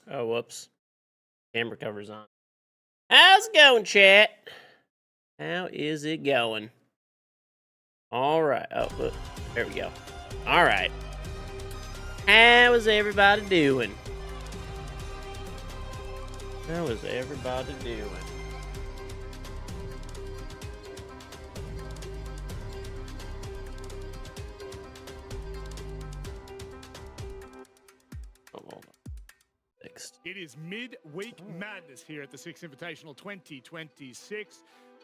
Oh, whoops. Camera cover's on. How's it going, chat? How is it going? All right. Oh, look. There we go. All right. How is everybody doing? How is everybody doing? Oh, hold on. Fixed. It is midweek madness here at the Six Invitational 2026.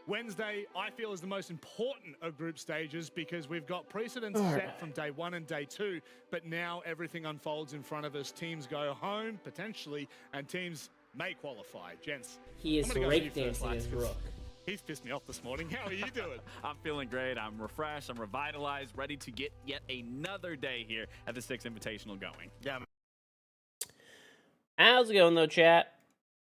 Wednesday, I feel, is the most important of group stages because we've got precedents set from day one and day two, but now everything unfolds in front of us. Teams go home, potentially, and teams may qualify. Gents, he is rake dancing his rook. He's pissed me off this morning. How are you doing? I'm feeling great. I'm refreshed. I'm revitalized, ready to get yet another day here at the Six Invitational going. Yeah. How's it going, though, chat?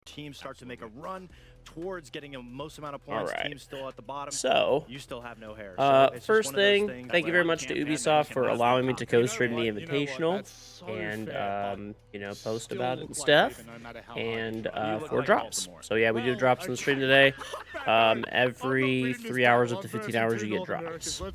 Teams start to make a run towards getting a most amount of points. Right. Teams still at the bottom. So, you still have no hair. So it's first thing, thank you very much to Ubisoft for allowing me to co-stream the Invitational and, you know, post about it and stuff, and for drops. So yeah, we do drops on the stream today. Every 3 hours up to 15 hours, you get drops. So,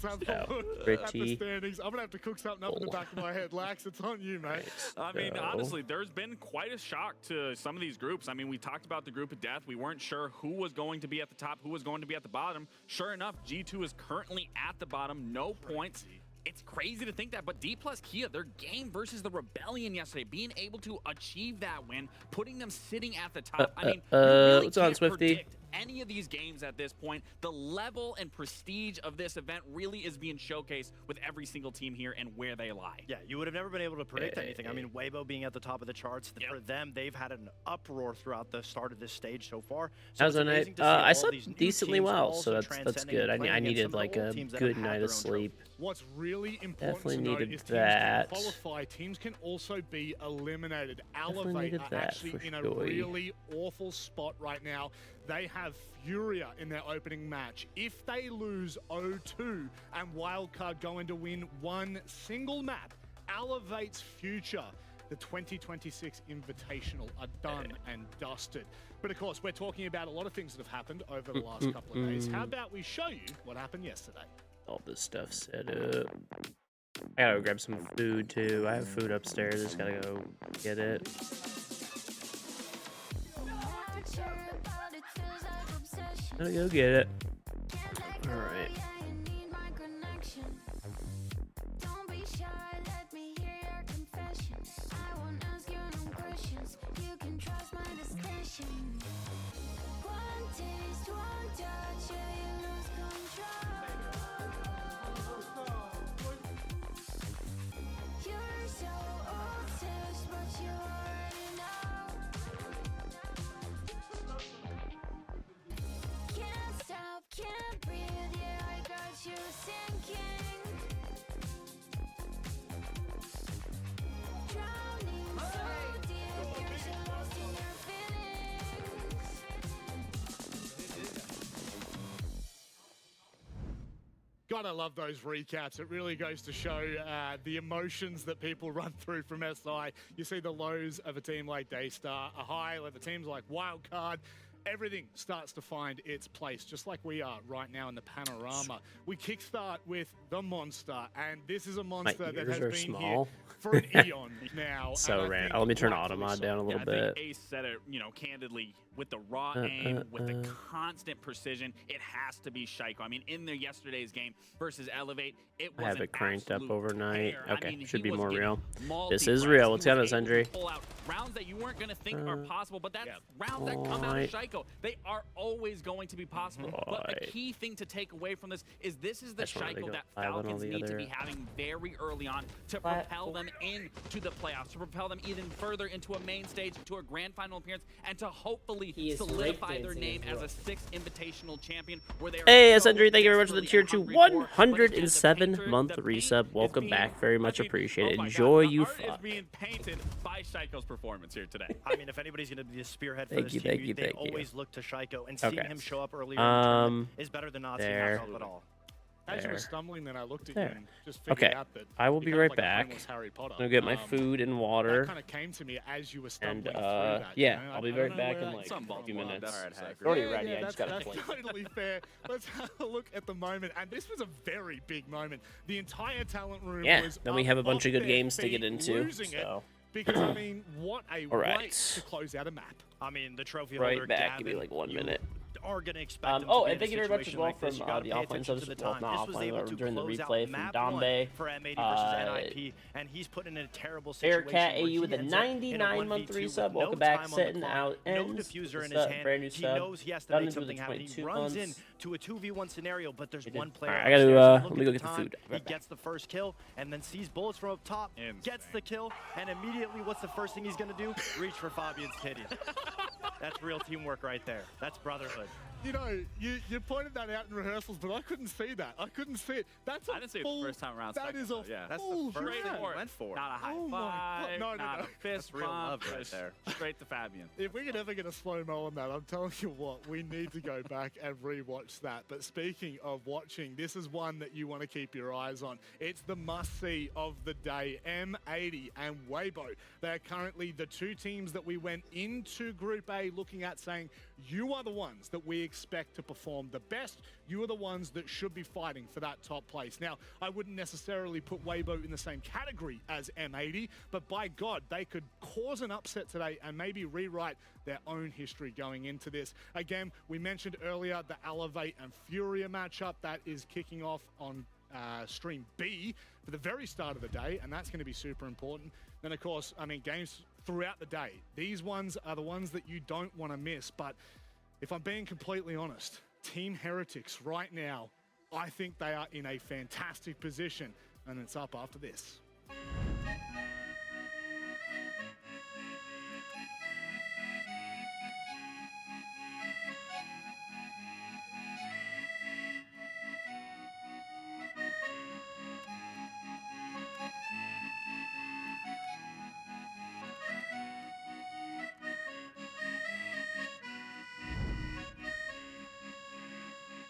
pretty I'm gonna have to cook something up in the back of my head. Lax, it's on you, mate. I mean, honestly, there's been quite a shock to some of these groups. I mean, we talked about the group of death. We weren't sure who was going to be at the top, who was going to be at the bottom. Sure enough, G2 is currently at the bottom, no points. It's crazy to think that, but D plus Kia, their game versus the Rebellion yesterday, being able to achieve that win, putting them sitting at the top. I mean, you really what's on, can't Swifty? predict any of these games at this point. The level and prestige of this event really is being showcased with every single team here and where they lie. Yeah, you would have never been able to predict anything. I mean, Weibo being at the top of the charts, for them, they've had an uproar throughout the start of this stage so far. So How's the night? I slept decently well, so that's good. I needed like a good night of sleep. What's really important Definitely to note needed is that. teams can qualify. Teams can also be eliminated. Definitely Elevate needed are that actually for in a sure. really awful spot right now. They have Furia in their opening match. If they lose 0-2 and Wildcard go in to win one single map, Elevate's future, the 2026 Invitational, are done and dusted. But of course, we're talking about a lot of things that have happened over the last couple of days. How about we show you what happened yesterday? All this stuff set up. I gotta go grab some food too. I have food upstairs. Just gotta go get it. Gotta go get it. All right. Can't breathe, yeah, I got you sinking. Drowning so deep, you're so lost in your feelings. Gotta love those recaps. It really goes to show the emotions that people run through from SI. You see the lows of a team like Daystar, a high of a teams like Wildcard. Everything starts to find its place, just like we are right now in the panorama. We kickstart with the monster, and this is a monster that has been here for an eon now. So random. Let me turn auto mod down a little bit. I think Ace said it, you know, candidly, with the raw aim, with the constant precision, it has to be Shaiko. I mean, in their yesterday's game versus Elevate, it was I have it cranked up overnight. tear. Okay, I mean, should he be was more getting real. multi This is frags. real. He What's on was this, able to Andre? pull out rounds that you weren't going to think are possible, but that's rounds that come out of Shaiko. They are always going to be possible. But the key thing to take away from this is the Shaiko that Falcons need to be having very early on to propel them into the playoffs, to propel them even further into a main stage, to a grand final appearance, and to hopefully solidify their name as a sixth invitational champion. Where they are Hey, Sundry, thank you very much for the tier 2 107-month resub. Welcome back. Very much appreciated. Enjoy you fuck. Is being painted by Shaiko's performance here today. I mean, if anybody's going to be the spearhead for this team, they always look to Shaiko, and seeing him show up earlier in the tournament is better than not seeing him at all. As you were there. stumbling, then I looked at There. you and just figured Okay, out that I will you're be kind of right like a back. homeless Harry Potter. I'm gonna get my food and That water. kind of came to me as you were And stumbling through that. yeah, you know? I'll be I don't right know back where in that like came a from. few minutes. Alright, It's already Yeah, ready. yeah, I just that's gotta blink. totally fair. Let's have a look at the moment, and this was a very big moment. The entire talent room Yeah, was then we up have a bunch off of good their games to get feet, into. losing it, So because I mean, what a All right. way to close out a map. I mean, the trophy holder, right back. Gavin, Give me like 1 you minute. are going to expect him to Oh, be and in a thank you very much as situation well like this. from You gotta the pay offline attention subs. to the Well, time. not This was offline, able but to during the close out replay from map Dombe. one for M80 versus NIP, and he's put in a terrible situation. Bearcat where AU he with a ends up in 99-month 1v2 resub. with no Welcome back, time on the setting clock, out no ends. diffuser in What's his up? hand. Brand new He sub. knows he has to Done make into the something happen. He 22 runs in months. to a 2v1 scenario, but there's He did. one player. Alright, I gotta, upstairs. let Look me at go the get the time. food. He Right back. gets the first kill and then sees bullets from up top, gets the kill, and immediately what's the first thing he's gonna do? Reach for Fabian's kitty. That's real teamwork right there. That's brotherhood. You know, you pointed that out in rehearsals, but I couldn't see that. I couldn't see it. That's a I didn't see it full, the first time around. That second is a though, yeah. That's full the first shot. thing Straight he went for. Not a high Oh my five, God. No, no, not no. a fist real bump, love right just there. Straight to Fabian. If we could ever get a slow-mo on that, I'm telling you what, we need to go back and rewatch that. But speaking of watching, this is one that you want to keep your eyes on. It's the must-see of the day. M80 and Weibo. They're currently the two teams that we went into Group A looking at, saying, you are the ones that we expect to perform the best. You are the ones that should be fighting for that top place. Now, I wouldn't necessarily put Weibo in the same category as M80, but by God, they could cause an upset today and maybe rewrite their own history going into this. Again, we mentioned earlier the Elevate and Furia matchup that is kicking off on Stream B for the very start of the day, and that's going to be super important. Then, of course, I mean, games throughout the day. These ones are the ones that you don't want to miss, but if I'm being completely honest, Team Heretics right now, I think they are in a fantastic position, and it's up after this.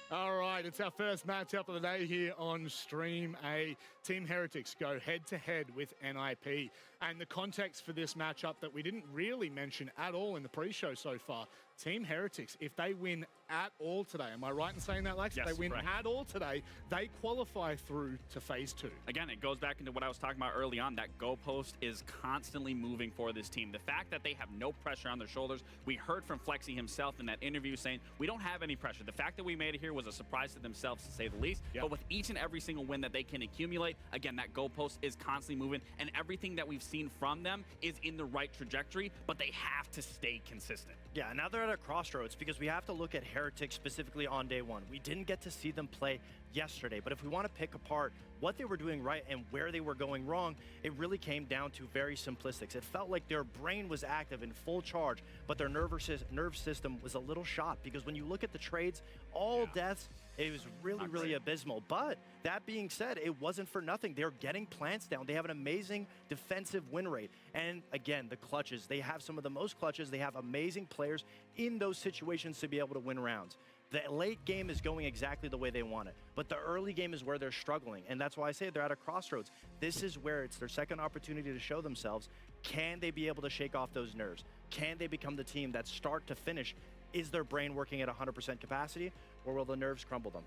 All right, it's our first matchup of the day here on Stream A. Team Heretics go head-to-head with NIP. And the context for this matchup that we didn't really mention at all in the pre-show so far, Team Heretics, if they win at all today, am I right in saying that, Lex? Yes, If they win right. at all today, they qualify through to Phase 2. Again, it goes back into what I was talking about early on. That goalpost is constantly moving for this team. The fact that they have no pressure on their shoulders, we heard from Flexi himself in that interview saying, we don't have any pressure. The fact that we made it here was a surprise to themselves, to say the least. Yep. But with each and every single win that they can accumulate, again, that goalpost is constantly moving, and everything that we've seen from them is in the right trajectory, but they have to stay consistent. Yeah, now they're at a crossroads because we have to look at Heretics specifically on day one. We didn't get to see them play yesterday, but if we want to pick apart what they were doing right and where they were going wrong, it really came down to very simplistics. It felt like their brain was active in full charge, but their nerve system was a little shot because when you look at the trades, all deaths, it was really abysmal. But that being said, it wasn't for nothing. They're getting plants down. They have an amazing defensive win rate. And again, the clutches. They have some of the most clutches. They have amazing players in those situations to be able to win rounds. The late game is going exactly the way they want it. But the early game is where they're struggling. And that's why I say they're at a crossroads. This is where it's their second opportunity to show themselves. Can they be able to shake off those nerves? Can they become the team that start to finish? Is their brain working at 100% capacity, or will the nerves crumble them?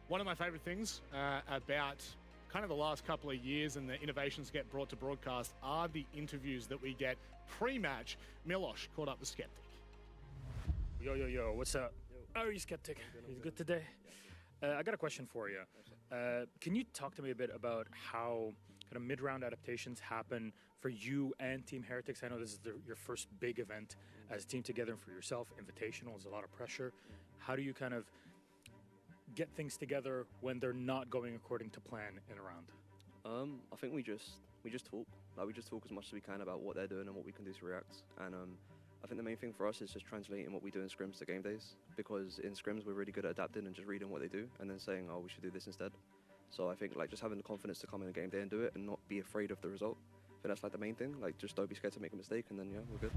One of my favorite things about kind of the last couple of years and the innovations get brought to broadcast are the interviews that we get pre-match. Milosh caught up with Skeptic. Yo, what's up? How are you, Skeptic? You good today? I got a question for you. Can you talk to me a bit about how kind of mid-round adaptations happen for you and Team Heretics? I know this is your first big event as a team together, and for yourself, Invitational is a lot of pressure. How do you kind of get things together when they're not going according to plan in a round? I think we just talk. Like, we just talk as much as we can about what they're doing and what we can do to react. And I think the main thing for us is just translating what we do in scrims to game days, because in scrims we're really good at adapting and just reading what they do and then saying, oh, we should do this instead. So I think like just having the confidence to come in a game day and do it and not be afraid of the result. I think that's like the main thing. Like, just don't be scared to make a mistake, and then yeah, we're good.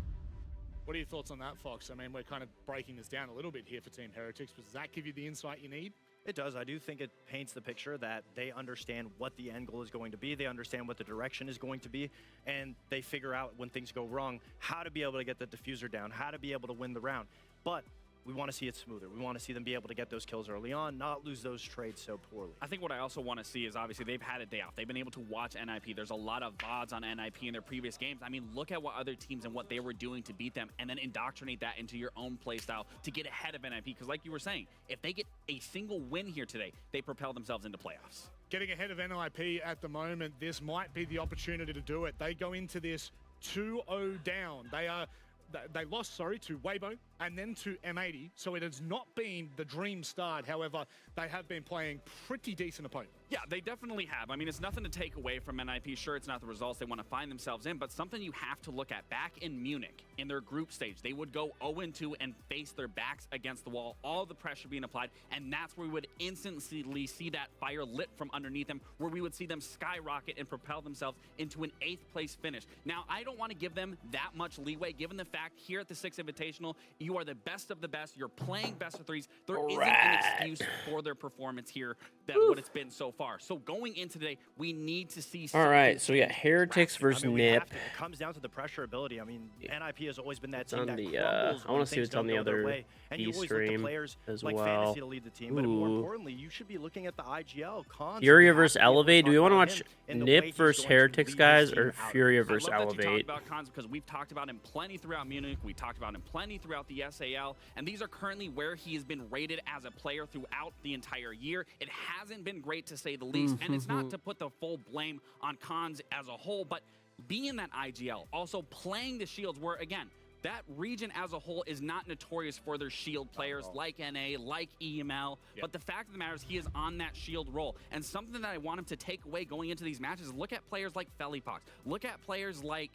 What are your thoughts on that, Fox? I mean, we're kind of breaking this down a little bit here for Team Heretics, but does that give you the insight you need? It does. I do think it paints the picture that they understand what the end goal is going to be. They understand what the direction is going to be, and they figure out when things go wrong, how to be able to get the diffuser down, how to be able to win the round. But we want to see it smoother. We want to see them be able to get those kills early on, not lose those trades so poorly. I think what I also want to see is obviously they've had a day off. They've been able to watch NIP. There's a lot of VODs on NIP in their previous games. I mean, look at what other teams and what they were doing to beat them, and then indoctrinate that into your own playstyle to get ahead of NIP. Because like you were saying, if they get a single win here today, they propel themselves into playoffs. Getting ahead of NIP at the moment, this might be the opportunity to do it. They go into this 2-0 down. They lost, to Weibo and then to M80, so it has not been the dream start. However, they have been playing pretty decent opponent. Yeah, they definitely have. I mean, it's nothing to take away from NIP. Sure, it's not the results they want to find themselves in, but something you have to look at. Back in Munich, in their group stage, they would go 0-2 and face their backs against the wall, all the pressure being applied, and that's where we would instantly see that fire lit from underneath them, where we would see them skyrocket and propel themselves into an 8th place finish. Now, I don't want to give them that much leeway, given the fact here at the 6 Invitational, you are the best of the best. You're playing best of 3s. There isn't an excuse for their performance here that what it's been so far. So going into today, we need to see. All right, so we got Heretics versus NIP. It comes down to the pressure ability. I mean, NIP has always been that It's team on that the, crumbles I want when to see things what's on don't the go their other way. And you always look to stream players as like well. Fantasy to lead the team, but more Ooh. importantly, you should be looking at the IGL. Furia versus Elevate. Do we want to watch NIP NIP versus Heretics, guys, or Furia versus I love that you Elevate? talked about Khans because we've talked about him plenty throughout Munich. We talked about him plenty throughout the SAL, and these are currently where he has been rated as a player throughout the entire year. It hasn't been great, to say the least, and it's not to put the full blame on Khans as a whole, but being that IGL, also playing the Shields, where again, that region as a whole is not notorious for their shield players like NA, like EML, but the fact of the matter is he is on that shield role. And something that I want him to take away going into these matches is look at players like Felipox, look at players like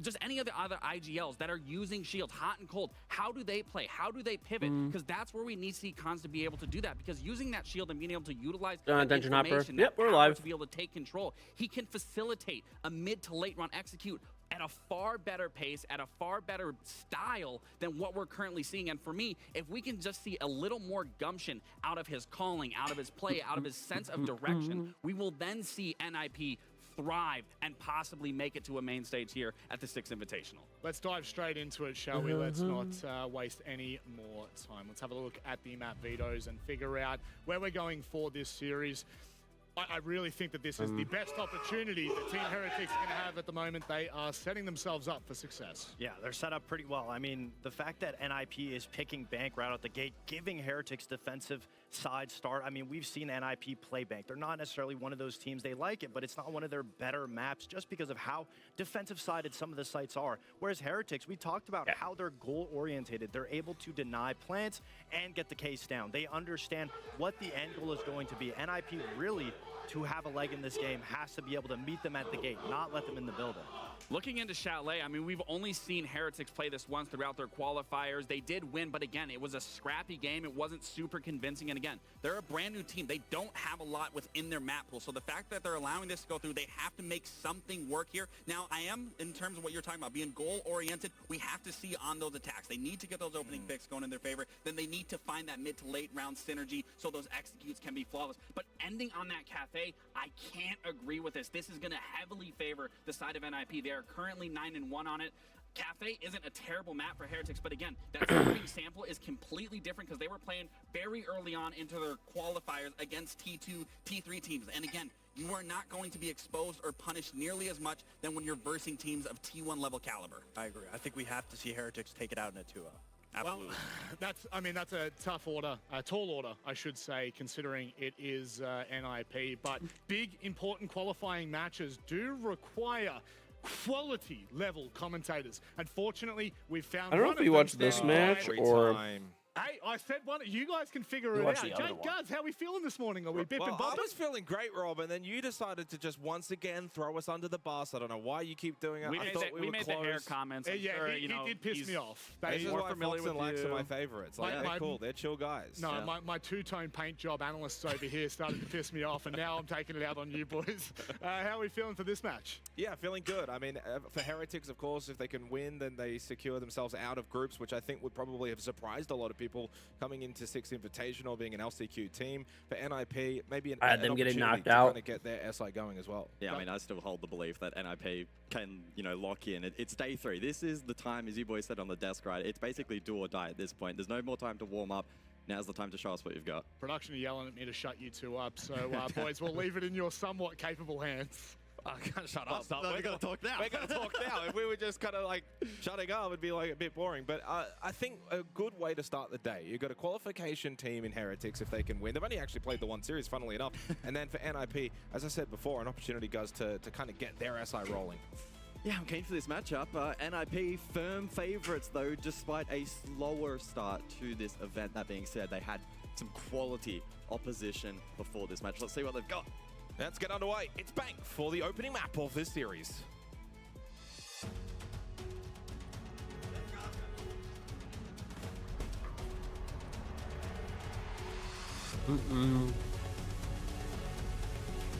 just any other IGLs that are using shields, hot and cold. How do they play? How do they pivot? Because that's where we need to see Khans to be able to do that. Because using that shield and being able to utilize that Dungeon Hopper. information, Yep, that we're power live. to be able to take control, he can facilitate a mid to late run execute at a far better pace, at a far better style than what we're currently seeing. And for me, if we can just see a little more gumption out of his calling, out of his play, out of his sense of direction, we will then see NIP thrive and possibly make it to a main stage here at the 6 Invitational. Let's dive straight into it, shall we? Let's not waste any more time. Let's have a look at the map vetoes and figure out where we're going for this series. I really think that this is the best opportunity that Team Heretics can have at the moment. They are setting themselves up for success. Yeah, they're set up pretty well. I mean, the fact that NIP is picking Bank right out the gate, giving Heretics defensive side start. I mean, we've seen NIP play Bank. They're not necessarily one of those teams. They like it, but it's not one of their better maps just because of how defensive-sided some of the sites are. Whereas Heretics, we talked about how they're goal-oriented. They're able to deny plants and get the case down. They understand what the end goal is going to be. NIP really, to have a leg in this game, has to be able to meet them at the gate, not let them in the building. Looking into Chalet, I mean, we've only seen Heretics play this once throughout their qualifiers. They did win, but again, it was a scrappy game. It wasn't super convincing. And again, they're a brand new team. They don't have a lot within their map pool. So the fact that they're allowing this to go through, they have to make something work here. Now, I am, in terms of what you're talking about, being goal-oriented, we have to see on those attacks. They need to get those opening picks going in their favor. Then they need to find that mid to late round synergy so those executes can be flawless. But ending on that cafe, I can't agree with this. This is going to heavily favor the side of NIP. They are currently 9-1 on it. Cafe isn't a terrible map for Heretics, but again, that starting sample is completely different because they were playing very early on into their qualifiers against T2, T3 teams. And again, you are not going to be exposed or punished nearly as much than when you're versing teams of T1 level caliber. I agree. I think we have to see Heretics take it out in a 2-0. Absolutely. Well, that's a tough order, a tall order, I should say, considering it is NIP. But big, important qualifying matches do require quality level commentators. Unfortunately, we've found. I don't know if you watched this match or. Hey, I said one. You guys can figure it out. Jake Guds, how are we feeling this morning? Are we bipping Well, I bopping? was feeling great, Rob, and then you decided to just once again throw us under the bus. I don't know why you keep doing it. We I made, thought the, we we were made close. the air comments. I'm Yeah, sure, he you know, did piss he's me off. This is more why familiar Fox and with Lax you. are my favorites. Like, they're cool. They're chill guys. No, Yeah. my two-tone paint job analysts over here started to piss me off, and now I'm taking it out on you boys. How are we feeling for this match? Yeah, feeling good. I mean, for Heretics, of course, if they can win, then they secure themselves out of groups, which I think would probably have surprised a lot of people. people coming into 6 Invitational, being an LCQ team. For NIP, maybe an Them getting opportunity knocked to out. kind of get their SI going as well. Yeah, I mean, I still hold the belief that NIP can, you know, lock in. It's day 3. This is the time, as you boys said on the desk, right? It's basically do or die at this point. There's no more time to warm up. Now's the time to show us what you've got. Production are yelling at me to shut you two up, so boys, we'll leave it in your somewhat capable hands. I can't shut us up. No, We're we gotta talk now. We're gonna talk now. If we were just kind of like shutting up, it'd be like a bit boring. But I think a good way to start the day. You've got a qualification team in Heretics if they can win. They've only actually played the one series, funnily enough. And then for NIP, as I said before, an opportunity goes to kind of get their SI rolling. Yeah, I'm keen for this matchup. NIP firm favorites, though, despite a slower start to this event. That being said, they had some quality opposition before this match. Let's see what they've got. Let's get underway. It's Bank for the opening map of this series. You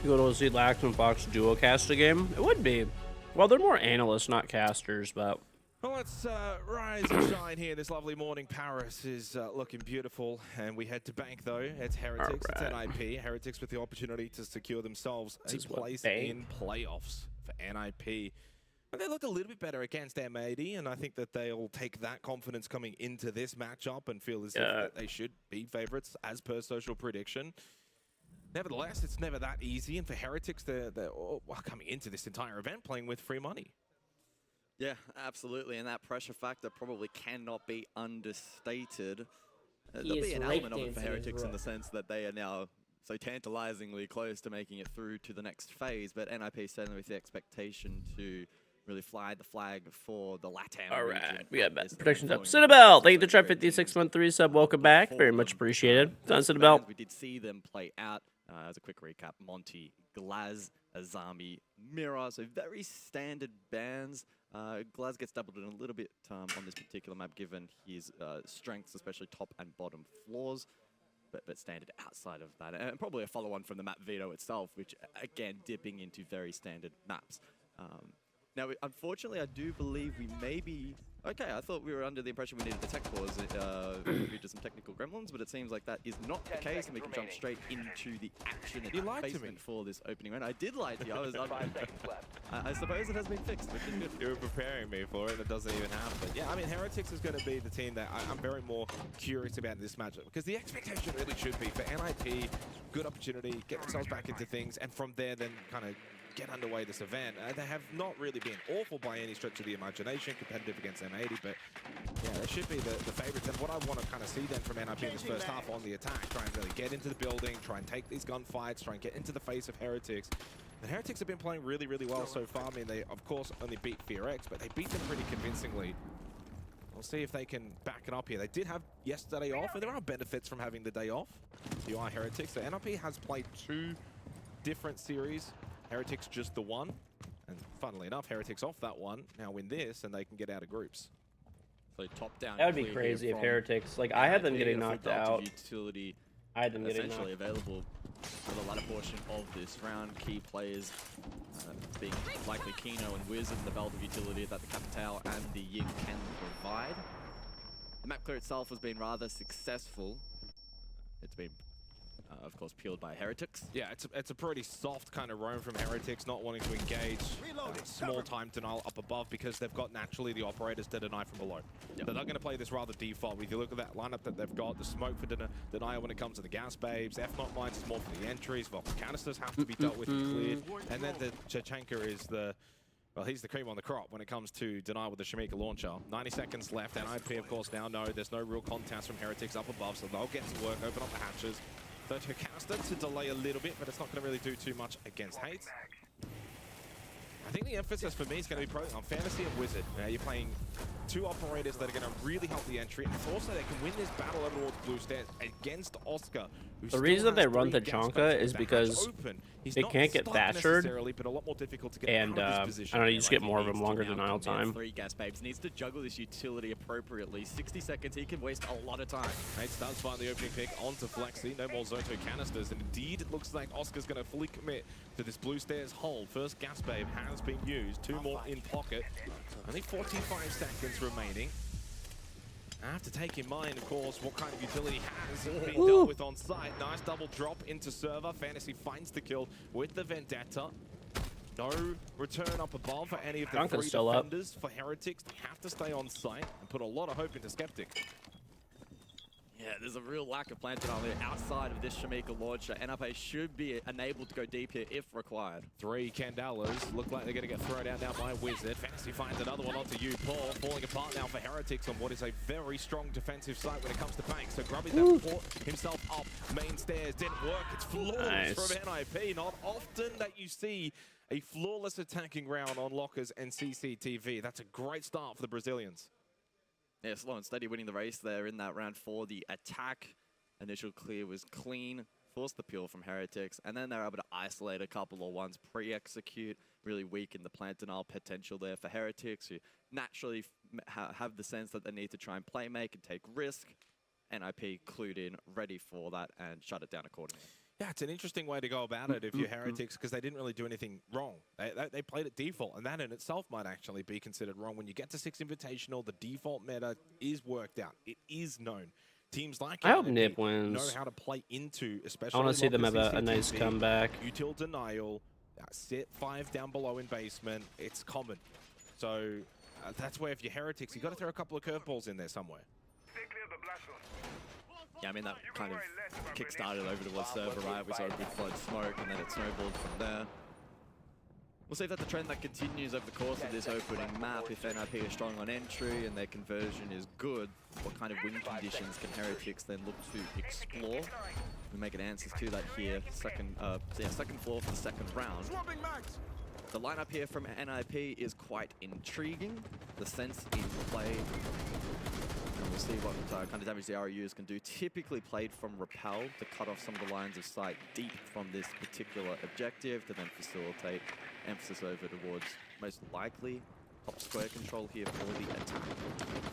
go to see Lax and Fox duo cast a game? It would be. Well, they're more analysts, not casters, but... Well, let's rise and shine here this lovely morning. Paris is looking beautiful, and we head to Bank, though. It's Heretics, it's NIP. Heretics with the opportunity to secure themselves a place in playoffs for NIP. But they looked a little bit better against M80, and I think that they'll take that confidence coming into this matchup and feel as if that they should be favorites as per social prediction. Nevertheless, it's never that easy, and for Heretics, they're coming into this entire event playing with free money. Yeah, absolutely, and that pressure factor probably cannot be understated. There'll be an element of it for Heretics in the sense that they are now so tantalizingly close to making it through to the next phase, but NIP certainly with the expectation to really fly the flag for the LATAM Alright, we got predictions up. Cinnabelle, thank you to try 56 month 3 sub. Welcome back. Very much appreciated. Done, Cinnabelle. We did see them play out. As a quick recap, Monty, Glaz, Azami, Mira, so very standard bans. Glaz gets doubled in a little bit on this particular map given his strengths, especially top and bottom floors, but standard outside of that. And probably a follow-on from the map Veto itself, which, again, dipping into very standard maps. Now, unfortunately, I do believe we may be... Okay, I thought we were under the impression we needed a tech pause due to some technical gremlins, but it seems like that is not the case, and we can jump straight into the action and basement for this opening round. I did lie to you. I suppose it has been fixed, which is good. You were preparing me for it, and it doesn't even happen. Yeah, I mean, Heretics is going to be the team that I'm very more curious about in this matchup, because the expectation really should be for NIP, good opportunity, get themselves back into things, and from there then kind of get underway this event. They have not really been awful by any stretch of the imagination, competitive against M80, but yeah, they should be the favorites. And what I want to kind of see then from NIP in this first half on the attack, try and really get into the building, try and take these gunfights, try and get into the face of Heretics. The Heretics have been playing really, really well so far. I mean, they, of course, only beat FearX, but they beat them pretty convincingly. We'll see if they can back it up here. They did have yesterday off, and there are benefits from having the day off. You are Heretics. So NIP has played 2 different series. Heretics just the one, and funnily enough, Heretics off that one. Now win this, and they can get out of groups. So top down. That would be crazy if Heretics, like I had them getting knocked out. Utility I had them getting essentially available for the latter portion of this round. Key players being likely Kino and Wiz and the belt of utility that the Capital and the Yin can provide. The map clear itself has been rather successful. It's been of course, peeled by Heretics. Yeah, it's a pretty soft kind of roam from Heretics, not wanting to engage small time denial up above because they've got naturally the operators to deny from below. Yep. They're not going to play this rather default. If you look at that lineup that they've got, the smoke for denial when it comes to the gas babes, F-Not mines is more for the entries, Volcan canisters have to be dealt with and cleared, and then the Chachanka is the... Well, he's the cream on the crop when it comes to denial with the Shamika launcher. 90 seconds left, and IP, of course, now know there's no real contest from Heretics up above, so they'll get to work, open up the hatches. So to canister to delay a little bit, but it's not going to really do too much against Hate. I think the emphasis for me is going to be on Fantasy and Wizard. You're playing 2 operators that are going to really help the entry, and also they can win this battle over towards Blue Stairs against Oscar. The reason they run the Chonka is because they can't get Thatchered, and I don't know, you just get more of a longer denial time. 3 gas babes needs to juggle this utility appropriately. 60 seconds, he can waste a lot of time. Hate does find the opening pick onto Flexi. No more Zoto canisters, and indeed it looks like Oscar's going to fully commit to this Blue Stairs hold. First gas babe has been used, 2 more in pocket. Only 45 seconds remaining. I have to take in mind, of course, what kind of utility has been dealt with on site. Nice double drop into server. Fantasy finds the kill with the Vendetta. No return up above for any of the three defenders. For Heretics, they have to stay on site and put a lot of hope into Skeptic. Yeah, there's a real lack of planted on there outside of this Shamika launcher. NRP should be enabled to go deep here if required. 3 Candelas look like they're going to get thrown out now by Wizard. Fantasy finds another one onto you, Paul. Falling apart now for Heretics on what is a very strong defensive site when it comes to Banks. So Grubby's then put himself up main stairs. Didn't work. It's flawless from NIP. Not often that you see a flawless attacking round on lockers and CCTV. That's a great start for the Brazilians. Yeah, slow and steady winning the race there in that round 4. The attack initial clear was clean, forced the peel from Heretics, and then they're able to isolate a couple of ones, pre-execute, really weaken the plant denial potential there for Heretics, who naturally have the sense that they need to try and play make and take risk. NIP clued in, ready for that, and shut it down accordingly. Yeah, it's an interesting way to go about it if you're Heretics, because they didn't really do anything wrong. They played it default, and that in itself might actually be considered wrong. When you get to 6 Invitational, the default meta is worked out. It is known. Teams like I hope Nip wins. know how to play into, especially I want to see them have a nice comeback. Util denial, sit 5 down below in basement. It's common. So that's where if you're Heretics, you've got to throw a couple of curveballs in there somewhere. Yeah, I mean, that kind of kick-started over towards server, right? We saw a good flood smoke, and then it snowballed from there. We'll see if that's a trend that continues over the course of this opening map. If NIP is strong on entry and their conversion is good, what kind of win conditions can Heretics then look to explore? We're making answers to that here. Second floor for the second round. The lineup here from NIP is quite intriguing. The sense in play. And we'll see what kind of damage the RUs can do. Typically played from Repel to cut off some of the lines of sight deep from this particular objective to then facilitate emphasis over towards most likely top square control here for the attack.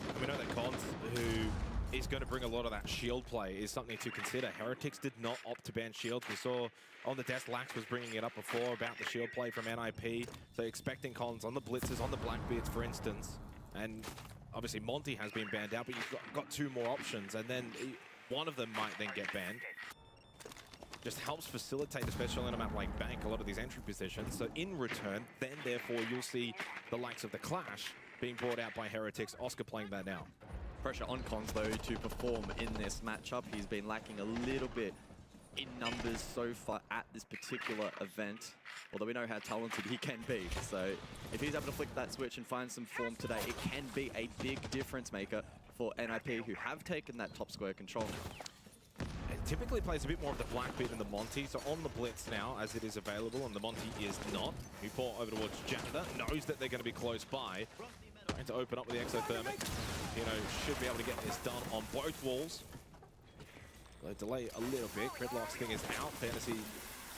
And we know that Cons, who is going to bring a lot of that shield play, is something to consider. Heretics did not opt to ban shields. We saw on the desk, Lax was bringing it up before about the shield play from NIP. So expecting Cons on the blitzers, on the Blackbeards, for instance. And obviously, Monty has been banned out, but you've got 2 more options, and then one of them might then get banned. Just helps facilitate, especially on a map like Bank, a lot of these entry positions. So in return, then therefore, you'll see the likes of the Clash being brought out by Heretics. Oscar playing that now. Pressure on Cons, though, to perform in this matchup. He's been lacking a little bit in numbers so far at this particular event, although we know how talented he can be. So if he's able to flick that switch and find some form today, it can be a big difference maker for NIP, who have taken that top square control. It typically plays a bit more of the Blackbeard and the Monty, so on the Blitz now, as it is available, and the Monty is not. Newport over towards Janda, knows that they're going to be close by. Trying to open up with the exothermic. Should be able to get this done on both walls. They delay a little bit. Gridlock's thing is out. Fantasy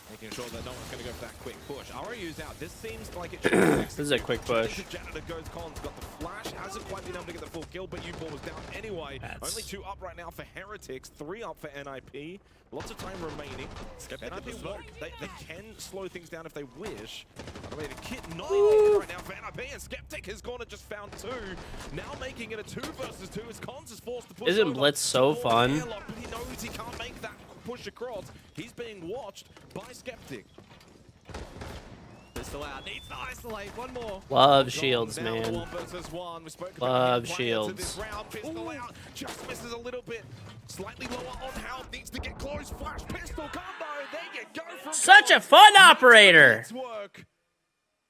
making sure that no one's going to go for that quick push. ROU's out. This seems like it should be This is a quick push. Janitor goes Cons, got the flash. Hasn't quite been able to get the full kill, but U-Ball was down anyway. Only 2 up right now for Heretics, 3 up for NIP. Lots of time remaining. NIP won't. They can slow things down if they wish. By the way, the kit not even right now for NIP, and Skeptic has gone and just found 2. Now making it a 2 versus 2 as Cons is forced to push. Isn't Blitz so fun? Airlock, but he knows he can't make that push across. He's being watched by Skeptic. Still out. Needs to isolate. One more. Love shields, man. 1 versus 1. We spoke Love about shields. Pistol out. Just misses a little bit. Slightly lower on health. Needs to get close. Flash pistol combo. There you go. From Such a fun operator. Work.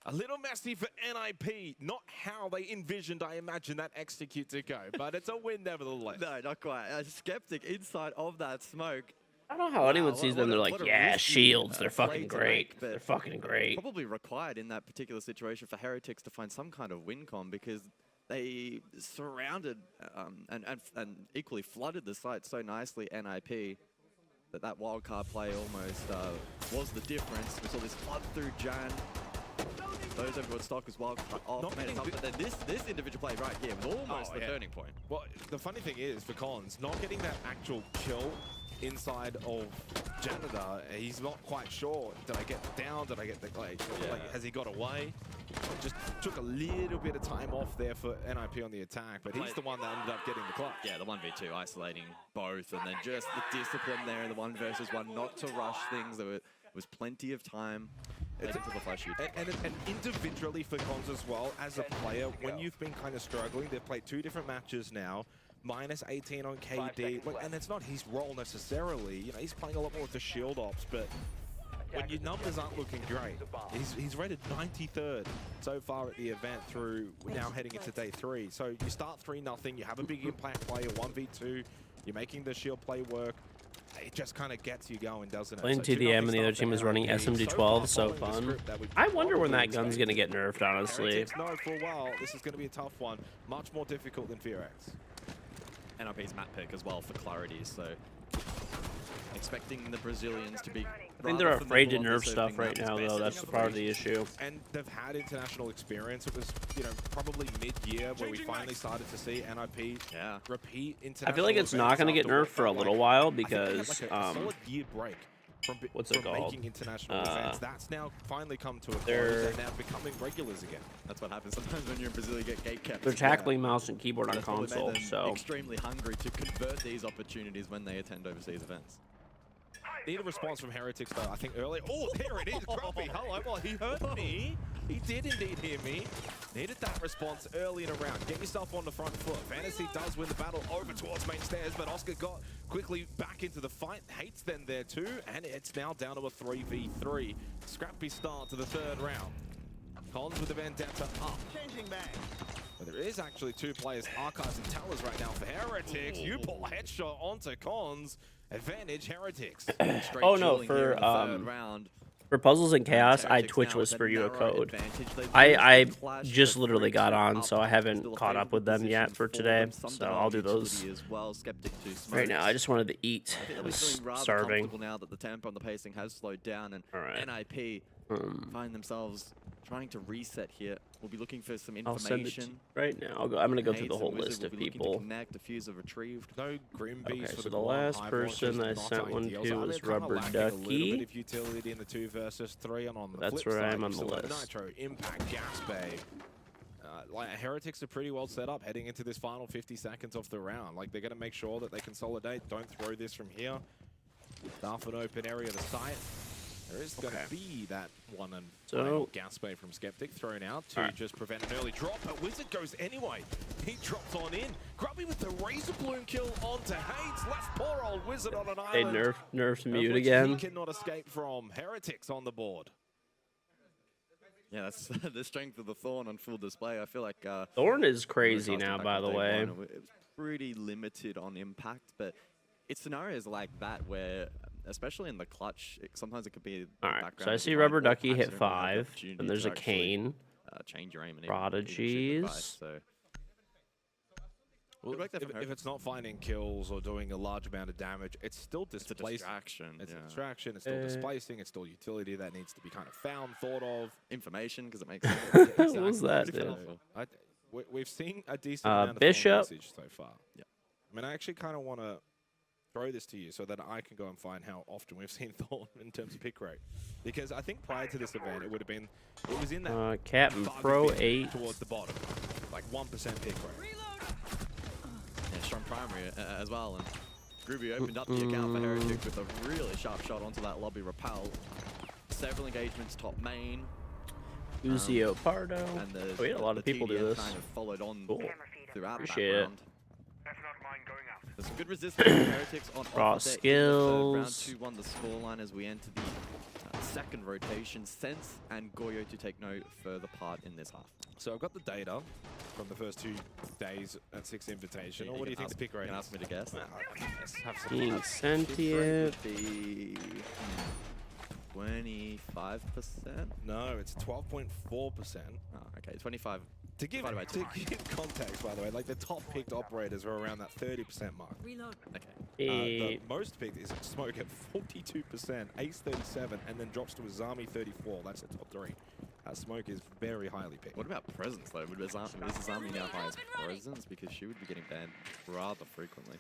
A little messy for NIP. Not how they envisioned, I imagine, that execute to go. But it's a win nevertheless. No, not quite. A Skeptic inside of that smoke. I don't know how anyone sees them. They're like, yeah, shields. They're fucking great. They're fucking great. Probably required in that particular situation for Heretics to find some kind of win con, because they surrounded and equally flooded the site so nicely, NIP, that wildcard play almost was the difference. We saw this flood through Jan. Those over stock as well off, made it up, but then this individual play right here was almost the turning point. Well, the funny thing is, for Cons, not getting that actual kill inside of Janitor, he's not quite sure. Did I get down? Did I get the like, has he got away? Just took a little bit of time off there for NIP on the attack, but he's the one that ended up getting the clutch. Yeah, the 1v2 isolating both, and then just the discipline there in the 1 versus 1, not to rush things. There was plenty of time. It's into the flash shoot. And individually for Cons as well, as a player, when you've been kind of struggling, they've played 2 different matches now. Minus 18 on KD, look, and it's not his role necessarily. You know, he's playing a lot more with the shield ops, but when your numbers aren't looking great, he's rated 93rd so far at the event through now heading into day 3. So you start 3-0, you have a big impact player, 1v2, you're making the shield play work. It just kind of gets you going, doesn't it? Playing TDM and the other team is running SMG12, so fun. I wonder when that gun's going to get nerfed, honestly. No, for a while, this is going to be a tough one. Much more difficult than Fear X. NRP's map pick as well for clarity, so expecting the Brazilians to be. I think they're afraid to nerf stuff right now, though. That's the part of the issue. And they've had international experience. It was, you know, probably mid-year where we finally started to see NIP repeat international. I feel like it's not going to get nerfed for a little while because like a solid year break from making international events. That's now finally come to a close. They're now becoming regulars again. That's what happens sometimes when you're in Brazil. You get gate kept. They're tackling mouse and keyboard on console, so extremely hungry to convert these opportunities when they attend overseas events. Need a response from Heretics, though, I think earlier. Oh, there it is, Grumpy. Hello, well, he heard me. He did indeed hear me. Needed that response early in a round. Get yourself on the front foot. Fantasy does win the battle over towards main stairs, but Oscar got quickly back into the fight. Hates them there too, and it's now down to a 3v3. Scrappy start to the 3rd round. Cons with the Vendetta up. Changing back. But there is actually 2 players, Archives and Tellers right now for Heretics. You pull a headshot onto Cons. Advantage Heretics. Oh no, for Puzzles and Chaos, I Twitch Whisper you a code. I just literally got on, so I haven't caught up with them yet for today, so I'll do those right now. I just wanted to eat. I was starving. Now that the tempo and the pacing has slowed down, and NIP find themselves trying to reset here. We'll be looking for some information. I'll send it right now. I'm going to go through the whole list of people. The fuse are retrieved. No Grim Beast for so the last person I sent one to was Rubber Ducky. Of utility in the 2 versus 3, and on the That's flip where I side, am on the you still have list. Nitro, Impact, Gas Bay. Like Heretics are pretty well set up heading into this final 50 seconds of the round. Like, they're going to make sure that they consolidate. Don't throw this from here. Half an open area of the site. There is going to be that one and final gas bay from Skeptic thrown out to just prevent an early drop, but Wizard goes anyway. He drops on in. Grubby with the Razor Bloom kill onto Hades. Left poor old Wizard on an They island. nerfed mute again. He cannot escape from. Heretics on the board. Yeah, that's the strength of the Thorn on full display. I feel like Thorn is crazy now, by the way. It was pretty limited on impact, but it's scenarios like that where, especially in the clutch, sometimes it could be. Alright, so I see Rubber Ducky hit 5, and there's a Kane. Change your aim and Prodigies. Well, if it's not finding kills or doing a large amount of damage, it's still displacing. It's a distraction. It's a distraction. It's still displacing. It's still utility that needs to be kind of found, thought of. Information, because it makes sense. What was that, dude? We've seen a decent amount of Bishop usage so far. Yeah. I mean, I actually kind of want to throw this to you so that I can go and find how often we've seen Thorn in terms of pick rate. Because I think prior to this event, it would have been, it was in that Captain Pro 8 towards the bottom, like 1% pick rate. Yeah, strong primary as well, and Groovy opened up the account for Heretics with a really sharp shot onto that lobby repel. Several engagements top main. Uzio Pardo. And we had a lot of people do this. Kind of followed on throughout Appreciate that round. There's some good resistance from Heretics on raw skills. Round 2 won the scoreline as we enter the second rotation. Sense and Goyo to take no further part in this half. So I've got the data from the first 2 days at 6 Invitational. What do you think the pick rate is? You can ask me to guess. Being sentient. 25%? No, it's 12.4%. Oh, okay, 25. To give context, by the way, like the top picked operators are around that 30% mark. Reload. Okay. The most picked is Smoke at 42%, Ace 37, and then drops to Azami 34. That's the top 3. Smoke is very highly picked. What about presence though? Is Azami now high as presence? Because she would be getting banned rather frequently.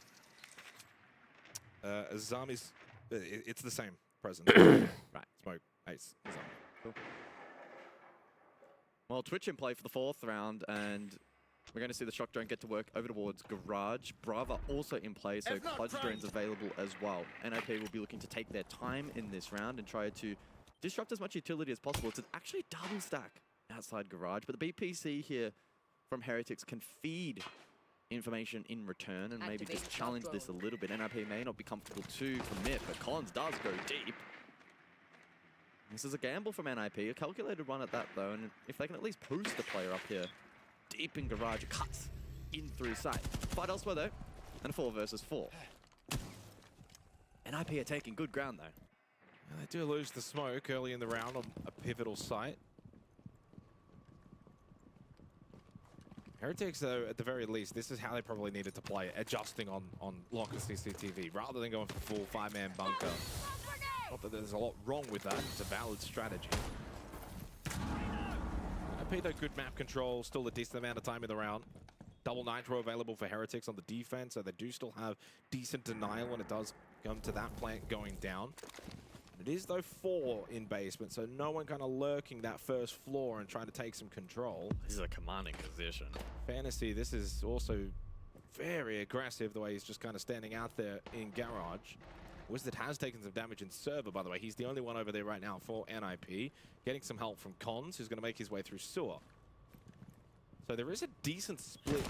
Azami's, it's the same presence. Right. Smoke, Ace, Azami. Cool. Well, Twitch in play for the 4th round, and we're going to see the shock drone get to work over towards Garage. Brava also in play, so Clutch drones available as well. NIP will be looking to take their time in this round and try to disrupt as much utility as possible. It's actually double stack outside Garage, but the BPC here from Heretics can feed information in return and maybe just challenge this a little bit. NIP may not be comfortable to commit, but Collins does go deep. This is a gamble from NIP, a calculated one at that though, and if they can at least post the player up here, deep in Garage, it cuts in through sight. Fight elsewhere though, and 4 versus 4. NIP are taking good ground though. And they do lose the smoke early in the round on a pivotal site. Heretics, though, at the very least, this is how they probably needed to play, adjusting on locker CCTV, rather than going for full 5-man bunker. Not that there's a lot wrong with that, it's a valid strategy. Peter, good map control, still a decent amount of time in the round. Double Nitro available for Heretics on the defense, so they do still have decent denial when it does come to that plant going down. It is, though, 4 in basement, so no one kind of lurking that first floor and trying to take some control. This is a commanding position. Fantasy, this is also very aggressive, the way he's just kind of standing out there in Garage. Wizard has taken some damage in server, by the way. He's the only one over there right now for NIP. Getting some help from Cons, who's going to make his way through sewer. So there is a decent split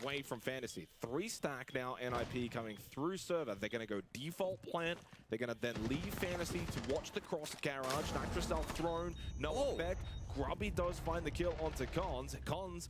away from Fantasy. 3 stack now, NIP coming through server. They're going to go default plant. They're going to then leave Fantasy to watch the cross Garage. Nitro self-thrown, no effect. Grubby does find the kill onto Cons. Cons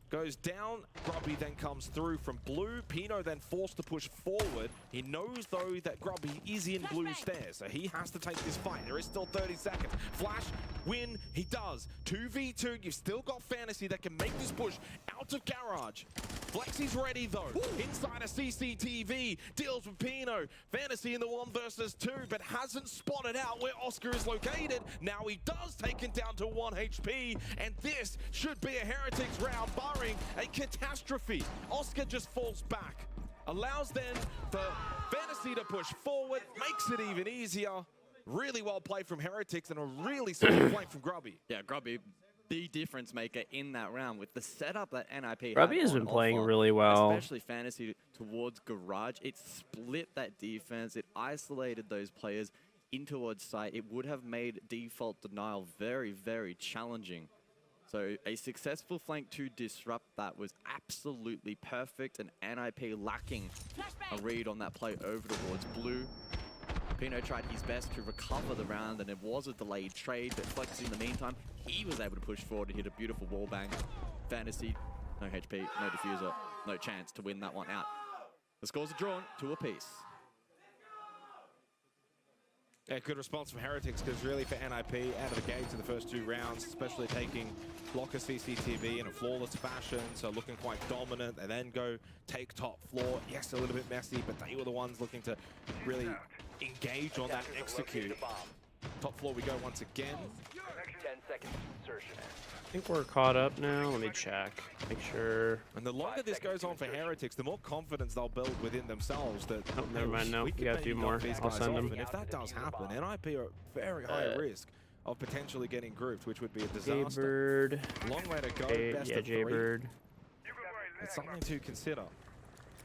goes down. Grubby then comes through from blue. Pino then forced to push forward. He knows, though, that Grubby is in blue stairs, so he has to take this fight. There is still 30 seconds. Flash, win, he does. 2v2, you've still got Fantasy that can make this push out of Garage. Flexy's ready, though. Inside a CCTV, deals with Pino. Fantasy in the 1 versus 2, but hasn't spotted out where Oscar is located. Now he does take him down to 1 HP, and this should be a Heretics round, barring a catastrophe. Oscar just falls back. Allows then for Fantasy to push forward, makes it even easier. Really well played from Heretics and a really solid flank from Grubby. Yeah, Grubby, the difference maker in that round with the setup that NIP Grubby has been playing really well. Especially Fantasy towards Garage. It split that defense. It isolated those players in towards site. It would have made default denial very, very challenging. So a successful flank to disrupt that was absolutely perfect, and NIP lacking a read on that play over towards blue. Pino tried his best to recover the round, and it was a delayed trade, but Flex in the meantime, he was able to push forward and hit a beautiful wallbang. Fantasy, no HP, no diffuser, no chance to win that one out. The scores are drawn 2 apiece. Yeah, good response from Heretics, because really for NIP, out of the gates in the first 2 rounds, especially taking blocker CCTV in a flawless fashion, so looking quite dominant. They then go take top floor. Yes, a little bit messy, but they were the ones looking to really engage on that execute. Top floor we go once again. 10 seconds insertion. I think we're caught up now. Let me check. Make sure. And the longer this goes on for Heretics, the more confidence they'll build within themselves that... Oh, never mind, no. We got a few more. I'll send them. And if that does happen, NIP are at very high risk of potentially getting grouped, which would be a disaster. Jaybird. Long way to go. Best yeah, of 3. Jaybird. It's something to consider.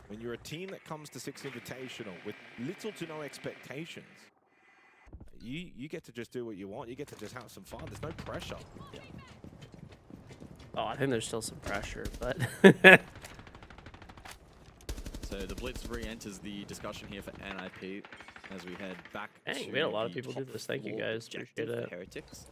When you're a team that comes to 6 Invitational with little to no expectations, you get to just do what you want. You get to just have some fun. There's no pressure. Yeah. Oh, I think there's still some pressure, but... So the Blitz re-enters the discussion here for NIP as we head back Dang, we had a lot of people do this. Thank you, guys. Appreciate it. Heretics.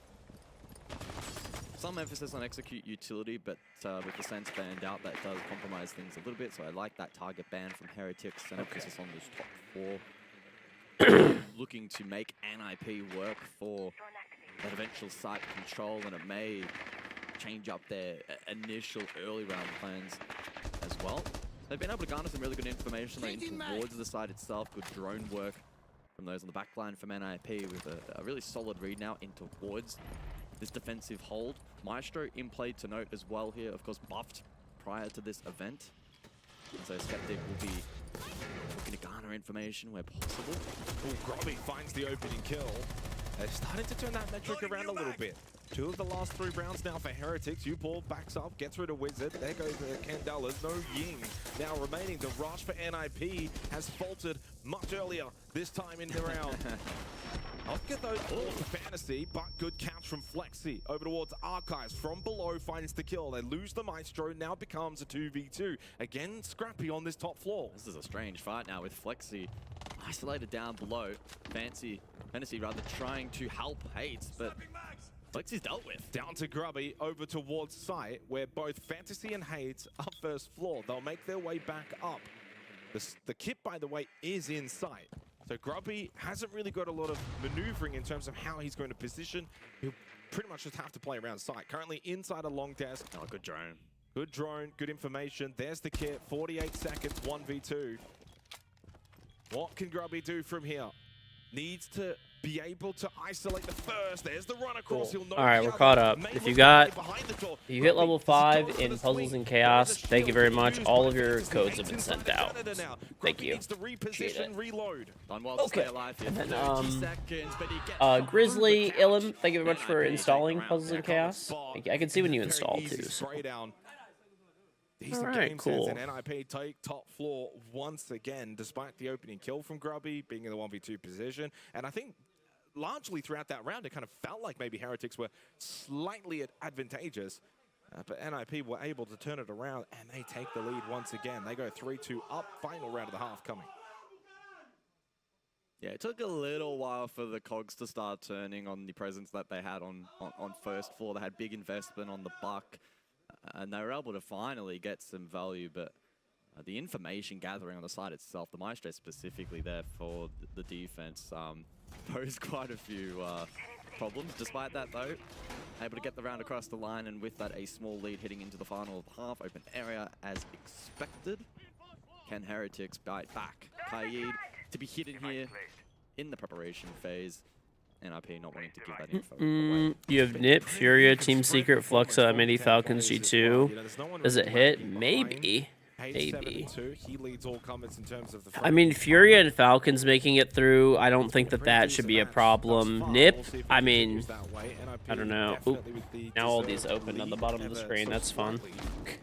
Some emphasis on execute utility, but with the sense banned out, that does compromise things a little bit. So I like that target ban from Heretics and emphasis on those top 4. Looking to make NIP work for that eventual site control, and it may change up their initial early round plans as well. They've been able to garner some really good information in towards the site itself. Good drone work from those on the back line from NIP with a really solid read now in towards this defensive hold. Maestro in play to note as well here, of course buffed prior to this event. And so Skeptic will be looking to garner information where possible. Grubby finds the opening kill. They're starting to turn that metric around a little bit. 2 of the last 3 rounds now for Heretics. U-Ball backs up, gets rid of Wizard. There goes the Candelas. No Ying now remaining. The rush for NIP has faltered much earlier this time in the round. I'll get those balls to Fantasy, but good catch from Flexi. Over towards Archives. From below finds the kill. They lose the Maestro. Now becomes a 2v2. Again, scrappy on this top floor. This is a strange fight now with Flexi isolated down below. Fantasy rather trying to help Hades, but Flexi's dealt with. Down to Grubby, over towards site, where both Fantasy and Hades are first floor. They'll make their way back up. The kit, by the way, is in sight. So Grubby hasn't really got a lot of maneuvering in terms of how he's going to position. He'll pretty much just have to play around sight. Currently inside a long desk. Oh, good drone. Good drone, good information. There's the kit, 48 seconds, 1v2. What can Grubby do from here? Needs to be able to isolate the first. There's the run across. Cool. All right, we're caught up. If you hit level 5 in Puzzles and Chaos, thank you very much. All of your codes have been sent out. Thank you. Appreciate it. Okay. And then Grizzly, Ilum, thank you very much for installing Puzzles and Chaos. Thank you. I can see when you install too. So. Decent game sense, and NIP take top floor once again, despite the opening kill from Grubby being in the 1v2 position. And I think largely throughout that round, it kind of felt like maybe Heretics were slightly advantageous. But NIP were able to turn it around, and they take the lead once again. They go 3-2 up, final round of the half coming. Yeah, it took a little while for the cogs to start turning on the presence that they had on first floor. They had big investment on the Buck. And they were able to finally get some value, but the information gathering on the side itself, the Maestro specifically there for the defense, posed quite a few problems. Despite that, though, able to get the round across the line, and with that, a small lead heading into the final half. Open area as expected. Can Heretics bite back? Kaid to be hidden here in the preparation phase. NIP not wanting to give that info away. You have Nip, Furia, Team Secret, Fluxa, Mini Falcons, G2. Does it hit? Maybe. Maybe. I mean, Furia and Falcons making it through, I don't think that should be a problem. Nip, I mean, I don't know. Oop. Now all these open on the bottom of the screen. That's fun. Okay.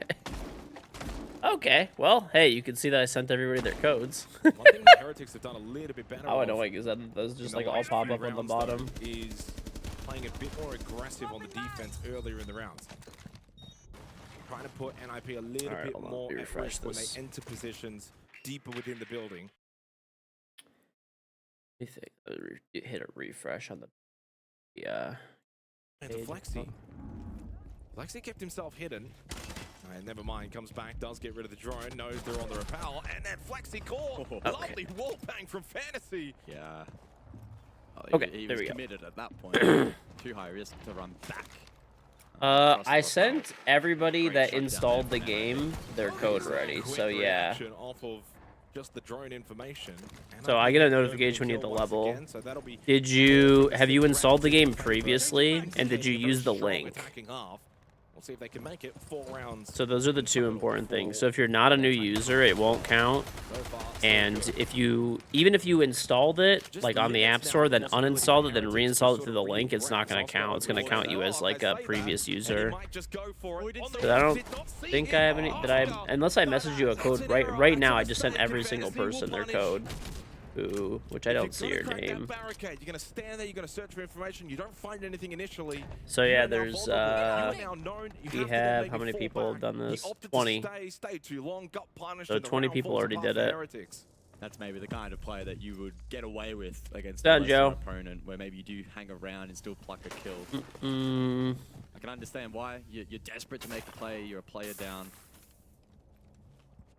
Okay, well, hey, you can see that I sent everybody their codes. How annoying is that? Those just like all pop up on the bottom. Is playing a bit more aggressive on the defense earlier in the rounds. Trying to put NIP a little bit more at risk when they enter positions deeper within the building. I think hit a refresh on the And the Flexi. Flexi kept himself hidden. And never mind, comes back, does get rid of the drone, knows they're on the rappel, and then Flexi caught. Lovely wall bang from Fantasy. Yeah. Okay, he there was we go. committed at that point. Too high risk to run back. I sent everybody that installed the game their code ready, so yeah. Off of just the drone information. So I get a notification when you hit the level. Have you installed the game previously, and did you use the link? We'll see if they can make it 4 rounds. So those are the 2 important things. So if you're not a new user, it won't count. And even if you installed it, like on the App Store, then uninstalled it, then reinstalled it through the link, it's not going to count. It's going to count you as like a previous user. But I don't think I have any, unless I message you a code right now, I just sent every single person their code. Ooh, which I don't see your name. You're gonna stand there, you're gonna search for information, you don't find anything initially. So yeah, there's we have how many people have done this? 20. So 20 people already did it. That's maybe the kind of play that you would get away with against Done, a Joe. opponent, where maybe you do hang around and still pluck a kill. I can understand why. You're desperate to make a play, you're a player down.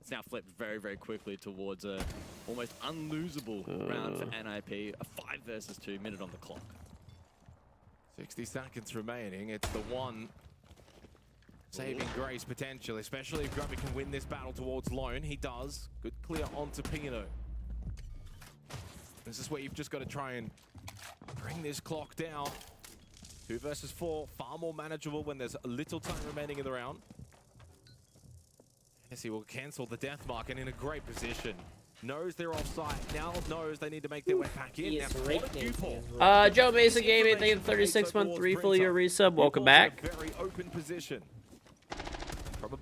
It's now flipped very, very quickly towards a almost unlosable round for NIP. A 5 versus 2 minute on the clock. 60 seconds remaining. It's the one saving grace potentially, especially if Grubby can win this battle towards Lone. He does. Good clear onto Pino. This is where you've just got to try and bring this clock down. 2 versus 4, far more manageable when there's a little time remaining in the round. He will cancel the death mark and in a great position. knows they're offside. Now knows they need to make their way back in. He Now, is what raked a cue in. ball. Joe Mason Gaming, thank you for 36-month 3 full year resub. Welcome back. Very open position.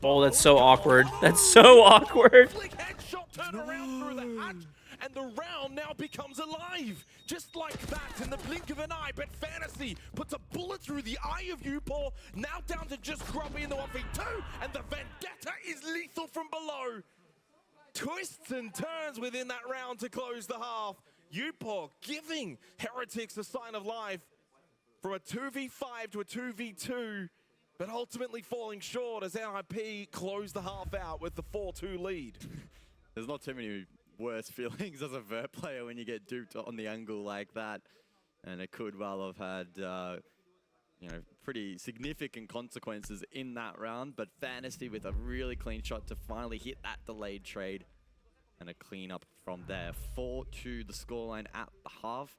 Oh, that's so awkward. That's so awkward. Flick headshot turn around through the hatch, and the round now becomes alive. Just like that, in the blink of an eye, but Fantasy puts a bullet through the eye of Upor, now down to just Grubby in the 1v2, and the Vendetta is lethal from below. Twists and turns within that round to close the half. Upor giving Heretics a sign of life from a 2v5 to a 2v2, but ultimately falling short as NIP closed the half out with the 4-2 lead. There's not too many worse feelings as a Vert player when you get duped on the angle like that. And it could well have had, you know, pretty significant consequences in that round. But Fantasy with a really clean shot to finally hit that delayed trade. And a clean up from there. 4-2 the scoreline at the half.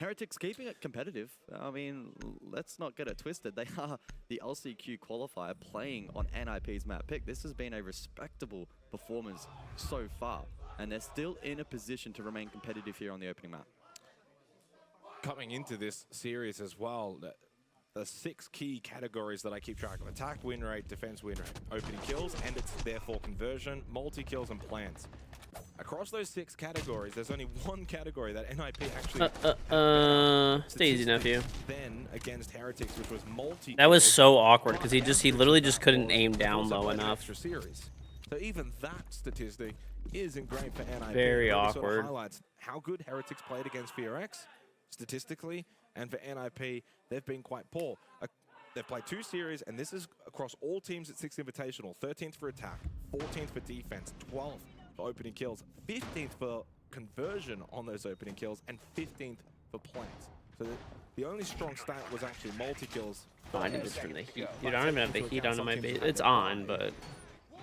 Heretics keeping it competitive. I mean, let's not get it twisted. They are the LCQ qualifier playing on NIP's map pick. This has been a respectable performance so far. And they're still in a position to remain competitive here on the opening map. Coming into this series as well, the 6 key categories that I keep track of: attack win rate, defense win rate, opening kills, and it's therefore conversion, multi-kills, and plants. Across those 6 categories, there's only one category that NIP actually stay easy, nephew. Then against Heretics, which was multi. That was so awkward because he literally just couldn't aim down low enough. Extra series. So even that statistic is ingrained for NIP. Very It really awkward. Sort of highlights how good Heretics played against FearX statistically, and for NIP, they've been quite poor. They've played 2 series, and this is across all teams at 6 Invitational. 13th for attack, 14th for defense, 12th for opening kills, 15th for conversion on those opening kills, and 15th for plants. So the only strong stat was actually multi-kills. Oh, I need to turn the heat. Dude, I don't even have the heat on my base. It's on, but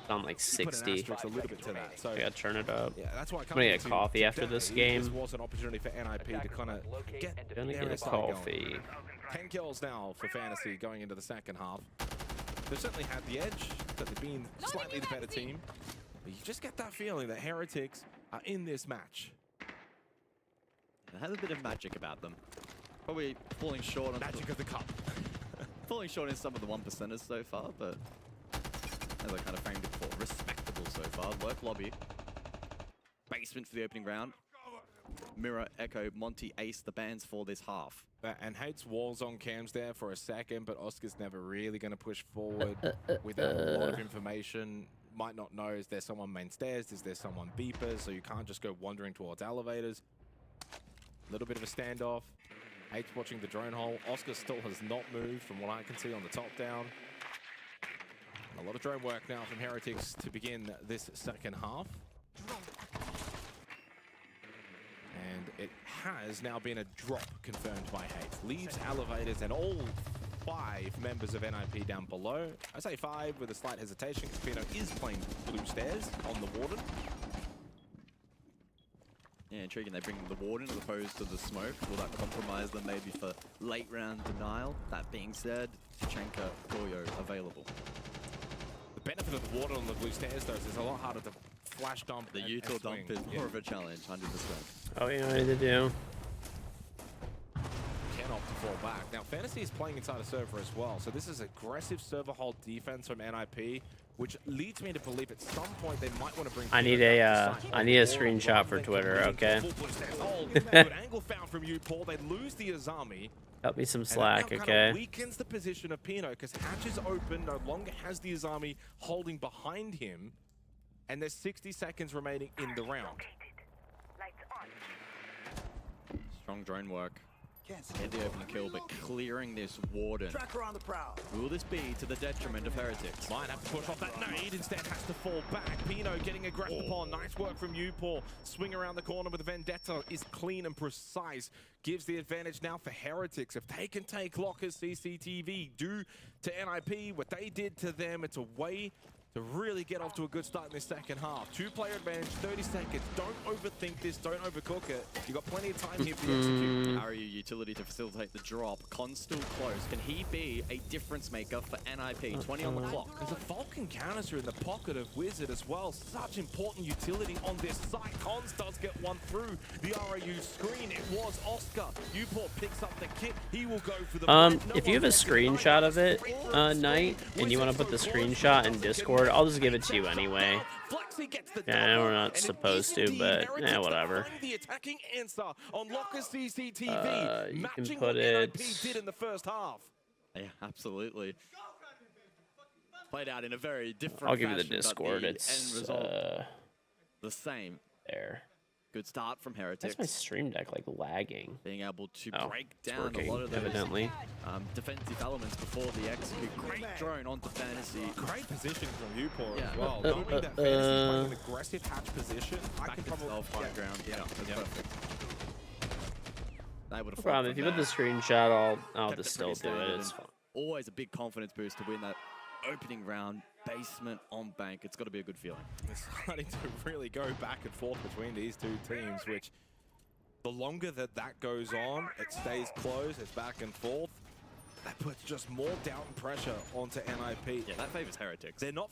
it's on like 60. A little bit to that. So I gotta turn it up. yeah, that's why I'm gonna get coffee after this game. This was an opportunity for NIP to kind of get Gonna their get a side going. coffee. 10 kills now for Fantasy going into the second half. They've certainly had the edge, but they've been slightly the better team. But you just get that feeling that Heretics are in this match. It has a bit of magic about them. Probably falling short on Magic of the cup. falling short in some of the 1%ers so far, but as I kind of framed it before, respectable so far. Work lobby. Basement for the opening round. Mirror, Echo, Monty, Ace, the bans for this half. And Hates walls on cams there for a second, but Oscar's never really going to push forward without a lot of information. Might not know, is there someone main stairs? Is there someone beepers? So you can't just go wandering towards elevators. A little bit of a standoff. Hates watching the drone hole. Oscar still has not moved from what I can see on the top down. And a lot of drone work now from Heretics to begin this second half. And it has now been a drop confirmed by Hates. Leaves elevators and all 5 members of NIP down below. I say 5 with a slight hesitation because Pino is playing blue stairs on the Warden. Yeah, intriguing. They bring the Warden as opposed to the smoke. Will that compromise them maybe for late round denial? That being said, Tachenka, Goyo available. The benefit of the Warden on the blue stairs, though, is it's a lot harder to flash dump. The util dump is more of a challenge, 100%. Oh, you know what I need to do. Can opt to fall back. Now, Fantasy is playing inside a server as well, so this is aggressive server hold defense from NIP, which leads me to believe at some point they might want to bring. I need a screenshot for Twitter, okay? Good angle found from you, Paul. They lose the Azami. Cut me some And slack, that now okay? kind of weakens the position of Pino because Hatch is open, no longer has the Azami holding behind him, and there's 60 seconds remaining in the round. Strong drone work. Get the open kill, but clearing this Warden. Will this be to the detriment of Heretics? Might have to push off that nade, instead has to fall back. Pino getting aggressed upon. Nice work from Upor. Swing around the corner with the Vendetta is clean and precise. Gives the advantage now for Heretics. If they can take Locker's CCTV, do to NIP what they did to them, it's a way to really get off to a good start in this second half. 2-player advantage, 30 seconds. Don't overthink this, don't overcook it. You've got plenty of time here for the execute. RU utility to facilitate the drop. Con still close. Can he be a difference maker for NIP? 20 on the clock. There's a Falcon canister in the pocket of Wizard as well. Such important utility on this site. Cons does get one through the RAU screen. It was Oscar. Uport picks up the kick. He will go for the if you have a screenshot of it, Knight, and you want to put the screenshot in Discord, I'll just give it to you anyway. Yeah, we're not supposed to, but whatever. The attacking answer on Locker CCTV, You can matching put what it. NIP did in the first half. Yeah, absolutely. Played out in a very different I'll give you the fashion, but Discord. the It's end result the same. there. Good start from Heretics. That's my stream deck like lagging. Being able to Oh, break it's down working, a lot of those evidently. defensive elements before the execute. Great drone onto Fantasy. Great position from Uport Yeah. as well. Knowing that Fantasy's playing an aggressive hatch position, I Back can to probably... high ground. Yeah, that's perfect. They would No have problem. If you put the screenshot, I'll Kept just it still pretty do it. standard It's and fine. Always a big confidence boost to win that opening round. Basement on bank. It's got to be a good feeling. It's starting to really go back and forth between these two teams, which the longer that goes on, it stays close, it's back and forth. That puts just more doubt and pressure onto NIP. Yeah, that favors Heretics. They're not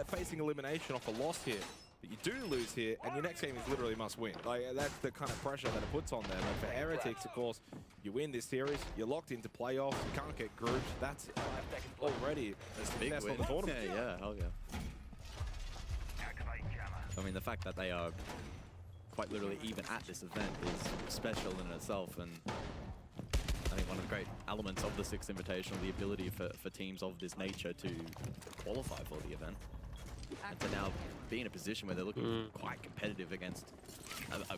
facing elimination off a loss here, but you do lose here, and your next game is literally must win. Like, that's the kind of pressure that it puts on them. And for Heretics, of course, you win this series, you're locked into playoffs, you can't get grouped. That's already a Big success win. on the tournament. Yeah, hell yeah. I mean, the fact that they are quite literally even at this event is special in itself, and I think one of the great elements of the Sixth Invitational, the ability for teams of this nature to qualify for the event, and to now be in a position where they're looking quite competitive against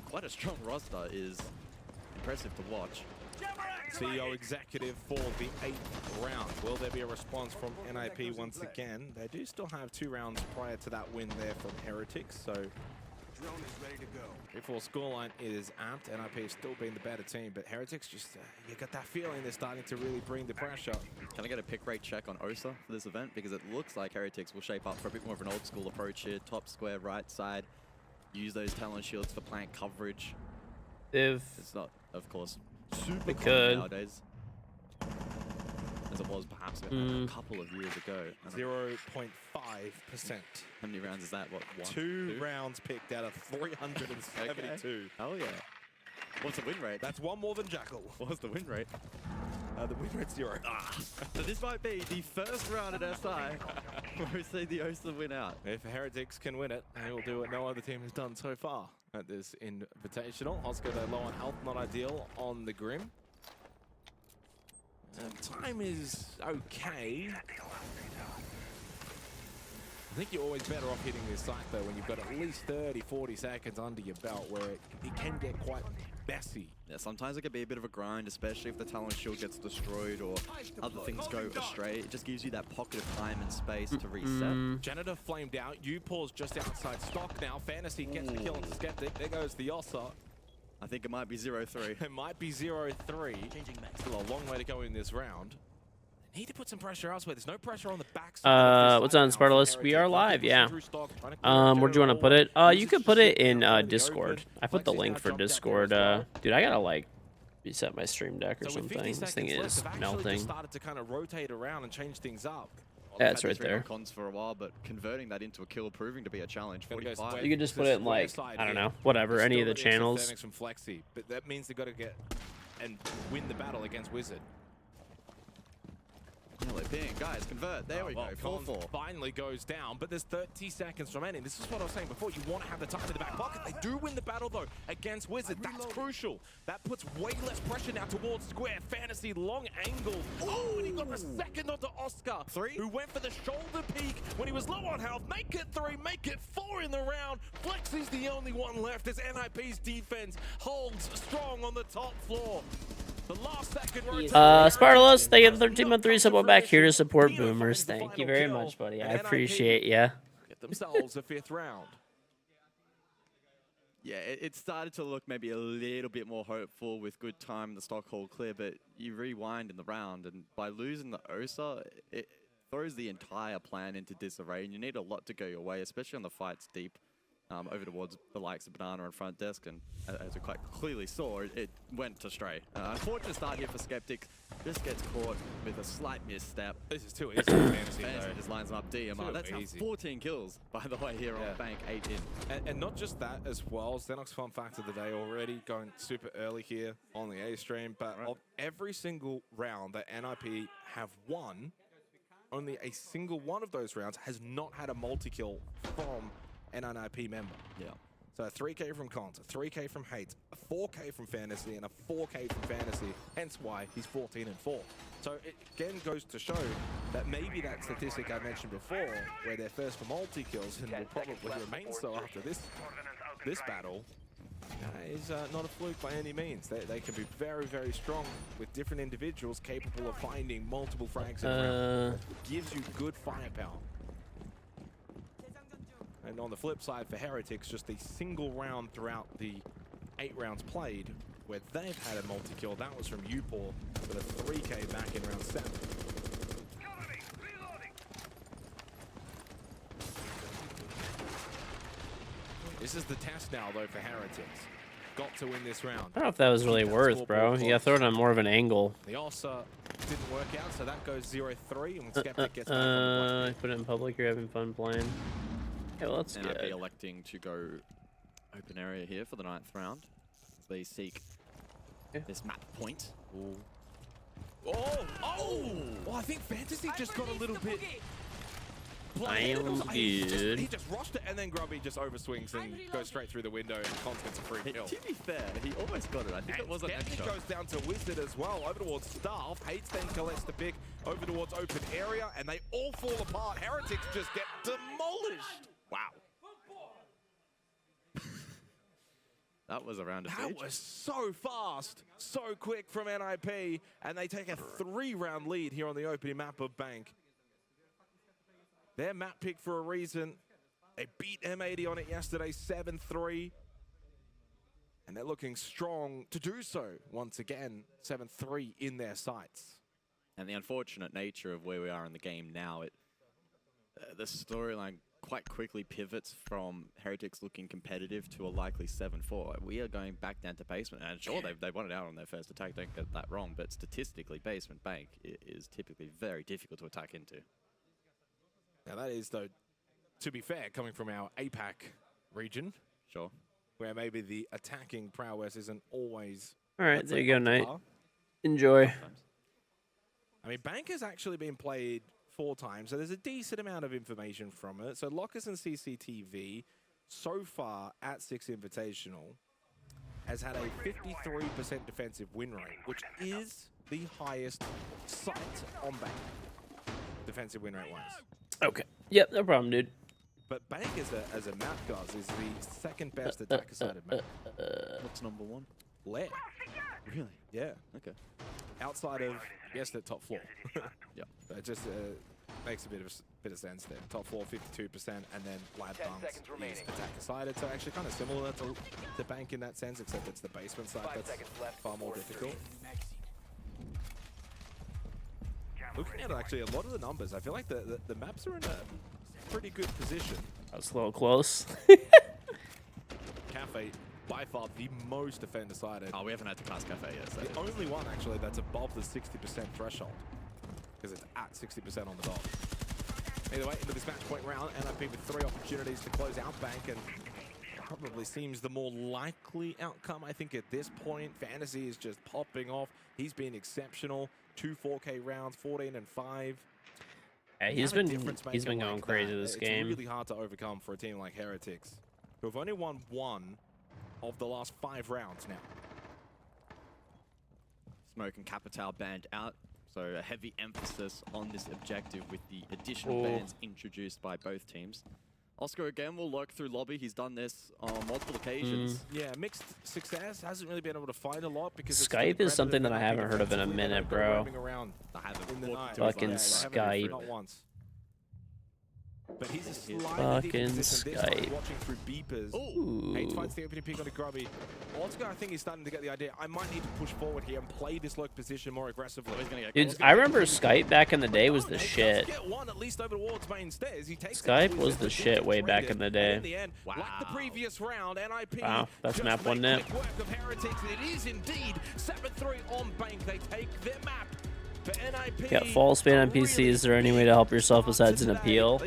quite a strong roster is impressive to watch. CEO executive for the 8th round. Will there be a response from NIP once again? They do still have 2 rounds prior to that win there from Heretics, so Drone is ready to go. before scoreline is amped. NIP has still been the better team, but Heretics just, you got that feeling they're starting to really bring the pressure. Can I get a pick rate check on Osa for this event? Because it looks like Heretics will shape up for a bit more of an old school approach here. Top square, right side. Use those talent shields for plant coverage. If It's not, of course, super It common could. nowadays, as it was perhaps a couple of years ago. And 0.5%. how many rounds is that? What, one? 2 rounds picked out of 372. Oh yeah. What's the win rate? That's one more than Jackal. What's the win rate? The win rate's 0. So this might be the first round at SI where we see the Osa win out. If Heretics can win it, they will do what no other team has done so far at this Invitational. Oscar, though, low on health, not ideal on the Grim. Time is okay. I think you're always better off hitting this site, though, when you've got at least 30, 40 seconds under your belt, where it can get quite messy. Yeah, sometimes it can be a bit of a grind, especially if the talent shield gets destroyed or other things go astray. It just gives you that pocket of time and space to reset. Janitor flamed out. U-Pause just outside stock now. Fantasy gets the kill on Skeptic. There goes the Osa. I think it might be 0-3. It might be 0-3. Still a long way to go in this round. Need to put some pressure elsewhere. There's no pressure on the backside. what's on Spartalus? We are live, yeah. Where'd you want to put it? You could put it in Discord. I put the link for Discord. Dude, I gotta like reset my stream deck or something. This thing is melting. Started to kind of rotate around and change things up. Yeah, it's right there. Cons for a while, but converting that into a kill proving to be a challenge. 45. You could just put it in like, I don't know, whatever, any of the channels. From Flexi, but that means they've got to get and win the battle against Wizard. Guys, convert. There we go. 4-4. Finally goes down, but there's 30 seconds remaining. This is what I was saying before. You want to have the time in the back pocket. They do win the battle, though, against Wizard. That's crucial. That puts way less pressure now towards Square. Fantasy, long angle. Oh, and he got the second onto Oscar, who went for the shoulder peak when he was low on health. Make it 3, make it 4 in the round. Flexi's the only one left as NIP's defense holds strong on the top floor. The last second Spartalus, thank you for 13-month resub. Back here to support Boomers. Thank you very much, buddy. I appreciate ya. Get themselves a 5th round. Yeah, it started to look maybe a little bit more hopeful with good time, the stock hold clear, but you rewind in the round, and by losing the Osa, throws the entire plan into disarray, and you need a lot to go your way, especially on the fights deep over towards the likes of Banana and front desk, and as we quite clearly saw, it went astray. Unfortunate start here for Skeptic, just gets caught with a slight misstep. This is too easy for Fantasy, Fantasy though. just lines him up DMR. Too That's now easy. 14 kills, by the way, here on Bank, 8 in. And not just that as well, Xenox fun fact of the day already, going super early here on the A stream, but of every single round that NIP have won, only a single one of those rounds has not had a multi-kill from an NIP member. Yeah. So a 3K from Cons, a 3K from Hate, a 4K from Fantasy, and a 4K from Fantasy, hence why he's 14-4. So it again goes to show that maybe that statistic I mentioned before, where they're first for multi-kills and will probably remain so after this battle, is not a fluke by any means. They can be very, very strong with different individuals capable of finding multiple frags in a round. Gives you good firepower. And on the flip side for Heretics, just a single round throughout the 8 rounds played where they've had a multi-kill. That was from Upor with a 3K back in round 7. This is the test now, though, for Heretics. Got to win this round. I don't know if that was really worth, bro. You gotta throw it on more of an angle. The Ulsa didn't work out, so that goes 0-3, and when Skeptic gets back on the put it in public, you're having fun playing. Okay, well, that's and good. I'd be electing to go open area here for the 9th round. They seek this map point. Ooh. Oh, I think Fantasy just got a little bit... He just rushed it, and then Grubby just overswings and goes straight through the window, and Cons gets a free kill. To be fair, he almost got it. I think it was an extra. Goes down to Wizard as well, over towards Staff. Hates then collects the pick, over towards open area, and they all fall apart. Heretics just get demolished. Wow. That was a round of That was so fast, so quick from NIP, and they take a 3-round lead here on the opening map of Bank. Their map pick for a reason. They beat M80 on it yesterday, 7-3. And they're looking strong to do so once again, 7-3 in their sights. And the unfortunate nature of where we are in the game now, the storyline quite quickly pivots from Heretics looking competitive to a likely 7-4. We are going back down to basement, and sure, they won it out on their first attack, don't get that wrong, but statistically, basement Bank is typically very difficult to attack into. Now that is, though, to be fair, coming from our APAC region. Sure. Where maybe the attacking prowess isn't always... All right, there you go, Knight. Enjoy. I mean, Bank has actually been played 4 times, so there's a decent amount of information from it. So Lockers and CCTV, so far at 6 Invitational, has had a 53% defensive win rate, which is the highest sight on Bank, defensive win rate-wise. Okay. Yep, no problem, dude. But Bank as a map, guys, is the 2nd best attacker-sided map. What's number 1? Lair. Really? Yeah. Okay. Outside of, yes, the top floor. Yeah. It just makes a bit of sense there. Top floor, 52%, and then Lab Bunks is attacker-sided. So actually kind of similar to Bank in that sense, except it's the basement side that's far more difficult. Looking at actually a lot of the numbers, I feel like the maps are in a pretty good position. That was a little close. Cafe, by far the most defender-sided. Oh, we haven't had to pass Cafe yet. So the only one, actually, that's above the 60% threshold. Because it's at 60% on the dot. Either way, into this match point round, NIP with 3 opportunities to close out Bank, and probably seems the more likely outcome, I think, at this point. Fantasy is just popping off. He's been exceptional. 2 4K rounds, 14-5. Yeah, he's been going crazy this game. It's really hard to overcome for a team like Heretics, who have only won 1 of the last 5 rounds now. Smoke and Capital banned out, so a heavy emphasis on this objective with the additional bans introduced by both teams. Oscar again will lurk through lobby. He's done this on multiple occasions. Yeah, mixed success. Hasn't really been able to find a lot because Skype is something that I haven't heard of in a minute, bro. I haven't. Fucking Skype. Not once. But he's a slightly Fucking different position this Skype. time, watching through beepers. Ooh. Hey, finds the opening pick on a grubby. Oscar, I think he's starting to get the idea. I might need to push forward here and play this lurk position more aggressively. Dude, I remember Skype back in the day was the shit. Get one, at least over towards main stairs. He takes Skype was the shit way back in the day. in the end, like the previous round, NIP Wow, that's just map one make nip. quick work of Heretics. It is indeed 7-3 on Bank. They take their map. For NIP, Got fall span on PC. Is there any way to help yourself besides an appeal?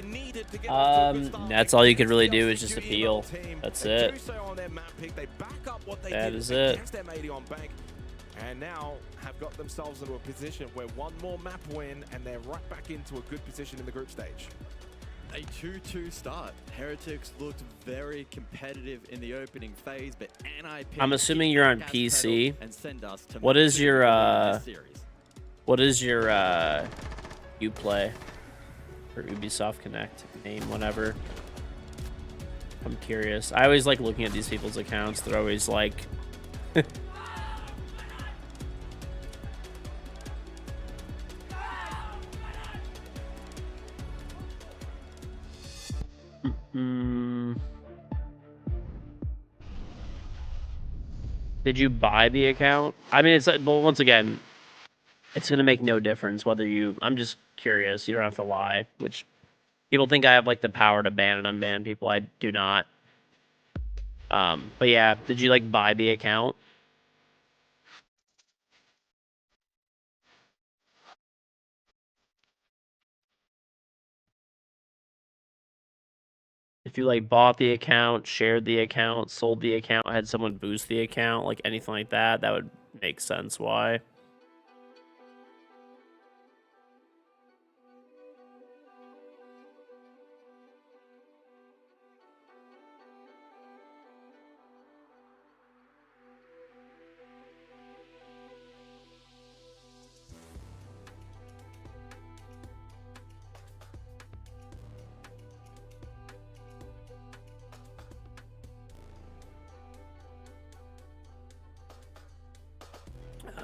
That's all you could really do is just appeal. That's it. That is it. And now have got themselves into a position where one more map win and they're right back into a good position in the group stage. A 2-2 start. Heretics looked very competitive in the opening phase, but NIP... I'm assuming you're on PC. And send us to What is your series. what is your Uplay or Ubisoft Connect name, whatever? I'm curious. I always like looking at these people's accounts. They're always like Did you buy the account? I mean, it's well, once again, it's gonna make no difference whether you. I'm just curious. You don't have to lie. Which people think I have like the power to ban and unban people. I do not. But yeah, did you like buy the account? If you like bought the account, shared the account, sold the account, had someone boost the account, like anything like that, that would make sense why.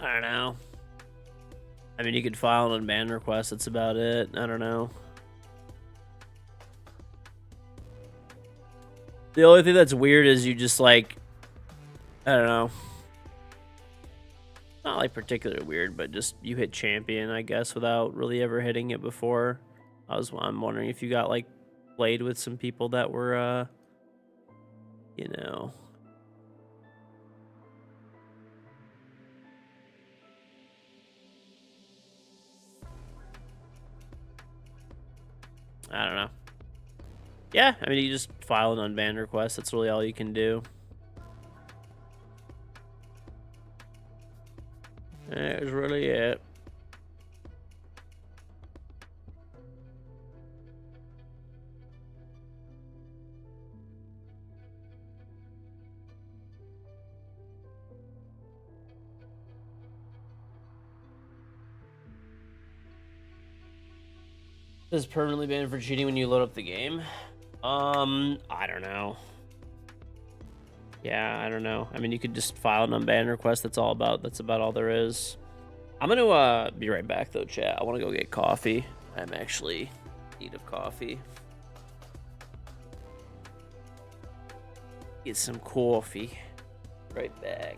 I don't know. I mean, you could file an unban request. That's about it. I don't know. The only thing that's weird is you just like, I don't know. Not like particularly weird, but just you hit champion, I guess, without really ever hitting it before. I'm wondering if you got like played with some people that were, you know. I don't know. Yeah, I mean, you just file an unban request. That's really all you can do. That was really it. Is permanently banned for cheating when you load up the game? I don't know. Yeah, I don't know. I mean, you could just file an unban request. That's about all there is. I'm gonna be right back though, chat. I want to go get coffee. I'm actually in need of coffee. Get some coffee. Right back.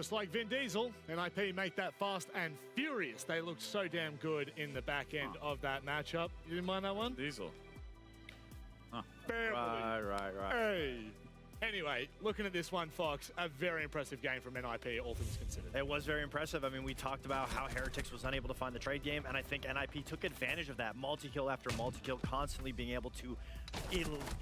Just like Vin Diesel, NIP make that fast and furious. They looked so damn good in the back end of that matchup. You didn't mind that one? Diesel. Huh. Right. Hey. Anyway, looking at this one, Fox, a very impressive game from NIP, all things considered. It was very impressive. I mean, we talked about how Heretics was unable to find the trade game, and I think NIP took advantage of that. Multi-kill after multi-kill, constantly being able to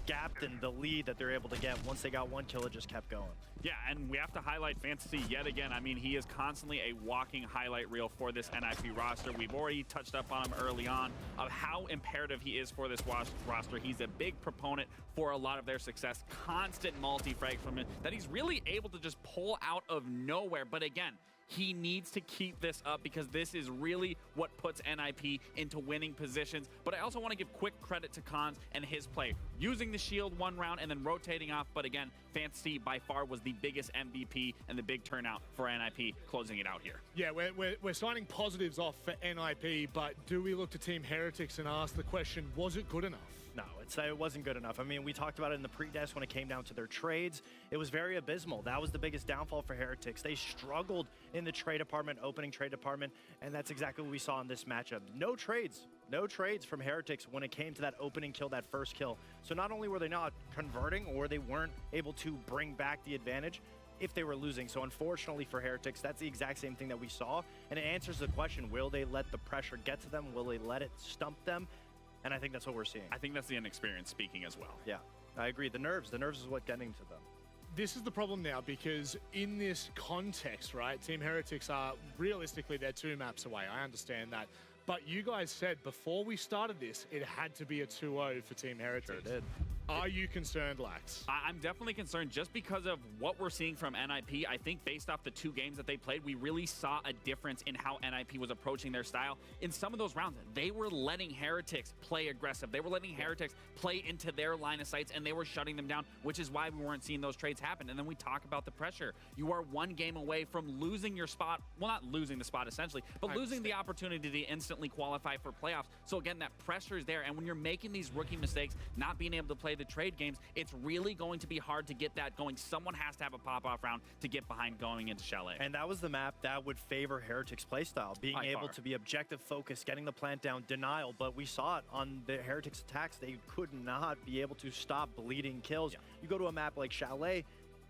gap in the lead that they're able to get. Once they got one kill, it just kept going. Yeah, and we have to highlight Fantasy yet again. I mean, he is constantly a walking highlight reel for this NIP roster. We've already touched up on him early on of how imperative he is for this roster. He's a big proponent for a lot of their success. Constant multi-frag from him that he's really able to just pull out of nowhere. But again, he needs to keep this up because this is really what puts NIP into winning positions. But I also want to give quick credit to Khans and his play. Using the shield one round and then rotating off. But again, Fantasy by far was the biggest MVP and the big turnout for NIP closing it out here. Yeah, we're signing positives off for NIP, but do we look to Team Heretics and ask the question, was it good enough? No, it wasn't good enough. I mean, we talked about it in the pre-desk when it came down to their trades. It was very abysmal. That was the biggest downfall for Heretics. They struggled in the trade department, opening trade department, and that's exactly what we saw in this matchup. No trades from Heretics when it came to that opening kill, that first kill. So not only were they not converting, or they weren't able to bring back the advantage if they were losing. So unfortunately for Heretics, that's the exact same thing that we saw. And it answers the question, will they let the pressure get to them? Will they let it stump them? And I think that's what we're seeing. I think that's the inexperience speaking as well. Yeah, I agree. The nerves is what getting to them. This is the problem now because in this context, right, Team Heretics are realistically they're 2 maps away. I understand that. But you guys said before we started this, it had to be a 2-0 for Team Heretics. Sure did. Are you concerned, Lax? I'm definitely concerned just because of what we're seeing from NIP. I think based off the 2 games that they played, we really saw a difference in how NIP was approaching their style. In some of those rounds, they were letting Heretics play aggressive. They were letting Heretics play into their line of sights, and they were shutting them down, which is why we weren't seeing those trades happen. And then we talk about the pressure. You are 1 game away from losing your spot. Well, not losing the spot essentially, but losing the opportunity to instantly qualify for playoffs. So again, that pressure is there. And when you're making these rookie mistakes, not being able to play the trade games, it's really going to be hard to get that going. Someone has to have a pop-off round to get behind going into Chalet. And that was the map that would favor Heretics playstyle, being able to be objective focused, getting the plant down, denial. But we saw it on the Heretics attacks. They could not be able to stop bleeding kills. Yeah. You go to a map like Chalet,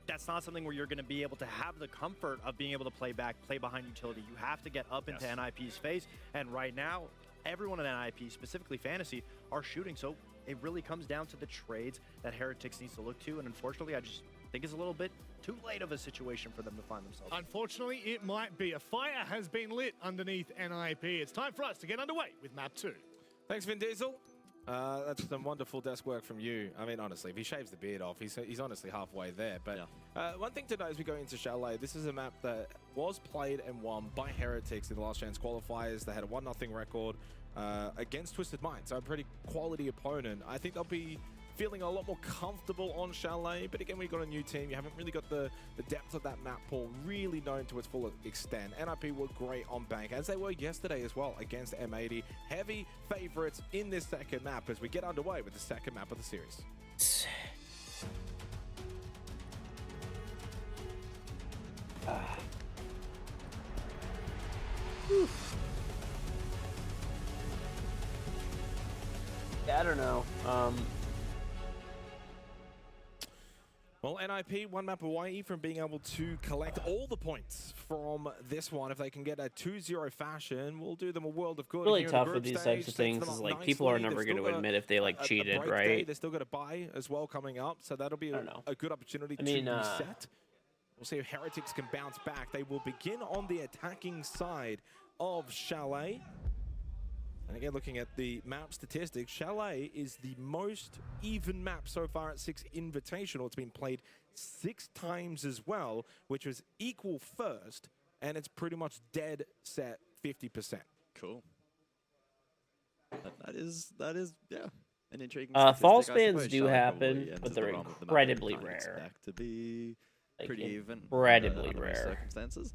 that's not something where you're going to be able to have the comfort of being able to play back, play behind utility. You have to get up into NIP's face. And right now, everyone in NIP, specifically Fantasy, are shooting. So it really comes down to the trades that Heretics needs to look to. And unfortunately, I just think it's a little bit too late of a situation for them to find themselves. Unfortunately, it might be. A fire has been lit underneath NIP. It's time for us to get underway with map 2. Thanks, Vin Diesel. That's some wonderful desk work from you. I mean, honestly, if he shaves the beard off, he's honestly halfway there. But one thing to note as we go into Chalet, this is a map that was played and won by Heretics in the last chance qualifiers. They had a 1-0 record against Twisted Mind, so a pretty quality opponent. I think they'll be feeling a lot more comfortable on Chalet, but again, we've got a new team. You haven't really got the depth of that map pool really known to its full extent. NIP were great on bank, as they were yesterday as well against M80. Heavy favorites in this second map as we get underway with the second map of the series. Yeah, I don't know. Well, NIP, 1 map away from being able to collect all the points from this one. If they can get a 2-0 fashion, we'll do them a world of good. Really tough with these types of things is like people are never going to admit if they like cheated, right? They're still got a bye as well coming up, so that'll be a good opportunity to reset. We'll see if Heretics can bounce back. They will begin on the attacking side of Chalet. And again, looking at the map statistics, Chalet is the most even map so far at 6 Invitational. It's been played 6 times as well, which was equal first, and it's pretty much dead set 50%. Cool. That is, yeah, an intriguing false bans do happen, but they're incredibly rare. To be pretty even. Incredibly rare. Circumstances.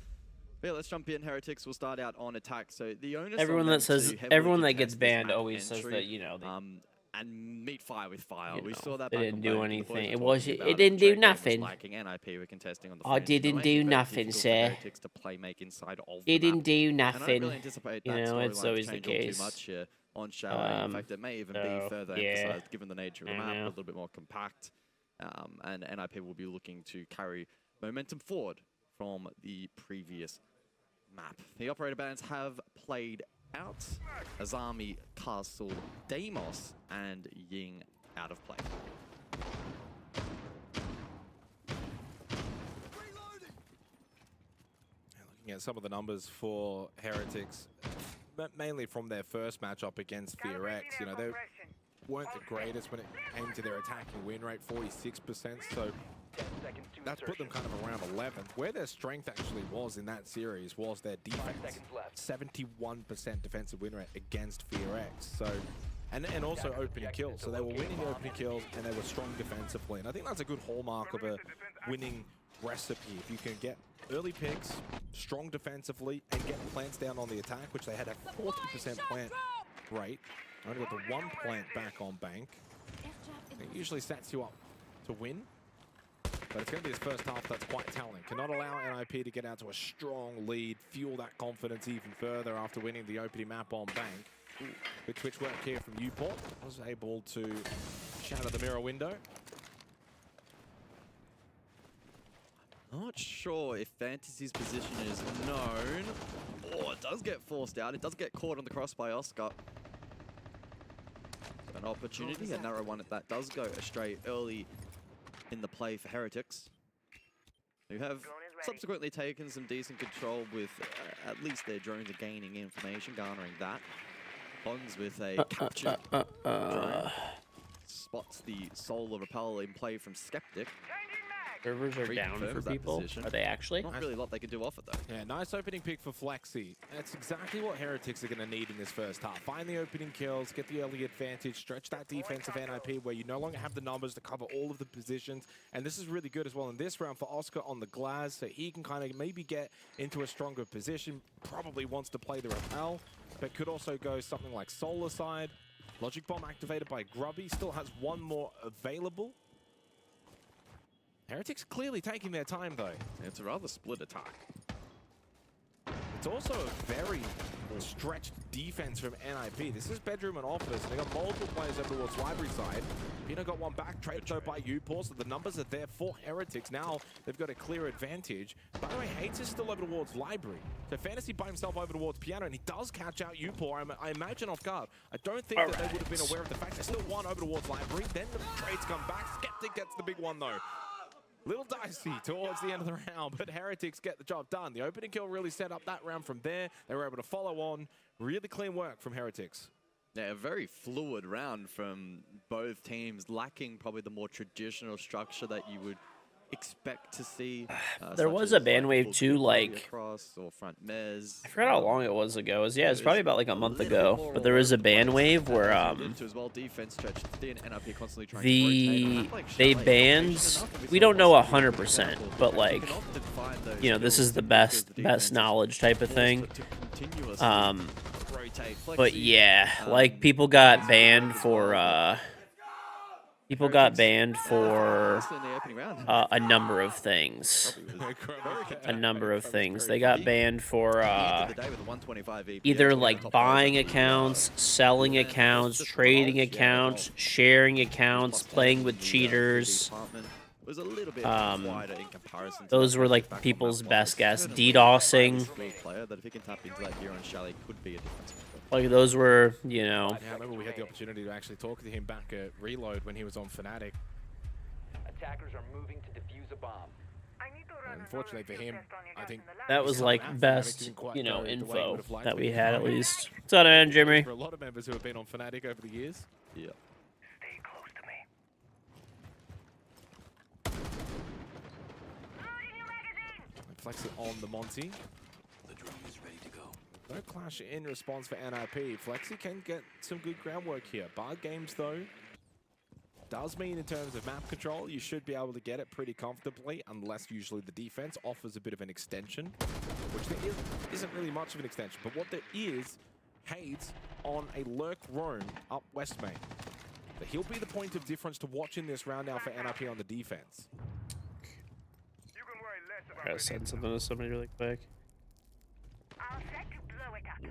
Yeah, let's jump in. Heretics will start out on attack. So the onus everyone that says everyone that gets banned always says that, you know, and meet fire with fire. You We know, saw that. they back didn't on do Bank, and the anything. boys were It talking about didn't do Shaco was nothing. lacking, NIP were contesting on the I flanks, so didn't it do made it very nothing, difficult for sir. Heretics to play make inside of the Didn't map. do And I don't nothing. really anticipate You that know, it's storyline to always the change all too case. much here on Chalet. In fact, it may even be further yeah, emphasized given the nature of the I map, know. a little bit more compact. And NIP will be looking to carry momentum forward from the previous map. The operator bands have played out. Azami, Castle, Deimos, and Ying out of play. Looking at some of the numbers for Heretics, mainly from their first matchup against FearX, you know, they weren't the greatest when it came to their attacking win rate, 46%, so that's put them kind of around 11th. Where their strength actually was in that series was their defense. 71% defensive win rate against FearX, so and also opening kills. So they were winning the opening kills and they were strong defensively. And I think that's a good hallmark of a winning recipe. If you can get early picks, strong defensively, and get plants down on the attack, which they had a 40% plant rate. Only got the 1 plant back on Bank. It usually sets you up to win. But it's going to be his first half that's quite telling. Cannot allow NIP to get out to a strong lead, fuel that confidence even further after winning the opening map on Bank. Good switch work here from Uport. Was able to shatter the mirror window. Not sure if Fantasy's position is known. Oh, it does get forced out. It does get caught on the cross by Oscar. An opportunity, a narrow one that does go astray early in the play for Heretics, who have subsequently taken some decent control with at least their drones are gaining information, garnering that. Bonds with a captured drone. Spots the solar repel in play from Skeptic. Servers are down for people. Are they actually? Not really a lot they can do off it, though. Yeah, nice opening pick for Flexi. That's exactly what Heretics are going to need in this first half. Find the opening kills, get the early advantage, stretch that defensive NIP where you no longer have the numbers to cover all of the positions. And this is really good as well in this round for Oscar on the glass, so he can kind of maybe get into a stronger position. Probably wants to play the repel, but could also go something like Solar side. Logic Bomb activated by Grubby, still has one more available. Heretics clearly taking their time, though. It's a rather split attack. It's also a very stretched defense from NIP. This is bedroom and office, and they got multiple players over towards library side. Pino got one back, traded though by Upor, so the numbers are there for Heretics. Now they've got a clear advantage. By the way, Hates is still over towards library. So Fantasy by himself over towards Piano, and he does catch out Upor, I imagine off guard. I don't think that they would have been aware of the fact there's still one over towards library. Then the trades come back. Skeptic gets the big one, though. Little dicey towards the end of the round, but Heretics get the job done. The opening kill really set up that round from there. They were able to follow on. Really clean work from Heretics. Yeah, a very fluid round from both teams, lacking probably the more traditional structure that you would expect to see. There was a ban wave too, like across or front mez. I forgot how long it was ago. It's probably about like a month ago. But there was a ban wave where they banned. We don't know 100%, but like you know, this is the best knowledge type of thing. But yeah, like people got banned for a number of things. They got banned for either like buying accounts, selling accounts, trading accounts, sharing accounts, playing with cheaters. Those were like people's best guess. DDoSing. Like those were, you know. Yeah, I remember we had the opportunity to actually talk to him back at Reload when he was on Fnatic. Attackers are moving to defuse a bomb. Unfortunately for him, I think that was like best, you know, info that we had at least. What's up, man, Jimmy? For a lot of members who have been on Fnatic over the years. Yeah. Stay close to me. Flexi on the Monty. The drone is ready to go. No clash in response for NIP. Flexi can get some good groundwork here. Bar games, though, does mean in terms of map control, you should be able to get it pretty comfortably, unless usually the defense offers a bit of an extension, which there isn't really much of an extension. But what there is, Hades on a lurk roam up West Main. But he'll be the point of difference to watch in this round now for NIP on the defense. I gotta send something to somebody really quick.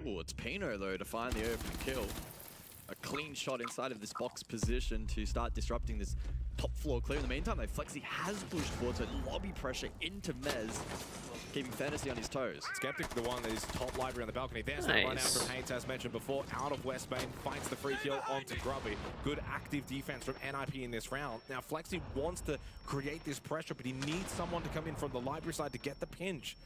Ooh, it's Pino though to find the open kill. A clean shot inside of this box position to start disrupting this top floor clear. In the meantime, though, Flexi has pushed forward, so lobby pressure into Mez, keeping Fantasy on his toes. Skeptic, the one that is top library on the balcony. There's that run out from Haynes, as mentioned before, out of West Main, finds the free kill onto Grubby. Good active defense from NIP in this round. Now, Flexi wants to create this pressure, but he needs someone to come in from the library side to get the pinch.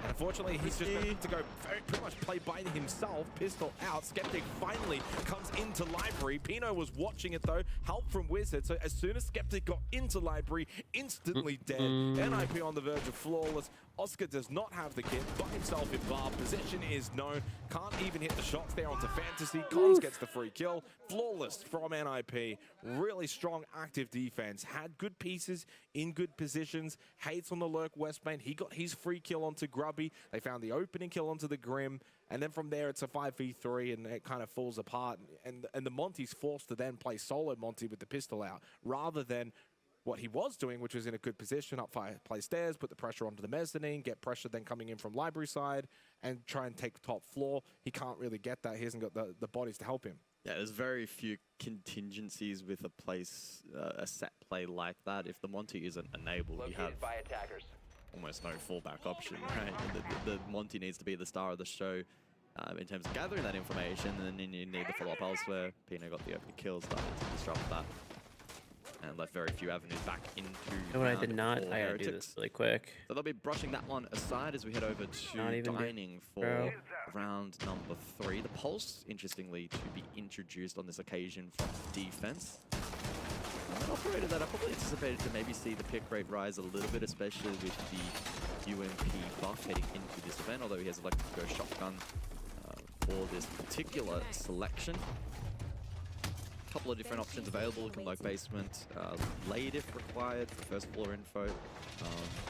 And unfortunately, he's just going to go pretty much play by himself. Pistol out. Skeptic finally comes into library. Pino was watching it though. Help from Wizard. So as soon as Skeptic got into library, instantly dead. NIP on the verge of flawless. Oscar does not have the kit. By himself in bar. Position is known. Can't even hit the shots there onto Fantasy. Cons gets the free kill. Flawless from NIP. Really strong active defense. Had good pieces in good positions. Hates on the lurk West Main. He got his free kill onto Grubby. They found the opening kill onto the Grim. And then from there, it's a 5v3 and it kind of falls apart. And the Monty's forced to then play solo Monty with the pistol out rather than what he was doing, which was in a good position, up play stairs, put the pressure onto the mezzanine, get pressure then coming in from library side, and try and take top floor. He can't really get that. He hasn't got the bodies to help him. Yeah, there's very few contingencies with a set play like that. If the Monty isn't enabled, you have almost no fallback option, right? The Monty needs to be the star of the show in terms of gathering that information, and then you need the follow-up elsewhere. Pino got the open kill, started to disrupt that, and left very few avenues back into No, I did not. I gotta do this really quick. So they'll be brushing that one aside as we head over to dining for round number 3. The Pulse, interestingly, to be introduced on this occasion from defense. An operator that I probably anticipated to maybe see the pick rate rise a little bit, especially with the UMP buff heading into this event, although he has elected to go shotgun for this particular selection. A couple of different options available. Can low basement, late if required for first floor info.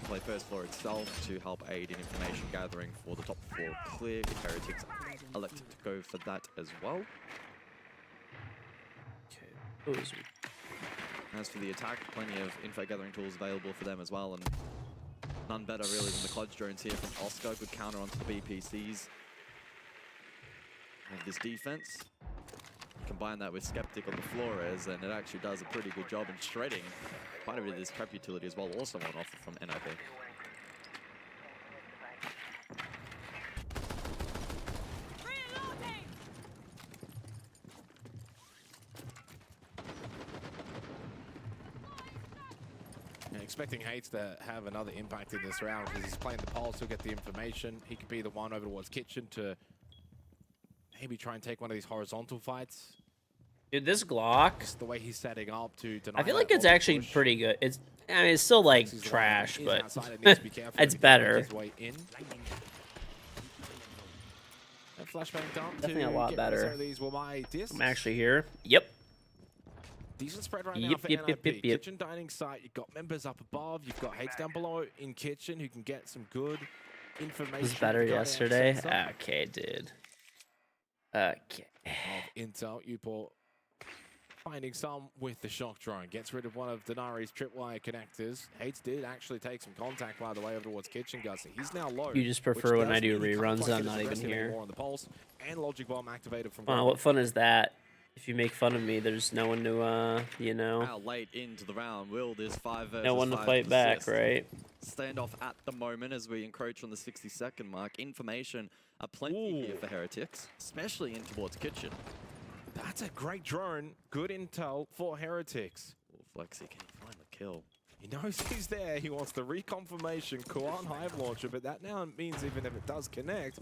Play first floor itself to help aid in information gathering for the top floor clear if Heretics elected to go for that as well. Okay. As for the attack, plenty of info gathering tools available for them as well, and none better really than the Clutch drones here from Oscar. Good counter onto the BPCs of this defense. Combine that with Skeptic on the Flores, and it actually does a pretty good job in shredding quite a bit of this prep utility as well, also on offer from NIP. Expecting Hates to have another impact in this round because he's playing the Pulse, he'll get the information. He could be the one over towards Kitchen to maybe try and take one of these horizontal fights. Dude, this Glock, the way he's setting up to deny, I feel like it's actually pretty good. It's, I mean, it's still like trash, but it's better. Definitely a lot better. I'm actually here. Yep. Decent spread right now for NIP. Kitchen dining site, you've got members up above, you've got Hates down below in Kitchen who can get some good information. It was better yesterday? Okay, dude. Okay. Intel, Uport finding some with the shock drone. Gets rid of one of Denari's tripwire connectors. Hates did actually take some contact, by the way, over towards Kitchen Gussie. He's now low. You just prefer when I do reruns, I'm not even here. On the pulse, and Logic Bomb activated from what fun is that? If you make fun of me, there's no one to, you know. How late into the round will this 5 versus 5 no one to fight back, right? Standoff at the moment as we encroach on the 60-second mark. Information plenty here for Heretics, especially in towards Kitchen. That's a great drone. Good intel for Heretics. Flexi, can he find the kill? He knows he's there. He wants the reconfirmation. Kuan Hive Launcher, but that now means even if it does connect,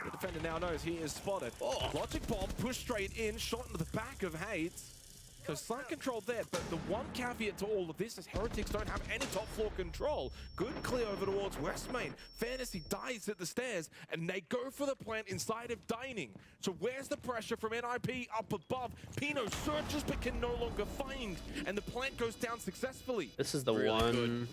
the defender now knows he is spotted. Logic Bomb pushed straight in, shot into the back of Hates. So slight control there, but the one caveat to all of this is Heretics don't have any top floor control. Good clear over towards West Main. Fantasy dies at the stairs, and they go for the plant inside of dining. So where's the pressure from NIP up above? Pino searches but can no longer find, and the plant goes down successfully. This is the one.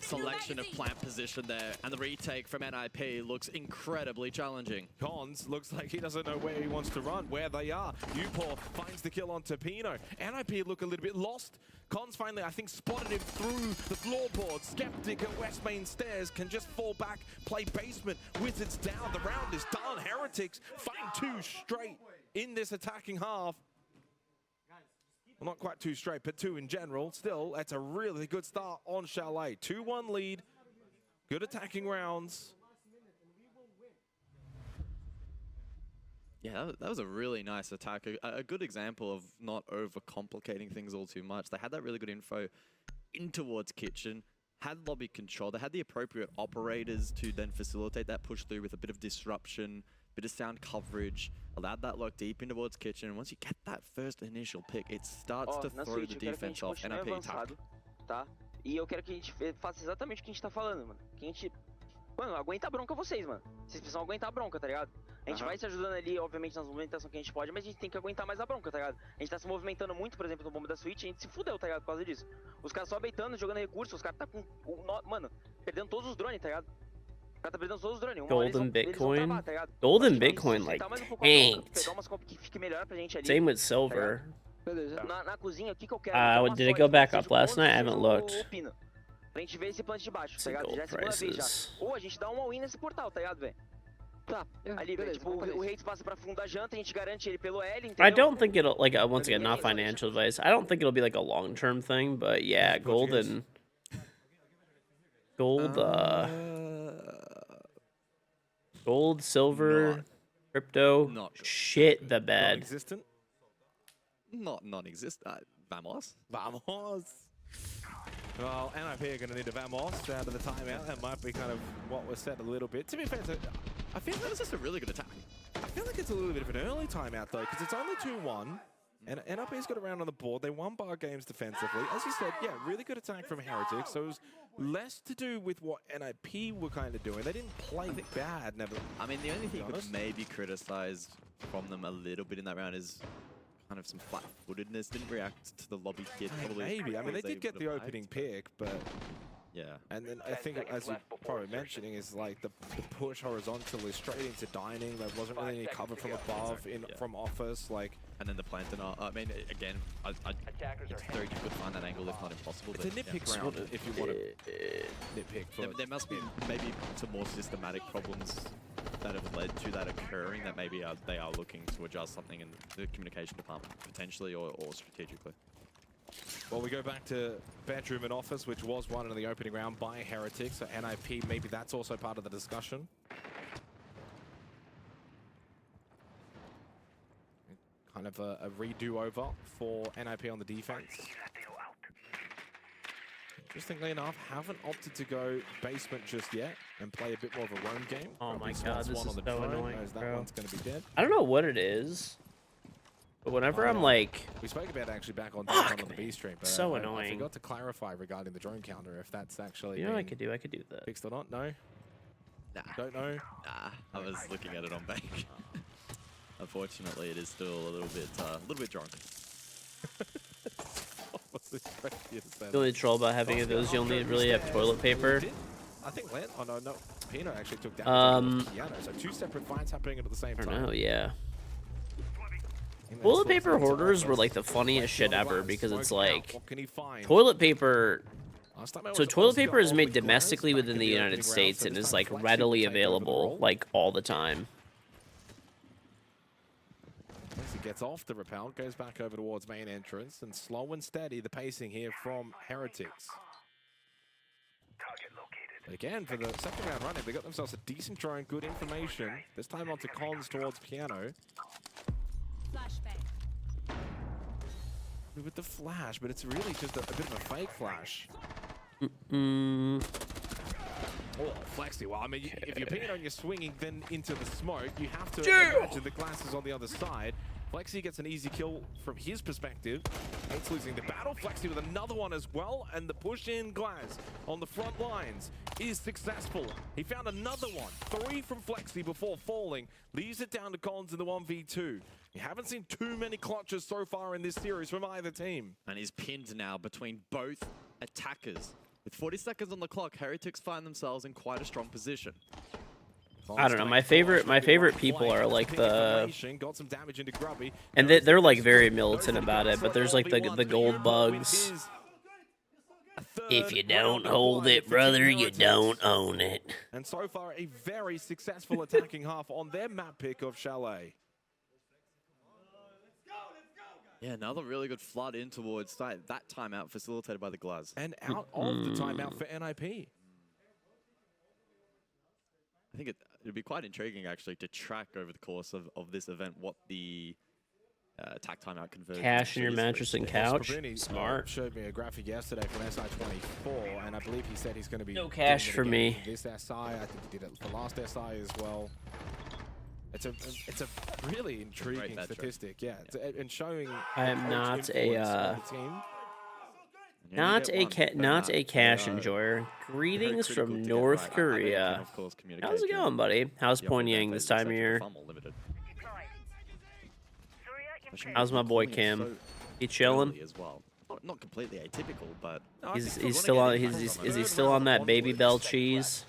selection of plant position there, and the retake from NIP looks incredibly challenging. Cons looks like he doesn't know where he wants to run, where they are. Upor finds the kill on Topino. NIP look a little bit lost. Cons finally, I think, spotted him through the floorboard. Skeptic at West Main Stairs can just fall back, play basement. Wizards down, the round is done. Heretics find 2 straight in this attacking half. Well, not quite 2 straight, but 2 in general. Still, that's a really good start on Chalet. 2-1 lead. Good attacking rounds. Yeah, that was a really nice attack. A good example of not overcomplicating things all too much. They had that really good info in towards kitchen, had lobby control. They had the appropriate operators to then facilitate that push through with a bit of disruption, bit of sound coverage, allowed that lock deep in towards kitchen. And once you get that first initial pick, it starts to throw the defense off. NIP attack. Tá? E eu quero que a gente faça exatamente o que a gente tá falando, mano. Que a gente, mano, aguenta a bronca vocês, mano. Vocês precisam aguentar a bronca, tá ligado? A gente vai se ajudando ali, obviamente, nas movimentações que a gente pode, mas a gente tem que aguentar mais a bronca, tá ligado? A gente tá se movimentando muito, por exemplo, no bomba da Switch, a gente se fudeu, tá ligado? Por causa disso. Os caras só beitando, jogando recursos, os caras tá com... Mano, perdendo todos os drones, tá ligado? O cara tá perdendo todos os drones. Golden Bitcoin. Golden Bitcoin, like, tanked. Same with silver. Na cozinha, o que eu quero? Did it go back up last night? I haven't looked. Pra gente ver esse plant de baixo, tá ligado? Já é a segunda vez já. Ou a gente dá um all-in nesse portal, tá ligado, velho? Tá, ali, velho, tipo, o Reis passa pra fundo da janta, a gente garante ele pelo L, entendeu? I don't think it'll, like, once again, not financial advice. I don't think it'll be like a long-term thing, but yeah, gold, silver, crypto, shit the bed. Non-existent? Not non-existent. Vamos. Vamos. Well, NIP are going to need a Vamos out of the timeout. That might be kind of what was said a little bit. To be fair, I feel like it's just a really good attack. I feel like it's a little bit of an early timeout, though, because it's only 2-1. And NIP's got a round on the board. They won bar games defensively. As you said, yeah, really good attack from Heretics. So it was less to do with what NIP were kind of doing. They didn't play bad, never. I mean, the only thing you could maybe criticize from them a little bit in that round is kind of some flat-footedness. Didn't react to the lobby kid. Probably maybe. I mean, they did get the opening pick, but... Yeah. And then I think, as you're probably mentioning, is like the push horizontally straight into dining. There wasn't really any cover from above, from office, like... And then the planting. I mean, again, it's very difficult to find that angle, if not impossible. It's a nitpick round, if you want to nitpick. There must be maybe some more systematic problems that have led to that occurring, that maybe they are looking to adjust something in the communication department, potentially, or strategically. Well, we go back to bedroom and office, which was won in the opening round by Heretics. So NIP, maybe that's also part of the discussion. Kind of a redo over for NIP on the defense. Interestingly enough, haven't opted to go basement just yet and play a bit more of a roam game. Oh my god, this is so annoying, that one's going to be dead. I don't know what it is, but whenever I'm like... We spoke about it actually back on the B stream, but so annoying. I forgot to clarify regarding the drone counter, if that's actually... You know what I could do that. Fixed or not? No? Nah. Don't know? Nah, I was looking at it on bank. Unfortunately, it is still a little bit drunk. The only troll about having of those, you only really have toilet paper. I think no. Pino actually took down Piano, so 2 separate fights happening at the same time. Oh yeah. Toilet paper hoarders were like the funniest shit ever, because it's like toilet paper. So toilet paper is made domestically within the United States and is like readily available like all the time. He gets off the rappel, goes back over towards main entrance, and slow and steady the pacing here from Heretics. But again, for the second round running, they got themselves a decent drone, good information. This time onto Cons towards Piano. With the flash, but it's really just a bit of a fake flash. Oh, Flexi. Well, I mean, if you're picking on your swinging then into the smoke, you have to imagine the glass is on the other side. Flexi gets an easy kill from his perspective. Hates losing the battle. Flexi with another one as well, and the push in Glass on the front lines is successful. He found another one. 3 from Flexi before falling. Leaves it down to Collins in the 1v2. You haven't seen too many clutches so far in this series from either team. And he's pinned now between both attackers. With 40 seconds on the clock, Heretics find themselves in quite a strong position. I don't know. My favorite people are like the, got some damage into Grubby. and they're like very militant about it. But there's like the gold bugs. If you don't hold it, brother, you don't own it. And so far, a very successful attacking half on their map pick of Chalet. Yeah, another really good flood in towards that timeout facilitated by the Glaz. And out of the timeout for NIP. I think it'd be quite intriguing, actually, to track over the course of this event what the attack timeout conversion. Cash in your mattress and couch. Smart. Showed me a graphic yesterday from SI24, and I believe he said he's going to be no cash for me. This SI, I think he did it for last SI as well. It's a really intriguing statistic, yeah. And showing. I am not a not a cash enjoyer. Greetings from North Korea. How's it going, buddy? How's Pyongyang this time of year? How's my boy Kim? He chilling? As well. Not completely atypical, but he's still on. Is he still on that Baby Bell cheese?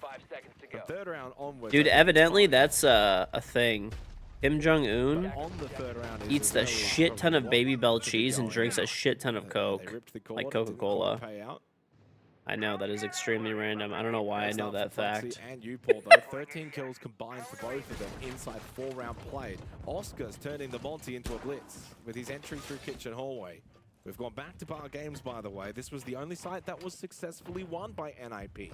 5 seconds to go. Third round onwards. Dude, evidently that's a thing. Kim Jong-un eats a shit ton of Baby Bell cheese and drinks a shit ton of Coke, like Coca-Cola. I know, that is extremely random. I don't know why I know that fact. And you, Paul, though. 13 kills combined for both of them inside 4-round play. Oscar's turning the Monty into a blitz with his entry through kitchen hallway. We've gone back to bar games, by the way. This was the only site that was successfully won by NIP.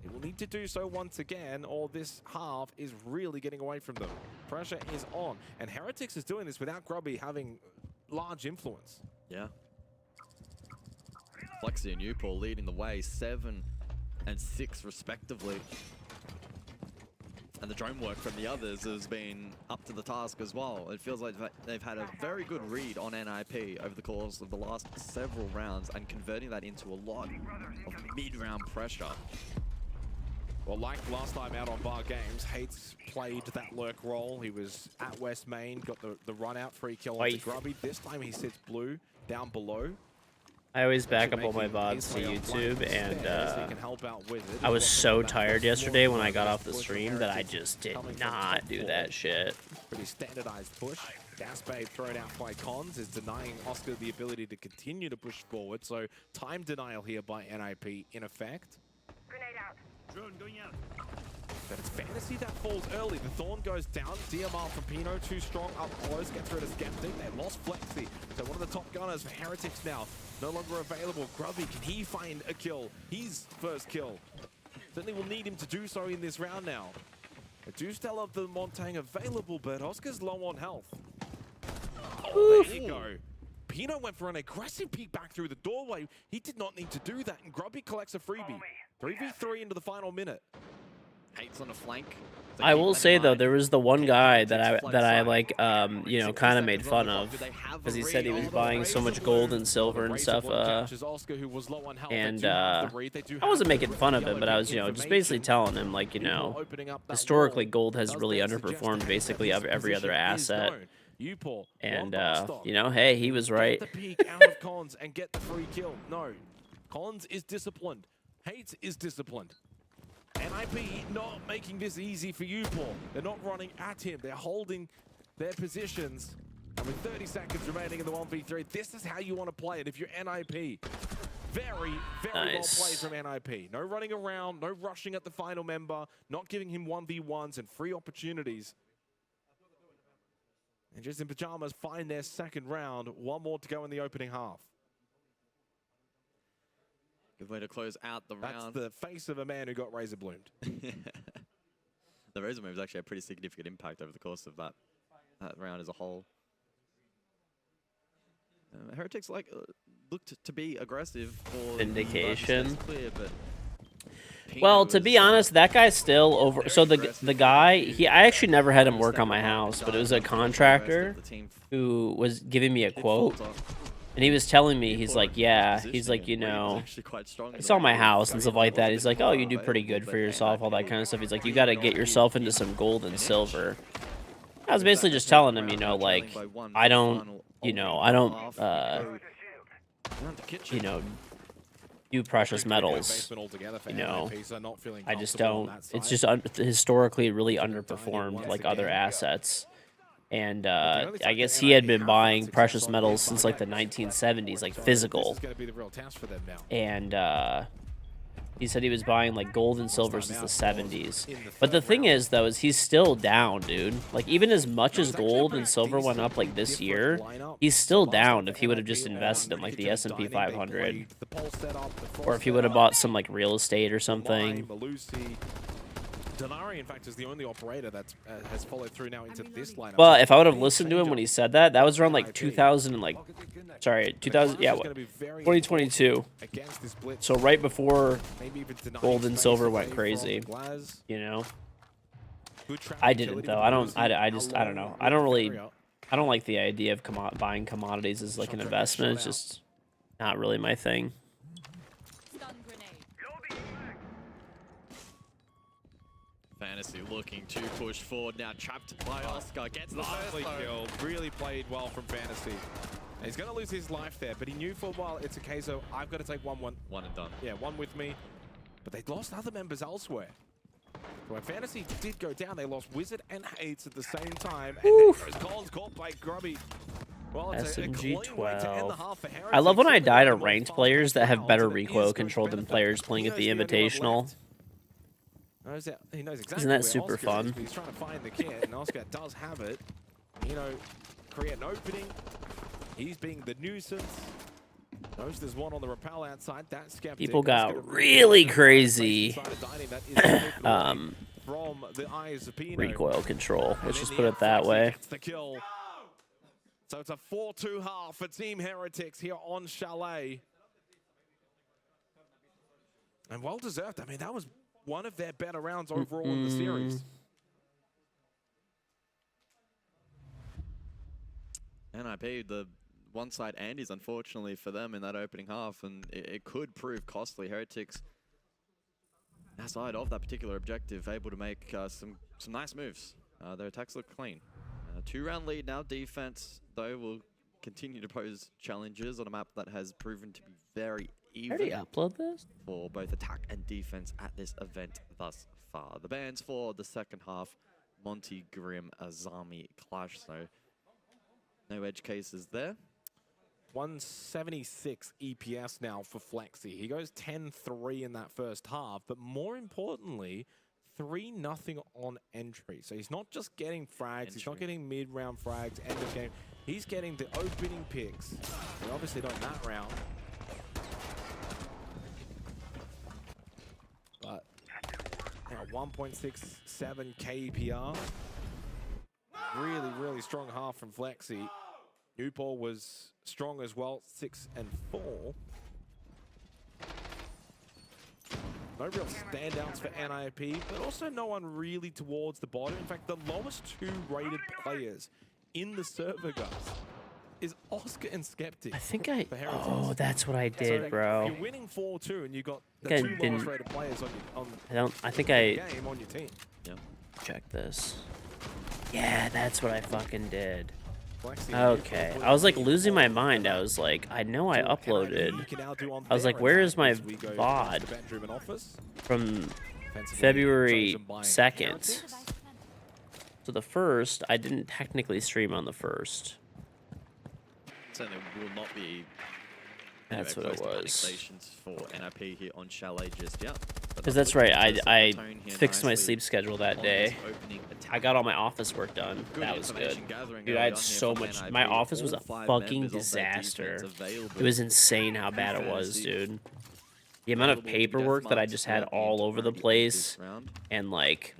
It will need to do so once again, or this half is really getting away from them. Pressure is on, and Heretics is doing this without Grubby having large influence. Yeah. Flexi and Upol leading the way, 7 and 6 respectively. And the drone work from the others has been up to the task as well. It feels like they've had a very good read on NIP over the course of the last several rounds and converting that into a lot of mid-round pressure. Well, like last time out on Bar Games, Hates played that lurk role. He was at West Main, got the run-out free kill onto Grubby. This time he sits blue, down below. I always back up all my VODs to YouTube, and I was so tired yesterday when I got off the stream that I just did not do that shit. Pretty standardized push. Gasbay thrown out by Cons is denying Oscar the ability to continue to push forward, so time denial here by NIP in effect. Grenade out. Drone going out. But it's Fantasy that falls early. The Thorn goes down. DMR from Pino, too strong up close. Gets rid of Skeptic. They lost Flexi. So one of the top gunners for Heretics now. No longer available. Grubby, can he find a kill? His first kill. Certainly will need him to do so in this round now. I do still have the Montang available, but Oscar's low on health. Oh, there you go. Pino went for an aggressive peek back through the doorway. He did not need to do that, and Grubby collects a freebie. 3v3 into the final minute. Hates on a flank. I will say though, there was the one guy that I like, you know, kind of made fun of because he said he was buying so much gold and silver and stuff. And I wasn't making fun of him, but I was, you know, just basically telling him, like, you know, historically gold has really underperformed basically every other asset. And you know, hey, he was right. Out of Cons and get the free kill. No, Cons is disciplined. Hates is disciplined. NIP not making this easy for you, Paul. They're not running at him. They're holding their positions. And with 30 seconds remaining in the 1v3, this is how you want to play it if you're NIP. Very, very well played from NIP. No running around, no rushing at the final member, not giving him 1v1s and free opportunities. And just in pajamas, find their second round. One more to go in the opening half. Good way to close out the round. That's the face of a man who got razor bloomed. The razor move is actually a pretty significant impact over the course of that round as a whole. Heretics looked to be aggressive for Vindication. Clear, but well, to be honest, that guy's still over. So the guy, I actually never had him work on my house, but it was a contractor who was giving me a quote. And he was telling me, he's like, yeah, he's like, you know, I saw my house and stuff like that. He's like, oh, you do pretty good for yourself, all that kind of stuff. He's like, you got to get yourself into some gold and silver. I was basically just telling him, you know, like, I don't, you know, you know, do precious metals. You know, I just don't. It's just historically really underperformed like other assets. And I guess he had been buying precious metals since like the 1970s, like physical. And he said he was buying like gold and silver since the 70s. But the thing is, though, is he's still down, dude. Like even as much as gold and silver went up like this year, he's still down if he would have just invested in like the S&P 500. Or if he would have bought some like real estate or something. Denari, in fact, is the only operator that has followed through now into this lineup. But if I would have listened to him when he said that, that was around like 2000 and like, sorry, 2000, yeah, what, 2022. So right before gold and silver went crazy, you know. I didn't though. I don't know. I don't like the idea of buying commodities as like an investment. It's just not really my thing. Fantasy looking to push forward now, trapped by Oscar, gets the first kill. Really played well from Fantasy. And he's going to lose his life there, but he knew for a while it's a case of, I've got to take one and done. Yeah, one with me. But they lost other members elsewhere. When Fantasy did go down, they lost Wizard and Hades at the same time. And there's Collins caught by Grubby. Well, it's SMG 12. I love when I die to ranked players that have better recoil control than players playing at the Invitational. He knows exactly. Isn't that super fun? He's trying to find the kit, and Oscar does have it. You know, create an opening. He's being the nuisance. Knows there's one on the rappel outside. That skeptic. People got really crazy. From the eyes of Pino. Recoil control. Let's just put it that way. So it's a 4-2 half for Team Heretics here on Chalet. And well deserved. I mean, that was one of their better rounds overall in the series. NIP, the one side Andy's unfortunately for them in that opening half, and it could prove costly. Heretics, aside of that particular objective, able to make some nice moves. Their attacks look clean. 2-round lead now. Defense, though, will continue to pose challenges on a map that has proven to be very even. Already upload this? For both attack and defense at this event thus far. The bans for the second half, Monty, Grim, Azami, Clash, so no edge cases there. 176 EPS now for Flexi. He goes 10-3 in that first half, but more importantly, 3-0 on entry. So he's not just getting frags, he's not getting mid-round frags, end of game. He's getting the opening picks. And obviously not in that round. But now 1.67 KPR. Really, really strong half from Flexi. Newport was strong as well, 6 and 4. No real standouts for NIP, but also no one really towards the bottom. In fact, the lowest 2 rated players in the server, guys, is Oscar and Skeptic. I think oh, that's what I did, so bro. You're winning 4-2, and you got the 2 lowest rated players on I think I game on your team. Yeah. Check this. Yeah, that's what I fucking did. Okay, I was like losing my mind. I was like, I know I uploaded. I was like, where is my VOD from February 2nd? So the first, I didn't technically stream on the first. Certainly will not be. That's what it was. For NIP here on Chalet just yet. Because that's right, I fixed my sleep schedule that day. I got all my office work done. That was good. Dude, I had so much. My office was a fucking disaster. It was insane how bad it was, dude. The amount of paperwork that I just had all over the place. And like,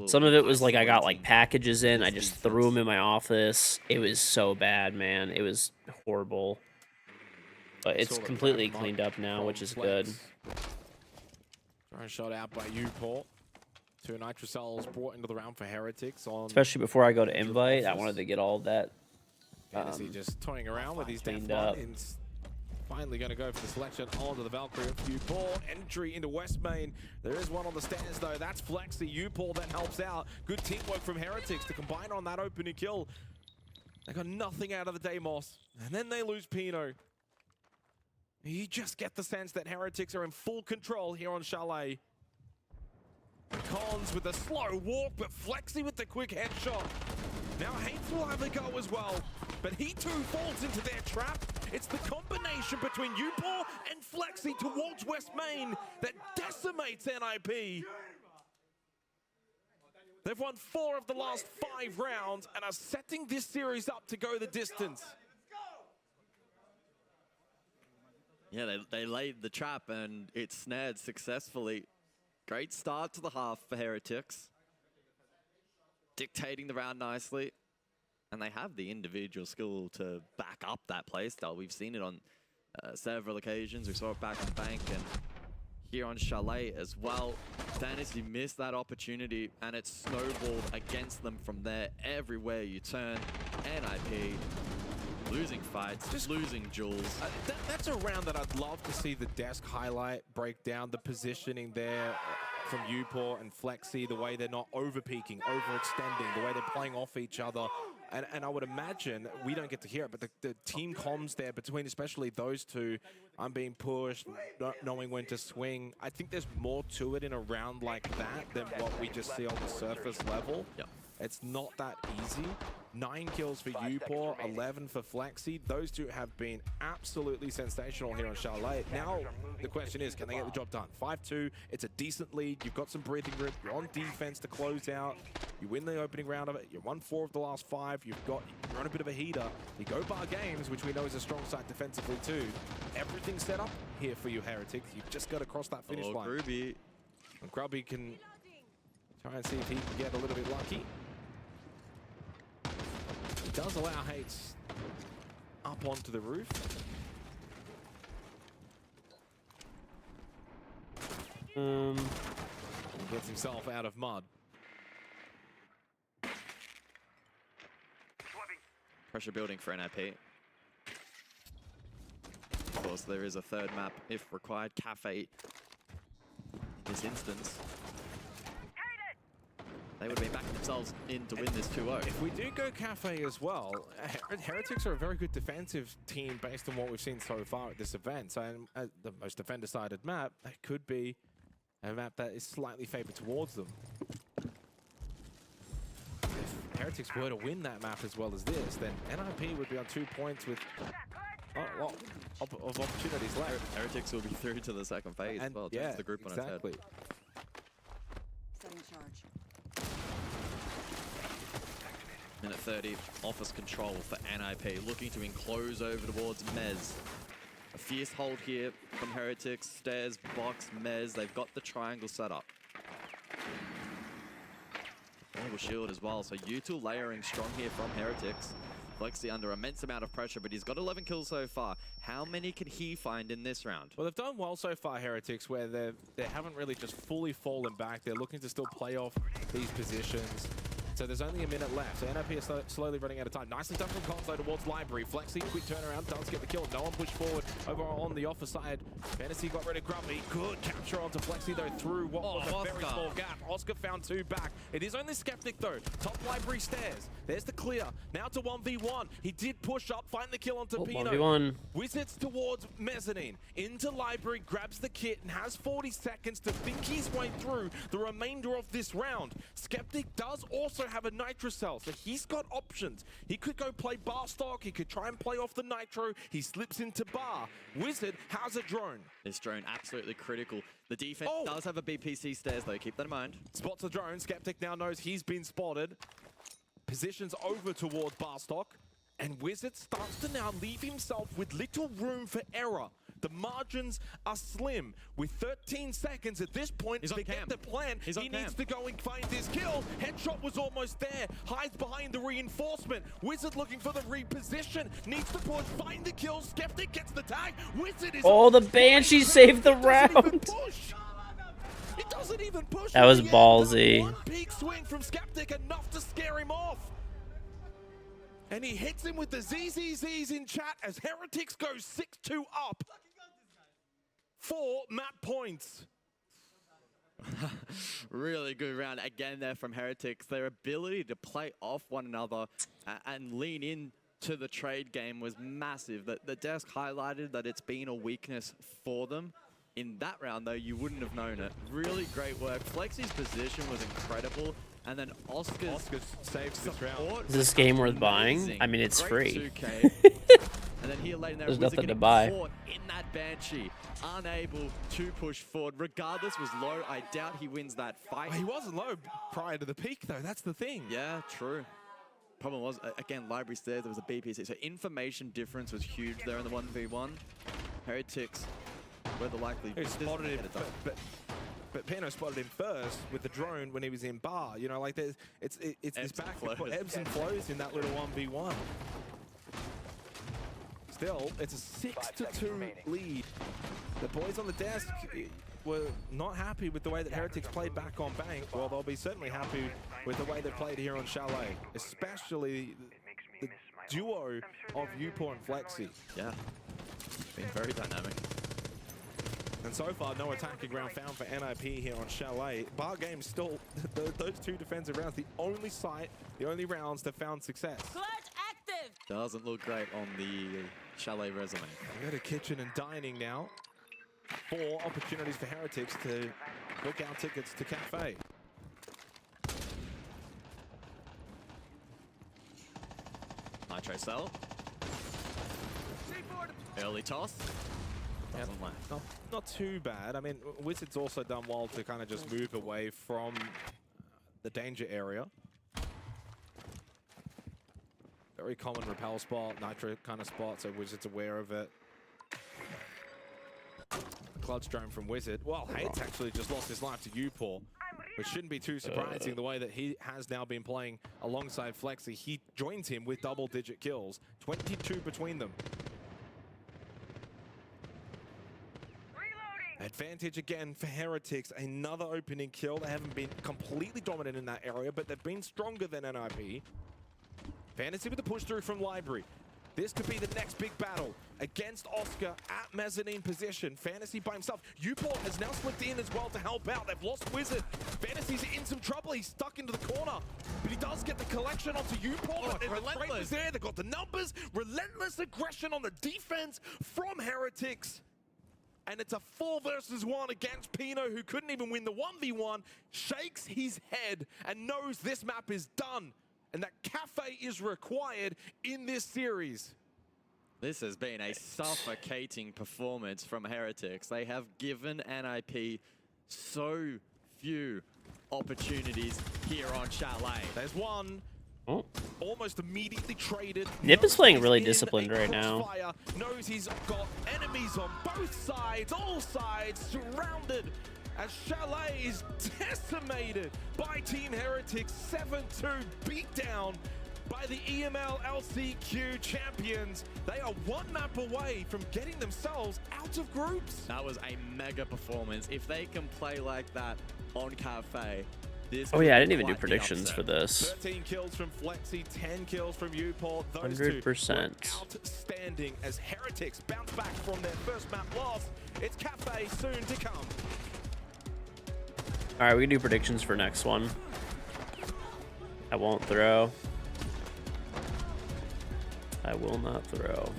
some of it was like I got like packages in. I just threw them in my office. It was so bad, man. It was horrible. But it's completely cleaned up now, which is good. Shot out by Newport. 2 nitrocells brought into the round for Heretics. Especially before I go to invite, I wanted to get all of that just toying around with these cleaned up. finally going to go for the selection onto the Valkyrie of U-Paul. Entry into West Main. There is one on the stairs, though. That's Flexi. U-Paul then helps out. Good teamwork from Heretics to combine on that opening kill. They got nothing out of the Deimos. And then they lose Pino. You just get the sense that Heretics are in full control here on Chalet. Cons with a slow walk, but Flexi with the quick headshot. Now Hates will have a go as well, but he too falls into their trap. It's the combination between U-Paul and Flexi towards West Main that decimates NIP. They've won 4 of the last 5 rounds and are setting this series up to go the distance. Yeah, they laid the trap and it snared successfully. Great start to the half for Heretics. Dictating the round nicely. And they have the individual skill to back up that playstyle. We've seen it on several occasions. We saw it back on Bank and here on Chalet as well. Dennis, you missed that opportunity and it snowballed against them from there. Everywhere you turn, NIP losing fights, just losing duels. That's a round that I'd love to see the desk highlight, break down the positioning there from U-Paul and Flexi, the way they're not over-peaking, overextending, the way they're playing off each other. And I would imagine, we don't get to hear it, but the team comms there between especially those two, I'm being pushed, not knowing when to swing. I think there's more to it in a round like that than what we just see on the surface level. Yep. It's not that easy. 9 kills for U-Paul, 11 for Flexi. Those two have been absolutely sensational here on Chalet. Now, the question is, can they get the job done? 5-2, it's a decent lead. You've got some breathing room. You're on defense to close out. You win the opening round of it. You won 4 of the last 5. You're on a bit of a heater. You go bar games, which we know is a strong side defensively too. Everything's set up here for you, Heretics. You've just got to cross that finish line. Grubby. And Grubby can try and see if he can get a little bit lucky. Does allow Hates up onto the roof. Gets himself out of mud. Pressure building for NIP. Of course, there is a third map if required. Cafe in this instance. They would have been backing themselves in to win this 2-0. If we do go Cafe as well, Heretics are a very good defensive team based on what we've seen so far at this event. So the most defender-sided map, it could be a map that is slightly favored towards them. If Heretics were to win that map as well as this, then NIP would be on 2 points with not a lot of opportunities left. Heretics will be through to the second phase as well. Yeah, the group on exactly. its head. Setting charge. Minute 30, office control for NIP, looking to enclose over towards Mez. A fierce hold here from Heretics, stairs, box, Mez. They've got the triangle set up. Vulnerable shield as well, so U2 layering strong here from Heretics. Flexi under immense amount of pressure, but he's got 11 kills so far. How many can he find in this round? Well, they've done well so far, Heretics, where they haven't really just fully fallen back. They're looking to still play off these positions. So there's only a minute left. So NIP is slowly running out of time. Nicely done from Console towards Library. Flexi, quick turnaround, does get the kill. No one pushed forward over on the offer side. Fantasy got rid of Grubby. Good capture onto Flexi, though, through what was a very small gap. Oscar found 2 back. It is only Skeptic, though. Top Library stairs. There's the clear. Now to 1v1. He did push up, find the kill onto Pino. 1v1. Wizards towards Mezzanine. Into Library, grabs the kit, and has 40 seconds to think his way through the remainder of this round. Skeptic does also have a Nitro Cell, so he's got options. He could go play Bar Stock, he could try and play off the Nitro, he slips into Bar. Wizard has a drone. This drone absolutely critical. The defense does have a BPC stairs though, keep that in mind. Spots the drone, Skeptic now knows he's been spotted. Positions over towards Bar Stock, and Wizard starts to now leave himself with little room for error. The margins are slim. With 13 seconds at this point to get the plan, he needs to go and find this kill. Headshot was almost there. Hides behind the reinforcement. Wizard looking for the reposition. Needs to push, find the kill. Skeptic gets the tag. Wizard is... Oh, the Banshee saved the round. It doesn't even push. That was ballsy. One peak swing from Skeptic, enough to scare him off. And he hits him with the ZZZs in chat as Heretics go 6-2 up. 4 map points. Really good round again there from Heretics. Their ability to play off one another and lean in to the trade game was massive. The desk highlighted that it's been a weakness for them. In that round, though, you wouldn't have known it. Really great work. Flexi's position was incredible. And then Oscar saves this round. Is this game worth buying? I mean, it's free. And then here late in there, There's Wizard nothing to getting buy. caught in that Banshee, unable to push forward. Regardless, was low. I doubt he wins that fight. He wasn't low prior to the peak, though. That's the thing. Yeah, true. Problem was, again, library stairs, there was a BPC. So information difference was huge there in the 1v1. Heretics were the likely... He spotted him, but Pino spotted him first with the drone when he was in bar. You know, like there's, it's this back ebbs and flows in that little 1v1. Still, it's a 6-2 lead. The boys on the desk were not happy with the way that Heretics played back on Bank. Well, they'll be certainly happy with the way they played here on Chalet, especially the duo of Upor and Flexi. Yeah, been very dynamic. And so far, no attacking ground found for NIP here on Chalet. Bar game still, those 2 defensive rounds, the only site, the only rounds that found success. Doesn't look great on the Chalet resume. We go to kitchen and dining now. 4 opportunities for Heretics to book out tickets to Cafe. Nitro cell. Early toss. Doesn't land. Not too bad. I mean, Wizard's also done well to kind of just move away from the danger area. Very common repel spot, Nitro kind of spot, so Wizard's aware of it. Clutch drone from Wizard. Well, Hate's actually just lost his life to Upor, which shouldn't be too surprising the way that he has now been playing alongside Flexi. He joins him with double-digit kills, 22 between them. Advantage again for Heretics, another opening kill. They haven't been completely dominant in that area, but they've been stronger than NIP. Fantasy with the push through from Library. This could be the next big battle against Oscar at mezzanine position. Fantasy by himself. Uport has now slipped in as well to help out. They've lost Wizard. Fantasy's in some trouble. He's stuck into the corner. But he does get the collection onto Uport. And the trade was there. They've got the numbers. Relentless aggression on the defense from Heretics. And it's a 4 versus 1 against Pino, who couldn't even win the 1v1. Shakes his head and knows this map is done. And that Cafe is required in this series. This has been a suffocating performance from Heretics. They have given NIP so few opportunities here on Chalet. There's one. Oh. Almost immediately traded. Nip is playing really disciplined right now. Knows he's got enemies on both sides, all sides, surrounded. As Chalet is decimated by Team Heretics, 7-2 beatdown by the EML LCQ champions. They are 1 map away from getting themselves out of groups. That was a mega performance. If they can play like that on Cafe, this Oh yeah, I didn't even do predictions for this. 13 kills from Flexi, 10 kills from Uport. Those 100%. two outstanding as Heretics bounce back from their first map loss. It's Cafe soon to come. All right, we can do predictions for next one. I won't throw. I will not throw.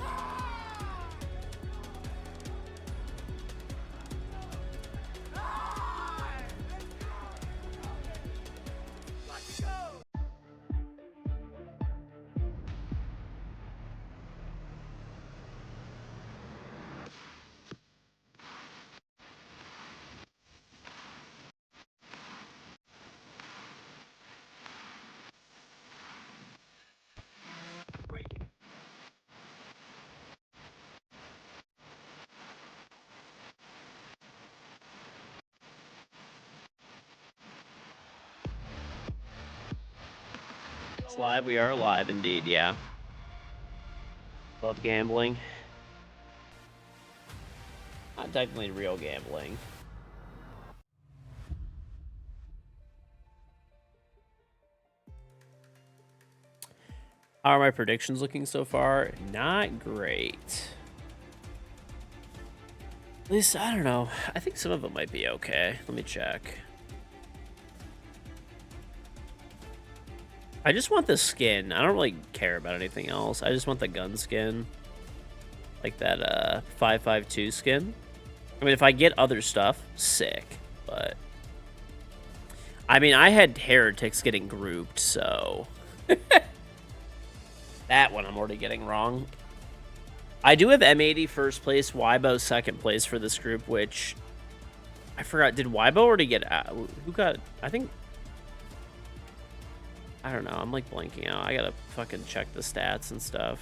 It's live. We are live indeed, yeah. Love gambling. Not technically real gambling. How are my predictions looking so far? Not great. At least, I don't know. I think some of them might be okay. Let me check. I just want the skin. I don't really care about anything else. I just want the gun skin. Like that 552 skin. I mean, if I get other stuff, sick. But I mean, I had heretics getting grouped, so that one I'm already getting wrong. I do have M80 first place, Weibo second place for this group, which I forgot. Did Weibo already get out? Who got? I think. I don't know. I'm like blanking out. I gotta fucking check the stats and stuff.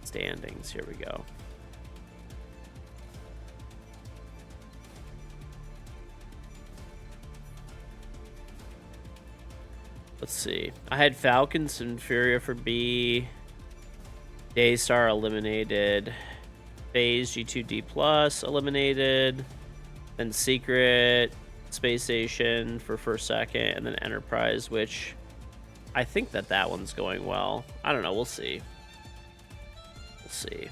Standings. Here we go. Let's see. I had Falcons and Furia for B. Daystar eliminated. Phase G2D Plus eliminated. Then Secret, Space Station for first, second, and then Enterprise, which I think that one's going well. I don't know. We'll see. We'll see.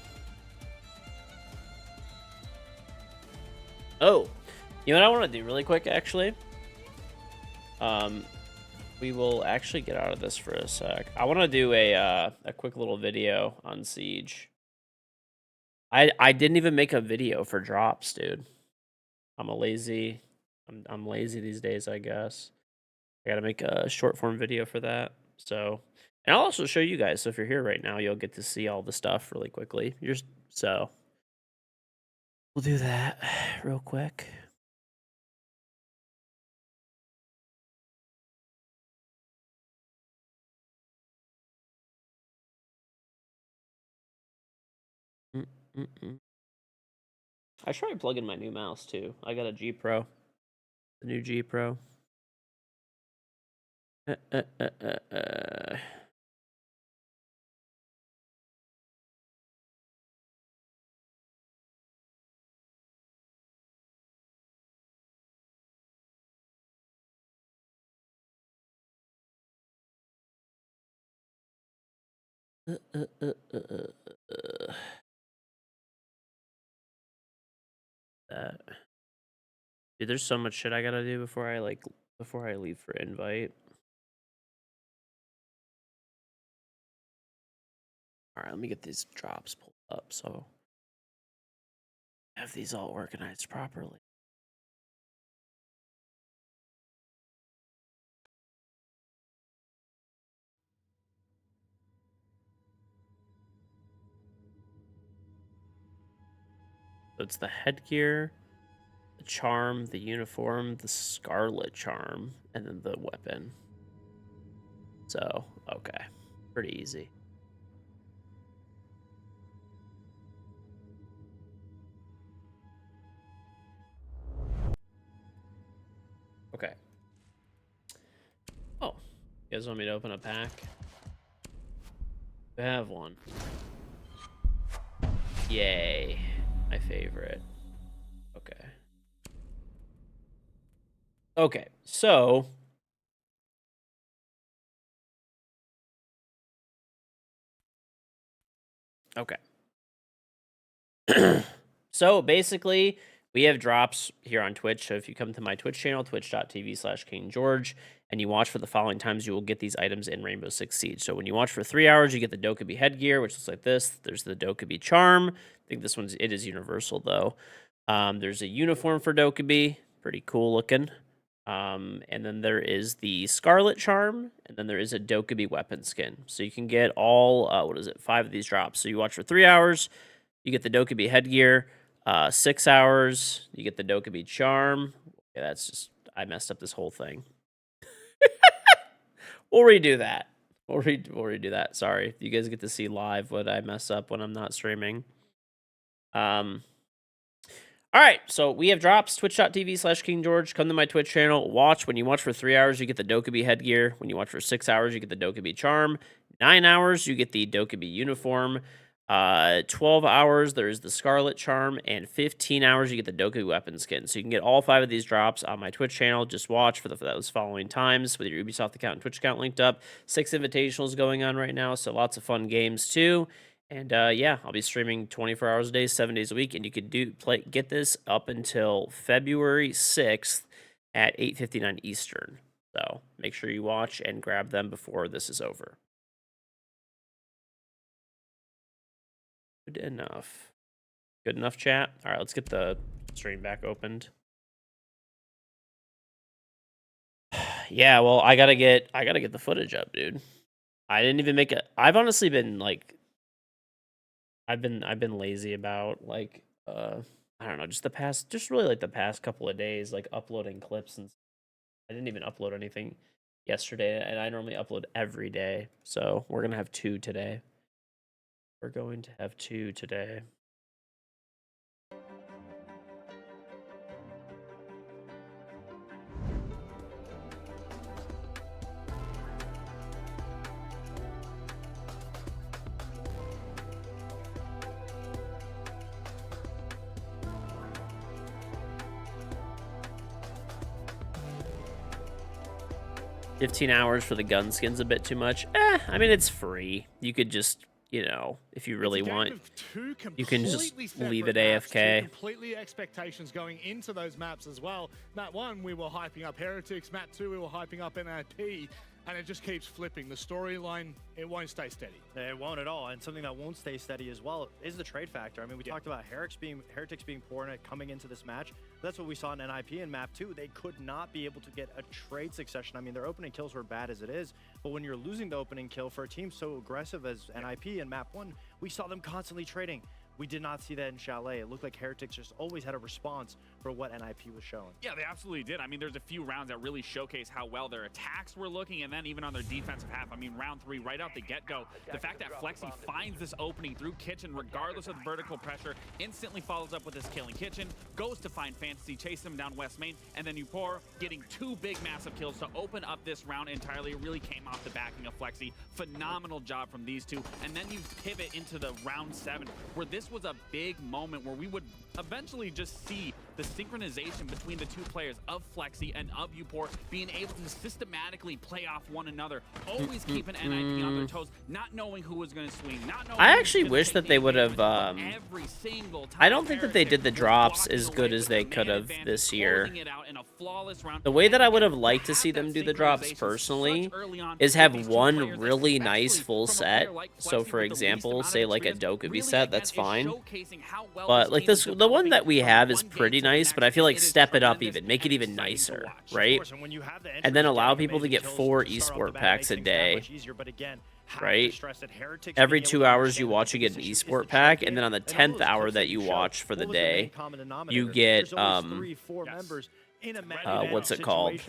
Oh, you know what I want to do really quick, actually? We will actually get out of this for a sec. I want to do a quick little video on Siege. I didn't even make a video for drops, dude. I'm lazy these days, I guess. I gotta make a short form video for that. So, and I'll also show you guys. So if you're here right now, you'll get to see all the stuff really quickly. So we'll do that real quick. I should probably plug in my new mouse too. I got a G Pro, the new G Pro. That. Dude, there's so much shit I gotta do before I leave for invite. All right, let me get these drops pulled up so I have these all organized properly. So it's the headgear, the charm, the uniform, the scarlet charm, and then the weapon. So, okay. Pretty easy. Okay. Oh, you guys want me to open a pack? I have one. Yay. My favorite. Okay. Okay, so okay. So basically, we have drops here on Twitch. So if you come to my Twitch channel, twitch.tv/KingGeorge, and you watch for the following times, you will get these items in Rainbow Six Siege. So when you watch for 3 hours, you get the Dokkaebi headgear, which looks like this. There's the Dokkaebi charm. I think this it is universal though. There's a uniform for Dokkaebi, pretty cool looking. And then there is the Scarlet Charm, and then there is a Dokkaebi weapon skin. So you can get all, 5 of these drops. So you watch for 3 hours, you get the Dokkaebi headgear. 6 hours, you get the Dokkaebi charm. Yeah, that's just, I messed up this whole thing. We'll redo that. We'll redo that. Sorry. You guys get to see live what I mess up when I'm not streaming. All right, so we have drops, twitch.tv/KingGeorge. Come to my Twitch channel, watch. When you watch for 3 hours, you get the Dokkaebi headgear. When you watch for 6 hours, you get the Dokkaebi charm. 9 hours, you get the Dokkaebi uniform. 12 hours, there's the Scarlet Charm, and 15 hours, you get the Doku Weapon Skin. So you can get all 5 of these drops on my Twitch channel. Just watch for those following times with your Ubisoft account and Twitch account linked up. 6 invitationals going on right now, so lots of fun games too. And yeah, I'll be streaming 24 hours a day, 7 days a week, and you could get this up until February 6th at 8:59 Eastern. So make sure you watch and grab them before this is over. Good enough. Good enough, chat? All right, let's get the stream back opened. Yeah, well, I gotta get the footage up, dude. I didn't even make it. I've honestly been like, I've been lazy about like, I don't know, just really like the past couple of days, like uploading clips, and I didn't even upload anything yesterday, and I normally upload every day. So we're gonna have 2 today. We're going to have 2 today. $15 hours for the gun skin's a bit too much. I mean, it's free. You could just, you know, if you really want, you can just leave it AFK. Completely expectations going into those maps as well. Map 1, we were hyping up Heretics. Map 2, we were hyping up NIP. And it just keeps flipping. The storyline, it won't stay steady. It won't at all. And something that won't stay steady as well is the trade factor. I mean, we talked about Heretics being poor in it coming into this match. That's what we saw in NIP in map 2. They could not be able to get a trade succession. I mean, their opening kills were bad as it is, but when you're losing the opening kill for a team so aggressive as NIP in map 1, we saw them constantly trading. We did not see that in Chalet. It looked like Heretics just always had a response for what NIP was showing. Yeah, they absolutely did. I mean, there's a few rounds that really showcase how well their attacks were looking, and then even on their defensive half. I mean, round 3, right out the get-go, the fact that Flexi finds this opening through Kitchen, regardless of the vertical pressure, instantly follows up with his killing Kitchen, goes to find Fantasy, chase him down West Main, and then Upor getting 2 big massive kills to open up this round entirely. It really came off the backing of Flexi. Phenomenal job from these two. And then you pivot into the round 7, where this was a big moment where we would eventually just see the synchronization between the 2 players of Flexi and of Upor being able to systematically play off one another, always keeping NIP on their toes, not knowing who was going to swing, not knowing. I actually wish that they would have. Every single time I don't think that they did the drops as good as they could have this year. The way that I would have liked to see them do the drops personally is have one really nice full set. So, for example, say like a Dokubi set, that's fine. But like this, the one that we have is pretty nice, but I feel like step it up even, make it even nicer, right? And then allow people to get 4 esport packs a day, right? Every 2 hours you watch, you get an esport pack, and then on the 10th hour that you watch for the day, you get what's it called?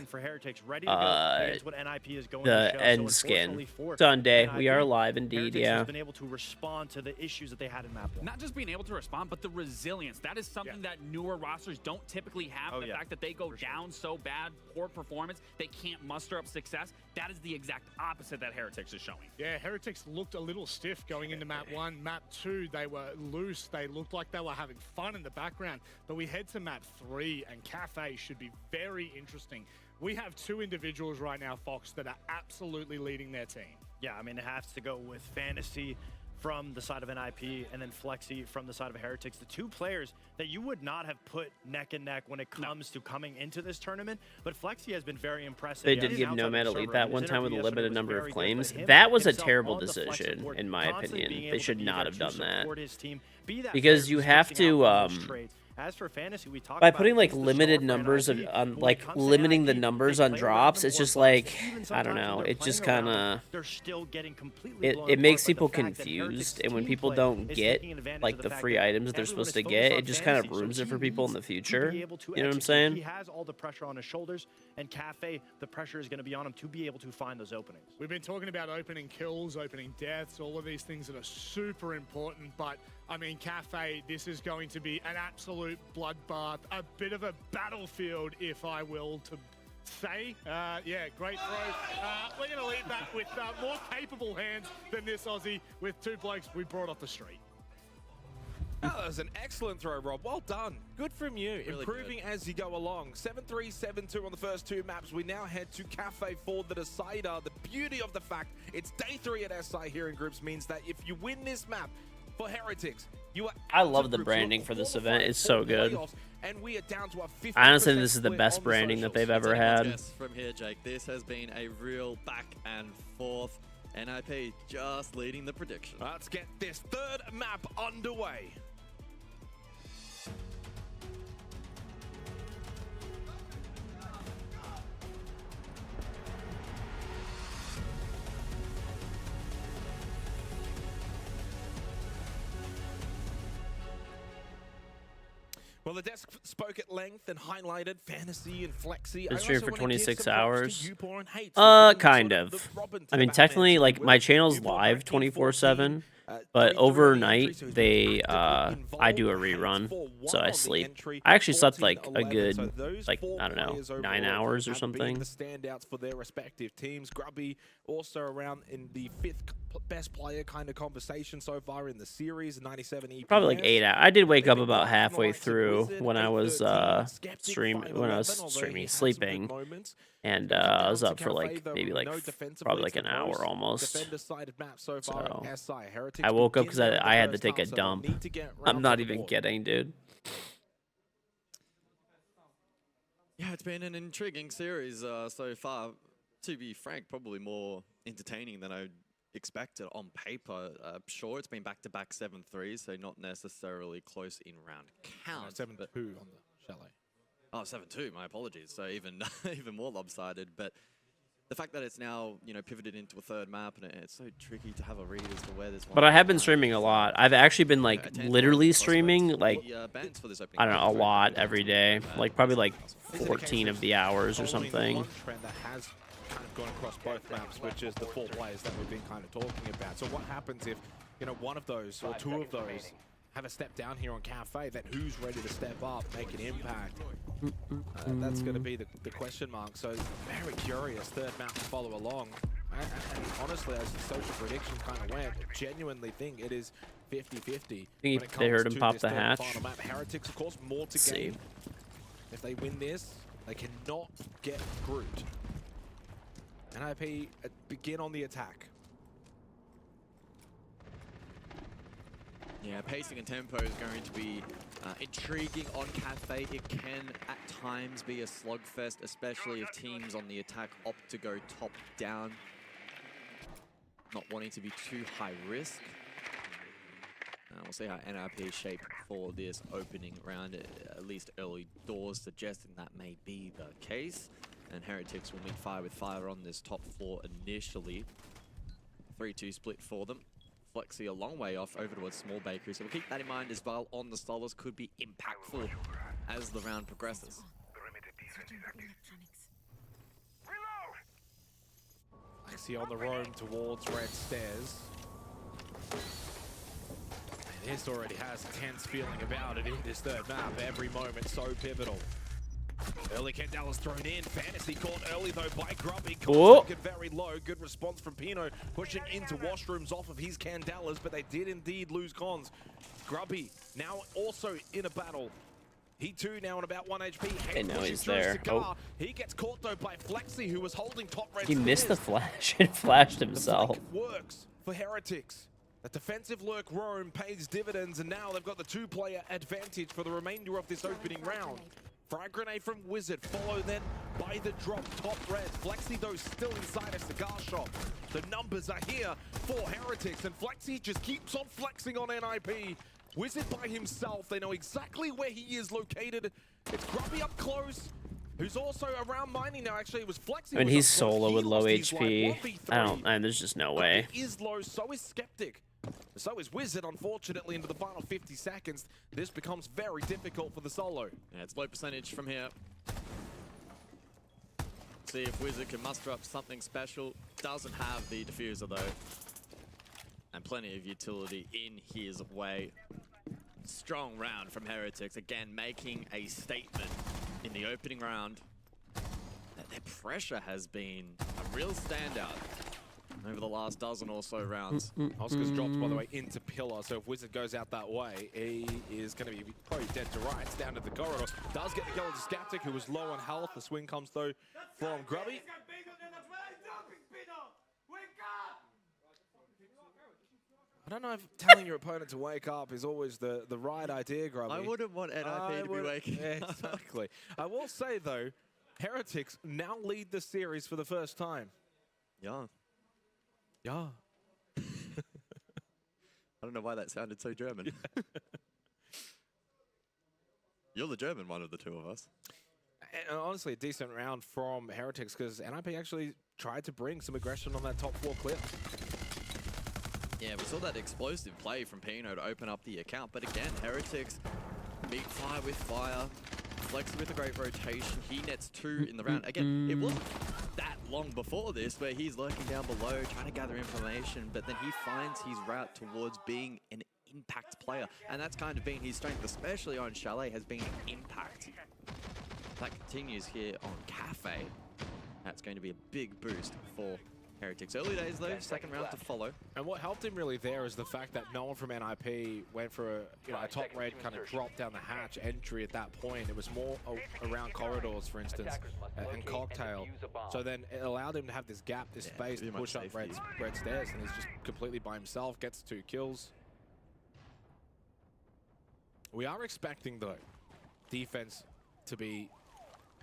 The end skin. Sunday. We are live indeed, yeah. Been able to respond to the issues that they had in map 1. Not just being able to respond, but the resilience. That is something that newer rosters don't typically have. The fact that they go down so bad, poor performance, they can't muster up success. That is the exact opposite that Heretics is showing. Yeah, Heretics looked a little stiff going into map 1. Map 2, they were loose. They looked like they were having fun in the background. But we head to map 3, and Cafe should be very interesting. We have 2 individuals right now, Fox, that are absolutely leading their team. Yeah, I mean, it has to go with Fantasy from the side of NIP and then Flexi from the side of Heretics. The 2 players that you would not have put neck and neck when it comes to coming into this tournament, but Flexi has been very impressive. They did give Nomad Elite that one time with a limited number of claims. That was a terrible decision, in my opinion. They should not have done that. Because you have to, as for Fantasy, we talked by putting like limited numbers of limiting the numbers on drops, it's just like, I don't know, it just kind of it makes people confused, and when people don't get like the free items that they're supposed to get, it just kind of ruins it for people in the future. You know what I'm saying? He has all the pressure on his shoulders, and Cafe, the pressure is going to be on him to be able to find those openings. We've been talking about opening kills, opening deaths, all of these things that are super important, but I mean, Cafe, this is going to be an absolute bloodbath, a bit of a battlefield, if I will, to say. Yeah, great throw. We're going to leave that with more capable hands than this Aussie with two blokes we brought off the street. That was an excellent throw, Rob. Well done. Good from you. Really Improving good. as you go along. 7-3, 7-2 on the first two maps. We now head to Cafe for the decider. The beauty of the fact it's day 3 at SI here in groups means that if you win this map for Heretics, you are I out love of the groups. branding You're for this qualified event. It's for so good. playoffs, and we are down to a 50% I honestly think this is the split best on the branding that they've socials. ever had. Yes, from here, Jake. This has been a real back and forth. NIP just leading the prediction. Let's get this third map underway. Well, the desk spoke at length and highlighted fantasy and flexi. Been I streaming also for wanna give 26 some props to hours. Youporn and Hate for bringing Kind sort of. the Robin to I the mean, back technically, bench, like, if you my will. channel's Youporn live 1914, 24/7, but 23 overnight, entry, so he's they, been actively I do a involved. Hate rerun, 4-1 so I on the sleep. entry, I actually slept, 14, like, a 11. good, So those like, four I don't know, players 9 overall hours or have been something. the standouts for their respective teams. Grubby also around in the 5th best player kind of conversation so far in the series, 97 EPS. Probably like 8 hours. I did wake They've up been about quiet from the halfway likes of through Wizard, when I was 8-13, Skeptic, when I was 5-11, although he streaming, had some good sleeping, moments. and Comes I was down up to for Cafe, like though, maybe we like know defensively probably like it's an the hour most almost. defender-sided map so far So, in SI. Heretics I woke up begin because there in the I had to first take a half, so they'll dump. need to get I'm rounds not on the even board. kidding, dude. Yeah, it's been an intriguing series so far. To be frank, probably more entertaining than I expected on paper. Sure, it's been back-to-back 7-3, so not necessarily close in round count. 7-2 but- on the chalet. Oh, 7-2, my apologies. So even even more lopsided. But the fact that it's now, you know, pivoted into a third map, and it's so tricky to have a read as to where this one But I have been goes. streaming a lot. I've actually been like Attend literally prospects streaming for like the, bans for this opening I don't know, a round. lot every day. Like probably like Is it a case 14 of of the hours or following the something. one trend that has kind of gone across both maps, which is the 4 players that we've been kind of talking about. So what happens if, you know, one of those or 2 of those have a step down here on Cafe, then who's ready to step up, make an impact? That's going to be the question mark. So very curious third map to follow along. And honestly, as the social predictions kind of went, I genuinely think it is 50-50. Think they heard him pop the hatch. Map. Heretics, of course, more to Let's see. gain. If they win this, they cannot get grouped. NIP begin on the attack. Yeah, pacing and tempo is going to be intriguing on Cafe. It can at times be a slugfest, especially if teams on the attack opt to go top down. Not wanting to be too high risk. We'll see how NIP is shaped for this opening round, at least early doors suggesting that may be the case. And Heretics will meet fire with fire on this top 4 initially. 3-2 split for them. Flexi a long way off over towards Small Bakery, so we'll keep that in mind as well. On the solos could be impactful as the round progresses. Lexi on the roam towards red stairs. And this already has a tense feeling about it in this third map. Every moment so pivotal. Early Candella's thrown in. Fantasy caught early though by Grubby. Oh. Very low. Good response from Pino. Pushing into washrooms off of his Candelas, but they did indeed lose cons. Grubby now also in a battle. He too now on about 1 HP. I know Pushing he's through there. Cigar. He gets caught though by Flexi, who was holding top red. He missed the stairs. flash and flashed The himself. flank works for Heretics. The defensive lurk roam pays dividends, and now they've got the 2-player advantage for the remainder of this opening round. Frag grenade from Wizard, followed then by the drop, top red. Flexi though still inside a cigar shop. The numbers are here for Heretics, and Flexi just keeps on flexing on NIP. Wizard by himself, they know exactly where he is located. It's Grubby up close, who's also around mining now. Actually, it was Flexi. And was he's up close. solo He with low lost his HP. life. 1v3. I don't, and there's just no way. Grubby is low, so is Skeptic. So is Wizard, unfortunately, into the final 50 seconds. This becomes very difficult for the solo. Yeah, it's low percentage from here. See if Wizard can muster up something special. Doesn't have the diffuser though. And plenty of utility in his way. Strong round from Heretics. Again, making a statement in the opening round that their pressure has been a real standout over the last dozen or so rounds. Oscar's dropped, by the way, into Pillar, so if Wizard goes out that way, he is going to be probably dead to rights down to the corridor. Does get the kill to Skeptic, who was low on health. The swing comes though from Grubby. I don't know if telling your opponent to wake up is always the right idea, Grubby. I wouldn't want NIP to be waking up. Exactly. I will say, though, Heretics now lead the series for the first time. Yeah. Yeah. I don't know why that sounded so German. You're the German one of the two of us. And honestly, a decent round from Heretics because NIP actually tried to bring some aggression on that top floor clip. Yeah, we saw that explosive play from Pino to open up the account, but again, Heretics beat fire with fire, Flex with a great rotation. He nets 2 in the round. Again, it wasn't that long before this where he's lurking down below, trying to gather information, but then he finds his route towards being an impact player, and that's kind of been his strength, especially on Chalet, has been impact. That continues here on Cafe. That's going to be a big boost for Heretics. Early days though, second round to follow. And what helped him really there is the fact that no one from NIP went for a top red kind of drop down the hatch entry at that point. It was more around corridors, for instance, and Cocktail. So then it allowed him to have this gap, this space to push up red stairs, and he's just completely by himself, gets 2 kills. We are expecting though defense to be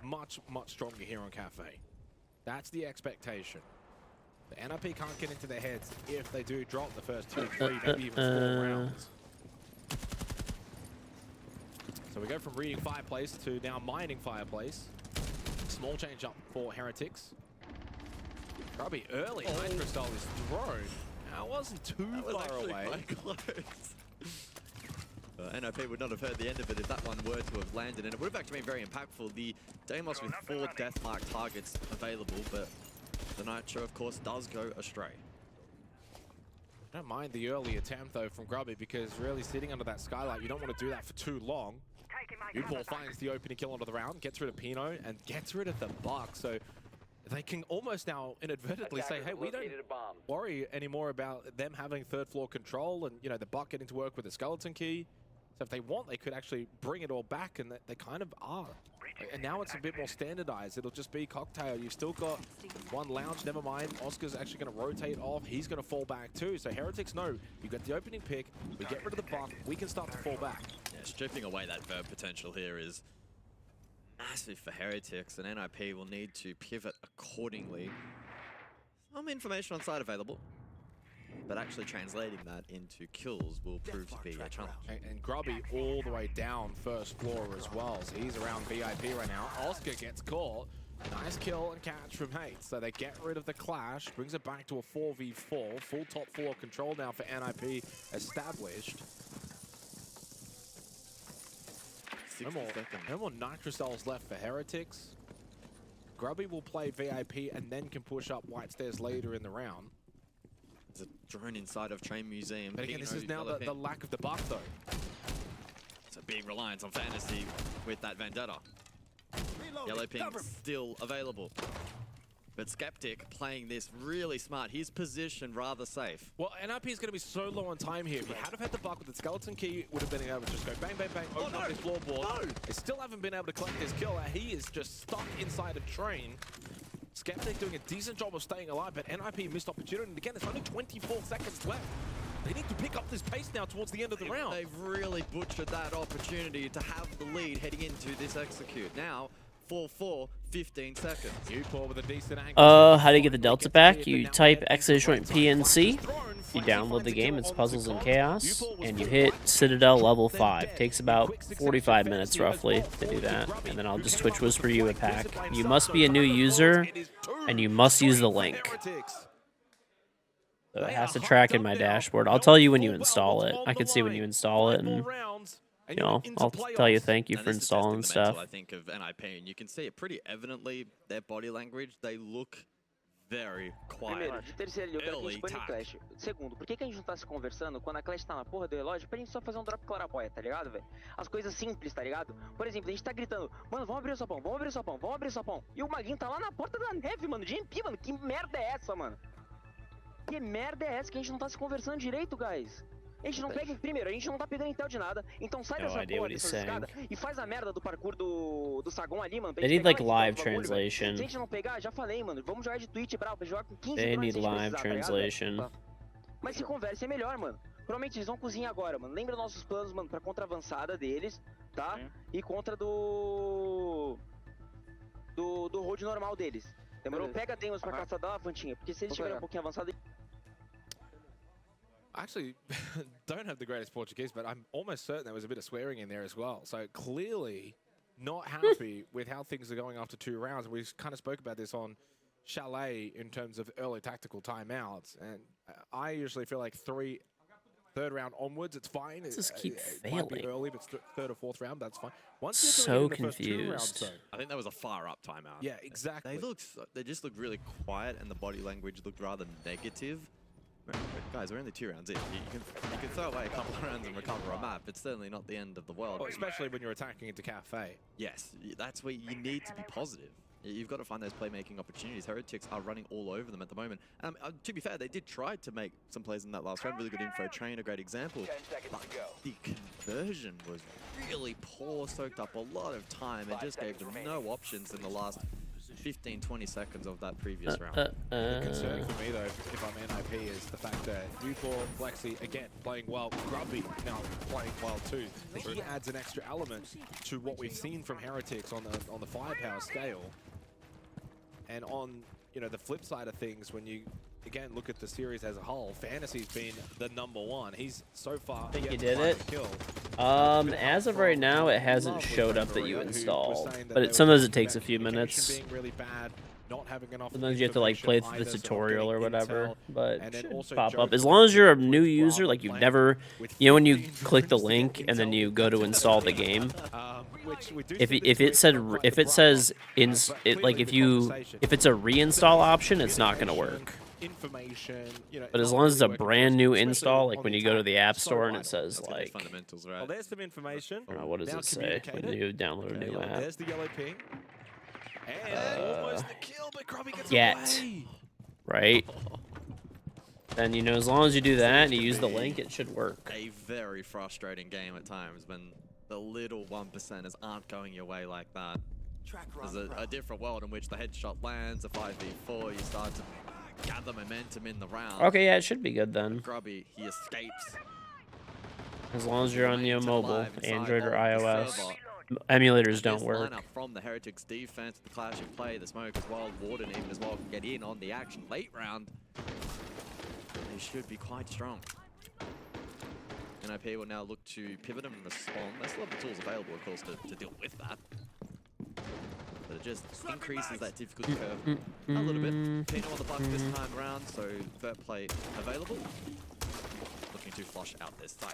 much stronger here on Cafe. That's the expectation. The NIP can't get into their heads if they do drop the first 2, 3, maybe even 4 rounds. So we go from reading Fireplace to now mining Fireplace. Small change up for Heretics. Grubby early. Nitrocell is thrown. That wasn't too far away. NIP would not have heard the end of it if that one were to have landed, and it would have actually been very impactful. The Deimos with 4 deathmark targets available, but the Nitro, of course, does go astray. I don't mind the early attempt, though, from Grubby, because really sitting under that skylight, you don't want to do that for too long. Upal finds the opening kill onto the round, gets rid of Pino, and gets rid of the Buck. So they can almost now inadvertently say, hey, we don't worry anymore about them having 3rd floor control and, the Buck getting to work with the skeleton key. So if they want, they could actually bring it all back, and they kind of are. And now it's a bit more standardized. It'll just be Cocktail. You've still got 1 lounge, never mind. Oscar's actually going to rotate off. He's going to fall back too. So Heretics know, you got the opening pick, we get rid of the Buck, we can start to fall back. Yeah, stripping away that verb potential here is massive for Heretics, and NIP will need to pivot accordingly. Some information on site available, but actually translating that into kills will prove to be a challenge. And Grubby all the way down 1st floor as well, so he's around VIP right now. Oscar gets caught. Nice kill and catch from Hate. So they get rid of the clash, brings it back to a 4v4. Full top floor control now for NIP established. No more Nitrocells left for Heretics. Grubby will play VIP and then can push up White Stairs later in the round. There's a drone inside of Train Museum. But again, this is now the lack of the Buck, though. It's a big reliance on Fantasy with that Vendetta. Yellow ping still available. But Skeptic playing this really smart. His position rather safe. Well, NIP is going to be so low on time here. If he had had the Buck with the skeleton key, would have been able to just go bang, bang, bang, open up his floorboard. They still haven't been able to collect his kill. He is just stuck inside a train. Skeptic doing a decent job of staying alive, but NIP missed opportunity. And again, there's only 24 seconds left. They need to pick up this pace now towards the end of the round. They've really butchered that opportunity to have the lead heading into this execute. Now, 4-4, 15 seconds. With a decent angle. How do you get the Delta back? You type /PNC, you download the game, it's Puzzles and Chaos, and you hit Citadel level 5. Takes about 45 minutes roughly to do that, and then I'll just Twitch Whisper you a pack. You must be a new user, and you must use the link. So it has to track in my dashboard. I'll tell you when you install it. I can see when you install it, and I'll tell you thank you for installing stuff. I think of NIP, and you can see it pretty evidently. Their body language, they look very quiet. Primeiro, de terceiro ali, eu quero que a early gente põe no tack. Clash. Segundo, por que a gente não tá se conversando quando a Clash tá na porra do relógio pra gente só fazer um drop claraboia, tá ligado, velho? As coisas simples, tá ligado? Por exemplo, a gente tá gritando, mano, vamos abrir o sopão, vamos abrir o sopão, vamos abrir o sopão. E o Maguinho tá lá na porta da neve, mano, de MP, mano. Que merda é essa, mano? Que merda é essa que a gente não tá se conversando direito, guys? A gente não pega, primeiro, a gente não tá pegando intel de nada, então sai dessa porra dessa escada e faz a merda do parkour do Sagon ali, mano. They need like live translation. Se a gente não pegar, já falei, mano, vamos jogar de Twitch bravo, pra jogar com 15 They drones need se a gente live precisar, tá ligado, translation. velho? Mas se conversa é melhor, mano. Provavelmente eles vão cozinhar agora, mano. Lembra nossos planos, mano, pra contra avançada deles, tá? E contra do hold normal deles. Demorou? Pega Demos pra caçar da Fantinha, porque se eles tiverem um pouquinho avançado... Actually, don't have the greatest Portuguese, but I'm almost certain there was a bit of swearing in there as well. So clearly not happy with how things are going after 2 rounds. We kind of spoke about this on Chalet in terms of early tactical timeouts. And I usually feel like third round onwards, it's fine. Just keep it might be failing. early, but third or fourth round, that's fine. So you're doing it in the first 2 rounds, confused. though, I think that was a far up timeout. yeah, exactly. They just look really quiet, and the body language looked rather negative. Guys, we're only 2 rounds in. You can throw away a couple of rounds and recover a map. It's certainly not the end of the world. Well, especially when you're attacking into Cafe. Yes, that's where you need to be positive. You've got to find those playmaking opportunities. Heretics are running all over them at the moment. To be fair, they did try to make some plays in that last round. Really good info train, a great example. 10 seconds to go. The conversion was really poor, soaked up a lot of time, and just gave them no options in the last 15-20 seconds of that previous round. The concern for me, though, if I'm NIP, is the fact that Newport, Flexi, again, playing well. Grubby now playing well, too. He adds an extra element to what we've seen from Heretics on the firepower scale. And on, the flip side of things, when you, again, look at the series as a whole, Fantasy's been the #1. He's so far Think you yet to did find it? a kill. As of right now, it hasn't showed up that you installed. But sometimes it takes a few minutes. Being really bad, not having enough Sometimes you have to like play through the information either, so tutorial not or getting whatever, intel, but and it then should also pop Joe up. As Clark long as you're a with new Guava user, like you've playing never, with when you 15 click the different link and then intel, you go to that's install the unacceptable. game, Which we do if see it, this if it said break if the it says brass, but like clearly if it's a reinstall option, it's not gonna work. Information, But as long as it's a brand new install, like when you go to the App Store and it says like, Fundamentals, Well, right? there's some information. I don't know, what does Now it say when communicated. you download a new Okay, app? There's the yellow ping. And almost the kill, but Grubby gets Get. away. Right? And as long as you do that and you use the link, it should work. A very frustrating game at times when the little 1%ers aren't going your way like that. There's a different world in which the headshot lands, a 5v4, you start to gather momentum in the round. Okay, yeah, it should be good then. Grubby, he escapes. As long as you're on mobile, Live inside Android or of the iOS. server. Emulators don't This work. lineup from the Heretics defense, the clash of play, the smoke as well, Warden even as well can get in on the action late round. They should be quite strong. NIP will now look to pivot and respond. They still have the tools available, of course, to deal with that. But it just increases that difficulty curve a little bit. Pino on the buck this time round, so vert play available. Looking to flush out this time.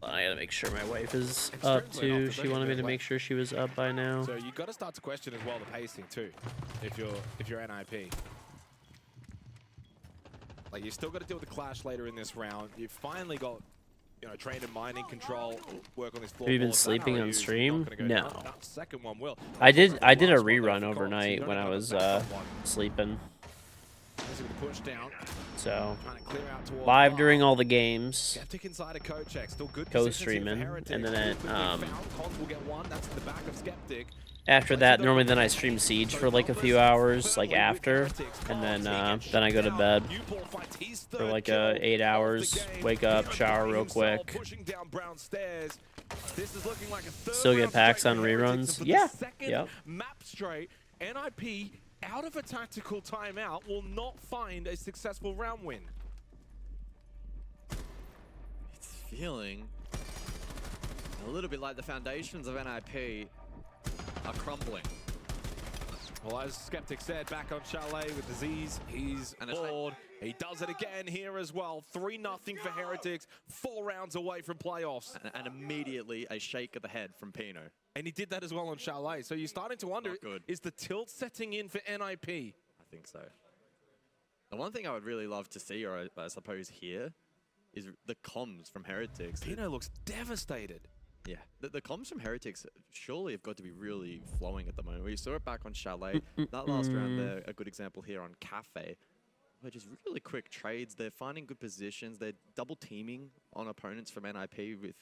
I gotta make sure my wife is up too. She wanted me to make sure she was up by now. So you got to start to question as well the pacing too, if you're NIP. Like you still got to deal with the clash later in this round. You've finally got, trained in mining control, work on this floor. Have you been sleeping on stream? No. Second one will. I did a rerun overnight when I was sleeping. Push down. So Trying to clear out towards live bar. during all the games, Skeptic inside a coach check. Still good co-streaming, positions here for and then Heretics. at Cons will get one. That's in the back of Skeptic. after that, normally then I stream Siege for like a few hours, like after, and then I go to bed for like 8 hours. Wake up, shower real quick. Pushing down brown stairs. This is looking like a third Still get round packs straight on for Heretics, reruns. and for the Yeah. second Yep. map straight, NIP out of a tactical timeout will not find a successful round win. It's feeling a little bit like the foundations of NIP are crumbling. Well, as Skeptic said, back on Chalet with the Z's, he's bored. He does it again here as well. 3-0 for Heretics, 4 rounds away from playoffs. And immediately a shake of the head from Pino. And he did that as well on Chalet. So you're starting to wonder, is the tilt setting in for NIP? I think so. The one thing I would really love to see, or I suppose hear, is the comms from Heretics. Pino looks devastated. Yeah, the comms from Heretics surely have got to be really flowing at the moment. We saw it back on Chalet. That last round there, a good example here on Cafe. Where just really quick trades. They're finding good positions. They're double teaming on opponents from NIP with,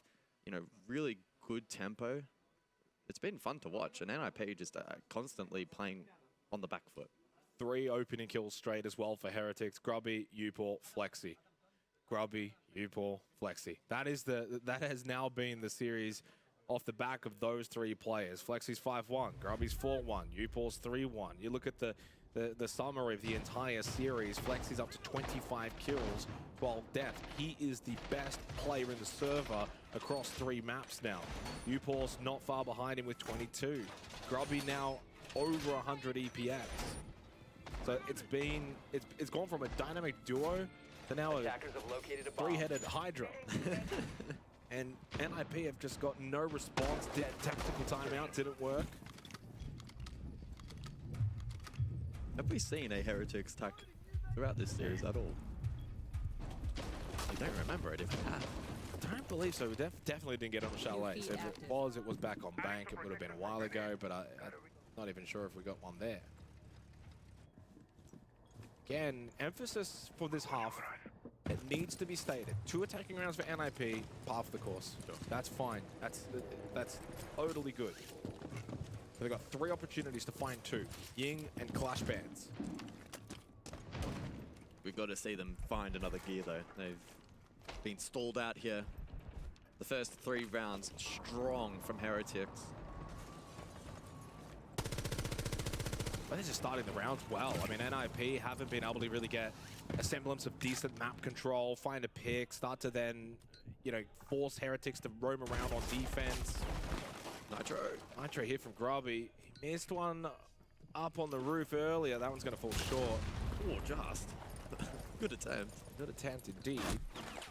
you know, really good tempo. It's been fun to watch, and NIP just constantly playing on the back foot. 3 opening kills straight as well for Heretics. Grubby, Upor, Flexi. Grubby, Upor, Flexi. That has now been the series off the back of those 3 players. Flexi's 5-1, Grubby's 4-1, Upor's 3-1. You look at the summary of the entire series, Flexi's up to 25 kills, 12 deaths. He is the best player in the server across 3 maps now. Upor's not far behind him with 22. Grubby now over 100 EPX. So it's gone from a dynamic duo to now a 3-headed Hydra. And NIP have just got no response. Tactical timeout didn't work. Have we seen a Heretics tack throughout this series at all? I don't remember it if we have. I don't believe so. We definitely didn't get on Chalet. So if it was back on Bank. It would have been a while ago, but I'm not even sure if we got one there. Again, emphasis for this half, it needs to be stated. 2 attacking rounds for NIP, par for the course. That's fine. That's totally good. They've got 3 opportunities to find 2. Ying and Clash Bands. We've got to see them find another gear though. They've been stalled out here. The first 3 rounds strong from Heretics. But they're just starting the rounds well. I mean, NIP haven't been able to really get a semblance of decent map control, find a pick, start to then, you know, force Heretics to roam around on defense. Nitro here from Grubby. He missed one up on the roof earlier. That one's going to fall short. Oh, just. Good attempt. Good attempt indeed.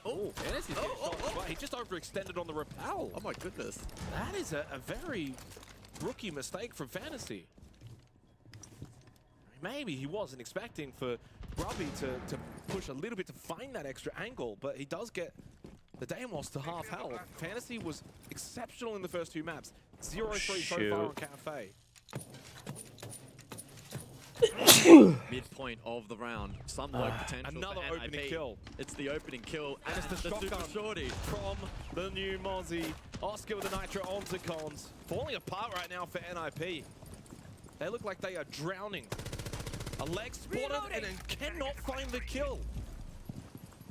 Oh, Fantasy's getting shot as well. He just overextended on the rappel. Oh my goodness. That is a very rookie mistake from Fantasy. Maybe he wasn't expecting for Grubby to push a little bit to find that extra angle, but he does get the Deimos to half health. Fantasy was exceptional in the first 2 maps. 0-3 so far on Cafe. Midpoint of the round. Some work potential. Another for opening NIP. kill. It's the opening kill. And it's the Super shotgun shorty from the new Mozzie. Oscar with the Nitro on Zicons. Falling apart right now for NIP. They look like they are drowning. A leg spotted and then cannot find the kill.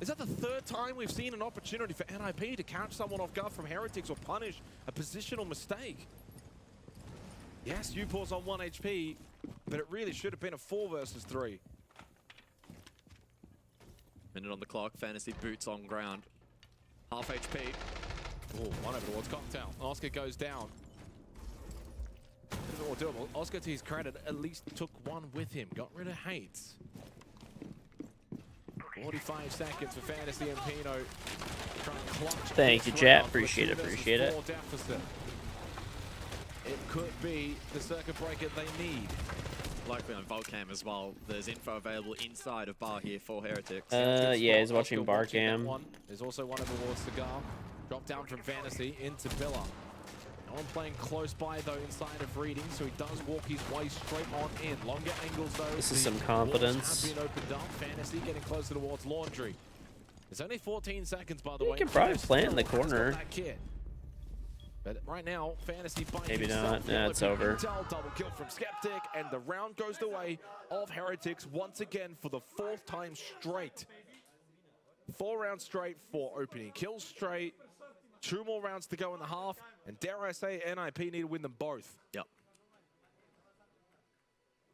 Is that the 3rd time we've seen an opportunity for NIP to catch someone off guard from Heretics or punish a positional mistake? Yes, Upor's on 1 HP, but it really should have been a 4 versus 3. Minute on the clock. Fantasy boots on ground. Half HP. Oh, one over towards Cocktail. Oscar goes down. This is more doable. Oscar, to his credit, at least took one with him. Got rid of Hates. 45 seconds for Fantasy and Pino. Trying to clutch. Thank you, chat. Appreciate it. Appreciate it. Deficit. It could be the circuit breaker they need. Likely on Volcam as well. There's info available inside of bar here for Heretics. Yeah, he's watching bar cam. There's also one over towards Cigar. Drop down from Fantasy into Villa. No one playing close by though inside of reading, so he does walk his way straight on in. Longer angles though. This is some confidence. Has been opened up. Fantasy getting closer towards Laundry. It's only 14 seconds by the way. You can probably plant in the corner. But right now, Fantasy by Maybe himself. not. Yeah, it's over. Double kill from Skeptic, and the round goes the way of Heretics once again for the 4th time straight. 4 rounds straight, 4 opening kills straight. 2 more rounds to go in the half, and dare I say, NIP need to win them both. Yep.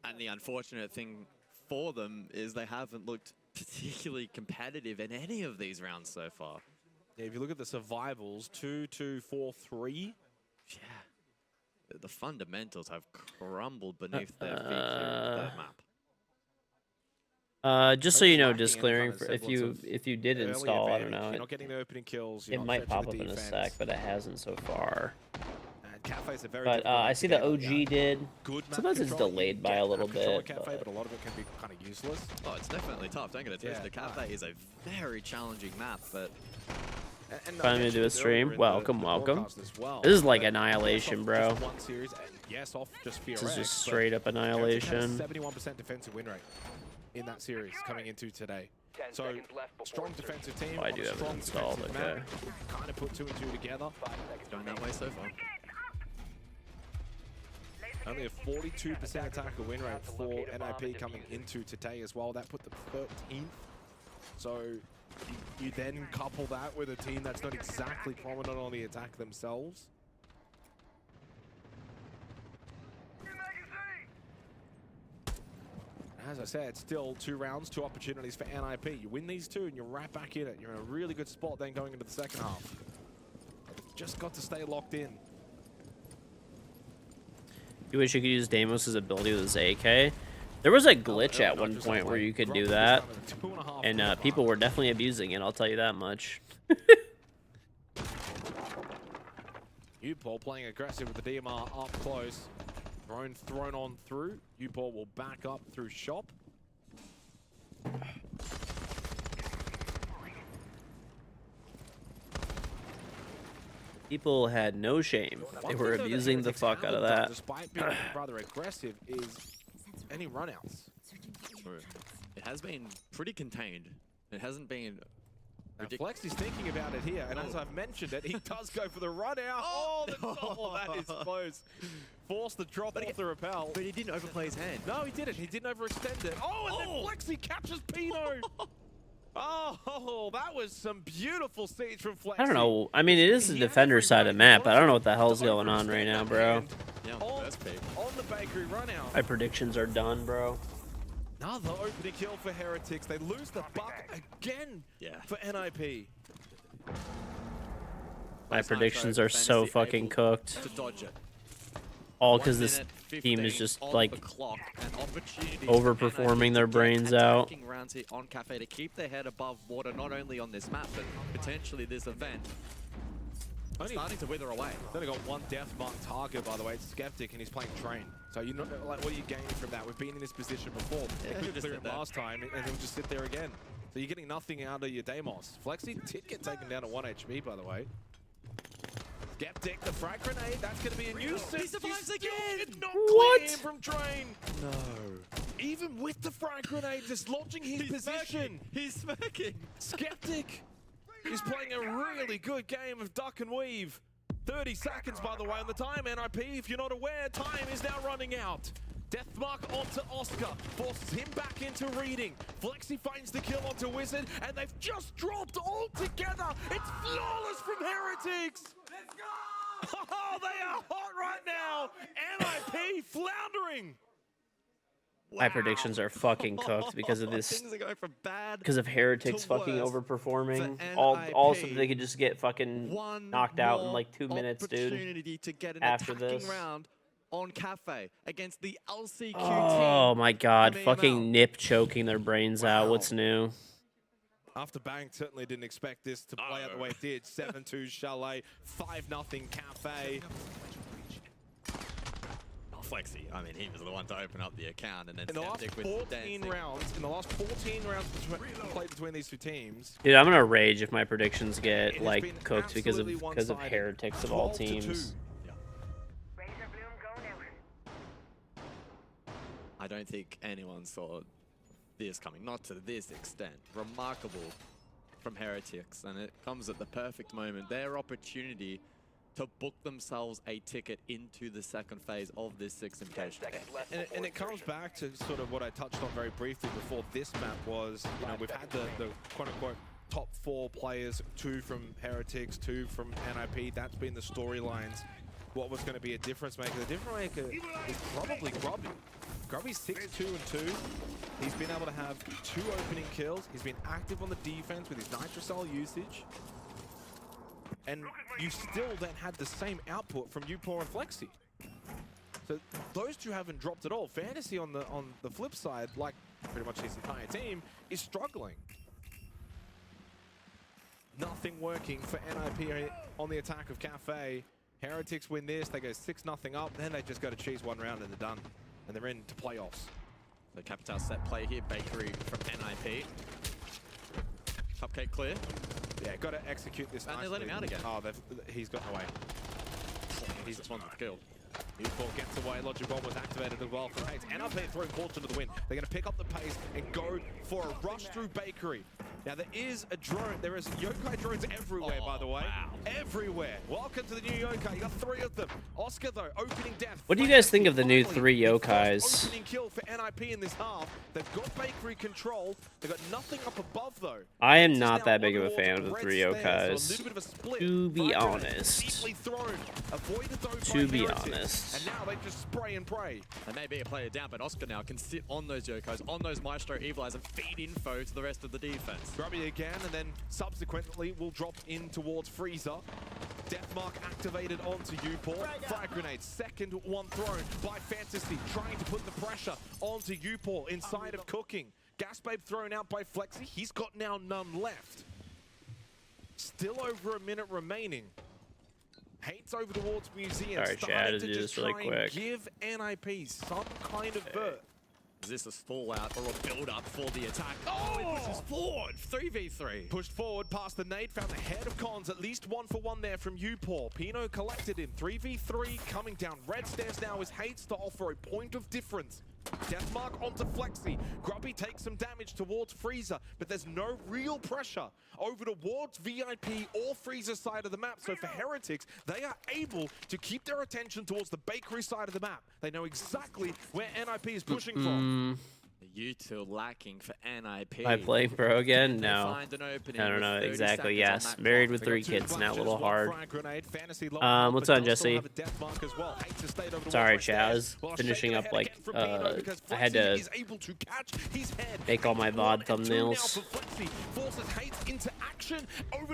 And the unfortunate thing for them is they haven't looked particularly competitive in any of these rounds so far. Yeah, if you look at the survivals, 2-2-4-3. Yeah. The fundamentals have crumbled beneath their feet here in that map. Just so you know, disclaimer, if you did install, I don't know, You're not getting the opening kills. it might pop up in a sec, but it hasn't so far. And Cafe's a very But I see the OG did. good map Sometimes it's control. You delayed by get a little map control bit. in Cafe, But but a lot of it can be kind of useless. Oh, it's definitely tough. Don't get it twisted. Yeah. Cafe is a very challenging map, but And finally to do a stream. Welcome, welcome. This is like annihilation, bro. One series, and yes, off just This is FearX, just but straight up annihilation. 71% defensive win rate in that series coming into today. So strong defensive team. Oh, I do have it installed. Okay. Kind of put 2 and 2 together. going that way so far. Only a 42% attacker win rate for NIP coming into today as well. That put them 13th. So you then couple that with a team that's not exactly prominent on the attack themselves. As I said, still 2 rounds, 2 opportunities for NIP. You win these 2 and you're right back in it. You're in a really good spot then going into the second half. Just got to stay locked in. You wish you could use Deimos' ability with his AK. There was a glitch at one point where you could do that, and people were definitely abusing it, I'll tell you that much. Upol playing aggressive with the DMR up close. Drone thrown on through. Upol will back up through shop. People had no shame. They were abusing the fuck out of that. Despite being rather aggressive, is any runouts. True. It has been pretty contained. It hasn't been. Flex is thinking about it here, and as I've mentioned it, he does go for the run out. Oh, that is close. Forced the drop off the rappel. But he didn't overplay his hand. No, he didn't. He didn't overextend it. Oh, and then Flexi captures Pino. Oh, that was some beautiful siege from Flexi. I don't know. I mean, it is the defender side of the map, but I don't know what the hell's going on right now, bro. Yeah, that's big. On the bakery run out. My predictions are done, bro. Another opening kill for Heretics. They lose the buck again for NIP. My predictions are so fucking cooked. To dodge it. All because this team is just like overperforming their brains out. Rounds here on Cafe to keep their head above water, not only on this map, but potentially this event. Starting to wither away. Then I got 1 death mark target, by the way. It's Skeptic, and he's playing Train. So you know, like, what are you gaining from that? We've been in this position before. They couldn't clear him last time, and he'll just sit there again. So you're getting nothing out of your Deimos. Flexi did get taken down to 1 HP, by the way. Skeptic, the frag grenade, that's going to be a nuisance. He survives again! What? From Train. No. Even with the frag grenade, dislodging his position. He's smirking. Skeptic is playing a really good game of duck and weave. 30 seconds, by the way, on the time. NIP, if you're not aware, time is now running out. Deathmark onto Oscar, forces him back into reading. Flexi finds the kill onto Wizard, and they've just dropped all together. It's flawless from Heretics. Let's go! Oh, they are hot right now. NIP floundering. My predictions are fucking cooked because of this. Things are going from bad Because of Heretics to fucking worse overperforming. for Also, NIP. they could just get fucking knocked out in like 2 minutes, dude. Opportunity to get an After attacking this. round on Cafe against the LCQ Oh team. my god, from fucking EML. Nip choking their brains out. What's new? After Bang certainly didn't expect this to play out the way it did. 7-2 Chalet, 5-0 Cafe. Flexi, I mean, he was the one to open up the account, and then In the last Skeptic with 14 rounds, played between these 2 teams, Dude, I'm gonna rage if my predictions get has like been cooked because of absolutely one-sided. Heretics of all 12 to 2. teams. I don't think anyone saw this coming, not to this extent. Remarkable from Heretics, and it comes at the perfect moment. Their opportunity to book themselves a ticket into the second phase of this 6 invitation. And it comes back to sort of what I touched on very briefly before this map was, you know, we've had the quote-unquote top 4 players, 2 from Heretics, 2 from NIP. That's been the storylines. What was going to be a difference maker? The difference maker is probably Grubby. Grubby's 6-2-2. He's been able to have 2 opening kills. He's been active on the defense with his nitrocell usage. And you still then had the same output from Upor and Flexi. So those 2 haven't dropped at all. Fantasy on the flip side, like pretty much his entire team, is struggling. Nothing working for NIP on the attack of Cafe. Heretics win this, they go 6-0 up, then they just got to choose one round and they're done. And they're into playoffs. The Capital set play here, Bakery from NIP. Cupcake clear. Yeah, got to execute this. And nicely. they let him out again. Oh, he's gotten away. He's this one's killed. Newport gets away, Logic Bomb was activated as well from Hayes. NIP throwing Fortune to the win. They're going to pick up the pace and go for a rush through Bakery. Now there is a drone, there is yokai drones everywhere, by the way. Wow. Everywhere. Welcome to the new yokai, you got 3 of them. Oscar though, opening death. What do you guys think of the new 3 yokais? Opening kill for NIP in this half. They've got Bakery control. They've got nothing up above though. I am not that big of a fan of the 3 yokais, to be honest. To be honest. And now they just spray and pray. They may be a player down, but Oscar now can sit on those yokais, on those Maestro Evilize, and feed info to the rest of the defense. Grubby again, and then subsequently will drop in towards Freezer. Deathmark activated onto Uport. Fire grenade, second one thrown by Fantasy, trying to put the pressure onto Uport inside of Cooking. Gas Babe thrown out by Flexi. He's got now none left. Still over a minute remaining. Hates over towards Museum. Sorry, Chad, to do this really quick. Give NIP some kind of vert. Is this a stall out or a build up for the attack? Oh, it pushes forward. 3v3. Pushed forward past the nade, found the head of Cons. At least 1 for 1 there from Upor. Pino collected him. 3v3 coming down. Red stairs now as Hates to offer a point of difference. Deathmark onto Flexi. Grubby takes some damage towards Freezer, but there's no real pressure over towards VIP or Freezer side of the map. So for Heretics, they are able to keep their attention towards the Bakery side of the map. They know exactly where NIP is pushing from. The U2 lacking for NIP. Am I playing pro again? No. I don't know exactly. Yes. Married with 3 kids now, a little hard. What's on, Jesse? Sorry, Chaz. Finishing up, like, I had to make all my VOD thumbnails.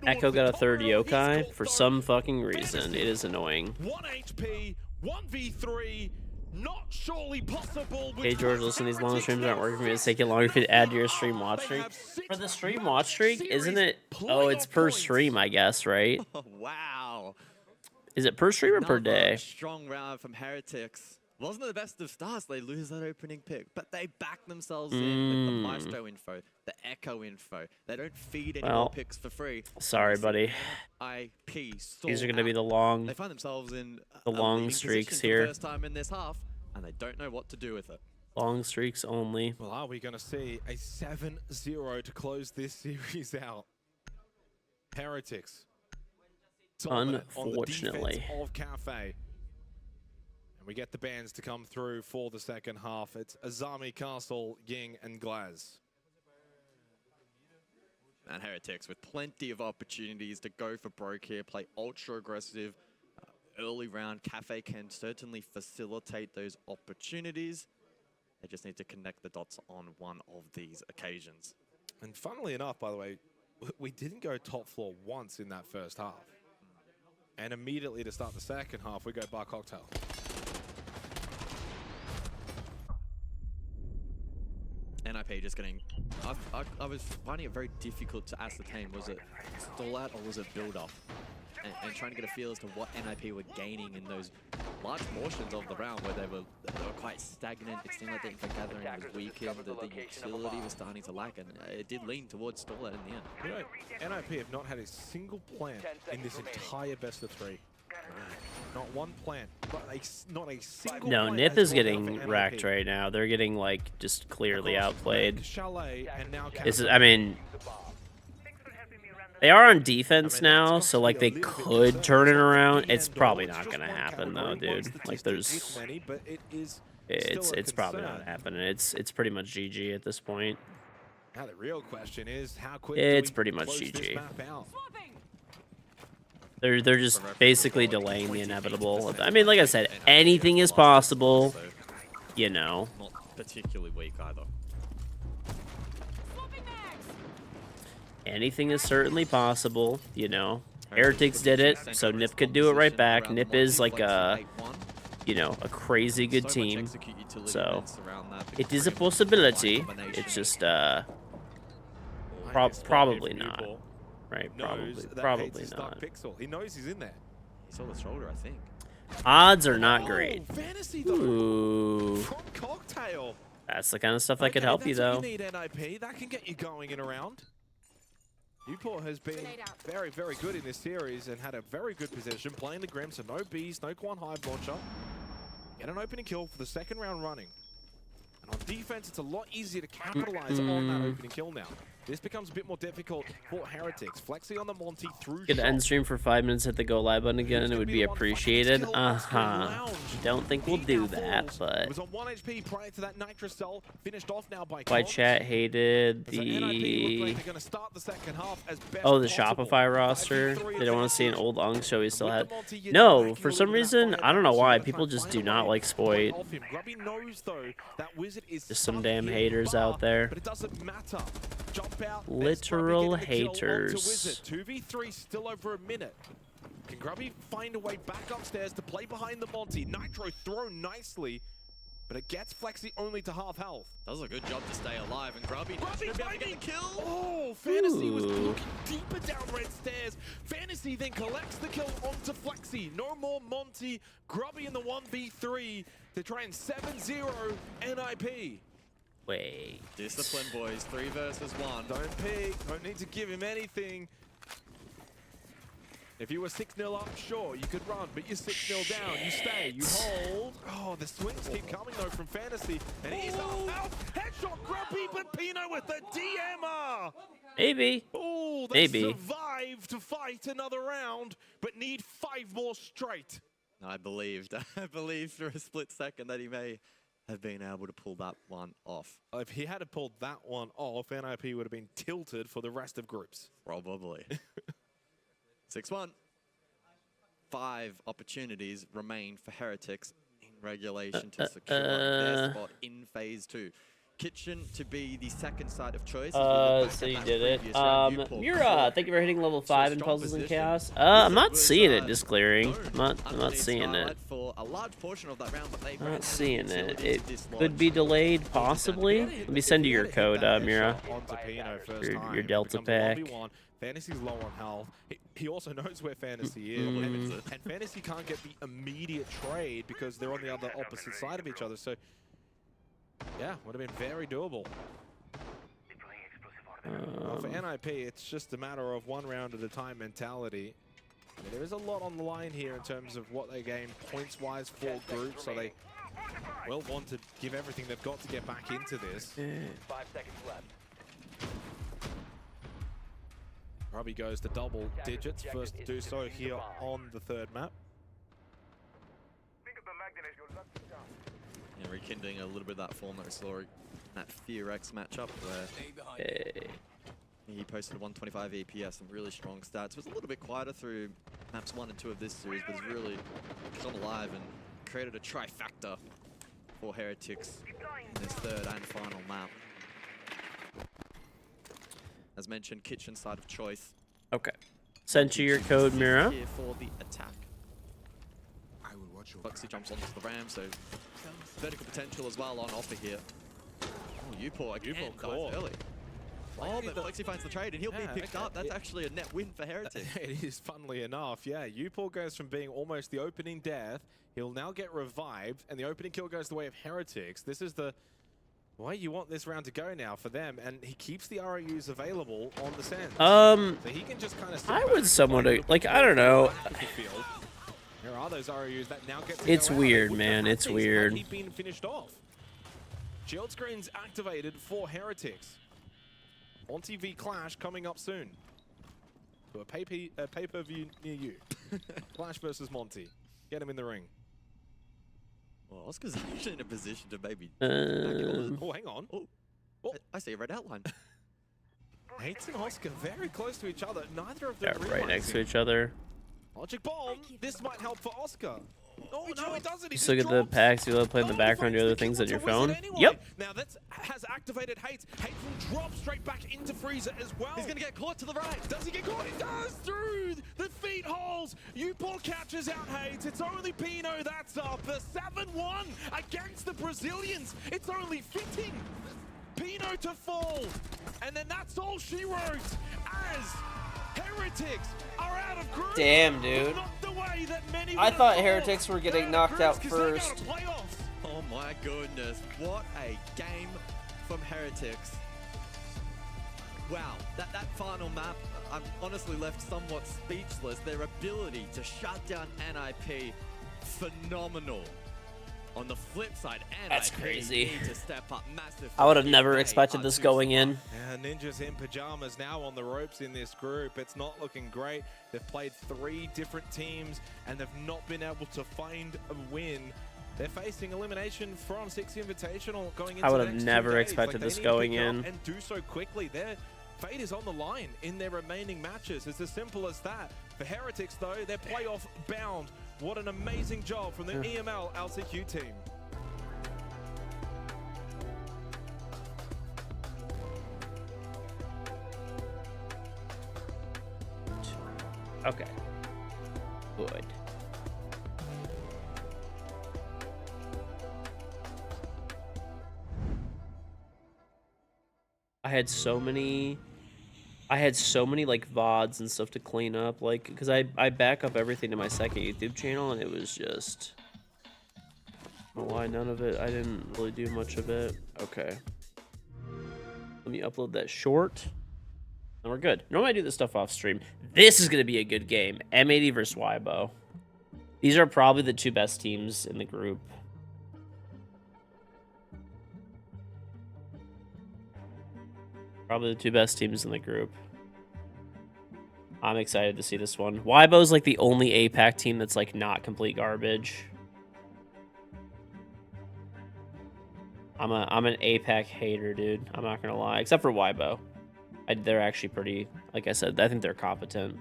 Echo got a 3rd yokai for some fucking reason. It is annoying. 1 HP, 1v3. Not surely possible. Hey George, listen, these long streams aren't working for me. It's taking longer for you to add to your stream watch streak. For the stream watch streak, isn't it? Oh, it's per stream, I guess, right? Oh, wow. Is it per stream or per day? Strong round from Heretics. Wasn't the best of starts. They lose that opening pick, but they back themselves in with the Maestro info, the Echo info. They don't feed any more picks for free. Sorry, buddy. IP. These are going to be the long. They find themselves in the long streaks here. First time in this half, and they don't know what to do with it. Long streaks only. Well, are we going to see a 7-0 to close this series out? Heretics. Unfortunately. On the of Cafe. And we get the bands to come through for the second half. It's Azami, Castle, Ying, and Glaz. And Heretics with plenty of opportunities to go for broke here, play ultra aggressive. Early round, Cafe can certainly facilitate those opportunities. They just need to connect the dots on one of these occasions. And funnily enough, by the way, we didn't go top floor once in that first half. And immediately to start the second half, we go bar cocktail. NIP just getting... I was finding it very difficult to ascertain, was it stall out or was it build up? And trying to get a feel as to what NIP were gaining in those large portions of the round where they were quite stagnant. It seemed like the info gathering was weakened, the utility was starting to lack, and it did lean towards stall out in the end. You know, NIP have not had a single plant in this entire best of 3. Not one plant. Not a single No, plant NIP has is gone getting for wrecked NIP. right now. They're getting, like, just clearly outplayed. Chalet and now This is, I mean... They are on defense now, so like they could turn it around. It's probably not gonna happen though, dude. Like there's, it's probably not happening. It's pretty much GG at this point. Now the real question is how quick it's pretty much GG. They're just basically delaying the inevitable. I mean, like I said, anything is possible. You know. Not particularly weak either. Anything is certainly possible, you know. Heretics did it, so NIP could do it right back. NIP is like a, you know, a crazy good team. So, it is a possibility. It's just, probably not. Right, probably not. He knows he's in there. He saw the shoulder, I think. Odds are not great. Fantasy though. Ooh. From Cocktail. That's the kind of stuff that could help you, though. You need NIP. That can get you going in a round. Newport has been very, very good in this series and had a very good position, playing the Grim, so no Bees, no Quan Hive launcher. Get an opening kill for the second round running. And on defense, it's a lot easier to capitalize on that opening kill now. This becomes a bit more difficult for Heretics. Flexi on the Monty through Could end stream for 5 minutes, hit the go live button again, and it would be appreciated. Don't think we'll do that, but was on 1 HP prior to that Nitro Cell, finished off now by why chat hated the the Shopify roster. They don't want to see an old Ung, so he still had. No, for some reason, I don't know why. People just do not like Spoit. Just some damn haters out there. But it doesn't matter. Jump out. Literal haters. 2v3 still over a minute. Can Grubby find a way back upstairs to play behind the Monty? Nitro thrown nicely, but it gets Flexi only to half health. Does a good job to stay alive, and Grubby finding the kill. Oh, Fantasy was looking deeper down red stairs. Fantasy then collects the kill onto Flexi. No more Monty. Grubby in the 1v3 to try and 7-0 NIP. Wait. Discipline, boys. 3 versus 1. Don't peek. Don't need to give him anything. If you were 6-0 up, sure, you could run, but you're 6-0 down. You stay, you hold. Oh, the swings keep coming, though, from Fantasy. And he's out. Headshot Grubby, but Pino with the DMR. Maybe. Oh, they survived to fight another round, but need 5 more straight. I believed for a split second that he may have been able to pull that one off. If he had pulled that one off, NIP would have been tilted for the rest of groups. Probably. 6-1. 5 opportunities remain for Heretics in regulation to secure their spot in Phase 2. Kitchen to be the second side of choice. So you did it. Mira, thank you for hitting level 5 in Puzzles and Chaos. I'm not seeing it just clearing. I'm not seeing it. For a large portion of that round, but they not seeing it. It could be delayed, possibly. Let me send you your code, Mira. Your Delta pack. Fantasy's low on health. He also knows where Fantasy is. And Fantasy can't get the immediate trade because they're on the other opposite side of each other. So, yeah, would have been very doable. For NIP, it's just a matter of 1 round at a time mentality. I mean, there is a lot on the line here in terms of what they gain points-wise for groups. So they will want to give everything they've got to get back into this. 5 seconds left. Grubby goes to double digits, first to do so here on the 3rd map. Yeah, rekindling a little bit of that form that we saw in that Fear X matchup where he posted a 125 EPS, some really strong stats. It was a little bit quieter through maps 1 and 2 of this series, but has really come alive and created a trifecta for Heretics in this 3rd and final map. As mentioned, kitchen side of choice. Okay. Sent you your code, Mira. Here for the attack. I will watch your Foxy jumps onto the ram, so vertical potential as well on offer here. Oh, Upor again dies early. Oh, but Flexi finds the trade and he'll be picked up. That's actually a net win for Heretics. It is, funnily enough. Yeah, Upor goes from being almost the opening death. He'll now get revived, and the opening kill goes the way of Heretics. This is the way you want this round to go now for them, and he keeps the ROUs available on the send. So he can just kind of I would somewhat like, I don't know. There are those ROUs that now get to it's weird, man. It's weird. He'd been finished off. Shield screens activated for Heretics. Monty v Clash coming up soon. To a pay-per-view near you. Clash versus Monty. Get him in the ring. Well, Oscar's actually in a position to maybe... oh, hang on. Oh, I see a red outline. Hates and Oscar very close to each other. Neither of them right next to each other. Logic bomb. This might help for Oscar. Oh, no, it doesn't. You still get the packs. You love playing in the background, do other things on your phone. Yep. Now that has activated Hate. Hate will drop straight back into Freezer as well. He's going to get caught to the right. Does he get caught? He does through the feet holes. Upor catches out Hate. It's only Pino that's up. The 7-1 against the Brazilians. It's only fitting. Pino to fall. And then that's all she wrote as Heretics are out of group. Damn, dude. Not the way that many I thought Heretics were getting knocked out first. Oh my goodness, what a game from Heretics. Wow, that final map, I'm honestly left somewhat speechless. Their ability to shut down NIP, phenomenal. On the flip side, That's NIP crazy. need to step up massively. I would have never expected this going in. And Ninjas in pajamas now on the ropes in this group. It's not looking great. They've played 3 different teams and they've not been able to find a win. They're facing elimination from 6 Invitational going into I would the have next 2 never days. expected Like, this they need to going pick it up in. and do so quickly. Their fate is on the line in their remaining matches. It's as simple as that. For Heretics, though, they're playoff bound. What an amazing job from the EML LCQ team. Okay. Good. I had so many like VODs and stuff to clean up, like, because I back up everything to my second YouTube channel, and it was just, I don't know why none of it, I didn't really do much of it. Okay. Let me upload that short. And we're good. Normally I do this stuff off stream. This is going to be a good game. M80 versus Weibo. These are probably the 2 best teams in the group. Probably the 2 best teams in the group. I'm excited to see this one. Weibo's like the only APAC team that's like not complete garbage. I'm an APAC hater, dude. I'm not gonna lie. Except for Weibo. They're actually pretty, like I said, I think they're competent.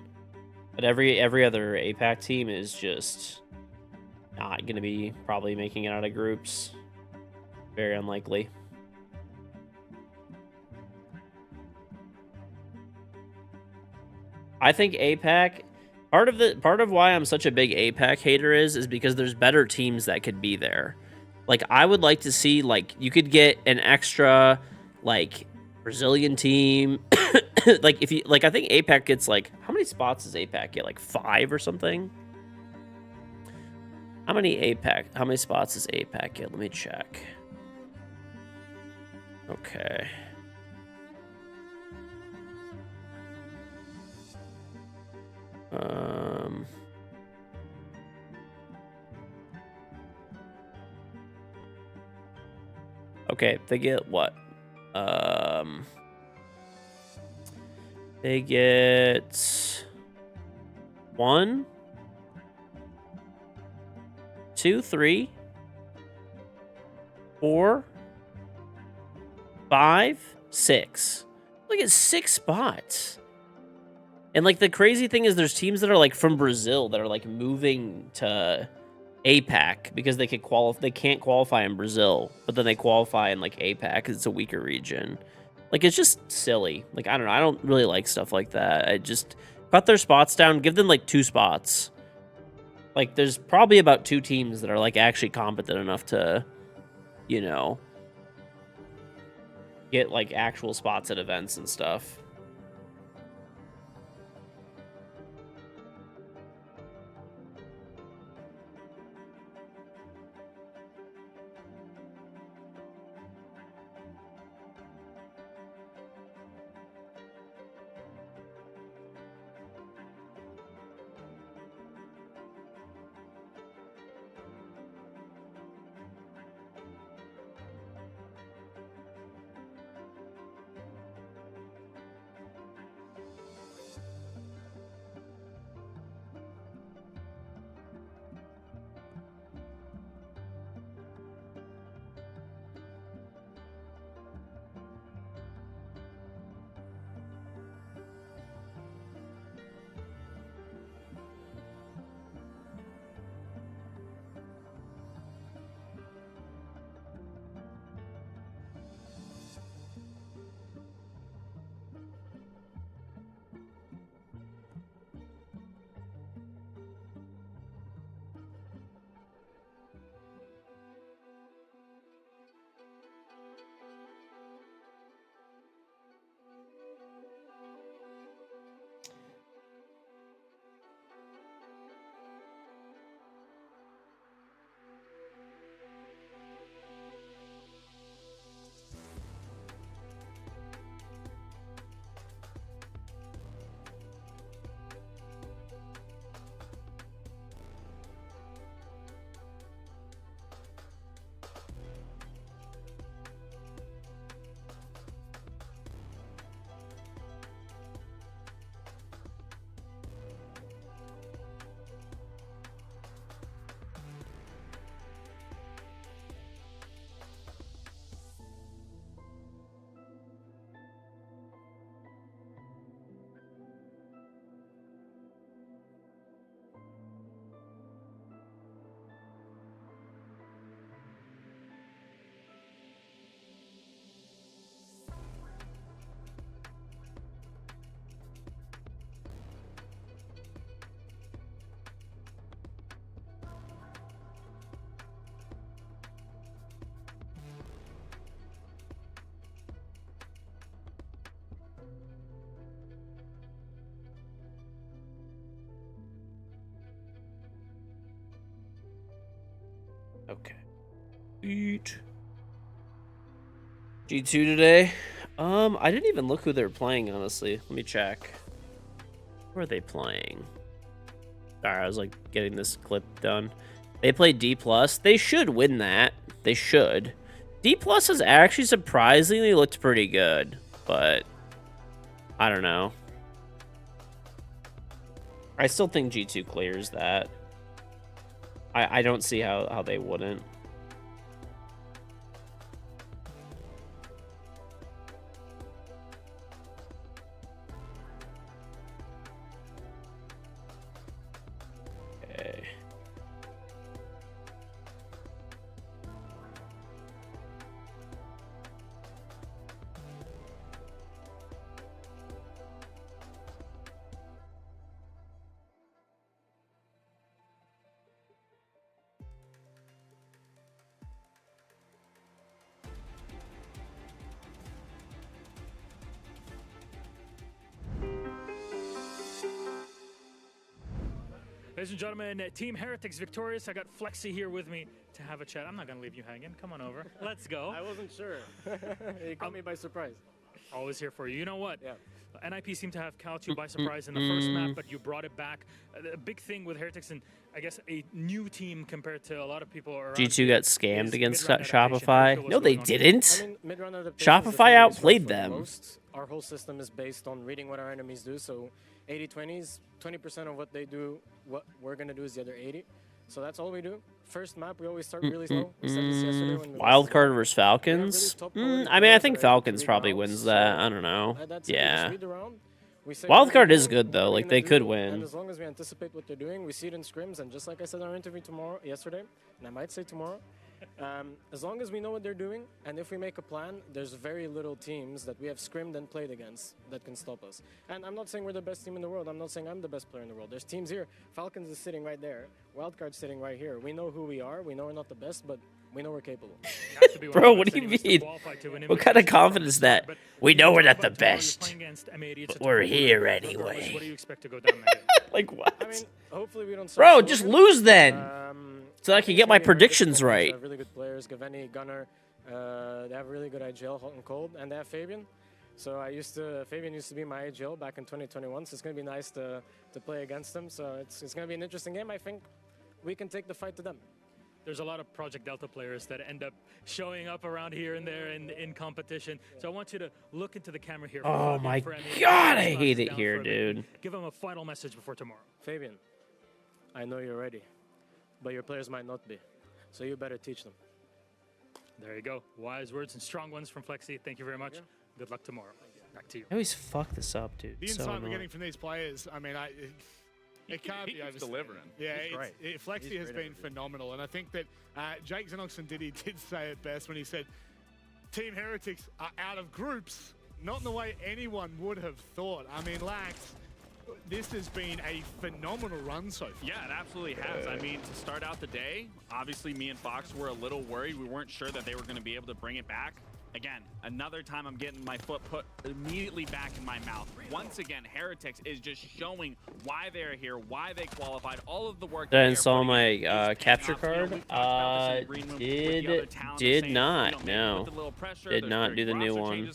But every other APAC team is just not going to be probably making it out of groups. Very unlikely. I think APAC, part of why I'm such a big APAC hater is because there's better teams that could be there. Like, I would like to see, like, you could get an extra, like, Brazilian team. Like, if you, like, I think APAC gets, like, how many spots does APAC get? Like 5 or something? How many spots does APAC get? Let me check. Okay. Okay, they get what? They get 1, 2, 3, 4, 5, 6. Look at 6 spots. And like the crazy thing is there's teams that are like from Brazil that are like moving to APAC because they can't qualify in Brazil, but then they qualify in like APAC because it's a weaker region. Like, it's just silly. Like, I don't know. I don't really like stuff like that. I just cut their spots down, give them like 2 spots. Like, there's probably about 2 teams that are like actually competent enough to, you know, get like actual spots at events and stuff. Okay. Eat. G2 today. I didn't even look who they were playing, honestly. Let me check. Who are they playing? Sorry, I was like getting this clip done. They played D+. They should win that. They should. D+ has actually surprisingly looked pretty good, but I don't know. I still think G2 clears that. I don't see how they wouldn't. Okay. Ladies and gentlemen, Team Heretics victorious. I got Flexi here with me to have a chat. I'm not going to leave you hanging. Come on over. Let's go. I wasn't sure. You caught me by surprise. Always here for you. You know what? Yeah. NIP seemed to have caught you by surprise in the first map, but you brought it back. A big thing with Heretics, and I guess a new team compared to a lot of people around. G2 got scammed against Shopify. No, they didn't. I mean, mid-round adaptation is the Shopify thing that works outplayed for the them. most. Our whole system is based on reading what our enemies do, so 80-20s, 20% of what they do, what we're going to do is the other 80. So that's all we do. First map, we always start really slow. We said this yesterday when we Wildcard versus Falcons? I mean, I think Falcons probably wins that. I don't know. Yeah. Wildcard is good, though. Like, they could And win. as long as we anticipate what they're doing, we see it in scrims. And just like I said in our interview yesterday, and I might say tomorrow, as long as we know what they're doing, and if we make a plan, there's very little teams that we have scrimmed and played against that can stop us. And I'm not saying we're the best team in the world. I'm not saying I'm the best player in the world. There's teams here. Falcons is sitting right there. Wildcard's sitting right here. We know who we are. We know we're not the best, but we know we're capable. Bro, what do you mean? What kind of confidence is that? We know we're not the best, but we're here anyway. What do you expect to go down there? Like, what? I mean, hopefully we don't. Bro, just lose then, so I can get my predictions They right. have really good players. Gaveni, Gunnar. They have really good IGL, hot and cold, and they have Fabian. So Fabian used to be my IGL back in 2021. So it's gonna be nice to play against them. So it's gonna be an interesting game. I think we can take the fight to them. There's a lot of Project Delta players that end up showing up around here and there in competition. So I want you to look into the camera here. Oh my God, I hate it here, dude. Give them a final message before tomorrow. Fabian, I know you're ready, but your players might not be. So you better teach them. There you go. Wise words and strong ones from Flexi. Thank you very much. Good luck tomorrow. Back to you. I always fuck this up, dude. The So insight we're annoying. getting from these players, I mean, it can't be keeps delivering. Yeah, He's great. Flexi He's has great been phenomenal, and I think that Jake Xenox did say it best when he said, Team Heretics are out of groups, not in the way anyone would have thought. I mean, Lax, this has been a phenomenal run so far. Yeah, it absolutely has. I mean, to start out the day, obviously me and Fox were a little worried. We weren't sure that they were going to be able to bring it back. Again, another time I'm getting my foot put immediately back in my mouth. Once again, Heretics is just showing why they're here, why they qualified, all of the work. Did I install my capture card? Did not. No, did not do the new one.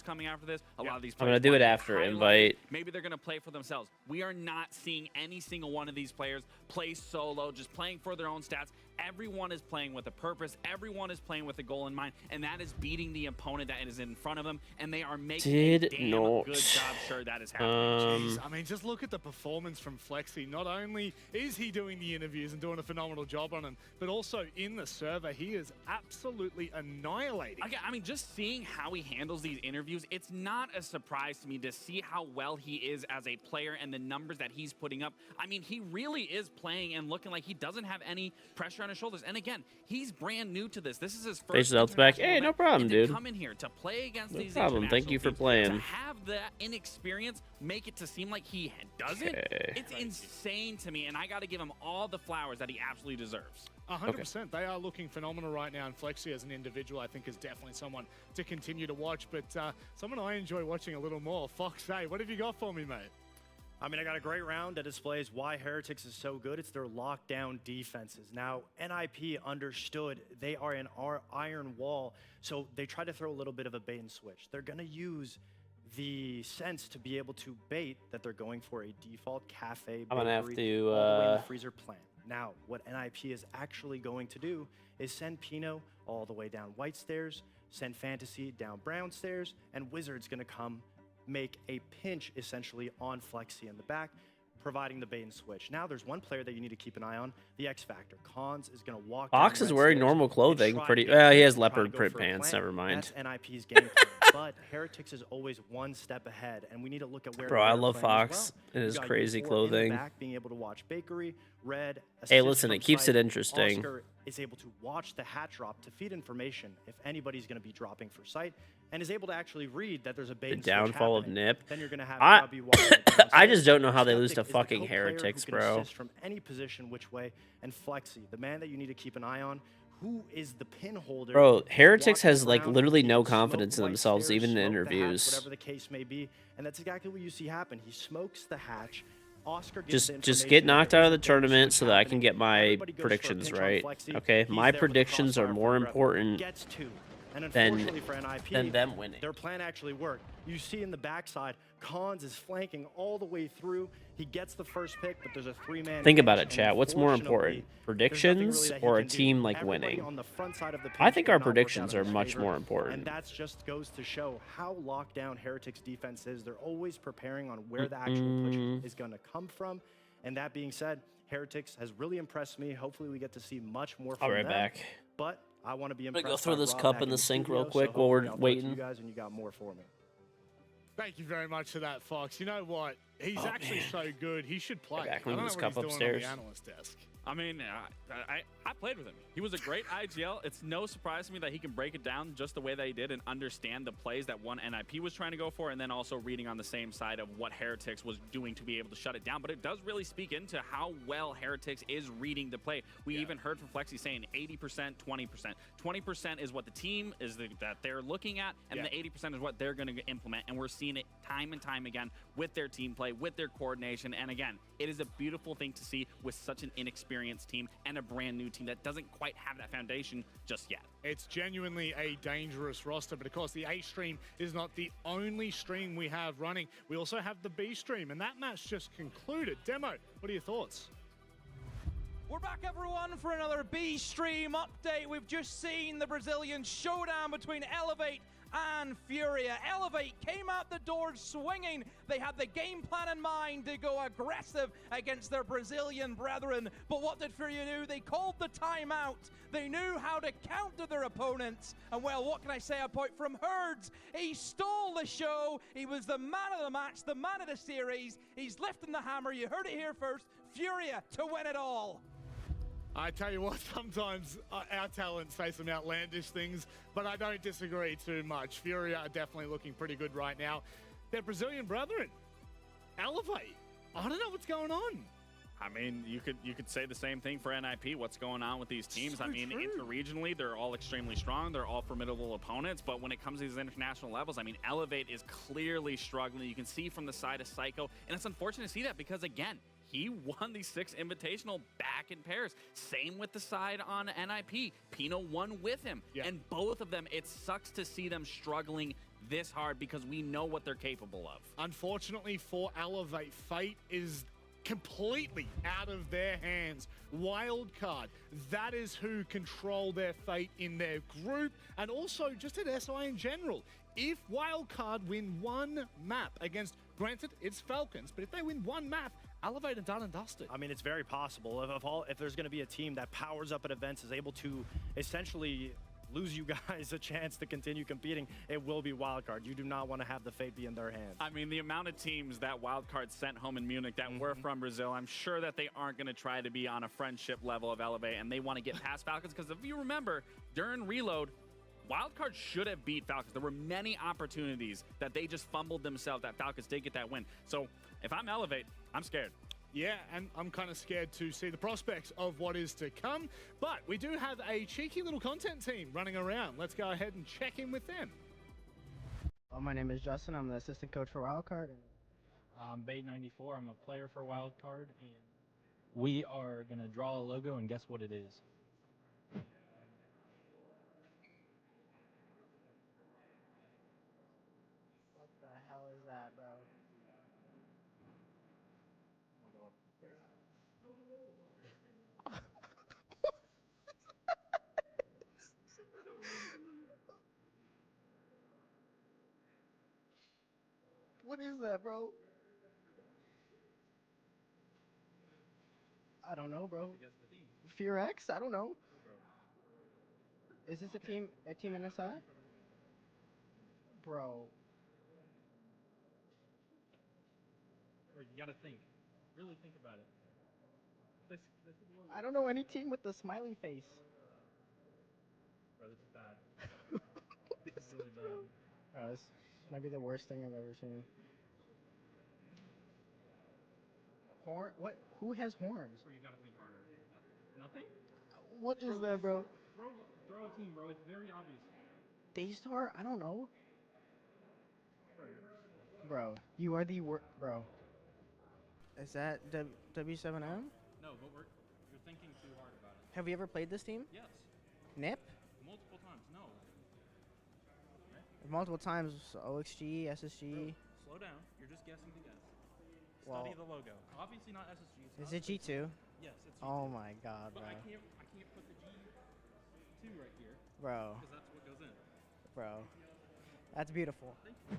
I'm gonna do it after invite. Maybe they're gonna play for themselves. We are not seeing any single one of these players play solo, just playing for their own stats. Everyone is playing with a purpose. Everyone is playing with a goal in mind, and that is beating the opponent that is in front of them. And they are making a damn good job sure that is happening. Jeez, I mean, just look at the performance from Flexi. Not only is he doing the interviews and doing a phenomenal job on them, but also in the server, he is absolutely annihilating. Again, I mean, just seeing how he handles these interviews, it's not a surprise to me to see how well he is as a player and the numbers that he's putting up. I mean, he really is playing and looking like he doesn't have any pressure on his shoulders. And again, he's brand new to this. This is his first. Facial health's back. Hey, no problem, dude. Come in here to play against these problem. Thank you for teams, playing. To have that inexperience make it to seem like he doesn't, Okay. it's insane to me. And I got to give him all the flowers that he absolutely deserves. 100%. They are looking phenomenal right now, and Flexi as an individual, I think, is definitely someone to continue to watch. But someone I enjoy watching a little more, Fox A. What have you got for me, mate? I mean, I got a great round that displays why Heretics is so good. It's their lockdown defenses. Now, NIP understood they are in our iron wall, so they try to throw a little bit of a bait and switch. They're going to use the sense to be able to bait that they're going for a default cafe I'm gonna have bakery to all the way in the freezer plan. Now, what NIP is actually going to do is send Pino all the way down white stairs, send Fantasy down brown stairs, and Wizard's going to come make a pinch essentially on Flexi in the back, providing the bait and switch. Now there's one player that you need to keep an eye on, the X Factor. Cons is going to walk Fox down is red wearing stairs normal and clothing. try Pretty. to get He in, has try to leopard go print for a pants. plant. Never mind. That's NIP's game plan. But Heretics is always one step ahead, and we need to look at where Bro, I they're love playing as Fox well. and You his got crazy U4 in the clothing. back, being able to watch Bakery, Red. Hey, assist listen, from it keeps sight. it interesting. Oscar is able to watch the hat drop to feed information if anybody's going to be dropping for sight, and is able to actually read that there's a bait The and switch downfall of happening. Nip. Then you're going to have I Grubby walking I downstairs. just don't know how they Skeptic lose to is the fucking co-player who Heretics, can bro. assist from any position which way, and Flexi, the man that you need to keep an eye on, who is the pin holder. Bro, Heretics walking has like around, literally he no can smoke confidence in white themselves, stairs, even in smoke the hatch, interviews. whatever the case may be, and that's exactly what you see happen. He smokes the hatch. Oscar gets the Just information get that knocked there's out of a the bait and tournament switch so that I happening. can get my Everybody goes for a predictions pinch on right. Flexi. Okay, He's my there with the predictions are crossfire more for Grubby. important Gets two. And than unfortunately for NIP, them winning. their plan actually worked. You see in the backside, Cons is flanking all the way through. He gets the first pick, but there's a three-man. Think about it, pinch, chat. and What's more unfortunately, important, predictions there's nothing really that he or a can do. team like Everybody winning? on the front side of the I pinch think did our not work out predictions in are his much favor, more important. And that just goes to show how locked down Heretics defense is. They're always preparing on where the actual push is going to come from. And that being said, Heretics has really impressed me. Hopefully we get to see much more from I'll be right them. back. But I want to be I'm gonna impressed. go throw by this Rob cup back in the sink studio, real quick so while we're hopefully I'll talk to waiting. You guys, and you got more for me. Thank you very much for that, Fox. You know what? He's actually so good. He should play. Back I don't know this what cup he's doing upstairs. on the analyst desk. I mean, I played with him. He was a great IGL. It's no surprise to me that he can break it down just the way that he did and understand the plays that one NIP was trying to go for, and then also reading on the same side of what Heretics was doing to be able to shut it down. But it does really speak into how well Heretics is reading the play. We even heard from Flexi saying 80%, 20%. 20% is what the team is that they're looking at, and the 80% is what they're going to implement. And we're seeing it time and time again with their team play, with their coordination. And again, it is a beautiful thing to see with such an inexperienced team and a brand new team that doesn't quite have that foundation just yet. It's genuinely a dangerous roster, but of course the A stream is not the only stream we have running. We also have the B stream, and that match just concluded. Demo, what are your thoughts? We're back, everyone, for another B stream update. We've just seen the Brazilian showdown between Elevate and Furia. Elevate came out the doors swinging. They had the game plan in mind to go aggressive against their Brazilian brethren. But what did Furia do? They called the timeout. They knew how to counter their opponents. And well, what can I say apart from Herds? He stole the show. He was the man of the match, the man of the series. He's lifting the hammer. You heard it here first. Furia to win it all. I tell you what, sometimes our talents say some outlandish things, but I don't disagree too much. Furia are definitely looking pretty good right now. Their Brazilian brethren, Elevate. I don't know what's going on. I mean, you could say the same thing for NIP. What's going on with these teams? So I mean, true. interregionally, they're all extremely strong. They're all formidable opponents. But when it comes to these international levels, I mean, Elevate is clearly struggling. You can see from the side of Psycho, and it's unfortunate to see that because, again, he won the 6th Invitational back in Paris. Same with the side on NIP. Pino won with him. Yeah. And both of them, it sucks to see them struggling this hard because we know what they're capable of. Unfortunately for Elevate, fate is completely out of their hands. Wildcard, that is who control their fate in their group and also just at SI in general. If Wildcard win one map against, granted, it's Falcons, but if they win one map, Elevate and done and dusted. I mean, it's very possible. If there's going to be a team that powers up at events, is able to essentially lose you guys a chance to continue competing, it will be Wildcard. You do not want to have the fate be in their hands. I mean, the amount of teams that Wildcard sent home in Munich that were from Brazil, I'm sure that they aren't going to try to be on a friendship level of Elevate, and they want to get past Falcons, because if you remember, during Reload, Wildcard should have beat Falcons. There were many opportunities that they just fumbled themselves that Falcons did get that win. So if I'm Elevate, I'm scared. Yeah, and I'm kind of scared to see the prospects of what is to come. But we do have a cheeky little content team running around. Let's go ahead and check in with them. My name is Justin. I'm the assistant coach for Wildcard. I'm Bay94. I'm a player for Wildcard, and we are gonna draw a logo and guess what it is. What the hell is that, bro? What is that, bro? I don't know, bro. Fear X? I don't know. Is this a team NSI? Bro. Or you gotta think. Really think about it. I don't know any team with the smiley face. Bro, this is bad. This is really bad. This might be the worst thing I've ever seen. Horn? What? Who has horns? Bro, you gotta think harder. Nothing? What is that, bro? Throw a team, bro. It's very obvious. Daystar? I don't know. Bro, you are the worst. Bro. Is that W7M? No, but you're thinking too hard about it. Have you ever played this team? Yes. NIP? Multiple times. No. Multiple times. OXG, SSG. Slow down. You're just guessing to guess. Well, Study the logo. Obviously not SSG. Is it G2? Yes, it's G2. Oh my god, but bro. I can't put the G2 right here. Bro. Because that's what goes in. Bro. That's beautiful. Thank you.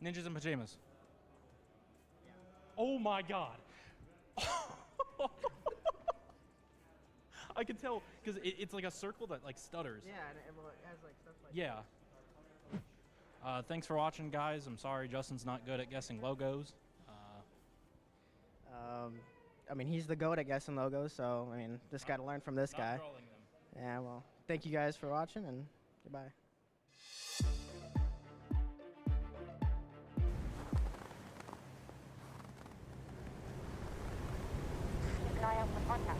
Ninjas in pajamas. Oh my god. I can tell because it's like a circle that like stutters. Yeah, and it has like stuff like Yeah. Thanks for watching, guys. I'm sorry Justin's not good at guessing logos. I mean, he's the GOAT at guessing logos, so, I mean, just got to learn from this guy. Yeah, well, thank you guys for watching, and goodbye. Keep an eye out for contacts.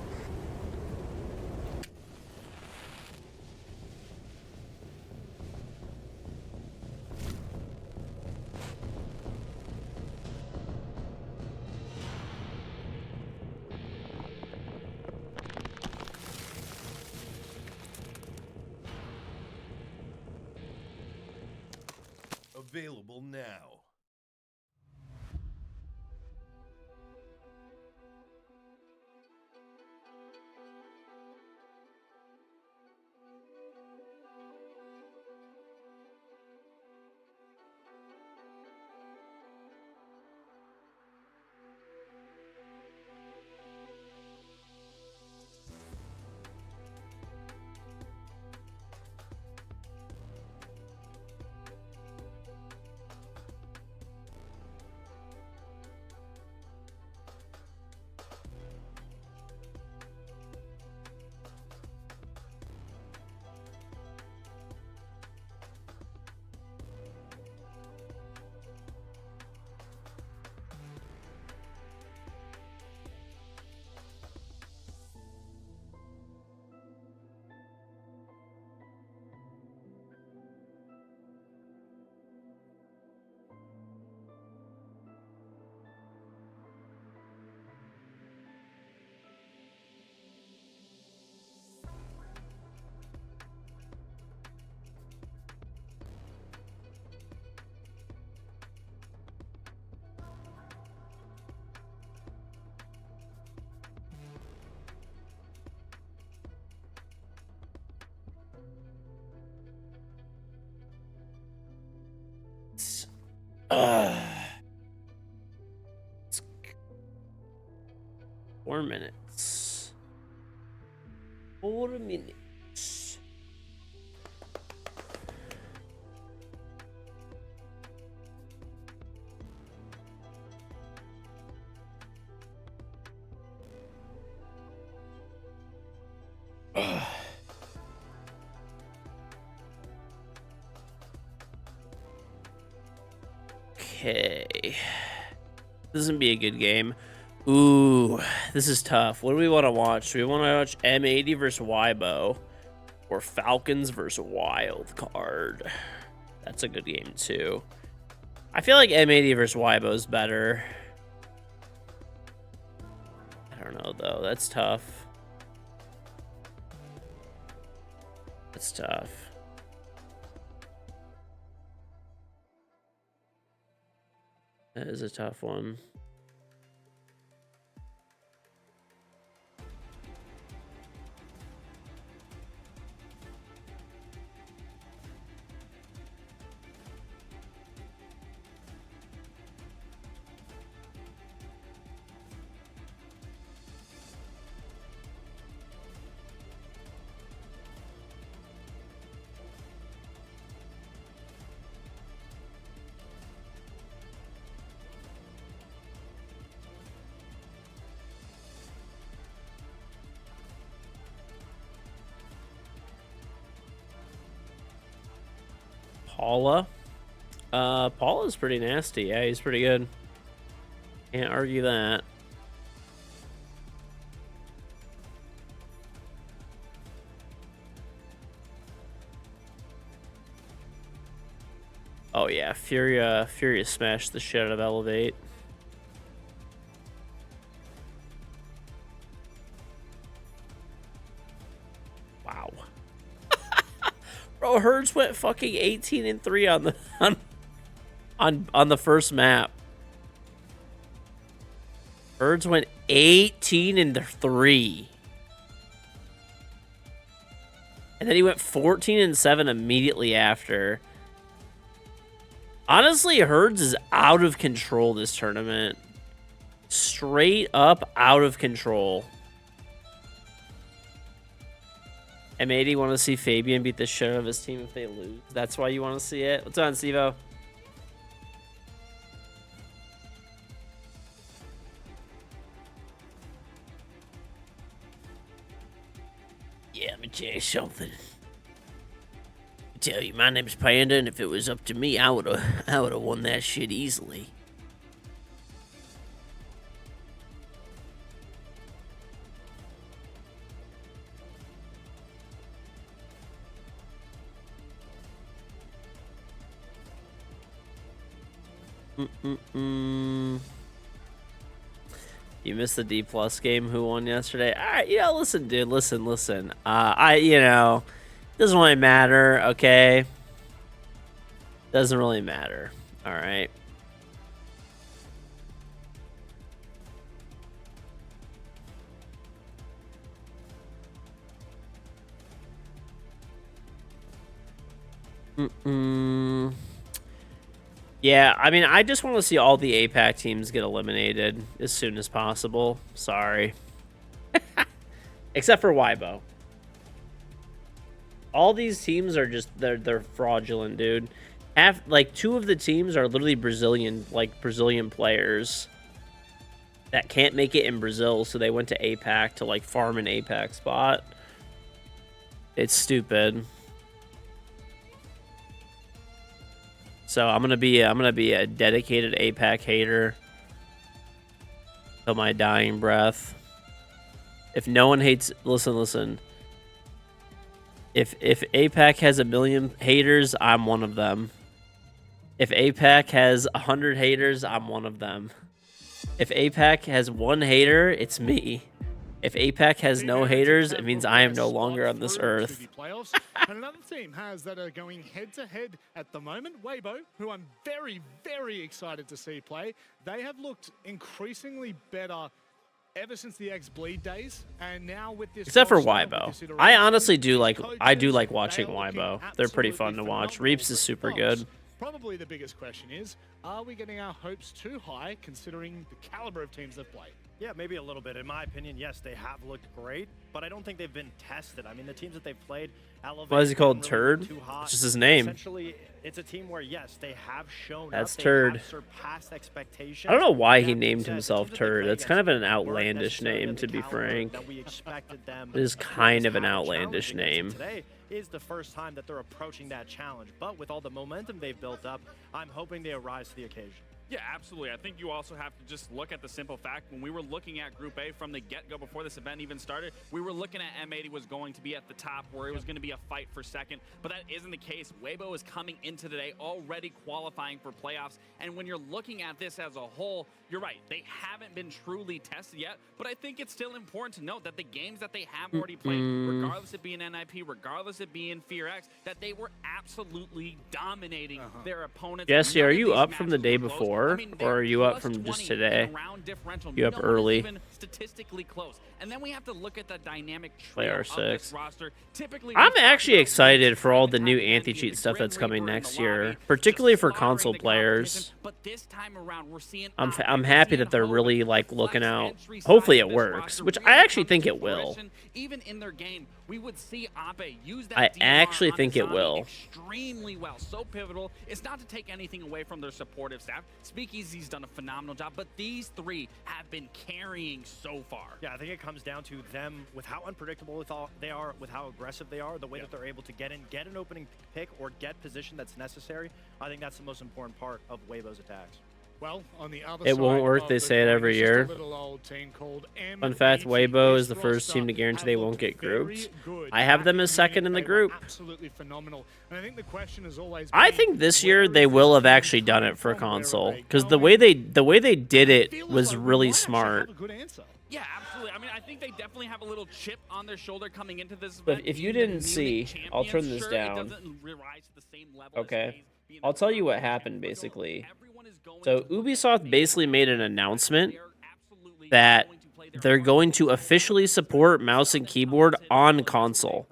Available now. It's 4 minutes. 4 minutes. Okay. This is gonna be a good game. Ooh, this is tough. What do we want to watch? Do we want to watch M80 versus Weibo? Or Falcons versus Wild Card. That's a good game too. I feel like M80 versus Weibo is better. I don't know though. That's tough. That's tough. That is a tough one. Paula. Paula's pretty nasty. Yeah, he's pretty good. Can't argue that. Oh yeah, Furia smashed the shit out of Elevate. Wow. Bro, Herds went fucking 18-3 on the on the first map. Herds went 18-3. And then he went 14-7 immediately after. Honestly, Herds is out of control this tournament. Straight up out of control. M80 want to see Fabian beat the shit out of his team if they lose. That's why you want to see it. What's on, Stevo? Yeah, let me tell you something. I tell you, my name's Panda, and if it was up to me, I would've won that shit easily. You missed the D+ game. Who won yesterday? All right, yeah. Listen, dude. Listen. Doesn't really matter. Okay. Doesn't really matter. All right. Yeah, I mean, I just want to see all the APAC teams get eliminated as soon as possible. Sorry. Except for Weibo. All these teams are just, they're fraudulent, dude. Two of the teams are literally Brazilian players that can't make it in Brazil, so they went to APAC to, farm an APAC spot. It's stupid. So I'm gonna be a dedicated APAC hater till my dying breath. If no one hates, listen. If APAC has 1 million haters, I'm one of them. If APAC has 100 haters, I'm one of them. If APAC has 1 hater, it's me. If APAC has no haters, it means I am no longer on this earth. And another team that are going head-to-head at the moment, Weibo, who I'm very, very excited to see play. They have looked increasingly better ever since the X-Bleed days, and now with this... Except for Weibo. I honestly do like watching Weibo. They're pretty fun to watch. Reaps is super good. Probably the biggest question is, are we getting our hopes too high considering the caliber of teams they've played? Yeah, maybe a little bit. In my opinion, yes, they have looked great, but I don't think they've been tested. I mean, the teams that they've played, Elevate, why is he called Turd? It's just his name. Essentially, it's a team where, yes, they have shown That's up, Turd. they have surpassed expectations. I don't know why he named himself Turd. That's kind of an outlandish name, to be frank. It is kind of an outlandish name. Today is the first time that they're approaching that challenge, but with all the momentum they've built up, I'm hoping they arise to the occasion. Yeah, absolutely. I think you also have to just look at the simple fact, when we were looking at Group A from the get-go before this event even started, we were looking at M80 was going to be at the top, where it was going to be a fight for second, but that isn't the case. Weibo is coming into today already qualifying for playoffs, and when you're looking at this as a whole, you're right, they haven't been truly tested yet, but I think it's still important to note that the games that they have already played, regardless of being NIP, regardless of being FearX, that they were absolutely dominating their opponents. Jesse, are you up from the day before? Or are you up from just today? You up early? Statistically close. And then we have to look at the dynamic Play trio R6. of this roster. Typically, I'm actually excited for all the new anti-cheat stuff that's coming next year, particularly for console players. But this time around, we're seeing I'm happy that they're really like looking out. Hopefully it works, which I actually think it will. Even in their game, we would see Ape use that I DMR actually on think it Azami will. extremely well. So pivotal. It's not to take anything away from their supportive staff. Speakeasy's done a phenomenal job, but these three have been carrying so far. Yeah, I think it comes down to them with how unpredictable they are, with how aggressive they are, the way that they're able to get an opening pick or get position that's necessary. I think that's the most important part of Weibo's attacks. Well, on the other It side won't work. of They the say it coin, every it's just a year. little old team called Fun fact, M80. Weibo This is the first team to guarantee they roster won't get have looked grouped. very good. I have them Back as second in the they were group. absolutely phenomenal. And I think the question has always I been, think this year they will have actually done it for console, because the way they did it was really smart. Yeah, absolutely. I mean, I think they definitely have a little chip on their shoulder coming into this But event. if you being the didn't Munich see, I'll turn champions. this Sure, down. It doesn't rise to the same level as Okay. FaZe being I'll tell you what happened, basically. So Ubisoft basically made an announcement that they're going to officially support mouse and keyboard on console.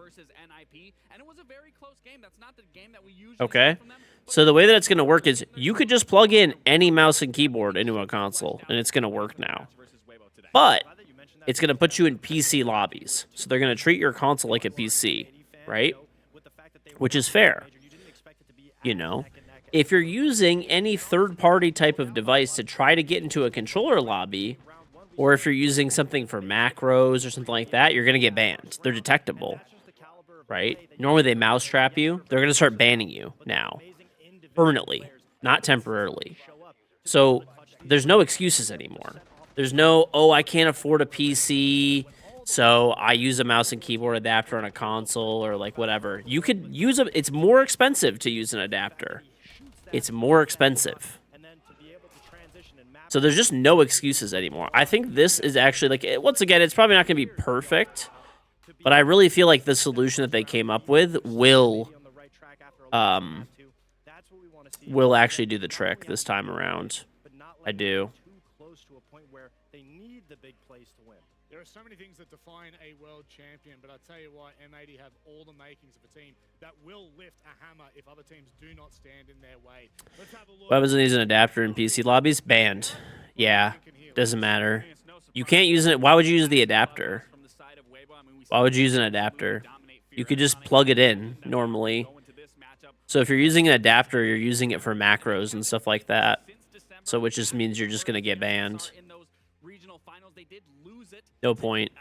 Okay? So the way that it's going to work is you could just plug in any mouse and keyboard into a console, and it's going to work now. But it's going to put you in PC lobbies. So they're going to treat your console like a PC, right? Which is fair. You know? If you're using any third-party type of device to try to get into a controller lobby, or if you're using something for macros or something like that, you're going to get banned. They're detectable, right? Normally they mousetrap you. They're going to start banning you now, permanently, not temporarily. So there's no excuses anymore. There's no, oh, I can't afford a PC, so I use a mouse and keyboard adapter on a console or like whatever. You could use it's more expensive to use an adapter. It's more expensive. So there's just no excuses anymore. I think this is actually, like, once again, it's probably not going to be perfect, but I really feel like the solution that they came up with will actually do the trick this time around. I do. There are so many things that define a world champion, but I tell you what, M80 have all the makings of a team that will lift a hammer if other teams do not stand in their way. Let's have a look. Weapons and use an adapter in PC lobbies? Banned. Yeah, doesn't matter. You can't use it. Why would you use the adapter? Why would you use an adapter? You could just plug it in normally. So if you're using an adapter, you're using it for macros and stuff like that. So which just means you're just going to get banned. No point.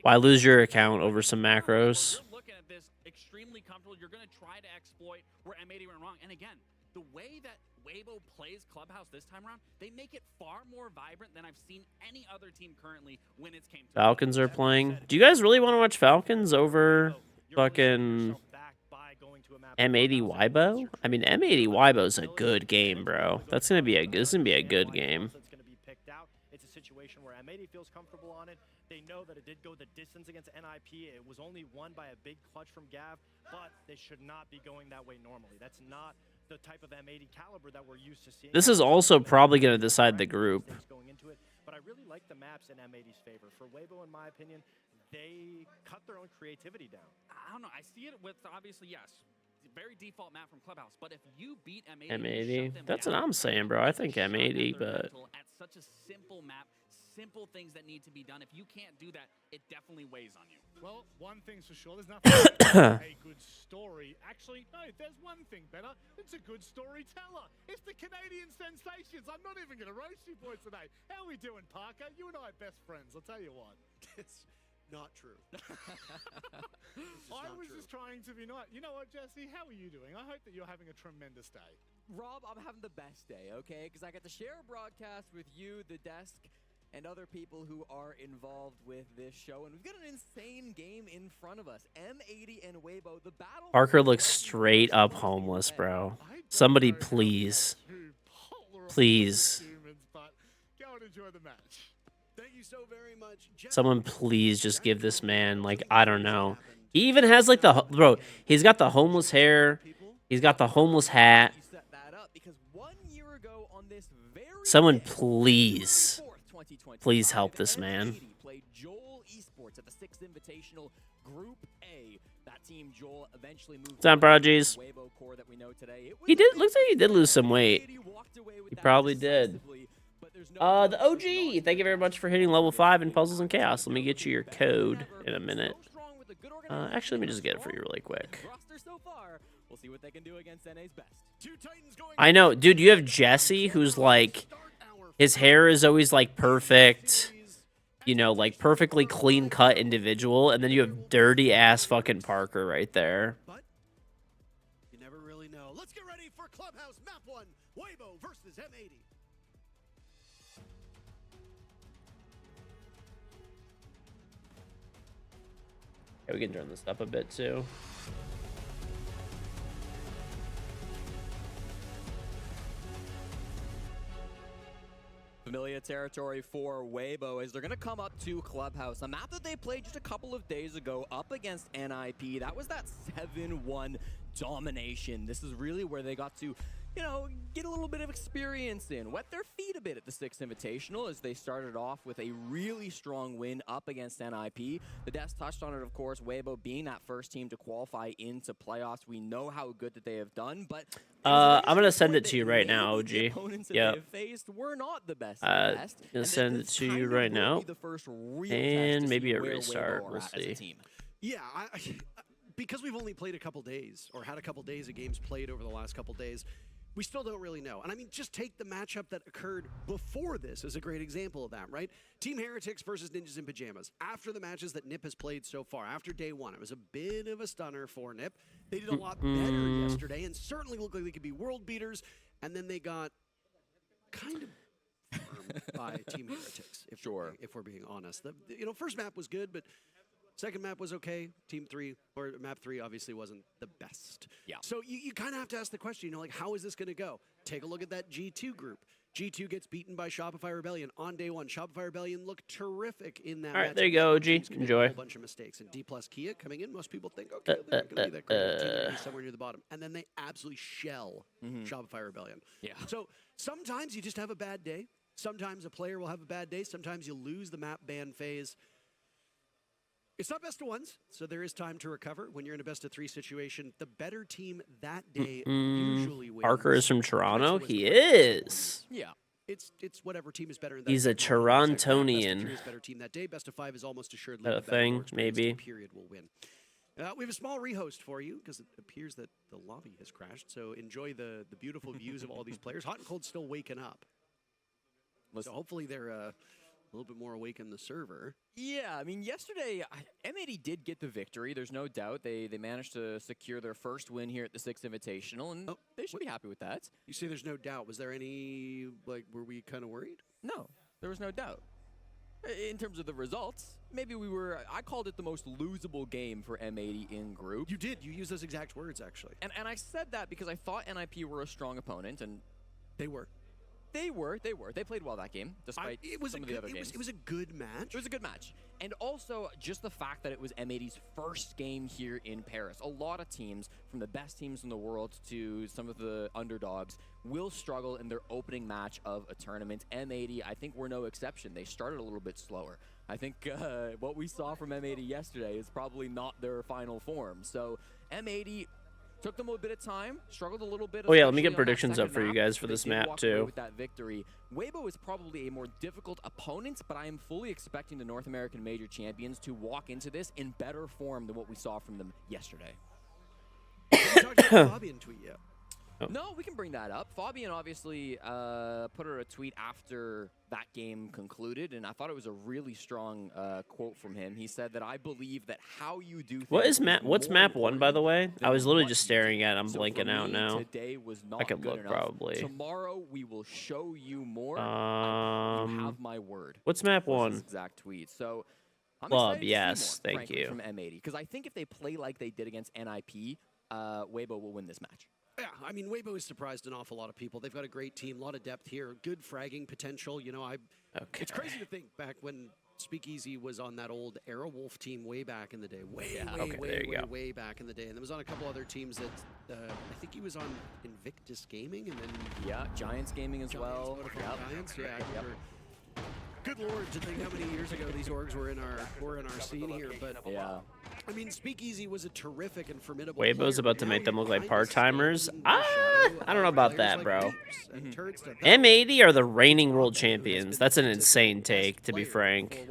Why lose your account over some macros? Looking at this extremely comfortable. You're going to try to exploit where M80 went wrong. And again, the way that Weibo plays Clubhouse this time around, they make it far more vibrant than I've seen any other team currently when it's came to Falcons are playing. Do you guys really want to watch Falcons over fucking M80 Weibo? I mean, M80 Weibo's a good game, bro. This is gonna be a good game. It's a situation where M80 feels comfortable on it. They know that it did go the distance against NIP. It was only won by a big clutch from Gav, but they should not be going that way normally. That's not the type of M80 caliber that we're used to seeing. This is also probably going to decide the group. Going into it, but I really like the maps in M80's favor. For Weibo, in my opinion, they cut their own creativity down. I don't know. I see it with, obviously, yes, very default map from Clubhouse. But if you beat M80, M80. That's what I'm saying, bro. I think M80, but at such a simple map, simple things that need to be done. If you can't do that, it definitely weighs on you. Well, one thing's for sure, there's nothing like a good story. Actually, no, there's one thing better. It's a good storyteller. It's the Canadian Sensations. I'm not even going to roast you boys today. How are we doing, Parker? You and I are best friends, I'll tell you what. not true. I was just trying to be nice. You know what, Jesse? How are you doing? I hope that you're having a tremendous day. Rob, I'm having the best day, okay? Because I get to share a broadcast with you, the desk, and other people who are involved with this show. And we've got an insane game in front of us. M80 and Weibo, the battle. Parker looks straight up homeless, bro. Somebody please. Please. Go and enjoy the match. Thank you so very much. Someone please just give this man, like, I don't know. He even has, like, the... Bro, he's got the homeless hair. He's got the homeless hat. Someone please. Please help this man. Played Joel Esports at the 6th Invitational Group A. That team, Joel, eventually moved Down, Prodigies. Weibo core that we know today. He did... Looks like he did lose some weight. He probably did. The OG, thank you very much for hitting level 5 in Puzzles and Chaos. Let me get you your code in a minute. Actually, let me just get it for you really quick. We'll see what they can do against NA's best. I know, dude, you have Jesse, who's like, his hair is always like perfect, you know, like perfectly clean cut individual, and then you have dirty ass fucking Parker right there. You never really know. Let's get ready for Clubhouse Map 1, Weibo versus M80. Okay, we can turn this up a bit too. Familiar territory for Weibo as they're going to come up to Clubhouse, a map that they played just a couple of days ago up against NIP. That was that 7-1 domination. This is really where they got to, you know, get a little bit of experience in, wet their feet a bit at the 6th Invitational as they started off with a really strong win up against NIP. The desk touched on it, of course, Weibo being that first team to qualify into playoffs. We know how good that they have done, but I'm gonna send it to you right now, OG. Yeah. Faced were not the best. I'm gonna send it to you right now, and maybe a restart. We'll see. Yeah, because we've only played a couple days, or had a couple days of games played over the last couple days, we still don't really know. And I mean, just take the matchup that occurred before this as a great example of that, right? Team Heretics versus Ninjas in Pajamas. After the matches that Nip has played so far, after day one, it was a bit of a stunner for Nip. They did a lot better yesterday and certainly looked like they could be world beaters. And then they got kind of farmed by Team Heretics, if we're being honest. The first map was good, but second map was okay. Team 3, or map 3, obviously wasn't the best. Yeah. So you kind of have to ask the question, like, how is this going to go? Take a look at that G2 group. G2 gets beaten by Shopify Rebellion on day one. Shopify Rebellion looked terrific in that match. All right, there you go, OG. Enjoy. A whole bunch of mistakes. And D plus Kia coming in, most people think, okay, they're not going to be that great. Team will be somewhere near the bottom. And then they absolutely shell Shopify Rebellion. Yeah. So sometimes you just have a bad day. Sometimes a player will have a bad day. Sometimes you lose the map ban phase. It's not best of ones, so there is time to recover. When you're in a best of 3 situation, the better team that day usually wins. Parker is from Toronto. He is. Yeah. It's whatever team is better in that. He's a Torontonian. Best of 3 is better team that day. Best of 5 is almost assuredly a thing, maybe. Period will win. We have a small rehost for you because it appears that the lobby has crashed. So enjoy the beautiful views of all these players. Hot and Cold still waking up. So hopefully they're a little bit more awake in the server. Yeah, I mean, yesterday, M80 did get the victory. There's no doubt. They managed to secure their first win here at the 6th Invitational, and they should be happy with that. You say there's no doubt. Was there any, were we kind of worried? No, there was no doubt. In terms of the results, maybe I called it the most losable game for M80 in group. You did. You used those exact words, actually. And I said that because I thought NIP were a strong opponent, and they were. They played well that game, despite some of the other games. It was a good match. It was a good match. And also, just the fact that it was M80's first game here in Paris. A lot of teams, from the best teams in the world to some of the underdogs, will struggle in their opening match of a tournament. M80, I think we're no exception. They started a little bit slower. I think what we saw from M80 yesterday is probably not their final form. So M80 took them a bit of time, struggled a little bit. Oh yeah, let me get predictions up for you guys for this map too. With that victory, Weibo is probably a more difficult opponent, but I am fully expecting the North American Major champions to walk into this in better form than what we saw from them yesterday. Haven't talked about Bobby and tweet yet. No, we can bring that up. Fabian obviously put out a tweet after that game concluded, and I thought it was a really strong quote from him. He said that I believe that how you do things What's map 1, by the way? I was literally just staring at it. I'm So blanking for out me, now. Today was not I could good look enough. probably. Tomorrow we will show you more. You have my word. What's map was 1? his exact tweet. So I'm Club, excited yes, to see more, thank frankly, you. from M80, because I think if they play like they did against NIP, Weibo will win this match. Yeah, I mean, Weibo has surprised an awful lot of people. They've got a great team, a lot of depth here, good fragging potential. You know, it's crazy to think back when Speakeasy was on that old Aerowolf team way back in the day. Way back in the day. And there was on a couple other teams that I think he was on Invictus Gaming and then... Yeah, Giants Gaming as well. Giants, yeah. I remember. Good lord, to think how many years ago these orgs were in our scene here. But yeah. I mean, Speakeasy was a terrific and formidable Weibo's player, about to but make now them look you're like kind of part-timers. stepping in the shadow I don't know of about players that, like bro. Deeps and Turds that- M80 are the reigning world champions. That's an insane take, to be frank.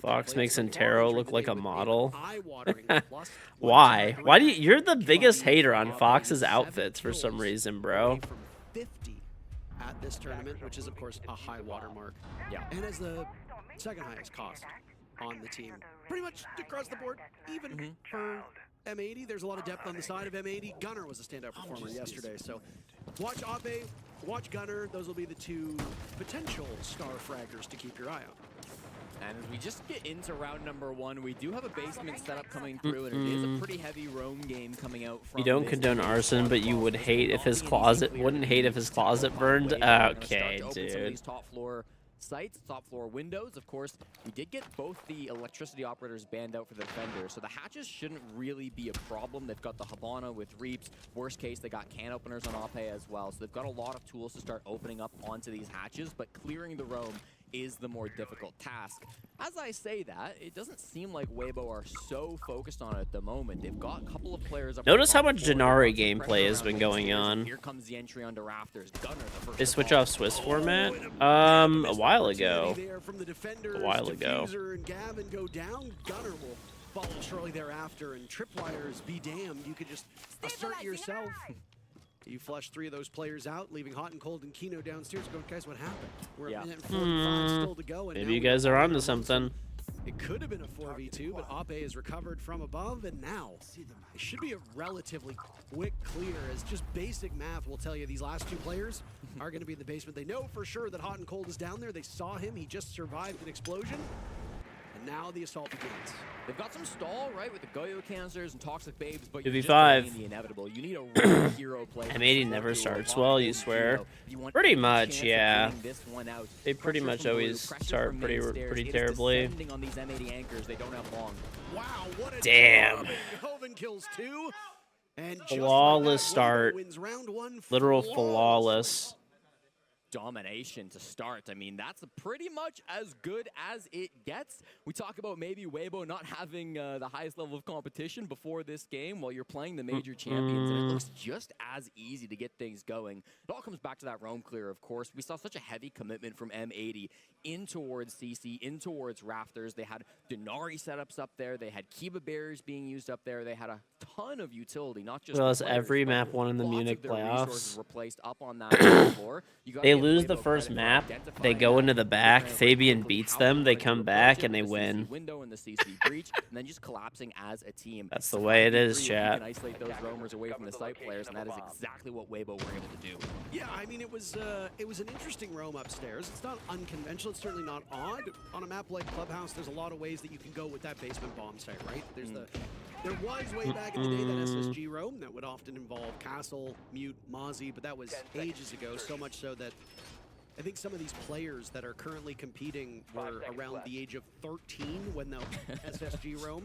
Fox makes Intero look like a model. Why? Why do you? You're the biggest hater on Fox's outfits for some reason, bro. 50 at this tournament, which is of course a high water mark. Yeah. And as the second highest cost on the team. Pretty much across the board, even for M80. There's a lot of depth on the side of M80. Gunner was a standout performer yesterday, so watch Abe, watch Gunner. Those will be the two potential star fraggers to keep your eye on. And as we just get into round number 1, we do have a basement setup coming through, and it is a pretty heavy roam game coming out from You don't this condone arson, but you would hate if his closet burned. Okay, dude. Top floor sites, top floor windows. Of course, we did get both the electricity operators banned out for the defender, so the hatches shouldn't really be a problem. They've got the Habana with Reaps. Worst case, they got can openers on Ape as well, so they've got a lot of tools to start opening up onto these hatches, but clearing the roam is the more difficult task. As I say that, it doesn't seem like Weibo are so focused on it at the moment. They've got a couple of players up. Notice how much Janari gameplay has been going on. Here comes the entry onto Rafters. Gunner, the first They switch off Swiss format? A while ago. A while ago. And Gavin go down. Gunner will follow shortly thereafter, and Tripwires be damned. You could just assert yourself. You flush 3 of those players out, leaving Hot and Cold and Kino downstairs going, guys, what happened? We're at minute 45 still to go. And Maybe you guys are onto something. It could have been a 4v2, but Ape is recovered from above, and now it should be a relatively quick clear, as just basic math will tell you these last 2 players are going to be in the basement. They know for sure that Hot and Cold is down there. They saw him. He just survived an explosion, and now the assault begins. They've got some stall, right, with the Goyo cancers and toxic babes, but 2v5. the inevitable. You need a real hero play. M80 never starts well, you swear. Pretty much, yeah. They pretty much always start pretty terribly. On these M80 anchors, they don't have long. Wow, what a damn. Hoven kills 2. And Flawless start. Literal flawless. Domination to start. I mean, that's pretty much as good as it gets. We talk about maybe Weibo not having the highest level of competition before this game while you're playing the major champions, and it looks just as easy to get things going. It all comes back to that roam clear, of course. We saw such a heavy commitment from M80 in towards CC, in towards Rafters. They had Denari setups up there. They had Kiba barriers being used up there. They had a ton of utility, not just well as every map won in the Munich playoffs. Replaced up on that floor. They lose the first map, they go into the back, Fabian beats them, they come back, and they win. Window in the CC breach, and then just collapsing as a team. That's the way it is, chat. You can isolate those roamers away from the site players, and that is exactly what Weibo were able to do. Yeah, I mean, it was an interesting roam upstairs. It's not unconventional. It's certainly not odd. On a map like Clubhouse, there's a lot of ways that you can go with that basement bomb site, right? There's there was way back in the day that SSG roam that would often involve Castle, Mute, Mozzie, but that was ages ago, so much so that I think some of these players that are currently competing were around the age of 13 when the SSG roam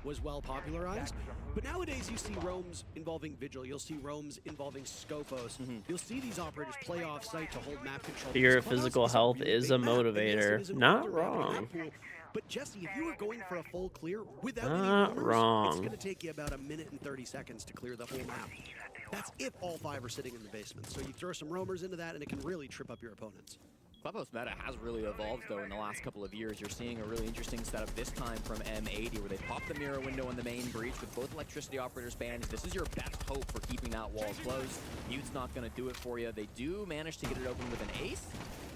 was well popularized. But nowadays you see roams involving Vigil, you'll see roams involving Scopos. You'll see these operators play off site to hold map control. Your physical health is a motivator. Not wrong. But Jesse, if you were going for a full clear without not any roamers, wrong. it's going to take you about 1 minute and 30 seconds to clear the whole map. That's if all 5 are sitting in the basement. So you throw some roamers into that, and it can really trip up your opponents. Clubhouse meta has really evolved, though, in the last couple of years. You're seeing a really interesting setup this time from M80, where they pop the mirror window on the main breach with both electricity operators banned. This is your best hope for keeping that wall closed. Mute's not going to do it for you. They do manage to get it open with an ace,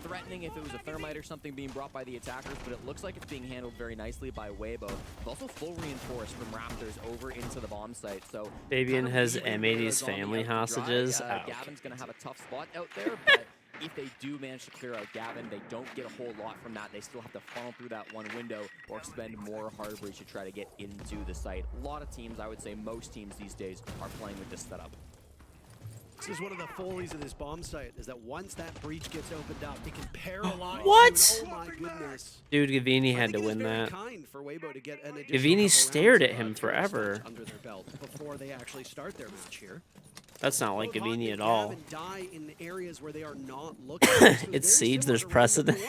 threatening if it was a thermite or something being brought by the attackers, but it looks like it's being handled very nicely by Weibo. It's also full reinforced from Raptors over into the bomb site. So Fabian has M80's family hostages. Gavin's going to have a tough spot out there, but if they do manage to clear out Gavin, they don't get a whole lot from that. They still have to funnel through that one window or spend more hard breach to try to get into the site. A lot of teams, I would say most teams these days, are playing with this setup. This is one of the follies of this bomb site, is that once that breach gets opened up, it can paralyze What? you, and oh my goodness. Dude, Gavini had to win that. Gavini stared at him forever. Under their belt before they actually start their match here. That's not like Gavini at all. Die in areas where they are not looking. It's Siege, there's precedent.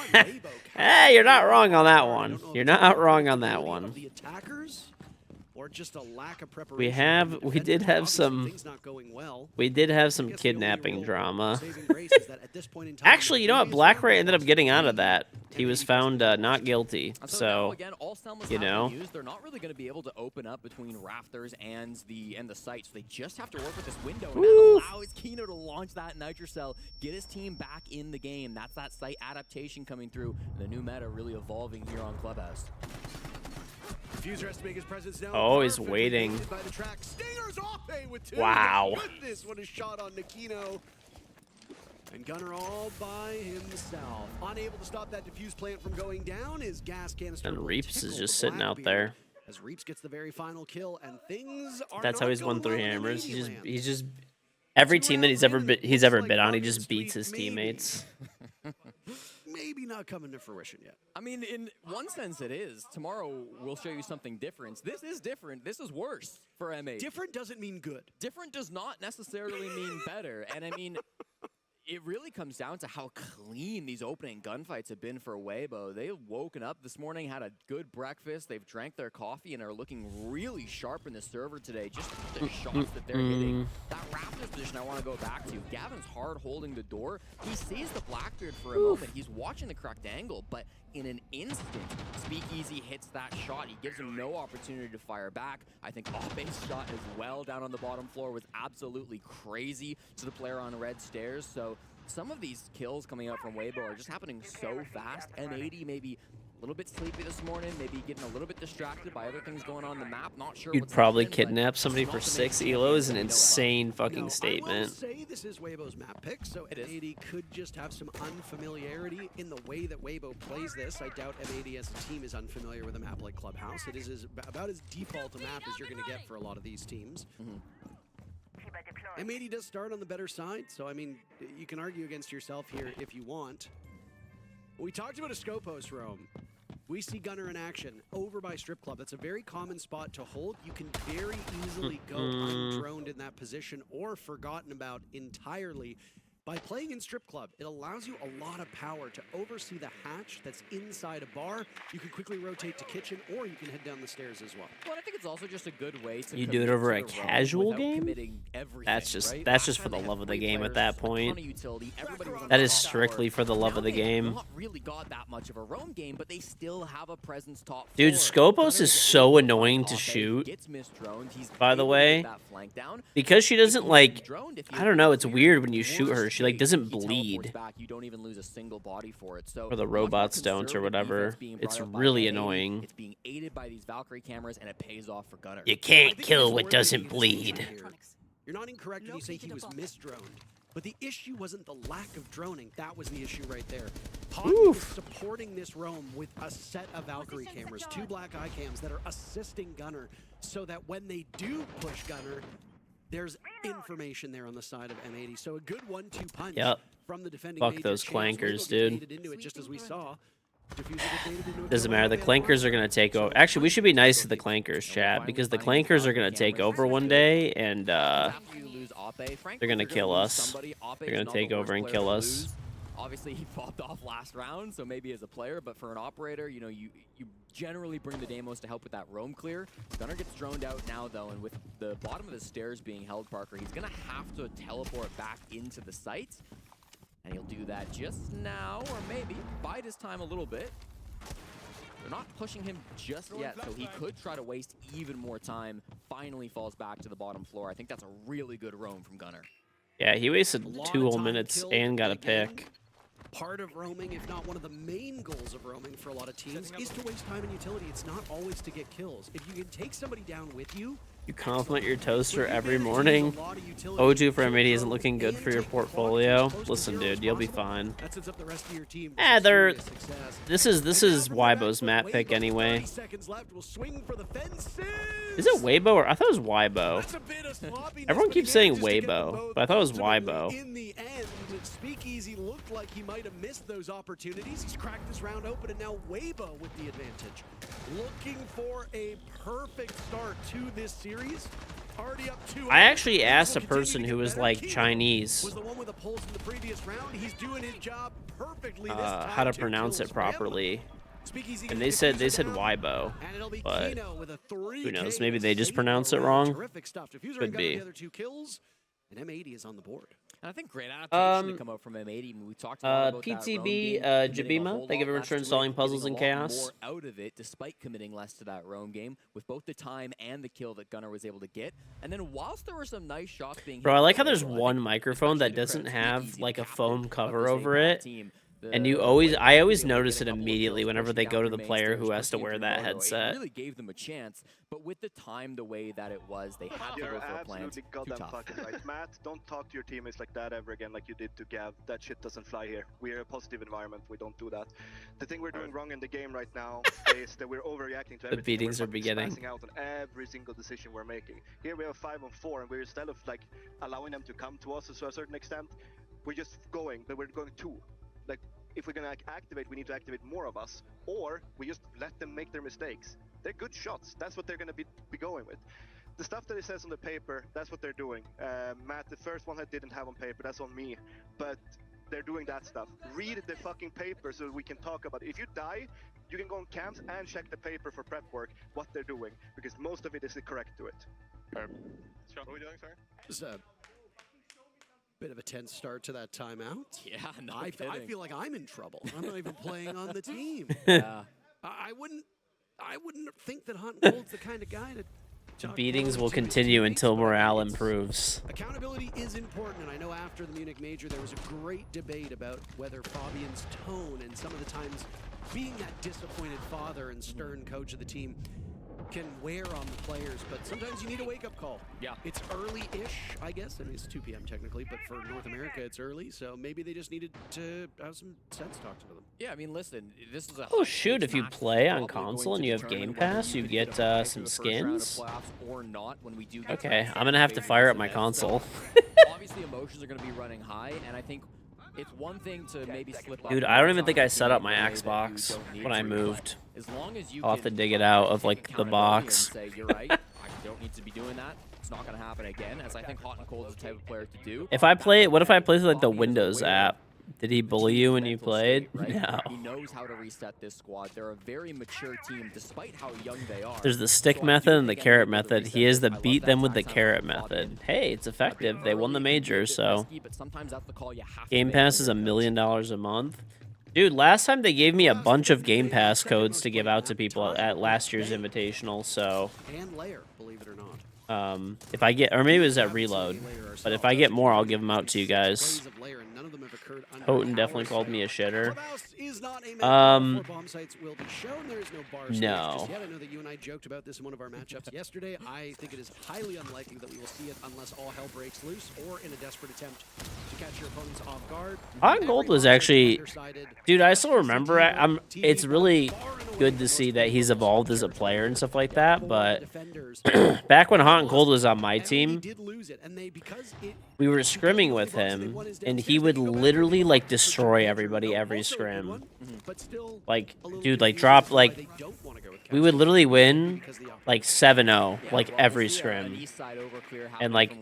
Hey, you're not wrong on that one. You're not wrong on that one. The attackers, or just a lack of preparation. We did have some kidnapping drama. Actually, you know what? Blackray ended up getting out of that. He was found not guilty. So, again, all Selma's you know, they're not really going to be able to open up between Rafters and the site. So they just have to work with this window, and that allows Kino to launch that Nitrocell, get his team back in the game. That's that site adaptation coming through. The new meta really evolving here on Clubhouse. Fuser has to make his presence known. Oh, he's waiting. Wow. Goodness, what a shot on Nikino. And Gunner all by himself. Unable to stop that diffuse plant from going down. His gas canister. And Reaps is just sitting out there. As Reaps gets the very final kill, and things are That's how he's won 3 hammers. He's just every team that he's ever been on, he just beats his teammates. Maybe not coming to fruition yet. I mean, in one sense it is. Tomorrow we'll show you something different. This is different. This is worse for M8. Different doesn't mean good. Different does not necessarily mean better. And I mean, it really comes down to how clean these opening gunfights have been for Weibo. They've woken up this morning, had a good breakfast, they've drank their coffee, and are looking really sharp in the server today. Just the shots that they're hitting. That Raptors position I want to go back to. Gavin's hard holding the door. He sees the Blackbeard for a moment. He's watching the correct angle, but in an instant, Speakeasy hits that shot. He gives him no opportunity to fire back. I think off-base shot as well down on the bottom floor was absolutely crazy to the player on red stairs. So some of these kills coming out from Weibo are just happening so fast. M80 maybe a little bit sleepy this morning, maybe getting a little bit distracted by other things going on in the map. Not sure. You'd probably kidnap somebody for 6 elo is an insane fucking statement. I will say this is Weibo's map pick, so M80 could just have some unfamiliarity in the way that Weibo plays this. I doubt M80 as a team is unfamiliar with a map like Clubhouse. It is about as default a map as you're going to get for a lot of these teams. M80 does start on the better side, so I mean, you can argue against yourself here if you want. We talked about a Scopos roam. We see Gunner in action over by Strip Club. That's a very common spot to hold. You can very easily go undroned in that position or forgotten about entirely. By playing in Strip Club, it allows you a lot of power to oversee the hatch that's inside a bar. You can quickly rotate to kitchen, or you can head down the stairs as well. Well, I think it's also just a good way to you do it over a casual game? That's just for the love of the game at that point. That is strictly for the love of the game. Not really got that much of a roam game, but they still have a presence top floor. Dude, Scopos is so annoying to shoot. By the way, because she doesn't like, I don't know, it's weird when you shoot her. She like doesn't bleed. You don't even lose a single body for it. So or the robots don't or whatever. It's really annoying. It's being aided by these Valkyrie cameras, and it pays off for Gunner. You can't kill what doesn't bleed. You're not incorrect when you say he was misdroned. But the issue wasn't the lack of droning. That was the issue right there. Pocket is supporting this roam with a set of Valkyrie cameras, 2 black eye cams that are assisting Gunner so that when they do push Gunner, there's information there on the side of M80. So a good 1-2 punch from the defending Fuck major. those clankers, dude. Into it just as we saw. Doesn't matter. The clankers are going to take over. Actually, we should be nice to the clankers, chat, because the clankers are going to take over one day, and they're going to kill us. They're going to take over and kill us. Obviously, he popped off last round, so maybe as a player, but for an operator, you know, you generally bring the Deimos to help with that roam clear. Gunner gets droned out now, though, and with the bottom of the stairs being held, Parker, he's going to have to teleport back into the site. And he'll do that just now, or maybe bide his time a little bit. They're not pushing him just yet, so he could try to waste even more time. Finally falls back to the bottom floor. I think that's a really good roam from Gunnar. Yeah, he wasted 2 whole minutes and got a pick. Part of roaming, if not one of the main goals of roaming for a lot of teams, is to waste time in utility. It's not always to get kills. If you can take somebody down with you, You compliment your toaster every morning. O2 for M80 isn't looking good for your portfolio. Listen, dude, you'll be fine. that sets up the rest of your team. They're. This is Weibo's map pick anyway. Is it Weibo or I thought it was Weibo? Everyone keeps saying Weibo, but I thought it was Weibo. In the end, Speakeasy looked like he might have missed those opportunities. He's cracked this round open, and now Weibo with the advantage. Looking for a perfect start to this series. Already up 2. I actually asked a person who was like Chinese Was the one with the pulse in the previous round. He's doing his job perfectly this time. how to pronounce it properly, and they said Weibo, but who knows? Maybe they just pronounce it wrong. Terrific stuff. Diffuser Could got be. the other 2 kills, and M80 is on the board. And I think great adaptation to come out from M80. We talked a lot about PTB, that roam game, committing a Jabima, whole thank you lot very much less for to it, installing Puzzles getting and a lot Chaos. more out of it, despite committing less to that roam game, with both the time and the kill that Gunnar was able to get. And then whilst there were some nice shots being Bro, hit I like by how there's Weibo, I one think microphone that especially doesn't to have Speakeasy, like the a captain foam of cover this over APAC it. team, And I Weibo always was able to notice get it a couple of immediately kills, whenever they pushing go down to the remains player there, who has to especially wear in that Komodo. headset. It really gave them a chance, but with the time the way that it was, they had to You're go for a plant. absolutely Too goddamn tough. fucking right. Matt, don't talk to your teammates like that ever again like you did to Gav. That shit doesn't fly here. We're a positive environment. We don't do that. The thing we're doing wrong in the game right now is that we're overreacting to everything. The beatings we're are beginning. Passing out on every single decision we're making. Here we have 5-on-4, and we're instead of like allowing them to come to us to a certain extent, we're just going, but we're going 2. Like, if we're gonna activate, we need to activate more of us, or we just let them make their mistakes. They're good shots. That's what they're gonna be going with. The stuff that it says on the paper, that's what they're doing. Matt, the first one I didn't have on paper, that's on me. But they're doing that stuff. Read the fucking paper so we can talk about it. If you die, you can go on camps and check the paper for prep work, what they're doing, because most of it is correct to it. What are we doing, sir? Just a bit of a tense start to that timeout. Yeah, no I kidding. feel like I'm in trouble. I'm not even playing on the team. Yeah. I wouldn't think that Hot and Cold's the kind of guy to The talk beatings poorly will to his continue teammates, until but morale it's- improves. Accountability is important, and I know after the Munich Major there was a great debate about whether Fabian's tone and some of the times being that disappointed father and stern coach of the team can wear on the players, but sometimes you need a wake-up call. Yeah. It's early-ish, I guess. I mean, it's 2 p.m. technically, but for North America, it's early, so maybe they just needed to have some sense talked to them. Yeah, I mean, listen, this is a Oh shoot, if you play on probably going console to and you have determine Game whether Pass, you could get a bye some through the first round of skins. playoffs or not when we do get to Okay, that I'm gonna have to phase fire of up my this event. console. So, obviously, emotions are going to be running high, and I think it's one thing to maybe slip up. Dude, I don't even think I set up my Xbox when I moved. As long as you I'll have to can dig it out of take like the accountability box. and say, you're right, I don't need to be doing that. It's not going to happen again, as I think Hot and Cold is the type of player to do. If I play, what if I play through like the Windows app? Did he bully you when you played? No. He knows how to reset this squad. They're a very mature team, despite how young they are. There's the stick method and the carrot method. He is the beat them with the carrot method. Hey, it's effective. They won the major, so Game Pass is $1 million a month. Dude, last time they gave me a bunch of Game Pass codes to give out to people at last year's Invitational, so And Lair, believe it or not. if I get, or maybe it was at Reload, but if I get more, I'll give them out to you guys. Plays of Lair, and none of them have occurred under Houghton our definitely called site. me a shitter. Clubhouse is not a map where bomb sites will be shown. There is no bar stage No. just yet. I know that you and I joked about this in one of our matchups yesterday. I think it is highly unlikely that we will see it unless all hell breaks loose or in a desperate attempt to catch your opponents off guard. Hot and Gold was actually, dude, I still remember. It's really good to see that he's evolved as a player and stuff like that. But back when Hot and Cold was on my team, we were scrimming with him, and he would literally like destroy everybody every scrim. Like, dude, like drop like we would literally win like 7-0 like every scrim, and like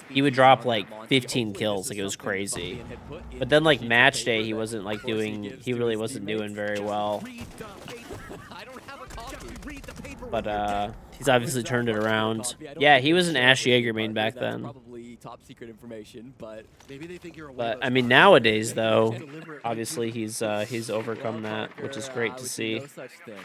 he would drop like 15 kills. Like it was crazy. But then like match day, he wasn't like doing. He really wasn't doing very well. But he's obviously turned it around. Yeah, he was an Ash Jaeger main back then. top secret information, but maybe they think you're a But I mean, nowadays though, obviously he's overcome that, which is great to would do see. no such thing.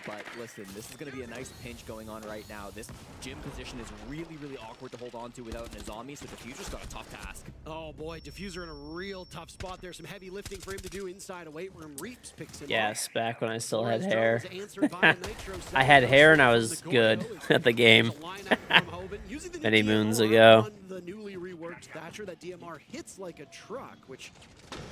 But listen, this is going to be a nice pinch going on right now. This gym position is really, really awkward to hold on to without an Azami, so Diffuser's got a tough task. Oh boy, Diffuser in a real tough spot there. Some heavy lifting for him to do inside a weight room. Reaps picks him Yes, up. back when I still had hair. Answered by a Nitro I had hair and I was good at the game. Many moons ago. The newly reworked Thatcher that DMR hits like a truck, which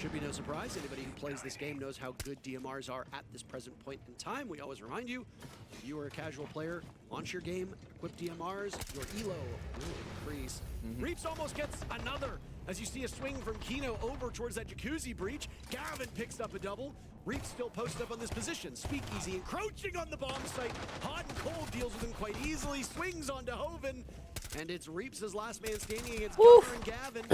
should be no surprise. Anybody who plays this game knows how good DMRs are at this present point in time. We always remind you, if you are a casual player, launch your game, equip DMRs, your elo will increase. Reaps almost gets another, as you see a swing from Kino over towards that Jacuzzi breach. Gavin picks up a double. Reaps still posted up on this position. Speakeasy encroaching on the bomb site. Hot and Cold deals with him quite easily. Swings onto Hoven. And it's Reaps' last man standing against Gunnar and Gavin.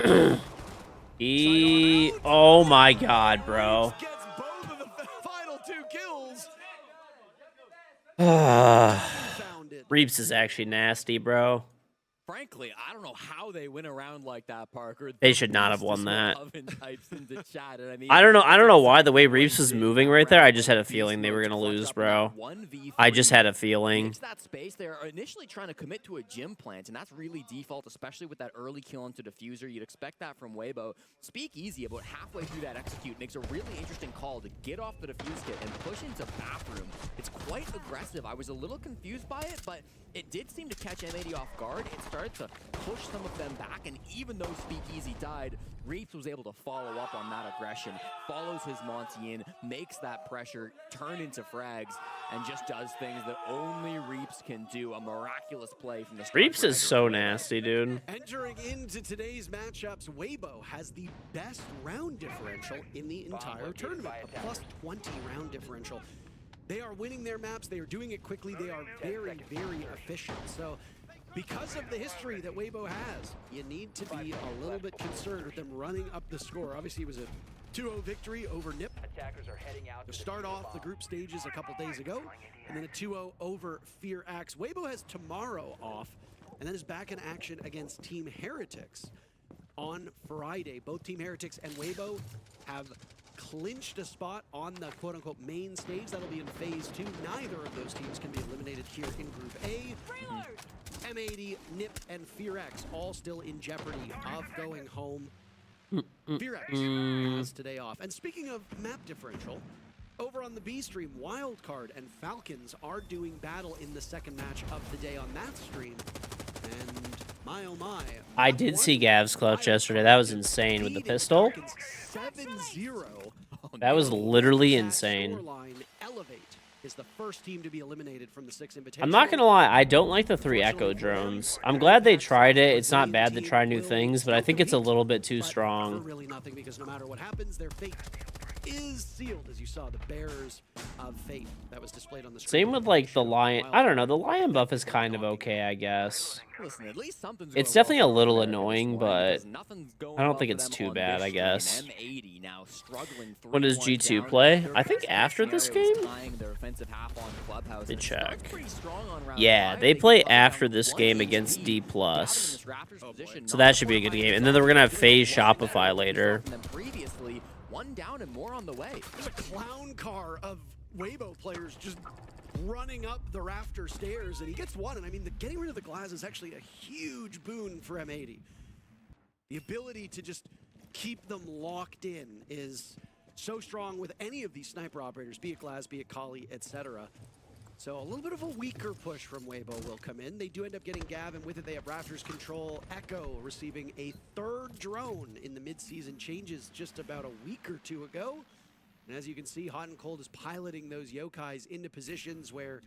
Oh my god, bro. Gets both of the final 2 kills. Reaps is actually nasty, bro. Frankly, I don't know how they went around like that, Parker. They should not have won that. I don't know why the way Reaps was moving right there. I just had a feeling they were gonna lose, bro. I just had a feeling. That space, they're initially trying to commit to a gym plant, and that's really default, especially with that early kill into Diffuser. You'd expect that from Weibo. Speakeasy, about halfway through that execute, makes a really interesting call to get off the Diffuse kit and push into bathroom. It's quite aggressive. I was a little confused by it, but it did seem to catch M80 off guard. It started to push some of them back, and even though Speakeasy died, Reaps was able to follow up on that aggression, follows his Monty in, makes that pressure turn into frags, and just does things that only Reaps can do. A miraculous play from the Reaps is so nasty, dude. Entering into today's matchups, Weibo has the best round differential in the entire tournament, a +20 round differential. They are winning their maps, they are doing it quickly, they are very, very efficient. So because of the history that Weibo has, you need to be a little bit concerned with them running up the score. Obviously, it was a 2-0 victory over NIP to start off the group stages a couple days ago, and then a 2-0 over Fear Axe. Weibo has tomorrow off, and then is back in action against Team Heretics on Friday. Both Team Heretics and Weibo have clinched a spot on the quote-unquote main stage. That'll be in phase 2. Neither of those teams can be eliminated here in Group A. M80, NIP, and FearX all still in jeopardy of going home. FearX has today off. And speaking of map differential, over on the B stream, Wildcard and Falcons are doing battle in the second match of the day on that stream. And my oh my. I did see Gav's clutch yesterday. That was insane with the pistol. 7-0. That was literally insane. Elevate is the first team to be eliminated from the 6 Invitational. I'm not gonna lie, I don't like the 3 Echo drones. I'm glad they tried it. It's not bad to try new things, but I think it's a little bit too strong. Really nothing, because no matter what happens, their fate is sealed, as you saw the bearers of fate that was displayed on the screen. Same with like the lion. I don't know. The lion buff is kind of okay, I guess. Listen, at least something's It's definitely a little annoying, but I don't think it's too bad, I guess. When does G2 play? I think after this game? Let me check. Yeah, they play after this game against D+. So that should be a good game. And then we're going to have FaZe Shopify later. One down and more on the way. There's a clown car of Weibo players just running up the rafter stairs, and he gets one. And I mean, getting rid of the glass is actually a huge boon for M80. The ability to just keep them locked in is so strong with any of these sniper operators, be it Glass, be it Kali, etc. So a little bit of a weaker push from Weibo will come in. They do end up getting Gav, and with it they have Raptors control. Echo receiving a 3rd drone in the mid-season changes just about a week or 2 ago. And as you can see, Hot and Cold is piloting those Yokais into positions where,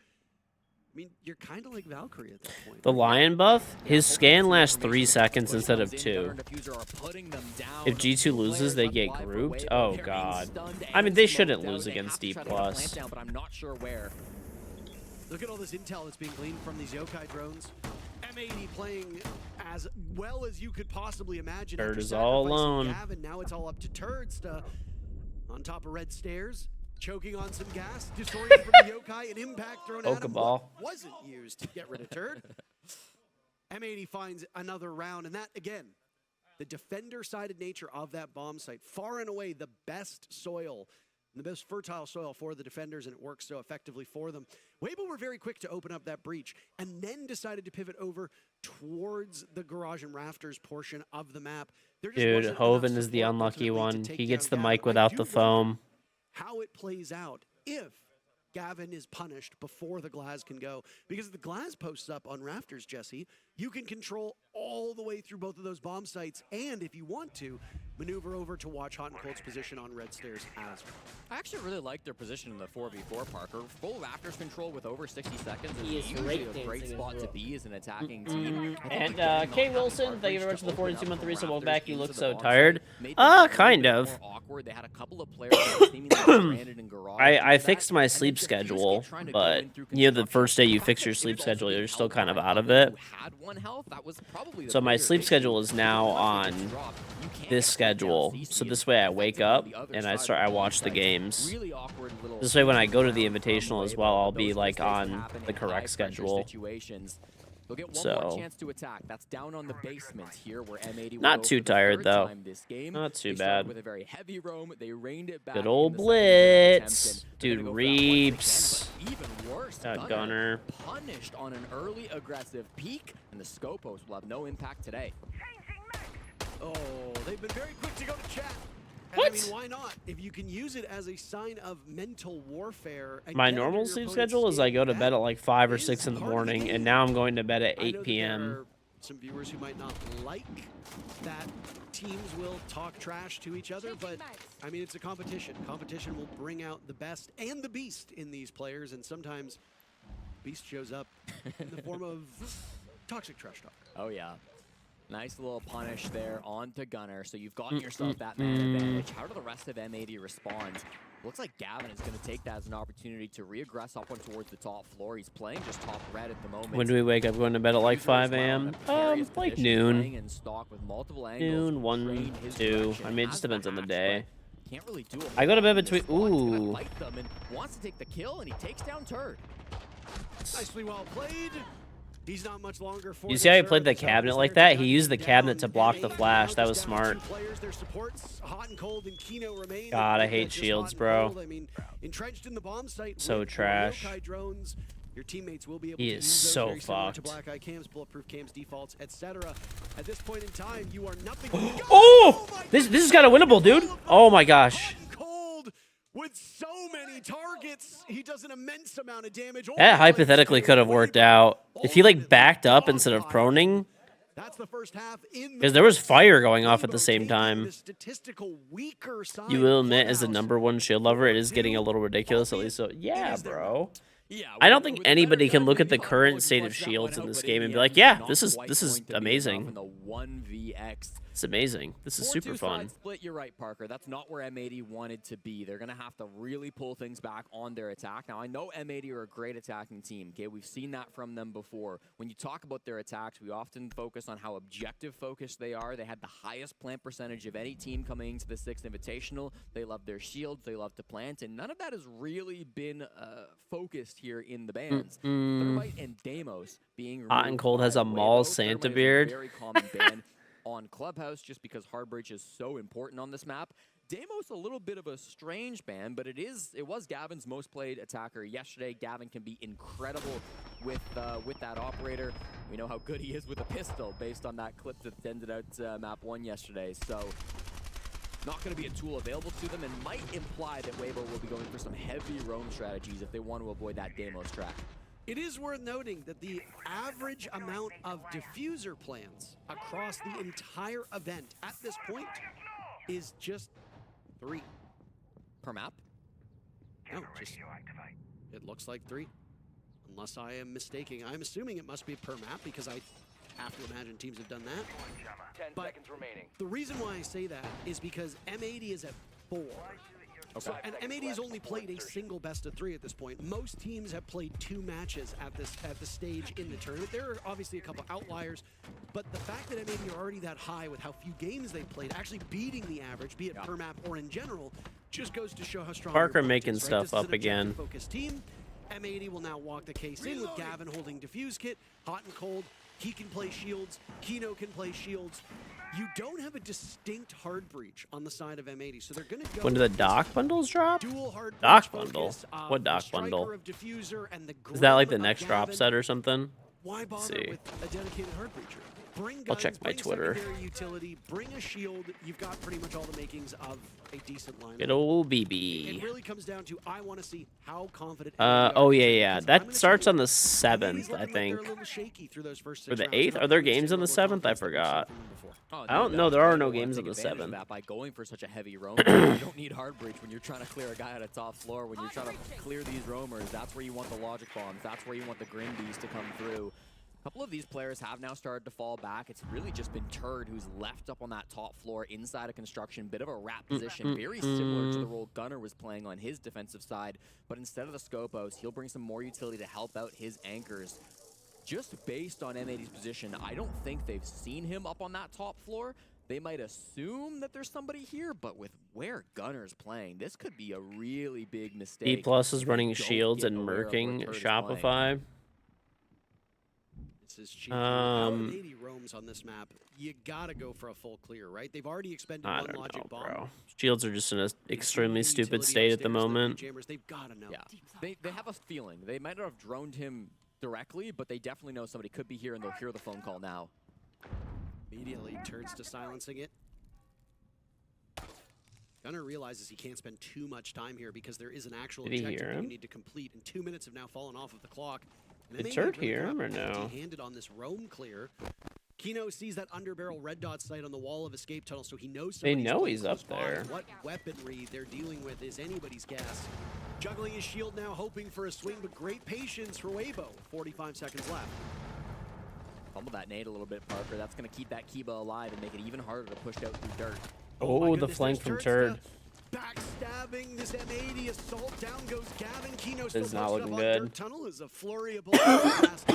I mean, you're kind of like Valkyrie at that point. The lion buff, his scan lasts 3 seconds instead of 2. If G2 loses, they get grouped. Oh god. I mean, they shouldn't lose against D+. But I'm not sure where. Look at all this intel that's being gleaned from these Yokai drones. M80 playing as well as you could possibly imagine. Turd is all alone. Gavin, now it's all up to Turds to, on top of red stairs, choking on some gas, disoriented from the Yokai, an impact thrown at him. Pokeball. Wasn't used to get rid of Turd. M80 finds another round, and that, again, the defender-sided nature of that bomb site, far and away the best soil, the most fertile soil for the defenders, and it works so effectively for them. Weibo were very quick to open up that breach, and then decided to pivot over towards the garage and rafters portion of the map. Dude, Hoven is the unlucky one. He gets the mic without the foam. How it plays out if Gavin is punished before the Glaz can go. Because if the Glaz posts up on rafters, Jesse, you can control all the way through both of those bomb sites, and if you want to, maneuver over to watch Hot and Cold's position on red stairs as well. I actually really like their position in the 4v4, Parker. Full Raptors control with over 60 seconds He is is usually great a great dancing spot as to well. be as an attacking team. And K. Wilson, thank you very much for the 42 month resub. Welcome back. You look so tired. Kind of. Awkward. They had a couple of players that were seemingly stranded in garage. I fixed my sleep schedule, but you know, the first day you fix your sleep schedule, you're still kind of out of it. So my sleep schedule is now on this schedule. So this way I wake up and I watch the games. This way when I go to the Invitational as well, I'll be like on the correct schedule. They'll get one more chance to attack. That's down on the basement here, where M80 not too tired though. Not too bad. With a very heavy roam, they reined it back. Good old blitz, dude. Reeps. Even worse, Gunner punished on an early aggressive peek, and the Scopos will have no impact today. Oh, they've been very quick to go to chat. What? I mean, why not? If you can use it as a sign of mental warfare. My normal sleep schedule is I go to bed at like 5 or 6 in the morning, and now I'm going to bed at 8 p.m. There are some viewers who might not like that teams will talk trash to each other, but I mean, it's a competition. Competition will bring out the best and the beast in these players, and sometimes beast shows up in the form of toxic trash talk. Oh yeah. Nice little punish there onto Gunner, so you've gotten yourself that man advantage. How do the rest of M80 respond? Looks like Gavin is going to take that as an opportunity to re-aggress up one towards the top floor. He's playing just top red at the moment. When do we wake up? Going to bed at like 5 a.m.? Like noon. Noon, 1, 2. I mean, it just depends on the day. Can't really do it. I go to bed between. Ooh. Fight them and wants to take the kill, and he takes down Turd. Nicely well played. He's not much longer for You see how he played the cabinet like that? He used the cabinet to block the flash. That was smart. God, I hate shields, bro. So trash. Your teammates will be able he to is use so those very fucked. black eye cams, bulletproof cams, defaults, etc. At this point in time, you are nothing. Oh! This has got a winnable, dude. Oh my gosh. With so many targets, he does an immense amount of damage. That hypothetically could have worked out if he like backed up instead of proning. That's the first half in because there was fire going off at the same time. You will admit, as the #1 shield lover, it is getting a little ridiculous. At least, so yeah, bro. I don't think anybody can look at the current state of shields in this game and be like, yeah, this is amazing. It's amazing. This is super fun. Split, you're right, Parker. That's not where M80 wanted to be. They're going to have to really pull things back on their attack. Now, I know M80 are a great attacking team. Okay, we've seen that from them before. When you talk about their attacks, we often focus on how objective focused they are. They had the highest plant percentage of any team coming into the 6th Invitational. They love their shields. They love to plant, and none of that has really been focused here in the bans. Thermite and Deimos being Hot and Cold has a Maul Santa beard. Very common ban on Clubhouse, just because Hardbreach is so important on this map. Deimos a little bit of a strange ban, but it was Gavin's most played attacker yesterday. Gavin can be incredible with that operator. We know how good he is with a pistol based on that clip that ended out map 1 yesterday. So not going to be a tool available to them, and might imply that Weibo will be going for some heavy roam strategies if they want to avoid that Deimos track. It is worth noting that the average amount of diffuser plans across the entire event at this point is just 3. Per map? No, just, it looks like 3. Unless I am mistaking. I'm assuming it must be per map because I have to imagine teams have done that. 10 but seconds remaining. The reason why I say that is because M80 is at 4. Okay. So, and M80 has only played a single best of 3 at this point. Most teams have played 2 matches at the stage in the tournament. There are obviously a couple outliers, but the fact that M80 are already that high with how few games they've played, actually beating the average, be it per map or in general, just goes to show how strong Parker making stuff up again. Focused team. M80 will now walk the case in with Gavin holding defuse kit. Hot and Cold He can play shields. Kino can play shields. You don't have a distinct hard breach on the side of M80, so they're going to go. When do the dock bundles drop? Dual hard Dock breach bundle? focus, What dock Striker bundle? of Diffuser and the Is that like Grim the of next drop Gavin. set or something? Why Let's bother see. with a dedicated hard breacher? Bring I'll guns, check my bring Twitter. secondary utility, bring a shield. You've got pretty much all the makings of a decent lineup. Good old BB. It really comes down to I want to see how confident. Oh yeah. That starts on the 7th, I think. Or the 8th? Are there games on the 7th? I forgot. Oh, I don't know. There are no games on the 7th. That by going for such a heavy roam, you don't need hard breach when you're trying to clear a guy at a top floor. When you're trying to clear these roamers, that's where you want the logic bombs. That's where you want the Grim Bees to come through. A couple of these players have now started to fall back. It's really just been Turd who's left up on that top floor inside of construction. Bit of a wrap position, very similar to the role Gunnar was playing on his defensive side. But instead of the Scopos, he'll bring some more utility to help out his anchors. Just based on M80's position, I don't think they've seen him up on that top floor. They might assume that there's somebody here, but with where Gunnar's playing, this could be a really big mistake. E+ is running shields and murking Shopify. This is cheap. 80 roams on this map. You gotta go for a full clear, right? They've already expended I one don't logic know, bomb. bro. Shields are just in an extremely stupid state at the moment. They've gotta know. Yeah, they have a feeling. They might not have droned him directly, but they definitely know somebody could be here, and they'll hear the phone call now. Immediately turns to silencing it. Gunnar realizes he can't spend too much time here because there is an actual Did he objective hear that him? you need to complete, and 2 minutes have now fallen off of the clock. And Did M80 Turd really hear got him or no? empty-handed on this roam clear. Kino sees that underbarrel red dot sight on the wall of escape tunnel, so he knows They somebody's know close he's up by. there. What weaponry they're dealing with is anybody's guess. Juggling his shield now, hoping for a swing, but great patience for Weibo. 45 seconds left. Fumble that nade a little bit, Parker. That's going to keep that Kiba alive and make it even harder to push out through dirt. Oh, the flank from Turd. Backstabbing this M80 assault. Down goes Gavin. Kino This still is not posted looking up good. on dirt tunnel is a flurry of bullets.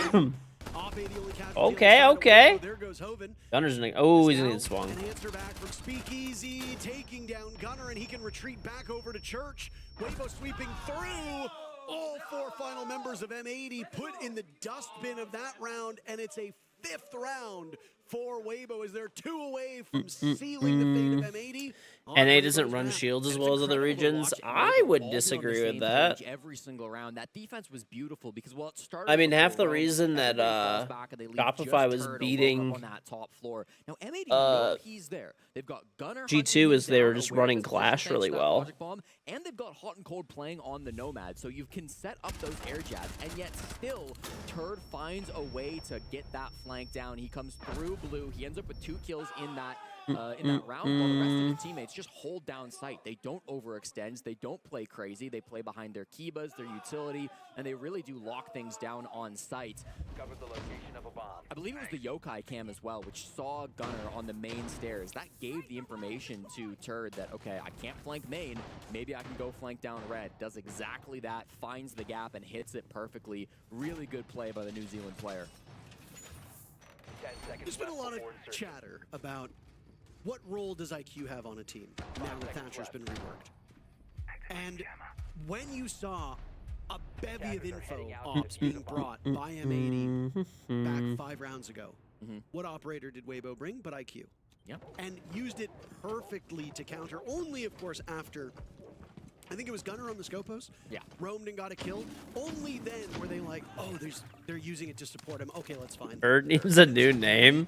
Off 80 only casualty Okay, on the side of okay. Weibo. There goes Hoven. Gunner's in. Oh, he's gonna get swung. An answer back from Speakeasy, taking down Gunnar, and he can retreat back over to Church. Weibo sweeping through. All 4 final members of M80 put in the dustbin of that round, and it's a 5th round for Weibo as they're 2 away from sealing the fate of M80. NA doesn't run shields as well as other regions. I would disagree with that. Every single round, that defense was beautiful because well, it started. I mean, half the roam, reason that Shopify was beating on that top floor. Now M80 know he's there. They've got Gunnar. G2 is they were just running Clash really well. Bomb, and they've got Hot and Cold playing on the Nomad, so you can set up those air jabs, and yet still Turd finds a way to get that flank down. He comes through blue. He ends up with 2 kills in that round, while the rest of his teammates just hold down sight. They don't overextend. They don't play crazy. They play behind their Kibas, their utility, and they really do lock things down on sight. Cover the location of a bomb. I believe it was the Yokai cam as well, which saw Gunnar on the main stairs. That gave the information to Turd that, okay, I can't flank main. Maybe I can go flank down red. Does exactly that, finds the gap and hits it perfectly. Really good play by the New Zealand player. 10 seconds There's been a left lot of before insertion. chatter about what role does IQ have on a team now that Thatcher's been reworked. And when you saw a bevy of info ops being brought by M80 back 5 rounds ago, what operator did Weibo bring but IQ? Yep. And used it perfectly to counter, only of course after, I think it was Gunnar on the Scopos. Yeah. Roamed and got a kill. Only then were they like, oh, they're using it to support him. Okay, let's find. Turd needs a new name.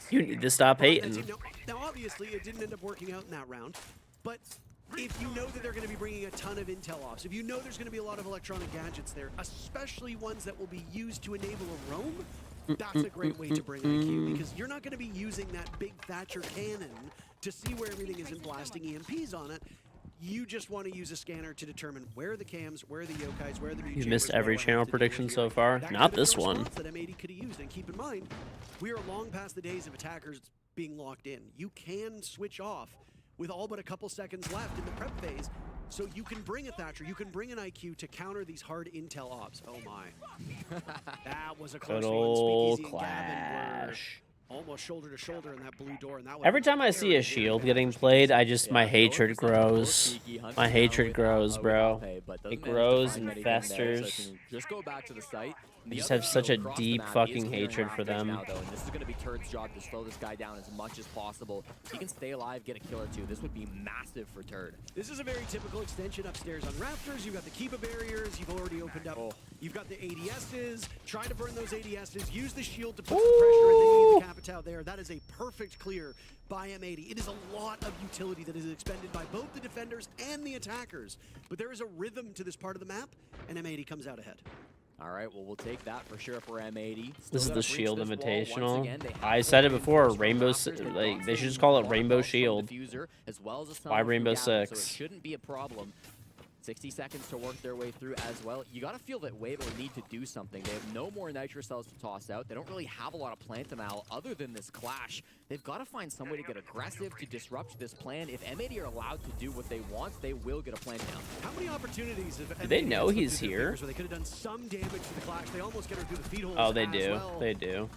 You need to stop hating. Now, obviously, it didn't end up working out in that round, but if you know that they're going to be bringing a ton of intel ops, if you know there's going to be a lot of electronic gadgets there, especially ones that will be used to enable a roam, that's a great way to bring IQ, because you're not going to be using that big Thatcher cannon to see where everything is and blasting EMPs on it. You just want to use a scanner to determine where are the cams, where are the yokais, where are the new You've missed chambers, every what do I channel have to do prediction with so your- far. That Not could have been this a one. response that M80 could have used. And keep in mind, we are long past the days of attackers being locked in. You can switch off with all but a couple seconds left in the prep phase, so you can bring a Thatcher, you can bring an IQ to counter these hard intel ops. Oh my. That was a close Good one. old Speakeasy and Gavin were Clash. almost shoulder to shoulder in that blue door, and that Every time I see a shield getting played, my hatred grows. My hatred grows, bro. It grows and festers. Just go back to the site. I just have such a deep fucking hatred for them. Now, though, and this is going to be Turd's job to slow this guy down as much as possible. If he can stay alive, get a kill or two, this would be massive for Turd. This is a very typical extension upstairs on Raptors. You've got the Kiba barriers. You've already opened up. You've got the ADSs. Try to burn those ADSs. Use the shield to put some pressure, and then you need the Capitao there. That is a perfect clear by M80. It is a lot of utility that is expended by both the defenders and the attackers. But there is a rhythm to this part of the map, and M80 comes out ahead. All right, well, we'll take that for sure for M80. This is the Shield Invitational. I said it before, Rainbow, like, they should just call it Rainbow Shield. Why Rainbow Six? So it shouldn't be a problem. 60 seconds to work their way through as well. You got to feel that Weibo need to do something. They have no more Nitro cells to toss out. They don't really have a lot of plant denial other than this clash. They've got to find some way to get aggressive to disrupt this plan. If M80 are allowed to do what they want, they will get a plant down. How many opportunities have do they know he's here? Where they could have done some damage to the clash. They almost get her through the feet holes. Oh, they do. Well. They do.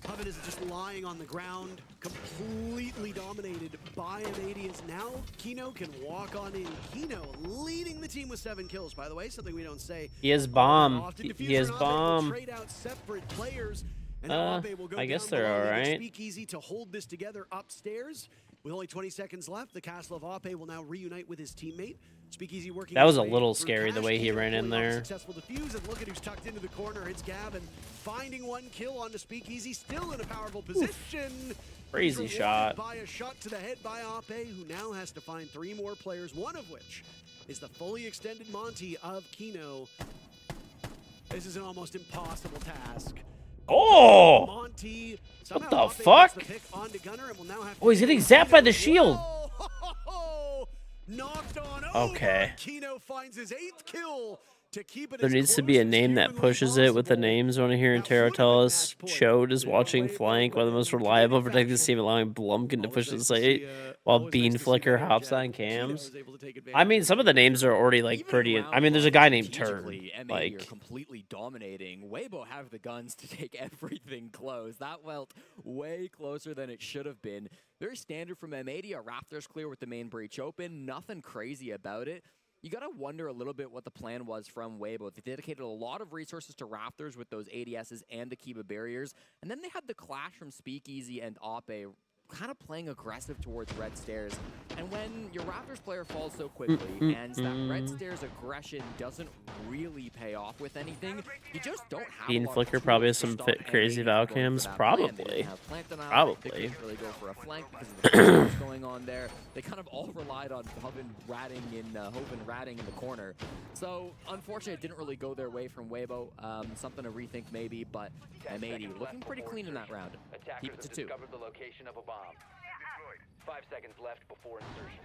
Coven is just lying on the ground, completely dominated by M80 as now Kino can walk on in. Kino leading the team with 7 kills, by the way, something we don't say. He has bomb. Often. He has bomb. Trade out separate players, and Ape will go I guess down they're below. all right. Speakeasy to hold this together upstairs. With only 20 seconds left, the castle of Ape will now reunite with his teammate. Speakeasy working. That was a little scary the way he ran in there. Successful defuse, and look at who's tucked into the corner. It's Gavin finding 1 kill onto Speakeasy, still in a powerful position. Crazy shot. By a shot to the head by Ape, who now has to find 3 more players, one of which is the fully extended Monty of Kino. This is an almost impossible task. Oh! Monty, what the fuck? Oh, he's getting zapped by the shield. Knocked on okay. Kino finds his 8th kill to keep it. There needs to be a name that pushes it with the names. When I hear Taro tell us, Chode is watching flank, one of the most reliable protective team, allowing Blumpkin to push the site, while Bean Flicker hops on cams. I mean, some of the names are already like pretty. I mean, there's a guy named Turd. Like, completely dominating. Weibo have the guns to take everything close. That felt way closer than it should have been. Very standard from M80. A Raptors clear with the main breach open. Nothing crazy about it. You got to wonder a little bit what the plan was from Weibo. They dedicated a lot of resources to Raptors with those ADSs and the Kiba barriers. And then they had the clash from Speakeasy and Ape kind of playing aggressive towards red stairs. And when your Raptors player falls so quickly and that red stairs aggression doesn't really pay off with anything, you just don't have Bean Flicker probably has some crazy Val cams. Probably. Probably. Really go for a flank because of the damage going on there. They kind of all relied on Hoven ratting in the corner. So unfortunately, it didn't really go their way from Weibo. Something to rethink maybe, but M80 looking pretty clean in that round. Keep it to 2. The location of a bomb. 5 seconds left before insertion.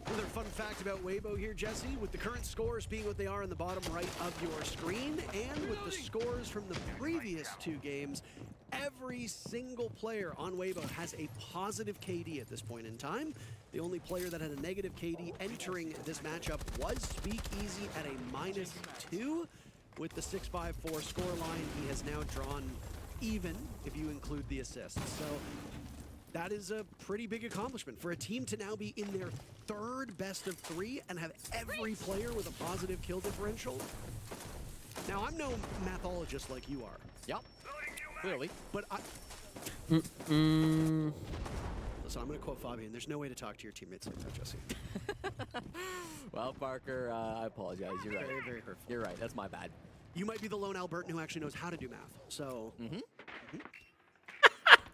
Another fun fact about Weibo here, Jesse, with the current scores being what they are in the bottom right of your screen, and with the scores from the previous 2 games, every single player on Weibo has a positive KD at this point in time. The only player that had a negative KD entering this matchup was Speakeasy at a -2. With the 6-5-4 scoreline, he has now drawn even if you include the assists. So that is a pretty big accomplishment for a team to now be in their 3rd best of 3 and have every player with a positive kill differential. Now, I'm no mathologist like you are. Yep, clearly. But listen, I'm going to quote Fabian. There's no way to talk to your teammates like that, Jesse. Well, Parker, I apologize. You're right. Very, very hurtful. You're right. That's my bad. You might be the lone Albertan who actually knows how to do math. So.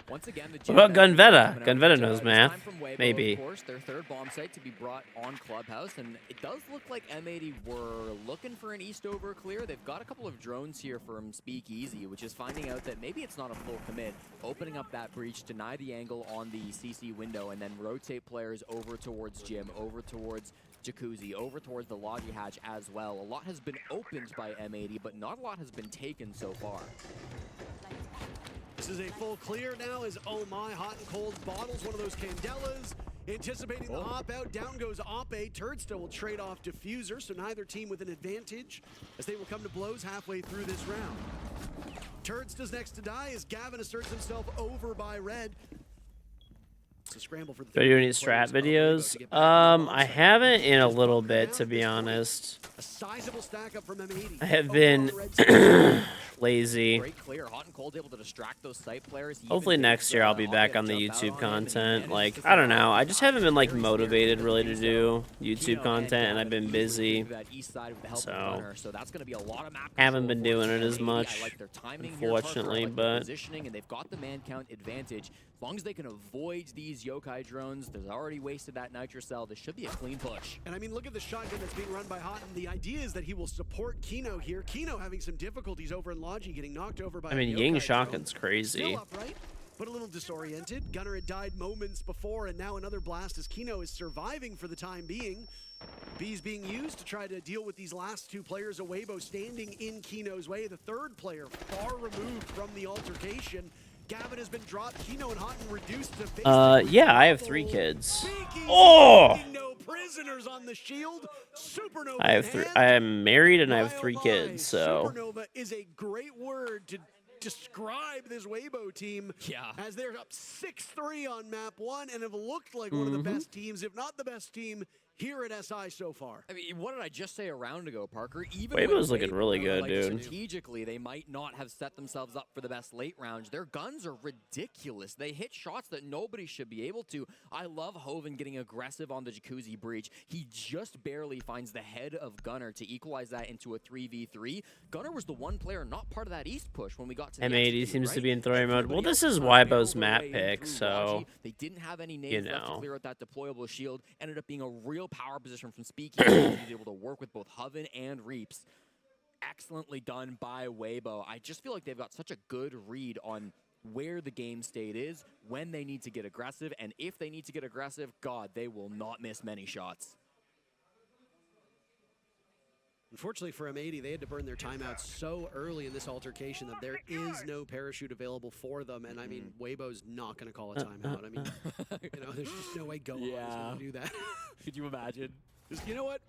Once again, what about Gunvetta? Gunvetta knows math. Maybe. Of course, their 3rd bomb site to be brought on Clubhouse, and it does look like M80 were looking for an Eastover clear. They've got a couple of drones here from Speakeasy, which is finding out that maybe it's not a full commit, opening up that breach, deny the angle on the CC window, and then rotate players over towards Jim, over towards Jacuzzi, over towards the Logi hatch as well. A lot has been opened by M80, but not a lot has been taken so far. This is a full clear now as Oh My hot and cold bottles one of those Candelas. Anticipating the hop out, down goes Ape. Turdstill will trade off Diffuser, so neither team with an advantage as they will come to blows halfway through this round. Turds does next to die as Gavin asserts himself over by Red. It's a scramble for the Do I do any strat videos? I haven't in a little bit, to be honest. A sizable stack up from M80. I have been lazy. Great clear. Hot and Cold able to distract those site players. He Hopefully even next takes, year I'll be back on the YouTube content. Like, I don't know. I just haven't been like motivated really to do YouTube content, and I've been busy. So that's going to be a lot of map haven't been doing it as much, I like their timing unfortunately, here, but positioning, and they've got the man count advantage. As long as they can avoid these yokai drones, there's already wasted that nitrocell. This should be a clean push. And I mean, look at the shotgun that's being run by Hot, and the idea is that he will support Kino here. Kino having some difficulties over in Logi, getting knocked over by I mean, Ying shotgun's crazy. Still upright, but a little disoriented. Gunner had died moments before, and now another blast as Kino is surviving for the time being. B's being used to try to deal with these last two players. Weibo standing in Kino's way. The third player far removed from the altercation. Gavin has been dropped. Kino and Houghton reduced to face. Yeah, I have 3 kids. Oh! No prisoners on the shield. Supernova. I have 3. I am married and I have 3 kids. So Supernova is a great word to describe this Weibo team. Yeah. As they're up 6-3 on map 1 and have looked like one of the best teams, if not the best team, here at SI so far. I mean, what did I just say a round ago, Parker? Even Weibo's looking really good, like, dude. Strategically, they might not have set themselves up for the best late rounds. Their guns are ridiculous. They hit shots that nobody should be able to. I love Hoven getting aggressive on the Jacuzzi breach. He just barely finds the head of Gunner to equalize that into a 3v3. Gunner was the one player not part of that East push when we got to the M80 seems right? to be in throwing mode. Well, this is Weibo's map pick, so they didn't have any nades you left to know. clear out that deployable shield. Ended up being a real power position from Speakeasy. He was able to work with both Hoven and Reaps. Excellently done by Weibo. I just feel like they've got such a good read on where the game state is, when they need to get aggressive, and if they need to get aggressive, God, they will not miss many shots. Unfortunately for M80, they had to burn their timeout so early in this altercation that there is no parachute available for them. And I mean, Weibo's not going to call a timeout. I mean, you know, there's just no way Gohan is going to do that. Could you imagine? Just, you know what?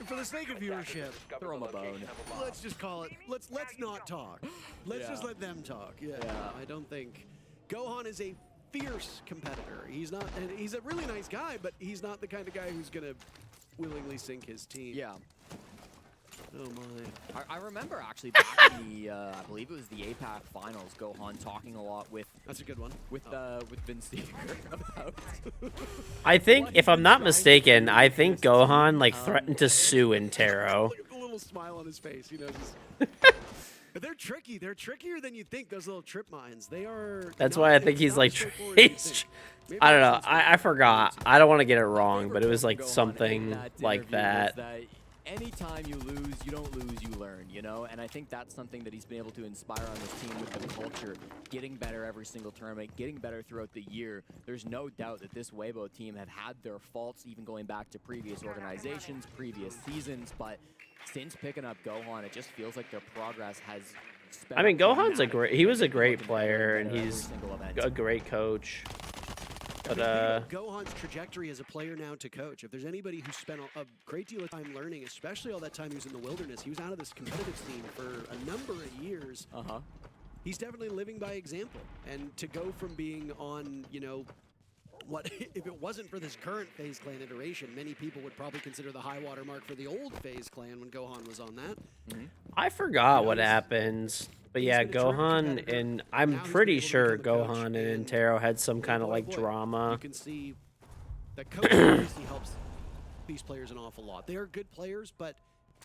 For the sake of viewership, throw him a bone. Let's just call it. Let's not talk. Let's just let them talk. Yeah, I don't think Gohan is a fierce competitor. He's not. And he's a really nice guy, but he's not the kind of guy who's going to willingly sink his team. Yeah. Oh my! I remember actually back in the, I believe it was the APAC finals, Gohan talking a lot with. That's a good one. With Vince Seeger about. I think, if I'm not mistaken, I think Gohan like threatened to sue Intero. Look at the little smile on his face, you know. But they're tricky. They're trickier than you think. Those little trip mines. They are. That's why I think he's like. I don't know. I forgot. I don't want to get it wrong, but it was like something like that. Anytime you lose, you don't lose, you learn, you know? And I think that's something that he's been able to inspire on this team with the culture, getting better every single tournament, getting better throughout the year. There's no doubt that this Weibo team have had their faults, even going back to previous organizations, previous seasons, but since picking up Gohan, it just feels like their progress has I mean, Gohan's he was a great player, and he's a great coach. But Gohan's trajectory as a player now to coach. If there's anybody who spent a great deal of time learning, especially all that time he was in the wilderness, he was out of this competitive scene for a number of years. He's definitely living by example. And to go from being on, you know, what if it wasn't for this current FaZe Clan iteration, many people would probably consider the high water mark for the old FaZe Clan when Gohan was on that. I forgot what happens. But yeah, Gohan and I'm pretty sure Gohan and Intero had some kind of like drama. You can see that coach obviously helps these players an awful lot. They are good players, but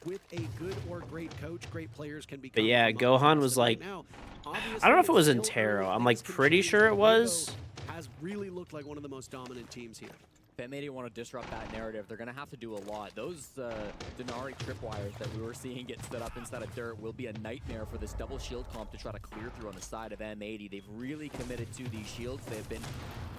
with a good or great coach, great players can become. But yeah, Gohan was like, I don't know if it was Intero. I'm like pretty sure it was. Has really looked like one of the most dominant teams here. If M80 want to disrupt that narrative, they're going to have to do a lot. Those Denari tripwires that we were seeing get set up inside of dirt will be a nightmare for this double shield comp to try to clear through on the side of M80. They've really committed to these shields. They've been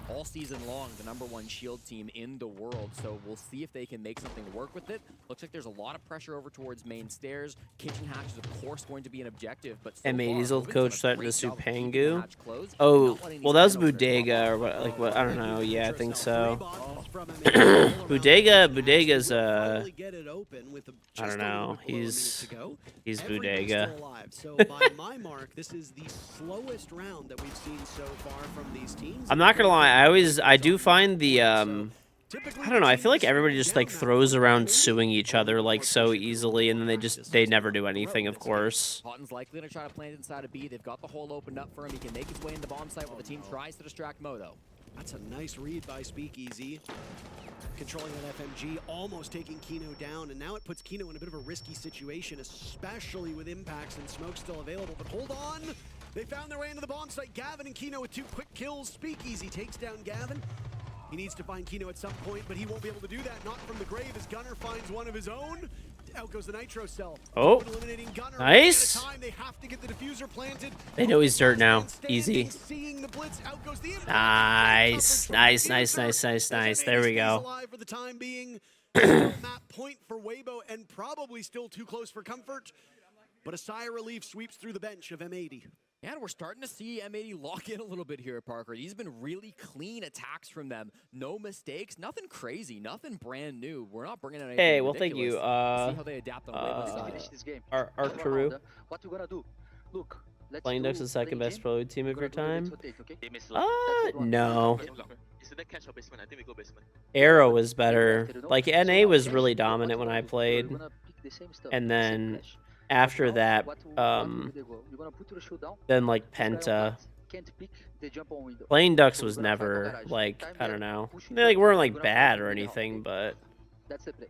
all season long the #1 shield team in the world. So we'll see if they can make something work with it. Looks like there's a lot of pressure over towards main stairs. Kitchen Hatch is of course going to be an objective, but so M80's far, old Ruben's coach done a starting to great sue job of keeping the Pangu. hatch closed, Oh, not letting well, these that was men over the top. Bodega or what? Like what? I don't know. Yeah, I think so. Bodega's I don't know. He's Bodega. So by my mark, this is the slowest round that we've seen so far from these teams. I'm not gonna lie. I do find the I don't know. I feel like everybody just like throws around suing each other like so easily, and then they never do anything. Of course. Houghton's likely to try to plant inside of B. They've got the hole opened up for him. He can make his way in the bomb site where the team tries to distract Moto. That's a nice read by Speakeasy. Controlling that FMG, almost taking Kino down, and now it puts Kino in a bit of a risky situation, especially with impacts and smoke still available. But hold on, they found their way into the bomb site. Gavin and Kino with 2 quick kills. Speakeasy takes down Gavin. He needs to find Kino at some point, but he won't be able to do that. Not from the grave as Gunner finds one of his own. Out goes the Nitro Cell. Oh, Gunner. nice. They have to get the diffuser planted. They know he's dirt now. Easy. Seeing the blitz, out goes the Nice. There we go. Alive for the time being. Map point for Weibo and probably still too close for comfort. But a sigh of relief sweeps through the bench of M80. And we're starting to see M80 lock in a little bit here, Parker. These have been really clean attacks from them. No mistakes, nothing crazy, nothing brand new. We're not bringing in anything Hey, well, thank you. see how they adapt on Weibo's side. Finish this game. Arturu. What you gonna do? Look, let's Playing Ducks do the second play best game. pro team of your We're gonna do time. let's rotate, okay? No. Is it the catch up basement? I think we go basement. Arrow was better. Like NA was really dominant when I played, We're gonna pick the same stuff, and the same then clash. after that, What you gonna go? You're gonna put your shield down. then like If the guy on Penta. that can't pick the jump on window. Playing Ducks So was we're gonna fight on never garage. like Time I there, don't know. push it They like down. weren't We're like gonna bad fight or on the anything, hall. but That's the play.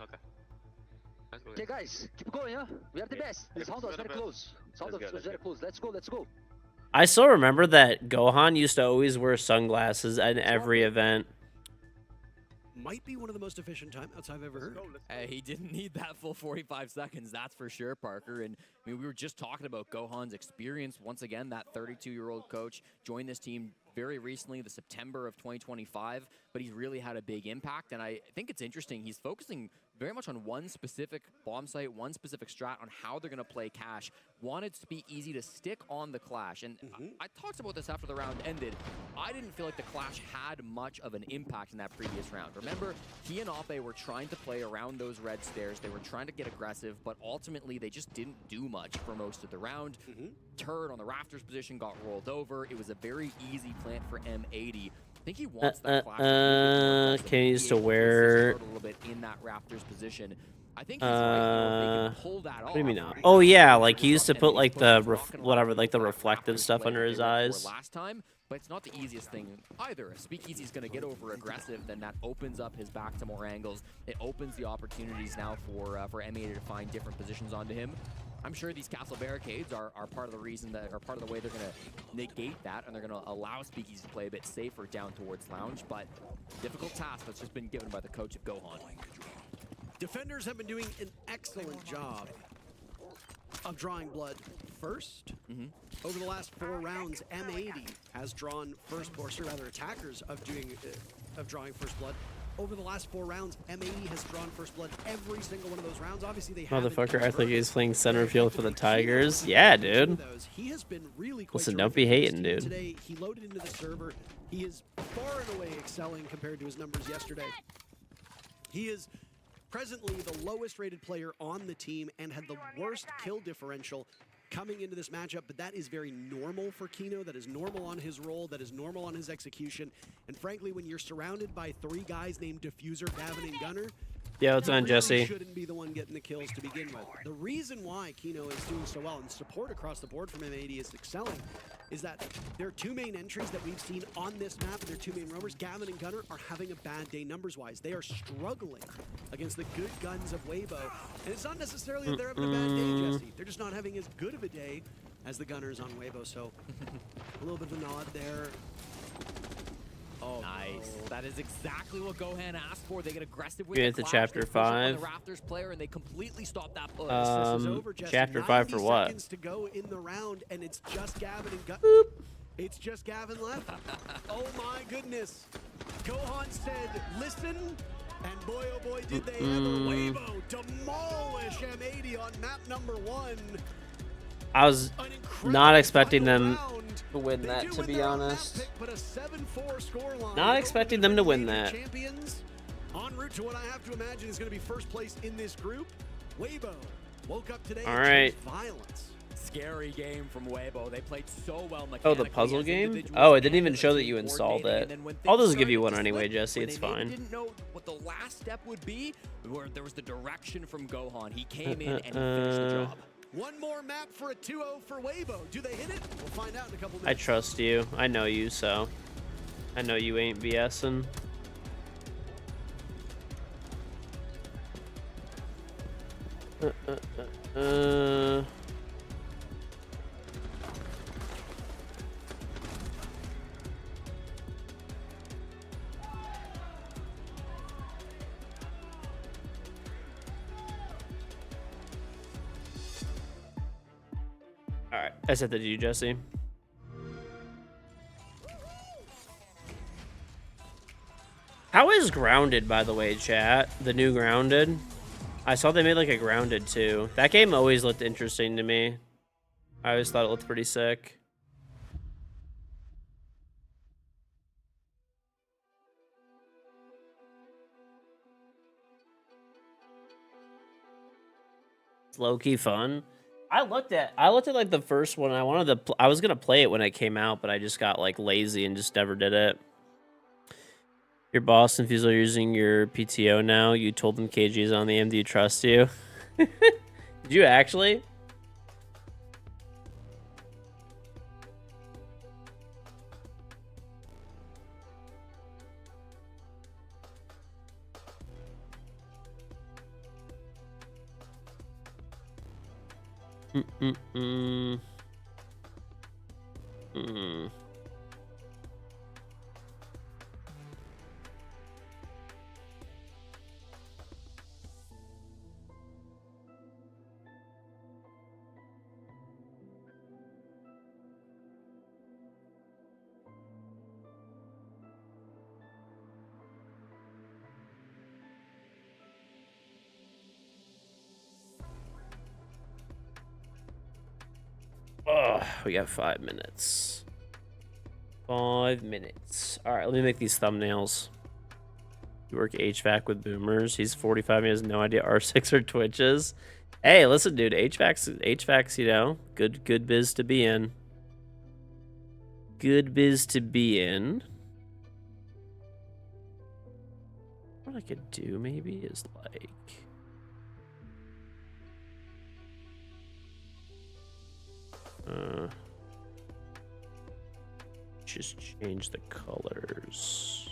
Okay. Let's go. Okay, guys, keep going, huh? We are the best. This round was very close. Sound was very close. Let's go, let's go. I still remember that Gohan used to always wear sunglasses at every event. Might be one of the most efficient timeouts I've ever heard. He didn't need that full 45 seconds, that's for sure, Parker. And I mean, we were just talking about Gohan's experience. Once again, that 32-year-old coach joined this team very recently, the September of 2025, but he's really had a big impact. And I think it's interesting. He's focusing very much on one specific bomb site, one specific strat on how they're going to play Cash. Wanted Speakeasy to stick on the Clash. And I talked about this after the round ended. I didn't feel like the Clash had much of an impact in that previous round. Remember, he and Ape were trying to play around those red stairs. They were trying to get aggressive, but ultimately they just didn't do much for most of the round. Turret on the rafters position got rolled over. It was a very easy plant for M80. I think he wants that Clash Can he used to wear? a little bit in that rafters position. I think he's right, if they can pull that off. What do you mean now? Oh yeah, like he used to put like the whatever, like the reflective stuff under his eyes. Last time, but it's not the easiest thing either. If Speakeasy's going to get over aggressive, then that opens up his back to more angles. It opens the opportunities now for M80 to find different positions onto him. I'm sure these castle barricades are part of the reason that, or part of the way they're going to negate that, and they're going to allow Speakeasy to play a bit safer down towards Lounge, but difficult task that's just been given by the coach of Gohan. Defenders have been doing an excellent job of drawing blood first. Over the last 4 rounds, M80 has drawn first, or rather attackers of drawing first blood. Over the last 4 rounds, M80 has drawn first blood every single one of those rounds. Obviously, they Motherfucker, I think he's playing center field for the Tigers. Yeah, dude. He has been really Listen, don't be hating, dude. Today, he loaded into the server. He is far and away excelling compared to his numbers yesterday. He is presently the lowest rated player on the team and had the worst kill differential coming into this matchup, but that is very normal for Kino. That is normal on his role. That is normal on his execution. And frankly, when you're surrounded by 3 guys named Diffuser, Gavin, and Gunner, yeah, what's on, Jesse? Shouldn't be the one getting the kills to begin with. The reason why Kino is doing so well and support across the board from M80 is excelling is that their 2 main entries that we've seen on this map, and their 2 main roamers, Gavin and Gunner, are having a bad day numbers-wise. They are struggling against the good guns of Weibo. And it's not necessarily that they're having a bad day, Jesse. They're just not having as good of a day as the Gunners on Weibo. So a little bit of a nod there. Oh, nice. That is exactly what Gohan asked for. They get aggressive with Get the into Clash. chapter They push up on 5. the Raptors player, and they completely stop that push. Chapter 5 for what? To go in the round, and it's just Gavin and It's just Gavin left. Oh my goodness. Gohan said, listen, and boy oh boy did they ever. Weibo demolish M80 on map number 1. I was not expecting them to win that, to be honest. But a 7-4 scoreline. Not expecting them to win that. Champions en route to what I have to imagine is going to be first place in this group. Weibo woke up today. All right. Violence. Scary game from Weibo. They played so well. Oh, the puzzle game? Oh, it didn't even show that you installed it. I'll just give you one anyway, Jesse. It's fine. Didn't know what the last step would be, where there was the direction from Gohan. He came in and he finished the job. One more map for a 2-0 for Weibo. Do they hit it? We'll find out in a couple minutes. I trust you. I know you, so. I know you ain't BSing. All right, I said that to you, Jesse. How is Grounded, by the way, chat? The new Grounded? I saw they made like a Grounded too. That game always looked interesting to me. I always thought it looked pretty sick. It's low-key fun. I looked at like the first one. I was gonna play it when it came out, but I just got like lazy and just never did it. Your boss and Fusel are using your PTO now. You told them KG is on the M. Do you trust you? Did you actually? Oh, we got 5 minutes. 5 minutes. All right, let me make these thumbnails. You work HVAC with boomers. He's 45. He has no idea R6 or Twitches. Hey, listen, dude. HVAC's, you know, good biz to be in. Good biz to be in. What I could do maybe is like. Just change the colors.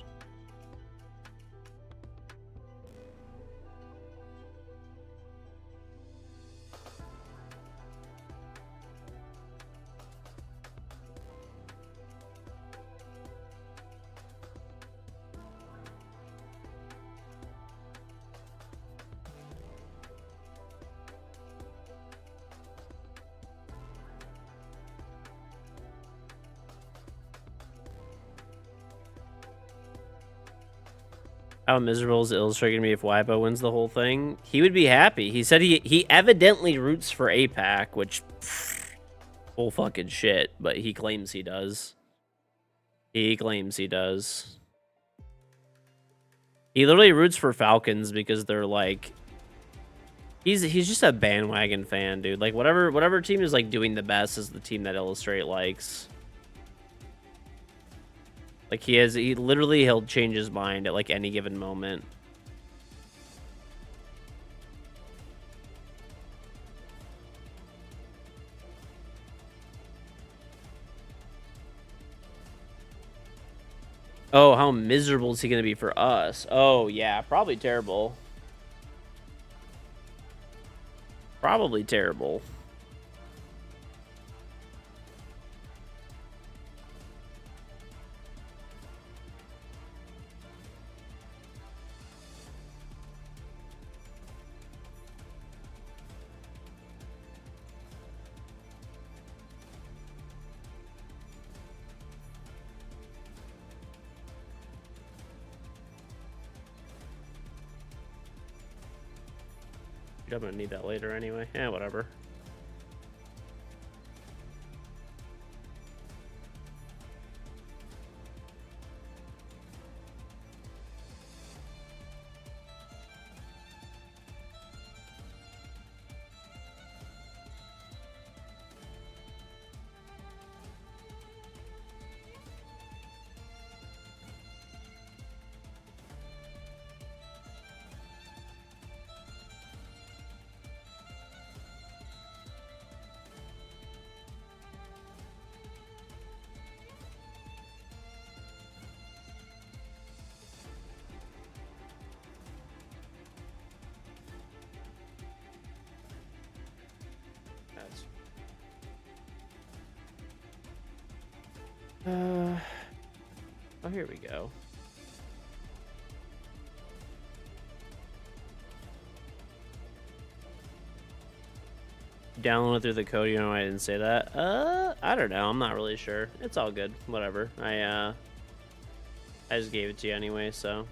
How miserable is illustrating me if Weibo wins the whole thing? He would be happy. He said he evidently roots for APAC, which full fucking shit, but he claims he does. He claims he does. He literally roots for Falcons because they're like he's just a bandwagon fan, dude. Like whatever team is like doing the best is the team that Illustrate likes. Like he'll change his mind at like any given moment. Oh, how miserable is he going to be for us? Oh, yeah, probably terrible. Probably terrible. I'm gonna need that later anyway. Yeah, whatever. Oh, here we go. Download through the code. You know, I didn't say that. I don't know. I'm not really sure. It's all good. Whatever. I just gave it to you anyway, so.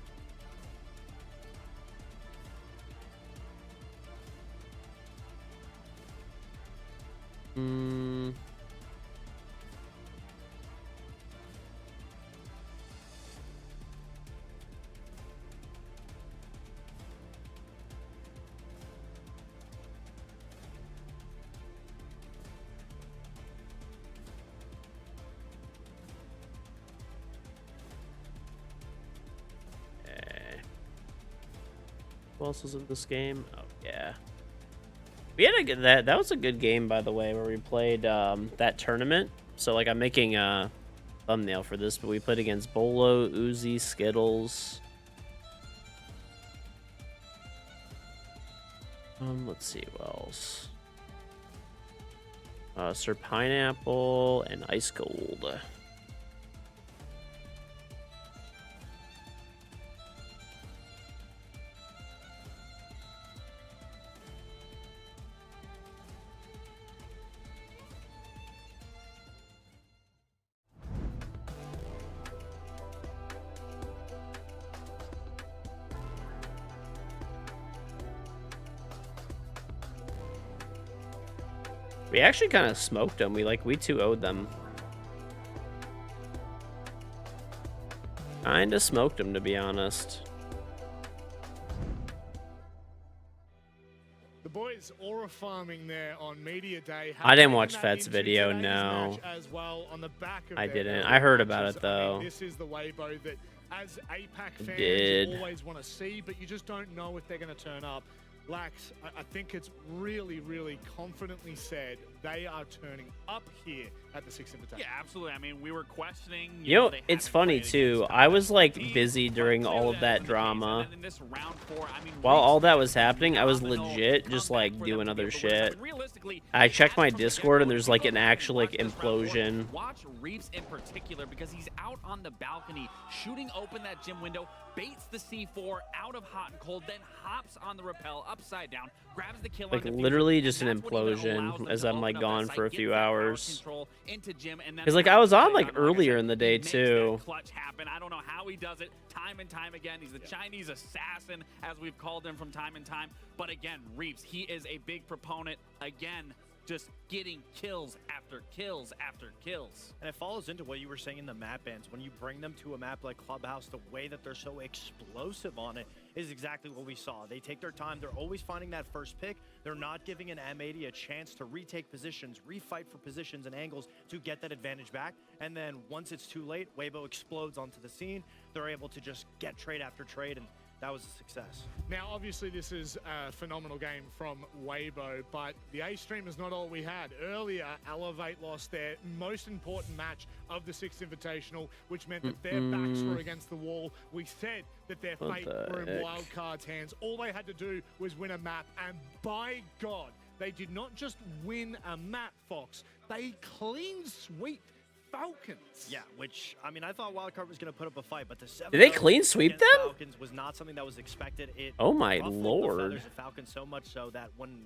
Who else was in this game? Oh yeah, we had a good that was a good game, by the way, where we played that tournament. So like I'm making a thumbnail for this, but we played against Bolo, Uzi, Skittles. Let's see what else. Sir Pineapple and Ice Cold. We actually kind of smoked them. We 2-0'd them. Kinda smoked them, to be honest. The boys aura farming there on media day. I didn't watch Fet's video, no. As well on the back of I their didn't. I heard about it I though. mean, this is the Weibo that, as APAC fans, did. you always want to see, but you just don't know if they're going to turn up. Lax, I think it's really, really confidently said they are turning up here at the Sixth Invitational. Yeah, absolutely. I mean, we were questioning. You know, it's funny too. I was busy during all of that drama. While all that was happening, I was legit just doing other shit. I checked my Discord and there's an actual implosion. Watch Reeves in particular because he's out on the balcony shooting open that gym window, baits the C4 out of hot and cold, then hops on the rappel upside down, grabs the kill. Literally just an implosion as I'm gone for a few hours. Because I was on earlier in the day too. Clutch happen. I don't know how he does it time and time again. He's the Chinese assassin, as we've called him from time and time. But again, Reeves, he is a big proponent. Again, just getting kills after kills after kills. And it follows into what you were saying in the map bans. When you bring them to a map like Clubhouse, the way that they're so explosive on it is exactly what we saw. They take their time. They're always finding that first pick. They're not giving an M80 a chance to retake positions, refight for positions and angles to get that advantage back. And then once it's too late, Weibo explodes onto the scene. They're able to just get trade after trade, and that was a success. Now, obviously, this is a phenomenal game from Weibo, but the A-Stream is not all we had. Earlier, Elevate lost their most important match of the Sixth Invitational, which meant that their backs were against the wall. We said that their fate were in Wildcard's hands. All they had to do was win a map, and by God, they did not just win a map, Fox. They clean sweep Falcons. Yeah, which, I mean, I thought Wildcard was going to put up a fight, but the 7-0 Did they clean sweep against them? Falcons was not something that was expected. It Oh my ruffled lord. the feathers of Falcons so much so that when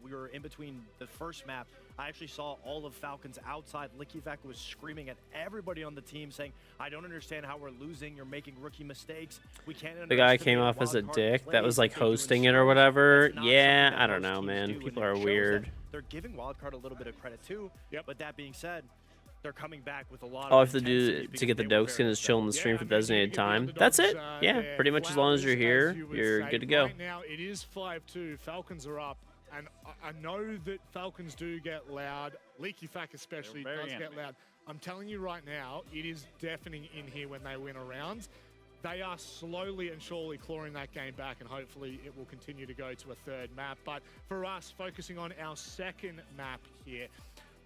we were in between the first map, I actually saw all of Falcons outside. Likyvek was screaming at everybody on the team saying, I don't understand how we're losing. You're making rookie mistakes. We can't The guy came off as a dick that was like hosting it or whatever. Yeah, I don't know, man. People are weird. They're giving Wildcard a little bit of credit too. But that being said, they're coming back with a lot All I of have to do to get the Doke skin is chill in the stream for designated time. That's it. Yeah, pretty much as long as you're here, you're good to go. Right now, it is 5-2. Falcons are up. And I know that Falcons do get loud. Likyvek especially does get loud. I'm telling you right now, it is deafening in here when they win a round. They are slowly and surely clawing that game back, and hopefully it will continue to go to a third map. But for us, focusing on our second map here,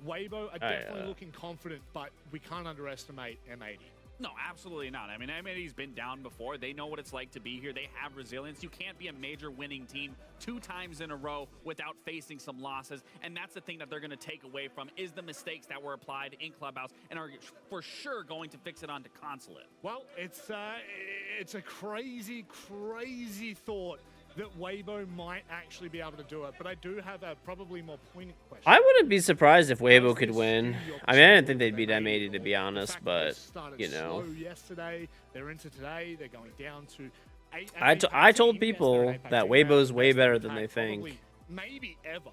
Weibo are definitely looking confident, but we can't underestimate M80. No, absolutely not. I mean, M80's been down before. They know what it's like to be here. They have resilience. You can't be a major winning team 2 times in a row without facing some losses. And that's the thing that they're going to take away from is the mistakes that were applied in Clubhouse and are for sure going to fix it onto Consulate. Well, it's a crazy, crazy thought that Weibo might actually be able to do it, but I do have a probably more poignant question. I wouldn't be surprised if Weibo could win. I mean, I didn't think they'd beat M80 to be honest, but you know. Yesterday, they're into today. They're going down to 8. I told people that Weibo's way better than they think. Maybe ever.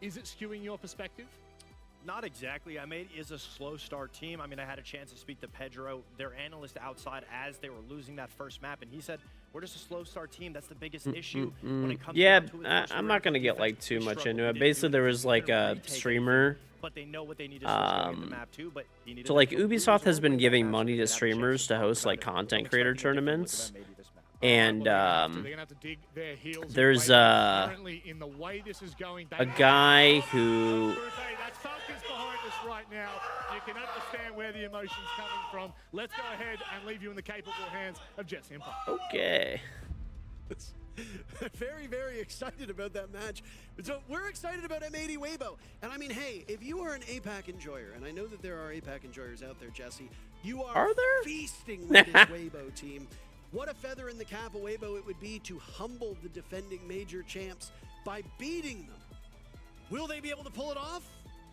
Is it skewing your perspective? Not exactly. M80 is a slow start team. I mean, I had a chance to speak to Pedro, their analyst outside, as they were losing that first map, and he said, we're just a slow start team. That's the biggest issue when it comes yeah, to it. I'm not going to get like too much into it. Basically, there was like a streamer. But they know what they need to the map too, but so like Ubisoft has been giving money to streamers to host like content creator tournaments. And there's a guy who right now. You can understand where the emotion's coming from. Let's go ahead and leave you in the capable hands of Jesse and Pop. Okay. Very, very excited about that match. So we're excited about M80 Weibo. And I mean, hey, if you are an APAC enjoyer, and I know that there are APAC enjoyers out there, Jesse, you are feasting with this Weibo team. What a feather in the cap of Weibo it would be to humble the defending major champs by beating them. Will they be able to pull it off?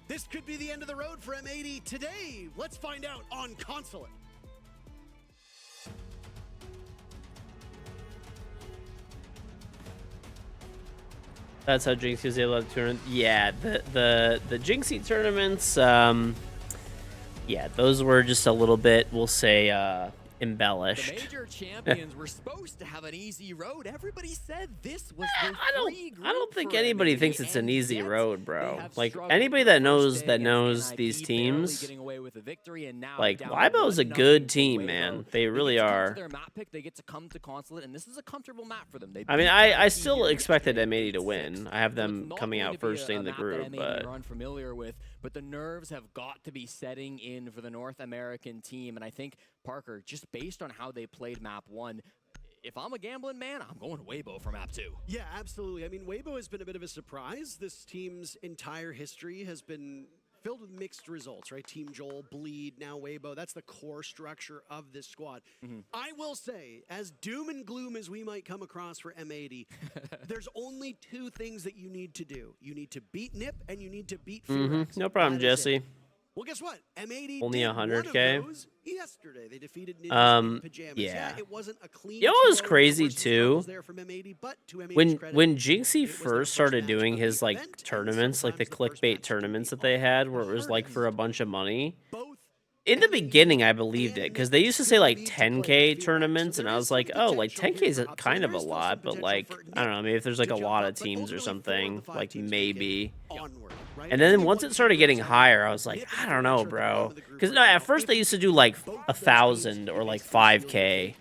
This could be the end of the road for M80 today. Let's find out on Consulate. That's how Jinx is able to turn. Yeah, the Jinxie tournaments. Yeah, those were just a little bit, we'll say, embellished. The major champions were supposed to have an easy road. Everybody said this was the free group. I don't think anybody thinks it's an easy road, bro. Like anybody that knows these teams, like Weibo's a good team, man. They really are. Their map pick, they get to come to Consulate, and this is a comfortable map for them. I mean, I still expected M80 to win. I have them coming out first in the group, but are unfamiliar with. But the nerves have got to be setting in for the North American team, and I think Parker, just based on how they played map 1, if I'm a gambling man, I'm going Weibo for map 2. Yeah, absolutely. I mean, Weibo has been a bit of a surprise. This team's entire history has been filled with mixed results, right? Team Joel, Bleed, now Weibo. That's the core structure of this squad. I will say, as doom and gloom as we might come across for M80, there's only 2 things that you need to do. You need to beat Nip, and you need to beat Furex. No problem, Jesse. Well, guess what? M80 only 100K yesterday. They defeated Ninjas in pajamas. Yeah. It wasn't a clean. You know what was crazy too? When Jinxie first started doing his like tournaments, like the clickbait tournaments that they had, where it was like for a bunch of money. In the beginning, I believed it because they used to say like 10K tournaments, and I was like, oh, like 10K is kind of a lot, but like I don't know, maybe if there's like a lot of teams or something, like maybe. And then once it started getting higher, I was like, I don't know, bro. Because no, at first they used to do like 1,000 or like 5K.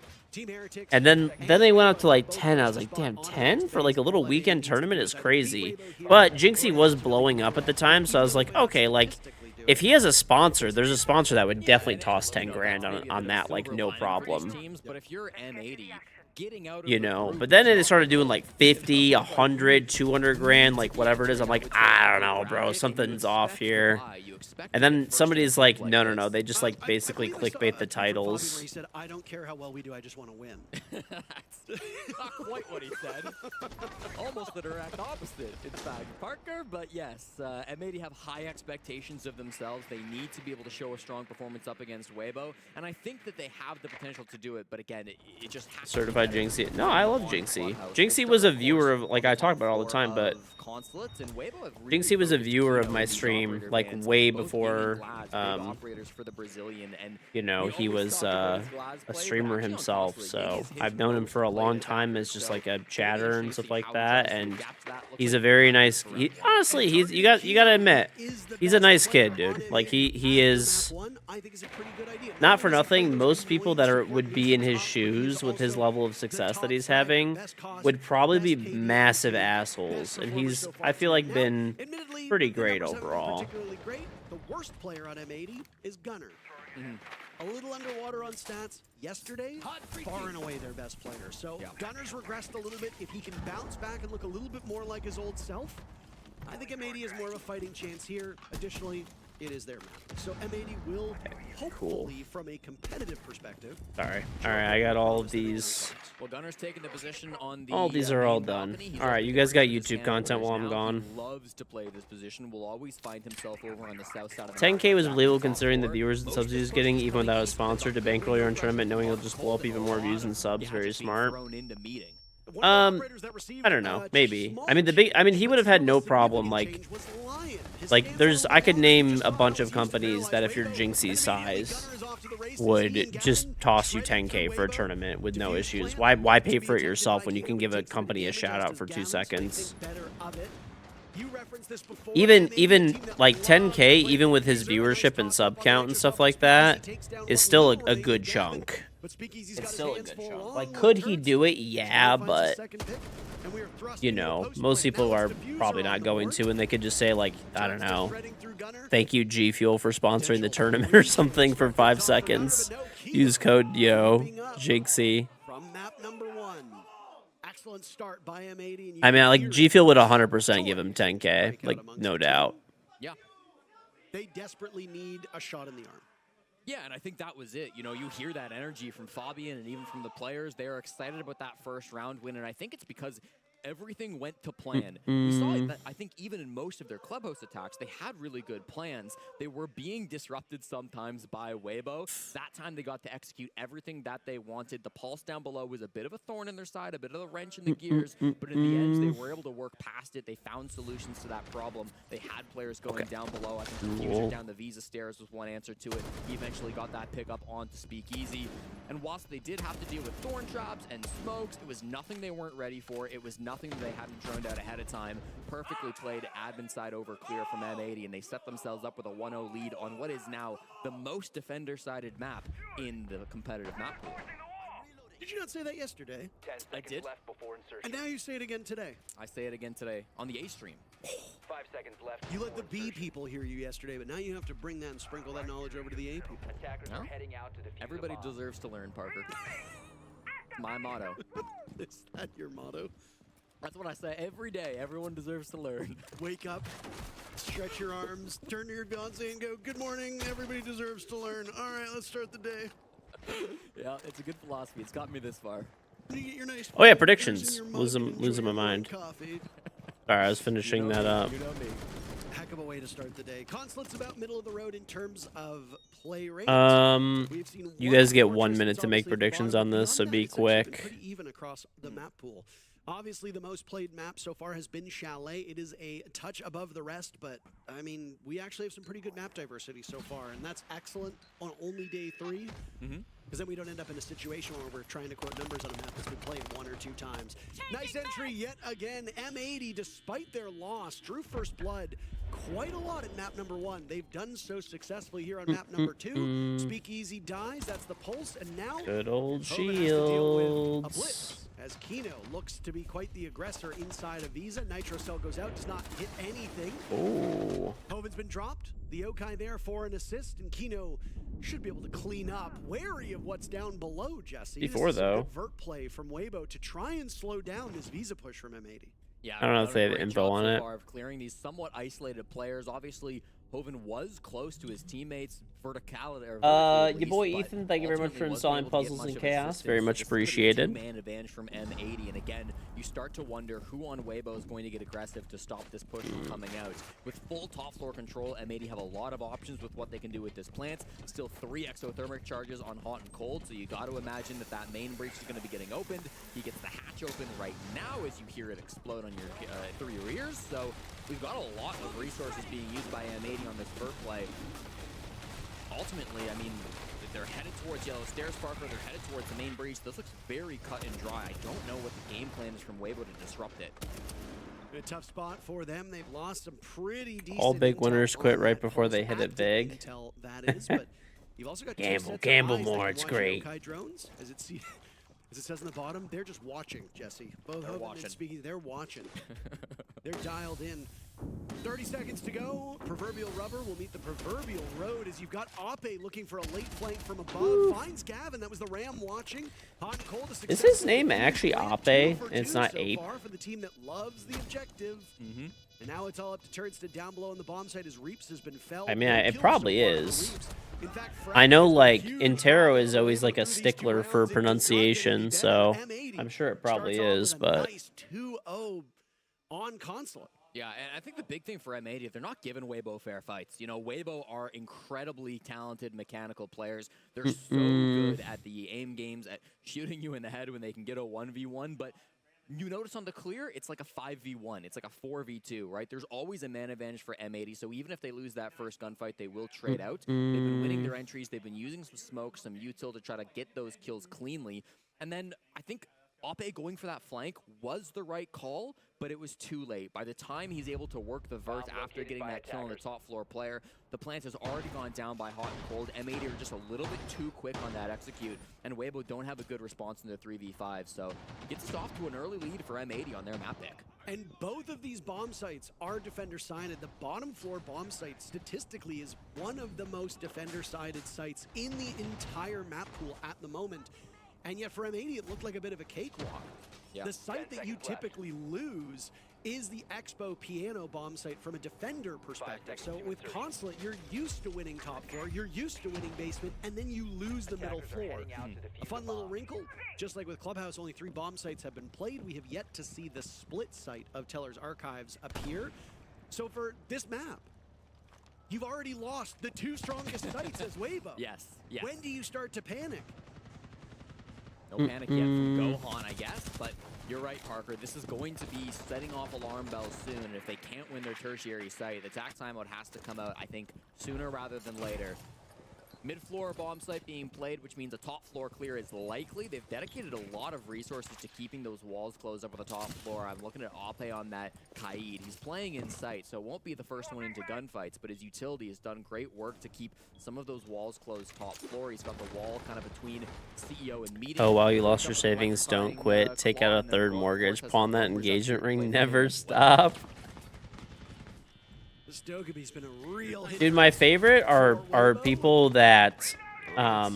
And then they went up to like 10. I was like, damn, 10 for like a little weekend tournament is crazy. But Jinxie was blowing up at the time, so I was like, okay, like if he has a sponsor, there's a sponsor that would definitely toss 10 grand on that, like no problem. But if you're M80, getting out of you know, but then they started doing like 50, 100, 200 grand, like whatever it is. I'm like, I don't know, bro, something's off here. And then somebody's like, no, they just like basically clickbait the titles. He said, I don't care how well we do, I just want to win. That's not quite what he said. Almost the direct opposite, in fact, Parker. But yes, M80 have high expectations of themselves. They need to be able to show a strong performance up against Weibo, and I think that they have the potential to do it. But again, it just has Certified Jinxie. No, I love Jinxie. Jinxie was a viewer of, like I talk about all the time, but Jinxie was a viewer of my stream like way before, you know, he was a streamer himself. So I've known him for a long time as just like a chatter and stuff like that, and he's a very nice. Honestly, you got to admit, he's a nice kid, dude. Like he is. Not for nothing, most people that would be in his shoes with his level of success that he's having would probably be massive assholes, and he's, I feel like, been pretty great overall. The worst player on M80 is Gunner. A little underwater on stats yesterday, far and away their best player. So Gunner's regressed a little bit. If he can bounce back and look a little bit more like his old self, I think M80 has more of a fighting chance here. Additionally, it is their map. So M80 will hopefully, from a competitive perspective. Sorry. All right, I got all of these. Well, Gunner's taking the position on the all these are all done. All right, you guys got YouTube content while I'm gone. He loves to play this position. Will always find himself over on the south side of the 10K was believable considering the viewers and subs he's getting, even without a sponsor, to bankroll your own tournament, knowing he'll just blow up even more views and subs. Very smart. I don't know, maybe. I mean, he would have had no problem, like I could name a bunch of companies that if you're Jinxie's size would just toss you 10K for a tournament with no issues. Why pay for it yourself when you can give a company a shout out for 2 seconds? Even like 10K, even with his viewership and sub count and stuff like that, is still a good chunk. It's still a good chunk. Like, could he do it? Yeah, but you know, most people are probably not going to, and they could just say, like, I don't know, thank you G Fuel for sponsoring the tournament or something for 5 seconds. Use code Jinxie. From map number 1. Excellent start by M80. I mean, like, G Fuel would 100% give him 10K, like, no doubt. Yeah. They desperately need a shot in the arm. Yeah, and I think that was it. You know, you hear that energy from Fabian and even from the players. They are excited about that first round win, and I think it's because everything went to plan. We saw it that I think even in most of their clubhouse attacks, they had really good plans. They were being disrupted sometimes by Weibo. That time they got to execute everything that they wanted. The pulse down below was a bit of a thorn in their side, a bit of a wrench in the gears, but in the end, they were able to work past it. They found solutions to that problem. They had players going down below. I think the future down the Visa stairs was one answer to it. He eventually got that pickup onto Speakeasy. And whilst they did have to deal with thorn traps and smokes, it was nothing they weren't ready for. It was nothing that they hadn't droned out ahead of time. Perfectly played admin side over clear from M80, and they set themselves up with a 1-0 lead on what is now the most defender-sided map in the competitive map pool. Did you not say that yesterday? I did. And now you say it again today. I say it again today on the A stream. 5 seconds left. You let the B people hear you yesterday, but now you have to bring that and sprinkle that knowledge over to the A people. Attackers are heading out to defuse Everybody the bomb. deserves to learn, Parker. My motto. Is that your motto? That's what I say every day. Everyone deserves to learn. Wake up, stretch your arms, turn to your fiancé and go, good morning, everybody deserves to learn. All right, let's start the day. Yeah, it's a good philosophy. It's gotten me this far. You get your nice Oh yeah, predictions. Losing my mind. Sorry, I was finishing that up. Heck of a way to start the day. Consulate's about middle of the road in terms of play rate. You guys get 1 minute to make predictions on this, so be quick. Pretty even across the map pool. Obviously, the most played map so far has been Chalet. It is a touch above the rest, but, I mean, we actually have some pretty good map diversity so far, and that's excellent on only day 3. Because then we don't end up in a situation where we're trying to quote numbers on a map that's been played 1 or 2 times. Nice entry yet again. M80, despite their loss, drew first blood quite a lot at map number 1. They've done so successfully here on map number 2. Speakeasy dies, that's the pulse, and now good old Shields. as Kino looks to be quite the aggressor inside of Visa. Nitro Cell goes out, does not hit anything. Oh. Hoven's been dropped. The Yokai there for an assist, and Kino should be able to clean up. Wary of what's down below, Jesse. Before, this is though. a good vert play from Weibo to try and slow down this Visa push from M80. Yeah, I don't know if they have great info job on so it. far of clearing these somewhat isolated players. Obviously, Hoven was close to his teammates' verticality. Your boy Ethan, thank you very much for installing Puzzles and Chaos. Very much appreciated. Man advantage from M80, and again, you start to wonder who on Weibo is going to get aggressive to stop this push from coming out. With full top floor control, M80 have a lot of options with what they can do with this plant. Still 3 exothermic charges on hot and cold, so you got to imagine that that main breach is going to be getting opened. He gets the hatch open right now as you hear it explode on your through your ears. So we've got a lot of resources being used by M80 on this vert play. Ultimately, I mean, they're headed towards Yellow Stairs, Parker. They're headed towards the main breach. This looks very cut and dry. I don't know what the game plan is from Weibo to disrupt it. A tough spot for them. They've lost some pretty decent. All big winners quit right before they hit it big. That is, but you've also got gamble more. It's great. Drones, as it says on the bottom, they're just watching, Jesse. Both Hoven and Speaking, they're watching. They're dialed in. 30 seconds to go. Proverbial rubber will meet the proverbial road as you've got Ape looking for a late flank from above. Woo. Finds Gavin. That was the Ram watching. Hot and cold. Is his name actually Ape? And it's not so Ape? far for the team that loves the objective. And now it's all up to Turdsted down below on the bomb site as Reaps has been felled. I mean, it probably is. I know, like, Intero is always like a stickler for pronunciation, so I'm sure it probably is, but. Nice 2-0 on Consulate. Yeah, and I think the big thing for M80, they're not giving Weibo fair fights. You know, Weibo are incredibly talented mechanical players. They're so good at the aim games, at shooting you in the head when they can get a 1v1, but you notice on the clear, it's like a 5v1. It's like a 4v2, right? There's always a man advantage for M80, so even if they lose that first gunfight, they will trade out. They've been winning their entries. They've been using some smoke, some util to try to get those kills cleanly. And then I think Ape going for that flank was the right call, but it was too late. By the time he's able to work the vert after getting that kill on the top floor player, the plant has already gone down by hot and cold. M80 are just a little bit too quick on that execute, and Weibo don't have a good response in their 3v5, so gets us off to an early lead for M80 on their map pick. And both of these bomb sites are defender-sided. The bottom floor bomb site statistically is one of the most defender-sided sites in the entire map pool at the moment. And yet for M80, it looked like a bit of a cakewalk. Yeah. The site that you typically lose is the Expo Piano bomb site from a defender perspective. So with Consulate, you're used to winning top floor, you're used to winning basement, and then you lose the middle floor. A fun little wrinkle, just like with Clubhouse, only 3 bomb sites have been played. We have yet to see the split site of Teller's Archives appear. So for this map, you've already lost the 2 strongest sites as Weibo. Yes. When do you start to panic? No panic yet from Gohan, I guess, but you're right, Parker. This is going to be setting off alarm bells soon, and if they can't win their tertiary site, the attack timeout has to come out, I think, sooner rather than later. Mid-floor bomb site being played, which means a top floor clear is likely. They've dedicated a lot of resources to keeping those walls closed up on the top floor. I'm looking at Ape on that Kaid. He's playing in sight, so it won't be the first one into gunfights, but his utility has done great work to keep some of those walls closed top floor. He's got the wall kind of between CEO and meeting. Oh, wow, you lost your savings. Don't quit. Take out a 3rd mortgage. Pawn that engagement ring. Never stop. Stogaby's been a real hit. Dude, my favorite are people that a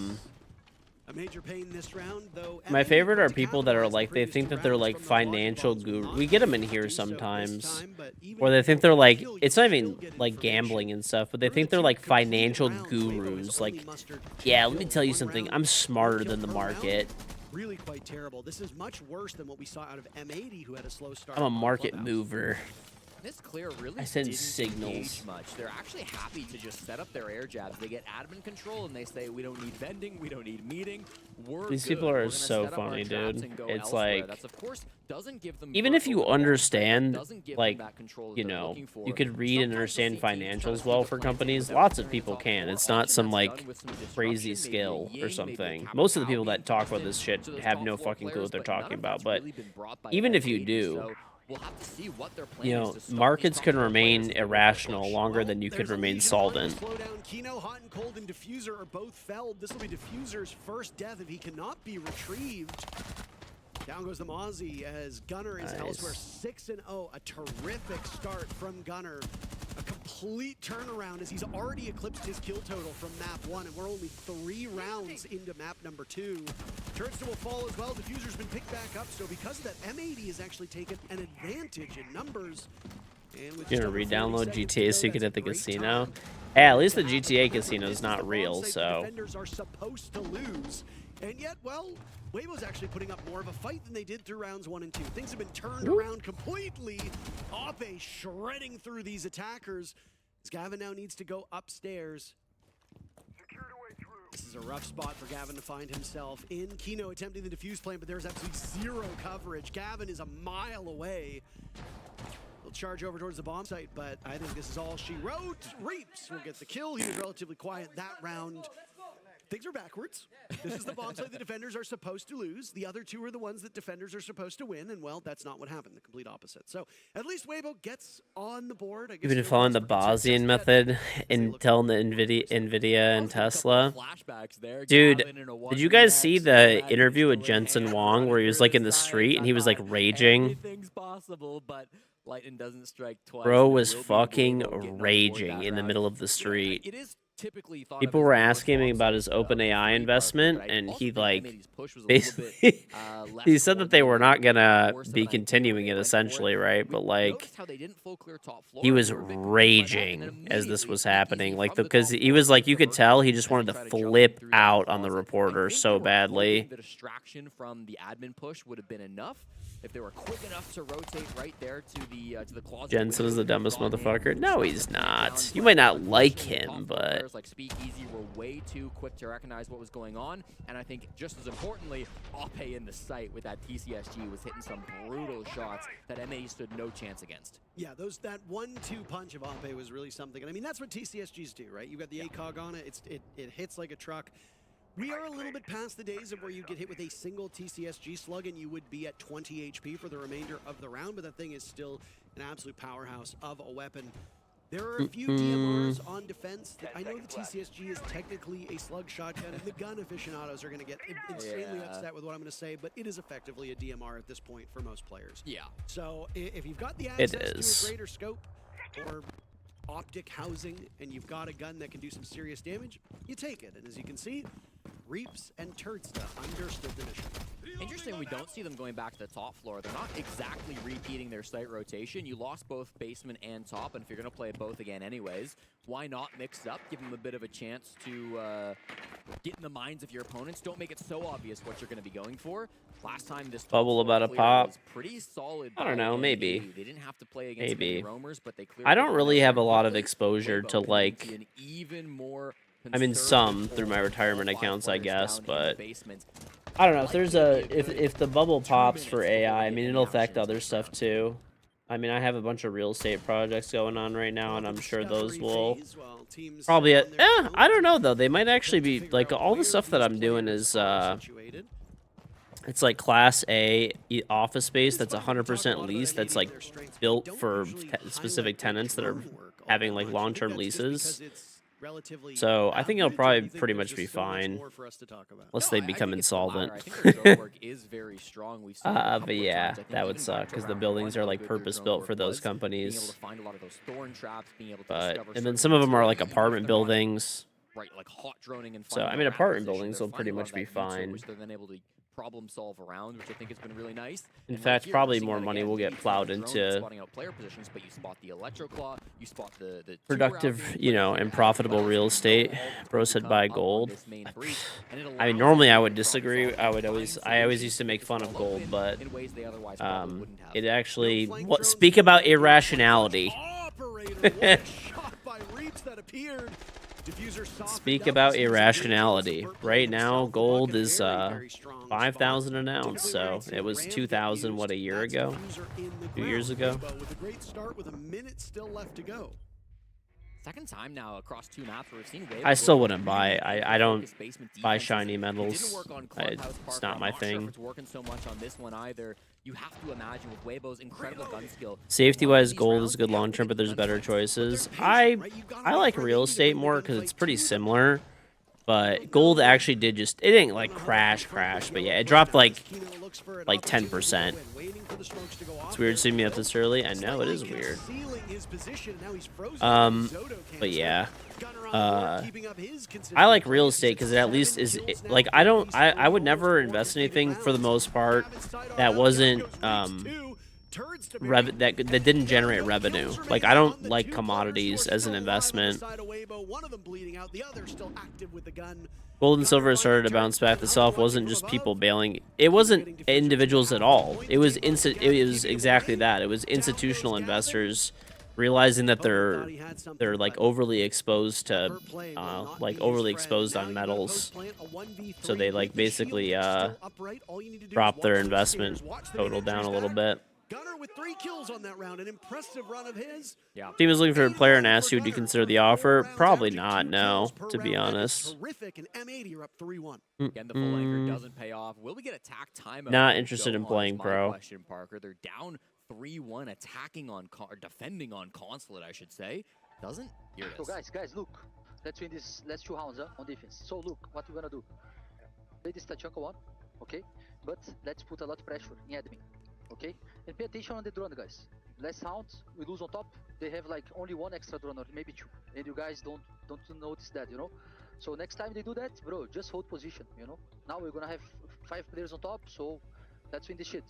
major pain this round, though. My favorite are people that are like, they think that they're like financial guru. We get them in here sometimes, or they think they're like, it's not even like gambling and stuff, but they think they're like financial gurus. Like, yeah, let me tell you something. I'm smarter than the market. Really quite terrible. This is much worse than what we saw out of M80, who had a slow start. I'm a market mover. This clear really I send didn't signals. engage much. They're actually happy to just set up their air jabs. They get admin control and they say, we don't need vending, we don't need meeting. These people are so funny, dude. It's like, that's, of course, doesn't give them even if you understand, give like, them that control you they're know, looking for. you could read and understand financials well for companies. Lots of people can. It's not some like crazy skill or something. Most of the people that talk about this shit have no fucking clue what they're talking about. But even if you do, we'll have to see what their plan you know, markets can remain irrational longer than you could remain solvent. Kino, Hot and Cold, and Diffuser are both felled. This will be Diffuser's first death if he cannot be retrieved. Down goes the Mozzie as Gunner is elsewhere 6-0. A terrific start from Gunner. A complete turnaround as he's already eclipsed his kill total from map 1, and we're only 3 rounds into map number 2. Turnstile will fall as well. Diffuser's been picked back up, so because of that, M80 has actually taken an advantage in numbers. You're gonna re-download GTA so you can hit the casino? Hey, at least the GTA casino is not real, so. Defenders are supposed to lose, and yet, well, Weibo's actually putting up more of a fight than they did through rounds 1 and 2. Things have been turned around completely. Ape shredding through these attackers. As Gavin now needs to go upstairs. This is a rough spot for Gavin to find himself in. Kino attempting the defuse plan, but there's absolutely 0 coverage. Gavin is a mile away. He'll charge over towards the bomb site, but I think this is all she wrote. Reaps will get the kill. He was relatively quiet that round. Things are backwards. This is the bomb site the defenders are supposed to lose. The other 2 are the ones that defenders are supposed to win, and well, that's not what happened. The complete opposite. So at least Weibo gets on the board. I guess You've been following the Bayesian method in telling the Nvidia and Tesla. Dude, did you guys see the interview with Jensen Wong where he was like in the street and he was like raging? Everything's possible, but lightning doesn't strike twice. Bro was fucking raging in the middle of the street. It is typically thought People were asking me about his OpenAI investment, and he like basically he said that they were not gonna be continuing it essentially, right? But like he was raging as this was happening, like because he was like you could tell he just wanted to flip out on the reporter so badly. The distraction from the admin push would have been enough. If they were quick enough to rotate right there to the closet. Jensen is the dumbest motherfucker. No, he's not. You might not like him, but like Speakeasy were way too quick to recognize what was going on, and I think just as importantly, Ape in the sight with that TCSG was hitting some brutal shots that MA stood no chance against. Yeah, that 1-2 punch of Ape was really something, and I mean that's what TCSGs do, right? You've got the ACOG on it. It hits like a truck. We are a little bit past the days of where you get hit with a single TCSG slug and you would be at 20 HP for the remainder of the round, but that thing is still an absolute powerhouse of a weapon. There are a few DMRs on defense. I know the TCSG is technically a slug shotgun, and the gun aficionados are going to get insanely upset with what I'm going to say, but it is effectively a DMR at this point for most players. Yeah. So if you've got the access to a greater scope or optic housing, and you've got a gun that can do some serious damage, you take it. And as you can see, Reaps and Turdsta understood the mission. Interesting, we don't see them going back to the top floor. They're not exactly repeating their site rotation. You lost both basement and top, and if you're going to play both again anyways, why not mix it up? Give them a bit of a chance to get in the minds of your opponents. Don't make it so obvious what you're going to be going for. Last time this bubble about a pop was pretty solid. I don't know, maybe. They didn't have to play against many roamers, but they clearly I don't really have a lot of exposure to like an even more I mean some through my retirement accounts, I guess, but I don't know if there's if the bubble pops for AI, I mean it'll affect other stuff too. I mean I have a bunch of real estate projects going on right now, and I'm sure those will probably I don't know though. They might actually be like all the stuff that I'm doing is it's like Class A office space that's 100% leased. That's like built for specific tenants that are having like long-term leases. So I think it'll probably pretty much be fine, unless they become insolvent. But yeah, that would suck because the buildings are like purpose-built for those companies. But and then some of them are like apartment buildings. Right, like hot droning and so I mean apartment buildings will pretty much be fine. Which they're then able to problem solve around, which I think has been really nice. In fact, probably more money will get plowed into spotting out player positions, but you spot the electroclaw, you spot the productive, you know, and profitable real estate. Bro said buy gold. I mean, normally I would disagree. I always used to make fun of gold, but it actually speak about irrationality. Speak about irrationality. Right now, gold is 5,000 an ounce, so it was 2,000 what a year ago, 2 years ago. With a great start, with a minute still left to go. Second time now across 2 maps where we've seen I still wouldn't buy. I don't buy shiny metals. It's not my thing. Working so much on this one either. You have to imagine with Weibo's incredible gun skill. Safety-wise, gold is good long term, but there's better choices. I like real estate more because it's pretty similar. But gold actually did it didn't like crash, but yeah, it dropped like like 10%. It's weird seeing me up this early. I know it is weird. But yeah. I like real estate because it at least is like I would never invest in anything for the most part that wasn't that didn't generate revenue. Like I don't like commodities as an investment. Gold and silver started to bounce back. Itself wasn't just people bailing. It wasn't individuals at all. It was exactly that. It was institutional investors realizing that they're like overly exposed to overly exposed on metals, so they like basically drop their investment total down a little bit. Gunner with 3 kills on that round, an impressive run of his. Yeah. Team is looking for a player and asked you, would you consider the offer? Probably not, no, to be honest. Terrific, and M80 are up 3-1. Again, the full anchor doesn't pay off. Will we get attack time? Not interested in playing pro. Question, Parker. They're down 3-1, attacking on or defending on consulate, I should say. Doesn't? Here it is. So guys, look. Let's win this last 2 rounds on defense. So look, what we're gonna do. Play this Tachanka one, okay? But let's put a lot of pressure in admin. Okay, and pay attention on the drone, guys. Last round we lose on top. They have like only 1 extra drone or maybe 2, and you guys don't notice that, you know. So next time they do that, bro, just hold position, you know. Now we're gonna have 5 players on top, so let's win this shit.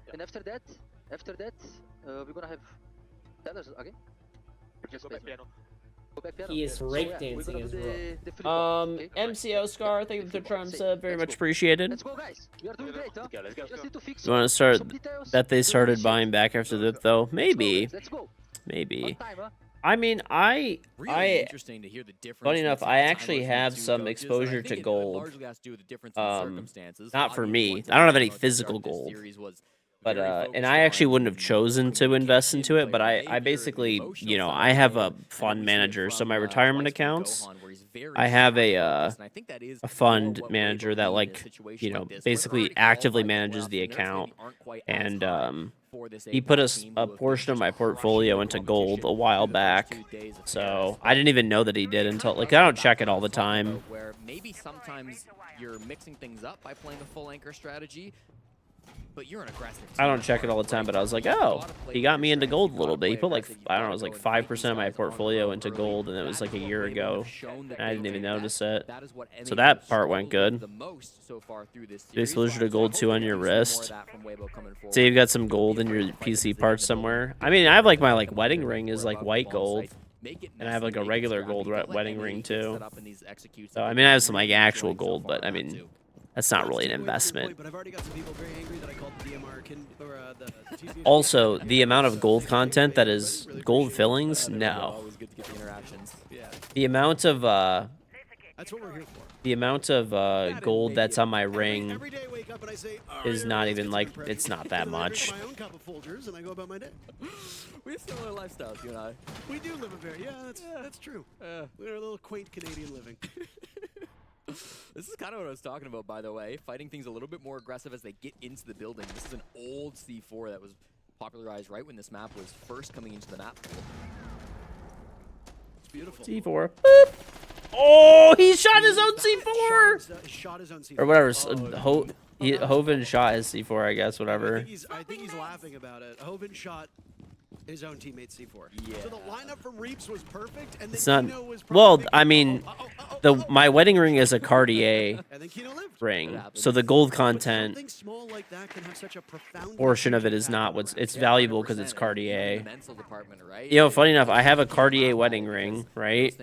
Yeah. And after that, we're gonna have tellers again. Just go back piano. He is break dancing as well. MCO Scar, thank you for the charm sub, very much appreciated. Let's go, guys. We are doing great, huh? Just need to fix You want to start that they started buying back after that though? Maybe. Maybe. I mean, interesting to hear the difference. Funny enough, I actually have some exposure to gold. Not for me. I don't have any physical gold. But and I actually wouldn't have chosen to invest into it, but I basically, you know, I have a fund manager, so my retirement accounts, I have a fund manager that, like, you know, basically actively manages the account, and he put a portion of my portfolio into gold a while back, so I didn't even know that he did until, like, I don't check it all the time. Where maybe sometimes you're mixing things up by playing a full anchor strategy. But you're an aggressive team. I don't check it all the time, but I was like, oh, he got me into gold a little bit. He put like, I don't know, it was like 5% of my portfolio into gold, and it was like a year ago, and I didn't even notice it. So that part went good. Base exposure to gold 2 on your wrist. Say you've got some gold in your PC parts somewhere. I mean, I have like my wedding ring is like white gold, and I have like a regular gold wedding ring too. So I mean, I have some like actual gold, but I mean, that's not really an investment. Also, the amount of gold content that is gold fillings, no. The amount of gold that's on my ring is not even like, it's not that much. We have similar lifestyles, you and I. We do live a very, that's true. We're a little quaint Canadian living. This is kind of what I was talking about, by the way. Fighting things a little bit more aggressive as they get into the building. This is an old C4 that was popularized right when this map was first coming into the map. It's beautiful. C4. Boop. Oh, he shot his own C4! Shot his own C4. Or whatever. Hoven shot his C4, I guess, whatever. I think he's laughing about it. Hoven shot his own teammate C4. Yeah. So the lineup from Reaps was perfect, and It's then not. Kino was Well, I mean, my wedding ring is a Cartier ring, so the gold content portion of it is not what's. It's valuable because it's Cartier. You know, funny enough, I have a Cartier wedding ring, right?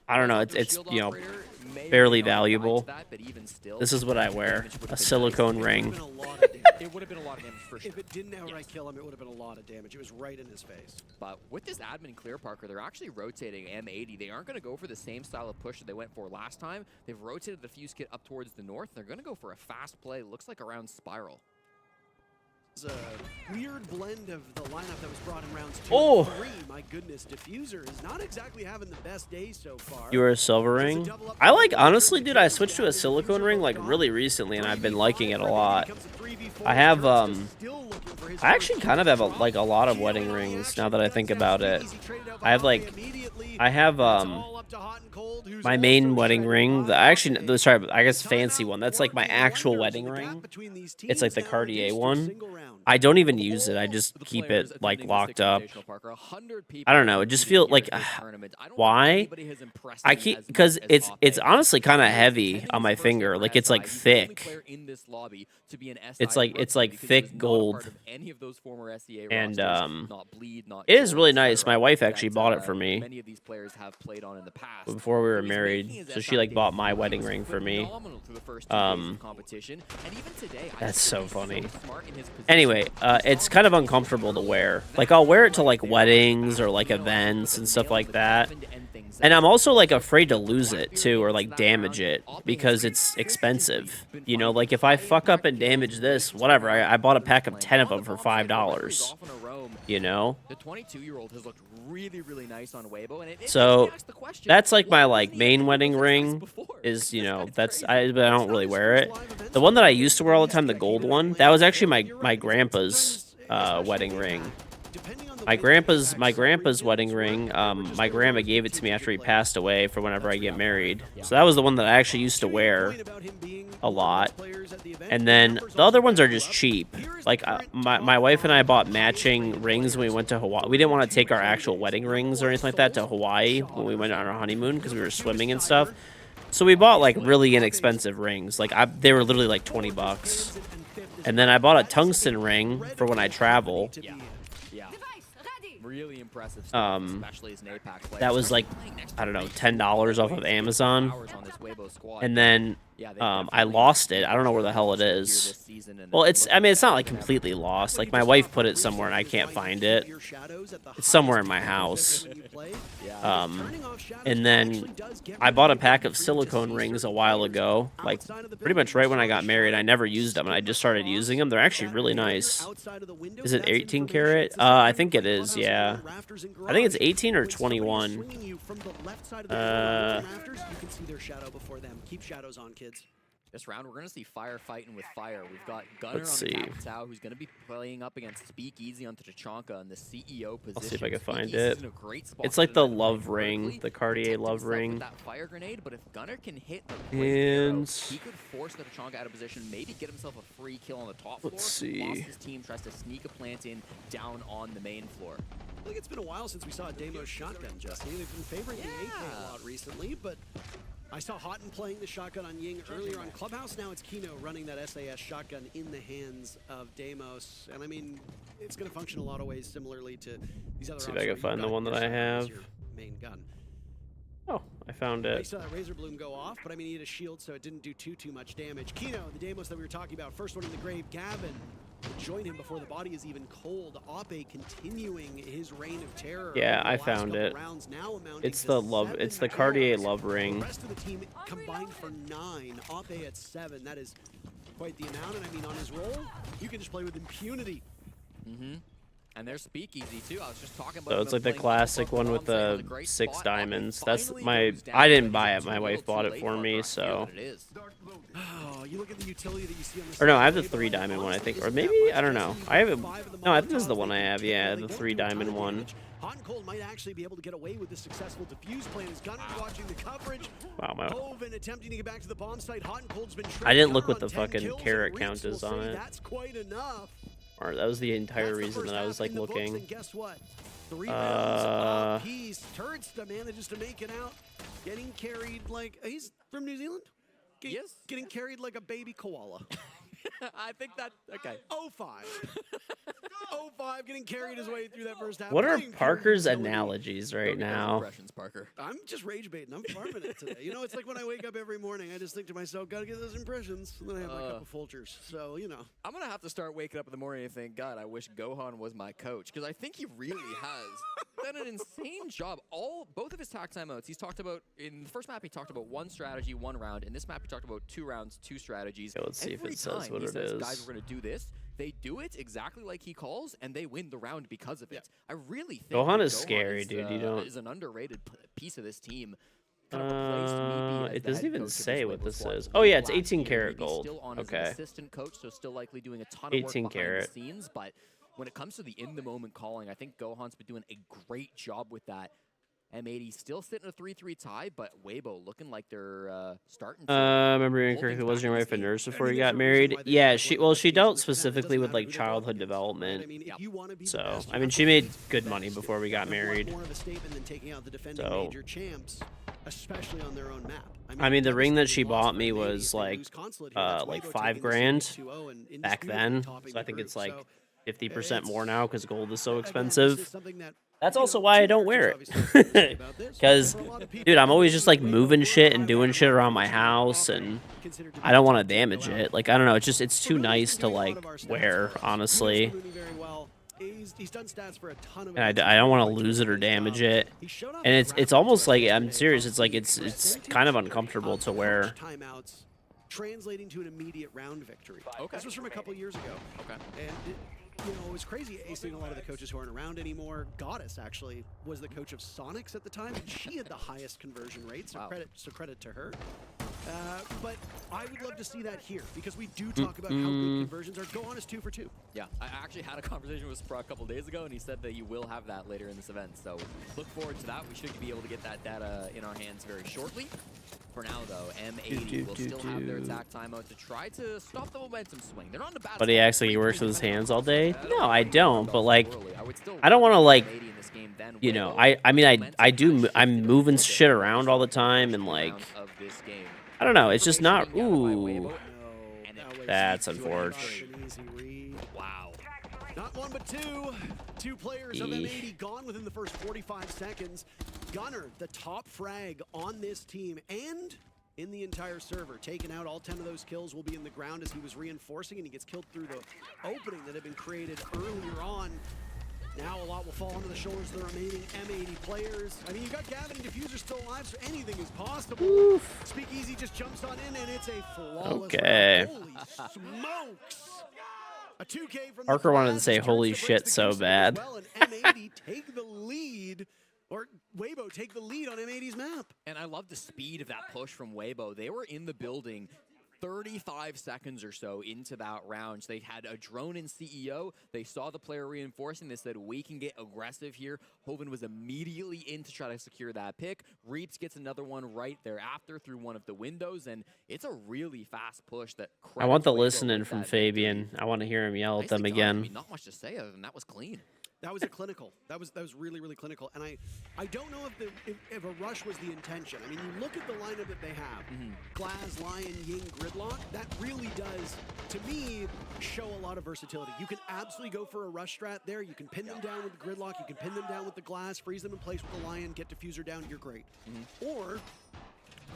I don't know. It's you know, fairly valuable. This is what I wear: a silicone ring. It would have been a lot of damage for sure. If it didn't outright kill him, it would have been a lot of damage. It was right in his face. But with this admin clear, Parker, they're actually rotating M80. They aren't going to go for the same style of push that they went for last time. They've rotated the fuse kit up towards the north. They're going to go for a fast play. Looks like around Spiral. It's a weird blend of the lineup that was brought in rounds 2 and 3. My goodness, Diffuser is not exactly having the best day so far. You wear a silver ring? I like, honestly, dude, I switched to a silicone ring like really recently, and I've been liking it a lot. I have I actually kind of have a lot of wedding rings now that I think about it. I have my main wedding ring. Sorry, I guess fancy one. That's like my actual wedding ring. It's like the Cartier one. I don't even use it. I just keep it like locked up. I don't know. It just feels like why? I keep because it's honestly kind of heavy on my finger. Like it's like thick. It's like thick gold. And it is really nice. My wife actually bought it for me before we were married. So she like bought my wedding ring for me. That's so funny. Anyway, it's kind of uncomfortable to wear. Like I'll wear it to like weddings or like events and stuff like that. And I'm also like afraid to lose it too or like damage it because it's expensive. You know, like if I fuck up and damage this, whatever. I bought a pack of 10 of them for $5. You know? The 22-year-old has looked really nice on Weibo, and so that's like my like main wedding ring is, you know, but I don't really wear it. The one that I used to wear all the time, the gold one, that was actually my grandpa's wedding ring. My grandpa's wedding ring, my grandma gave it to me after he passed away for whenever I get married. So that was the one that I actually used to wear a lot. And then the other ones are just cheap. Like my wife and I bought matching rings when we went to Hawaii. We didn't want to take our actual wedding rings or anything like that to Hawaii when we went on our honeymoon because we were swimming and stuff. So we bought like really inexpensive rings. Like they were literally like $20. And then I bought a tungsten ring for when I travel. Really impressive stuff, especially as an APAC player. That was like, I don't know, $10 off of Amazon. And then I lost it. I don't know where the hell it is. Well, it's not like completely lost. Like my wife put it somewhere and I can't find it. It's somewhere in my house. And then I bought a pack of silicone rings a while ago, like pretty much right when I got married. I never used them and I just started using them. They're actually really nice. Is it 18 karat? I think it is, yeah. I think it's 18 or 21. You can see their shadow before them. Keep shadows on, kids. This round, we're going to see fire fighting with fire. We've got Gunner on Tao, who's going to be playing up against Speakeasy on Tachanka in the CEO position. I'll see if I can find it. It's like the love ring, the Cartier love ring. That fire grenade, but if Gunner can hit he could force the Tachanka out of position, maybe get himself a free kill on the top floor. Let's see. Whilst his team tries to sneak a plant in down on the main floor. I think it's been a while since we saw a Demos shotgun, Jesse. They've been favoring the AK a lot recently, but I saw Houghton playing the shotgun on Ying earlier on Clubhouse. Now it's Kino running that SAS shotgun in the hands of Demos. And I mean, it's going to function a lot of ways similarly to these other. See if I can find the one that I have. Main gun. Oh, I found it. I saw that Razor Bloom go off, but I mean, he had a shield, so it didn't do too much damage. Kino, the Demos that we were talking about, first one in the grave. Gavin join him before the body is even cold. Ape continuing his reign of terror. Yeah, I found it. It's the love. It's the Cartier love ring. The rest of the team combined for 9. Ape at 7. That is quite the amount. And I mean, on his roll, you can just play with impunity. And there's Speakeasy too. I was just talking about. So it's like the classic one with the 6 diamonds. That's my. I didn't buy it. My wife bought it for me. So. Oh, you look at the utility that you see on the. Or no, I have the 3 diamond one. I think, or maybe I don't know. I have it. No, I think this is the one I have. Yeah, the 3 diamond one. Hot and Cold might actually be able to get away with this successful defuse plan. As Gunner watching the coverage. Wow, my. Hoven attempting to get back to the bomb site. Hot and Cold's been. I didn't look what the fucking carat count is on it. That's quite enough. Or that was the entire reason that I was like looking. And guess what? 3 rounds apiece. Turnsta manages to make it out. Getting carried like he's from New Zealand. Yes. Getting carried like a baby koala. I think that okay. 05. 05 getting carried his way through that first half. What are Parker's analogies right now? Parker. I'm just rage baiting. I'm farming it today. You know, it's like when I wake up every morning, I just think to myself, gotta get those impressions. And then I have my cup of Folgers. So, you know. I'm gonna have to start waking up in the morning and think, God, I wish Gohan was my coach. Because I think he really has done an insane job. Both of his tax timeouts, he's talked about, in the first map, he talked about 1 strategy, 1 round. In this map, he talked about 2 rounds, 2 strategies. Yeah, let's see if it says what it is. Guys, we're gonna do this. They do it exactly like he calls, and they win the round because of it. I really think Gohan is scary, dude. Is an underrated piece of this team. kind of replaced Meepy as It the doesn't head even coach of say this what Weibo this squad. is. Oh yeah, it's Last 18 year, karat Meepy's gold. still on as an Okay. assistant coach, so still likely doing a ton of work 18 behind karat. the scenes. But when it comes to the in-the-moment calling, I think Gohan's been doing a great job with that. M80 still sitting a 3-3 tie, but Weibo looking like they're starting to. Remember incorrectly, wasn't your wife a nurse before you got married? Yeah, she dealt specifically with like childhood development. So I mean, she made good money before we got married. More of a statement than taking out the defending So major champs, especially on their own map. I mean, the ring that she bought me was like $5 grand back then. So I think it's like 50% more now because gold is so expensive. That's also why I don't wear it. Because, dude, I'm always just like moving shit and doing shit around my house, and I don't want to damage it. Like, I don't know, it's too nice to like wear, honestly. He's done stats for a ton of And I don't want to lose it or damage it. And it's almost like, I'm serious, it's like it's kind of uncomfortable to wear. Timeouts translating to an immediate round victory. Okay. This was from a couple years ago. Okay. And you know, it was crazy acing a lot of the coaches who aren't around anymore. Goddess actually was the coach of Sonics at the time, and she had the highest conversion rate, so credit to her. But I would love to see that here, because we do talk about how good conversions are. Go on is 2 for 2. Yeah, I actually had a conversation with Spra a couple days ago, and he said that you will have that later in this event. So look forward to that. We should be able to get that data in our hands very shortly. For now, though, M80 will still have their attack timeout to try to stop the momentum swing. They're on the bad. But he acts like he works with his hands all day. No, I don't. But like, I don't want to like, you know, I mean, I do. I'm moving shit around all the time, and like, I don't know. It's just not. Ooh, that's unfortunate. Wow. Not one, but two. Two players of M80 gone within the first 45 seconds. Gunner, the top frag on this team and in the entire server. Taken out, all 10 of those kills will be in the ground as he was reinforcing, and he gets killed through the opening that had been created earlier on. Now a lot will fall onto the shoulders of the remaining M80 players. I mean, you got Gavin and Diffuser still alive, so anything is possible. Oof. Speakeasy just jumps on in, and it's a flawless Okay. round. Holy smokes! A 2K from Parker wanted to say "holy shit" so bad. well, and M80 take the lead, or Weibo take the lead on M80's map. And I love the speed of that push from Weibo. They were in the building 35 seconds or so into that round. So they had a drone in CEO. They saw the player reinforcing. They said, we can get aggressive here. Hoven was immediately in to try to secure that pick. Reaps gets another one right thereafter through one of the windows. And it's a really fast push that I want the Weibo listening with from that Fabian. I want to hear him yell at them Nicely done. I again. mean, not much to say other than that was clean. That was a clinical. That was really, really clinical. And I don't know if a rush was the intention. I mean, you look at the lineup that they have. Glaz, Lion, Ying, Gridlock. That really does, to me, show a lot of versatility. You can absolutely go for a rush strat there. You can pin them down with the Gridlock. You can pin them down with the Glaz, freeze them in place with the Lion, get Diffuser down. You're great. Or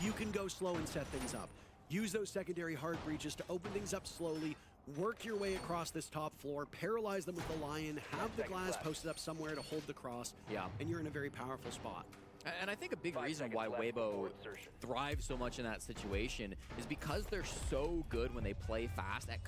you can go slow and set things up. Use those secondary hard breaches to open things up slowly. Work your way across this top floor, paralyze them with the Lion, have the Glass posted up somewhere to hold the cross, and you're in a very powerful spot. And I think a big reason why Weibo thrives so much in that situation is because they're so good when they play fast at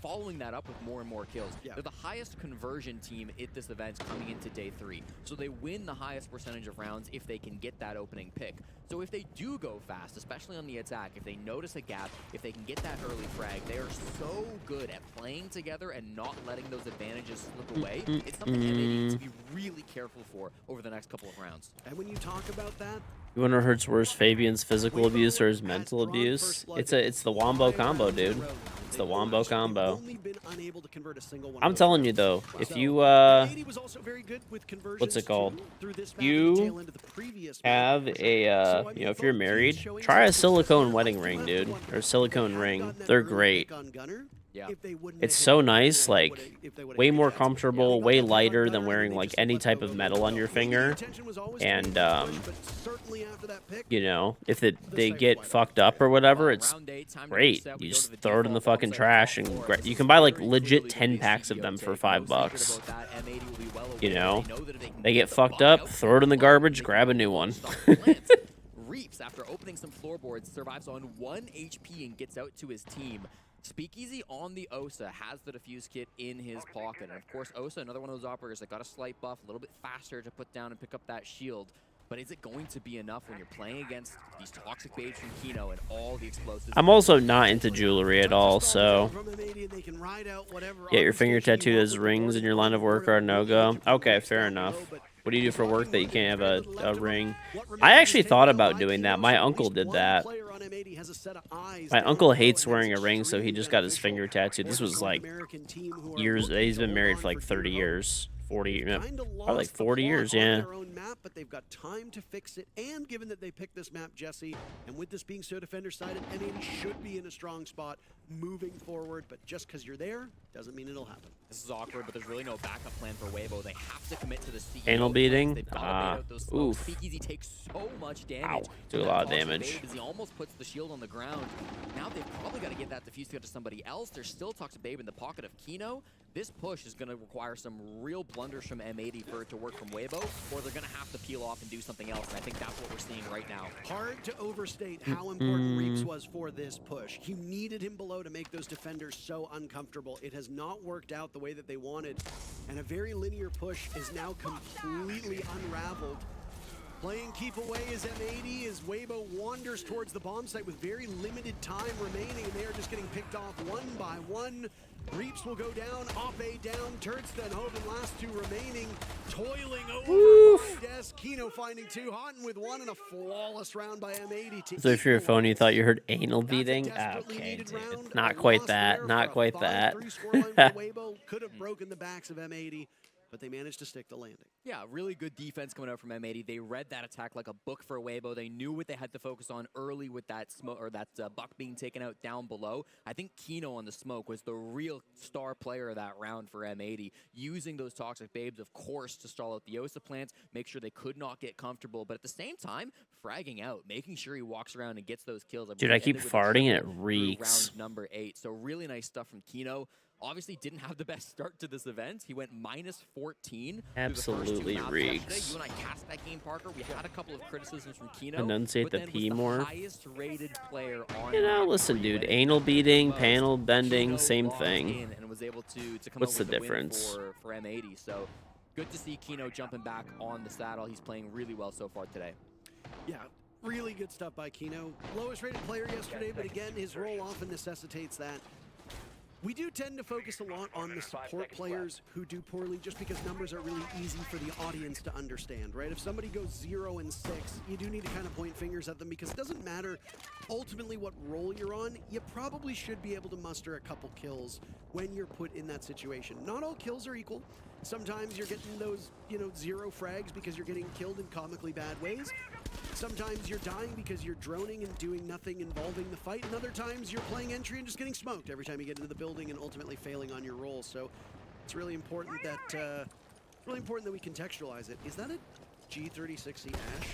following that up with more and more kills. They're the highest conversion team at this event coming into day 3. So they win the highest percentage of rounds if they can get that opening pick. So if they do go fast, especially on the attack, if they notice a gap, if they can get that early frag, they are so good at playing together and not letting those advantages slip away. It's something that they need to be really careful for over the next couple of rounds. And when you talk about that, You wonder who hurts worse, Fabian's physical abuse or his mental abuse? It's the Wombo combo, dude. It's the Wombo combo. I'm telling you though, if you what's it called? You have a you know, if you're married, try a silicone wedding ring, dude, or a silicone ring. They're great. It's so nice, like way more comfortable, way lighter than wearing like any type of metal on your finger. And you know, if they get fucked up or whatever, it's great. You just throw it in the fucking trash, and you can buy like legit 10 packs of them for $5. You know, they get fucked up, throw it in the garbage, grab a new one. Reaps, after opening some floorboards, survives on 1 HP and gets out to his team. Speakeasy on the Osa has the defuse kit in his pocket. And of course, Osa, another one of those operators that got a slight buff, a little bit faster to put down and pick up that shield. but is it going to be enough when you're playing against these toxic babes from Kino and all the explosives? I'm also not into jewelry at all, so yeah, your finger tattooed as rings in your line of work are a no-go. Okay, fair enough. What do you do for work that you can't have a ring? I actually thought about doing that. My uncle did that. My uncle hates wearing a ring, so he just got his finger tattooed. This was like years. He's been married for like 30 years. 40, probably like 40 years, yeah. But they've got time to fix it, and given that they picked this map, Jesse, and with this being so defender-sided, M80 should be in a strong spot moving forward, but just because you're there doesn't mean it'll happen. This is awkward, but there's really no backup plan for Weibo. They have to commit to the CEO. Anal beating? They've got to bait out those smokes. Speakeasy takes so much damage. Ow, do a lot of damage. He almost puts the shield on the ground. Now they've probably got to get that defuse to go to somebody else. There's still Toxic Babe in the pocket of Kino. This push is going to require some real blunders from M80 for it to work from Weibo, or they're going to have to peel off and do something else, and I think that's what we're seeing right now. Hard to overstate how important Reaps was for this push. You needed him below to make those defenders so uncomfortable. It has not worked out the way that they wanted, and a very linear push is now completely unraveled. Playing keep away as M80 as Weibo wanders towards the bomb site with very limited time remaining, and they are just getting picked off one by one. Reaps will go down, Oppe down, Turtsta and Hoven last two remaining, toiling over by Des. Kino finding two, Houghton with one, and a flawless round by M80. So if you're a phone, you thought you heard anal beating? Okay, dude. Not quite that. Not quite that. Weibo could have broken the backs of M80, but they managed to stick the landing. Yeah, really good defense coming out from M80. They read that attack like a book for Weibo. They knew what they had to focus on early with that smoke or that buck being taken out down below. I think Kino on the smoke was the real star player of that round for M80, using those toxic babes, of course, to stall out the Osa plants, make sure they could not get comfortable, but at the same time, fragging out, making sure he walks around and gets those kills. Dude, I keep farting and it reeks. Round number 8. So really nice stuff from Kino. Obviously didn't have the best start to this event. He went -14. Absolutely reeks. You and I cast that game, Parker. We had a couple of criticisms from Kino. Enunciate the P more. Highest rated player on you know, listen, dude. Anal beating, panel bending, same thing. And was able to come What's the with difference? For M80. So good to see Kino jumping back on the saddle. He's playing really well so far today. Yeah. Really good stuff by Kino. Lowest rated player yesterday, but again, his role often necessitates that. We do tend to focus a lot on the support players who do poorly just because numbers are really easy for the audience to understand, right? If somebody goes 0 and 6, you do need to kind of point fingers at them because it doesn't matter ultimately what role you're on. You probably should be able to muster a couple kills when you're put in that situation. Not all kills are equal. Sometimes you're getting those, 0 frags because you're getting killed in comically bad ways. Sometimes you're dying because you're droning and doing nothing involving the fight, and other times you're playing entry and just getting smoked every time you get into the building and ultimately failing on your role. So it's really important that we contextualize it. Is that a G36C Ash?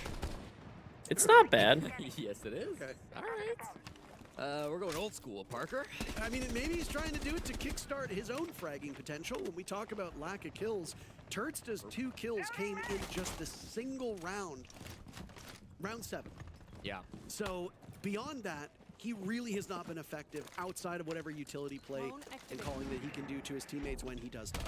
It's not bad. Yes, it is. Okay. All right. We're going old school, Parker. I mean, maybe he's trying to do it to kickstart his own fragging potential. When we talk about lack of kills, Turtsta's 2 kills came in just a single round. Round 7. Yeah. So beyond that, he really has not been effective outside of whatever utility play and calling that he can do to his teammates when he does die.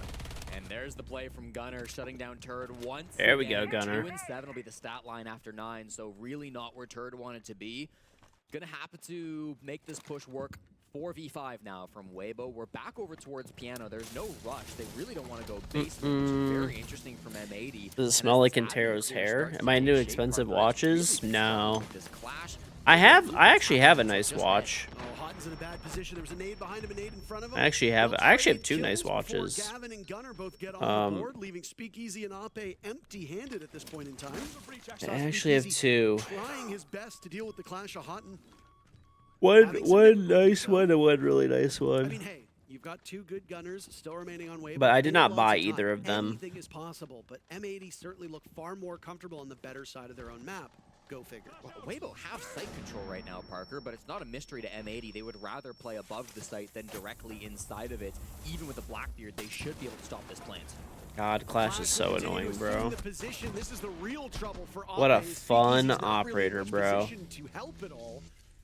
And there's the play from Gunner, shutting down Turd once. There we go, Gunner. 2 and 7 will be the stat line after 9, so really not where Turd wanted to be. Gonna have to make this push work. 4v5 now from Weibo. We're back over towards Piano. There's no rush. They really don't want to go basement, which is very interesting from M80. Does it smell like Intero's hair? Am I into expensive watches? No. I actually have a nice watch. Oh, Houghton's in a bad position. There was a nade behind him, a nade in front of him. I actually have 2 nice watches. Gavin and Gunner both get on the board, leaving Speakeasy and Oppe empty-handed at this point in time. I actually have 2. Trying his best to deal with the clash of Houghton. One nice one and one really nice one. I mean, hey, you've got 2 good gunners still remaining on Weibo. But I did not buy either of them. Anything is possible, but M80 certainly look far more comfortable on the better side of their own map. Go figure. Well, Weibo have site control right now, Parker, but it's not a mystery to M80. They would rather play above the site than directly inside of it. Even with the Blackbeard, they should be able to stop this plant. God, Clash is so annoying, bro. This is the real trouble for What a fun operator, bro.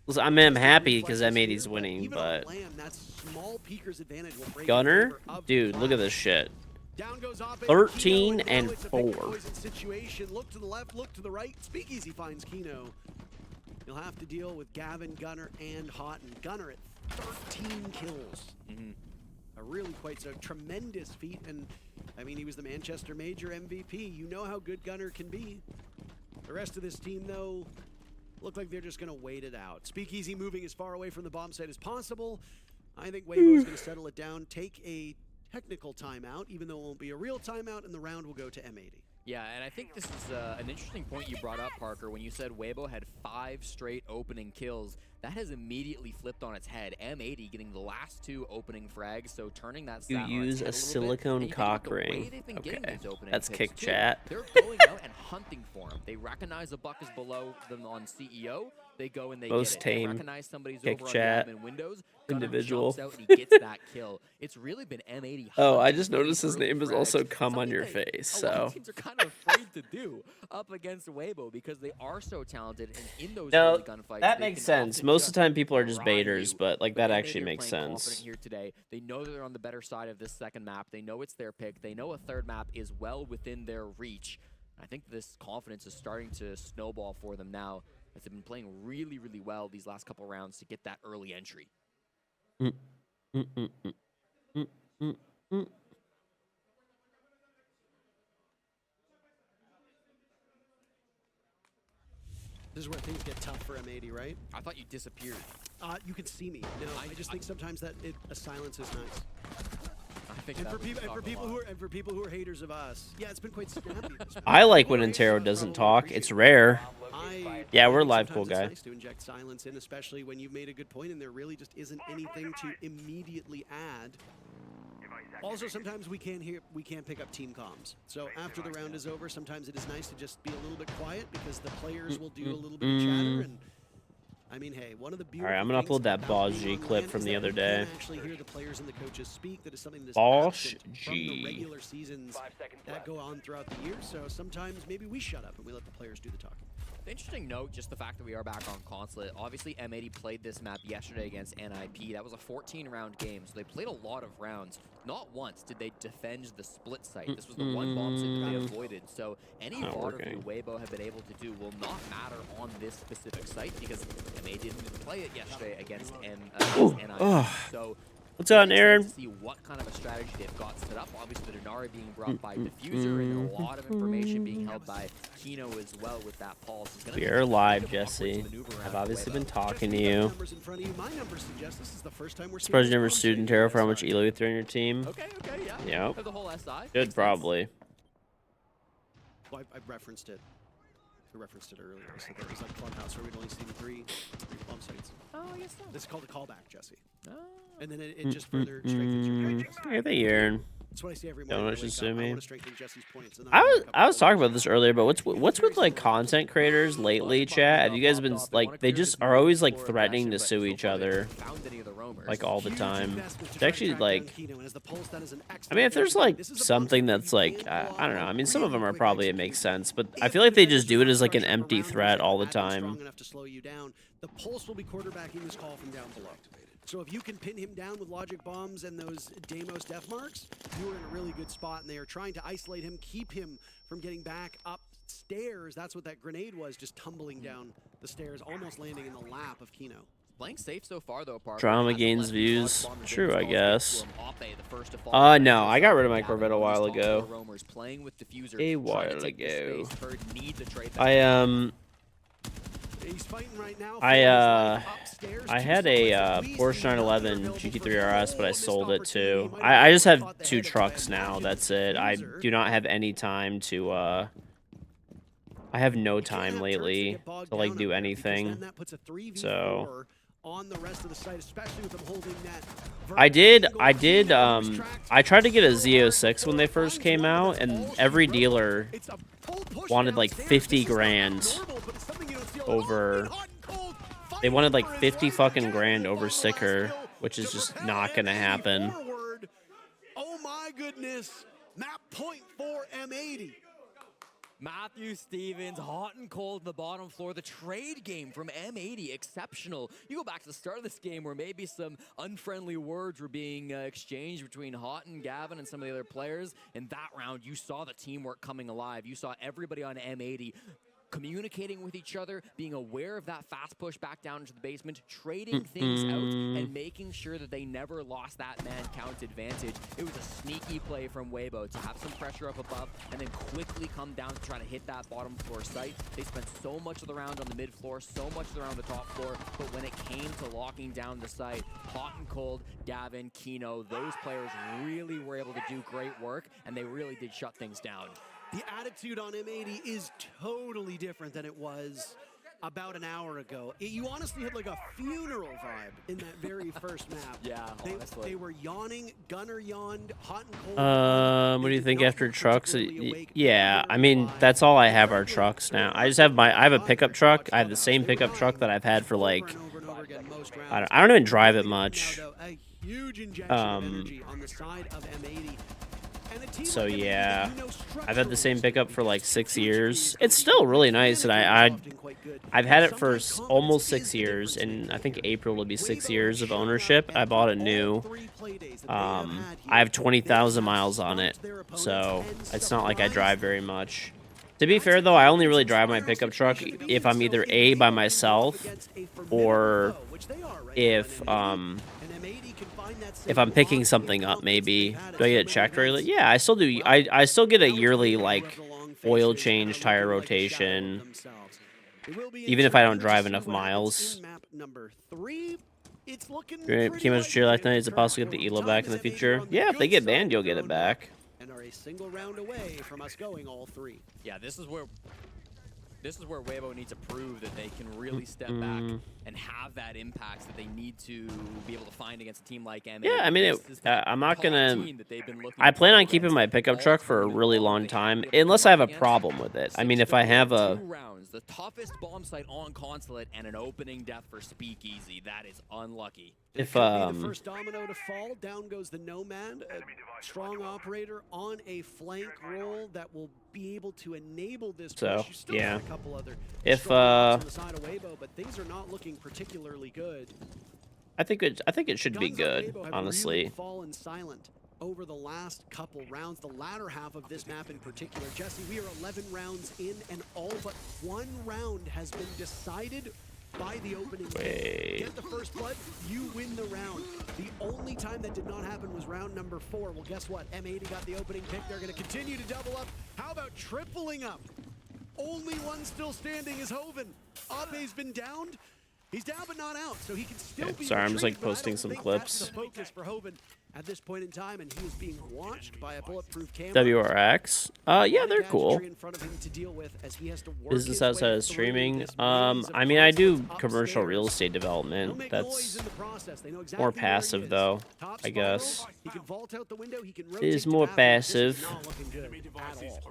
Listen, I'm happy because M80's winning, but Gunner? Dude, look at this shit. Down goes Ape. 13 Kino, and it's a pick 4. poison situation. Look to the left, look to the right. Speakeasy finds Kino. You'll have to deal with Gavin, Gunner, and Houghton. Gunner at 13 kills. A really quite a tremendous feat, and I mean, he was the Manchester Major MVP. You know how good Gunner can be. The rest of this team, though, look like they're just going to wait it out. Speakeasy moving as far away from the bomb site as possible. I think Weibo is going to settle it down, take a technical timeout, even though it won't be a real timeout, and the round will go to M80. Yeah, and I think this is an interesting point you brought up, Parker, when you said Weibo had 5 straight opening kills. That has immediately flipped on its head. M80 getting the last 2 opening frags, so turning that You stat on use its a head little bit. silicone And you think about cock the way ring. they've been getting Okay, these opening that's picks, kick too. chat. They're going out and hunting for him. They recognize the buck is below them on CEO. They go and they Most get it. They tame recognize somebody's kick over chat on the admin windows. Gunner individual. jumps out and he gets that kill. It's really been M80. Oh, I hunting just for these noticed his early name is frags. also "Come on Something Your that Face." a lot So of teams are kind of afraid to do up against Weibo because they are so talented, and in those no, early gunfights, that they makes can sense. often Most of just the time, people are just fry baiters, you. but like that M80 actually are makes playing confident sense. here today. They know they're on the better side of this second map. They know it's their pick. They know a third map is well within their reach. I think this confidence is starting to snowball for them now, as they've been playing really, really well these last couple rounds to get that early entry. Mm, mm, mm, mm, mm, mm, mm. This is where things get tough for M80, right? I thought you disappeared. You can see me. No, I just think sometimes that a silence is nice. I think And that for was people, talk a lot. people who are haters of us, yeah, it's been quite snappy. I like when Intero doesn't talk. It's rare. Yeah, we're live, cool Sometimes guy. it's nice to inject silence in, especially when you've made a good point and there really just isn't anything to immediately add. Also, sometimes we can't pick up team comms. So after the round is over, sometimes it is nice to just be a little bit quiet because the players will do a little bit of chatter. And I mean, hey, one of the beautiful All right, I'm gonna things upload that about Boss being G on clip LAN from is the that other you day. can actually hear the players and the coaches speak. That is something that is Boss absent from G. the regular seasons that go on throughout the year. So sometimes maybe we shut up and we let the players do the talking. Interesting note, just the fact that we are back on Consulate. Obviously, M80 played this map yesterday against NIP. That was a 14-round game, so they played a lot of rounds. Not once did they defend the split site. This was the one bomb site that they avoided. So any Not VOD working. review Weibo have been able to do will not matter on this specific site because MA didn't play it yesterday against NIP. Ugh. So What's on, very Aaron? excited to see what kind of a strategy they've got set up. Obviously, the Denari being brought by Diffuser and a lot of information being held by Kino as well with that pulse. It's gonna We be are a live, bit of an awkward Jesse. maneuver I've around obviously Weibo. been talking to you. Numbers in front of you. My numbers suggest this is the first time we're seeing Surprised you never this sued bomb Intero site. for how much elo you threw on your team. Okay, yeah. Yep. For the whole SI. Should probably. Well, I referenced it. I referenced it earlier. I said that it was like Clubhouse where we'd only seen three bomb sites. Oh, I guess so. This is called a callback, Jesse. Oh. And then it just further strengthens your point, Jesse. Hey, thank you, Aaron. That's what I say every morning. Don't when I wish to wake sue up. I me. want to strengthen Jesse's points. And then I was talking about this earlier, but what's with like content creators lately, chat? Have you guys been like they just are always like threatening to sue each other, like all the time? It's actually like, I mean, if there's like something that's like I don't know. I mean, some of them are probably it makes sense, but I feel like they just do it as like an empty threat all the time. Strong enough to slow you down. The Pulse will be quarterbacking this call from down below. So if you can pin him down with logic bombs and those Deimos death marks, you are in a really good spot. And they are trying to isolate him, keep him from getting back upstairs. That's what that grenade was, just tumbling down the stairs, almost landing in the lap of Kino. Playing safe so far, though, Parker. Drama gains views. True, I guess. No, I got rid of my Corvette a while ago. A while ago. I had a Porsche 911 GT3 RS, but I sold it too. I just have 2 trucks now. That's it. I do not have any time to. I have no time lately to like do anything. So. I tried to get a Z06 when they first came out, and every dealer wanted like 50 grand over. They wanted like 50 fucking grand over sticker, which is just not gonna happen. Oh my goodness, map point for M80. Matthew Stevens, hot and cold in the bottom floor. The trade game from M80, exceptional. You go back to the start of this game where maybe some unfriendly words were being exchanged between Hot and Gavin and some of the other players. In that round, you saw the teamwork coming alive. You saw everybody on M80 communicating with each other, being aware of that fast push back down into the basement, trading things out, and making sure that they never lost that man count advantage. It was a sneaky play from Weibo to have some pressure up above and then quickly come down to try to hit that bottom floor site. They spent so much of the round on the mid floor, so much of the round on the top floor, but when it came to locking down the site, Hot and Cold, Gavin, Kino, those players really were able to do great work, and they really did shut things down. The attitude on M80 is totally different than it was about an hour ago. You honestly had like a funeral vibe in that very first map. Yeah, honestly. They were yawning, Gunner yawned, Hot and Cold. What do you think after trucks? Yeah, I mean, that's all I have are trucks now. I have a pickup truck. I have the same pickup truck that I've had for like, I don't even drive it much. A huge injection of energy on the side of M80. So yeah, I've had the same pickup for like 6 years. It's still really nice, and I've had it for almost 6 years, and I think April will be 6 years of ownership. I bought a new. I have 20,000 miles on it, so it's not like I drive very much. To be fair, though, I only really drive my pickup truck if I'm either A, by myself, or if I'm picking something up, maybe. Do I get it checked regularly? Yeah, I still do. I still get a yearly, like, oil change, tire rotation, even if I don't drive enough miles. Chemo's cheer last night. Is it possible to get the ELO back in the future? Yeah, if they get banned, you'll get it back. And are a single round away from us going all three. Yeah, this is where Weibo needs to prove that they can really step back and have that impact that they need to be able to find against a team like M80. Yeah, I mean, I'm not gonna. I plan on keeping my pickup truck for a really long time, unless I have a problem with it. I mean, if I have a. 2 rounds, the toughest bomb site on Consulate, and an opening death for Speakeasy. That is unlucky. If the first domino to fall, down goes the Nomad, a strong operator on a flank roll that will be able to enable this push. So, You still yeah. have a couple other If strong ops on the side of Weibo, but things are not looking particularly good. I think it should be Guns on good, Weibo have honestly. really fallen silent over the last couple rounds, the latter half of this map in particular. Jesse, we are 11 rounds in, and all but 1 round has been decided by the opening. Get the first blood, you win the round. The only time that did not happen was round number 4. Well, guess what? M80 got the opening pick. They're going to continue to double up. How about tripling up? Only one still standing is Hoven. Ape's been downed. He's down but not out, so he can still be Sorry, I'm just like retrieved, but I posting don't some think clips. that's the focus for Hoven at this point in time, and he is being watched by a bulletproof camera. WRX. Yeah, they're cool. In front of him to deal with as he has to work Business his way outside of through streaming. this maze of I mean, I do consoles commercial upstairs. real estate development. That's more passive, though, I guess. He can vault out the window, he can It is more passive. not looking good at all.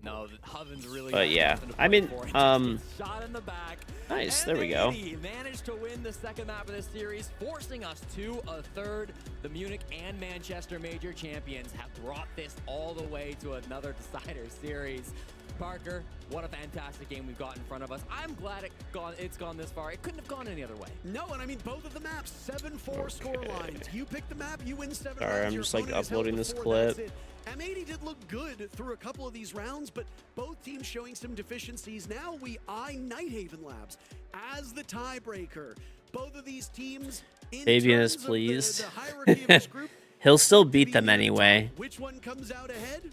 No, Hoven's really. But yeah, I mean, Shot in the back. nice. There we go. M80 managed to win the second map of this series, forcing us to a third. The Munich and Manchester major champions have brought this all the way to another decider series. Parker, what a fantastic game we've got in front of us. I'm glad it's gone this far. It couldn't have gone any other way. No, and I mean, both of the maps, 7-4 score lines. You pick the map, you win 7 Sorry, rounds. I'm Your just like opponent is held uploading this before, that's clip. it. M80 did look good through a couple of these rounds, but both teams showing some deficiencies. Now we eye Nighthaven Labs as the tiebreaker. Both of these teams in Fabian is terms of pleased. the hierarchy of this group, He'll still beat them anyway. which one comes out ahead?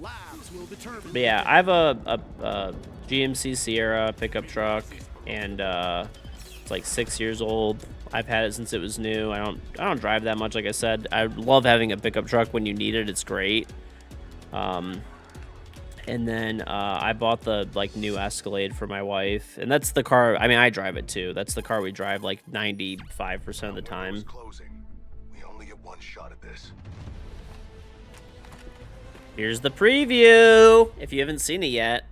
Labs will determine. But yeah, I have a GMC Sierra pickup truck, and it's like 6 years old. I've had it since it was new. I don't drive that much, like I said. I love having a pickup truck when you need it. It's great. And then I bought the new Escalade for my wife, and that's the car. I mean, I drive it too. That's the car we drive like 95% of the time. We only get one shot at this. Here's the preview. If you haven't seen it yet,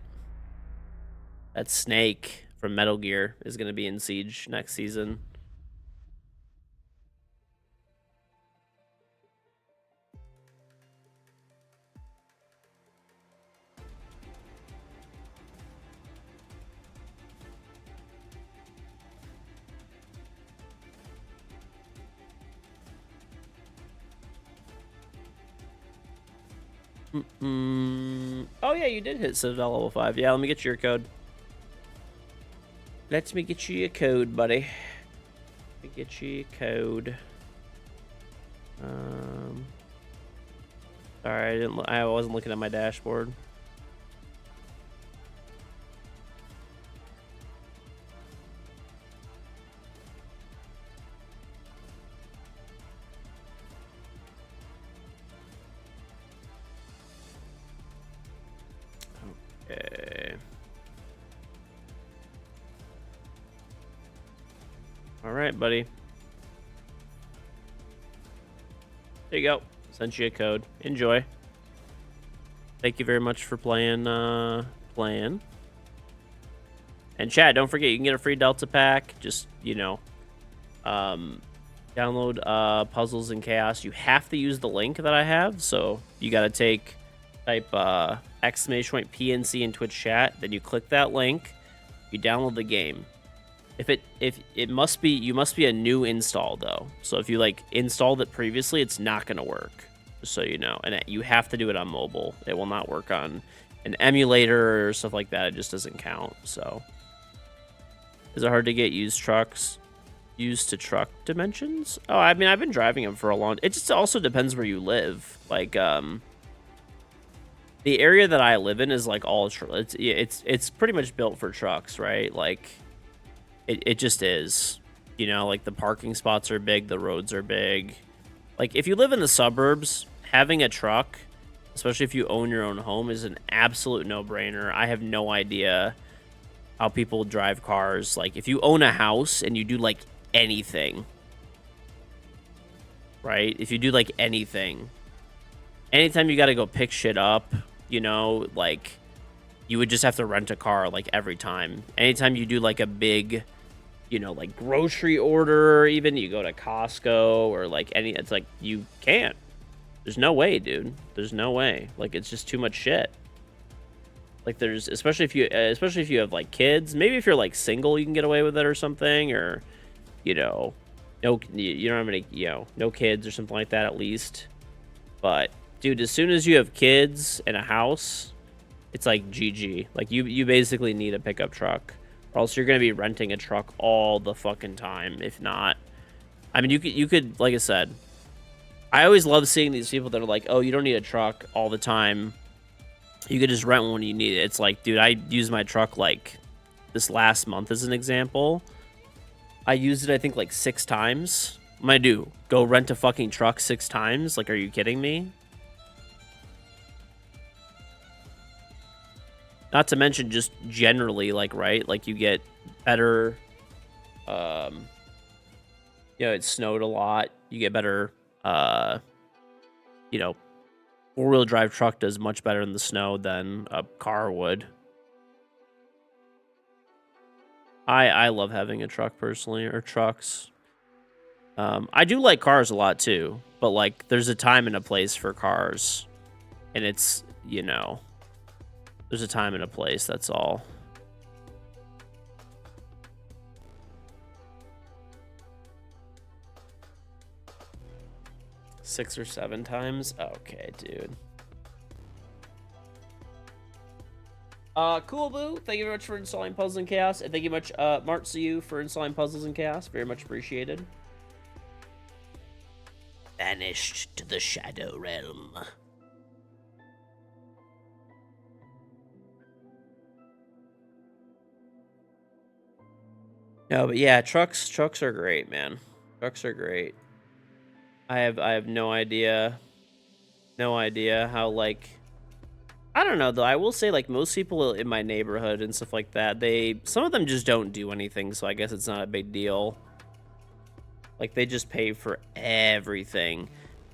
that Snake from Metal Gear is going to be in Siege next season. Oh yeah, you did hit Citadel level 5. Yeah, let me get you your code. Let me get you your code, buddy. Let me get you your code. Sorry, I wasn't looking at my dashboard. Okay. All right, buddy. There you go. Sent you a code. Enjoy. Thank you very much for playing. And chat, don't forget you can get a free Delta pack. Just, you know, download Puzzles and Chaos. You have to use the link that I have. So you got to type exclamation point PNC in Twitch chat. Then you click that link. You download the game. If it must be, you must be a new install though. So if you like installed it previously, it's not gonna work. Just so you know, and you have to do it on mobile. It will not work on an emulator or stuff like that. It just doesn't count. So is it hard to get used to truck dimensions? Oh, I mean, I've been driving them for a long. It just also depends where you live. Like the area that I live in is like all it's pretty much built for trucks, right? Like. It just is, you know, like the parking spots are big, the roads are big. Like if you live in the suburbs, having a truck, especially if you own your own home, is an absolute no-brainer. I have no idea how people drive cars. Like if you own a house and you do like anything, right? If you do like anything, anytime you got to go pick shit up, you know, like you would just have to rent a car like every time. Anytime you do like a big, you know, like grocery order, or even you go to Costco or like it's like you can't. There's no way, dude. There's no way. Like it's just too much shit. Like there's especially if you have like kids. Maybe if you're like single, you can get away with it or something, or you know, you don't have any, you know, no kids or something like that at least. But dude, as soon as you have kids and a house, it's like GG. Like you basically need a pickup truck. Or else you're going to be renting a truck all the fucking time, if not. I mean, you could, like I said, I always love seeing these people that are like, oh, you don't need a truck all the time. You could just rent one when you need it. It's like, dude, I used my truck like this last month as an example. I used it, I think, like 6 times. What am I do? Go rent a fucking truck 6 times? Like, are you kidding me? Not to mention just generally, like, right? Like, you get better, you know, it snowed a lot. You get better, you know, 4-wheel drive truck does much better in the snow than a car would. I love having a truck personally, or trucks. I do like cars a lot too, but like, there's a time and a place for cars. And it's, you know... There's a time and a place, that's all. Six or 7 times? Okay, dude. Cool, Boo. Thank you very much for installing Puzzles and Chaos. And thank you much, Martsu, for installing Puzzles and Chaos. Very much appreciated. Vanished to the Shadow Realm. No, but yeah, trucks are great, man. Trucks are great. I have no idea how, like, I don't know though. I will say, like, most people in my neighborhood and stuff like that, some of them just don't do anything, so I guess it's not a big deal. Like, they just pay for everything.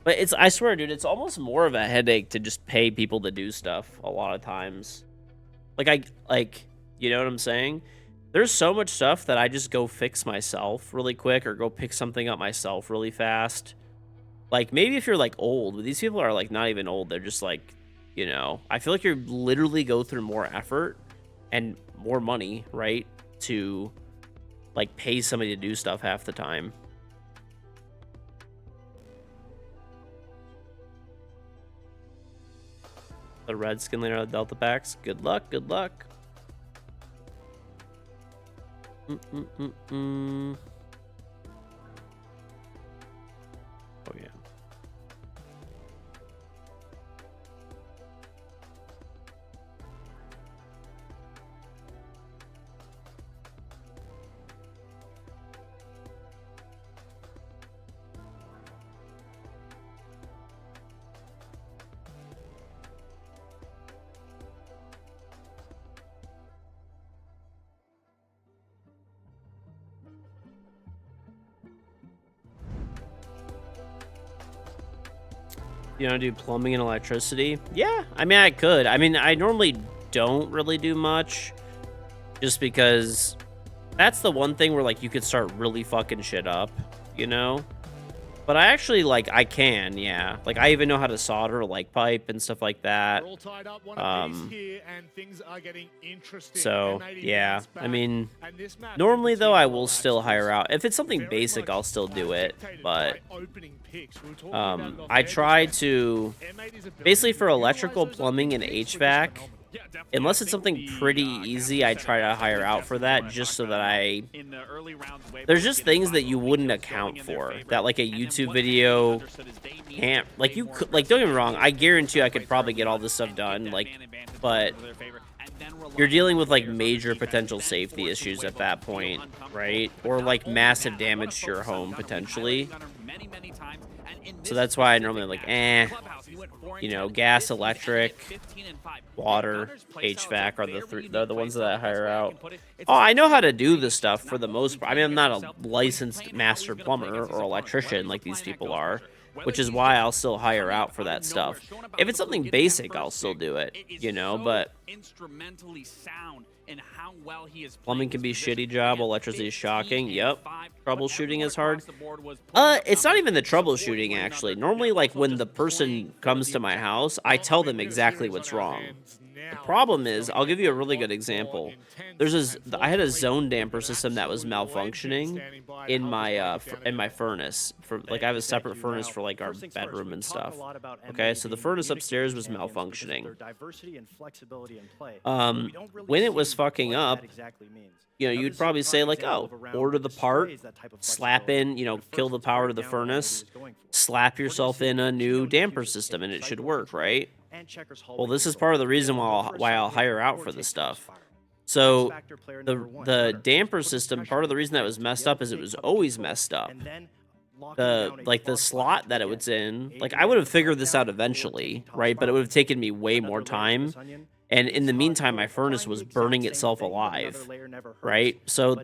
But I swear, dude, it's almost more of a headache to just pay people to do stuff a lot of times. Like, you know what I'm saying? There's so much stuff that I just go fix myself really quick, or go pick something up myself really fast. Like, maybe if you're, like, old, but these people are, like, not even old. They're just, like, you know, I feel like you literally go through more effort and more money, right, to, like, pay somebody to do stuff half the time. The red skin laner of the Delta packs. Good luck. Good luck. Oh yeah. You know, do plumbing and electricity? Yeah, I mean, I could. I mean, I normally don't really do much just because that's the one thing where, like, you could start really fucking shit up, you know? But I actually, like, I can, yeah. Like, I even know how to solder, like, pipe and stuff like that. So, yeah. I mean, normally, though, I will still hire out. If it's something basic, I'll still do it. But I try to, basically for electrical, plumbing, and HVAC, unless it's something pretty easy, I try to hire out for that just so that there's just things that you wouldn't account for that, like, a YouTube video can't, like, you could, like, don't get me wrong, I guarantee you I could probably get all this stuff done, like, but you're dealing with, like, major potential safety issues at that point, right? Or, like, massive damage to your home potentially. So that's why I normally like, you know, gas, electric, water, HVAC are they're the ones that I hire out. Oh, I know how to do this stuff for the most part. I mean, I'm not a licensed master plumber or electrician like these people are, which is why I'll still hire out for that stuff. If it's something basic, I'll still do it, you know, but plumbing can be a shitty job, electricity is shocking. Yep. Troubleshooting is hard. It's not even the troubleshooting, actually. Normally, like, when the person comes to my house, I tell them exactly what's wrong. The problem is, I'll give you a really good example. I had a zone damper system that was malfunctioning in my furnace. Like, I have a separate furnace for, like, our bedroom and stuff. Okay, so the furnace upstairs was malfunctioning. When it was fucking up, you know, you'd probably say, like, oh, order the part, slap in, you know, kill the power to the furnace, slap yourself in a new damper system, and it should work, right? Well, this is part of the reason why I'll hire out for this stuff. So the damper system, part of the reason that was messed up is it was always messed up. The slot that it was in, like, I would have figured this out eventually, right? But it would have taken me way more time. And in the meantime, my furnace was burning itself alive, right? So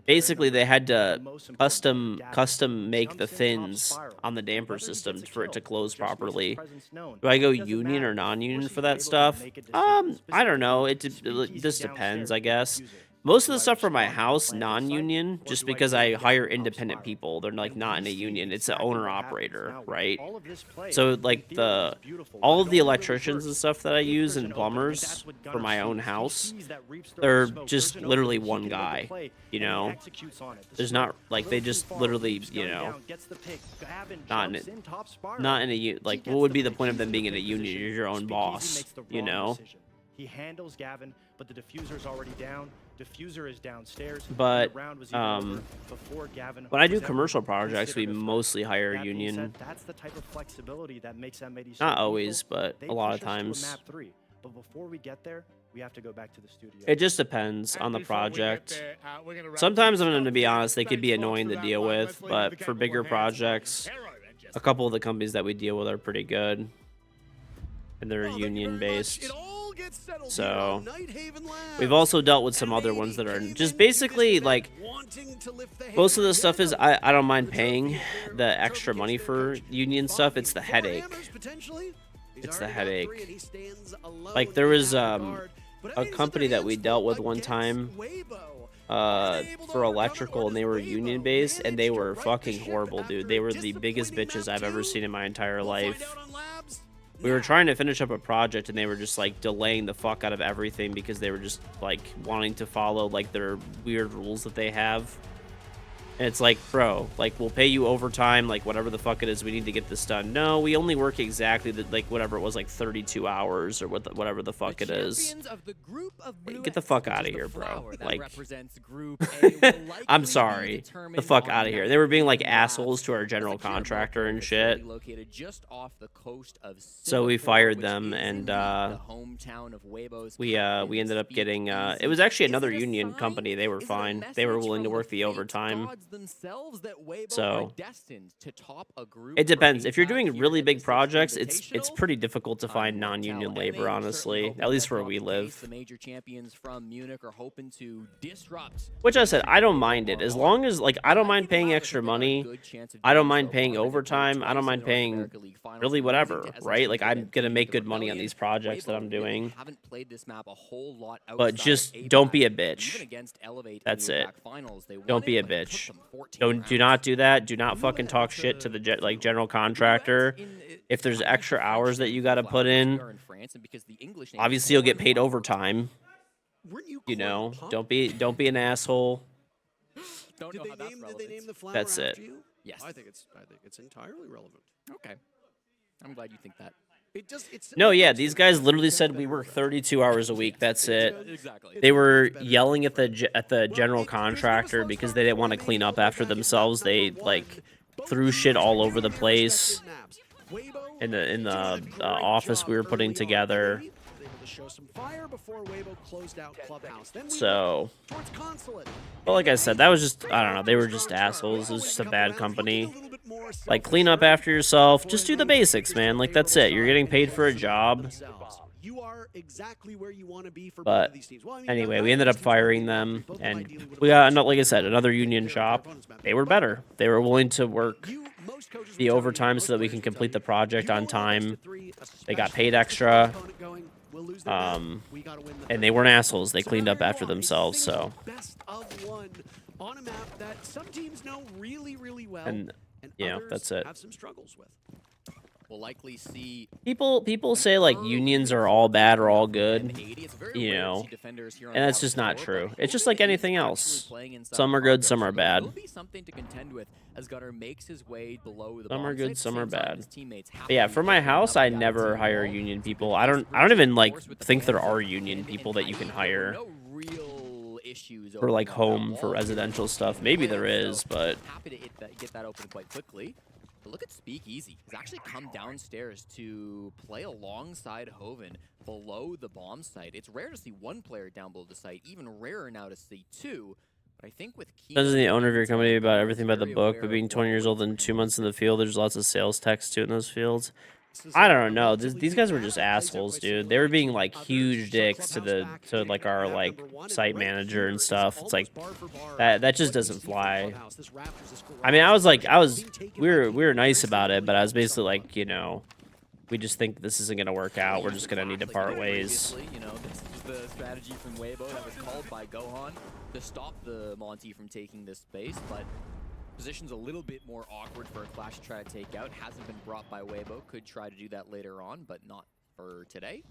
basically, they had to custom make the fins on the damper system for it to close properly. Do I go union or non-union for that stuff? I don't know. It just depends, I guess. Most of the stuff for my house, non-union, just because I hire independent people. They're, like, not in a union. It's an owner-operator, right? So, like, all of the electricians and stuff that I use and plumbers for my own house, they're just literally one guy, you know? There's not, like, they just literally, you know, not in a, like, what would be the point of them being in a union? You're your own boss, you know? He handles Gavin, but the diffuser's already down. Diffuser is downstairs. But when I do commercial projects, we mostly hire a union. That's the type of flexibility that makes MAD not always, but a lot of times. But before we get there, we have to go back to the studio. It just depends on the project. Sometimes, I'm going to be honest, they could be annoying to deal with, but for bigger projects, a couple of the companies that we deal with are pretty good, and they're union based. So we've also dealt with some other ones that are just basically, like, most of the stuff is I don't mind paying the extra money for union stuff. It's the headache. It's the headache. Like, there was a company that we dealt with one time for electrical, and they were union based, and they were fucking horrible, dude. They were the biggest bitches I've ever seen in my entire life. We were trying to finish up a project, and they were just, like, delaying the fuck out of everything because they were just, like, wanting to follow, like, their weird rules that they have. And it's like, bro, like, we'll pay you overtime, like, whatever the fuck it is we need to get this done. No, we only work exactly, like, whatever it was, like, 32 hours or whatever the fuck it is. Get the fuck out of here, bro. Like, I'm sorry. The fuck out of here. They were being, like, assholes to our general contractor and shit. So we fired them, and, we ended up getting, it was actually another union company. They were fine. They were willing to work the overtime. So it depends. If you're doing really big projects, it's pretty difficult to find non-union labor, honestly, at least where we live. Which I said, I don't mind it. As long as, like, I don't mind paying extra money. I don't mind paying overtime. I don't mind paying really whatever, right? Like, I'm going to make good money on these projects that I'm doing. But just don't be a bitch. That's it. Don't be a bitch. Do not do that. Do not fucking talk shit to the general contractor. If there's extra hours that you got to put in, obviously you'll get paid overtime. You know, don't be an asshole. Did they name the flower That's it. after you? Yes. I think it's entirely relevant. Okay. I'm glad you think that. No, yeah, these guys literally said we work 32 hours a week. That's it. Exactly. They were yelling at the general contractor because they didn't want to clean up after themselves. They like threw shit all over the place in the office we were putting together. So, well, like I said, that was just, I don't know, they were just assholes. It was just a bad company. Like, clean up after yourself. Just do the basics, man. Like, that's it. You're getting paid for a job. But anyway, we ended up firing them, and we got, like I said, another union shop. They were better. They were willing to work the overtime so that we can complete the project on time. They got paid extra. And they weren't assholes. They cleaned up after themselves, so. And, you know, that's it. We'll likely see people say like unions are all bad or all good, you know, and that's just not true. It's just like anything else. Some are good, some are bad. Some are good, some are bad. But yeah, for my house, I never hire union people. I don't even like think there are union people that you can hire for like home for residential stuff. Maybe there is, but happy to get that open quite quickly. But look at Speakeasy. He's actually come downstairs to play alongside Hoven below the bomb site. It's rare to see one player down below the site, even rarer now to see two. But I think with doesn't the owner of your company about everything by the book, but being 20 years old and 2 months in the field, there's lots of sales text too in those fields. I don't know. These guys were just assholes, dude. They were being like huge dicks to like our like site manager and stuff. It's like that just doesn't fly. I mean, we were nice about it, but I was basically like, you know, we just think this isn't gonna work out. We're just gonna need to part ways. You know, this is the strategy from Weibo that was called by Gohan to stop the Monty from taking this space, but position's a little bit more awkward for a Clash to try to take out. Hasn't been brought by Weibo. Could try to do that later on, but not for today.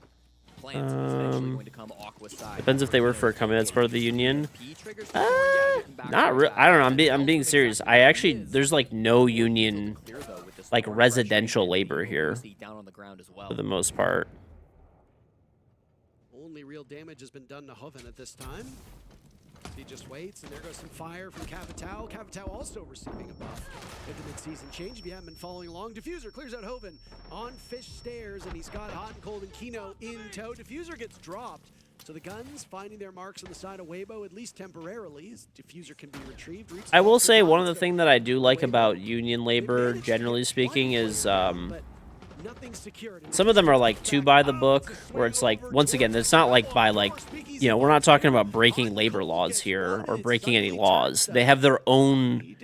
Plans is eventually going to come Aqua side. Depends if they work for a company that's part of the union. Not real. I don't know. I'm being serious. I actually, there's like no union, like residential labor here for the most part. Only real damage has been done to Hoven at this time. He just waits, and there goes some fire from Capitao. Capitao also receiving a buff at the mid-season change. If you haven't been following along, Diffuser clears out Hoven on Fish Stairs, and he's got Hot and Cold and Kino in tow. Diffuser gets dropped, so the guns finding their marks on the side of Weibo, at least temporarily, as Diffuser can be retrieved. I will say one of the things that I do like about union labor, generally speaking, is some of them are like too by the book, where it's like, once again, it's not like by like, you know, we're not talking about breaking labor laws here or breaking any laws. They have their own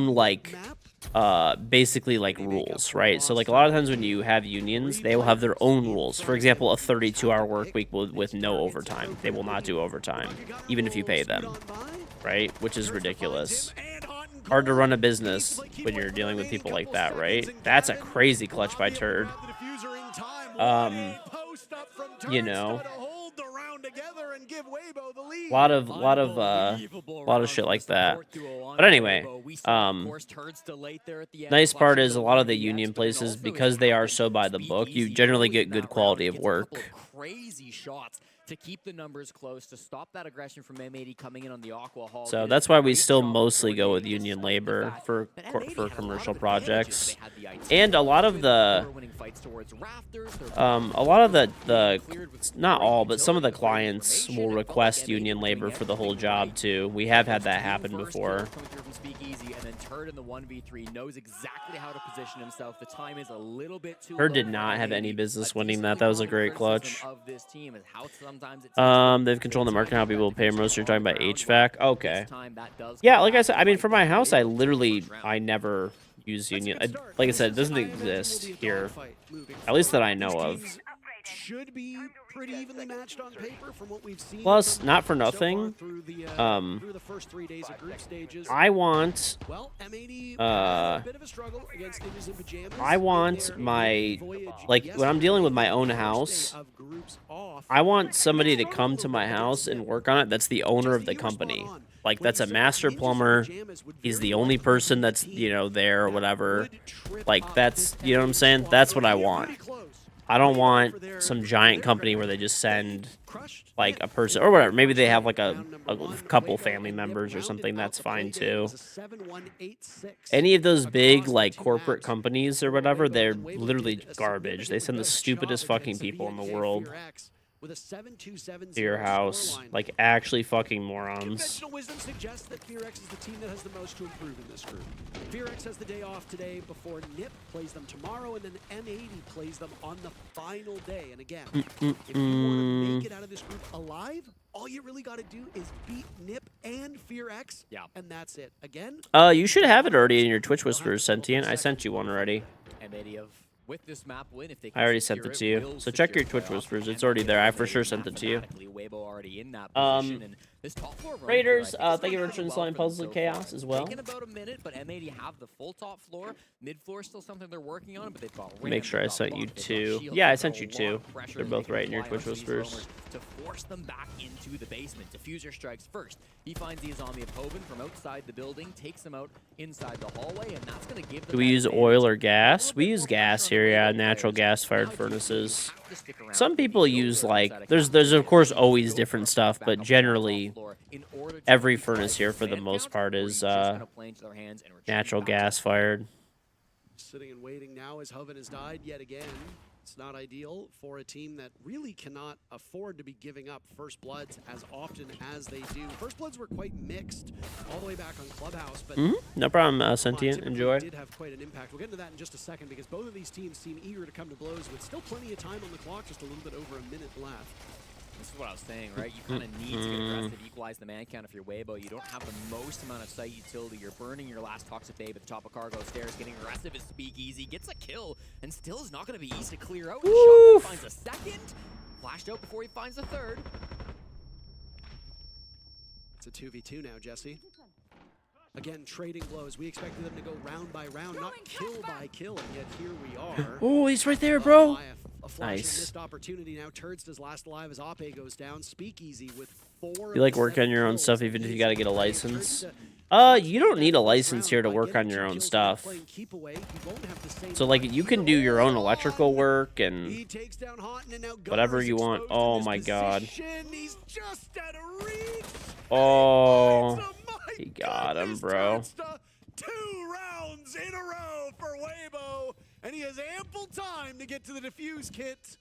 like basically like rules, right? So like a lot of times when you have unions, they will have their own rules. For example, a 32-hour work week with no overtime. They will not do overtime, even if you pay them, right? Which is ridiculous. Hard to run a business when you're dealing with people like that, right? That's a crazy clutch by Turd. You know. and give Weibo the lead. lot of shit like that. But anyway, nice part is a lot of the union places, because they are so by the book, you generally get good quality of work. Crazy shots to keep the numbers close, to stop that aggression from M80 coming in on the Aqua Hall. So that's why we still mostly go with union labor for commercial projects. And a lot of the not all, but some of the clients will request union labor for the whole job too. We have had that happen before. Turd in the 1v3 knows exactly how to position himself. The time is a little bit too Turd did not have any business winning that. That was a great clutch. Of this team is how sometimes it They've controlled the market, how people pay most. You're talking about HVAC. Okay. Yeah, like I said, I mean, for my house, I never use union. Like I said, it doesn't exist here, at least that I know of. Should be pretty evenly matched on paper from what we've seen. Plus, not for nothing, through the first 3 days of group stages. I want I want my, like, when I'm dealing with my own house, I want somebody to come to my house and work on it that's the owner of the company. Like, that's a master plumber. He's the only person that's, you know, there or whatever. Like, that's, you know what I'm saying? That's what I want. I don't want some giant company where they just send, like, a person or whatever. Maybe they have, like, a couple family members or something. That's fine, too. Any of those big, like, corporate companies or whatever, they're literally garbage. They send the stupidest fucking people in the world to your house. Like, actually fucking morons. Conventional wisdom suggests that FearX is the team that has the most to improve in this group. FearX has the day off today before NIP plays them tomorrow, and then M80 plays them on the final day. And again, if you want to make it out of this group alive, all you really got to do is beat NIP and FearX, and that's it. Again, you should have it already in your Twitch Whispers, Sentient. I sent you one already. M80 with this map win, if they I already sent it to you. So check your Twitch Whispers. It's already there. I for sure sent it to you. Raiders, thank you for installing Puzzles of Chaos as well. Taking about a minute, but M80 have the full top floor. Mid floor is still something they're working on, but they've got Make sure I sent you two. Yeah, I sent you two. They're both right in your Twitch Whispers. To force them back into the basement. Diffuser strikes first. He finds the Azami of Hoban from outside the building, takes him out inside the hallway, and that's going to give them. Do we use oil or gas? We use gas here, yeah. Natural gas-fired furnaces. Some people use, like, there's of course always different stuff, but generally every furnace here for the most part is natural gas-fired. Sitting and waiting now as Hoven has died yet again. It's not ideal for a team that really cannot afford to be giving up First Bloods as often as they do. First Bloods were quite mixed all the way back on Clubhouse, but no problem, Sentient. Enjoy. Did have quite an impact. We'll get into that in just a second because both of these teams seem eager to come to blows with still plenty of time on the clock, just a little bit over a minute left. This is what I was saying, right? You kind of need to get aggressive, equalize the man count if you're Weibo. You don't have the most amount of site utility. You're burning your last Toxic Babe at the top of Cargo Stairs. Getting aggressive is Speakeasy. Gets a kill, and still is not going to be easy to clear out. Shotgun finds a second. Flashed out before he finds a third. It's a 2v2 now, Jesse. Again, trading blows. We expected them to go round by round, not kill by kill, and yet here we are. Oh, he's right there, bro. A flash Nice. missed opportunity now. Turds does last alive as Ape goes down. Speakeasy with 4. You like working on your own stuff even if you gotta get a license? You don't need a license here to work on your own stuff. So, like, you can do your own electrical work and whatever you want. Oh my god. Oh, he got him, bro. 2 rounds in a row for Weibo, and he has ample time to get to the defuse kit.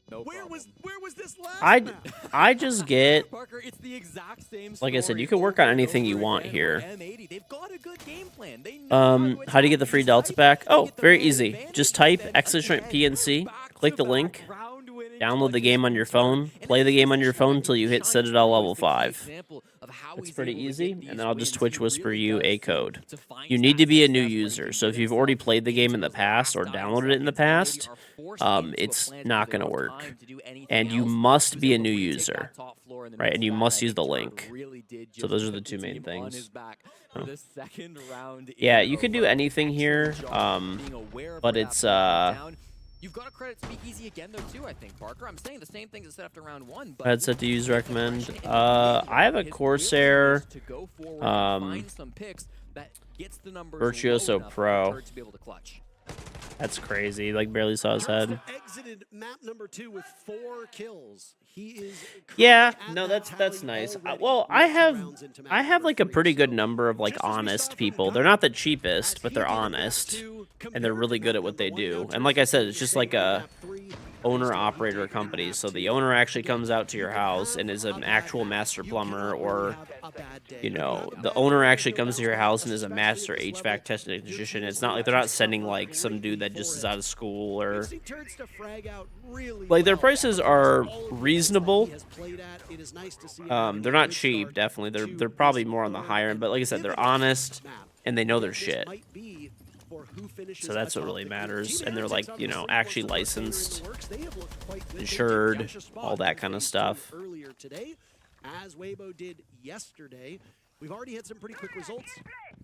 Where was this last map? I just get, Parker, it's the exact same like I said, you can work on anything you want here. M80, they've got a good game plan. They know How do you get the free Delta pack? Oh, very easy. Just type /PNC, click the link, download the game on your phone, play the game on your phone until you hit Citadel level 5. It's pretty easy, and then I'll just Twitch Whisper you a code. You need to be a new user, so if you've already played the game in the past or downloaded it in the past, it's not going to work. And you must be a new user, right? And you must use the link. So those are the two main things. Oh. Yeah, you can do anything here, but it's You've got to credit Speakeasy again, though, too, I think, Parker. I'm saying the same things as said after round 1, but... Headset to use, recommend. I have a Corsair, Virtuoso Pro. That's crazy. Like, barely saw his head. Exited map number 2 with 4 kills. He is Yeah, no, that's nice. Well, I have like a pretty good number of like honest people. They're not the cheapest, but they're honest, and they're really good at what they do. And like I said, it's just like a owner-operator company. So the owner actually comes out to your house and is an actual master plumber, or, you know, the owner actually comes to your house and is a master HVAC technician. It's not like they're not sending like some dude that just is out of school, or like their prices are reasonable. They're not cheap, definitely. They're probably more on the higher end, but like I said, they're honest and they know their shit. So that's what really matters. And they're like, you know, actually licensed, insured, all that kind of stuff. Earlier today, as Weibo did yesterday. We've already had some pretty quick results.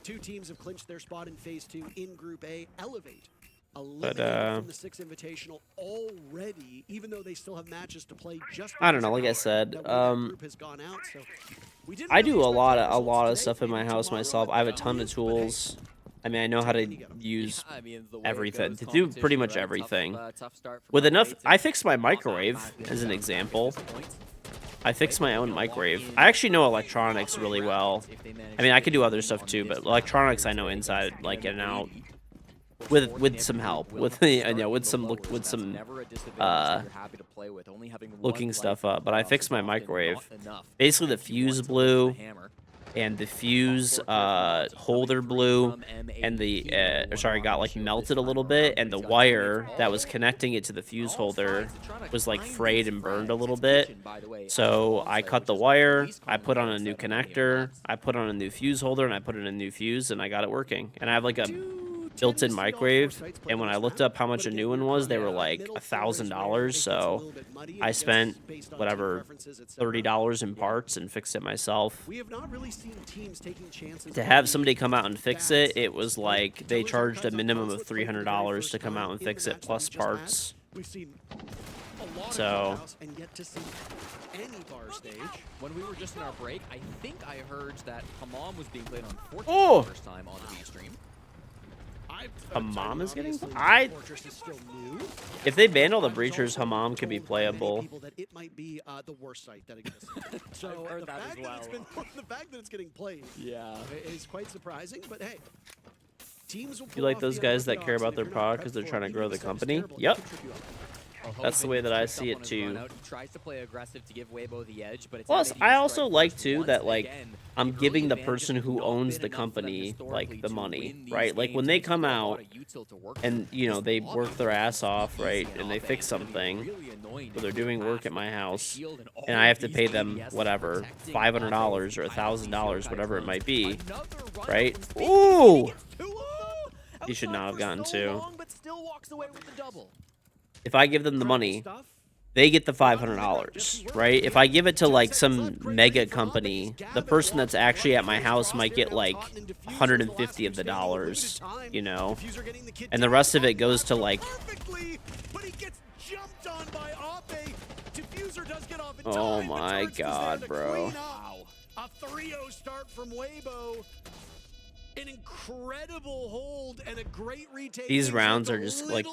2 teams have clinched their spot in Phase 2 in Group A. Elevate eliminated from the 6 Invitational already, even though they still have matches to play. Just I don't know, like I said, I do a lot of stuff in my house myself. I have a ton of tools. I mean, I know how to use everything, to do pretty much everything. With enough, I fixed my microwave, as an example. I fixed my own microwave. I actually know electronics really well. I mean, I could do other stuff too, but electronics I know inside, like, in and out. With some help, with some looking stuff up. But I fixed my microwave. Basically, the fuse blew, and the fuse holder blew, and the got like melted a little bit, and the wire that was connecting it to the fuse holder was like frayed and burned a little bit. So I cut the wire, I put on a new connector, I put on a new fuse holder, and I put in a new fuse, and I got it working. And I have like a built-in microwave, and when I looked up how much a new one was, they were like $1,000. So I spent whatever $30 in parts and fixed it myself. We have not really seen teams taking chances. To have somebody come out and fix it, it was like they charged a minimum of $300 to come out and fix it plus parts. So and yet to see any bar stage. When we were just in our break, I think I heard that Hammam was being played on Fortress for the first time on the stream. Hammam is getting... If they ban all the breachers, Hammam could be playable. It might be the worst site that exists. So the fact that it's getting played is quite surprising, but hey. Teams will you like those guys that care about their product because they're trying to grow the company? Yep. That's the way that I see it too. Plus, I also like too that like I'm giving the person who owns the company like the money, right? Like when they come out and you know they work their ass off, right, and they fix something, or they're doing work at my house, and I have to pay them whatever $500 or $1,000, whatever it might be, right? Ooh, he should not have gotten 2. If I give them the money, they get the $500, right? If I give it to like some mega company, the person that's actually at my house might get like 150 of the dollars, you know, and the rest of it goes to like. Oh my God, bro! A 3-0 start from Weibo. An incredible hold and a great retake. These rounds are just like,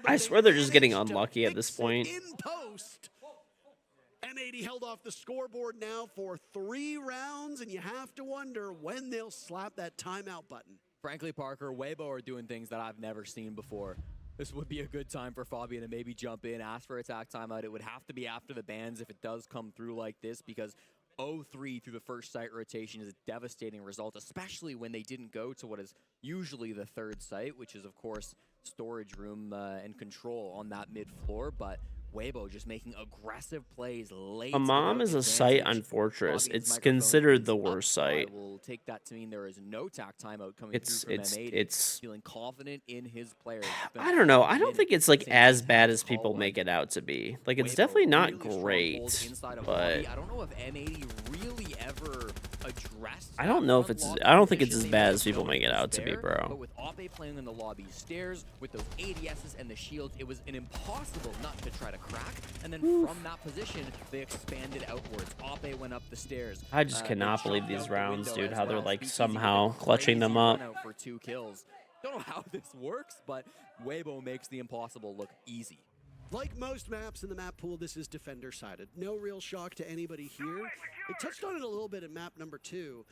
I swear they're just getting unlucky at this point. In post. M80 held off the scoreboard now for 3 rounds, and you have to wonder when they'll slap that timeout button. Frankly, Parker, Weibo are doing things that I've never seen before. This would be a good time for Fabian to maybe jump in, ask for attack timeout. It would have to be after the bans if it does come through like this, because 0-3 through the first site rotation is a devastating result, especially when they didn't go to what is usually the 3rd site, which is, of course, storage room and control on that mid-floor. But Weibo just making aggressive plays late. Hammam is a site on Fortress. It's considered the worst site. We'll take that to mean there is no tack timeout coming through from M80. It's feeling confident in his players. I don't know. I don't think it's like as bad as people make it out to be. Like it's definitely not great, but I don't know if M80 really ever addressed. I don't know if it's. I don't think it's as bad as people make it out to be, But bro. with Ape playing in the lobby stairs, with those ADSs and the shields, it was an impossible nut to try to crack. And then from that position, they expanded outwards. Ape went up the stairs. I just cannot believe these rounds, dude. How they're like somehow clutching them up. For 2 kills. Don't know how this works, but Weibo makes the impossible look easy. Like most maps in the map pool, this is defender-sided. No real shock to anybody here. They touched on it a little bit in map number 2.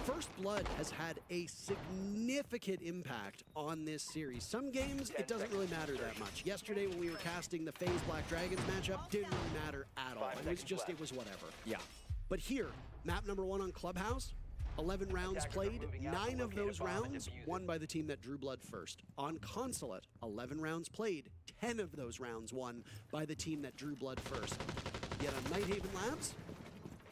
First Blood has had a significant impact on this series. Some games, it doesn't really matter that much. Yesterday, when we were casting the FaZe Black Dragons matchup, didn't really matter at all. It was whatever. Yeah. But here, map number 1 on Clubhouse, 11 rounds played, 9 of those rounds won by the team that drew blood first. On Consulate, 11 rounds played, 10 of those rounds won by the team that drew blood first. Yet on Nighthaven Labs,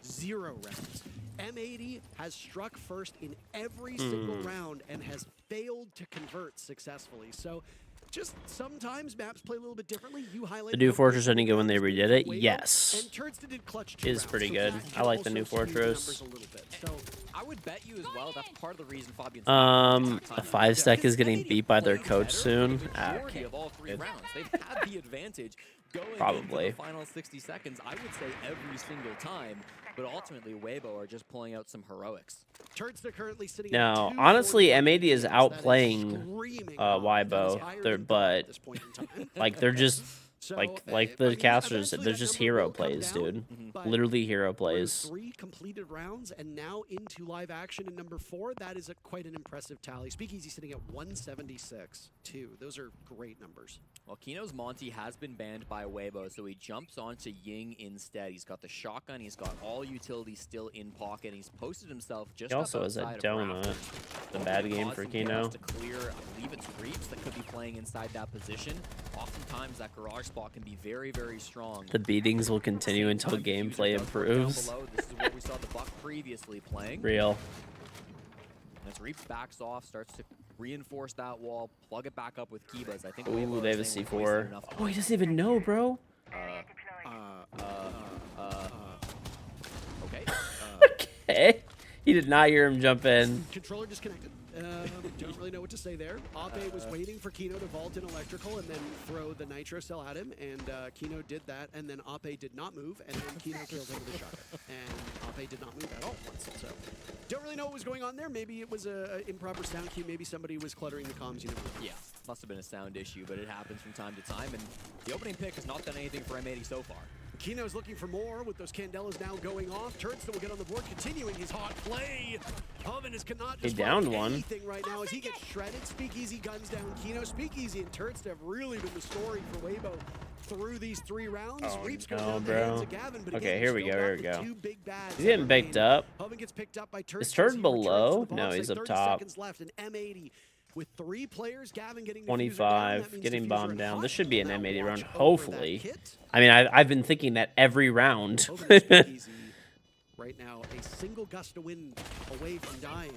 0 rounds. M80 has struck first in every single round and has failed to convert successfully. So just sometimes maps play a little bit differently. You highlight The new Fortress Ending when they redid it, yes, and Turdston did clutch 2 is rounds, pretty so good. that I like the can new also skew the Fortress. numbers a little bit. So I would bet you as well, that's part of the reason Fabian's A 5-stack is getting beat by their coach soon. majority of all 3 rounds. They've had the advantage going Probably. into the final 60 seconds, I would say every single time. But ultimately, Weibo are just pulling out some heroics. Turdston currently sitting Now, at honestly, 240 M80 is outplaying screaming Weibo, but like they're just like the casters, they're just hero plays, dude. Literally hero plays. 3 completed rounds and now into live action in number 4. That is quite an impressive tally. Speakeasy sitting at 176 too. Those are great numbers. Well, Kino's Monty has been banned by Weibo, so he jumps onto Ying instead. He's got the shotgun, he's got all utilities still in pocket, and he's posted himself just He also has a donut. The bad game for Kino. To clear, I believe it's Reaps that could be playing inside that position. Oftentimes, that garage spot can be very, very strong. The beatings will continue until gameplay improves. Down below, this is where we saw the Buck previously playing. Real. As Reaps backs off, starts to reinforce that wall, plug it back up with Kibas. I think Ooh, they have a saying C4. Oh, he doesn't even know, bro. Okay. Okay. He did not hear him jump in. Controller disconnected. Don't really know what to say there. Ape was waiting for Kino to vault in electrical and then throw the nitro cell at him, and Kino did that, and then Ape did not move, and then Kino killed him with a shotgun. And Ape did not move at all once. So don't really know what was going on there. Maybe it was a improper sound cue. Maybe somebody was cluttering the comms. You never know. Yeah, must have been a sound issue, but it happens from time to time, and the opening pick has not done anything for M80 so far. Kino's looking for more with those Candelas now going off. Turdston will get on the board, continuing his hot play. Oven is cannot just downed one. anything right now as he gets shredded. Speakeasy guns down Kino. Speakeasy and Turdston have really been the story for Weibo through these 3 rounds. Reaps goes down to the hands of Gavin, but Okay, again, here we still go, got here we the go. 2 big bads He's getting that picked remain. up. Oven gets picked up by Turdston. Is Turd He returns to below? the No, box, he's like up 30 top. seconds left, and M80 with 3 players. Gavin getting the 25, getting bombed down. This should be an M80 round, over that hopefully. kit. I mean, I've been thinking that every round. Speakeasy right now, a single gust of wind away from dying.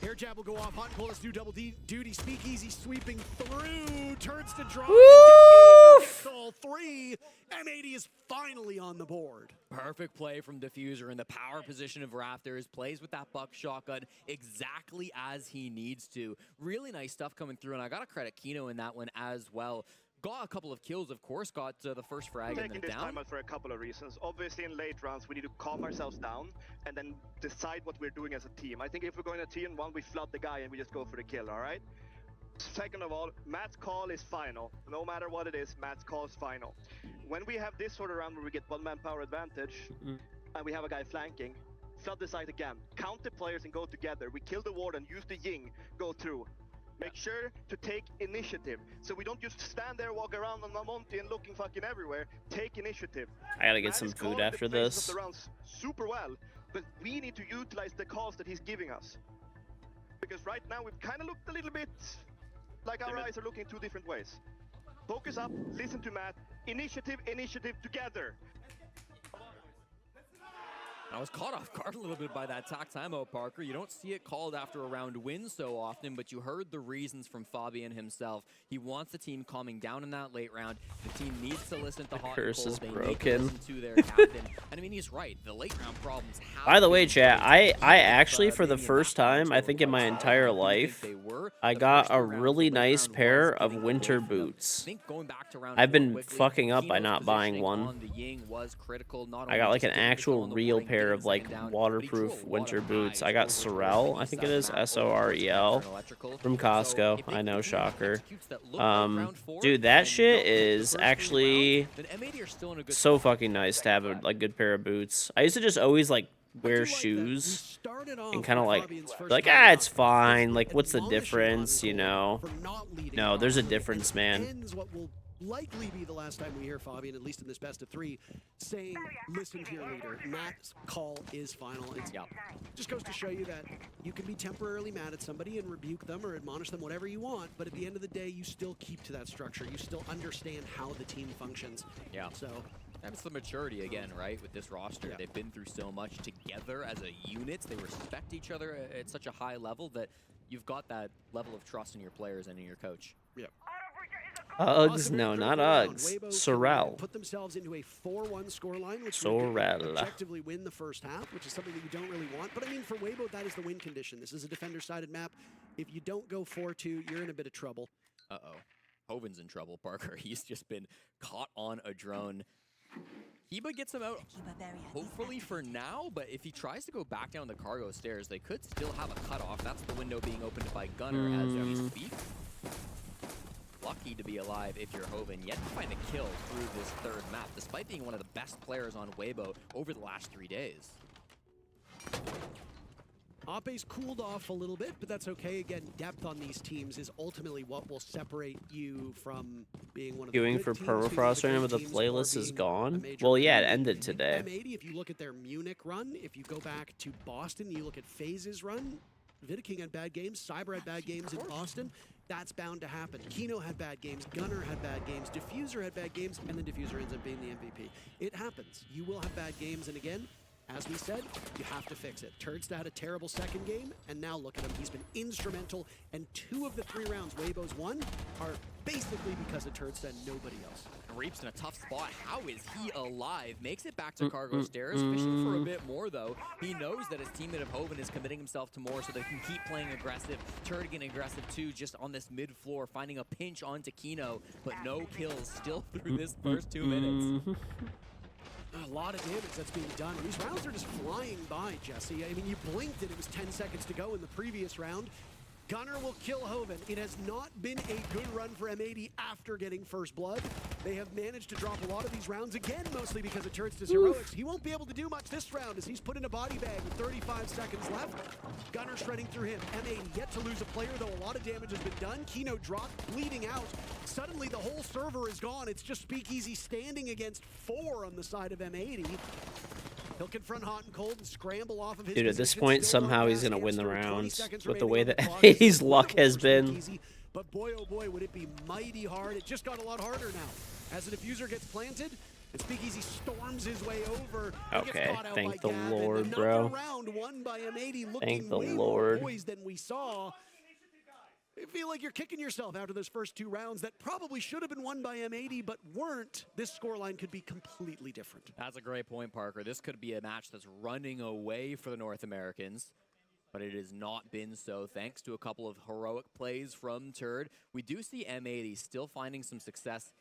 Air jab will go off. Hot and cold, let's do double duty. Speakeasy sweeping through. Turns to drop. Hits all 3. M80 is finally on the board. Perfect play from Diffuser in the power position of Raptors. Plays with that Buck shotgun exactly as he needs to. Really nice stuff coming through, and I gotta credit Kino in that one as well. Got a couple of kills, of course, got the first frag and Taking then this down. time out for a couple of reasons. Obviously, in late rounds, we need to calm ourselves down and then decide what we're doing as a team. I think if we're going to team 1, we flood the guy and we just go for the kill, all right? Second of all, Matt's call is final. No matter what it is, Matt's call is final. When we have this sort of round where we get 1-man power advantage and we have a guy flanking, flood the site again. Count the players and go together. We kill the warden, use the Ying, go through. Make sure to take initiative. So we don't just stand there, walk around on Monty and looking fucking everywhere. Take initiative. I gotta get some food after this. The rounds super well, but we need to utilize the calls that he's giving us. Because right now we've kind of looked a little bit like our eyes are looking 2 different ways. Focus up, listen to Matt. Initiative, initiative together. I was caught off guard a little bit by that tack timeout, Parker. You don't see it called after a round win so often, but you heard the reasons from Fabian himself. He wants the team calming down in that late round. The team needs to listen to Hot curse and is Cold. They need to broken. listen to their captain. And I mean, he's right. The late round problems have By the way, been chat, great. I actually, for the first time, I think in my entire life, I got a really nice pair of winter boots. I've been fucking up by not buying one. I got like an actual real pair of like waterproof winter boots. I got Sorel, I think it is, S-O-R-E-L, from Costco. I know, shocker. Dude, that shit is actually so fucking nice to have a like good pair of boots. I used to just always like wear shoes and kind of like it's fine, like what's the difference, you know? No, there's a difference, man. Likely be the last time we hear Fabian, at least in this best of 3, saying, listen to your leader. Matt's call is final. It just goes to show you that you can be temporarily mad at somebody and rebuke them or admonish them, whatever you want, but at the end of the day, you still keep to that structure. You still understand how the team functions. Yeah. So that's the maturity again, right? With this roster, they've been through so much together as a unit. They respect each other at such a high level that you've got that level of trust in your players and in your coach. Yeah. Uggs? No, not Uggs. Sorel. Put themselves into a 4-1 scoreline, which Sorel. would objectively win the first half, which is something that you don't really want. But I mean, for Weibo, that is the win condition. This is a defender-sided map. If you don't go 4-2, you're in a bit of trouble. Uh-oh. Hoven's in trouble, Parker. He's just been caught on a drone. Hiba gets him out, hopefully for now, but if he tries to go back down the cargo stairs, they could still have a cutoff. That's the window being opened by Gunner as we speak. Lucky to be alive if you're Hoven, yet to find a kill through this third map, despite being one of the best players on Weibo over the last 3 days. Ape's cooled off a little bit, but that's okay. Again, depth on these teams is ultimately what will separate you from being one of the Queuing good for teams, permafrost right now, but the playlist is gone. Well, yeah, it ended today. M80, if you look at their Munich run, if you go back to Boston, you look at FaZe's run, Vidaking had bad games, Cyber had bad games in Boston. That's bound to happen. Kino had bad games, Gunner had bad games, Diffuser had bad games, and then Diffuser ends up being the MVP. It happens. You will have bad games, and again, as we said, you have to fix it. Turds had a terrible second game, and now look at him. He's been instrumental, and 2 of the 3 rounds Weibo's won are basically because of Turds and nobody else. Reap's in a tough spot. How is he alive? Makes it back to cargo stairs, fishing for a bit more though. He knows that his teammate of Hoven is committing himself to more so they can keep playing aggressive. Turd getting aggressive too, just on this mid-floor, finding a pinch onto Kino, but no kills still through this first 2 minutes. A lot of damage that's being done. These rounds are just flying by, Jesse. I mean, you blinked and it was 10 seconds to go in the previous round. Gunner will kill Hoven. It has not been a good run for M80 after getting first blood. They have managed to drop a lot of these rounds, again, mostly because of Turds' heroics. He won't be able to do much this round as he's put in a body bag with 35 seconds left. Gunner shredding through him. M80 yet to lose a player, though a lot of damage has been done. Kino dropped, bleeding out. Suddenly the whole server is gone. It's just Speakeasy standing against 4 on the side of M80. He'll confront Hot and Cold and scramble off of his Dude, at this position. point, Still somehow not he's fast going to win the answer. 20 rounds seconds with the remaining way on that the clock. his luck has been. But boy, oh boy, would it be mighty hard. It just got a lot harder now. As the diffuser gets planted, and Speakeasy storms his way over. Okay, thank the Gavin. Lord, bro. Round won by M80, looking Thank the way Lord. more poised than we saw. I feel like you're kicking yourself after those first 2 rounds that probably should have been won by M80, but weren't. This scoreline could be completely different. That's a great point, Parker. This could be a match that's running away for the North Americans, but it has not been so thanks to a couple of heroic plays from Turd. We do see M80 still finding some success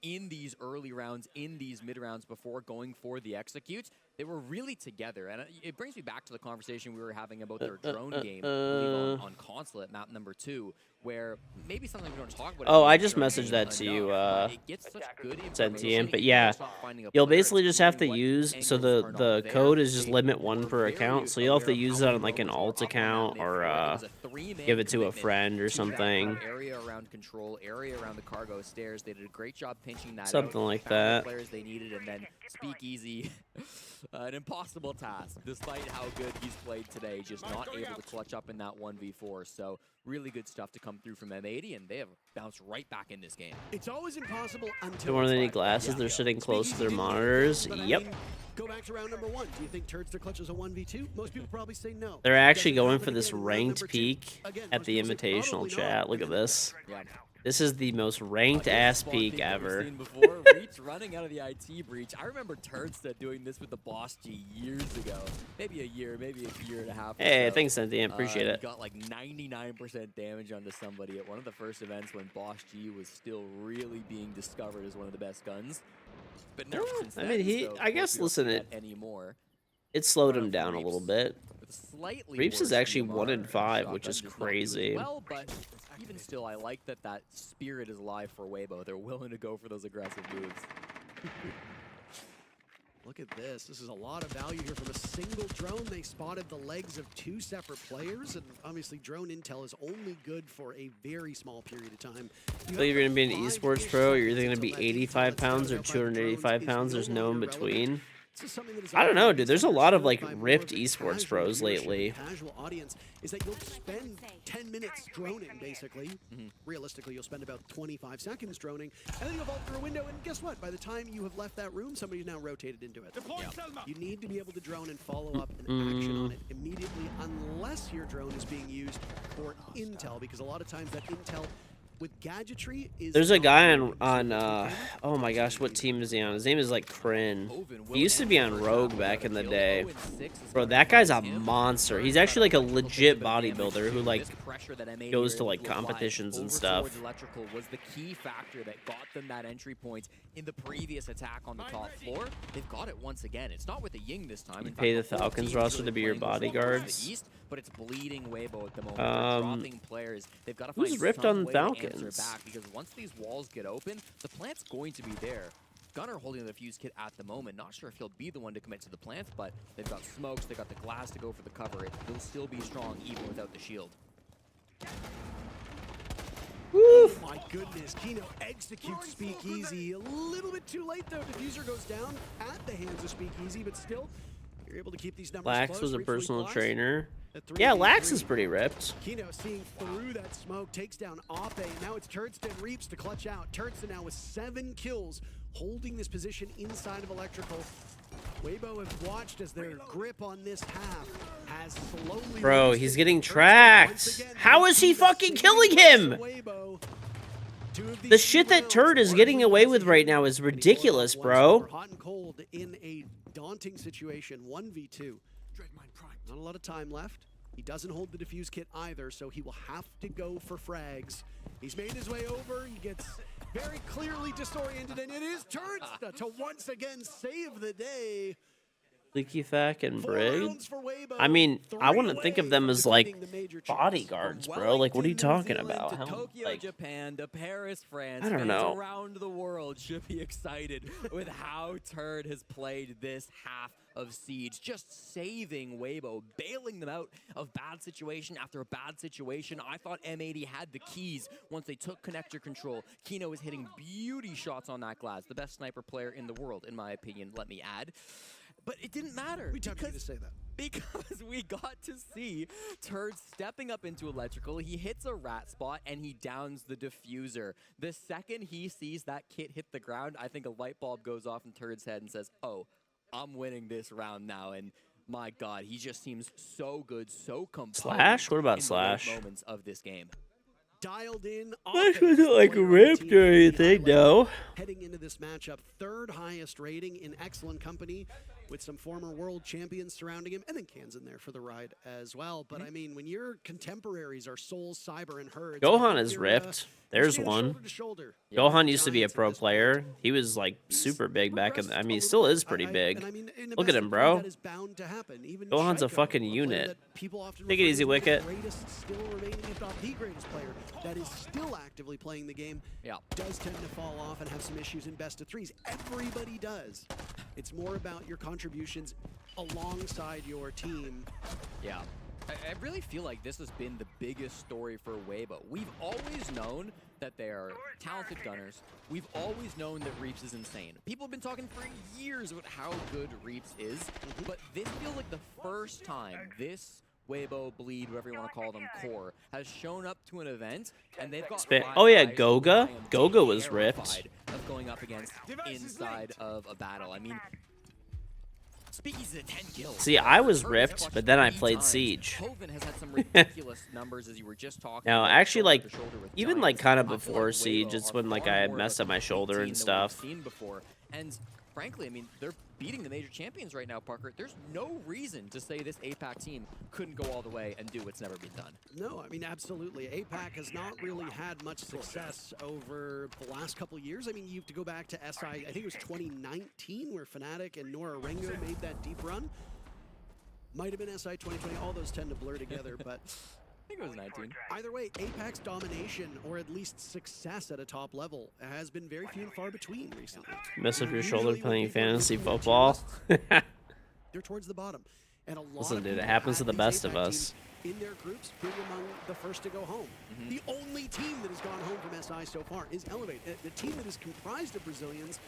in these early rounds, in these mid rounds before going for the executes. They were really together, and it brings me back to the conversation we were having about their drone game, I believe on console at map number 2, where maybe something we don't talk about. Oh, I just messaged that to you, Sentient. But yeah, you'll basically just have to use, so the code is just limit 1 per account, so you'll have to use it on like an alt account or give it to a friend or something. Area around control, area around the cargo stairs. They did a great job pinching that Something out, like found the that. players they needed, and then Speakeasy An impossible task, despite how good he's played today, just not able to clutch up in that 1v4. So really good stuff to come through from M80, and they have bounced right back in this game. It's always impossible until Don't want any glasses. They're sitting close to their monitors. Yep. Go back to round number 1. Do you think Turds to Clutch is a 1v2? Most people probably say no. They're actually going for this ranked peak at the Invitational chat. Look at this. Yeah. This is the most ranked ass peak ever. Before. Reach running out of the IT breach. I remember Turdstead doing this with the Boss G years ago. Maybe a year and a half. Hey, thanks, Cynthia. Appreciate it. He got like 99% damage onto somebody at one of the first events when Boss G was still really being discovered as one of the best guns. But no, since I mean, then, so I guess, listen, it slowed him down a little bit. Reeps is actually 1 in 5, which is crazy. Well, but even still, I like that spirit is alive for Weibo. They're willing to go for those aggressive moves. Look at this. This is a lot of value here from a single drone. They spotted the legs of 2 separate players, and obviously drone intel is only good for a very small period of time. You think you're going to be an esports pro, or you're either going to be 85 pounds or 285 pounds? There's no in between. I don't know, dude. There's a lot of like ripped esports pros lately. Casual audience is that you'll spend 10 minutes droning, basically. Realistically, you'll spend about 25 seconds droning, and then you'll vault through a window, and guess what? By the time you have left that room, somebody's now rotated into it. You need to be able to drone and follow up an action on it immediately, unless your drone is being used for intel, because a lot of times that intel with gadgetry is... There's a guy on oh my gosh, what team is he on? His name is like Kryn. He used to be on Rogue back in the day. Bro, that guy's a monster. He's actually like a legit bodybuilder who like goes to like competitions and stuff. Electrical was the key factor that got them that entry point in the previous attack on the top floor. They've got it once again. It's not with the Ying this time. You pay the Falcons roster to be your bodyguards. East, but it's bleeding Weibo at the moment. Dropping players. They've got to find who's ripped on the Falcons? back, because once these walls get open, the plant's going to be there. Gunner holding the fuse kit at the moment. Not sure if he'll be the one to commit to the plant, but they've got smokes, they've got the glass to go for the cover. They'll still be strong even without the shield. Oh my goodness, Kino executes Speakeasy. A little bit too late though. Diffuser goes down at the hands of Speakeasy, but still, you're able to keep these numbers Lax close. was a Briefly personal Blast. trainer. Yeah, Lax is pretty ripped. Kino seeing through that smoke, takes down Ape. Now it's Turdston Reeps to clutch out. Turdston now with 7 kills, holding this position inside of Electrical. Weibo have watched as their grip on this half has slowly... Bro, he's getting tracked. How is he fucking killing him? The shit that Turd is getting away with right now is ridiculous, bro. Hot and cold in a daunting situation, 1v2. Not a lot of time left. He doesn't hold the defuse kit either, so he will have to go for frags. He's made his way over. He gets very clearly disoriented, and it is Turnsta to once again save the day. Leaky Thack and Brig. I mean, I wouldn't think of them as like bodyguards, bro. Like, what are you talking about? Tokyo, Like, Japan, to Paris, France. I don't fans know. Around the world should be excited with how Turd has played this half of Siege, just saving Weibo, bailing them out of bad situation after a bad situation. I thought M80 had the keys once they took connector control. Kino is hitting beauty shots on that glass, the best sniper player in the world, in my opinion, let me add. But it didn't matter. We told you to say that. Because we got to see Turd stepping up into Electrical. He hits a rat spot and he downs the diffuser. The second he sees that kit hit the ground, I think a light bulb goes off in Turd's head and says, oh, I'm winning this round now. And my God, he just seems so good, so composed. Slash? What about in the Slash? late moments of this game. Dialed in. Slash wasn't like ripped or anything, no. Heading into this matchup, 3rd highest rating in excellent company with some former world champions surrounding him, and then Cans in there for the ride as well. But I mean, when your contemporaries are Souls, Cyber, and Herds, Gohan is ripped. There's one. shoulder to shoulder. Gohan used to be a pro player. He was like super big back in. I mean, he still is pretty big. Look at him, bro. That is bound to happen. Even Gohan's a Shaiko, fucking player unit. that people often Take it refer easy, to as Wicket. the greatest still remaining, if not the greatest player that is still actively playing the game. Does tend to fall off and have some issues in best of 3s. Everybody does. It's more about your contributions alongside your team. Yeah. I really feel like this has been the biggest story for Weibo. We've always known that they are talented gunners. We've always known that Reaps is insane. People have been talking for years about how good Reaps is, but this feels like the first time this Weibo, Bleed, whatever you want to call them, core, has shown up to an event, and they've got Oh yeah, guys Goga. who I am Goga was ripped. terrified of going up against inside of a battle. I mean, Speakeasy's at 10 kills. See, I was ripped, but then I played Siege. Hoven has had some ridiculous numbers, as you were just talking Now, about, actually, like, shoulder to shoulder with even Giants. like kind of I feel before like Siege, Weibo it's are when like far I more messed of up a my shoulder team and than what we've stuff. seen before. And frankly, I mean, they're beating the major champions right now, Parker. There's no reason to say this APAC team couldn't go all the way and do what's never been done. No, I mean, absolutely. APAC has not really had much success over the last couple of years. I mean, you have to go back to SI, I think it was 2019, where Fnatic and Nora Rengo made that deep run. Might have been SI 2020. All those tend to blur together, but I think it was 19. Either way, APAC's domination, or at least success at a top level, has been very few and far between recently. Mess up your shoulder playing fantasy football. They're towards the bottom. And a lot Listen, of dude, it people happens to had the best these of APAC us. teams in their groups being among the first to go home. The only team that has gone home from SI so far is Elevate, the team that is comprised of Brazilians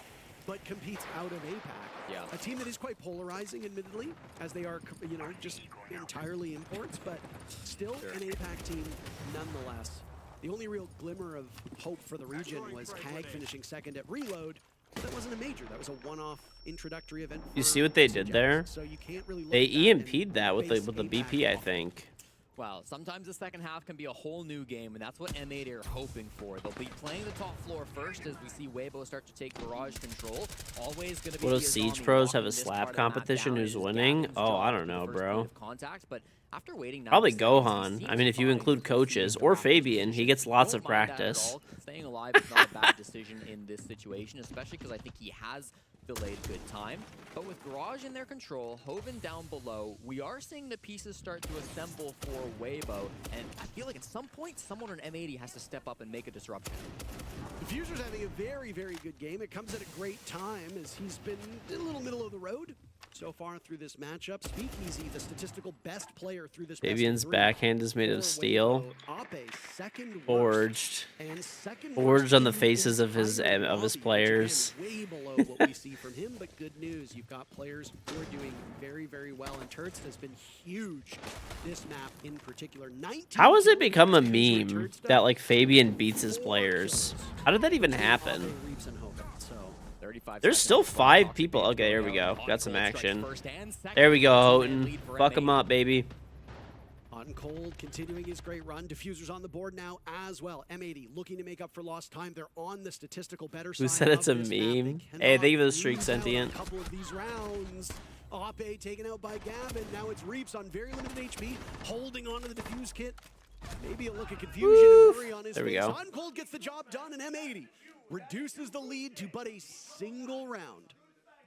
but competes out of APAC. Yeah. A team that is quite polarizing, admittedly, as they are, you know, just entirely imports, but still an APAC team nonetheless. The only real glimmer of hope for the region was Hag finishing second at Reload. That wasn't a major. That was a one-off introductory event. You see what they did there? So you can't really They EMP'd that with the BP, I think. Well, sometimes the second half can be a whole new game, and that's what M8 are hoping for. They'll be playing the top floor first as we see Weibo start to take barrage control. Always going to be What if Siege pros have a slap competition? Who's winning? Oh, I don't know, bro. Contact, but after waiting Probably Gohan. I mean, if you include coaches or Fabian, he gets lots of practice. Staying alive is not a bad decision in this situation, especially because I think he has delayed good time. But with Garage in their control, Hoven down below, we are seeing the pieces start to assemble for Weibo, and I feel like at some point, someone on M80 has to step up and make a disruption. Diffuser's having a very, very good game. It comes at a great time as he's been a little middle of the road so far through this matchup. Speakeasy, the statistical best player through this. Fabian's backhand is made of steel, forged on the faces of his players. Way below what we see from him, but good news, you've got players who are doing very, very well, and Turts has been huge this map in particular. How has it become a meme that like Fabian beats his players? How did that even happen? There's still 5 people. Okay, here we go. Got some action. There we go, Houghton. Fuck him up, baby. Hot and Cold continuing his great run. Diffuser's on the board now as well. M80 looking to make up for lost time. They're on the statistical better side. Who said it's a meme? Hey, thank you for the streak, Sentient. A couple of these rounds. Ape taken out by Gavin. Now it's Reaps on very limited HP, holding on to the diffuse kit. Maybe a look of confusion and worry on his there we face. go. Hot and Cold gets the job done, and M80 reduces the lead to but a single round.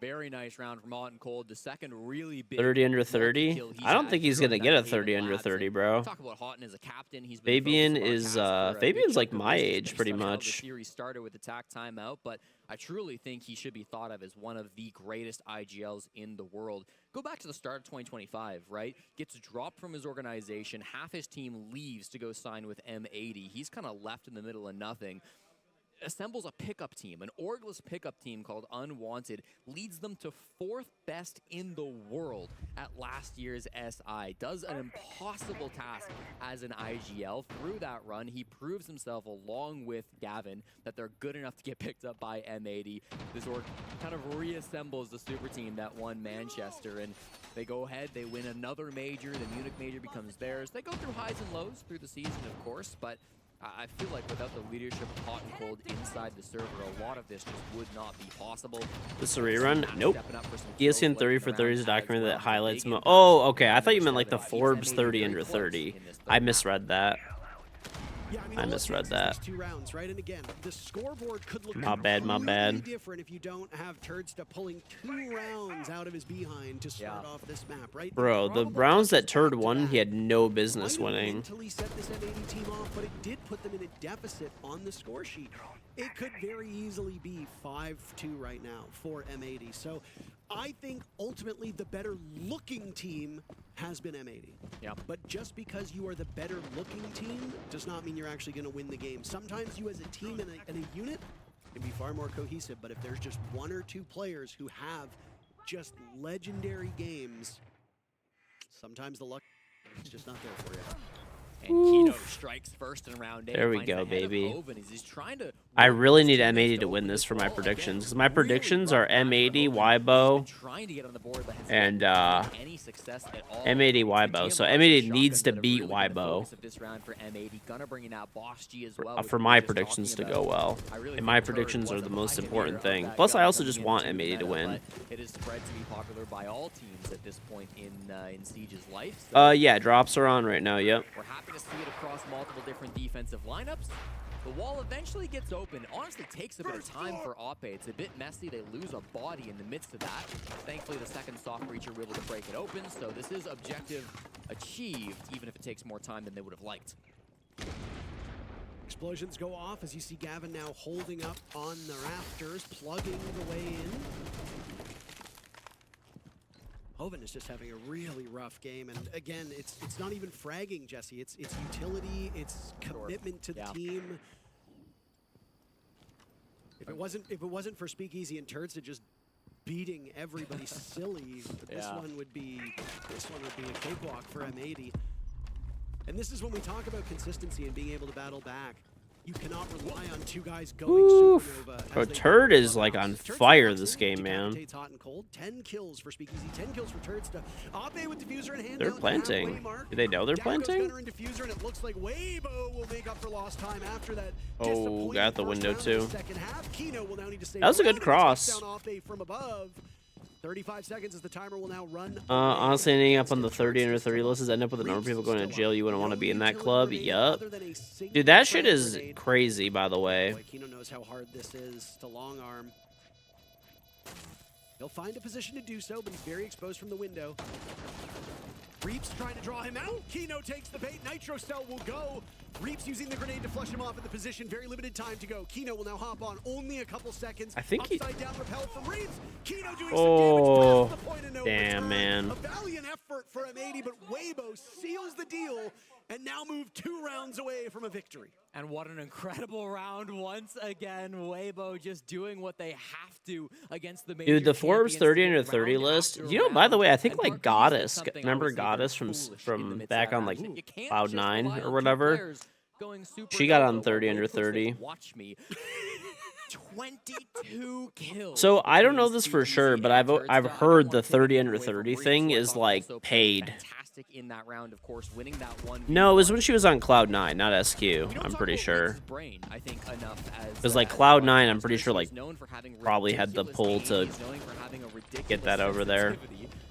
Very nice round from Hot and Cold. The second really big 30 under 30. I don't think he's gonna get a 30 under 30, bro. Talk about Houghton as a captain. He's Fabian is Fabian's like my age, pretty much. The series started with attack timeout, but I truly think he should be thought of as one of the greatest IGLs in the world. Go back to the start of 2025, right? Gets dropped from his organization. Half his team leaves to go sign with M80. He's kind of left in the middle of nothing. Assembles a pickup team, an orgless pickup team called Unwanted, leads them to 4th best in the world at last year's SI, does an impossible task as an IGL. Through that run, he proves himself along with Gavin that they're good enough to get picked up by M80. This org kind of reassembles the super team that won Manchester, and they go ahead, they win another major, the Munich major becomes theirs. They go through highs and lows through the season, of course, but I feel like without the leadership of Hot and Cold inside the server, a lot of this just would not be possible. This is a rerun? Nope. ESPN 30 for 30 is a document that highlights. Oh, okay. I thought you meant like the Forbes 30 under 30. I misread that. Yeah, I misread that. 2 rounds, right? And again, the scoreboard could look my bad. different if you don't have Turds pulling 2 rounds out of his behind to start off this map, right? Bro, the rounds that Turd won, he had no business winning. Mentally set this M80 team off, but it did put them in a deficit on the score sheet. It could very easily be 5-2 right now for M80. So I think ultimately the better looking team has been M80. Yeah. But just because you are the better looking team does not mean you're actually going to win the game. Sometimes you as a team and a unit can be far more cohesive, but if there's just one or two players who have just legendary games, sometimes the luck is just not there for you. And Kino strikes first in round 8. There we finds go, the head of baby. Hoven as he's trying to I really need M80 to win this for my predictions, because my predictions are M80, Weibo, trying to get on the board, but has and not had any success at all. M80, Weibo. So M80 needs to beat Weibo Of this round for M80, gonna bring in out Boss G as well, for my predictions to go well. And my predictions are the most important thing. Plus, I also just want M80 to win. It is spread to be popular by all teams at this point in Siege's life. Yeah, drops are on right now. Yep. We're happy to see it across multiple different defensive lineups. The wall eventually gets open. Honestly, takes a bit of time for Oppe. It's a bit messy. They lose a body in the midst of that. Thankfully, the second soft breacher were able to break it open. So this is objective achieved, even if it takes more time than they would have liked. Explosions go off as you see Gavin now holding up on the rafters, plugging the way in. Hoven is just having a really rough game, and again, it's not even fragging, Jesse. It's utility, it's commitment to the team. If it wasn't for Speakeasy and Turds just beating everybody silly, this one would be a cakewalk for M80. And this is when we talk about consistency and being able to battle back. You cannot rely on two guys going supernova. Bro, Turd is like on fire this game, man. Hot and cold. 10 kills for Speakeasy, 10 kills for Turds. Oppe with diffuser in hand. They're planting. Do they know they're planting? And it looks like Weibo will make up for lost time after that. Oh, got the window too. Kino will now need to That was a good cross. From above. 35 seconds as the timer will now run. Honestly, ending up on the 30 under 30 list is end up with a number of people going to jail. You wouldn't want to be in that club. Yup. Dude, that shit is crazy, by the way. Kino knows how hard this is to long arm. He'll find a position to do so, but he's very exposed from the window. Reaps trying to draw him out. Kino takes the bait. Nitro Cell will go. Reaps using the grenade to flush him off at the position. Very limited time to go. Kino will now hop on. Only a couple seconds. I think he... Upside down repel from Reaps. Kino doing oh, some damage past the point of no damn, return. man. A valiant effort for M80, but Weibo seals the deal and now move 2 rounds away from a victory. And what an incredible round once again. Weibo just doing what they have to against the major Dude, the Forbes 30 under 30 round list. after You know, by the way, I think round. like Goddess, And remember obviously Goddess very from foolish in the midst back of on that like action. You can't Cloud just 9 rely or on whatever. players going super She got low, on though. 30 What under Weibo says, 30. Watch me. 22 kills. So I don't know this for sure, but I've heard the 30 under 30 thing is like paid. In that round, of course, winning that one. No, it was when she was on Cloud 9, not SQ. I'm pretty sure. Brain, I think enough as Because like Cloud 9, I'm pretty sure like probably had the pull to get that over there.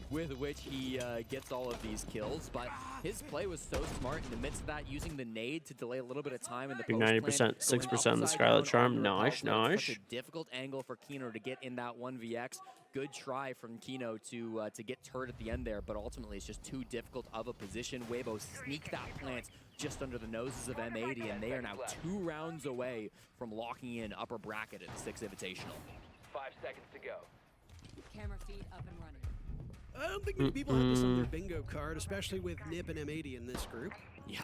With which he gets all of these kills, but his play was so smart in the midst of that, using the nade to delay a little bit of time in the post 90%, 6% on the Scarlet Charm. Nice, nice. Such a difficult angle for Kino to get in that 1vx. Good try from Kino to get Turd at the end there, but ultimately it's just too difficult of a position. Weibo sneak that plant just under the noses of M80, and they are now 2 rounds away from locking in upper bracket at the 6 Invitational. 5 seconds to go. Camera feed up and running. I don't think many people have this on their bingo card, especially with Nip and M80 in this group. Yeah.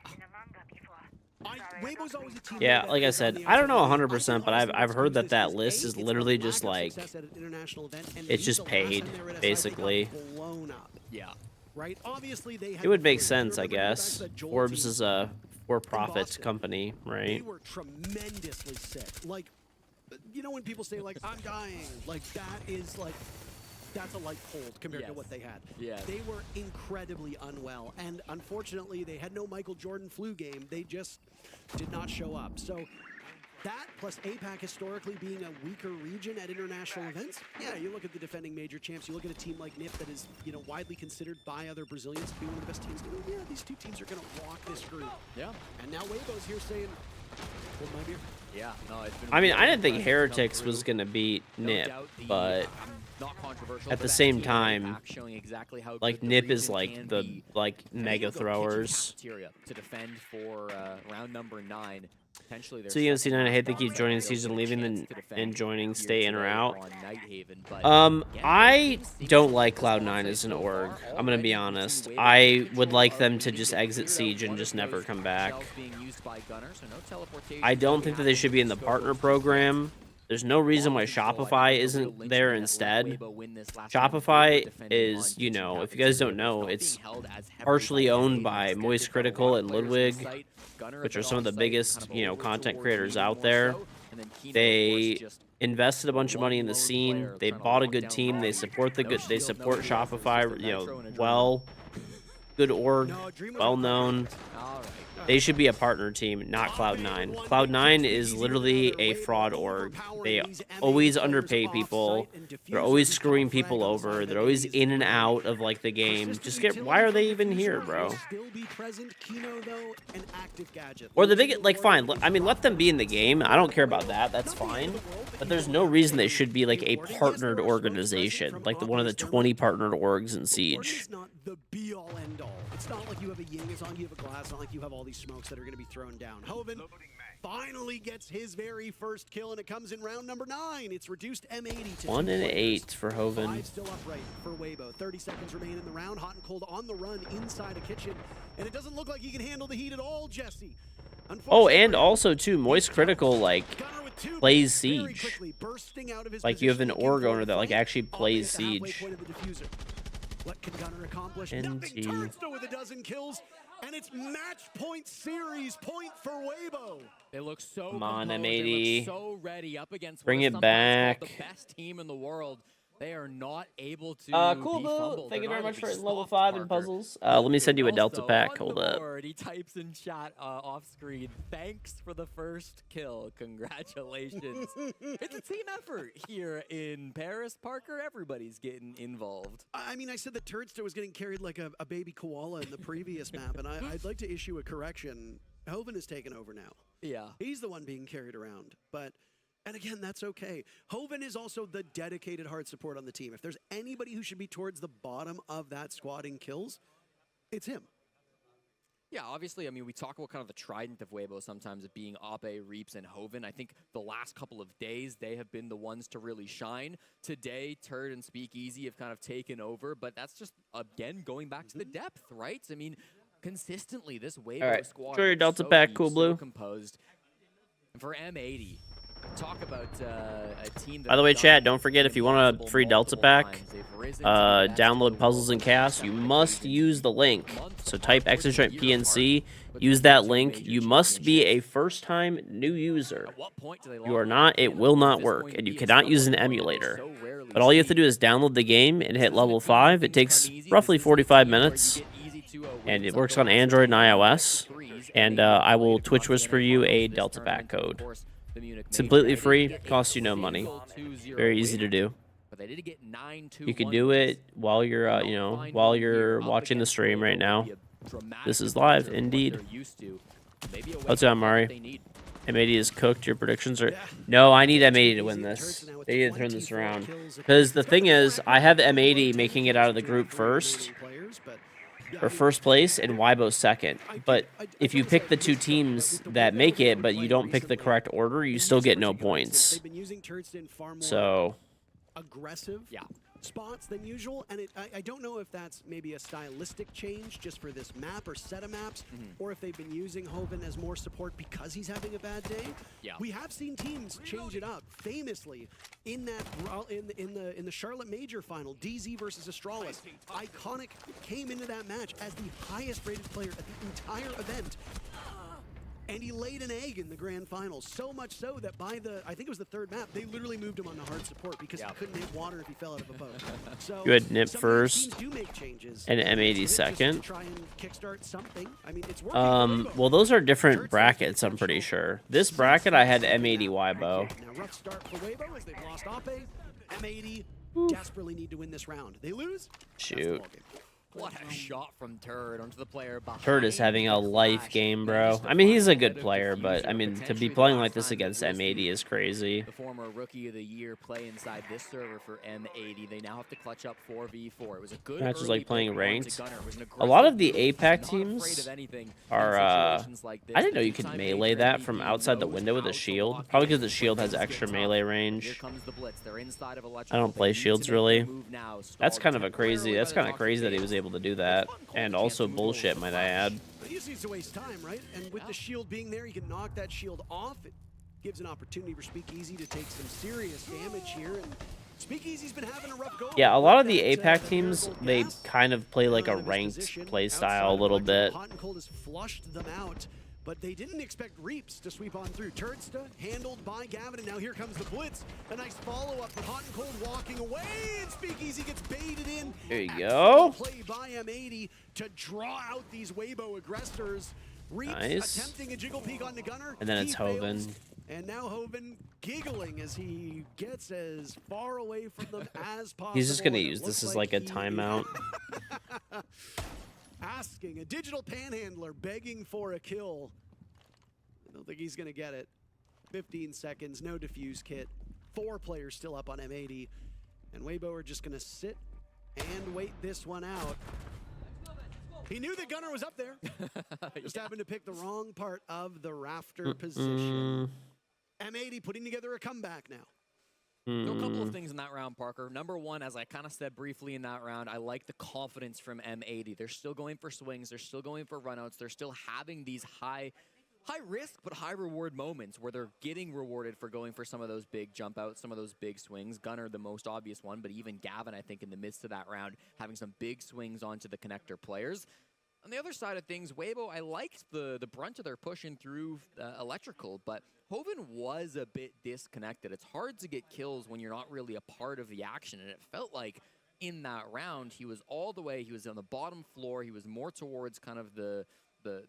Weibo's always a team. Yeah, like I said, I don't know 100%, but I've heard that list is literally just like it's just paid, basically. Yeah. Right. Obviously, they. It would make sense, I guess. Forbes is a for-profit company, right? They were tremendously sick. Like, you know, when people say like I'm dying, like that is like. That's a light cold compared to what they had. Yeah. They were incredibly unwell, and unfortunately, they had no Michael Jordan flu game. They just did not show up. So that, plus APAC historically being a weaker region at international events, yeah, you look at the defending major champs, you look at a team like NIP that is, you know, widely considered by other Brazilians to be one of the best teams. Yeah, these two teams are going to walk this group. Yeah. And now Weibo's here saying, hold my beer. Yeah, no, it's been I mean, really I didn't think impressive to come Heretics through. was going to beat Nip, doubt the, but not controversial, at but the that same team time, back showing exactly how like good the Nip is region like can the be. like And mega Hugo kitchen throwers. cafeteria to defend for round number 9. Potentially So UFC9, I hate they keep joining Siege and leaving and joining, stay in or out. I don't like Cloud9 as an org. I'm gonna be honest. I would like them to just exit Siege and just never come back. I don't think that they should be in the partner program. There's no reason why Shopify isn't there instead. Shopify is, you know, if you guys don't know, it's partially owned by Moist Critical and Ludwig, which are some of the biggest, you know, content creators out there. They invested a bunch of money in the scene. They bought a good team. They support the good. They support Shopify. You know, good org, well known. They should be a partner team, not Cloud9. Cloud9 is literally a fraud org. They always underpay people. They're always screwing people over. They're always in and out of like the game. Why are they even here, bro? Or the big, like, fine. I mean, let them be in the game. I don't care about that. That's fine. But there's no reason they should be like a partnered organization, like one of the 20 partnered orgs in Siege. The be all end all. It's not like you have a Ying, it's not like you have a Glass, it's not like you have all these smokes that are going to be thrown down. Hoven finally gets his very first kill, and it comes in round number 9. It's reduced M80 to 1 and 8 for Hoven. 5 still upright for Weibo. 30 seconds remain in the round. Hot and cold on the run inside a kitchen, and it doesn't look like he can handle the heat at all, Jesse. Oh, and also too, Moist Critical like plays Siege. Like you have an org owner that like actually plays Siege. What can Gunner accomplish? NT. Nothing. Turnstone with a dozen kills, and it's match point series point for Weibo. They look so Come on, composed. M80. They look so ready up against Bring it sometimes back. called the best team in the world. They are not able to Cool, be Boo. fumbled. Thank you They're very not much able for to be level stopped, 5 in Parker. puzzles. Let me send you a Delta Also, pack. on Hold the up. board, he types in chat off screen, thanks for the first kill. Congratulations. It's a team effort here in Paris, Parker. Everybody's getting involved. I mean, I said that Turnstone was getting carried like a baby koala in the previous map, and I'd like to issue a correction. Hoven has taken over now. Yeah. He's the one being carried around, but... And again, that's okay. Hoven is also the dedicated hard support on the team. If there's anybody who should be towards the bottom of that squad in kills, it's him. Yeah, obviously, I mean, we talk about kind of the trident of Weibo sometimes of being Abe, Reaps, and Hoven. I think the last couple of days, they have been the ones to really shine. Today, Turd and Speakeasy have kind of taken over, but that's just, again, going back to the depth, right? I mean, consistently, this Weibo squad Sure, your is Delta so pack, deep, Cool so Blue. composed. And for M80, talk about a team that By the way, chat, don't forget if you want a free Delta pack, download Puzzles and Chaos, you must use the link. So type Exojoint PNC, use that link. You must be a first-time new user. You are not, it will not work, and you cannot use an emulator. But all you have to do is download the game and hit level 5. It's takes roughly 45 minutes, and it works on Android and iOS. And I will Twitch Whisper you a Delta pack code. It's completely free, costs you no money. Very easy to do. You can do it while you're, you know, while you're watching the stream right now. This is live, indeed. What's up, Mari? M80 is cooked. Your predictions are... No, I need M80 to win this. They need to turn this around. Because the thing is, I have M80 making it out of the group first. Or first place, and Weibo second. But if you pick the two teams that make it, but you don't pick the correct order, you still get no points. So... aggressive spots than usual, and I don't know if that's maybe a stylistic change just for this map or set of maps, or if they've been using Hoven as more support because he's having a bad day. Yeah. We have seen teams change it up famously in that in the Charlotte Major final. DZ versus Astralis. Iconic came into that match as the highest rated player at the entire event. And he laid an egg in the grand final, so much so that by the, I think it was the third map, they literally moved him on to hard support because he couldn't hit water if he fell out of a boat. So you had Nip first, do make changes, and M80 second. try and kickstart something. I mean, it's working. Well, those are different brackets, I'm pretty sure. This bracket, I had M80 Weibo. Now, rough start for Weibo as they've lost Ape. M80 desperately need to win this round. They lose. Shoot. What a shot from Turd onto the player behind. Turd is having a life game, bro. I mean, he's a good player, but I mean, to be playing like this against M80 is crazy. The former Rookie of the Year play inside this server for M80. They now have to clutch up 4v4. It was a good Matches early like playing pick ranked. onto Gunner. It was an A lot of aggressive the move, APAC not teams afraid of anything in are. situations like this. I didn't know The you could two-time melee major that from MVP outside the knows window with how a to shield. lock Probably in because the when shield has things get extra tough. melee Here range. comes the blitz. They're inside of I electrical. don't play They need to shields make really. their move now. That's Stalled kind of a crazy. temporarily That's by kind the of crazy that he Fox was able to do that, and also bullshit, might I add. He just needs to waste time, right? And with the shield being there, he can knock that shield off. It gives an opportunity for Speakeasy to take some serious damage here. And Speakeasy's been having a rough go. Yeah, a lot of the APAC teams, they kind of play like a ranked play style a little bit. Hot and Cold has flushed them out, but they didn't expect Reaps to sweep on through. Turdsta handled by Gavin, and now here comes the blitz. A nice follow-up, but Hot and Cold walking away, and Speakeasy gets baited in. There you go. Play by M80 to draw out these Weibo aggressors. Reaps Nice. attempting a jiggle peek on the Gunner. And then He it's fails. Hoven. And now Hoven giggling as he gets as far away from them as possible. He's just gonna and it use this looks as like a he- timeout. Asking a digital panhandler begging for a kill. I don't think he's gonna get it. 15 seconds, no defuse kit. 4 players still up on M80. And Weibo are just gonna sit and wait this one out. He knew the Gunner was up there. Just happened to pick the wrong part of the rafter position. M80 putting together a comeback now. There were a couple of things in that round, Parker. Number one, as I kind of said briefly in that round, I like the confidence from M80. They're still going for swings. They're still going for runouts. They're still having these high risk but high reward moments where they're getting rewarded for going for some of those big jump outs, some of those big swings. Gunner, the most obvious one, but even Gavin, I think, in the midst of that round, having some big swings onto the connector players. On the other side of things, Weibo, I liked the brunt of their pushing through electrical, but Hoven was a bit disconnected. It's hard to get kills when you're not really a part of the action, and it felt like in that round, he was all the way, he was on the bottom floor, he was more towards kind of the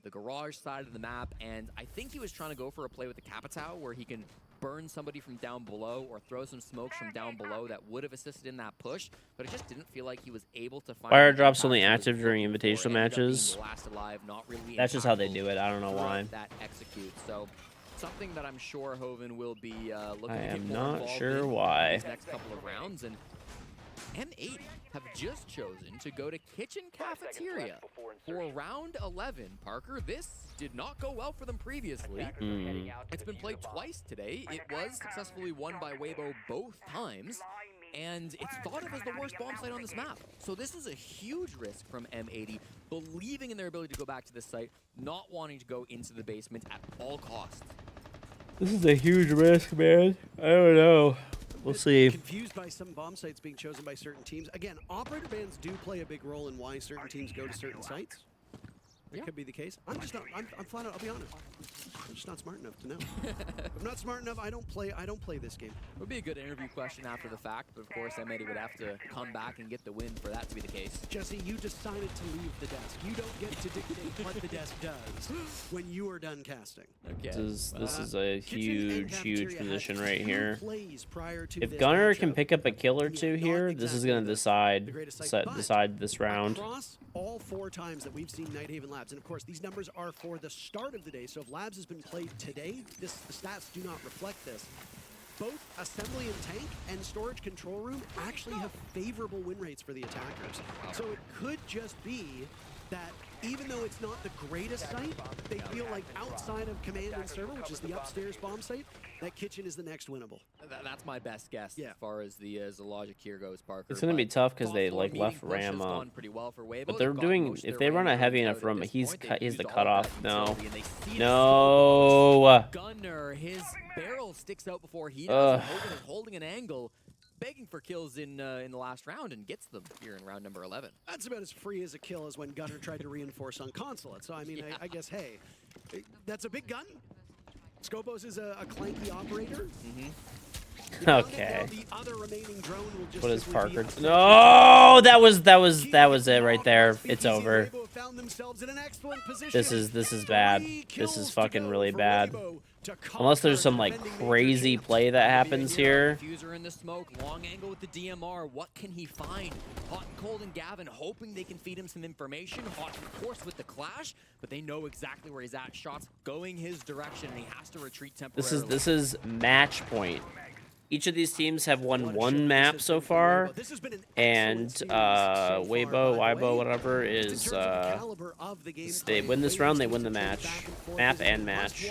garage side of the map, and I think he was trying to go for a play with the Capitao where he can burn somebody from down below or throw some smokes from down below that would have assisted in that push, but it just didn't feel like he was able to find Fire the drops impact only he was active during looking for. invitational Ended up being matches. last alive, not really That's just how they impactful do it. I don't know why. throughout that execute. So something that I'm sure Hoven will be looking I to get am more not involved sure in why. these next couple of rounds. And M80 have just chosen to go to Kitchen Cafeteria for round 11. Parker, this did not go well for them previously. It's been played twice today. It was successfully won by Weibo both times, and it's thought of as the worst bomb site on this map. So this is a huge risk from M80, believing in their ability to go back to this site, not wanting to go into the basement at all costs. This is a huge risk, man. I don't know. We'll see. Confused by some bomb sites being chosen by certain teams. Again, operator bans do play a big role in why certain teams go to certain sites. That could be the case. I'm just not. I'm flat out. I'll be honest. I'm just not smart enough to know. If I'm not smart enough, I don't play this game. It would be a good interview question after the fact, but of course M80 would have to come back and get the win for that to be the case. Jesse, you decided to leave the desk. You don't get to dictate what the desk does when you are done casting. Okay. This is a huge position right here. Plays prior to If this Gunner matchup. can pick up a kill or two here, this is gonna decide this round. Across all 4 times that we've seen Nighthaven Labs, and of course these numbers are for the start of the day, so if Labs has been played today, the stats do not reflect this. Both Assembly and Tank and Storage Control Room actually have favorable win rates for the attackers. So it could just be that even though it's not the greatest site, they feel like outside of Command and Server, which is the upstairs bomb site, that Kitchen is the next winnable. That's my best guess as far as the logic here goes, Parker. It's gonna be tough because they like left Ram up. But they're doing, if they run a heavy enough Ram, he's the cutoff. No, no. Gunner, his barrel sticks out before he does. Hogan is holding an angle, begging for kills in the last round and gets them here in round number 11. That's about as free as a kill as when Gunner tried to reinforce on Consulate. So I mean, I guess, hey, that's a big gun. Scopos is a clanky operator. Okay. The other remaining drone will just What is Parker? No, that was it right there. It's over. found themselves in an excellent position. This is bad. This is fucking really bad. Unless there's some like crazy play that happens here. Diffuser in the smoke, long angle with the DMR. What can he find? Hot and Cold and Gavin hoping they can feed him some information. Hot, of course, with the clash, but they know exactly where he's at. Shots going his direction, and he has to retreat temporarily. This is match point. Each of these teams have won one map so far, and Weibo, whatever, is they win this round, they win the match. Map and match.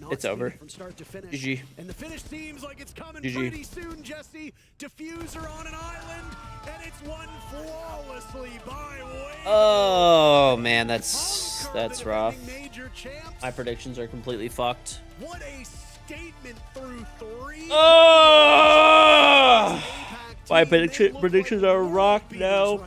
It's over. GG. And the finish seems like it's coming GG. pretty soon, Jesse. Diffuser on an island, and it's won flawlessly by Weibo. Oh man, that's rough. My predictions are completely fucked. What a statement through 3. Oh! My predictions are rocked now.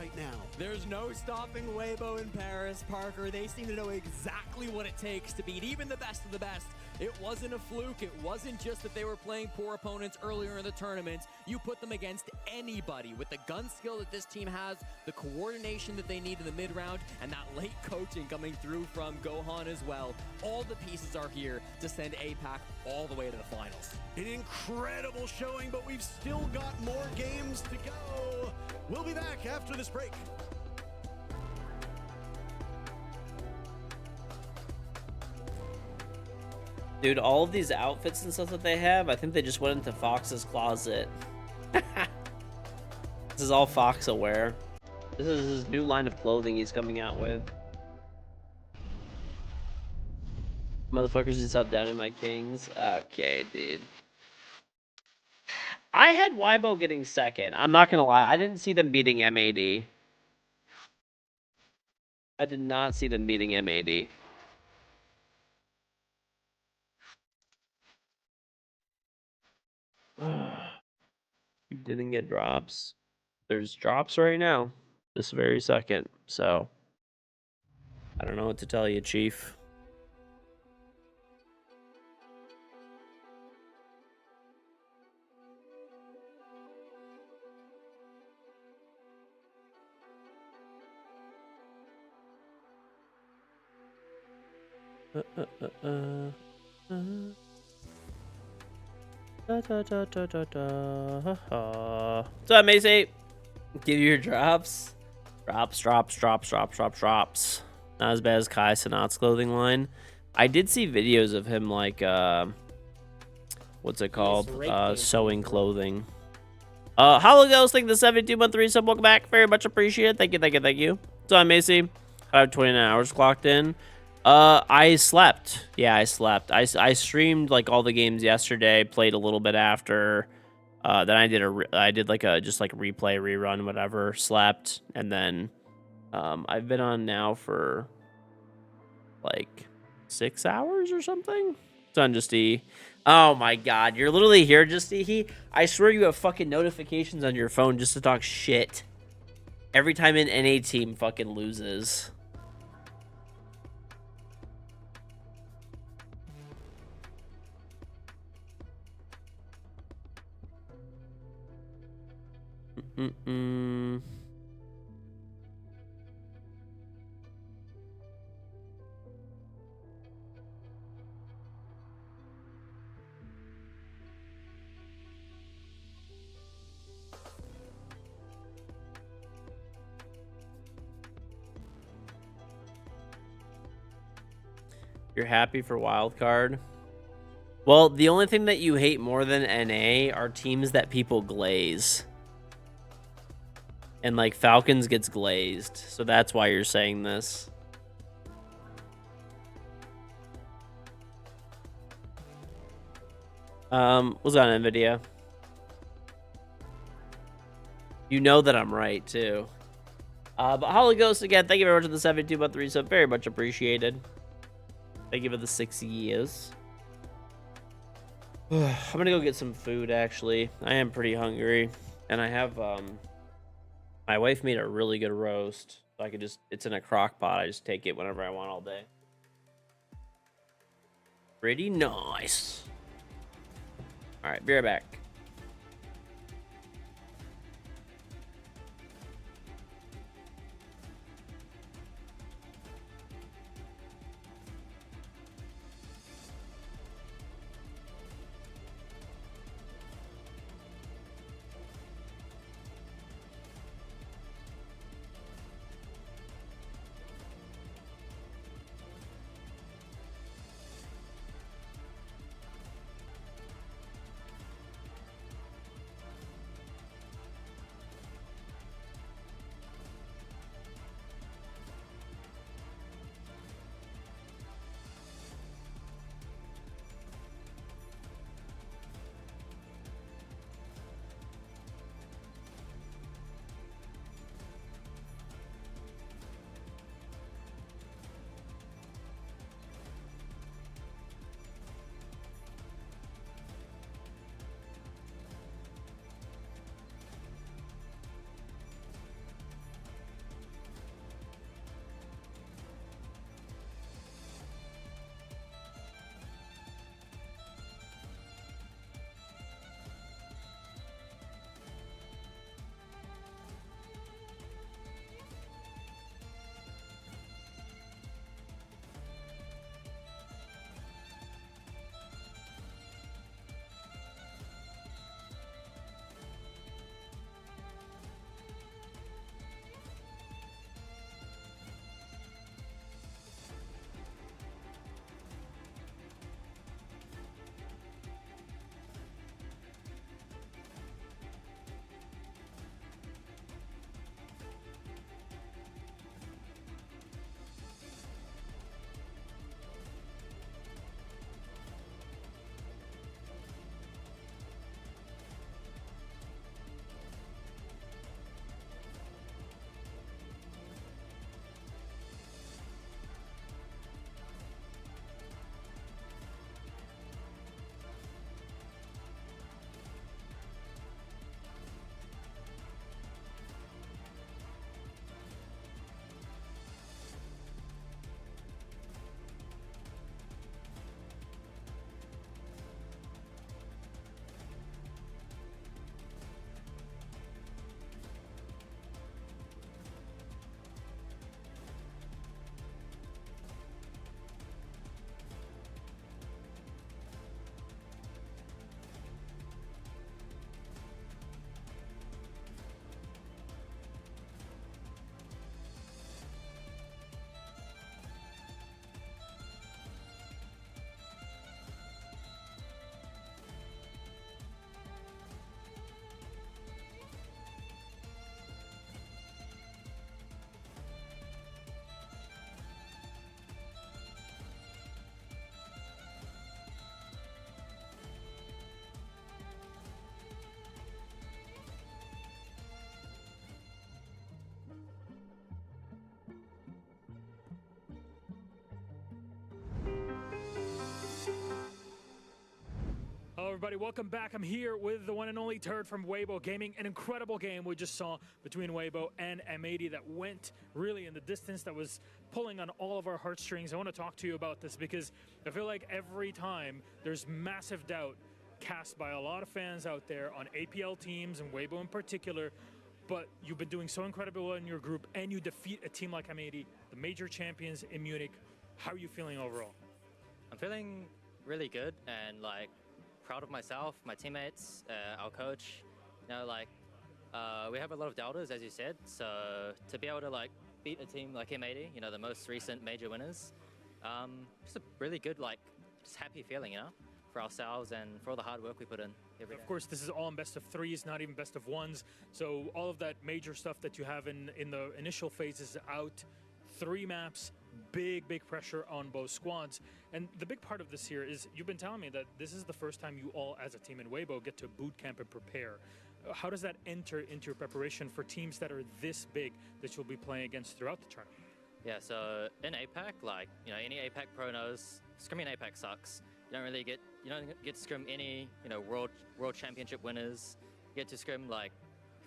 There's no stopping Weibo in Paris, Parker. They seem to know exactly what it takes to beat even the best of the best. It wasn't a fluke. It wasn't just that they were playing poor opponents earlier in the tournament. You put them against anybody with the gun skill that this team has, the coordination that they need in the mid-round, and that late coaching coming through from Gohan as well. All the pieces are here to send APAC all the way to the finals. An incredible showing, but we've still got more games to go. We'll be back after this break. Dude, all of these outfits and stuff that they have, I think they just went into Fox's closet. This is all Fox wear. This is his new line of clothing he's coming out with. Motherfuckers just out down in my kings. Okay, dude. I had Weibo getting second. I'm not gonna lie. I didn't see them beating MAD. I did not see them beating MAD. You didn't get drops. There's drops right now, this very second. So I don't know what to tell you, Chief. What's up, Macy? Give you your drops. Drops. Not as bad as Kai Sanat's clothing line. I did see videos of him like what's it called? Sewing clothing. Hologhost, thank you the 72-month resub. Welcome back. Very much appreciated. Thank you. What's up, Macy? I have 29 hours clocked in. I slept. Yeah, I slept. I streamed like all the games yesterday, played a little bit after. Then I did like a replay, rerun, whatever, slept, and then I've been on now for like 6 hours or something. It's on Just E. Oh my god, you're literally here, Just E. I swear you have fucking notifications on your phone just to talk shit. Every time an NA team fucking loses. You're happy for wildcard? Well, the only thing that you hate more than NA are teams that people glaze. And like Falcons gets glazed, so that's why you're saying this. What's on Nvidia? You know that I'm right too. But Hologhost again, thank you very much for the 72-month resub, very much appreciated. Thank you for the 6 years. I'm gonna go get some food actually. I am pretty hungry, and I have my wife made a really good roast, so I could it's in a crock pot. I just take it whenever I want all day. Pretty nice. All right, be right back. everybody? Welcome back. I'm here with the one and only Turd from Weibo Gaming. An incredible game we just saw between Weibo and M80 that went really in the distance, that was pulling on all of our heartstrings. I want to talk to you about this because I feel like every time there's massive doubt cast by a lot of fans out there on APL teams and Weibo in particular, but you've been doing so incredibly well in your group and you defeat a team like M80, the major champions in Munich. How are you feeling overall? I'm feeling really good and like proud of myself, my teammates, our coach. You know, like we have a lot of doubters, as you said. So to be able to like beat a team like M80, you know, the most recent major winners, just a really good, like, just happy feeling, you know, for ourselves and for all the hard work we put in every day. Of course, this is all in best of threes, not even best of ones. So all of that major stuff that you have in the initial phase is out. 3 maps. Big pressure on both squads. And the big part of this here is you've been telling me that this is the first time you all as a team in Weibo get to boot camp and prepare. How does that enter into your preparation for teams that are this big that you'll be playing against throughout the tournament? Yeah, so in APAC, like, you know, any APAC pro knows scrimming in APAC sucks. You don't get to scrim any, you know, world championship winners. You get to scrim like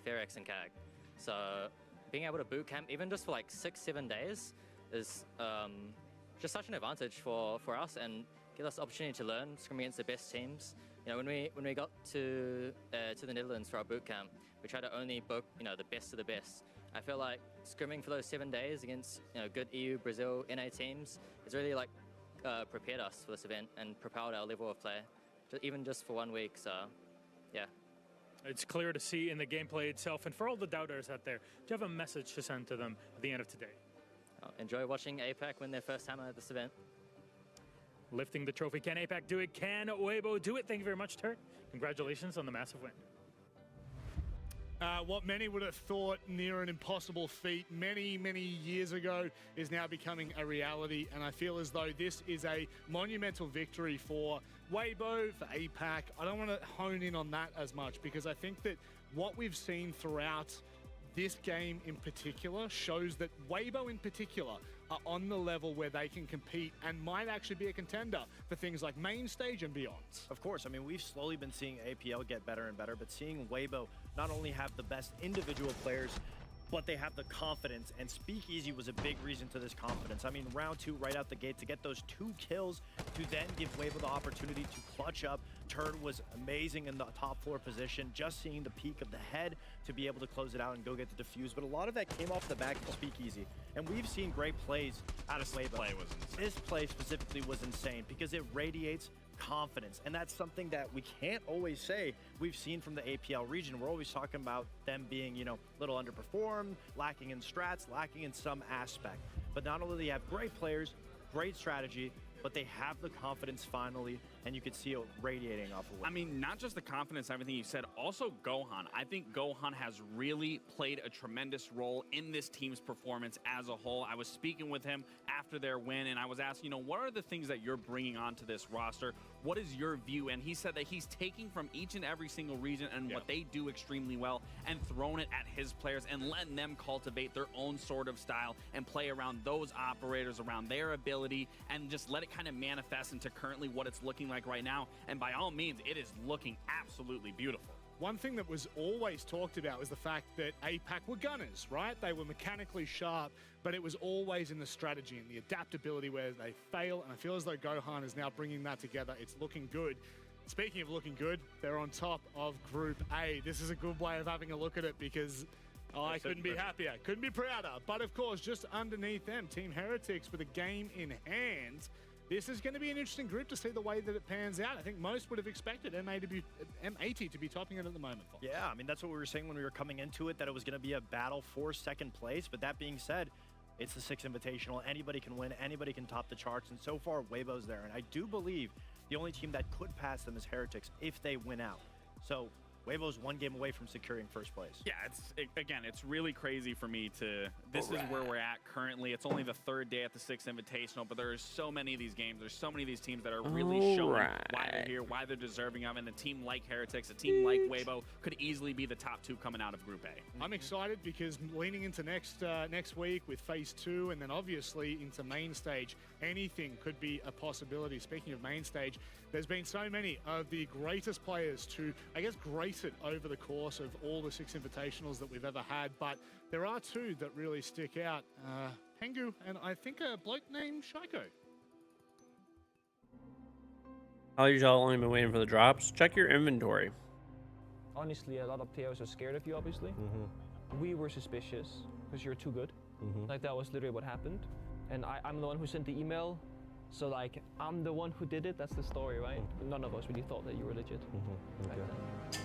Ferex and CAG. So being able to boot camp even just for like 6-7 days is just such an advantage for us and give us the opportunity to learn, scrim against the best teams. You know, when we got to the Netherlands for our boot camp, we tried to only book, you know, the best of the best. I feel like scrimming for those 7 days against, you know, good EU, Brazil, NA teams has really like prepared us for this event and propelled our level of play, even just for 1 week. So, yeah. It's clear to see in the gameplay itself, and for all the doubters out there, do you have a message to send to them at the end of today? Enjoy watching APAC win their first hammer at this event. Lifting the trophy. Can APAC do it? Can Weibo do it? Thank you very much, Turk. Congratulations on the massive win. What many would have thought near an impossible feat many years ago is now becoming a reality, and I feel as though this is a monumental victory for Weibo, for APAC. I don't want to hone in on that as much because I think that what we've seen throughout this game in particular shows that Weibo in particular are on the level where they can compete and might actually be a contender for things like main stage and beyond. Of course, I mean, we've slowly been seeing APL get better and better, but seeing Weibo not only have the best individual players, but they have the confidence, and Speakeasy was a big reason to this confidence. I mean, round 2, right out the gate, to get those 2 kills, to then give Weibo the opportunity to clutch up. Turd was amazing in the top floor position, just seeing the peak of the head to be able to close it out and go get the defuse. But a lot of that came off the back of Speakeasy, and we've seen great plays out of Weibo. This play specifically was insane because it radiates confidence, and that's something that we can't always say we've seen from the APL region. We're always talking about them being, you know, a little underperformed, lacking in strats, lacking in some aspect. But not only do they have great players, great strategy, but they have the confidence finally, and you could see it radiating off of it. I mean, not just the confidence, everything you said, also Gohan. I think Gohan has really played a tremendous role in this team's performance as a whole. I was speaking with him after their win, and I was asking, you know, what are the things that you're bringing onto this roster? What is your view? And he said that he's taking from each and every single region and what they do extremely well and throwing it at his players and letting them cultivate their own sort of style and play around those operators, around their ability, and just let it kind of manifest into currently what it's looking like right now. And by all means, it is looking absolutely beautiful. One thing that was always talked about was the fact that APAC were gunners, right? They were mechanically sharp, but it was always in the strategy and the adaptability where they fail, and I feel as though Gohan is now bringing that together. It's looking good. Speaking of looking good, they're on top of Group A. This is a good way of having a look at it because I couldn't be happier, couldn't be prouder. But of course, just underneath them, Team Heretics with a game in hand. This is going to be an interesting group to see the way that it pans out. I think most would have expected M80 to be topping it at the moment. Yeah, I mean, that's what we were saying when we were coming into it, that it was going to be a battle for second place. But that being said, it's the 6th Invitational. Anybody can win. Anybody can top the charts. And so far, Weibo's there. And I do believe the only team that could pass them is Heretics if they win out. So Weibo's one game away from securing first place. Yeah, it's really crazy for me to. This is where we're at currently. It's only the third day at the 6th Invitational, but there are so many of these games. There's so many of these teams that are really showing why they're here, why they're deserving of, and a team like Heretics, a team like Weibo could easily be the top 2 coming out of Group A. I'm excited because leaning into next week with Phase 2, and then obviously into main stage, anything could be a possibility. Speaking of main stage, there's been so many of the greatest players to, I guess, grace it over the course of all the 6 Invitationals that we've ever had, but there are 2 that really stick out. Pengu and I think a bloke named Shaiko. How y'all only been waiting for the drops? Check your inventory. Honestly, a lot of players are scared of you, obviously. We were suspicious because you're too good. Like, that was literally what happened. And I'm the one who sent the email. So, like, I'm the one who did it. That's the story, right? None of us really thought that you were legit. Back then.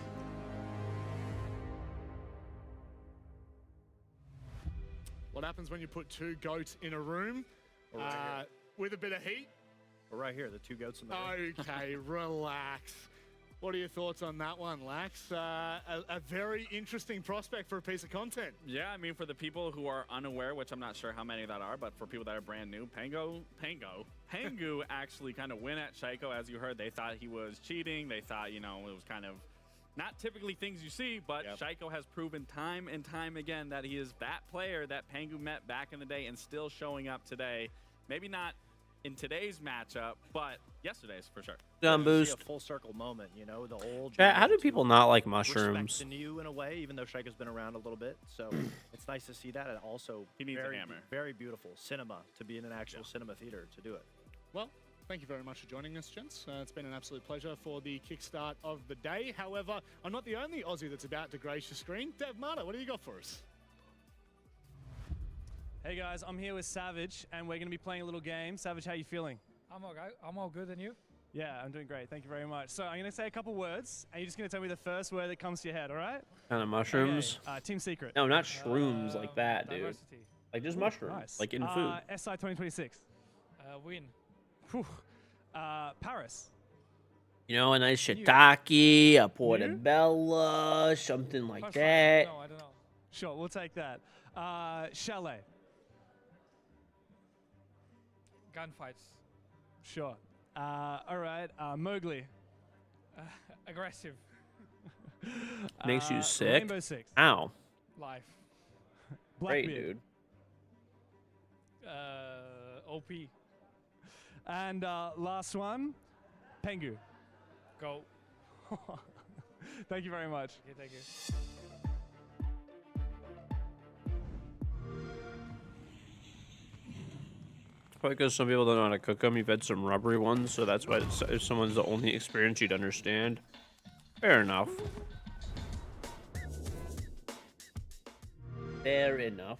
What happens when you put 2 goats in a room with a bit of heat? We're right here, the 2 goats in the room. Okay, relax. What are your thoughts on that one, Lax? A very interesting prospect for a piece of content. Yeah, I mean, for the people who are unaware, which I'm not sure how many that are, but for people that are brand new, Pengu actually kind of win at Shaiko. As you heard, they thought he was cheating. They thought, you know, it was kind of not typically things you see, but Shaiko has proven time and time again that he is that player that Pengu met back in the day and still showing up today. Maybe not in today's matchup, but yesterday's for sure. Gun boost. A full circle moment, you know, the old. Chat, how do people not like mushrooms? Respect the new in a way, even though Shaiko's been around a little bit, so it's nice to see that. And also, he needs a hammer. Very beautiful cinema to be in an actual cinema theater to do it. Well, thank you very much for joining us, gents. It's been an absolute pleasure for the kickstart of the day. However, I'm not the only Aussie that's about to grace your screen. Dev Mata, what do you got for us? Hey guys, I'm here with Savage, and we're going to be playing a little game. Savage, how you feeling? I'm okay. I'm all good, and you? Yeah, I'm doing great. Thank you very much. So I'm going to say a couple words, and you're just going to tell me the first word that comes to your head, all right? Kind of mushrooms? Okay. Team Secret. No, not shrooms like that, dude. Diversity. Like just mushrooms, Nice. like in food. SI 2026. Win. Whew. Paris. You know, a nice shiitake, a portobello, something like that. No, I don't know. Sure, we'll take that. Chalet. Gunfights. Sure. All right. Mowgli. Aggressive. Makes you sick. Rainbow Six. Ow. Life. Great, Blackbeard. dude. OP. And last one, Pengu. Go. Thank you very much. Okay, thank you. Probably because some people don't know how to cook them. You've had some rubbery ones, so that's why if someone's the only experience you'd understand. Fair enough. Fair enough.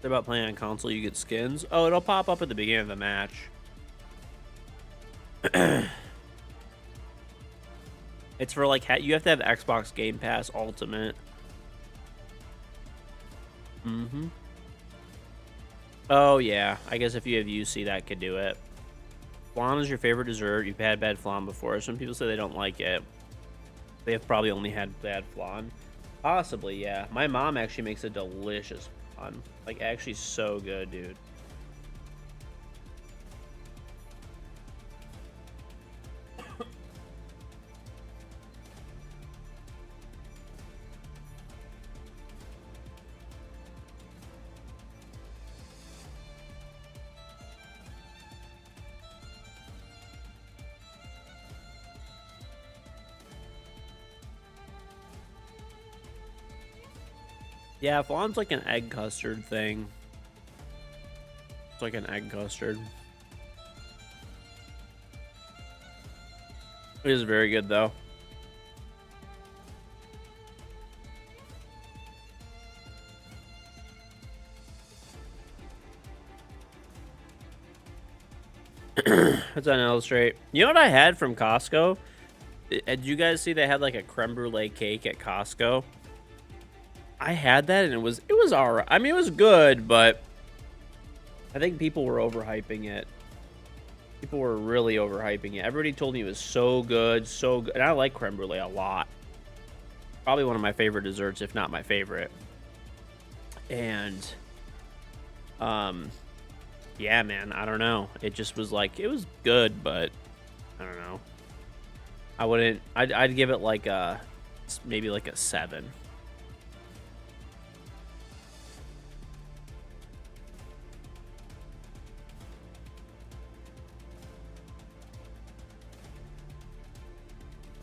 About playing on console, you get skins. Oh, it'll pop up at the beginning of the match. It's for like you have to have Xbox Game Pass Ultimate. Oh yeah, I guess if you have UC, that could do it. Flan is your favorite dessert. You've had bad flan before. Some people say they don't like it. They have probably only had bad flan. Possibly, yeah. My mom actually makes a delicious flan. Like, actually so good, dude. Yeah, flan's like an egg custard thing. It's like an egg custard. It is very good though. That's on Illustrate. You know what I had from Costco? Did you guys see they had like a creme brulee cake at Costco? I had that and it was alright. I mean, it was good, but I think people were overhyping it. People were really overhyping it. Everybody told me it was so good, so good. And I like creme brulee a lot. Probably one of my favorite desserts, if not my favorite. And yeah, man, I don't know. It just was like, it was good, but I don't know. I wouldn't, I'd give it like a, maybe like a 7.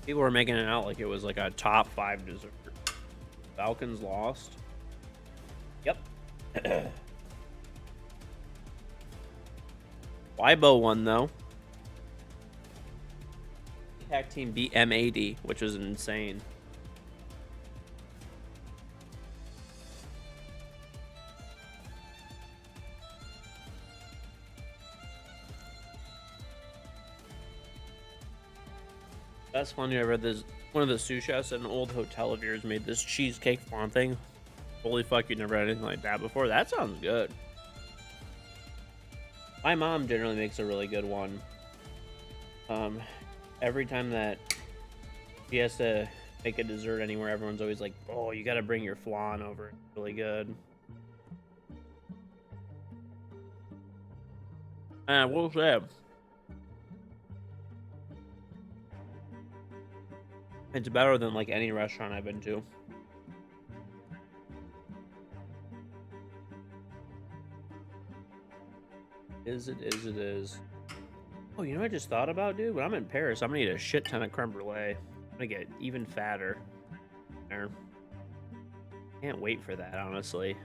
People were making it out like it was like a top 5 dessert. Falcons lost. Yep. Weibo won though. Tag team beat M80, which was insane. That's funny. I read this. One of the sous chefs at an old hotel of yours made this cheesecake flan thing. Holy fuck, you never had anything like that before. That sounds good. My mom generally makes a really good one. Every time that she has to make a dessert anywhere, everyone's always like, oh, you gotta bring your flan over. It's really good. We'll say. It's better than like any restaurant I've been to. It is. Oh, you know what I just thought about, dude? When I'm in Paris, I'm gonna eat a shit ton of creme brulee. I'm gonna get even fatter. There. Can't wait for that, honestly.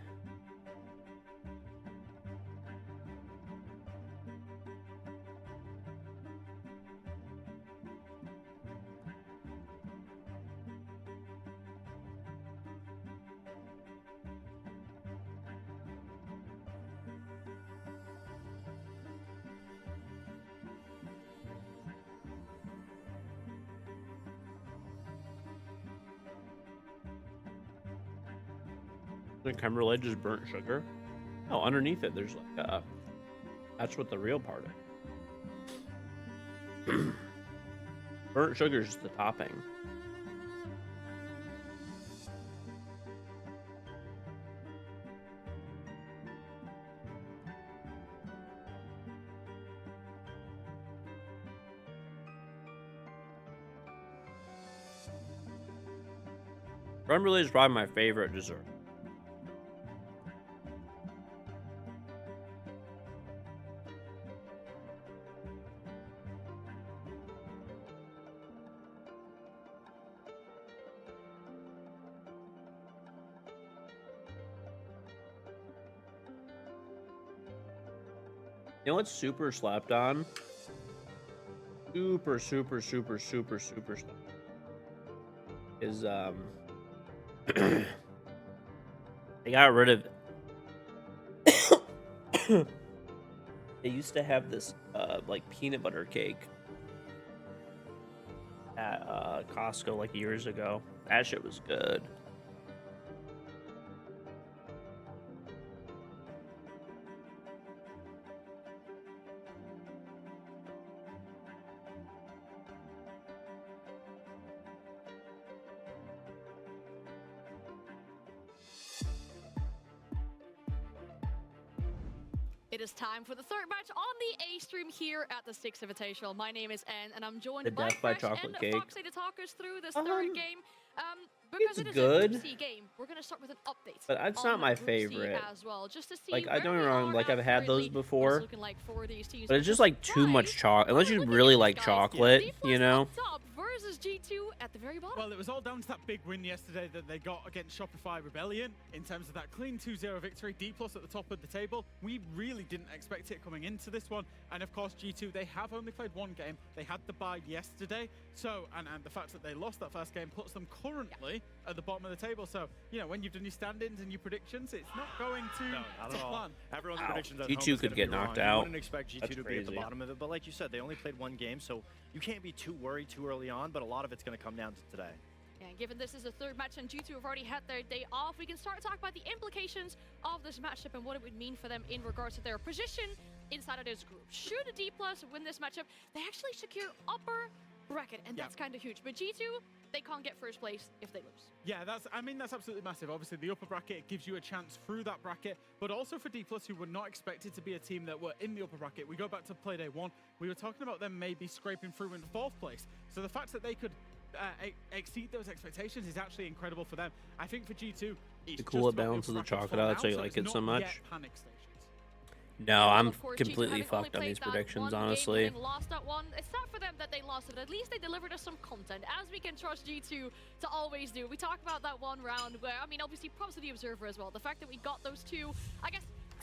The creme brulee just burnt sugar. Oh, underneath it, there's like a. That's what the real part is. Burnt sugar is just the topping. Creme brulee is probably my favorite dessert. You know what's super slapped on? Super slapped. Is they got rid of they used to have this like peanut butter cake at Costco like years ago. That shit was good. It is time for the third match on the A stream here at the Six Invitational. My name is Ann, and I'm joined The by Death by Fresh Chocolate and Cake. Foxy to talk us through this third game. Because it's it is good. a Group C game, we're going to start with an update. But that's on not my Group C favorite. as well, just to see Like, I where don't get we me wrong, are like I've had those accurately, what before. it's looking like for these teams. But it's just like too much chocolate. Unless you really like chocolate, you know. Top versus G2 at the very bottom. Well, it was all down to that big win yesterday that they got against Shopify Rebellion in terms of that clean 2-0 victory. D+ at the top of the table. We really didn't expect it coming into this one. And of course, G2, they have only played one game. They had the bye yesterday. So, and the fact that they lost that first game puts them currently at the bottom of the table. So, you know, when you've done your stand-ins and your predictions, it's not going to, not at all. plan. Everyone's predictions at G2 home is could gonna get be wrong. knocked You out. wouldn't expect G2 That's to be at the crazy. bottom of it, but like you said, they only played one game, so you can't be too worried too early on, but a lot of it's going to come down to today. Yeah, given this is the third match and G2 have already had their day off, we can start to talk about the implications of this matchup and what it would mean for them in regards to their position inside of this group. Should a D+ win this matchup, they actually secure upper bracket, and that's kind of huge. But G2, they can't get first place if they lose. Yeah, that's absolutely massive. Obviously, the upper bracket gives you a chance through that bracket, but also for D+, who were not expected to be a team that were in the upper bracket. We go back to play day one, we were talking about them maybe scraping through in 4th place. So the fact that they could exceed those expectations is actually incredible for them. I think for G2, it's To cool just it about down the to the bracket chocolate for now, out so you so like it's it so not yet much. panic stations. No, I'm Of course, G2 completely having only fucked on played these that predictions, one game honestly. and lost that one. It's sad for them that they lost it, but at least they delivered us some content, as we can trust G2 to always do. We talked about that one round where, I mean, obviously props to the Observer as well. The fact that we got those two, I guess,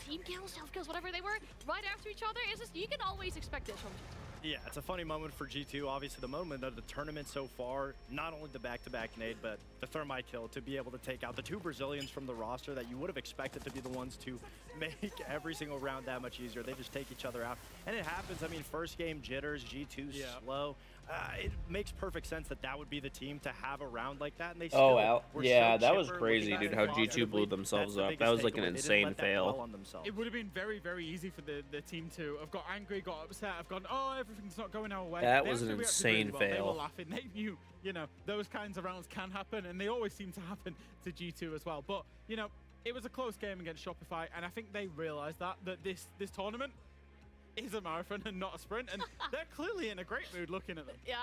team kills, self kills, whatever they were, right after each other, is just, you can always expect this from G2. Yeah, it's a funny moment for G2. Obviously, the moment of the tournament so far, not only the back-to-back nade, but the Thermite kill to be able to take out the 2 Brazilians from the roster that you would have expected to be the ones to make every single round that much easier. They just take each other out. And it happens. I mean, first game jitters, G2 slow. It makes perfect sense that that would be the team to have a round like that. And they still were yeah, so that was chipper, crazy, looking dude, at how it G2 blew positively. themselves That's the up. That biggest was like an takeaway. They didn't insane let that dwell fail. on themselves. It would have been very, very easy for the team to have got angry, got upset, have gone, oh, everything's not going our way. That They was an actually reacted really insane well. They fail. were laughing. They knew, you know, those kinds of rounds can happen, and they always seem to happen to G2 as well. But, you know, it was a close game against Shopify, and I think they realized that this tournament is a marathon and not a sprint, and they're clearly in a great mood looking at them. Yeah,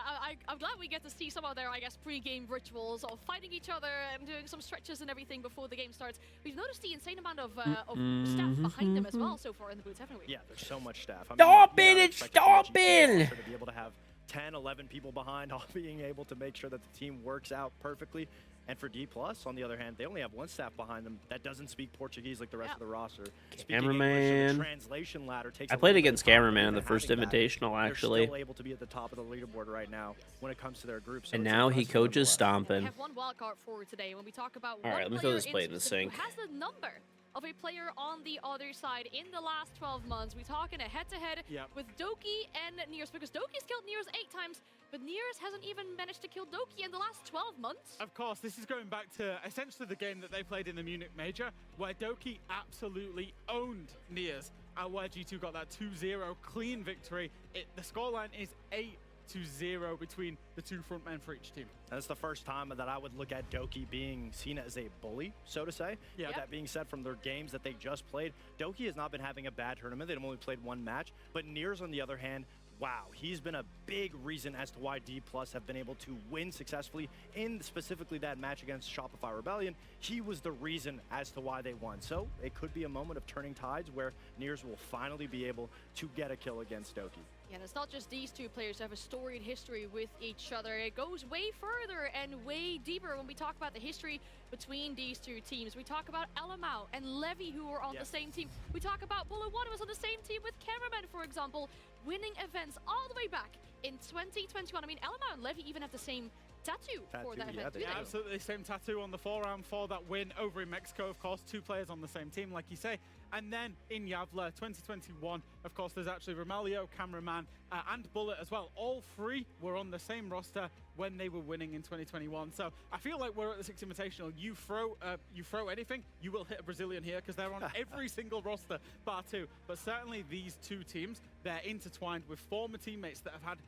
I'm glad we get to see some of their, I guess, pre-game rituals of fighting each other and doing some stretches and everything before the game starts. We've noticed the insane amount of staff behind them as well so far in the boots, haven't we? Yeah, there's so much staff. I mean, Stop you it, gotta it's expect a G2 stopping! roster to be able to have 10, 11 people behind, all being able to make sure that the team works out perfectly. And for D+, on the other hand, they only have one staff behind them that doesn't speak Portuguese like the rest of the roster. Speaking English, so Cameraman. the translation ladder takes I a played little bit against of time, Cameraman in even the first having that, Invitational, actually. They're still able to be at the top of the leaderboard right now when it comes to their group. So And it's now he impressive coaches nonetheless. Stomping. We have one wild card for today when we talk about All one right, let me player throw this plate in the specific sink. who has the number of a player on the other side in the last 12 months. We talk in a head-to-head with Doki and Nears, because Doki's killed Nears 8 times, but Nears hasn't even managed to kill Doki in the last 12 months. Of course, this is going back to essentially the game that they played in the Munich Major, where Doki absolutely owned Nears, where G2 got that 2-0 clean victory. The scoreline is 8-0 between the two front men for each team. That's the first time that I would look at Doki being seen as a bully, so to say. Yeah. With that being said, from their games that they just played, Doki has not been having a bad tournament. They've only played one match. But Nears, on the other hand, wow, he's been a big reason as to why D+ have been able to win successfully in specifically that match against Shopify Rebellion. He was the reason as to why they won. So it could be a moment of turning tides where Nears will finally be able to get a kill against Doki. Yeah, and it's not just these two players who have a storied history with each other. It goes way further and way deeper when we talk about the history between these two teams. We talk about Alamau and Levy, who were on the same team. We talk about Bullet One, who was on the same team with Cameraman, for example, winning events all the way back in 2021. I mean, Alamau and Levy even have the same tattoo for that event. Yeah, absolutely. Same tattoo on the forearm for that win over in Mexico, of course. Two players on the same team, like you say. And then in Yavla 2021, of course, there's actually Romelio, Cameraman, and Bullet as well. All three were on the same roster when they were winning in 2021. So I feel like we're at the Six Invitational. You throw anything, you will hit a Brazilian here, because they're on every single roster bar two. But certainly these two teams, they're intertwined with former teammates that have had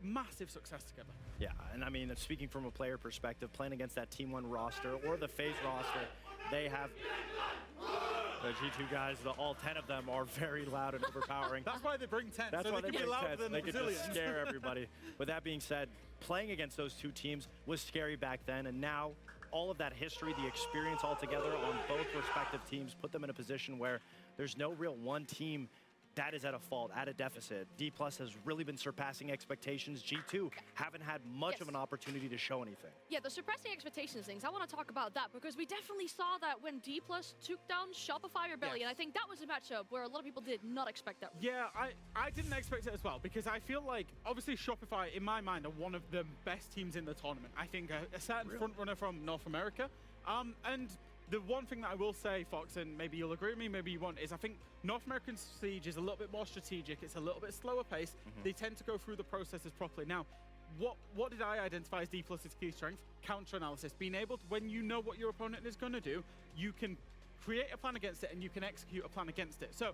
massive success together. Yeah, and I mean, speaking from a player perspective, playing against that Team 1 roster or the FaZe roster, they have the G2 guys, all 10 of them are very loud and overpowering. That's why they bring 10, That's so why they can be louder than they the can Brazilians. just scare everybody. With that being said, playing against those two teams was scary back then, and now all of that history, the experience all together on both respective teams put them in a position where there's no real one team that is at a fault, at a deficit. D+ has really been surpassing expectations. G2 haven't had much of an opportunity to show anything. Yeah, the surpassing expectations things, I want to talk about that because we definitely saw that when D+ took down Shopify Rebellion. I think that was a matchup where a lot of people did not expect that. Yeah, I didn't expect it as well because I feel like, obviously, Shopify, in my mind, are one of the best teams in the tournament. I think a certain front runner from North America. And the one thing that I will say, Fox, and maybe you'll agree with me, maybe you won't, is I think North American Siege is a little bit more strategic. It's a little bit slower pace. They tend to go through the processes properly. Now, what did I identify as D+'s key strength? Counter analysis. Being able to, when you know what your opponent is going to do, you can create a plan against it and you can execute a plan against it. So,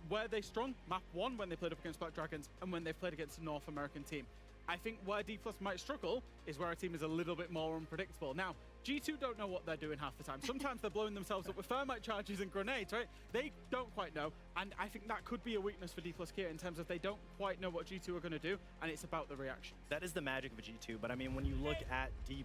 where they strong? Map 1 when they played up against Black Dragons and when they've played against a North American team. I think where D+ might struggle is where our team is a little bit more unpredictable. Now, G2 don't know what they're doing half the time. Sometimes they're blowing themselves up with thermite charges and grenades, right? They don't quite know, and I think that could be a weakness for D+ here in terms of they don't quite know what G2 are going to do, and it's about the reaction. That is the magic of a G2, but I mean, when you look at D+,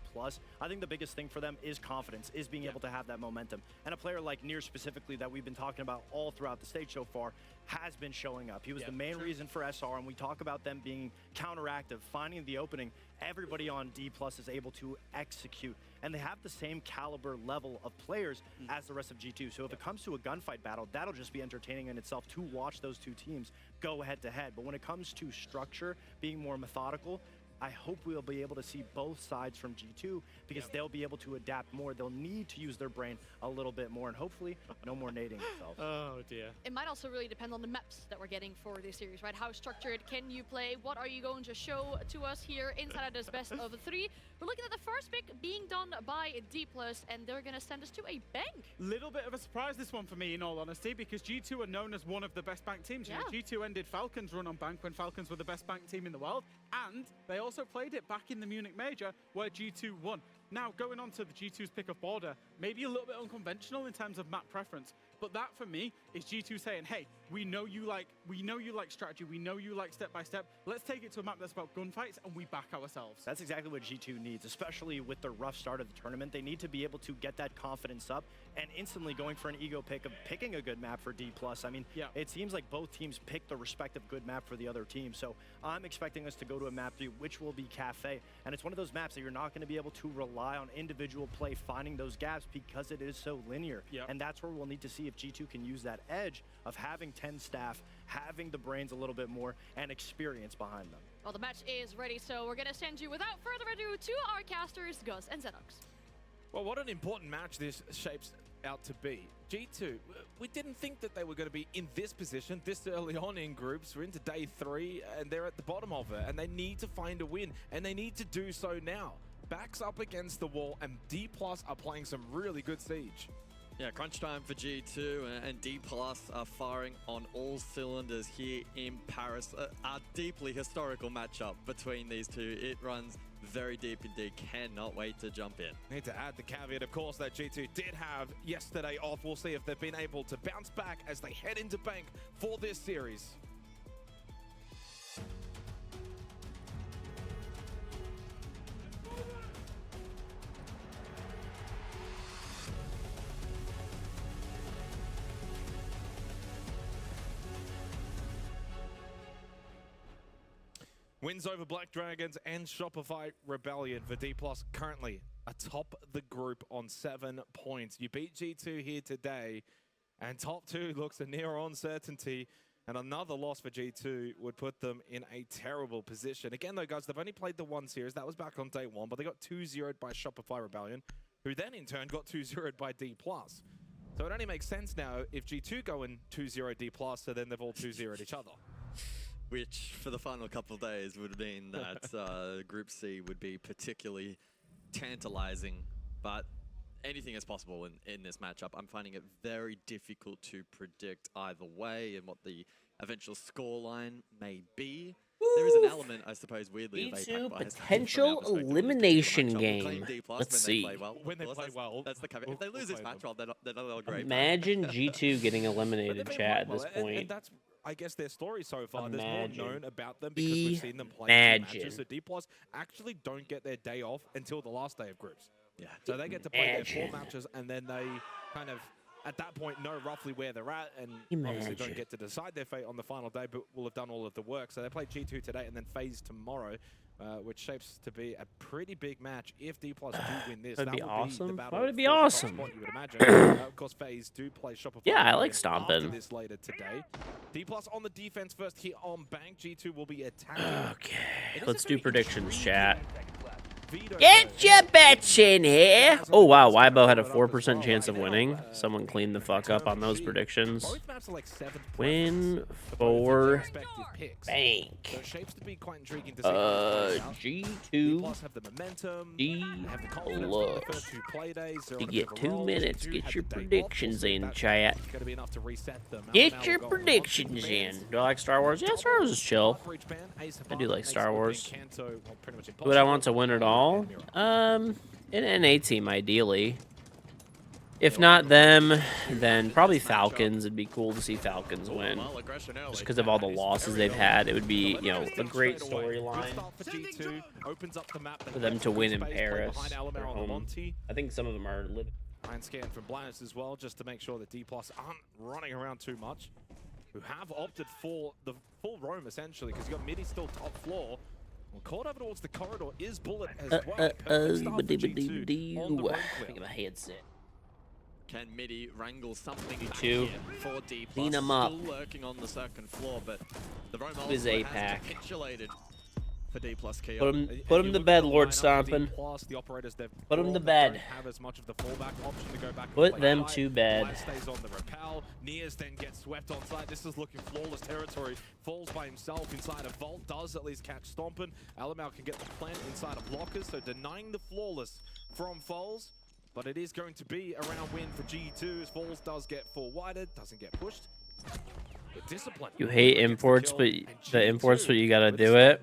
I think the biggest thing for them is confidence, is being able to have that momentum. And a player like Nier specifically that we've been talking about all throughout the stage so far has been showing up. He was the main reason for SR, and we talk about them being counteractive, finding the opening. Everybody on D+ is able to execute, and they have the same caliber level of players as the rest of G2. So if it comes to a gunfight battle, that'll just be entertaining in itself to watch those two teams go head to head. But when it comes to structure, being more methodical, I hope we'll be able to see both sides from G2 because they'll be able to adapt more. They'll need to use their brain a little bit more, and hopefully no more nading themselves. Oh dear. It might also really depend on the maps that we're getting for this series, right? How structured can you play? What are you going to show to us here inside of this best of 3? We're looking at the first pick being done by D+, and they're going to send us to a bank. Little bit of a surprise this one for me, in all honesty, because G2 are known as one of the best bank teams. You know, G2 ended Falcons' run on bank when Falcons were the best bank team in the world, and they also played it back in the Munich Major where G2 won. Now, going on to the G2's pick of border, maybe a little bit unconventional in terms of map preference, but that for me is G2 saying, hey, we know you like strategy, we know you like step by step. Let's take it to a map that's about gunfights and we back ourselves. That's exactly what G2 needs, especially with the rough start of the tournament. They need to be able to get that confidence up and instantly going for an ego pick of picking a good map for D+. I mean, it seems like both teams picked the respective good map for the other team. So I'm expecting us to go to a map 3, which will be Cafe. And it's one of those maps that you're not going to be able to rely on individual play finding those gaps because it is so linear. And that's where we'll need to see if G2 can use that edge of having 10 staff, having the brains a little bit more, and experience behind them. Well, the match is ready, so we're going to send you, without further ado, to our casters, Gus and Xenox. Well, what an important match this shapes out to be. G2, we didn't think that they were going to be in this position this early on in groups. We're into day 3, and they're at the bottom of it, and they need to find a win, and they need to do so now. Backs up against the wall, and D+ are playing some really good Siege. Yeah, crunch time for G2 and D+ are firing on all cylinders here in Paris. A deeply historical matchup between these two. It runs very deep indeed. Cannot wait to jump in. Need to add the caveat, of course, that G2 did have yesterday off. We'll see if they've been able to bounce back as they head into bank for this series. Wins over Black Dragons and Shopify Rebellion for D+, currently atop the group on 7 points. You beat G2 here today, and top 2 looks a near on certainty, and another loss for G2 would put them in a terrible position. Again, though, guys, they've only played the one series. That was back on day 1, but they got 2-0'd by Shopify Rebellion, who then in turn got 2-0'd by D+. So it only makes sense now if G2 go in 2-0 D+, so then they've all 2-0'd each other. Which, for the final couple of days, would mean that Group C would be particularly tantalizing. But anything is possible in this matchup. I'm finding it very difficult to predict either way and what the eventual scoreline may be. There is an element, I suppose, weirdly, of G2 potential elimination game. Let's see. When they play well, that's the caveat. If they lose this match, well, they're not all great. Imagine G2 getting eliminated, chat, at this point. And that's, I guess, their story so far. There's more known about them because we've seen them play matches. So D+ actually don't get their day off until the last day of groups. Yeah. So they get to play their 4 matches, and then they kind of at that point know roughly where they're at, and obviously don't get to decide their fate on the final day, but will have done all of the work. So they play G2 today and then FaZe tomorrow, which shapes to be a pretty big match. If D+ do win this, That'd that be would awesome. be the Why battle would it be for the top awesome? spot, you would imagine. Of course, FaZe do play Shopify. Yeah, I like after stomping. this later today. D+ on the defense first here on Bank. G2 will be attacking. Okay, let's do predictions, chat. Get your bets in here. Oh, wow. Weibo had a 4% chance of winning. Someone cleaned the fuck up on those predictions. Win for Bank. G2. D plus. You get 2 minutes. Get your predictions in, chat. Get your predictions in. Do I like Star Wars? Yeah, Star Wars is chill. I do like Star Wars. Who would I want to win it all? An NA team, ideally. If not them, then probably Falcons. It'd be cool to see Falcons win. Just because of all the losses they've had, it would be, you know, a great storyline for them to win in Paris. Their home. I think some of them are living. Line scan from Blindness as well, just to make sure that D+ aren't running around too much. Who have opted for the full roam, essentially, because you got Midi still top floor. Well, caught over towards the corridor is Bullet as well. Think of a headset. Can Midi wrangle something back G2. here for D+? Clean him up. Still lurking on the second floor, but the Rome His also APAC. has capitulated for D+ Keo. Put him to bed, Lord Stompin'. Put him to bed. Put them to bed. Stays on the rappel. Nias then gets swept on side. This is looking flawless territory. Falls by himself inside a vault. Does at least catch Stompin'. Alamau can get the plant inside of lockers, so denying the flawless from Foles. But it is going to be a round win for G2 as Falls does get forwarded, doesn't get pushed. But discipline. You hate imports, but the imports, but you gotta do it.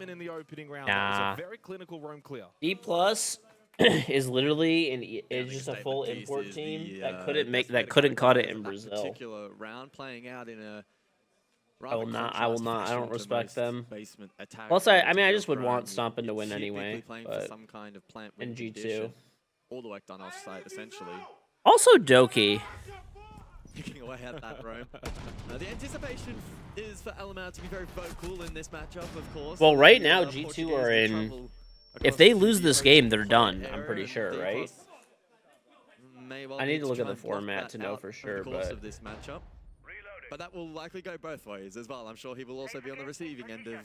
Nah. D+ is literally is just a full import team that couldn't cut it in Brazil. Particular round playing out in a I will not. I don't respect them. Plus, I mean, I just would want Stompin' to win anyway. But some kind of plant in G2. All the work done off site, essentially. Also, Doki. Picking away at that roam. The anticipation is for Alamau to be very vocal in this matchup, of course. Well, right now, G2 are in. If they lose this game, they're done. I'm pretty sure, right? I need to look at the format to know for sure, but of this matchup. But that will likely go both ways as well. I'm sure he will also be on the receiving end of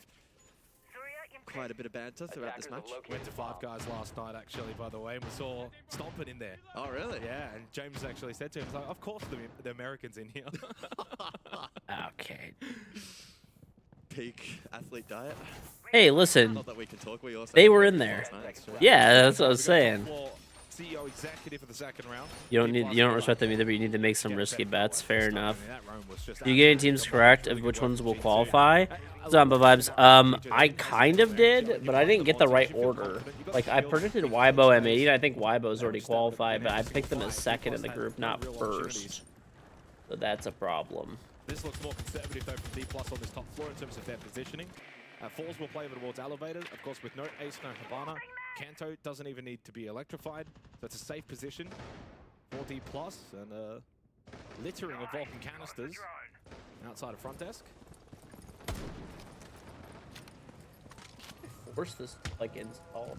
quite a bit of banter throughout this match. Went to Five Guys last night, actually, by the way, and we saw Stompin' in there. Oh, really? Yeah, and James actually said to him, like, of course the Americans in here. Okay. Peak athlete diet. Hey, listen. Not that we can talk, we also they were in there. Yeah, that's what I was saying. CEO executive for the second round. You don't respect them either, but you need to make some risky bets. Fair enough. You getting teams correct of which ones will qualify? Zamba vibes. I kind of did, but I didn't get the right order. Like, I predicted Weibo M80, and I think Weibo's already qualified, but I picked them as second in the group, not first. So that's a problem. This looks more conservative though from D+ on this top floor in terms of their positioning. Falls will play over towards elevators, of course with no Ace, no Habana. Kanto doesn't even need to be electrified, so it's a safe position for D+, and littering of Vulcan canisters outside of front desk. Force this like installed.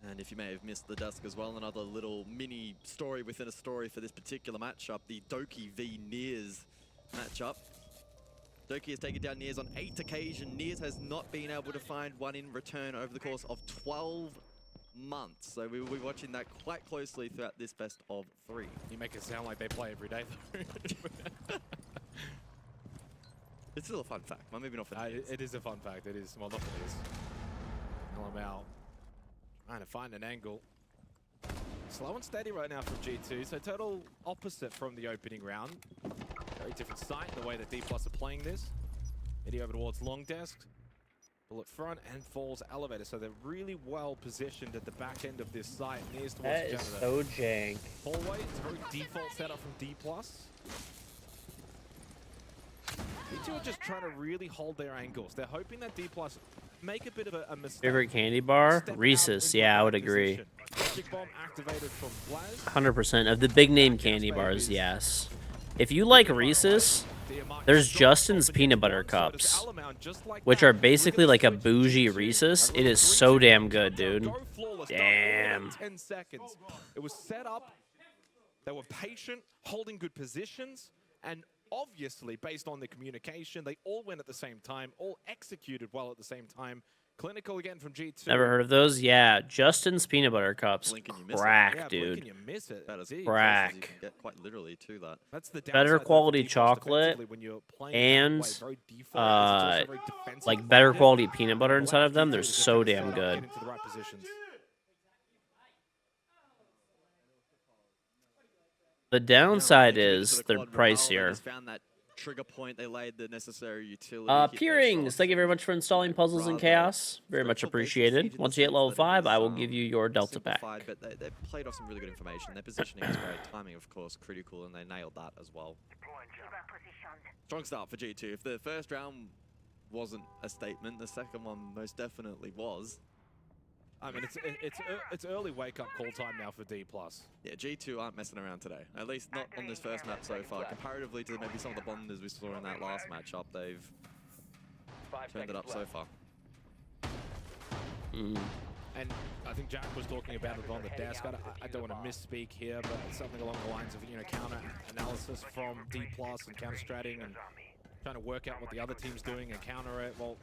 And if you may have missed the dusk as well, another little mini story within a story for this particular matchup, the Doki v Nears matchup. Doki has taken down Nears on 8 occasions. Nears has not been able to find one in return over the course of 12 months. So we will be watching that quite closely throughout this best of 3. You make it sound like they play every day though. It's still a fun fact. Well, maybe not for it is a fun fact. It is. Well, not for this. Alamau trying to find an angle. Slow and steady right now from G2. So total opposite from the opening round. Very different sight in the way that D+ are playing this. Midi over towards long desk. Bullet front and Falls elevator. So they're really well positioned at the back end of this site. Nears towards that is so jank. Hallway, it's a very default setup from D+. G2 are just trying to really hold their angles. They're hoping that D+ make a bit of a mistake. Favorite candy bar? Reese's. Yeah, I would agree. Logic Bomb activated from Blaz. 100% of the big name candy bars, yes. If you like Reese's, there's Justin's peanut butter cups, which are basically like a bougie Reese's. It is so damn good, dude. Damn. 10 seconds. It was set up. They were patient, holding good positions, and obviously, based on the communication, they all went at the same time, all executed well at the same time. Clinical again from G2. Never heard of those? Yeah, Justin's peanut butter cups. Crack, dude. That is Crack. You can get quite literally to that. That's the Better quality chocolate and like better quality peanut butter inside of them. They're so damn good. The downside is they're pricier. Found that trigger point, they laid the necessary utility. Peerings, thank you very much for installing Puzzles in Chaos. Very much appreciated. Once you hit level 5, I will give you your Delta pack. But they played off some really good information. Their positioning is great. Timing, of course, critical, and they nailed that as well. Strong start for G2. If the first round wasn't a statement, the second one most definitely was. I mean, it's early wake-up call time now for D+. Yeah, G2 aren't messing around today. At least not on this first map so far. Comparatively to maybe some of the bonders we saw in that last matchup, they've turned it up so far. And I think Jack was talking about it on the desk. I don't want to misspeak here, but something along the lines of, you know, counter analysis from D+ and counter-stratting and trying to work out what the other team's doing and counter it. Well,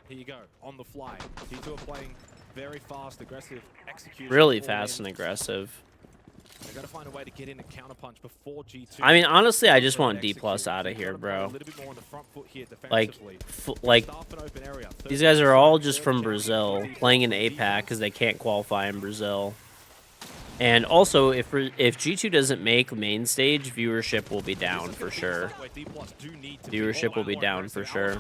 here you go, on the fly. G2 are playing very fast, aggressive execution. Really fast and aggressive. They got to find a way to get in a counterpunch before G2. I mean, honestly, I just want D+ out of here, bro. Like, these guys are all just from Brazil, playing in APAC because they can't qualify in Brazil. And also, if G2 doesn't make main stage, viewership will be down for sure. Viewership will be down for sure.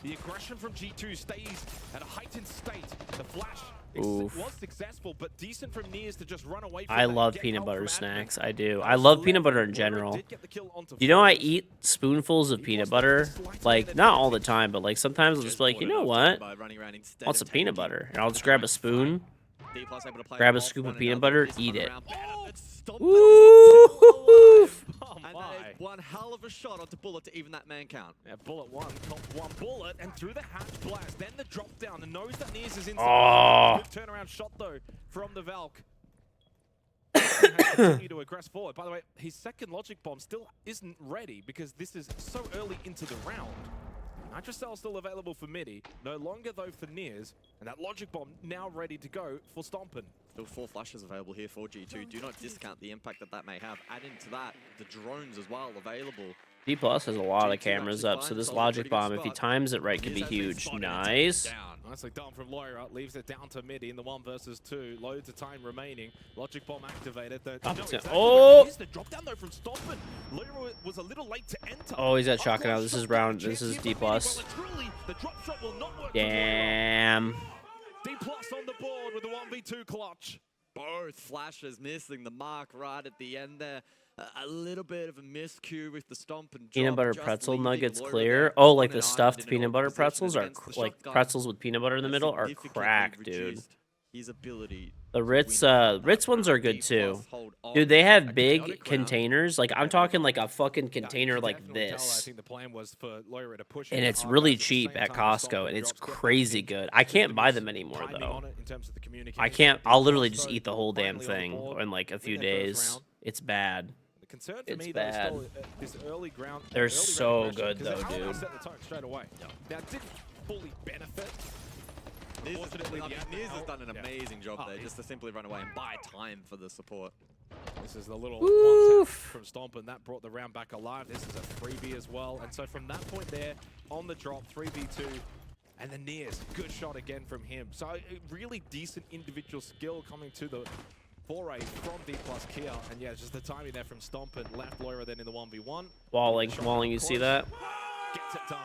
The aggression from G2 stays at a heightened state. The flash Oof. was successful, but decent from Nears to just run away from I that, love get peanut out butter from snacks. I do. I love peanut butter in general. You know, I eat spoonfuls of peanut butter, like, not all the time, but like sometimes I'll just be like, you know what? I want some peanut butter. And I'll just grab a spoon, grab a scoop of peanut butter, eat it. Woo! And that is one hell of a shot onto Bullet to even that man count. Yeah, Bullet one, top one Bullet, and through the hatch blast, then the drop down, the nose that Nears is inside. Good turnaround shot though from the Valk. Continue to aggress forward. By the way, his second logic bomb still isn't ready because this is so early into the round. Nitrocell still available for Midi, no longer though for Nears, and that logic bomb now ready to go for Stompin'. Still 4 flashes available here for G2. Do not discount the impact that may have. Add into that the drones as well available. D+ has a lot of cameras up, so this logic bomb, if he times it right, could be huge. Nice. Nicely done from Loira. Leaves it down to Midi in the 1 versus 2. Loads of time remaining. Logic bomb activated. Oh! The drop down though from Stompin'. Loira was a little late to enter. Oh, he's got shotgun out. This is round. This is D+. Damn. D+ on the board with the 1v2 clutch. Both flashes missing the mark right at the end there. A little bit of a miscue with the stomp and peanut butter pretzel nuggets clear. Oh, like the stuffed peanut butter pretzels are like pretzels with peanut butter in the middle are crack, dude. His ability. The Ritz ones are good too. Dude, they have big containers. Like I'm talking like a fucking container like this. I think the plan was for Loira to push it. And it's really cheap at Costco and it's crazy good. I can't buy them anymore though. I can't. I'll literally just eat the whole damn thing in like a few days. It's bad. Concern for It's me, bad. though, still, this early ground. They're so good, though, dude. Set the tone straight away. Now, it didn't fully benefit. Nears has done an amazing job there, just to simply run away and buy time for the support. This is the little one from Stomp, and that brought the round back alive. This is a freebie as well. And so from that point there, on the drop, 3v2, and then Nears, good shot again from him. So really decent individual skill coming to the foray from D+ Kia, and yeah, just the timing there from Stomp and left Loira then in the 1v1. Walling, you see that? Gets it done.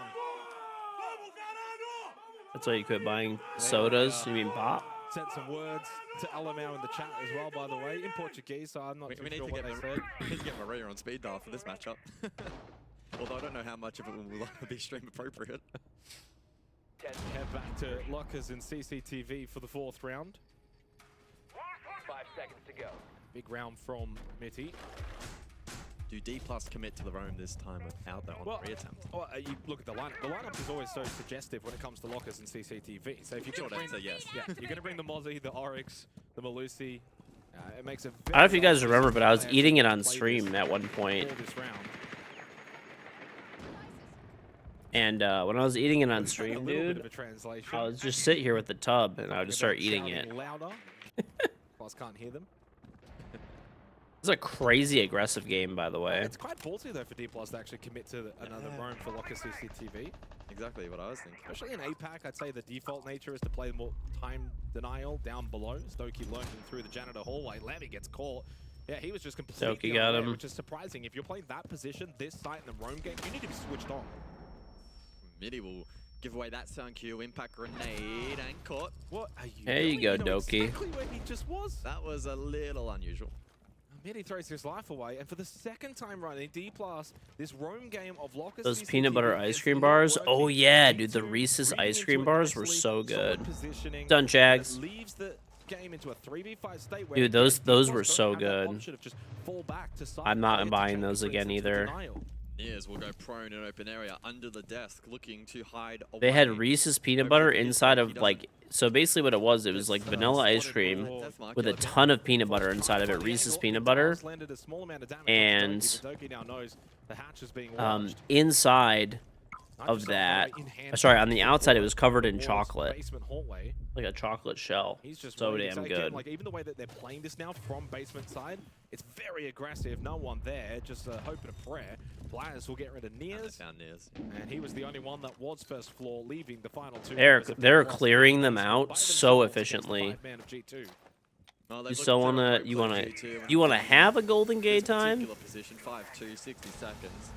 That's why you quit buying sodas. You mean pop? Sent some words to Alamau in the chat as well, by the way, in Portuguese, so I'm not too sure what they said. We need to get Maria on speed dial for this matchup. Although I don't know how much of it will be stream appropriate. Head back to lockers and CCTV for the 4th round. seconds to go. Big round from Mitty. Do D plus commit to the roam this time without that on reattempt? Well, you look at the lineup. The lineup is always so suggestive when it comes to lockers and CCTV. So if you're going to bring, yes. yeah, you're going to bring the Mozzie, the Oryx, the Malusi. It makes a I don't know if you guys remember, but I was eating it on stream at one point. And when I was eating it on stream, dude, I would just sit here with the tub and I would just start eating it. Louder. Plus can't hear them. It's a crazy aggressive game, by the way. It's quite ballsy though for D+ to actually commit to another roam for locker CCTV. Exactly what I was thinking. Especially in APAC, I'd say the default nature is to play more time denial down below. Stokey lurking through the janitor hallway. Levy gets caught. Yeah, he was just completely Stokey got unaware, him. which is surprising. If you're playing that position, this site in the roam game, you need to be switched on. Midi will give away that sound cue. Impact grenade and caught. What are you There you go, Doki. Exactly where he just was. That was a little unusual. Midi throws his life away, and for the second time running, D+, this roam game of lockers. Those peanut butter ice cream bars. Oh yeah, dude, the Reese's ice cream bars were so good. Done, Jags. Leaves the game into a 3v5 state where Dude, those were so good. option of just fall back to side I'm not player to buying change those the again presence of either. denial. Nears will go prone in open area under the desk, looking to hide away. They had Reese's peanut butter inside of like, so basically what it was like vanilla ice cream with a ton of peanut butter inside of it, Reese's peanut butter, and inside of that, sorry, on the outside it was covered in chocolate, like a chocolate shell. So damn good. Like even the way that they're playing this now from basement side, it's very aggressive. No one there, just a hope and a prayer. Blaz will get rid of Nears, and he was the only one that was first floor, leaving the final two. They're clearing them out so efficiently. You still wanna have a Golden Gate time, Position 5-2, 60 seconds.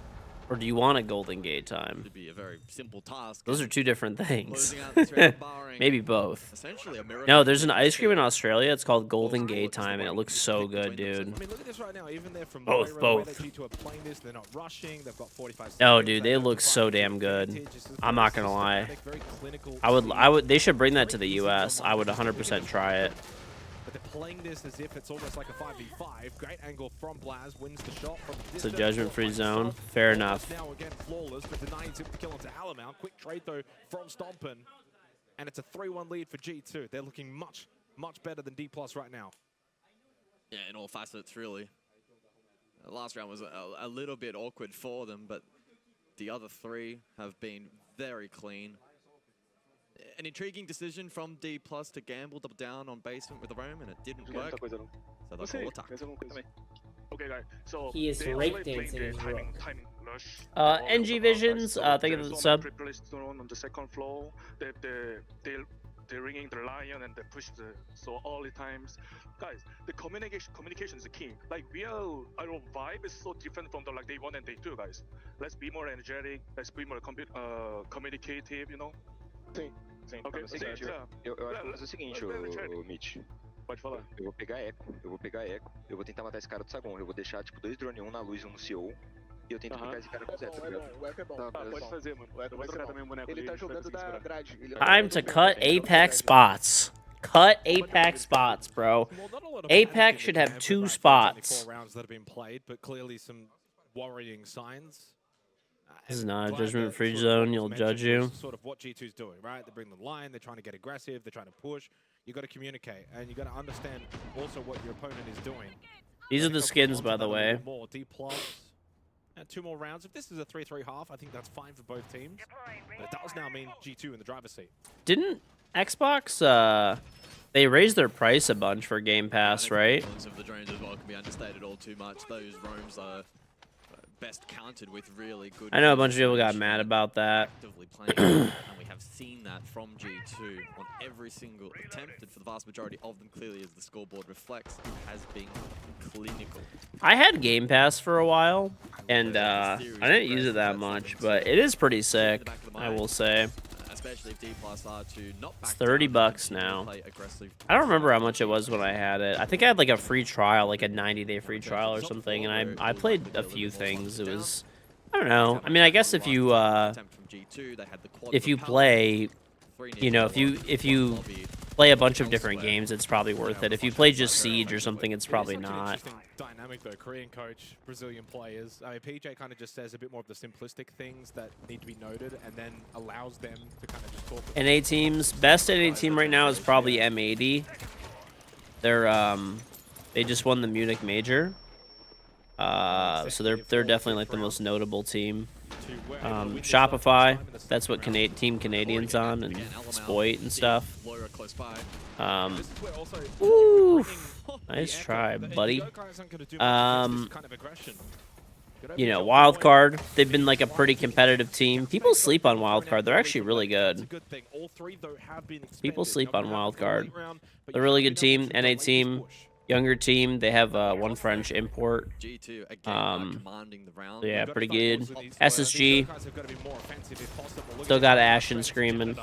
or do you want a Golden Gate time? Should be a very simple task. Those are two different things. Closing out this round, barring Maybe both. essentially a mirror. No, there's an ice cream in Australia. It's called Golden Gate Time, and it looks so good, dude. I mean, look at this right now. Even they're from Both. G2 are playing this. They're not rushing. They've got 45 seconds. Oh, dude, they look so damn good. I'm not gonna lie. I would. They should bring that to the U.S. I would 100% try it. But they're playing this as if it's almost like a 5v5. Great angle from Blaz, wins the shot from the It's a distance. judgment-free zone. Fair enough. Now again flawless, but denying him the kill onto Alamount. Quick trade though from Stompin. And it's a 3-1 lead for G2. They're looking much, much better than D+ right now. Yeah, in all facets, really. The last round was a little bit awkward for them, but the other three have been very clean. An intriguing decision from D+ to gamble double down on basement with the roam, and it didn't work. So they'll call attack. Okay, guys. So He is they only breakdancing play his the room. timing rush. NG Visions, thank you for the sub. On the second floor, they're ringing the lion and they push the so early times. Guys, the communication is the key. Like our vibe is so different from the like day 1 and day 2, guys. Let's be more energetic. Let's be more communicative, you know. Sim. Ok, Eu acho que vou fazer o seguinte, o Mitch. Pode falar. Eu vou pegar eco, eu vou tentar matar esse cara do Sagon. Eu vou deixar, tipo, 2 drone 1 na luz e 1 no CO. E eu tento picar esse cara com o Zé, tá ligado? O eco é bom. Pode fazer, mano. Eu vou tirar também um boneco Ele tá de jogando da grade. Time to cut Apex spots. Cut Apex spots, bro. Apex should have 2 spots. 4 rounds that have been played, but clearly some worrying signs. This is not a judgment-free zone. You'll judge you. Sort of what G2's doing, right? They bring the line. They're trying to get aggressive. They're trying to push. You got to communicate, and you got to understand also what your opponent is doing. These are the skins, by the way. More D+. And 2 more rounds. If this is a 3-3 half, I think that's fine for both teams. But it does now mean G2 in the driver's seat. Didn't Xbox, they raised their price a bunch for Game Pass, right? Of the drones as well can be understated all too much. Those roams are best countered with really good. I know a bunch of people got mad about that. And we have seen that from G2 on every single attempt, and for the vast majority of them, clearly as the scoreboard reflects, it has been clinical. I had Game Pass for a while, and I didn't use it that much, but it is pretty sick, I will say. Especially if D+ are to not back It's $30 now. I don't remember how much it was when I had it. I think I had like a free trial, like a 90-day free trial or something, and I played a few things. It was, I don't know. I mean, I guess if you play, you know, if you play a bunch of different games, it's probably worth it. If you play just Siege or something, it's probably not. Dynamic though, Korean coach, Brazilian players. I mean, PJ kind of just says a bit more of the simplistic things that need to be noted, and then allows them to kind of just talk. NA teams, best NA team right now is probably M80. They just won the Munich Major. So they're definitely like the most notable team. Shopify, that's what Team Canadian's on, and Spoit and stuff. Oof, nice try, buddy. You know, Wildcard, they've been like a pretty competitive team. People sleep on Wildcard. They're actually really good. People sleep on Wildcard. They're a really good team. NA team. Younger team, they have one French import. G2 again commanding the round. So yeah, pretty good. SSG still got Ashen screaming,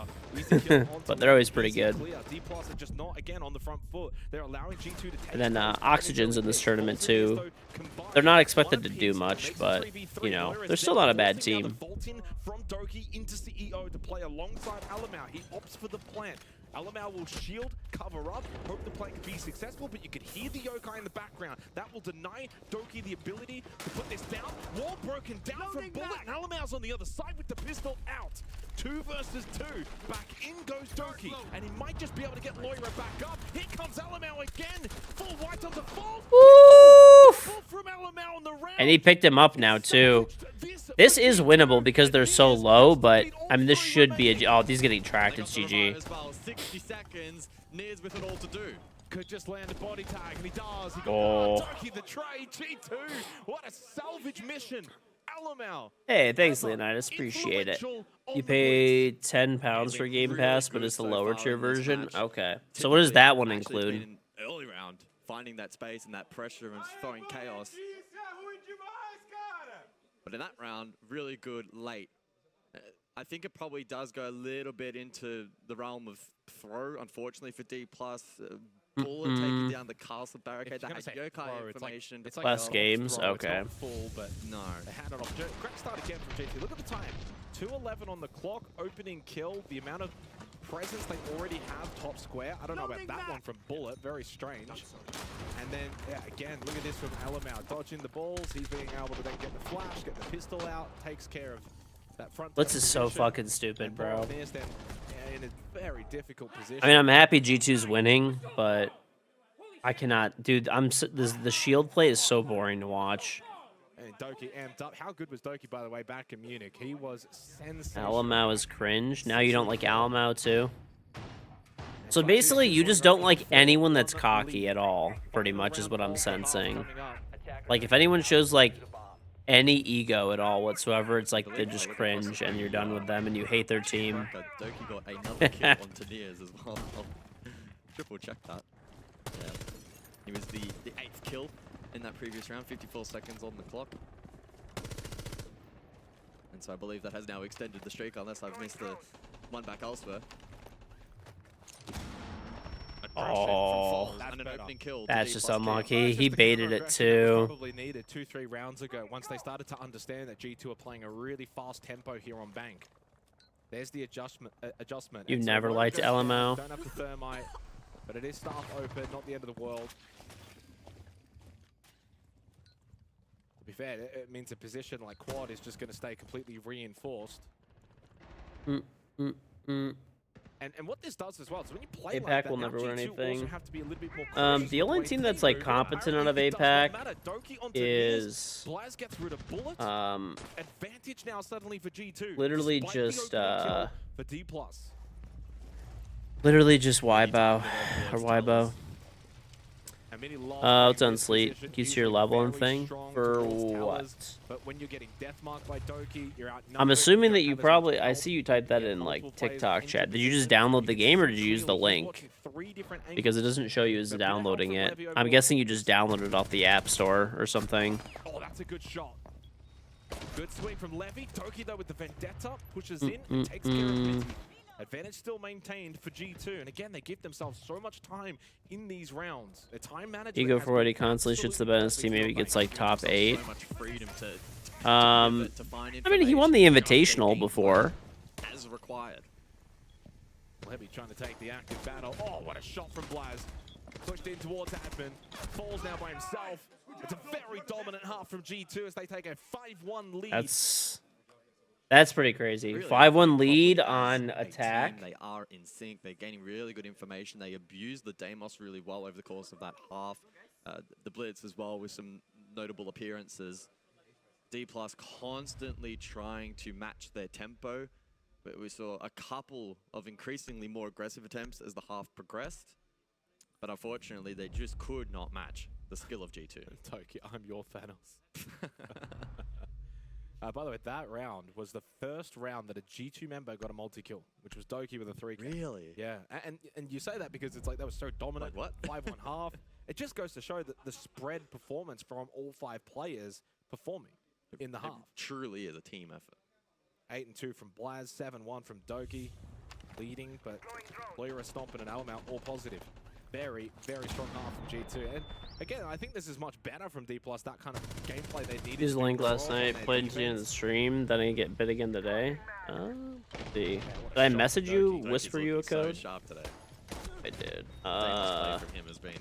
but they're always pretty good. And then Oxygen's in this tournament too. They're not expected to do much, but you know they're still not a bad team. From Doki into CEO to play alongside Alamau. He opts for the plant. Alamau will shield, cover up, hope the plant can be successful, but you can hear the yokai in the background. That will deny Doki the ability to put this down. Wall broken down from Bullet, and Alamau's on the other side with the pistol out. 2 versus 2. Back in goes Doki, and he might just be able to get Loira back up. Here comes Alamau again. Full white on the fall. Full from Alamau on the round. And he picked him up now too. This is winnable because they're so low, but I mean this should be a. Oh, he's getting tracked. It's GG. 60 seconds. Nears with it all to do. Could just land a body tag, and he does. He got Doki the trade. G2. What a salvage mission. Alamau. Hey, thanks, Leonidas. Appreciate it. You pay £10 for Game Pass, but it's the lower tier version. Okay. So what does that one include? Early round, finding that space and that pressure and throwing chaos. But in that round, really good late. I think it probably does go a little bit into the realm of throw, unfortunately, for D+. Bullet taking down the castle barricade. That yokai information. It's like less games? Okay. Full, but no. They had an opportunity. Great start again from GT. Look at the time. 2:11 on the clock. Opening kill. The amount of presence they already have top square. I don't know about that one from Bullet. Very strange. And then, yeah, again, look at this from Alamau. Dodging the balls. He's being able to then get the flash, get the pistol out. Takes care of that front. Blitz is so fucking stupid, bro. In a very difficult position. I mean, I'm happy G2's winning, but I cannot, dude. The shield play is so boring to watch. And Doki amped up. How good was Doki, by the way, back in Munich? He was sensational. Alamau is cringe. Now you don't like Alamau too. So basically, you just don't like anyone that's cocky at all. Pretty much is what I'm sensing. Like if anyone shows like any ego at all whatsoever, it's like they just cringe and you're done with them and you hate their team. Doki got another kill on Teniers as well. Triple check that. Yeah. He was the 8th kill in that previous round, 54 seconds on the clock. And so I believe that has now extended the streak, unless I've missed the one back elsewhere. Oh, and an opening kill. That's just unlucky. He baited it too. Probably needed 2-3 rounds ago once they started to understand that G2 are playing a really fast tempo here on Bank. There's the adjustment. You've never liked LMO. Don't have the thermite, but it is staff open, not the end of the world. To be fair, it means a position like Quad is just going to stay completely reinforced. And what this does as well is when you play APAC like that, will never win anything. have to be a little bit more The only team that's like competent out of APAC is advantage now suddenly for G2. literally just for D+. literally just Weibo or Weibo. It's on Sleet. Keeps your level and thing for what? But when you're getting deathmarked by Doki, you're out. I'm assuming that you probably. I see you typed that in like TikTok chat. Did you just download the game or did you use the link? Because it doesn't show you as downloading it. I'm guessing you just downloaded it off the App Store or something. Oh, that's a good shot. Good swing from Levy. Doki though with the Vendetta pushes in and takes care of Mitty. Advantage still maintained for G2, and again, they give themselves so much time in these rounds. Their time management. Ego for what he constantly shoots the best team. Maybe gets like top 8. I mean, he won the Invitational before. As required. Levy trying to take the active battle. Oh, what a shot from Blaz. Pushed in towards Admin. Falls now by himself. It's a very dominant half from G2 as they take a 5-1 lead. That's pretty crazy. Really, 5-1 lead as on a attack. team, they are in sync. They're gaining really good information. They abuse the Deimos really well over the course of that half. The Blitz as well with some notable appearances. D+ constantly trying to match their tempo, but we saw a couple of increasingly more aggressive attempts as the half progressed. But unfortunately, they just could not match the skill of G2. Toki, I'm your Thanos. By the way, that round was the first round that a G2 member got a multi-kill, which was Doki with a 3K. Really? Yeah, and you say that because it's like they were so dominant. Like what? 5-1 half. It just goes to show that the spread performance from all 5 players performing in the half. Truly is a team effort. 8-2 from Blaz, 7-1 from Doki, leading, but Loira, Stompin, and Alamount all positive. Very, very strong half from G2. And again, I think this is much better from D+, that kind of gameplay they needed. Used Link last night, played into the end of the stream, then I get bit again today. Let's see. Did I message you, whisper you a code? So sharp today. I did. Play from him has been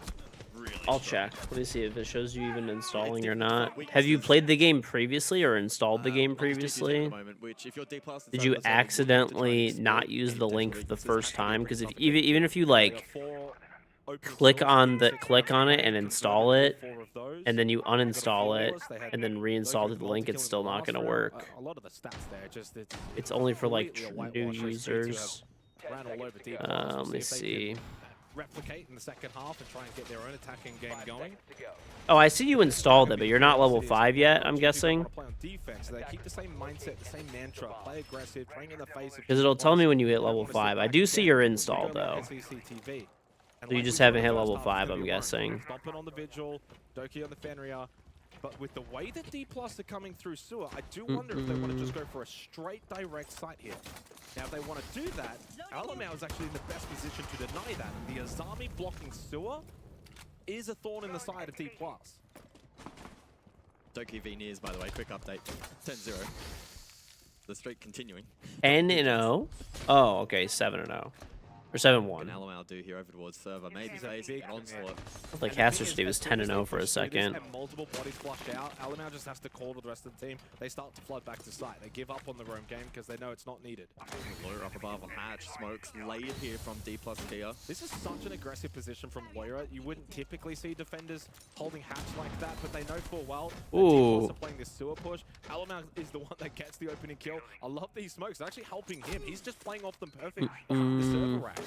really I'll check. Let me see if it shows you even installing or not. Have you played the game previously or installed the game previously? Did you accidentally not use the link for the first time? Because if even if you like click on it and install it, and then you uninstall it and then reinstall the link, it's still not going to work. A lot of the stats there, just It's only for like new users. Let me see. Replicate in the second half and try and get their own attacking game going. Oh, I see you installed it, but you're not level 5 yet, I'm guessing. Play on defense, so they keep the same mindset, the same mantra, play aggressive, playing in the face of Because it'll tell me when you hit level 5. I do see you're installed, though. So you just haven't hit level 5, I'm guessing. Stomping on the Vigil, Doki on the Fenrir. But with the way that D+ are coming through Sewer, I do wonder if they want to just go for a straight direct sight here. Now, if they want to do that, Alamau is actually in the best position to deny that. The Azami blocking Sewer is a thorn in the side of D+. Doki v Nears, by the way, quick update. 10-0. The streak continuing. 10-0. Oh, okay, 7-0. Or 7-1. And Alamau do here over towards server. Maybe facing an onslaught. Like Caster Steve was 10-0 for a second. Multiple bodies flushed out. Alamau just has to call to the rest of the team. They start to flood back to site. They give up on the roam game because they know it's not needed. Loira up above on Hatch. Smokes laid here from D+ Kia. This is such an aggressive position from Loira. You wouldn't typically see defenders holding Hatch like that, but they know full well that D+ are playing this sewer push. Alamau is the one that gets the opening kill. I love these smokes. They're actually helping him. He's just playing off them perfect behind the server rack.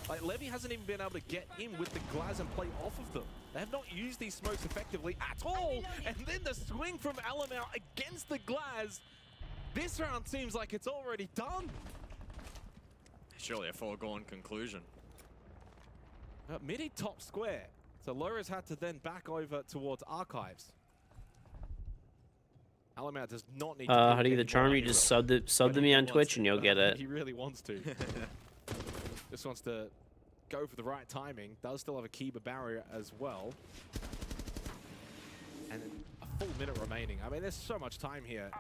Like, Levy hasn't even been able to get in with the Glaz and play off of them. They have not used these smokes effectively at all. And then the swing from Alamau against the Glaz. This round seems like it's already done. Surely a foregone conclusion. Midi top square. So Loira's had to then back over towards Archives. Alamau does not need to... How do you get the charm? You just sub to me on Twitch and you'll get it. He really wants to. Just wants to go for the right timing. Does still have a Kiba barrier as well. And a full minute remaining. I mean, there's so much time here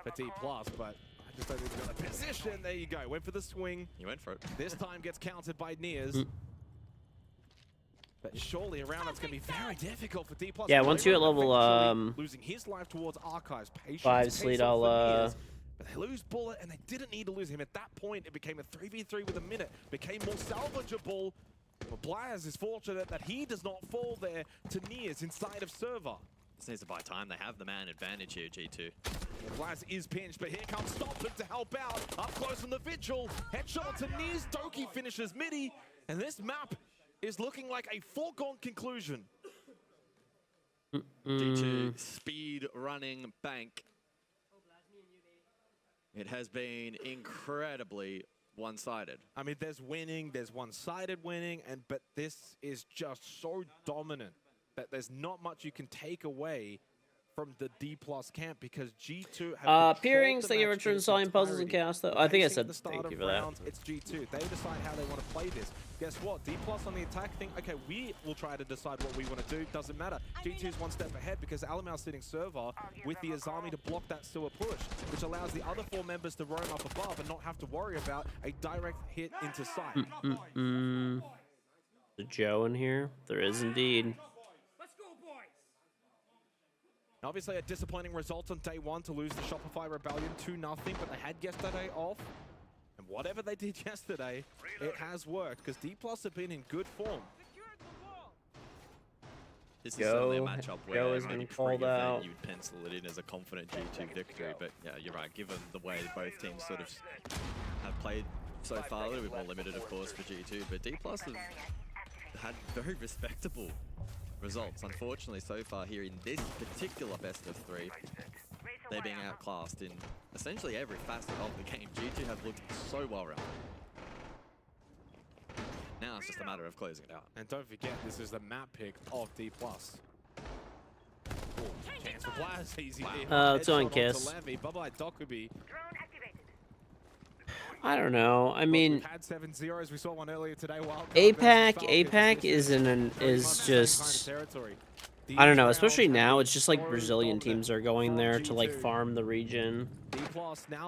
for D+, but I just don't think he's got the position. There you go. Went for the swing. He went for it. This time gets countered by Nears. But surely around that's going to be very difficult for D+. Yeah, once you hit level losing his life towards Archives. Patience, 5 Sleet, I'll But they lose Bullet, and they didn't need to lose him. At that point, it became a 3v3 with a minute. Became more salvageable. But Blaz is fortunate that he does not fall there to Nears inside of server. Just needs to buy time. They have the man advantage here, G2. Blaz is pinched, but here comes Stompin to help out. Up close from the Vigil. Headshot to Nears. Doki finishes midi. And this map is looking like a foregone conclusion. G2 speed running bank. It has been incredibly one-sided. I mean, there's winning, there's one-sided winning, but this is just so dominant that there's not much you can take away from the D+ camp because G2 have Peerings, the thank you for match in returning its solving puzzles and entirety. chaos, though. But I think I facing said at the start thank you of for that. rounds, it's G2. They decide how they want to play this. Guess what? D+ on the attack think, okay, we will try to decide what we want to do. Doesn't matter. G2's one step ahead because Alamau's sitting server with the Azami to block that sewer push, which allows the other 4 members to roam up above and not have to worry about a direct hit into sight. The Joe in here? There is indeed. Obviously, a disappointing result on day 1 to lose the Shopify Rebellion 2-0, but they had yesterday off. And whatever they did yesterday, it has worked because D+ have been in good form. This is certainly a matchup where has maybe been called pre-event out. you'd pencil it in as a confident G2 victory, but yeah, you're right. Given the way both teams sort of have played so far, a little bit more limited, of course, for G2, but D+ have had very respectable results. Unfortunately, so far here in this particular best of 3, they're being outclassed in essentially every facet of the game. G2 have looked so well rounded. Now it's just a matter of closing it out. And don't forget, this is the map pick of D+. Chance for Blaz, easy. It's on Kiss. Bye-bye, Dokubi. I don't know. I mean, We've had 7-0s. We saw one earlier today. APAC is just, I don't know, especially now, it's just like Brazilian teams are going there to like farm the region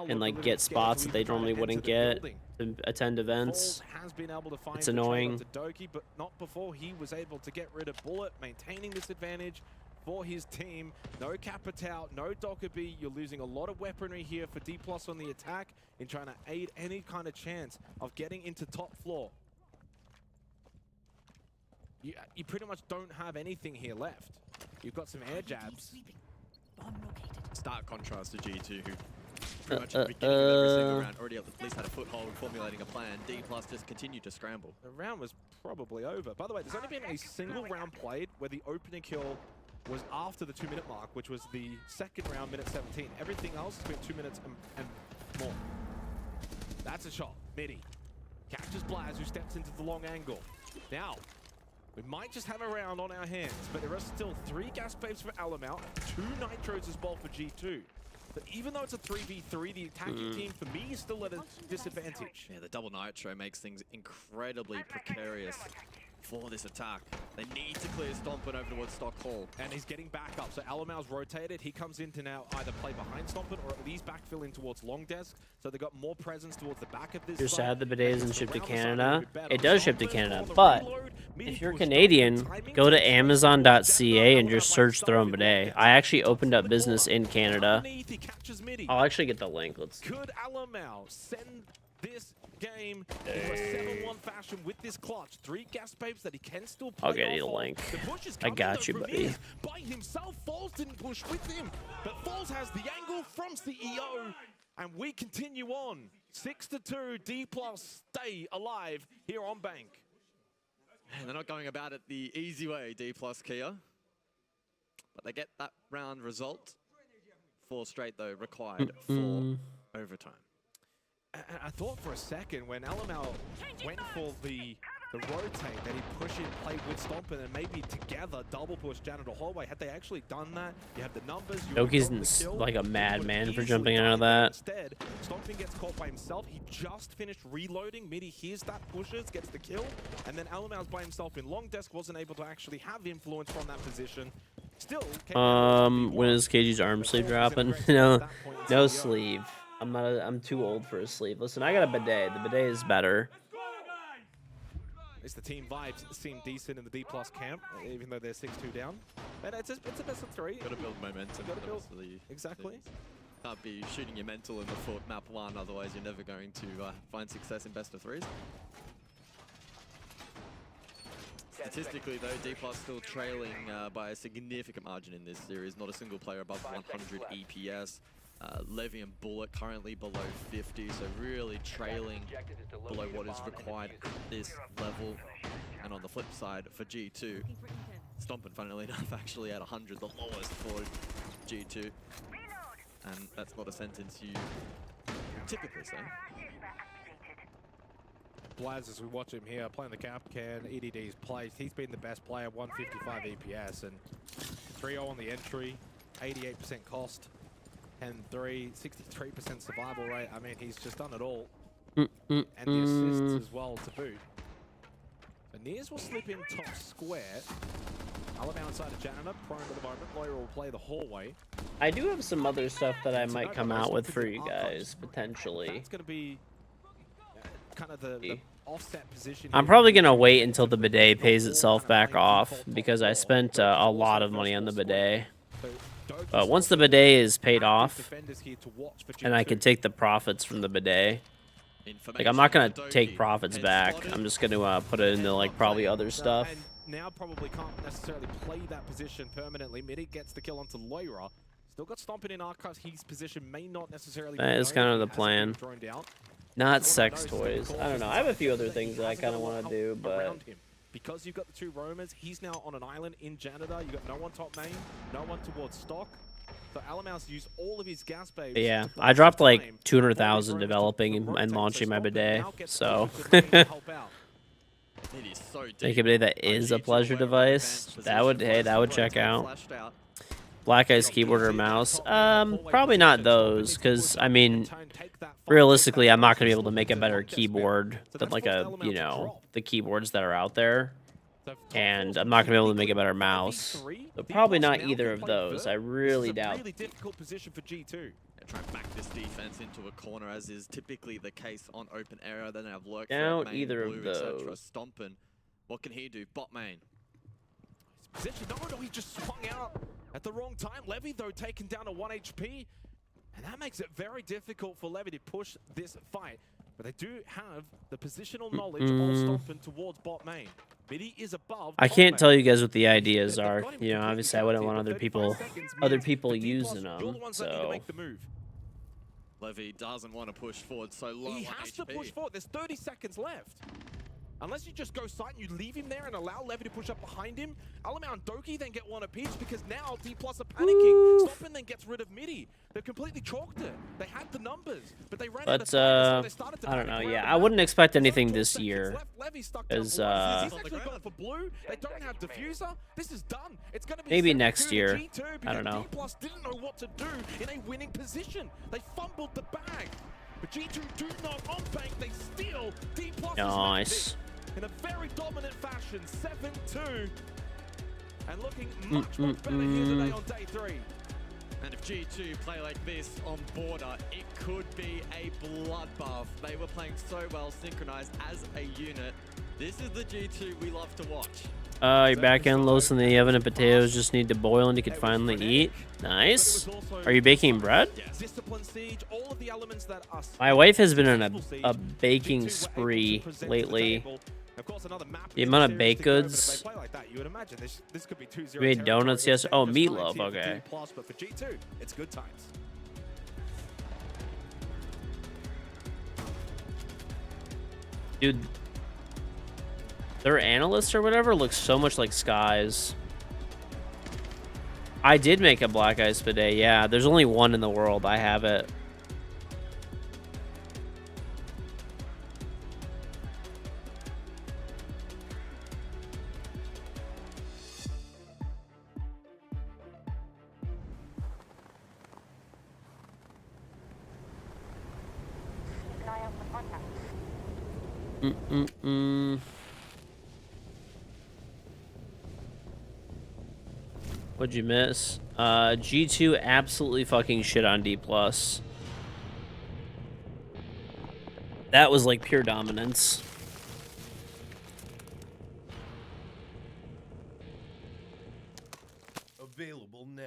and like get spots that they normally wouldn't get to attend events. Has been able to find It's annoying. To Doki, but not before he was able to get rid of Bullet, maintaining this advantage for his team. No Capitao, no Dokkaebi. You're losing a lot of weaponry here for D+ on the attack in trying to aid any kind of chance of getting into top floor. You pretty much don't have anything here left. You've got some air jabs. Stark contrast to G2, who pretty much at the beginning of every single round already at least had a foothold, formulating a plan. D+ just continued to scramble. The round was probably over. By the way, there's only been a single round played where the opening kill was after the 2-minute mark, which was the second round, minute 17. Everything else has been 2 minutes and more. That's a shot. Midi captures Blaz, who steps into the long angle. Now, we might just have a round on our hands, but there are still 3 gas babes for Alamau, 2 nitros as well for G2. But even though it's a 3v3, the attacking team, for me, is still at a disadvantage. Yeah, the double nitro makes things incredibly precarious for this attack. They need to clear Stompin over towards Stock Hall. And he's getting back up. So Alamau's rotated. He comes in to now either play behind Stompin or at least backfill in towards Long Desk. So they've got more presence towards the back of this. You're side. sad the bidet isn't shipped to Around the side Canada. a bit better. It does ship to Stompin Canada, on the but reload. Midi if you're push Canadian, Stompin. go to Timing Amazon.ca and just search Throne Bidet. I actually opened up business in Canada. Underneath, he captures Midi. I'll actually get the link. Let's. Could Alamau send this game into a 7-1 fashion with this clutch? 3 gas babes that he can still play. I'll get you the off of. link. The push is I coming, got though, you, from buddy. Iz by himself. Falls didn't push with him, but Falls has the angle from CEO, and we continue on. 6-2, D+ stay alive here on Bank. And they're not going about it the easy way, D+ Kia. But they get that round result. 4 straight, though, required for overtime. And I thought for a second when Alamau went for the rotate that he'd push it, play with Stompin, and maybe together double push Janitor Hallway. Had they actually done that, you have the numbers. Doki's like a madman for jumping out of that. Instead, Stompin gets caught by himself. He just finished reloading. Midi hears that, pushes, gets the kill, and then Alamau's by himself in Long Desk, wasn't able to actually have influence from that position. Still, when is KG's arm sleeve dropping? No sleeve. I'm too old for a sleeve. Listen, I got a bidet. The bidet is better. At least the team vibes seem decent in the D+ camp, even though they're 6-2 down. And it's a best of 3. Got to build momentum. Gotta build. Exactly. Can't be shooting your mental in the foot map 1, otherwise you're never going to find success in best of 3s. Statistically, though, D+ still trailing by a significant margin in this series. Not a single player above 100 EPS. Levy and Bullet currently below 50, so really trailing below what is required at this level. And on the flip side, for G2, Stompin, funnily enough, actually at 100, the lowest for G2. And that's not a sentence you typically say. Blaz, as we watch him here, playing the cap can, EDD's place. He's been the best player, 155 EPS, and 3-0 on the entry. 88% cost, 10-3, 63% survival rate. I mean, he's just done it all. And the assists as well to boot. So Nears will slip in top square. Alabama inside of Janitor, prone at the moment. Lawyer will play the hallway. I do have some other stuff that I might come out with for you guys, potentially. That's going to be kind of the offset position. I'm probably going to wait until the bidet pays itself back off, because I spent a lot of money on the bidet. But once the bidet is paid off, and I can take the profits from the bidet, like, I'm not going to take profits back. I'm just going to put it into, like, probably other stuff. Now probably can't necessarily play that position permanently. Midi gets the kill onto Loira. Still got stomping in Arcus. His position may not necessarily That is kind of the plan. Not sex toys. I don't know. I have a few other things that I kind of want to do, but... Because you've got the two roamers, he's now on an island in Janitor. You've got no one top main, no one towards stock. So Alamouse used all of his gas babes. Yeah, I dropped like 200,000 developing and launching my bidet, so... Make a bidet that is a pleasure device. That would, hey, that would check out. Black Ice keyboard or mouse. Probably not those, because, I mean, realistically, I'm not going to be able to make a better keyboard than, like, you know, the keyboards that are out there. And I'm not going to be able to make a better mouse. So probably not either of those. I really doubt. Really difficult position for G2. Try and back this defense into a corner, as is typically the case on open area. Then they have lurk, Doubt main, either blue, of those. etc. Stomping. What can he do? Bot main. Position. No, he just swung out at the wrong time. Levy, though, taken down to 1 HP. And that makes it very difficult for Levy to push this fight. But they do have the positional knowledge of stomping towards bot main. Midi is above. I can't tell you guys what the ideas are. You know, obviously I wouldn't want other people using them. So Levy doesn't want to push forward so low. He has to push forward. There's 30 seconds left. Unless you just go side and you leave him there and allow Levy to push up behind him, Alamau and Doki then get one apiece, because now D+ are panicking. Stompin then gets rid of Midi. They've completely chalked it. They had the numbers, but they ran out of time, so they started to I don't know. Yeah, I wouldn't expect anything this year. As He's actually gone for blue. They don't have diffuser. This is done. It's going to be maybe next year. G2, I don't know. D+ didn't know what to do in a winning position. They fumbled the bag. But G2 do not on bank. They steal D+. Nice. In a very dominant fashion, 7-2. And looking much better here today on day 3. And if G2 play like this on border, it could be a bloodbath. They were playing so well synchronized as a unit. This is the G2 we love to watch. Your back end loaves in the oven and potatoes just need to boil and you can finally eat. Nice. Are you baking bread? My wife has been on a baking spree lately. The amount of baked goods. We made donuts yesterday. Oh, meatloaf. Okay. But for G2, it's good times. Dude, their analyst or whatever looks so much like Skies. I did make a black ice bidet. Yeah, there's only one in the world. I have it. What'd you miss? G2 absolutely fucking shit on D+. That was like pure dominance. Available now.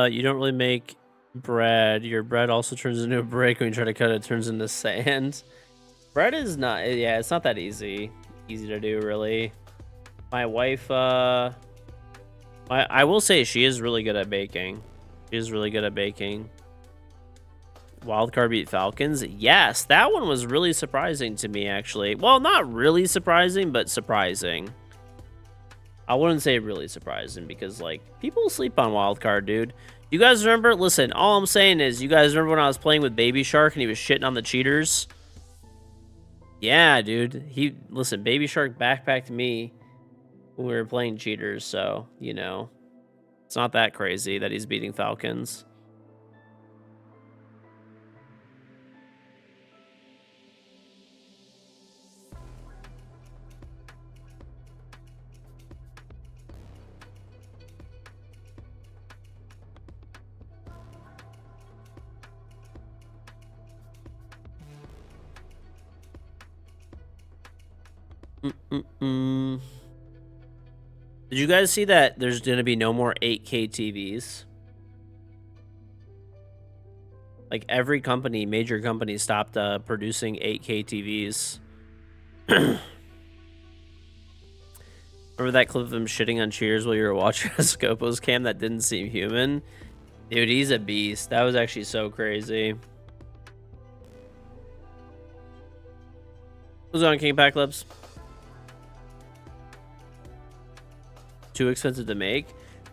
You don't really make bread. Your bread also turns into a brick. When you try to cut it, it turns into sand. Bread is not, yeah, it's not that easy to do, really. My wife, I will say she is really good at baking. She is really good at baking. Wildcard beat Falcons. Yes, that one was really surprising to me, actually. Well, not really surprising, but surprising. I wouldn't say really surprising because, like, people sleep on Wildcard, dude. You guys remember? Listen, all I'm saying is, you guys remember when I was playing with Baby Shark and he was shitting on the cheaters? Yeah, dude. Listen, Baby Shark backpacked me when we were playing cheaters, so, you know, it's not that crazy that he's beating Falcons. Did you guys see that there's going to be no more 8K TVs? Like, every company, major company, stopped producing 8K TVs. Remember that clip of him shitting on Cheers while you were watching a Scopo's cam? That didn't seem human. Dude, he's a beast. That was actually so crazy. Who's on King Pack Clips? Too expensive to make.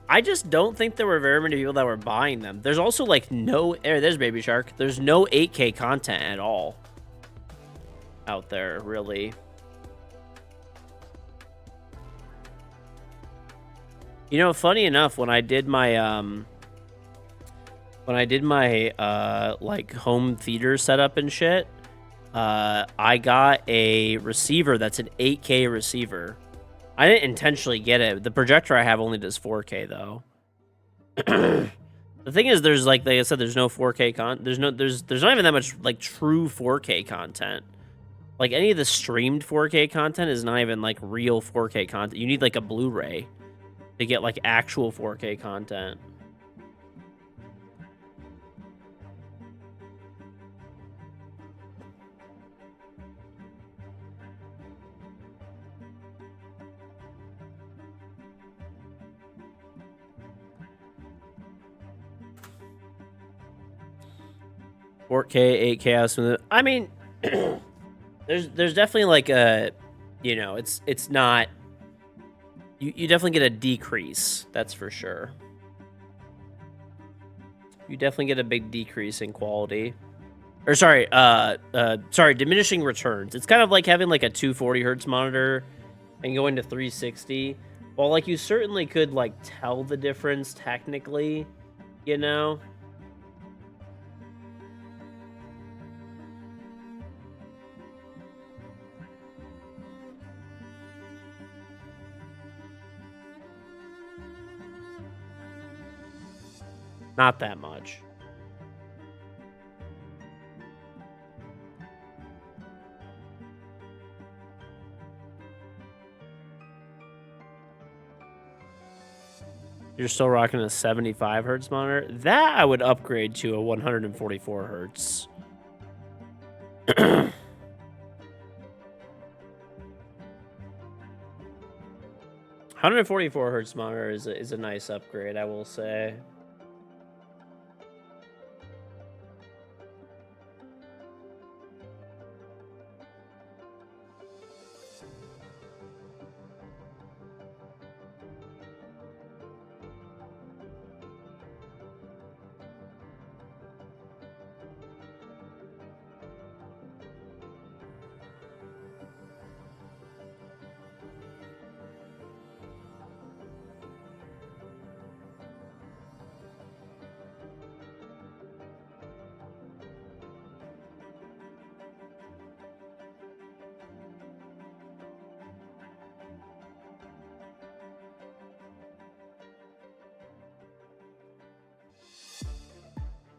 I just don't think there were very many people that were buying them. There's also like no there's Baby Shark. There's no 8K content at all out there, really. You know, funny enough, when I did my like home theater setup and shit, I got a receiver that's an 8K receiver. I didn't intentionally get it. The projector I have only does 4K though. The thing is, there's like I said, there's no 4K there's not even that much like true 4K content. Like any of the streamed 4K content is not even like real 4K content. You need like a Blu-ray to get like actual 4K content. $4K, $8K. I mean, there's definitely like a, you know, it's not. You definitely get a decrease. That's for sure. You definitely get a big decrease in quality. Or sorry, diminishing returns. It's kind of like having like a 240 hertz monitor and going to 360. Well, like you certainly could like tell the difference technically, you know. Not that much. You're still rocking a 75 hertz monitor? That I would upgrade to a 144 hertz. 144 hertz monitor is a nice upgrade, I will say.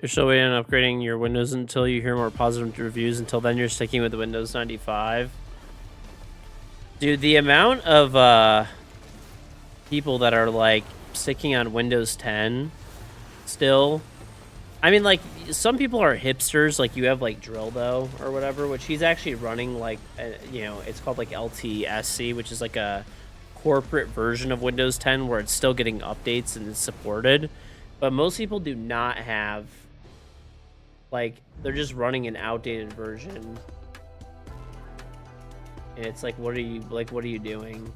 You're still waiting on upgrading your Windows until you hear more positive reviews. Until then, you're sticking with Windows 95. Dude, the amount of people that are like sticking on Windows 10 still. I mean, like, some people are hipsters. Like, you have like Drildo or whatever, which he's actually running like, you know, it's called like LTSC, which is like a corporate version of Windows 10 where it's still getting updates and it's supported. But most people do not have, like, they're just running an outdated version. And it's like, what are you doing?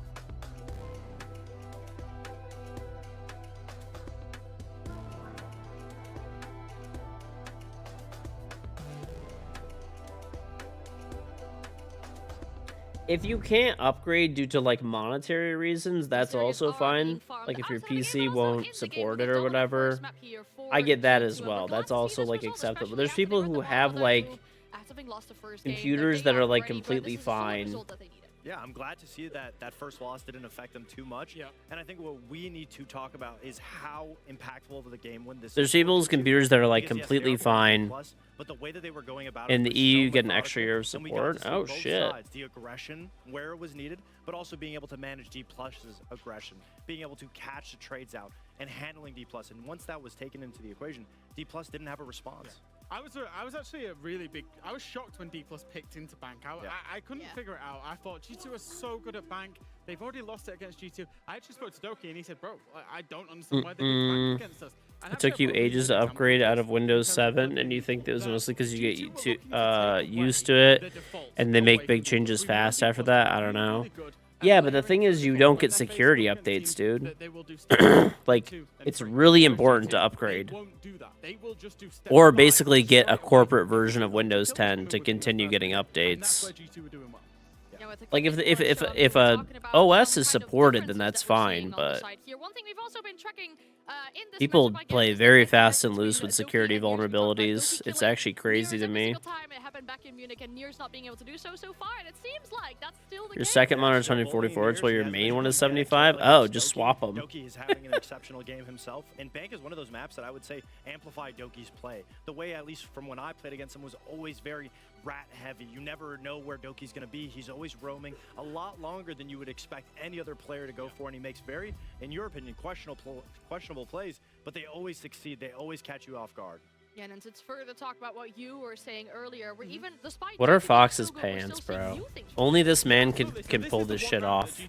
If you can't upgrade due to like monetary reasons, that's also fine. Like if your PC won't support it or whatever, I get that as well. That's also like acceptable. There's people who have like computers that are like completely fine. Yeah, I'm glad to see that that first loss didn't affect them too much. Yeah. And I think what we need to talk about is how impactful of the game when this. There's people's computers that are like completely fine. But the way that they were going about in it the was EU, so you get an methodical, extra year of and we got support. to see Oh both shit! sides, the aggression where it was needed, but also being able to manage D+'s aggression, being able to catch the trades out, and handling D+. And once that was taken into the equation, D+ didn't have a response. I was actually a really big. I was shocked when D+ picked into Bank. I couldn't figure it out. I thought G2 are so good at Bank. They've already lost it against G2. I actually spoke to Doki and he said, "Bro, I don't understand why they picked Bank against us." And It took you ages to upgrade out of Windows 7, and you think it was mostly because you get used to it, and they make big changes fast after that? I don't know. Yeah, but the thing is, you don't get security updates, dude. Like, it's really important to upgrade. Or basically get a corporate version of Windows 10 to continue getting updates. Like, if a OS is supported, then that's fine, but people play very fast and loose with security vulnerabilities. It's actually crazy to me. Your second monitor is 144, while your main one is 75? Oh, just swap them. Doki is having an exceptional game himself, and Bank is one of those maps that I would say amplified Doki's play. The way, at least from when I played against him, was always very rat heavy. You never know where Doki's going to be. He's always roaming a lot longer than you would expect any other player to go for, and he makes very, in your opinion, questionable plays, but they always succeed. They always catch you off guard. Yeah, and it's further talk about what you were saying earlier, where even despite What are Fox's pants, bro? Only this man can pull this shit off.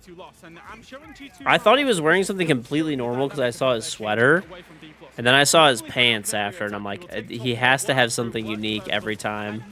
I thought he was wearing something completely normal because I saw his sweater, and then I saw his pants after, and I'm like, he has to have something unique every time.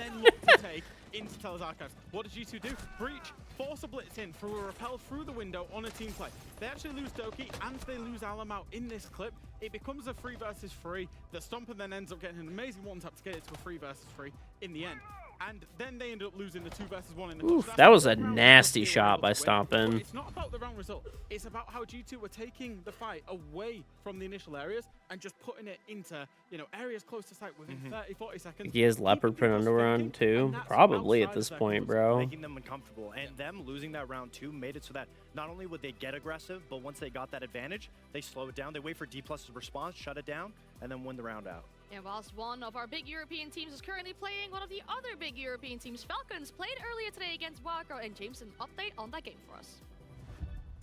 Into Teller's Archives. What does G2 do? Breach, force a blitz in through a repel through the window on a team play. They actually lose Doki and they lose Alamau in this clip. It becomes a 3 versus 3. The Stomper then ends up getting an amazing one-tap to get it to a 3 versus 3 in the end. And then they end up losing the 2 versus 1 in the Oof, that was a nasty shot by Stompin. It's not about the round result. It's about how G2 were taking the fight away from the initial areas and just putting it into, you know, areas close to site within 30, 40 seconds. He has leopard print underwear on too. Probably at this point, bro. Making them uncomfortable, and them losing that round 2 made it so that not only would they get aggressive, but once they got that advantage, they slow it down. They wait for D+'s response, shut it down, and then win the round out. And whilst one of our big European teams is currently playing one of the other big European teams, Falcons played earlier today against Wildcard. And James, an update on that game for us.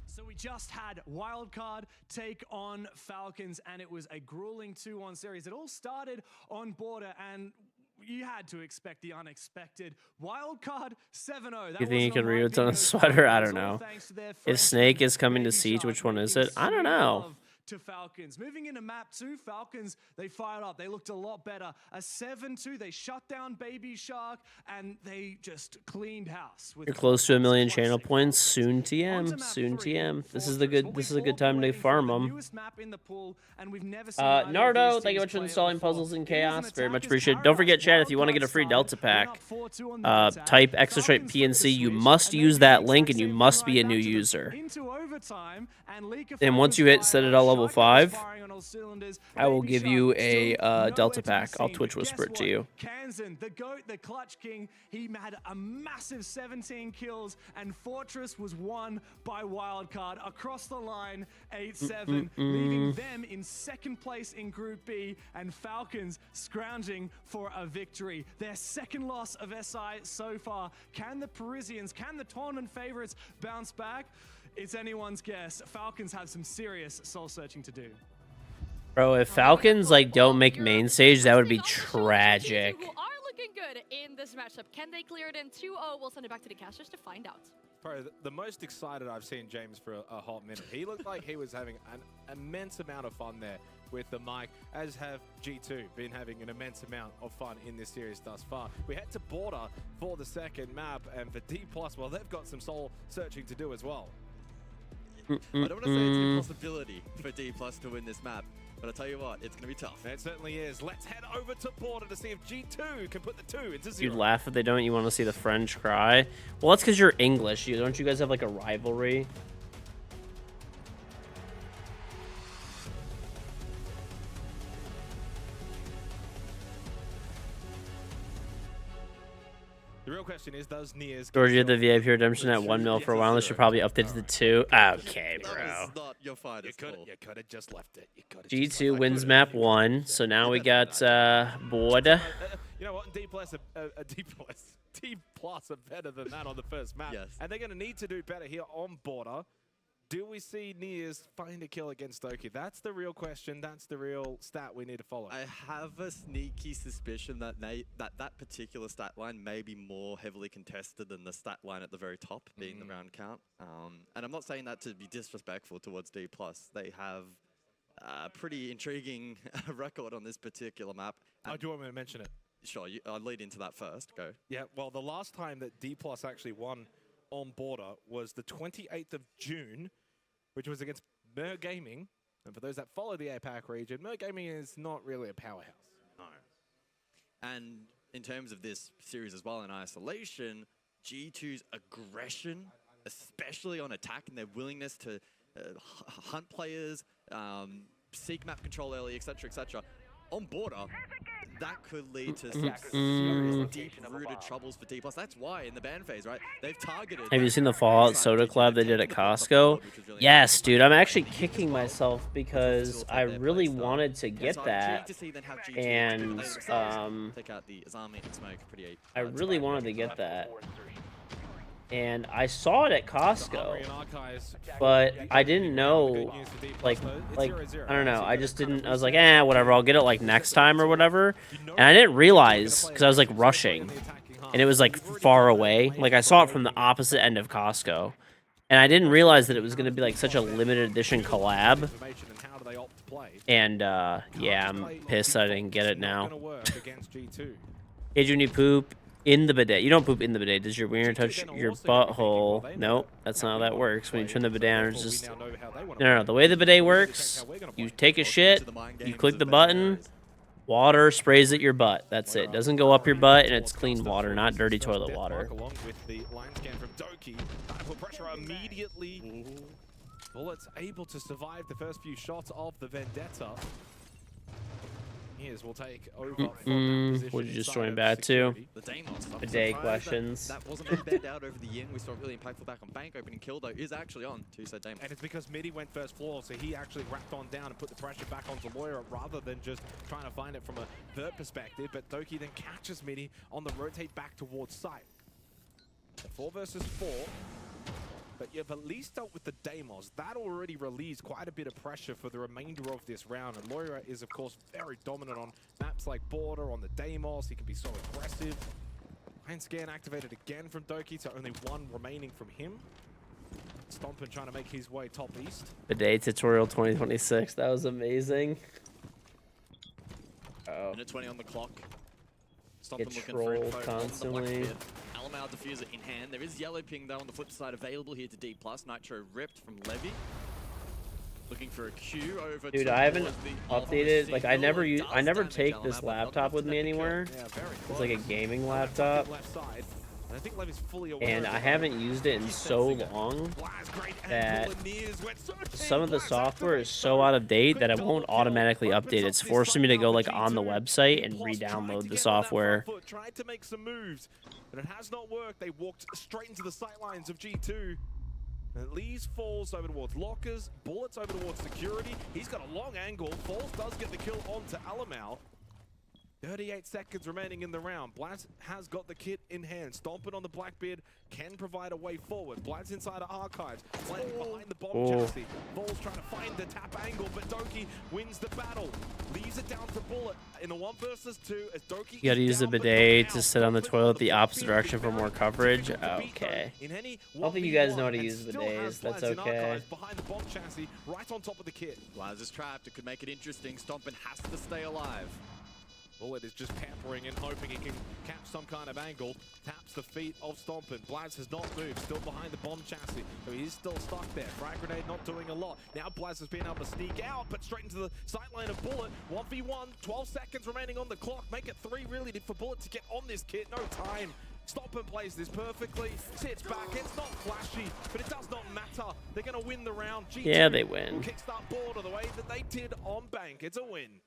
So we just had Wildcard take on Falcons, and it was a grueling 2-1 series. It all started on border, and you had to expect the unexpected. Wildcard 7-0. You think you can read what's on a sweater? I don't know. If Snake is coming to Siege, which one is it? I don't know. To Falcons. Moving into map 2, Falcons, they fired up. They looked a lot better. A 7-2, they shut down Baby Shark, and they just cleaned house. You're close to 1 million channel points. Soon TM. Soon TM. This is a good time to farm them. Nardo, thank you much for installing Puzzles in Chaos. Very much appreciated. Don't forget, chat, if you want to get a free Delta pack, type extra stripe PNC. You must use that link, and you must be a new user. And once you hit set it all level 5, I will give you a Delta pack. I'll Twitch whisper it to you. Kansan, the GOAT, the Clutch King, he had a massive 17 kills, and Fortress was won by Wildcard across the line, 8-7, leaving them in second place in Group B, and Falcons scrounging for a victory. Their second loss of SI so far. Can the Parisians, can the tournament favorites bounce back? It's anyone's guess. Falcons have some serious soul-searching to do. Bro, if Falcons like don't make main stage, that would be tragic. Who are looking good in this matchup? Can they clear it in 2-0? We'll send it back to the casters to find out. Bro, the most excited I've seen James for a hot minute. He looked like he was having an immense amount of fun there with the mic, as have G2 been having an immense amount of fun in this series thus far. We head to border for the second map, and for D+, well, they've got some soul searching to do as well. I don't want to say it's an impossibility for D+ to win this map, but I'll tell you what, it's going to be tough. It certainly is. Let's head over to Border to see if G2 can put the 2 into 0. You'd laugh if they don't. You want to see the French cry. Well, that's because you're English. Don't you guys have like a rivalry? The real question is, does Niers... George, you had the VIP redemption at 1 mil for a while. Unless you probably updated to 2. Okay, bro. Not your finest call. You could have just left it. G2 wins map 1. So now we got Border. You know what? D+ are better than that on the first map. Yes. And they're going to need to do better here on Border. Do we see Niers find a kill against Doki? That's the real question. That's the real stat we need to follow. I have a sneaky suspicion that that particular stat line may be more heavily contested than the stat line at the very top, being the round count. And I'm not saying that to be disrespectful towards D+. They have a pretty intriguing record on this particular map. Oh, do you want me to mention it? Sure, I'll lead into that first. Go. Yeah, well, the last time that D+ actually won on Border was the 28th of June, which was against Mer Gaming. And for those that follow the APAC region, Mer Gaming is not really a powerhouse. No. And in terms of this series as well in isolation, G2's aggression, especially on attack and their willingness to hunt players, seek map control early, etc., on Border, that could lead to some serious deep-rooted troubles for D+. That's why in the ban phase, right, they've targeted... Have you seen the Fallout Soda collab they did at Costco? Yes, dude. I'm actually kicking myself because I really wanted to get that. And I really wanted to get that. And I saw it at Costco, but I didn't know, like, I don't know, I just didn't, I was like, whatever, I'll get it, like, next time or whatever, and I didn't realize, because I was, like, rushing, and it was, like, far away, like, I saw it from the opposite end of Costco, and I didn't realize that it was going to be, like, such a limited edition collab, and, yeah, I'm pissed I didn't get it now. Hey, when you poop in the bidet. You don't poop in the bidet. Does your wiener touch your butthole? Nope, that's not how that works. When you turn the bidet on, it's just... No. The way the bidet works, you take a shit, you click the button, water sprays at your butt. That's it. It doesn't go up your butt, and it's clean water, not dirty toilet water. Along with the line scan from Doki, put pressure immediately. Bullets able to survive the first few shots of the Vendetta. Will take over Would you just join back to? Bidet questions. That wasn't being banned out over the yin. We saw really impactful back on bank. Opening kill, though, is actually on to said Damon. And it's because Midi went first floor, so he actually wrapped on down and put the pressure back onto Lawyer rather than just trying to find it from a third perspective. But Doki then catches Midi on the rotate back towards site. So 4 versus 4. But you've at least dealt with the Deimos. That already relieves quite a bit of pressure for the remainder of this round. And Loira is, of course, very dominant on maps like Border, on the Deimos. He can be so aggressive. Line scan activated again from Doki, so only 1 remaining from him. Stompin trying to make his way top east. Bidet tutorial 2026. That was amazing. Oh. Minute 20 on the clock. Get trolled constantly. Alamau diffuser in hand. There is yellow ping though on the flip side available here to D+. Nitro ripped from Levy. Looking for a Q over. Dude, I haven't updated. Like I never take this laptop with me anywhere. It's like a gaming laptop. And I haven't used it in so long that some of the software is so out of date that it won't automatically update. It's forcing me to go like on the website and re-download the software. Tried to make some moves, but it has not worked. They walked straight into the sightlines of G2. And Lees falls over towards lockers, bullets over towards security. He's got a long angle. Falls does get the kill onto Alamau. 38 seconds remaining in the round. Blaz has got the kit in hand. Stomping on the Blackbeard can provide a way forward. Blaz inside of Archives. Landing behind the bomb chassis. Ball's trying to find the tap angle, but Doki wins the battle. Leaves it down to Bullet in a 1 versus 2 as Doki... You gotta use the bidet to sit on the toilet the opposite direction for more coverage. Okay. I don't think you guys know how to use bidets. That's okay. Behind the bomb chassis, right on top of the kit. Blaz is trapped. It could make it interesting. Stompin has to stay alive. Bullet is just peppering and hoping he can catch some kind of angle. Taps the feet of Stompin. Blaz has not moved, still behind the bomb chassis. So he's still stuck there. Frag grenade not doing a lot. Now Blaz has been able to sneak out, but straight into the sideline of Bullet. 1v1, 12 seconds remaining on the clock. Make it 3 really for Bullet to get on this kit. No time. Stompin plays this perfectly, sits back, it's not flashy, but it does not matter. They're going to win the round. G2 Yeah, they win. will kickstart Border the way that they did on Bank. It's a win.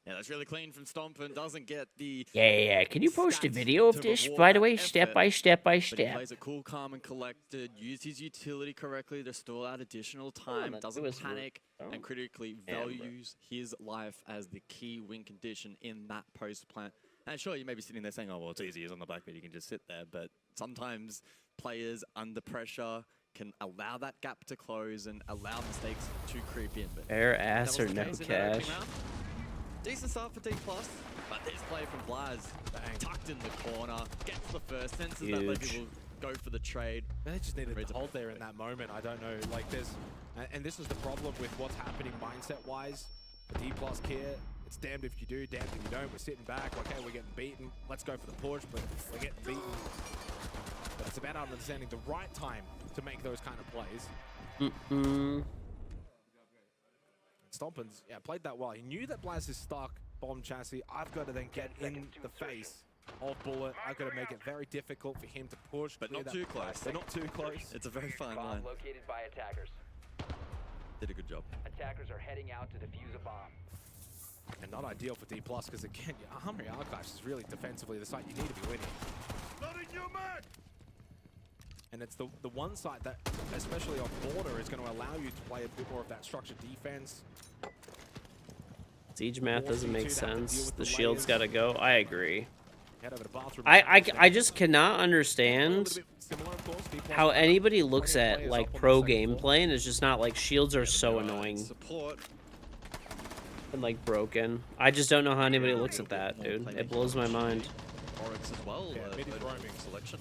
Yeah, that's really clean from Stompin. Doesn't get the... Yeah. Can you post a video of this, by the way, step by step by But he step? plays it cool, calm, and collected. Used his utility correctly to stall out additional time. that Doesn't was panic, oh. and critically Amber. values his life as the key win condition in that post plant. And sure, you may be sitting there saying, "Oh well, it's easy. He's on the back, but you can just sit there." But sometimes players under pressure can allow that gap to close and allow mistakes to creep in. But Fair ass that was or the no case in that opening cash? round. Decent start for D+, but this play from Blaz, tucked in the corner, gets the first, senses that Levy will go for the trade. They just needed to hold there in that moment. I don't know, like there's, and this is the problem with what's happening mindset-wise. For D+ here, it's damned if you do, damned if you don't. We're sitting back, okay, we're getting beaten. Let's go for the push, but we're getting beaten. But it's about understanding the right time to make those kind of plays. Stompin's, played that well. He knew that Blaz is stuck, bomb chassis. I've got to then get in the face of Bullet. I've got to make it very difficult for him to push. But not too close. But not too close. It's a very fine Bomb line. located by attackers. Did a good job. Attackers are heading out to defuse a bomb. And not ideal for D+, because again, your Armory Archives is really defensively the site you need to be winning. Loading your mag! And it's the one site that, especially on Border, is going to allow you to play a bit more of that structured defense. Siege math doesn't make sense. The shield's got to go. I agree. Head over to bathroom. I just cannot understand how anybody looks at like pro gameplay and it's just not like shields are so annoying Support. and like broken. I just don't know how anybody looks at that, dude. It blows my mind. Oryx as well. Selection.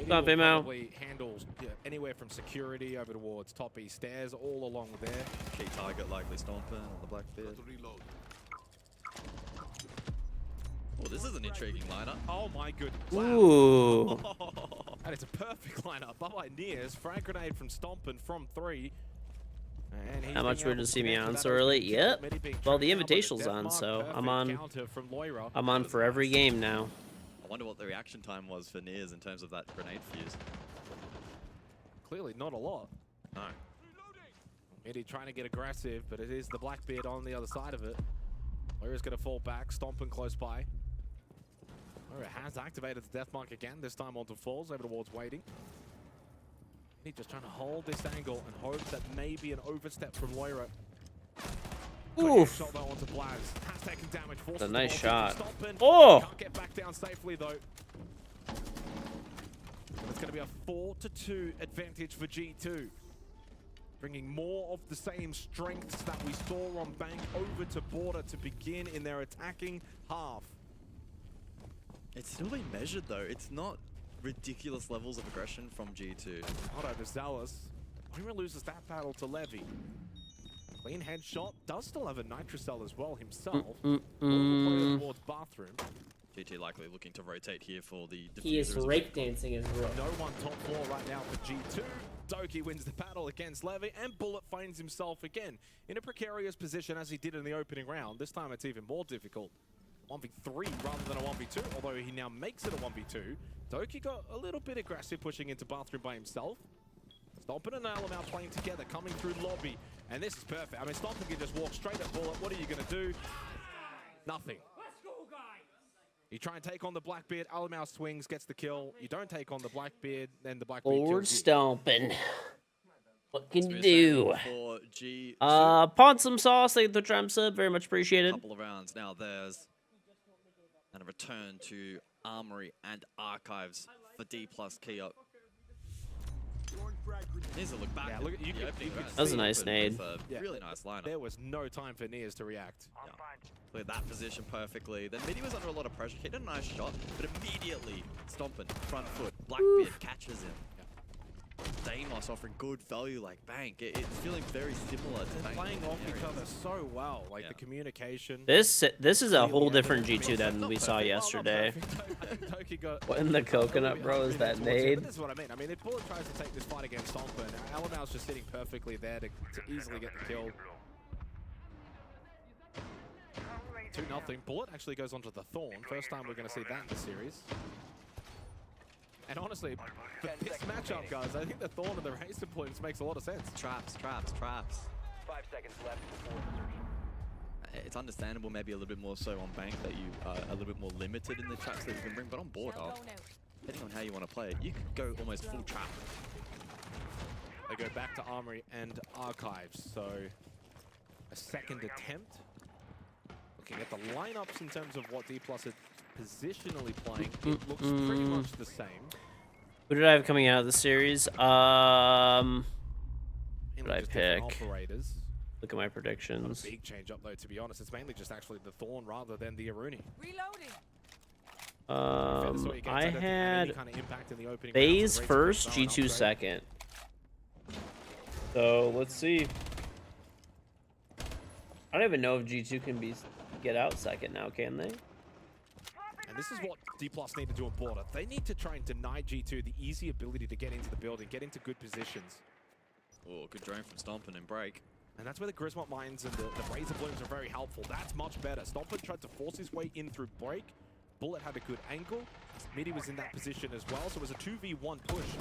Stop him out. Probably handles anywhere from security over towards top east stairs, all along there. Key target likely Stompin on the Blackbeard. Oh, this is an intriguing lineup. Oh my goodness. Ooh. And it's a perfect lineup. Bye-bye Nears. Frag grenade from Stompin from 3. And he's How much being were able to see me connect on with so that early? open Yep. Medi being Well, the trapped out, but a invitational's on, Deathmark so perfect I'm on. counter from Loira. I'm on for every game now. I wonder what the reaction time was for Nears in terms of that grenade fuse. Clearly not a lot. No. Midi trying to get aggressive, but it is the Blackbeard on the other side of it. Loira's going to fall back, Stompin close by. Loira has activated the Deathmark again, this time onto Falls, over towards Waiting. He's just trying to hold this angle and hope that maybe an overstep from Loira. Oof. Shot though onto Blaz. Has taken damage. That's a nice shot. Stompin. Oh! Can't get back down safely though. It's going to be a 4-2 advantage for G2. Bringing more of the same strengths that we saw on Bank over to Border to begin in their attacking half. It's still being measured though. It's not ridiculous levels of aggression from G2. Not over Zealous. Loira loses that battle to Levy. Clean headshot. Does still have a Nitrocell as well himself. Player towards bathroom. GT likely looking to rotate here for the diffuser. He is as well. breakdancing his rook. No one top 4 right now for G2. Doki wins the battle against Levy, and Bullet finds himself again in a precarious position as he did in the opening round. This time it's even more difficult. 1v3 rather than a 1v2, although he now makes it a 1v2. Doki got a little bit aggressive pushing into bathroom by himself. Stompin and Alamau playing together, coming through lobby, and this is perfect. I mean, Stompin can just walk straight at Bullet. What are you going to do? Nothing. You try and take on the Blackbeard, Alamau swings, gets the kill. You don't take on the Blackbeard, then the Blackbeard Forward kills you. stomping. What can you do? For G2. Pawn some sauce, thank you for the tram sub, very much appreciated. Couple of rounds now. There's and a return to Armory and Archives for D+ key up. Here's a look back. Yeah, look, you could That was a see nice it, nade. Really nice lineup. There was no time for Nears to react. Yeah. Cleared that position perfectly. Then Midi was under a lot of pressure. Hit a nice shot, but immediately Stompin, front foot. Blackbeard catches him. Deimos offering good value like Bank. It's feeling very similar to Bank. Playing off each areas. other so well, like the communication. This is a whole different G2 than we saw yesterday. What in the coconut, bro? Is that nade? This is what I mean. I mean, if Bullet tries to take this fight against Stomper, Alamal's just sitting perfectly there to easily get the kill. 2-0. Bullet actually goes onto the Thorn. First time we're going to see that in the series. And honestly, for this matchup, guys, I think the Thorn and the Razor points makes a lot of sense. Traps. 5 seconds left before insertion. It's understandable maybe a little bit more so on Bank that you are a little bit more limited in the traps that you can bring, but on Border, depending on how you want to play it, you could go almost full trap. They go back to Armory and Archives, so a second attempt. Looking at the lineups in terms of what D+ is positionally playing, it looks pretty much the same. Who did I have coming out of the series? What did I pick? Operators. Look at my predictions. Not a big change up though, to be honest. It's mainly just actually the Thorn rather than the Aruni. I had FaZe first, G2 second. So let's see. I don't even know if G2 can get out second now, can they? And this is what D+ need to do on Border. They need to try and deny G2 the easy ability to get into the building, get into good positions. Oh, good drone from Stompin and Break. And that's where the Grismont Mines and the Razor Blooms are very helpful. That's much better. Stompin tried to force his way in through Break. Bullet had a good angle. Midi was in that position as well, so it was a 2v1 push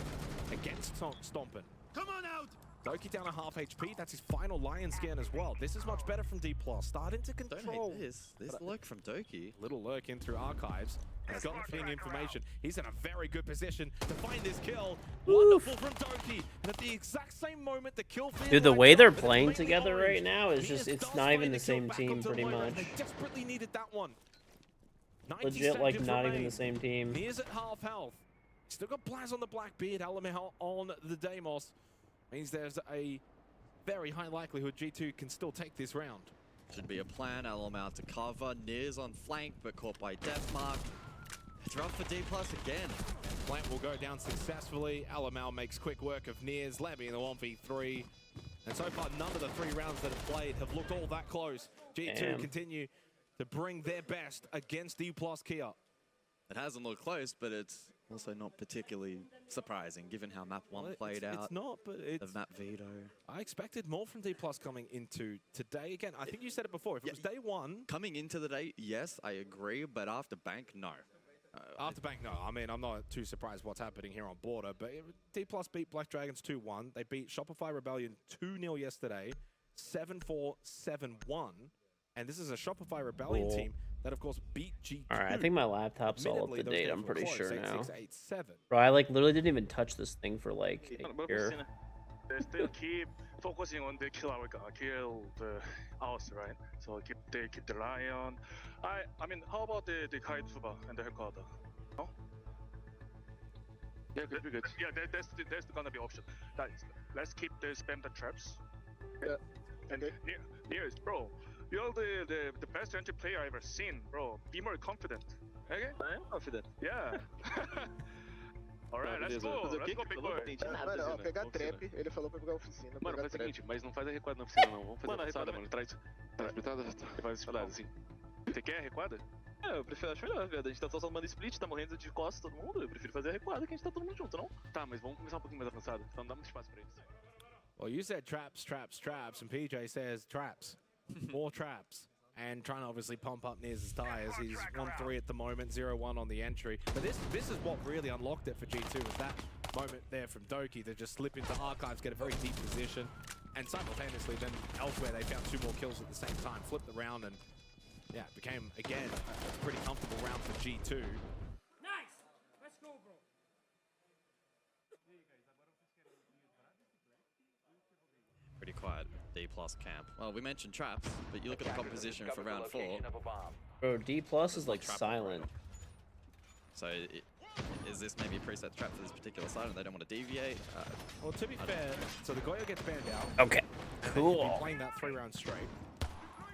against Stompin. Come on out! Doki down a half HP. That's his final Lion scan as well. This is much better from D+. Starting to control. Don't hate this. This lurk from Doki. Little lurk in through Archives. He's got the ping information. He's in a very good position to find this kill. Wonderful from Doki. And at the exact same moment, the kill feed. Dude, the way they're playing together right now is just, it's not even the same team pretty much. They desperately needed that one. Legit, like, not even the same team. He is at half health. Still got Blaz on the Blackbeard, Alamel on the Deimos. Means there's a very high likelihood G2 can still take this round. Should be a plan. Alamel to cover. Nears on flank, but caught by Deathmark. It's rough for D+ again. Plant will go down successfully. Alamel makes quick work of Nears. Levy in the 1v3. And so far, none of the 3 rounds that have played have looked all that close. G2 continue to bring their best against D+ Kia. It hasn't looked close, but it's also not particularly surprising, given how map 1 played out. It's not, but it's... The map veto. I expected more from D+ coming into today. Again, I think you said it before. If it was day 1... Coming into the day, yes, I agree, but after Bank, no. After Bank, no. I mean, I'm not too surprised what's happening here on Border, but D+ beat Black Dragons 2-1. They beat Shopify Rebellion 2-0 yesterday, 7-4, 7-1. And this is a Shopify Rebellion team that, of course, beat G2. All right, I think my laptop's all up to date. I'm pretty sure now. 8-6, 8-7. Bro, I like literally didn't even touch this thing for like a year. They still keep focusing on the kill the house, right? So they keep the Lion. I mean, how about the Kaitsuba and the Headquarter? No? Yeah, could be good. Yeah, that's gonna be option. Let's keep the spam the traps. Yeah. And Nears, bro. You're the best entry player I've ever seen, bro. Be more confident. Okay? I am confident. Yeah. Alright, let's go. Let's go, big boy. Mano, ó, pegar trap, ele falou pra pegar a oficina. Mano, faz o seguinte, mas não faz a recuada na oficina não. Vamos fazer a recuada, mano. Traz recuada. Faz espadada, assim. Você quer a recuada? É, eu prefiro, acho melhor, velho. A gente tá só usando mano split, tá morrendo de costas todo mundo. Eu prefiro fazer a recuada que a gente tá todo mundo junto, não? Tá, mas vamos começar um pouquinho mais avançado. Então dá muito espaço pra eles. Well, you said traps, traps, traps, and PJ says traps. More traps. And trying to obviously pump up Nears' tires. He's 1-3 at the moment, 0-1 on the entry. But this is what really unlocked it for G2, was that moment there from Doki to just slip into Archives, get a very deep position. And simultaneously then elsewhere they found 2 more kills at the same time, flipped the round, and yeah, it became, again, a pretty comfortable round for G2. Nice! Let's go, bro. Pretty quiet D+ camp. Well, we mentioned traps, but you look at the composition for round 4. Bro, D+ is like silent. So is this maybe a preset trap for this particular side and they don't want to deviate? Well, to be fair, so the Goyo gets banned out. Okay, cool. Playing that 3 rounds straight.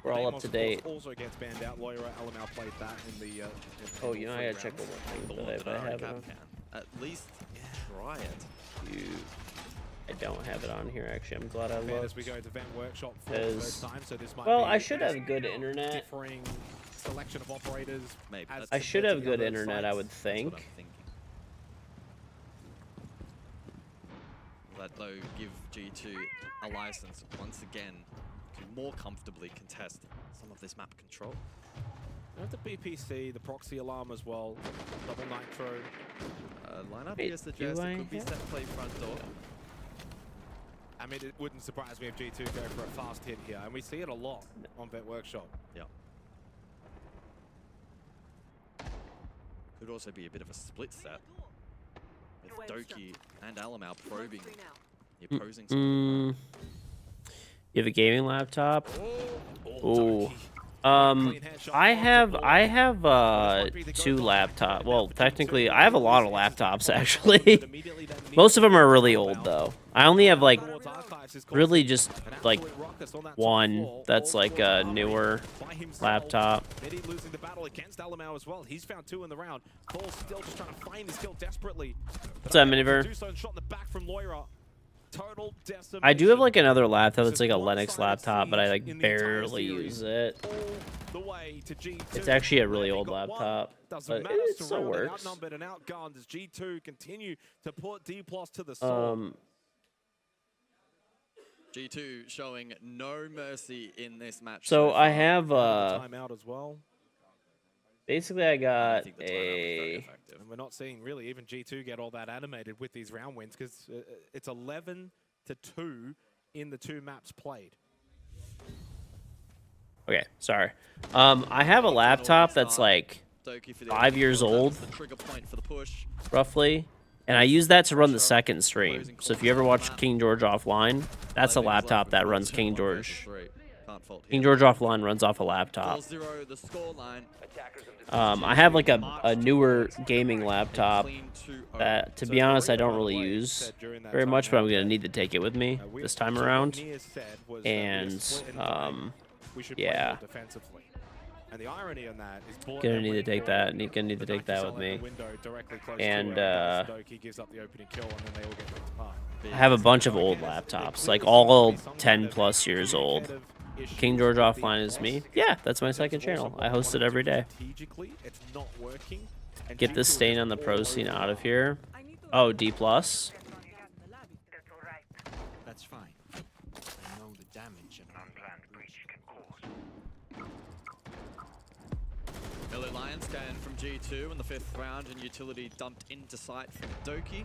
We're all up to date. Also gets banned out. Loira, Alamel played that in the. Oh, you know, I gotta check one more thing that I have it on. At least try it. don't have it on here. Actually, I'm glad I And looked. as we go to Vent Workshop for the first time, so this might Well, be I should have good internet. differing selection of operators. Maybe. as I should compared have to the good other internet, I sites. would think. That though give G2 a license once again to more comfortably contest some of this map control. You have the BPC, the proxy alarm as well, double nitro. Lineup Wait, here suggests do it I could be have- set play front door. I mean, it wouldn't surprise me if G2 go for a fast hit here, and we see it a lot on Vent Workshop. Yeah. Could also be a bit of a split set with Doki and Alamau probing the opposing side. You have a gaming laptop? Ooh. I have 2 laptops. Well, technically, I have a lot of laptops actually. Most of them are really old though. I only have like really just like one that's like a newer laptop. Midi losing the battle against Alamau as well. He's found 2 in the round. Paul's still just trying to find his kill desperately. What's up, Miniver? Shot in the back from Loira. Total I do have like another laptop that's like a Linux laptop, but I like barely use it. It's actually a really old laptop, but it still works. Outnumbered and outgunned as G2 continue to put D+ to the sword. G2 showing no mercy in this match. So I have timeout as well. Basically, I got a. And we're not seeing really even G2 get all that animated with these round wins because it's 11-2 in the 2 maps played. Okay, sorry. I have a laptop that's like 5 years old, roughly, and I use that to run the second stream. So if you ever watch KingGeorge offline, that's a laptop that runs KingGeorge. KingGeorge offline runs off a laptop. I have like a newer gaming laptop that, to be honest, I don't really use very much, but I'm gonna need to take it with me this time around. And yeah, And the irony on that is gonna need to take that. Gonna need to take that with me. And I have a bunch of old laptops, like all 10+ years old. KingGeorge offline is me. Yeah, that's my second channel. I host it every day. Get this stain on the pro scene out of here. Oh, D+. That's fine. I know the damage an unplanned breach can cause. Early Lion scan from G2 in the 5th round, and utility dumped into sight from Doki.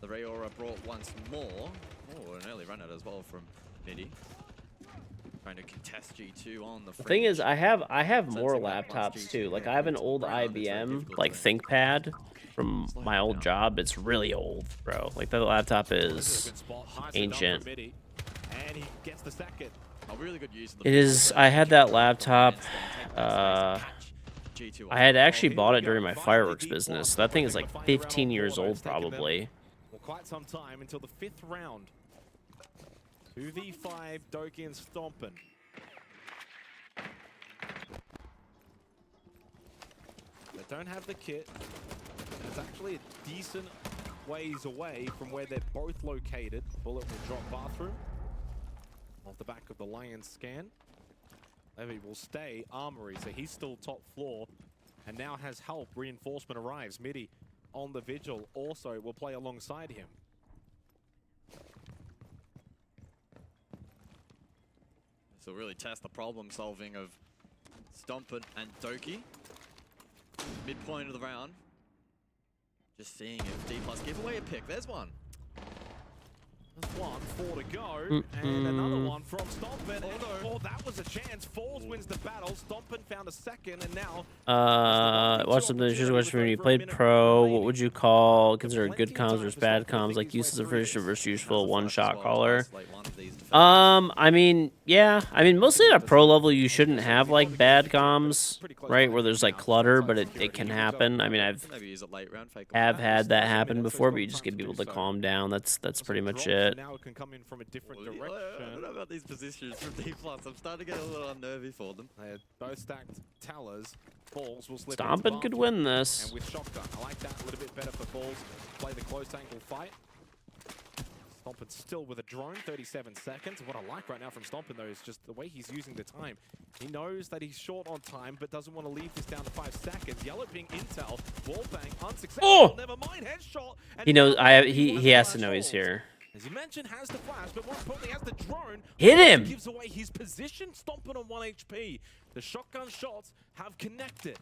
The Rayora brought once more. Oh, an early run out as well from Midi. Trying to contest G2 on the The thing is, I have more laptops too. Like I have an old IBM like ThinkPad from my old job. It's really old, bro. Like that laptop is ancient. And he gets the second. It is. I had that laptop. I had actually bought it during my fireworks business. That thing is like 15 years old, probably. Well, quite some time until the 5th round. 2v5, Doki and Stompin. They don't have the kit. It's actually a decent ways away from where they're both located. Bullet will drop bathroom. Off the back of the Lion scan. Levy will stay armory, so he's still top floor. And now has help. Reinforcement arrives. Midi on the vigil also will play alongside him. This will really test the problem solving of Stompin and Doki. Midpoint of the round. Just seeing if D+ give away a pick. There's one. That's one, 4 to go, and another one from Stompin. Oh, that was a chance. Falls wins the battle. Stompin found a second, and now... Watch something. Just watch when you played pro. What would you consider good comms versus bad comms? Like useless efficient versus useful one-shot caller. I mean, yeah. I mean, mostly at a pro level, you shouldn't have like bad comms, right? Where there's like clutter, but it can happen. I mean, I've had that happen before, but you just get people to calm down. That's pretty much it. Now it can come in from a different direction. I don't know about these positions from D+. I'm starting to get a little unnervy for them. They had both stacked towers. Balls will slip. Stompin could win this. And with shotgun, I like that a little bit better for Balls. Play the close angle fight. Stompin still with a drone, 37 seconds. What I like right now from Stompin, though, is just the way he's using the time. He knows that he's short on time, but doesn't want to leave this down to 5 seconds. Yellow ping intel, wallbang, unsuccessful. Oh! Never mind, headshot. He knows. He has to know he's here. As you mentioned, has the flash, but more importantly, has the drone. Hit him! Gives away his position. Stompin on 1 HP. The shotgun shots have connected.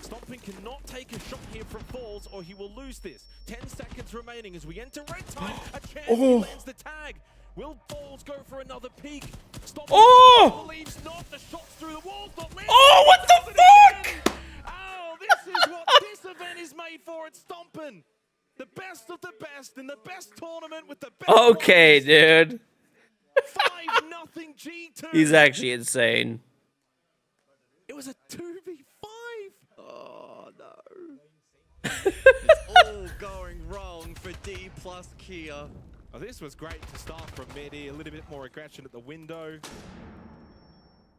Stompin cannot take a shot here from Falls, or he will lose this. 10 seconds remaining as we enter red time. A chance he lands the tag. Will Falls go for another peek? Stompin believes not. The shots through the walls. Not landing. Oh, what the fuck? Oh, this is what this event is made for at Stompin. The best of the best in the best tournament with the best. Okay, dude. 5-0 G2. He's actually insane. It was a 2v5. Oh no. It's all going wrong for D plus Kia. Oh, this was great to start from Medi. A little bit more aggression at the window.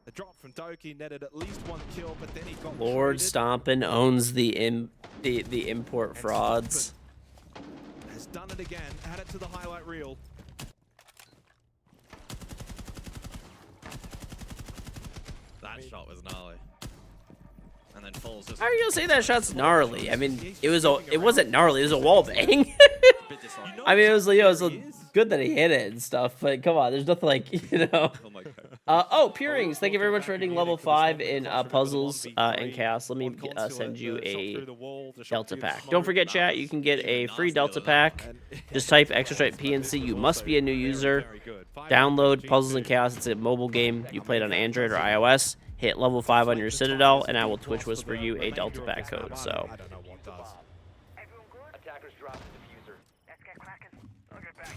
The drop from Doki netted at least 1 kill, but then he got Lord traded. Stompin owns the import frauds. Has done it again. Add it to the highlight reel. That shot was gnarly. And then Falls just... How are you gonna say that shot's gnarly? I mean, it wasn't gnarly. It was a wall bang. I mean, it was good that he hit it and stuff. But come on, there's nothing like, you know. Oh, Purings, thank you very much for hitting level 5 in puzzles and chaos. Let me send you a Delta pack. Don't forget, chat. You can get a free Delta pack. Just type extra stripe PNC. You must be a new user. Download Puzzles and Chaos. It's a mobile game. You play it on Android or iOS. Hit level 5 on your Citadel, and I will Twitch whisper you a Delta pack code. So.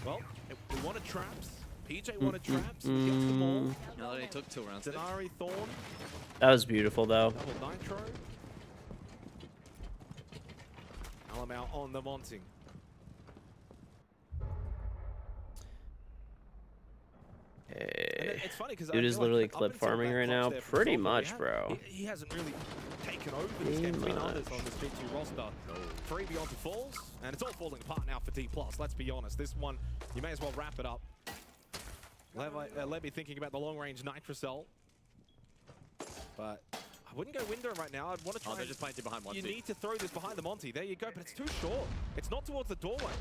Well, we wanted traps. PJ wanted traps. He gets them all. No, they took 2 rounds. Denari, Thorn. That was beautiful, though. Double Nitro. Alamau on the Monting. Hey. It's funny because Dude is literally clip farming right now. Pretty much, bro. He hasn't really taken over this game. 3 others on this G2 roster. 3 beyond to Falls, and it's all falling apart now for D+. Let's be honest. This one, you may as well wrap it up. Levy thinking about the long-range Nitrocell. But I wouldn't go window right now. I'd want to try. They're just planting behind Monty. You need to throw this behind the Monty. There you go, but it's too short. It's not towards the doorway.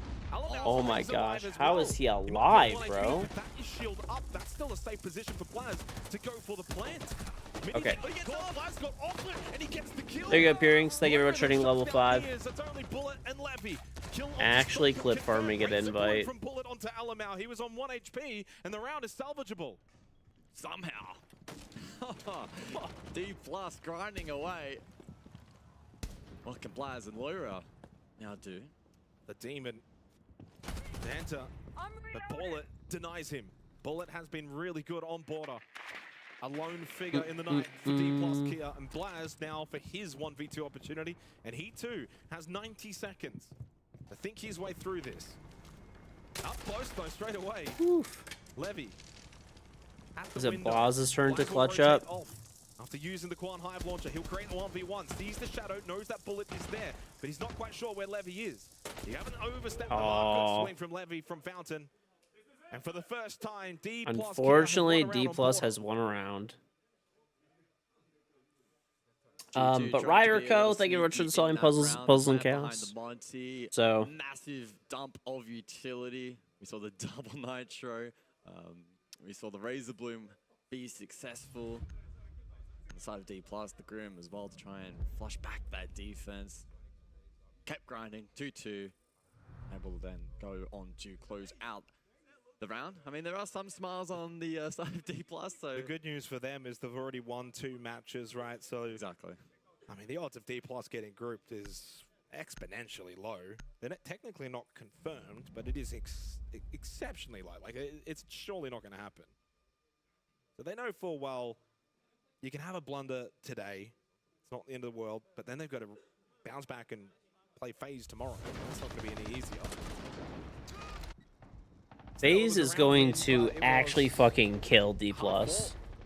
Oh my gosh, how is he alive, bro? That is shield up. That's still a safe position for Blaz to go for the plant. Okay. Blaz got off it, and he gets the kill. There you go, Peerings. Thank you very much for hitting level 5. It's only Bullet and Levy. Actually clip farming an invite. From Bullet onto Alamau. He was on 1 HP, and the round is salvageable. Somehow. D+ grinding away. What can Blaz and Lyra now do? The Demon. Enter. But Bullet denies him. Bullet has been really good on border. A lone figure in the night for D+ Kia. And Blaz now for his 1v2 opportunity. And he too has 90 seconds to think his way through this. Up close though, straight away. Oof. Levy. Is it Blaz's turn to clutch up? After using the Quan Hive launcher, he'll create a 1v1. Sees the shadow, knows that Bullet is there, but he's not quite sure where Levy is. You haven't overstepped the mark. Good swing from Levy from Fountain. And for the first time, D+. Unfortunately, D+ has won a round. But Ryder Co, thank you very much for installing Puzzles and Chaos. So massive dump of utility. We saw the double Nitro. We saw the Razor Bloom be successful. On the side of D+, the Grim as well to try and flush back that defense. Kept grinding, 2-2. Able to then go on to close out the round. I mean, there are some smiles on the side of D+, so... The good news for them is they've already won 2 matches, right? So exactly. I mean, the odds of D+ getting grouped is exponentially low. They're technically not confirmed, but it is exceptionally low. Like, it's surely not going to happen. So they know full well you can have a blunder today. It's not the end of the world, but then they've got to bounce back and play FaZe tomorrow. That's not going to be any easier. FaZe is going to actually fucking kill D+.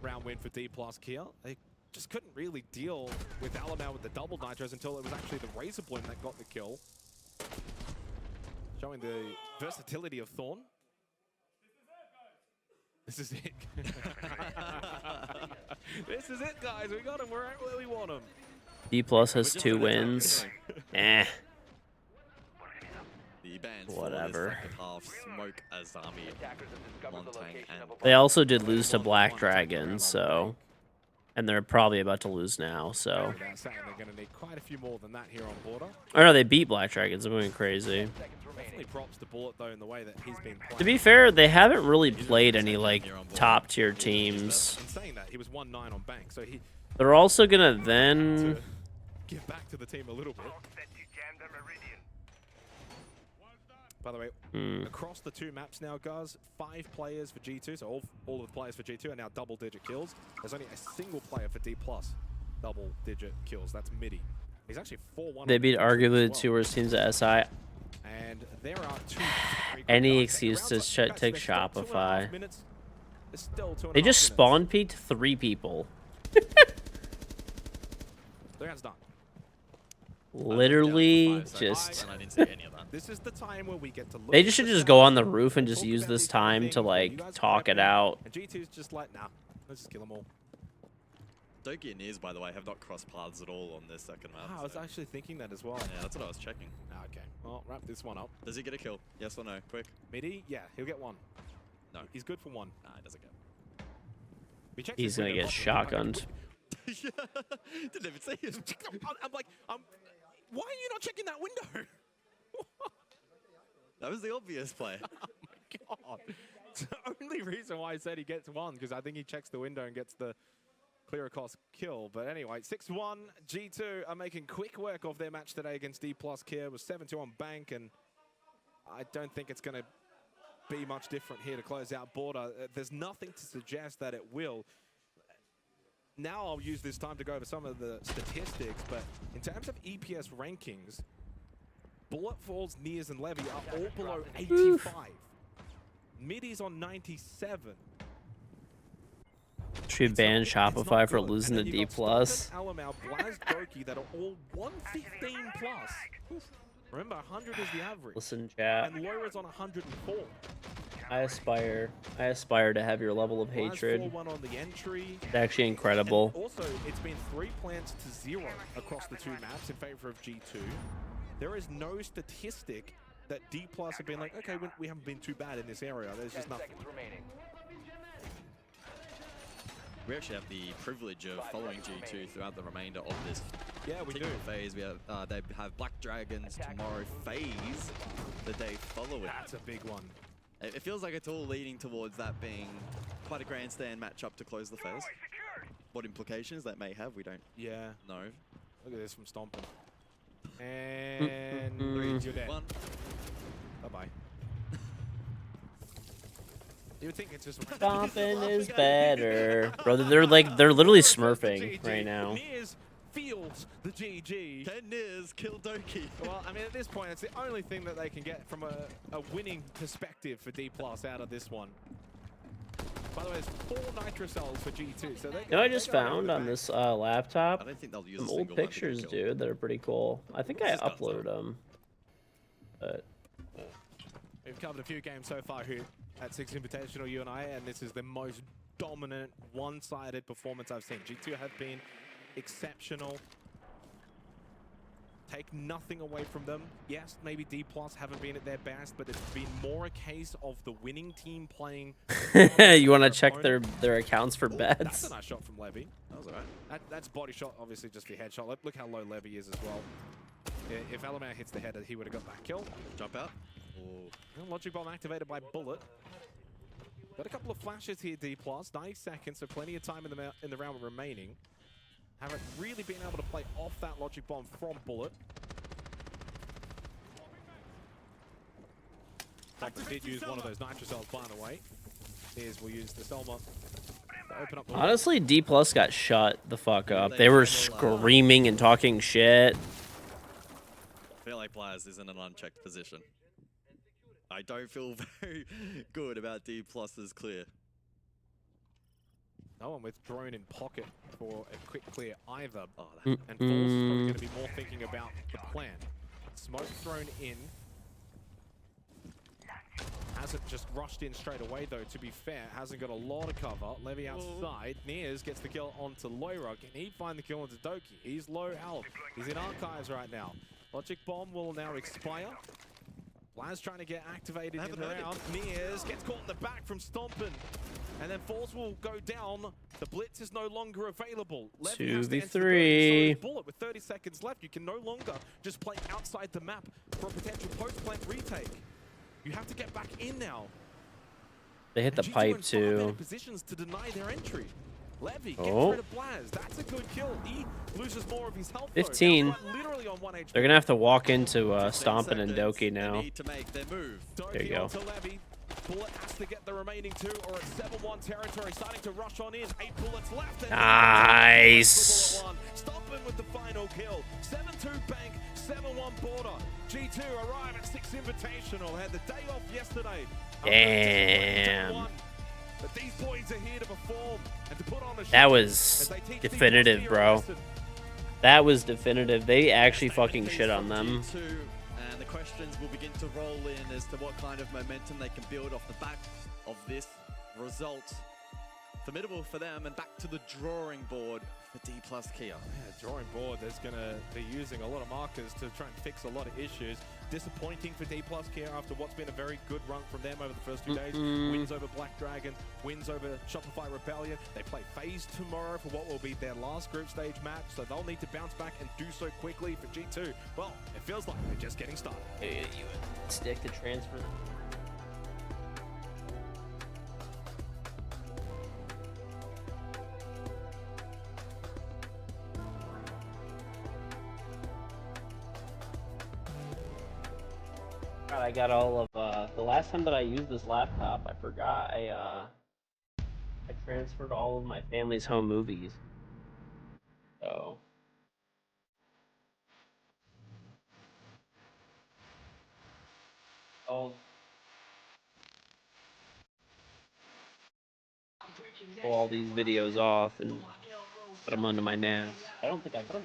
Round win for D+ Kia. They just couldn't really deal with Alamau with the double nitros until it was actually the Razor Bloom that got the kill. Showing the versatility of Thorn. This is it. This is it, guys. We got him. We're right where we want him. D plus has 2 wins. Eh. The bands Whatever. For the second half, Smoke, Azami, Montang, and They also did lose to Black Dragon, so, and they're probably about to lose now. So. Without saying, they're going to need quite a few more than that here on border. Oh no, they beat Black Dragons. I'm going crazy. Definitely props to Bullet though in the way that he's been playing. To be fair, they haven't really played any like top tier teams. In saying that, he was 1-9 on bank, so he. They're also gonna then Give back to the team a little bit. By the way, across the 2 maps now, guys, 5 players for G2, so all of the players for G2 are now double-digit kills. There's only a single player for D+, double-digit kills. That's Midi. He's actually 4-1. They beat arguably the 2 worst teams at SI. And there are 2. Any excuse to take Shopify. They just spawn peeked 3 people. Their hand's done. Literally just. I didn't see any of that. This is the time where we get to look. They just should just go on the roof and just use this time to like talk it out. And G2's just like, nah, let's just kill them all. Doki and Niz, by the way, have not crossed paths at all on this second map. I was actually thinking that as well. Yeah, that's what I was checking. Okay, well, wrap this one up. Does he get a kill? Yes or no? Quick. Midi? Yeah, he'll get 1. No. He's good for 1. Nah, he doesn't get. He's gonna get shotgunned. Didn't even see him. I'm like, why are you not checking that window? That was the obvious play. Oh my god. It's the only reason why I said he gets 1, because I think he checks the window and gets the clear across kill. But anyway, 6-1. G2 are making quick work of their match today against D+ Kia. It was 7-2 on bank, and I don't think it's going to be much different here to close out border. There's nothing to suggest that it will. Now I'll use this time to go over some of the statistics, but in terms of EPS rankings, Bullet Falls, Niers, and Levy are all below 85. Midi's on 97. Should ban Shopify for losing to D+. Alamau, Blaz, Doki that are all 115 plus. Oof. Remember, 100 is the average. Listen, chat. And Lora's on 104. I aspire to have your level of hatred. 4-1 on the entry. It's actually incredible. And also, it's been 3 plants to 0 across the 2 maps in favor of G2. There is no statistic that D+ have been like, okay, we haven't been too bad in this area. There's just nothing. We actually have the privilege of following G2 throughout the remainder of this phase. We have they have Black Dragons tomorrow, FaZe the day following. That's a big one. It feels like it's all leading towards that being quite a grandstand matchup to close the phase. What implications that may have, we don't know. Look at this from Stompin'. And 3, you're dead. 1. Bye-bye. You would think it's just Stompin' is better. Bro, they're literally smurfing right now. Niers feels the GG. Can Niers kill Doki? Well, I mean, at this point, it's the only thing that they can get from a winning perspective for D+ out of this one. By the way, there's 4 Nitrocells for G2. So You know what I just found on this laptop? I don't think they'll use some a old single one to get pictures, killed. dude, that are pretty cool. I think I uploaded them. But we've covered a few games so far here at 6 Invitational, you and I, and this is the most dominant, one-sided performance I've seen. G2 have been exceptional. Take nothing away from them. Yes, maybe D+ haven't been at their best, but it's been more a case of the winning team playing. you want to check their accounts for bets? That's a nice shot from Levy. That was alright. That's body shot, obviously just the headshot. Look how low Levy is as well. Yeah, if Alamau hits the header, he would have got that kill. Jump out. Logic bomb activated by Bullet. Got a couple of flashes here, D+. 9 seconds, so plenty of time in the round remaining. Haven't really been able to play off that logic bomb from Bullet. Thompson did use one of those Nitrocells, by the way. Here's we'll use the Selma to open up the honestly, D+ got shut the fuck up. They were screaming and talking shit. I feel like Blaz is in an unchecked position. I don't feel very good about D+'s clear. No one with drone in pocket for a quick clear either. Oh, and Falls is probably going to be more thinking about the plan. Smoke thrown in. Hasn't just rushed in straight away, though, to be fair. Hasn't got a lot of cover. Levy outside. Nears gets the kill onto Loira. Can he find the kill onto Doki? He's low health. He's in archives right now. Logic Bomb will now expire. Blaz trying to get activated in the round. Nears gets caught in the back from Stompin. And then Force will go down. The blitz is no longer available. 2v3. Bullet with 30 seconds left. You can no longer just play outside the map for a potential post-plant retake. You have to get back in now. They hit the G2 pipe in far better too. positions to deny their entry. Levy gets Oh. rid of Blaz. That's a good kill. He loses more of his health. 15. Now, literally on 1 HP. They're gonna have to walk into Stompin' and Doki now. Need to make their move. There you go. Onto Levy. Bullet has to get the remaining 2 or it's 7-1 territory. Starting to rush on in. 8 bullets left. And Nice. Stompin' with the final kill. 7-2 bank, 7-1 border. G2 arrive at 6 Invitational. They had the day off yesterday. Damn. But these boys are here to perform and to put on a show. That was definitive, bro. That was definitive. They actually fucking shit on them. And the questions will begin to roll in as to what kind of momentum they can build off the back of this result. Formidable for them, and back to the drawing board for D+ Kia. Yeah, drawing board, there's going to be using a lot of markers to try and fix a lot of issues. Disappointing for D+ Kia after what's been a very good run from them over the first 2 days. Wins over Black Dragon, wins over Shopify Rebellion. They play FaZe tomorrow for what will be their last group stage match, so they'll need to bounce back and do so quickly for G2. Well, it feels like they're just getting started. You would stick to transfer. I got all of the last time that I used this laptop, I forgot I transferred all of my family's home movies. So I'll pull all these videos off and put them onto my NAS. I don't think I put them.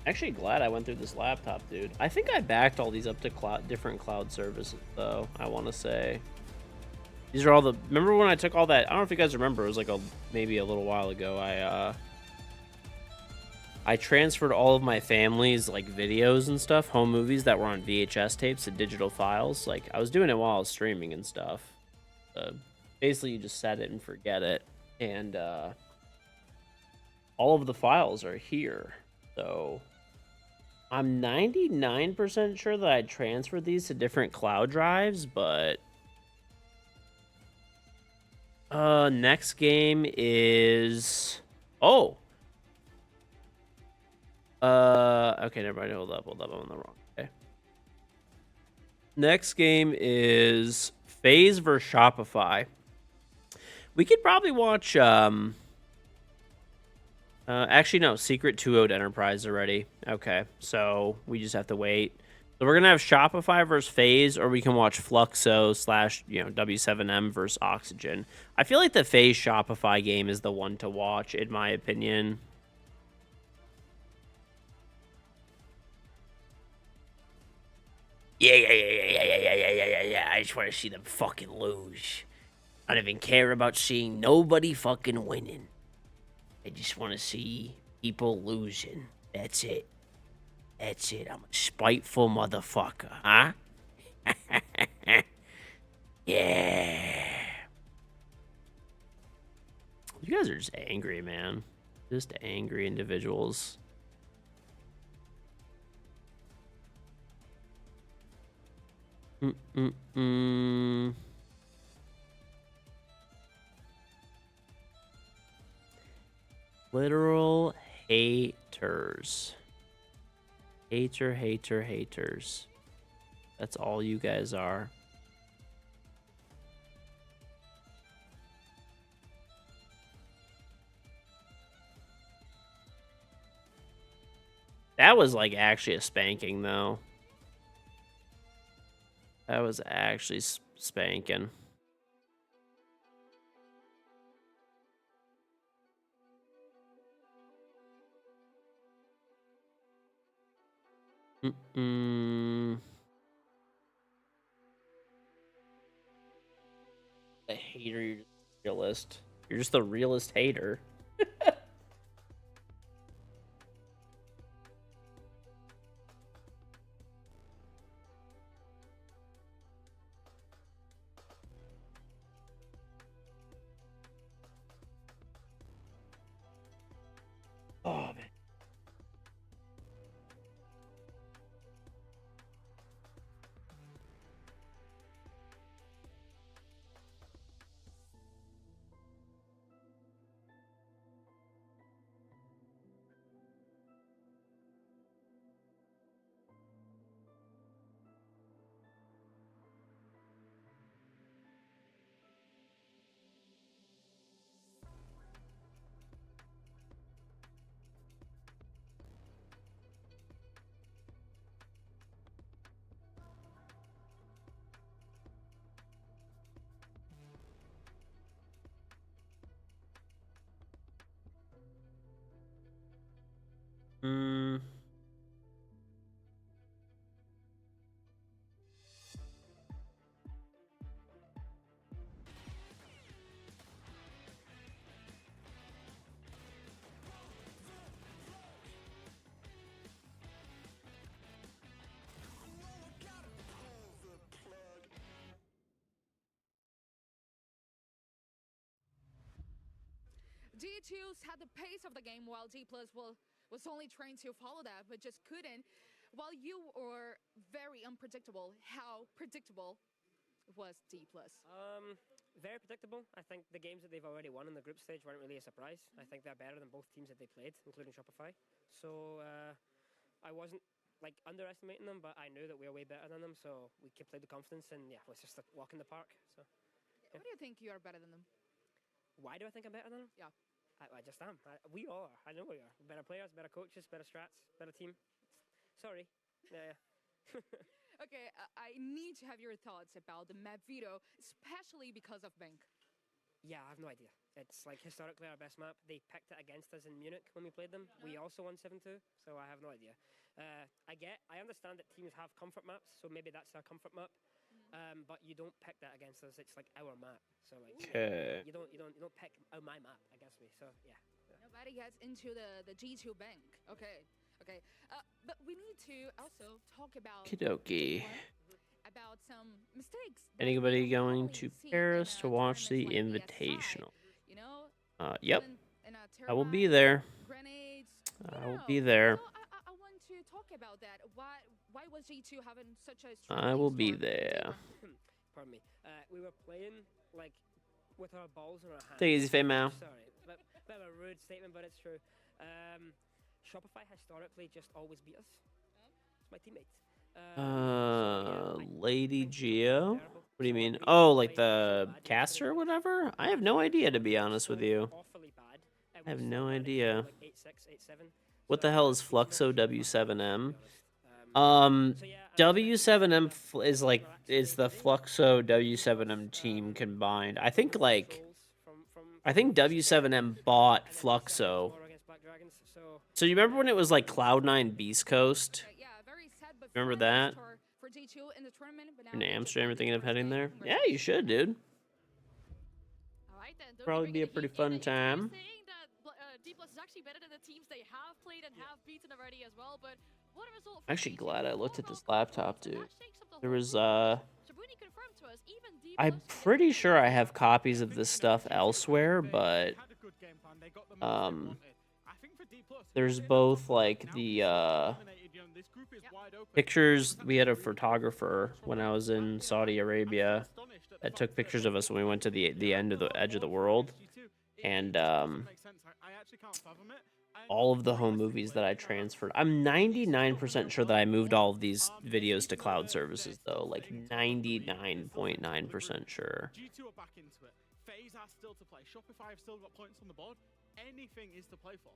Actually glad I went through this laptop, dude. I think I backed all these up to different cloud services, though, I want to say. These are all the... Remember when I took all that... I don't know if you guys remember. It was like maybe a little while ago. I transferred all of my family's, like, videos and stuff, home movies that were on VHS tapes to digital files. Like, I was doing it while I was streaming and stuff. Basically, you just set it and forget it. And all of the files are here. So... I'm 99% sure that I transferred these to different cloud drives, but next game is okay, never mind. Hold up, I'm on the wrong. Okay. Next game is FaZe vs Shopify. We could probably watch actually, no. Secret 2-0'd Enterprise already. Okay, so we just have to wait. So we're gonna have Shopify versus FaZe, or we can watch Fluxo / W7M versus Oxygen. I feel like the FaZe Shopify game is the one to watch, in my opinion. Yeah. I just want to see them fucking lose. I don't even care about seeing nobody fucking winning. I just want to see people losing. That's it. That's it. I'm a spiteful motherfucker, huh? Yeah. You guys are just angry, man. Just angry individuals. Literal haters. Haters. That's all you guys are. That was like actually a spanking, though. That was actually spanking. A hater, you're just a realist. You're just the realist hater. Oh, man. G2's had the pace of the game while D+ was only trying to follow that, but just couldn't. While you were very unpredictable, how predictable was D+? Very predictable. I think the games that they've already won in the group stage weren't really a surprise. I think they're better than both teams that they played, including Shopify. So I wasn't like underestimating them, but I knew that we were way better than them. So we played the confidence, and yeah, it was just a walk in the park. So. Yeah. Why do you think you are better than them? Why do I think I'm better than them? Yeah. I just am. We all are. I know we are. Better players, better coaches, better strats, better team. Sorry. Yeah. Okay, I need to have your thoughts about the map veto, especially because of Bank. Yeah, I have no idea. It's like historically our best map. They picked it against us in Munich when we played them. We also won 7-2, so I have no idea. I understand that teams have comfort maps, so maybe that's our comfort map. But you don't pick that against us. It's like our map. So like you don't pick my map against me. So yeah. Nobody gets into the G2 Bank. Okay. But we need to also talk about about some mistakes. Anybody going to Paris to watch the Invitational? You know? Yep. I will be there. Grenades. I will be there. So I want to talk about that. Why was G2 having such a strong I will be there. Pardon me. We were playing like with our balls in our hands. Take it easy, Faye Mao. Sorry, bit of a rude statement, but it's true. Shopify historically just always beat us. It's my teammates. Lady Geo? What do you mean? Oh, like the caster or whatever? I have no idea, to be honest with you. I have no idea. What the hell is Fluxo W7M? W7M is the Fluxo W7M team combined. I think W7M bought Fluxo. So you remember when it was like Cloud9 Beast Coast? Remember that? In Amsterdam, you're thinking of heading there? Yeah, you should, dude. Probably be a pretty fun time. D+ is actually better than the teams they have played and have beaten already as well, but what a result. I'm actually glad I looked at this laptop, dude. There was I'm pretty sure I have copies of this stuff elsewhere, but there's both like the pictures. We had a photographer when I was in Saudi Arabia that took pictures of us when we went to the edge of the world, and all of the home movies that I transferred. I'm 99% sure that I moved all of these videos to cloud services, though. Like 99.9% sure. G2 are back into it. FaZe are still to play. Shopify have still got points on the board. Anything is to play for.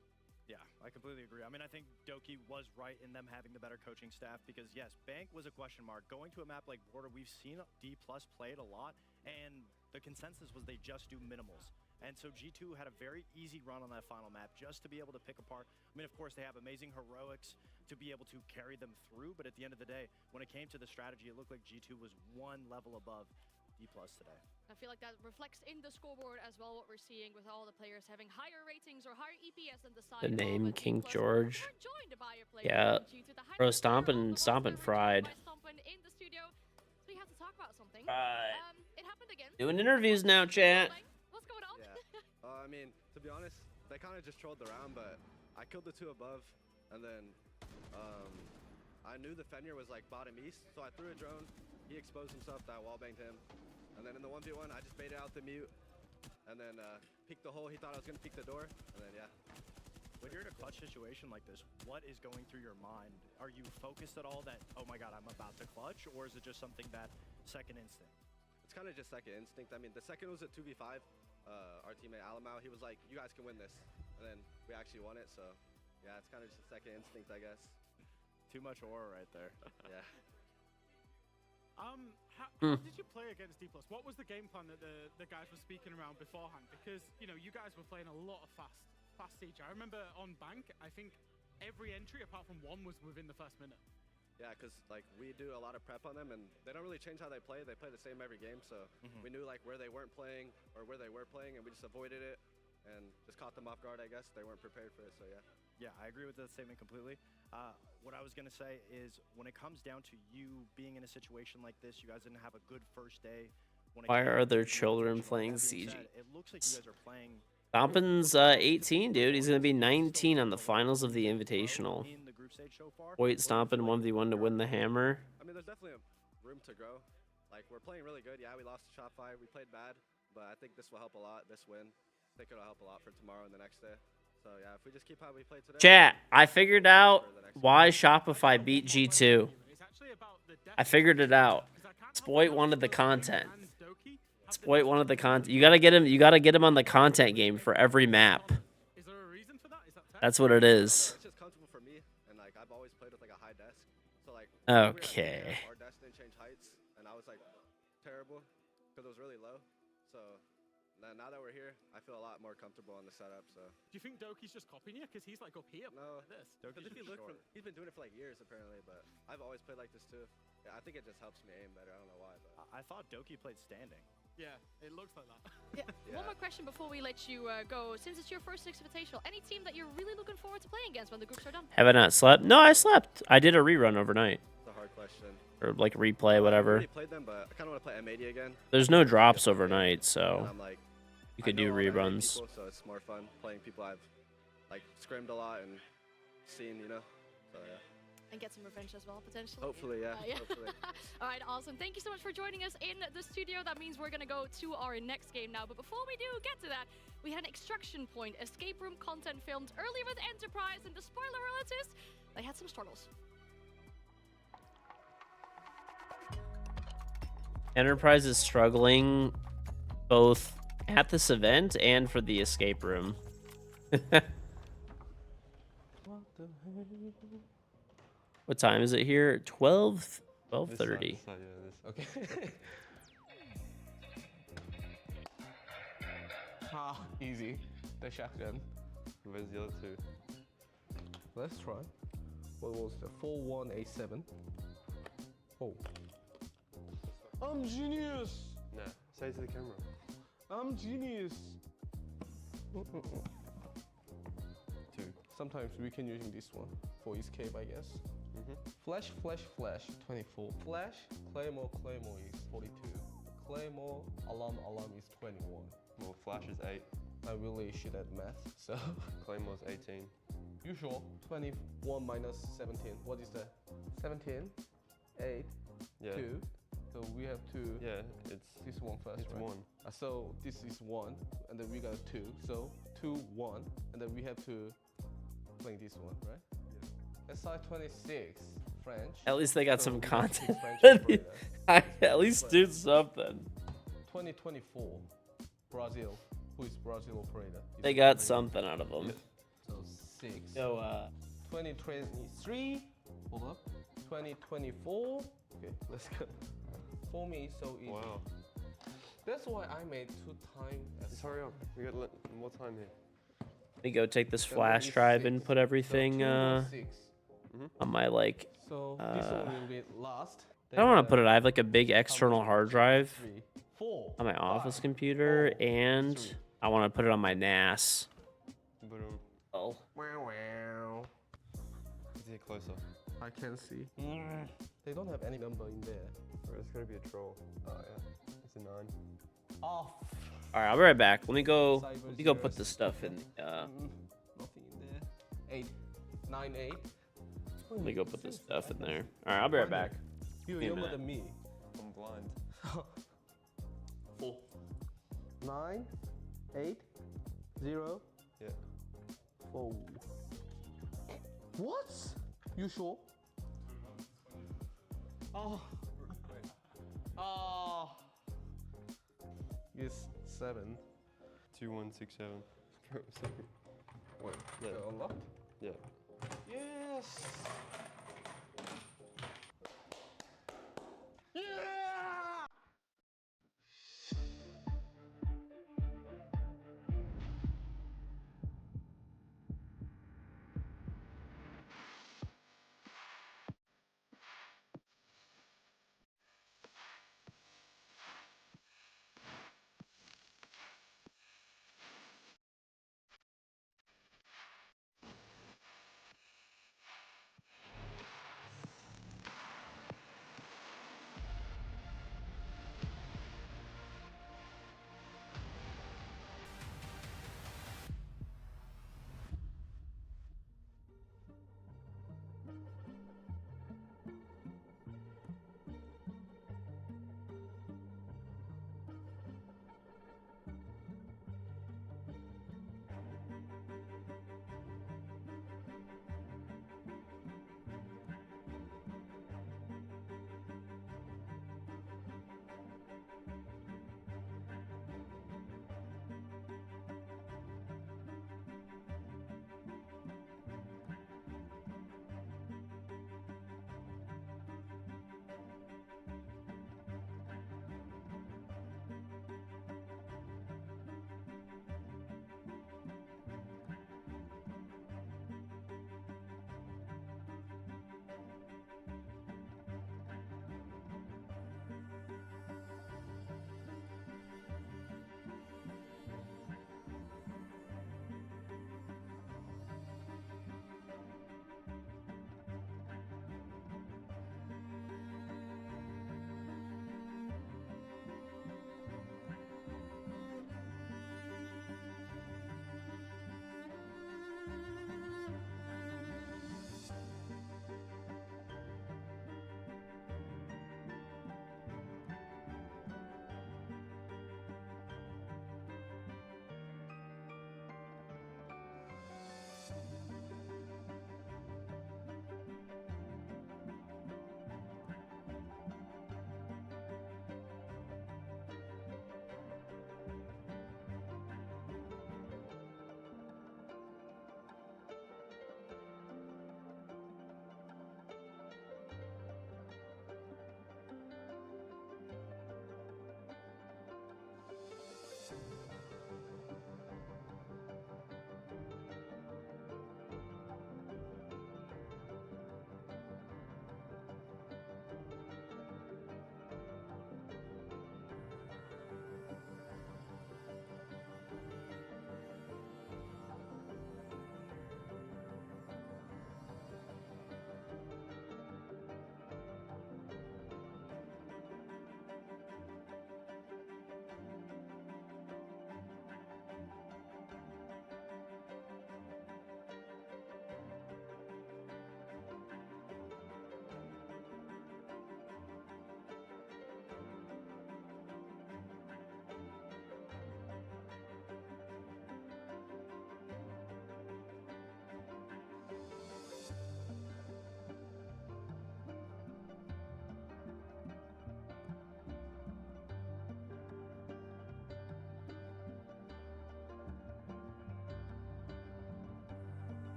Yeah, I completely agree. I mean, I think Doki was right in them having the better coaching staff because, yes, Bank was a question mark. Going to a map like Border, we've seen D+ play it a lot, and the consensus was they just do minimals. And so G2 had a very easy run on that final map just to be able to pick apart. I mean, of course, they have amazing heroics to be able to carry them through, but at the end of the day, when it came to the strategy, it looked like G2 was one level above D+ today. I feel like that reflects in the scoreboard as well, what we're seeing with all the players having higher ratings or higher EPS than the side. The name KingGeorge. Yeah. Bro, Stompin' fried. In the studio. So we have to talk about something. It happened again. Doing interviews now, chat. What's going on? Yeah. I mean, to be honest, they kind of just trolled around, but I killed the two above, and then I knew the Fenrir was like bottom east, so I threw a drone. He exposed himself, that wallbanged him. And then in the 1v1, I just baited out the mute, and then peeked the hole. He thought I was gonna peek the door, and then yeah. When you're in a clutch situation like this, what is going through your mind? Are you focused at all that, oh my god, I'm about to clutch, or is it just something that second instinct? It's kind of just second instinct. I mean, the second was a 2v5. Our teammate Alamau, he was like, you guys can win this. And then we actually won it, so yeah, it's kind of just a second instinct, I guess. Too much aura right there. Yeah. How did you play against D+? What was the game plan that the guys were speaking around beforehand? Because, you know, you guys were playing a lot of fast siege. I remember on Bank, I think every entry apart from one was within the first minute. Yeah, because like we do a lot of prep on them, and they don't really change how they play. They play the same every game, so we knew like where they weren't playing or where they were playing, and we just avoided it and just caught them off guard, I guess. They weren't prepared for it, so yeah. Yeah, I agree with that statement completely. What I was going to say is when it comes down to you being in a situation like this, you guys didn't have a good first day. Why are there children playing CG? It looks like you guys are playing. Stompin's 18, dude. He's going to be 19 on the finals of the Invitational. Wait, Stompin 1v1 to win the hammer. I mean, there's definitely room to grow. Like, we're playing really good. Yeah, we lost to Shopify. We played bad, but I think this will help a lot, this win. I think it'll help a lot for tomorrow and the next day. So, yeah, if we just keep how we play today. Chat, I figured out why Shopify beat G2. I figured it out. Spoit wanted the content. Spoit wanted the content. You gotta get him on the content game for every map. Is there a reason for that? Is that That's what it is. It's just comfortable for me, and like I've always played with like a high desk. So like okay. Our desk didn't change heights, and I was like terrible because it was really low. So now that we're here, I feel a lot more comfortable on the setup. So. Do you think Doki's just copying you? Because he's like up here. No, like this. Because if you look, he's been doing it for like years apparently, but I've always played like this too. Yeah, I think it just helps me aim better. I don't know why, but I thought Doki played standing. Yeah, it looks like that. Yeah. One more question before we let you go. Since it's your first Invitational, any team that you're really looking forward to playing against when the groups are done? Have I not slept? No, I slept. I did a rerun overnight. It's a hard question. Or like replay, whatever. I already played them, but I kind of want to play M80 again. There's no drops overnight, so I'm like, you could do reruns. People, so it's more fun playing people I've like scrimmed a lot and seen, you know. So yeah. And get some revenge as well, potentially. Hopefully, yeah. Hopefully. All right, awesome. Thank you so much for joining us in the studio. That means we're going to go to our next game now. But before we do get to that, we had an extraction point escape room content filmed earlier with Enterprise. And the spoiler alert is they had some struggles. Enterprise is struggling both at this event and for the escape room. What time is it here? 12 12:30. Okay. Ah, easy. The shotgun. Where's the other two? Let's try. What was the 4187? Oh. I'm genius! Nah, say it to the camera. I'm genius! Two. Sometimes we can using this one for escape, I guess. Flash, flash, flash, 24. Flash, Claymore, Claymore is 42. Claymore, alarm, alarm is 21. Well, flash is 8. I'm really shit at math, so. Claymore's 18. You sure? 21 minus 17. What is that? 17, 8, Yeah. 2. So we have 2. Yeah, it's this one first, it's right? 1. So this is 1, and then we got 2. So 2, 1, and then we have to play this one, right? Yeah. SI 26, French. At least they got So some we have content. French operator. At least do something. 2024, Brazil. Who is Brazil operator? They got something out of them. So 6. So 2023. Hold up. 2024. Okay, let's go. For me, so easy. Wow. That's why I made 2 times. Just hurry up. We got more time here. Let me go take this flash drive and put everything on my like. So this one will be last. I don't want to put it. I have like a big external hard drive on my office computer, and I want to put it on my NAS. Oh. Wow, wow. Let's get closer. I can see. They don't have any number in there. It's gotta be a troll. Oh yeah, it's a 9. Off. All right, I'll be right back. Let me go put this stuff in. Nothing in there. 8, 9, 8. Let me go put this stuff in there. All right, I'll be right back. You're Give me a younger minute. than me. I'm blind. 4, 9, 8, 0. Yeah. 4. What? You sure? Oh. Oh. Yes, 7. 2167. Wait, Yeah. unlocked? Yeah. Yes. Yeah.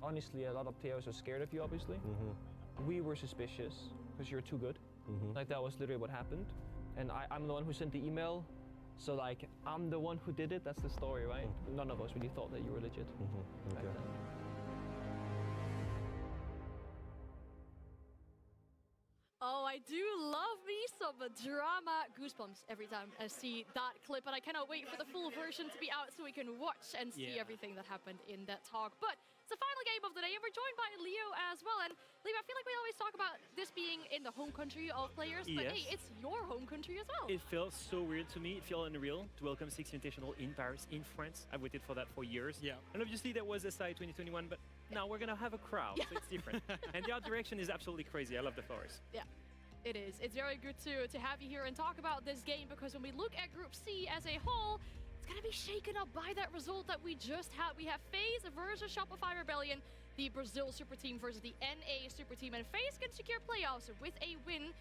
honestly, a lot of players are scared of you, obviously. We were suspicious because you're too good. Like that was literally what happened. And I'm the one who sent the email. So like, I'm the one who did it, that's the story, right? None of us really thought that you were legit. back then. Oh, I do love me some drama. Goosebumps every time I see that clip, and I cannot wait for the full version to be out so we can watch and see everything that happened in that talk. But it's the final game of the day, and we're joined by Leo as well. And Leo, I feel like we always talk about this being in the home country of players, but hey, it's your home country as well. It feels so weird to me. It feels unreal to welcome Six Invitational in Paris, in France. I've waited for that for years. And obviously there was SI 2021, but now we're gonna have a crowd, so it's different. And the art direction is absolutely crazy. I love the flowers. Yeah. It is. It's very good to have you here and talk about this game, because when we look at Group C as a whole, it's going to be shaken up by that result that we just had. We have FaZe versus Shopify Rebellion, the Brazil super team versus the NA super team, and FaZe can secure playoffs with a win.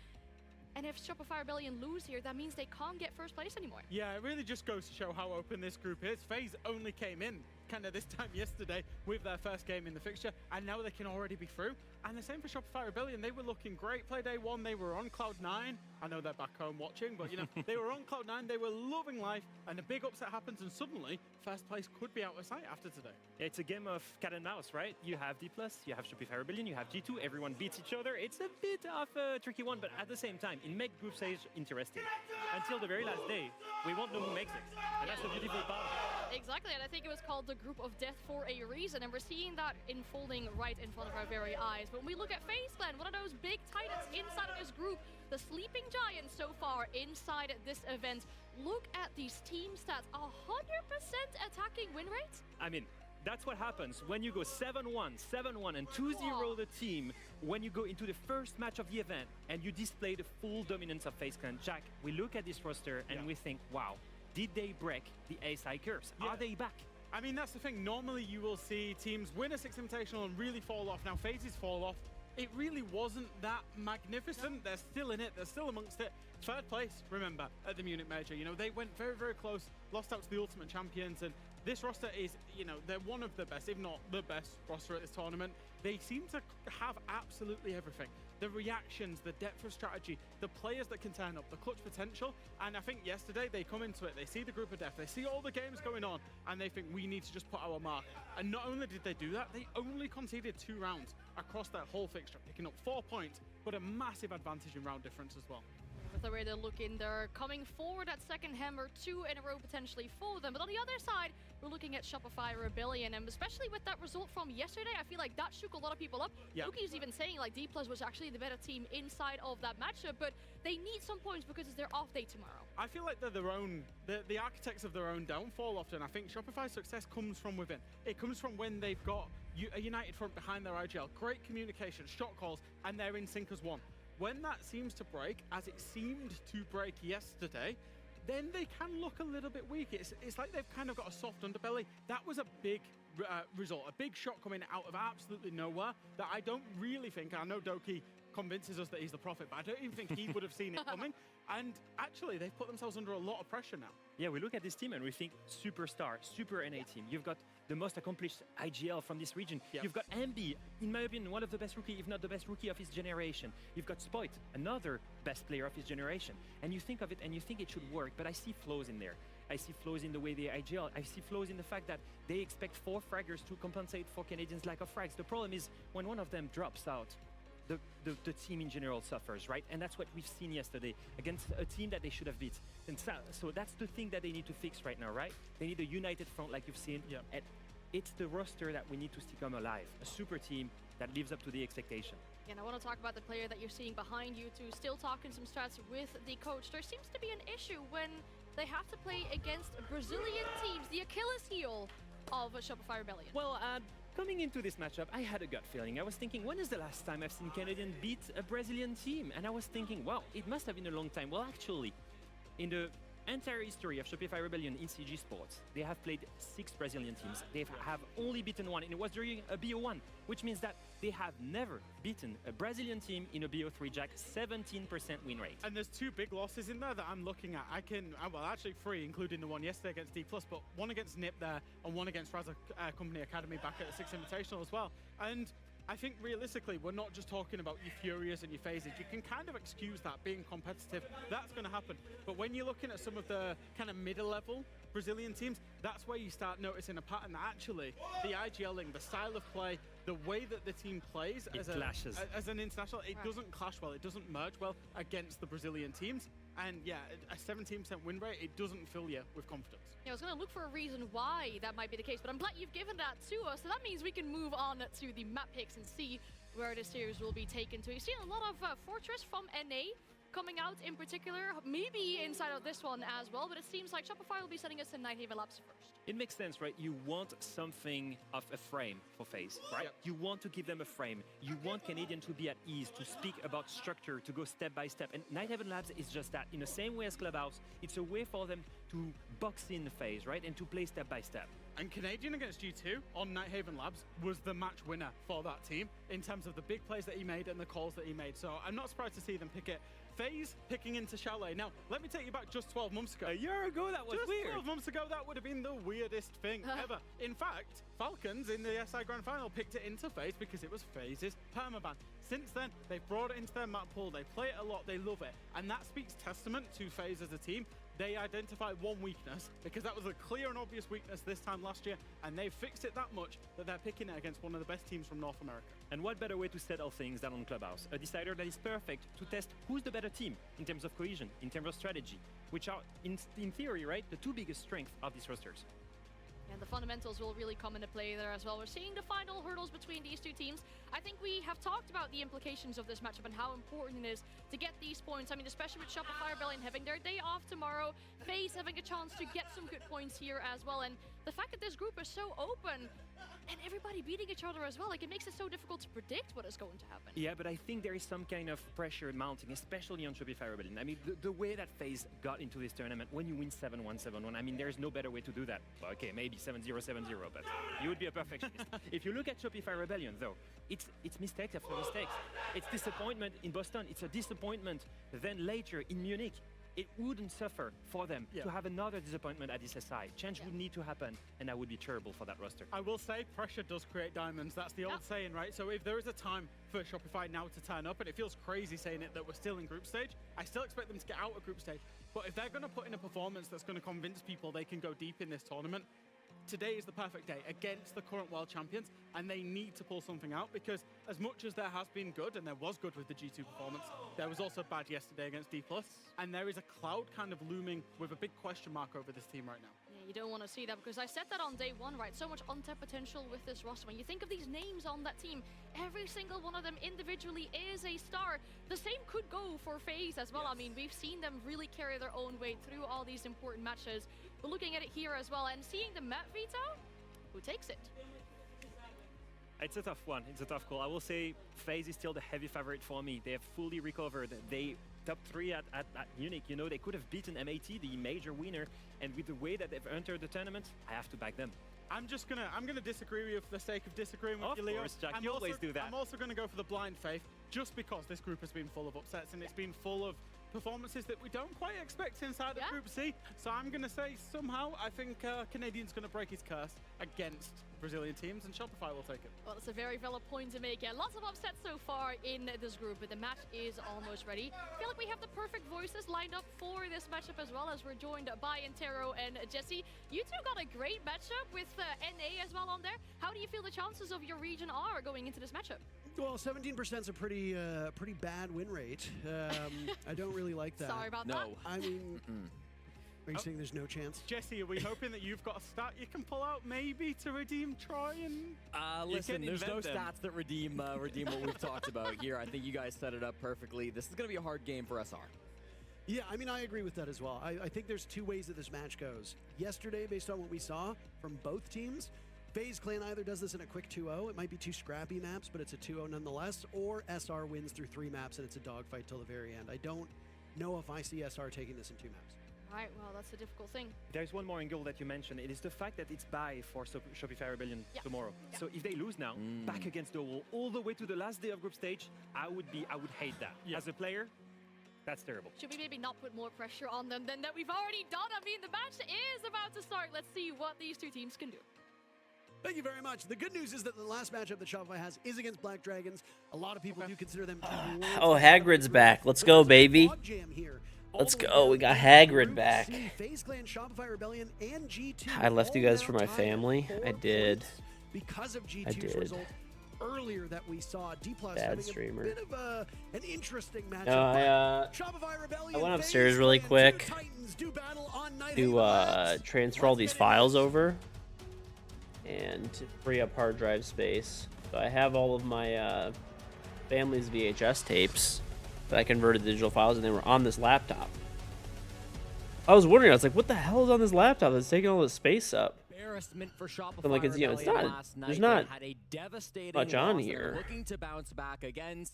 And if Shopify Rebellion lose here, that means they can't get first place anymore. Yeah, it really just goes to show how open this group is. FaZe only came in kind of this time yesterday with their first game in the fixture, and now they can already be through. And the same for Shopify Rebellion. They were looking great. Play day one, they were on cloud 9. I know they're back home watching, but you know, they were on cloud 9. They were loving life, and a big upset happens, and suddenly first place could be out of sight after today. Yeah, it's a game of cat and mouse, right? You have D+, you have Shopify Rebellion, you have G2, everyone beats each other. It's a bit of a tricky one, but at the same time, it makes group stage interesting. Until the very last day, we won't know who makes it. And that's the beautiful part. Exactly, and I think it was called the Group of Death for a reason, and we're seeing that unfolding right in front of our very eyes. But when we look at FaZe Clan, one of those big titans inside of this group, the sleeping giants so far inside this event. Look at these team stats, 100% attacking win rate. I mean, that's what happens when you go 7-1, 7-1, and 2-0 the team, when you go into the first match of the event and you display the full dominance of FaZe Clan. Jack, we look at this roster and we think, wow, did they break the ASI curse? Are they back? I mean, that's the thing. Normally you will see teams win a Six Invitational and really fall off. Now, FaZe's fall off. It really wasn't that magnificent. They're still in it. They're still amongst it. Third place, remember, at the Munich Major. You know, they went very, very close, lost out to the Ultimate Champions, and this roster is, you know, they're one of the best, if not the best roster at this tournament. They seem to have absolutely everything. The reactions, the depth of strategy, the players that can turn up, the clutch potential. And I think yesterday they come into it, they see the Group of Death, they see all the games going on, and they think we need to just put our mark. And not only did they do that, they only conceded 2 rounds across that whole fixture, picking up 4 points, but a massive advantage in round difference as well. With the way they're looking, they're coming forward at second hammer, 2 in a row potentially for them. But on the other side, we're looking at Shopify Rebellion, and especially with that result from yesterday, I feel like that shook a lot of people up. Yuki's even saying like D+ was actually the better team inside of that matchup, but they need some points because it's their off day tomorrow. I feel like they're their own, the architects of their own downfall often. I think Shopify's success comes from within. It comes from when they've got a united front behind their IGL, great communication, shot calls, and they're in sync as one. When that seems to break, as it seemed to break yesterday, then they can look a little bit weak. It's like they've kind of got a soft underbelly. That was a big result, a big shot coming out of absolutely nowhere that I don't really think, I know Doki convinces us that he's the prophet, but I don't even think he would have seen it coming. And actually, they've put themselves under a lot of pressure now. Yeah, we look at this team and we think superstar, super NA team. You've got the most accomplished IGL from this region. You've got Ambi, in my opinion, one of the best rookie, if not the best rookie of his generation. You've got Spoit, another best player of his generation. And you think of it and you think it should work, but I see flaws in there. I see flaws in the way they IGL. I see flaws in the fact that they expect 4 fraggers to compensate for Canadians' lack of frags. The problem is when one of them drops out, the team in general suffers, right? And that's what we've seen yesterday against a team that they should have beat. And so that's the thing that they need to fix right now, right? They need a united front like you've seen. And it's the roster that we need to stick them alive. A super team that lives up to the expectation. And I want to talk about the player that you're seeing behind you too. Still talking some strats with the coach. There seems to be an issue when they have to play against Brazilian teams, the Achilles heel of Shopify Rebellion. Well, coming into this matchup, I had a gut feeling. I was thinking, when is the last time I've seen Canadian beat a Brazilian team? And I was thinking, wow, it must have been a long time. Well, actually, in the entire history of Shopify Rebellion in CG Sports, they have played 6 Brazilian teams. They have only beaten 1, and it was during a BO1, which means that they have never beaten a Brazilian team in a BO3 Jack, 17% win rate. And there's 2 big losses in there that I'm looking at. Well, actually 3, including the one yesterday against D+, but one against NIP there, and one against Raza Company Academy back at the 6 Invitational as well. And I think realistically, we're not just talking about your Furious and your phases. You can kind of excuse that being competitive. That's going to happen. But when you're looking at some of the kind of middle level Brazilian teams, that's where you start noticing a pattern that actually the IGLing, the style of play, the way that the team plays as an international, it doesn't clash well. It doesn't merge well against the Brazilian teams. And yeah, a 17% win rate, it doesn't fill you with confidence. Yeah, I was going to look for a reason why that might be the case, but I'm glad you've given that to us. So that means we can move on to the map picks and see where the series will be taken to. You've seen a lot of Fortress from NA coming out in particular, maybe inside of this one as well, but it seems like Shopify will be sending us to Nighthaven Labs first. It makes sense, right? You want something of a frame for FaZe, right? Yep. You want to give them a frame. You want Canadian to be at ease, to speak about structure, to go step by step. And Nighthaven Labs is just that. In the same way as Clubhouse, it's a way for them to box in FaZe, right? And to play step by step. And Canadian against G2 on Nighthaven Labs was the match winner for that team in terms of the big plays that he made and the calls that he made. So I'm not surprised to see them pick it. FaZe picking into Chalet. Now, let me take you back just 12 months ago. A year ago, that was weird. 12 months ago, that would have been the weirdest thing ever. In fact, Falcons in the SI Grand Final picked it into FaZe because it was FaZe's permaban. Since then, they've brought it into their map pool. They play it a lot. They love it. And that speaks testament to FaZe as a team. They identified one weakness because that was a clear and obvious weakness this time last year, and they've fixed it that much that they're picking it against one of the best teams from North America. And what better way to settle things than on Clubhouse? A decider that is perfect to test who's the better team in terms of cohesion, in terms of strategy, which are, in theory, right, the 2 biggest strengths of these rosters. And the fundamentals will really come into play there as well. We're seeing the final hurdles between these 2 teams. I think we have talked about the implications of this matchup and how important it is to get these points. I mean, especially with Shopify Rebellion having their day off tomorrow, FaZe having a chance to get some good points here as well. And the fact that this group is so open and everybody beating each other as well, like, it makes it so difficult to predict what is going to happen. Yeah, but I think there is some kind of pressure mounting, especially on Shopify Rebellion. I mean, the way that FaZe got into this tournament, when you win 7-1, 7-1, I mean, there's no better way to do that. Well, okay, maybe 7-0, 7-0, but you would be a perfectionist. If you look at Shopify Rebellion, though, it's mistakes after mistakes. It's disappointment in Boston. It's a disappointment then later in Munich. It wouldn't suffer for them to have another disappointment at this SI. Change would need to happen, and that would be terrible for that roster. I will say, pressure does create diamonds. That's the old saying, right? So if there is a time for Shopify now to turn up, and it feels crazy saying it that we're still in group stage, I still expect them to get out of group stage. But if they're going to put in a performance that's going to convince people they can go deep in this tournament, today is the perfect day against the current world champions, and they need to pull something out, because as much as there has been good, and there was good with the G2 performance, there was also bad yesterday against D+, and there is a cloud kind of looming with a big question mark over this team right now. Yeah, you don't want to see that, because I said that on day 1, right? So much untapped potential with this roster. When you think of these names on that team, every single one of them individually is a star. The same could go for FaZe as well. I mean, we've seen them really carry their own weight through all these important matches. But looking at it here as well and seeing the map veto, who takes it? It's a tough one. It's a tough call. I will say FaZe is still the heavy favorite for me. They have fully recovered. They top 3 at Munich. You know, they could have beaten MAT, the major winner. And with the way that they've entered the tournament, I have to back them. I'm gonna disagree with you for the sake of disagreeing with you, Leo. Of course, Jack. You always do that. I'm also gonna go for the blind faith, just because this group has been full of upsets and it's been full of performances that we don't quite expect inside of Group C. So I'm going to say somehow I think Canadian's going to break his curse against Brazilian teams, and Shopify will take it. Well, it's a very valid point to make. Yeah, lots of upsets so far in this group, but the match is almost ready. I feel like we have the perfect voices lined up for this matchup as well, as we're joined by Intero and Jesse. You two got a great matchup with NA as well on there. How do you feel the chances of your region are going into this matchup? Well, 17% is a pretty bad win rate. I don't really like that. Sorry about that. I mean, are you saying there's no chance? Jesse, are we hoping that you've got a stat you can pull out maybe to redeem Troy and... Listen, there's no stats that redeem what we've talked about here. I think you guys set it up perfectly. This is going to be a hard game for SR. Yeah, I mean, I agree with that as well. I think there's 2 ways that this match goes. Yesterday, based on what we saw from both teams, FaZe Clan either does this in a quick 2-0, it might be 2 scrappy maps, but it's a 2-0 nonetheless, or SR wins through 3 maps and it's a dogfight till the very end. I don't know if I see SR taking this in 2 maps. Right, well, that's a difficult thing. There's one more angle that you mentioned. It is the fact that it's bye for Shopify Rebellion tomorrow. So if they lose now, back against the wall, all the way to the last day of group stage, I would hate that. As a player, that's terrible. Should we maybe not put more pressure on them than that we've already done? I mean, the match is about to start. Let's see what these two teams can do. Thank you very much. The good news is that the last matchup that Shopify has is against Black Dragons. A lot of people do consider them Oh, Hagrid's back. Let's go, baby. Let's go. We got Hagrid back. FaZe Clan, Shopify Rebellion, and G2. I left you guys for my family. I did. Because of G2's result earlier that we saw, D+ having streamer. a bit of an interesting matchup. No, I went upstairs really quick to transfer all these files over and to free up hard drive space. So I have all of my family's VHS tapes that I converted to digital files, and they were on this laptop. I was wondering, I was like, what the hell is on this laptop that's taking all this space up? Embarrassment for Shopify. But like, it's, you know, it's not, there's not much on here. Looking to bounce back against.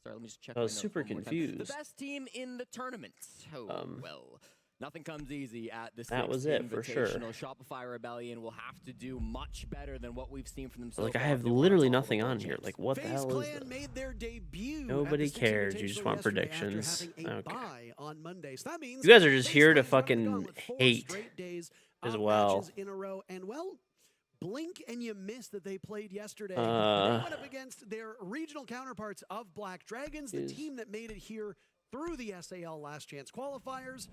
Sorry, let me just check. I was super confused. The best team in the tournament. Oh, well. Nothing comes easy at this. That was it for sure. Shopify Rebellion will have to do much better than what we've seen from them so like, far. I have literally nothing on here. Like, what the hell is this? Made their debut Nobody cares. You just want predictions. Okay. On Monday. So that means you guys are just here to fucking hate as well. In a row, and well, blink and you miss that they played yesterday. They went up against their regional counterparts of Black Dragons, the team that made it here through the SAL Last Chance qualifiers.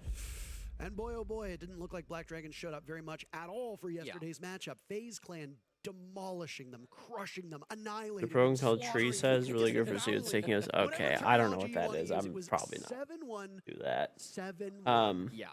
And boy, oh boy, it didn't look like Black Dragons showed up very much at all for yesterday's matchup. FaZe Clan demolishing them, crushing them, annihilating the program called Teresa is really good for suits taking us. Okay, I don't know what that is. I'm probably not 7-1, do that. 7-1. Yeah.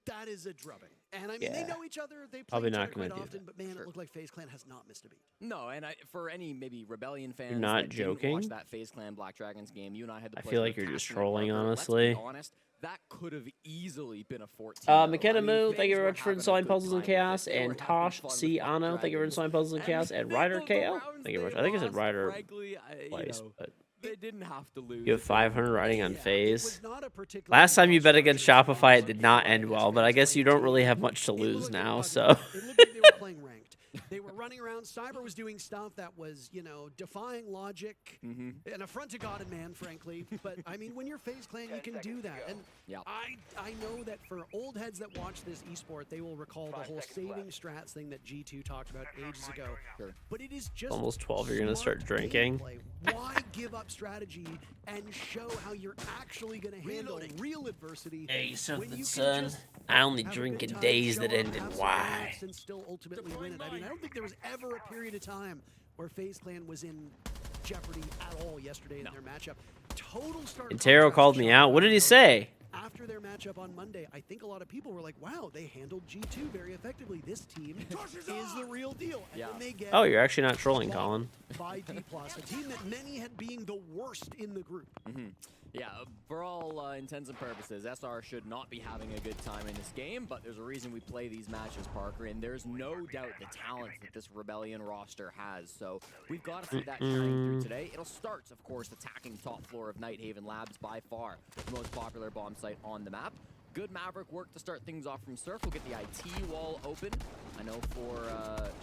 That is a drubbing. And I mean, they know each other. They play each other quite often, but man, it looked like FaZe Clan has not missed a beat. No, and for any maybe Rebellion fans you're not that joking? Didn't watch that FaZe Clan Black Dragons game, you and I had the I feel like you're just trolling, honestly. Let's be honest, that could have easily been a 14. McKenna Moo, thank you very much for installing Puzzles and Chaos, and Tosh C. Ano, thank you for installing Puzzles and Chaos, and Ryder KO, thank you very much. I think I said Ryder twice, but they didn't have to lose. You have 500 riding on FaZe. Last time you bet against Shopify, it did not end well, but I guess you don't really have much to lose now, so. It looked like they were playing ranked. They were running around. Cyber was doing stuff that was, you know, defying logic, an affront to God and man, frankly. But, I mean, when you're FaZe Clan, you can do that. And I know that for old heads that watch this esport, they will recall the whole saving strats thing that G2 talked about ages ago. But it is just almost 12, you're going to start drinking. Why give up strategy and show how you're actually going to handle real adversity? Hey, something, son. I only drink in days that end in Y. And still ultimately win it. I mean, I don't think there was ever a period of time where FaZe Clan was in jeopardy at all yesterday in their matchup. Total start. And Taro called me out. What did he say? After their matchup on Monday, I think a lot of people were like, wow, they handled G2 very effectively. This team is the real deal. And then they get Oh, you're actually not trolling, Colin. by D+, a team that many had being the worst in the group. Yeah, for all intents and purposes, SR should not be having a good time in this game, but there's a reason we play these matches, Parker, and there's no doubt the talent that this Rebellion roster has. So we've got to see that carrying through today. It'll start, of course, attacking top floor of Nighthaven Labs, by far the most popular bomb site on the map. Good Maverick work to start things off from Surf. We'll get the IT wall open. I know for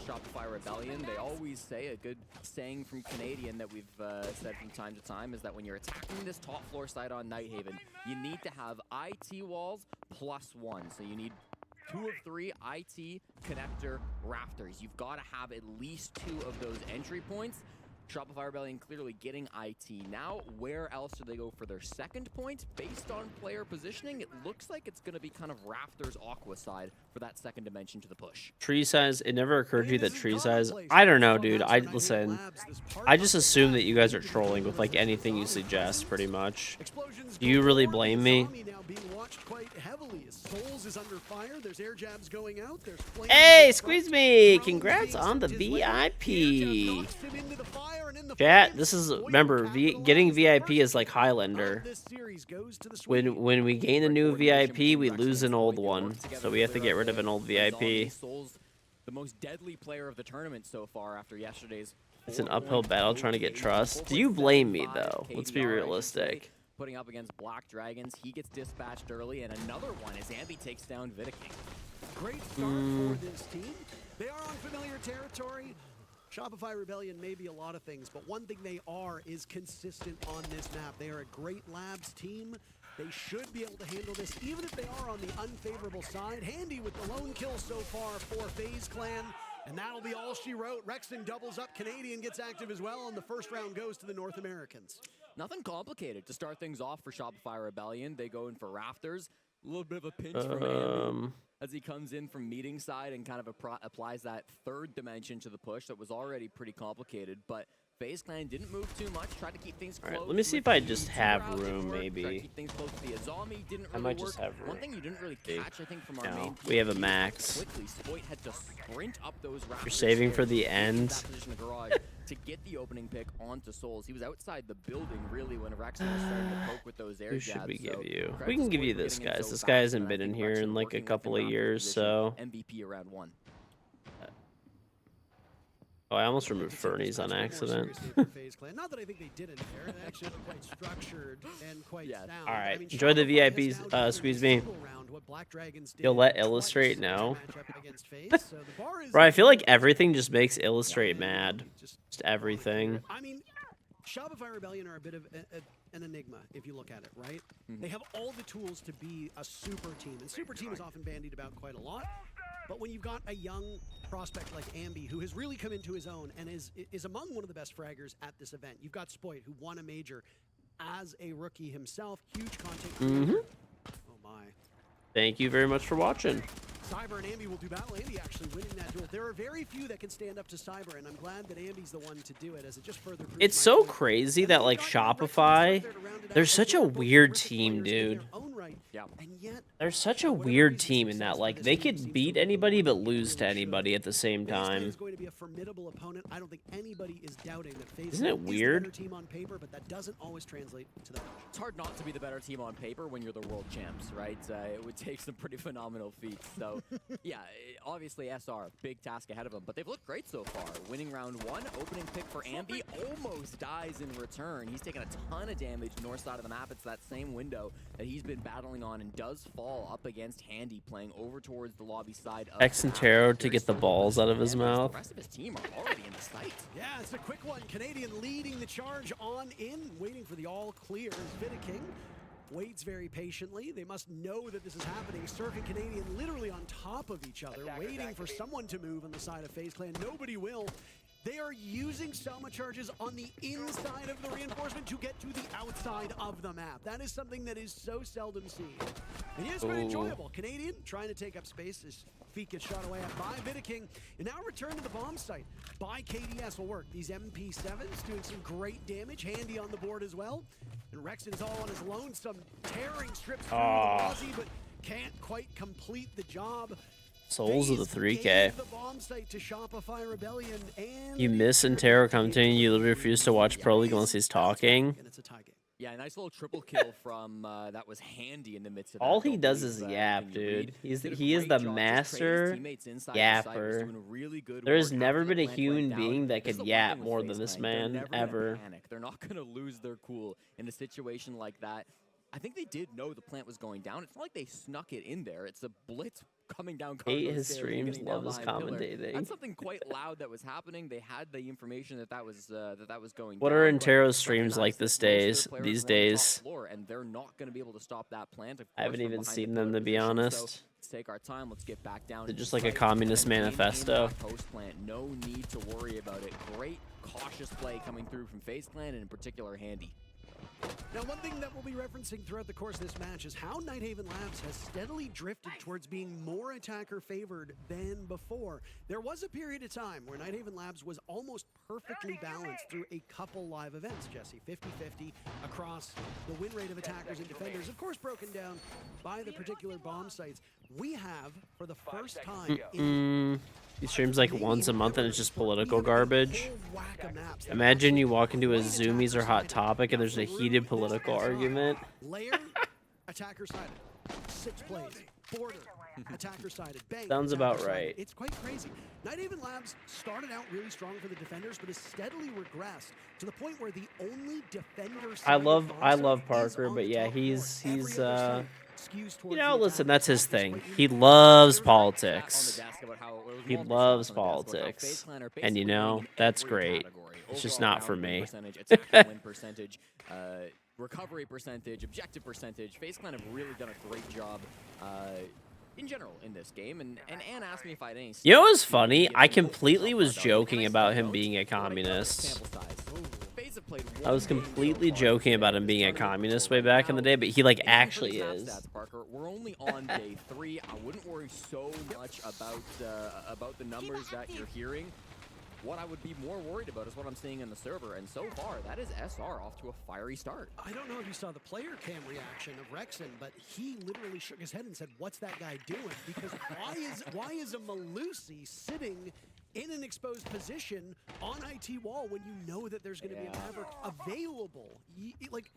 Shopify Rebellion, they always say, a good saying from Canadian that we've said from time to time, is that when you're attacking this top floor site on Nighthaven, you need to have IT walls +1. So you need 2 of 3 IT connector rafters. You've got to have at least 2 of those entry points. Shopify Rebellion clearly getting IT. Now, where else do they go for their second point? Based on player positioning, it looks like it's going to be kind of Rafters Aqua side for that second dimension to the push. Tree size, it never occurred to me that tree size, I don't know, dude. I just assume that you guys are trolling with like anything you suggest, pretty much. Do you really blame me? Hey, squeeze me! Congrats on the VIP. Chat, this is, remember, getting VIP is like Highlander. When we gain a new VIP, we lose an old one. So we have to get rid of an old VIP. The most deadly player of the tournament so far after yesterday's. It's an uphill battle trying to get trust. Do you blame me, though? Let's be realistic. putting up against Black Dragons. He gets dispatched early, and another one as Ambi takes down Vidaking. Great start for this team. They are on familiar territory. Shopify Rebellion may be a lot of things, but one thing they are is consistent on this map. They are a great labs team. They should be able to handle this, even if they are on the unfavorable side. Handy with the lone kill so far for FaZe Clan, and that'll be all she wrote. Rexton doubles up. Canadian gets active as well, and the first round goes to the North Americans. Nothing complicated to start things off for Shopify Rebellion. They go in for Rafters. A little bit of a pinch from Andy as he comes in from meeting side and kind of applies that third dimension to the push that was already pretty complicated. But FaZe Clan didn't move too much, tried to keep things close. All right, let me see if I just have room, maybe. Tried to keep things close to the Azami, didn't really I might work. just have room. One thing you didn't really catch, I think, from our main we have a max. quickly, Spoit had to sprint up those Raptors. You're saving for the stairs, end. that position of garage to get the opening pick onto Souls. He was outside the building, really, when Rexton was starting to poke with those air Who jabs. should we give So you? credit We to can give Spoit you for this, getting in guys. so This fast, guy hasn't and I been in think here Rexton in like a working with couple him of Raptor years, position, so. MVP around 1. Oh, I almost removed Fernie's on accident. Not that I think they didn't there. They actually look quite structured and quite sound. All right, I mean, enjoy the Shopify VIPs. has now done Squeeze this me. single round, what Black Dragons did You'll let twice Illustrate to know. match up against FaZe. So the bar is Bro, I feel like everything just makes Illustrate mad. Just everything. I mean, Shopify Rebellion are a bit of an enigma if you look at it, right? They have all the tools to be a super team, and super team is often bandied about quite a lot. But when you've got a young prospect like Ambi, who has really come into his own and is among one of the best fraggers at this event, you've got Spoit, who won a major as a rookie himself, huge content creator. Oh my. Thank you very much for watching. Cyber and Ambi will do battle. Ambi actually winning that duel. There are very few that can stand up to Cyber, and I'm glad that Ambi's the one to do it, as it just further proves It's my so point. crazy that like Shopify, they're such a weird team, dude. Yeah. They're such a weird team in that like they could beat anybody but lose to anybody at the same time. is going to be a formidable opponent. I don't think anybody is doubting that FaZe Isn't it is the weird? better team on paper, but that doesn't always translate to the match. It's hard not to be the better team on paper when you're the world champs, right? It would take some pretty phenomenal feats. So, yeah, obviously SR, big task ahead of them. But they've looked great so far. Winning round 1, opening pick for Ambi, almost dies in return. He's taken a ton of damage north side of the map. It's that same window that he's been battling on and does fall up against Handy, playing over towards the lobby side of X and Taro to get the balls out of his mouth. The rest of his team are already in the sight. Yeah, it's a quick one. Canadian leading the charge on in, waiting for the all clear. Vidaking waits very patiently. They must know that this is happening. Surf and Canadian literally on top of each other, waiting for someone to move on the side of FaZe Clan. Nobody will. They are using Selma charges on the inside of the reinforcement to get to the outside of the map. That is something that is so seldom seen. And it's been enjoyable. Canadian trying to take up space. His feet get shot away at by Vidaking. And now return to the bomb site by KDS will work. These MP7s doing some great damage. Handy on the board as well. And Rexton is all on his lonesome, tearing strips through the Aussie, but can't quite complete the job. Souls of the 3K. The bomb site to Shopify Rebellion, and You miss Intero commentating, you literally refuse to watch Pro League unless he's talking. it's a tie game. Yeah, nice little triple kill from that was Handy in the midst of that. All he Don't does believe is that. yap, Can you dude. read? He is Did a the great job just master training his teammates inside the site, was yapper. doing really good There's work never after the been a plant human went down. being that This is could the one yap thing with more FaZe than this Clan. They're man, never gonna ever. panic. They're not going to lose their cool in a situation like that. I think they did know the plant was going down. It's not like they snuck it in there. It's a blitz coming down. Hate Cargo's his stairs, streams, getting down love his behind pillar. commentating. That's something quite loud that was happening. They had the information that was going What down. are but Intero's streams like recognized these that most of their these players are on the top days? floor, and they're not going to be able to stop that plant. Of I haven't course, from even behind seen the them, pillar to be position. honest. So let's take our time. Let's get back down. They're into just the like a fight. communist Remain in manifesto. that post plant. No need to worry about it. Great cautious play coming through from FaZe Clan, and in particular Handy. Now, one thing that we'll be referencing throughout the course of this match is how Nighthaven Labs has steadily drifted towards being more attacker-favored than before. There was a period of time where Nighthaven Labs was almost perfectly balanced through a couple live events, Jesse. 50-50 across the win rate of attackers and defenders, of course broken down by the particular bomb sites. We have, for the first time in He streams like once a month and it's just political garbage. Imagine you walk into a Zoomies or Hot Topic and there's a heated political argument. Layer, attacker sided, 6 plays, border, attacker sided. Bang. Sounds about right. It's quite crazy. Night Haven Labs started out really strong for the defenders, but has steadily regressed to the point where the only defender I love Parker, but yeah, he's you know, listen, that's his thing. He loves politics. He loves politics. And you know, that's great. It's just not for me. Win percentage, recovery percentage, objective percentage. FaZe Clan have really done a great job in general in this game. And Ann asked me if I had any... You know what's funny? I completely was joking about him being a communist. I was completely joking about him being a communist way back in the day, but he like actually is. We're only on day 3. I wouldn't worry so much about the numbers that you're hearing. What I would be more worried about is what I'm seeing in the server, and so far, that is SR off to a fiery start. I don't know if you saw the player cam reaction of Rexon, but he literally shook his head and said, "What's that guy doing?" Because why is a Malusi sitting in an exposed position on IT wall when you know that there's going to be a Maverick available? Like,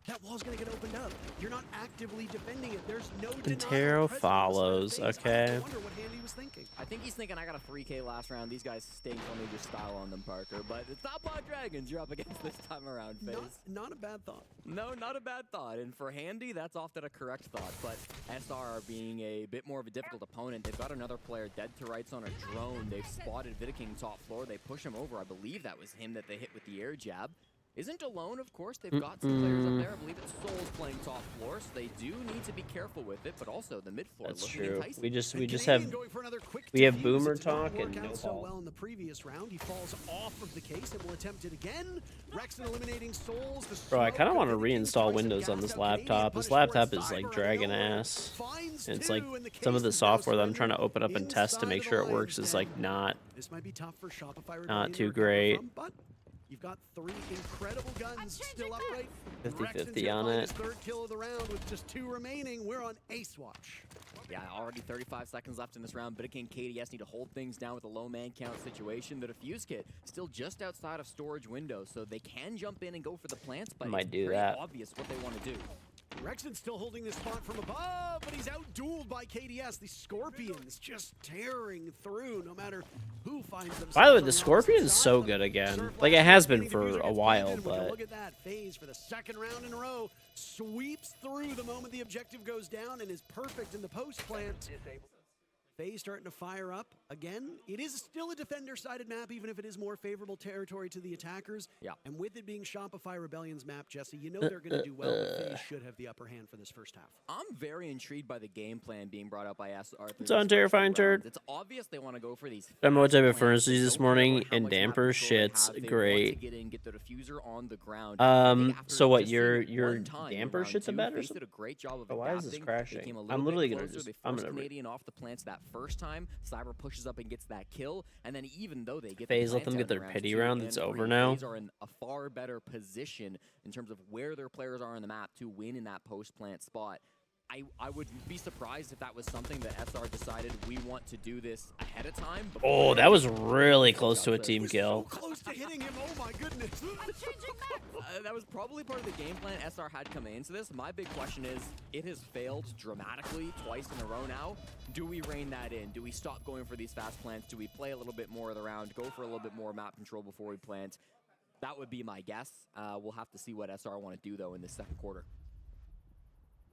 that wall's going to get opened up. You're not actively defending it. There's no Intero follows, okay. I wonder what Handy was thinking. I think he's thinking I got a 3K last round. These guys stink. Let me just style on them, Parker. But it's not Blood Dragons you're up against this time around, FaZe. Not a bad thought. No, not a bad thought. And for Handy, that's often a correct thought. But SR being a bit more of a difficult opponent, they've got another player dead to rights on a drone. They've spotted Vidaking top floor. They push him over. I believe that was him that they hit with the air jab. Isn't alone, of course. They've got some players up there. I believe it's Souls playing top floor, so they do need to be careful with it. But also the mid floor. That's looking true. enticing. We just have boomer talk and no so ball. well in the previous round. He falls off of the case and will attempt it again. Rexon eliminating Souls. Bro, I kind of want to reinstall Windows on this laptop. This laptop is like dragging ass. And it's like some of the software that I'm trying to open up and test to make sure it works is like not too great. You've got 3 incredible guns still upright. 50-50 on it. Third kill of the round with just 2 remaining. We're on Ace Watch. Yeah, already 35 seconds left in this round. Vidaking KDS need to hold things down with a low man count situation. The defuse kit still just outside of storage window, so they can jump in and go for the plants, but Might it's do pretty that. obvious what they want to do. Rexon's still holding this spot from above, but he's out-dueled by KDS. The Scorpions just tearing through no matter who finds themselves. By the way, the Scorpion's so good again. Like, it has been for a while, but... Look at that. FaZe for the second round in a row sweeps through the moment the objective goes down and is perfect in the post plant. FaZe starting to fire up again. It is still a defender-sided map, even if it is more favorable territory to the attackers. Yeah. And with it being Shopify Rebellion's map, Jesse, you know they're going to do well, but FaZe should have the upper hand for this first half. I'm very intrigued by the game plan being brought up by SR. It's on Terrifying Turd. It's obvious they want to go for these. I don't know what type of furnaces this morning, and damper shit's They great. want to get in, get the diffuser on the ground. So what, your one time in damper round shit's a 2, bet or FaZe something? did a great job of Oh, why is this adapting. crashing? They came a I'm little literally bit gonna closer. just- They I'm forced gonna Canadian off the plants that first time. Cyber pushes up and gets that kill, and then even though they get FaZe the let them plant get out in their rounds pity 2 round. and It's 3, over now. FaZe are in a far better position in terms of where their players are on the map to win in that post-plant spot. I would be surprised if that was something that SR decided we want to do this ahead of time. Oh, that was really close to a team kill. Close to hitting him, oh my goodness. That was probably part of the game plan SR had coming into this. My big question is, it has failed dramatically twice in a row now. Do we rein that in? Do we stop going for these fast plants? Do we play a little bit more of the round, go for a little bit more map control before we plant? That would be my guess. We'll have to see what SR want to do, though, in this second quarter.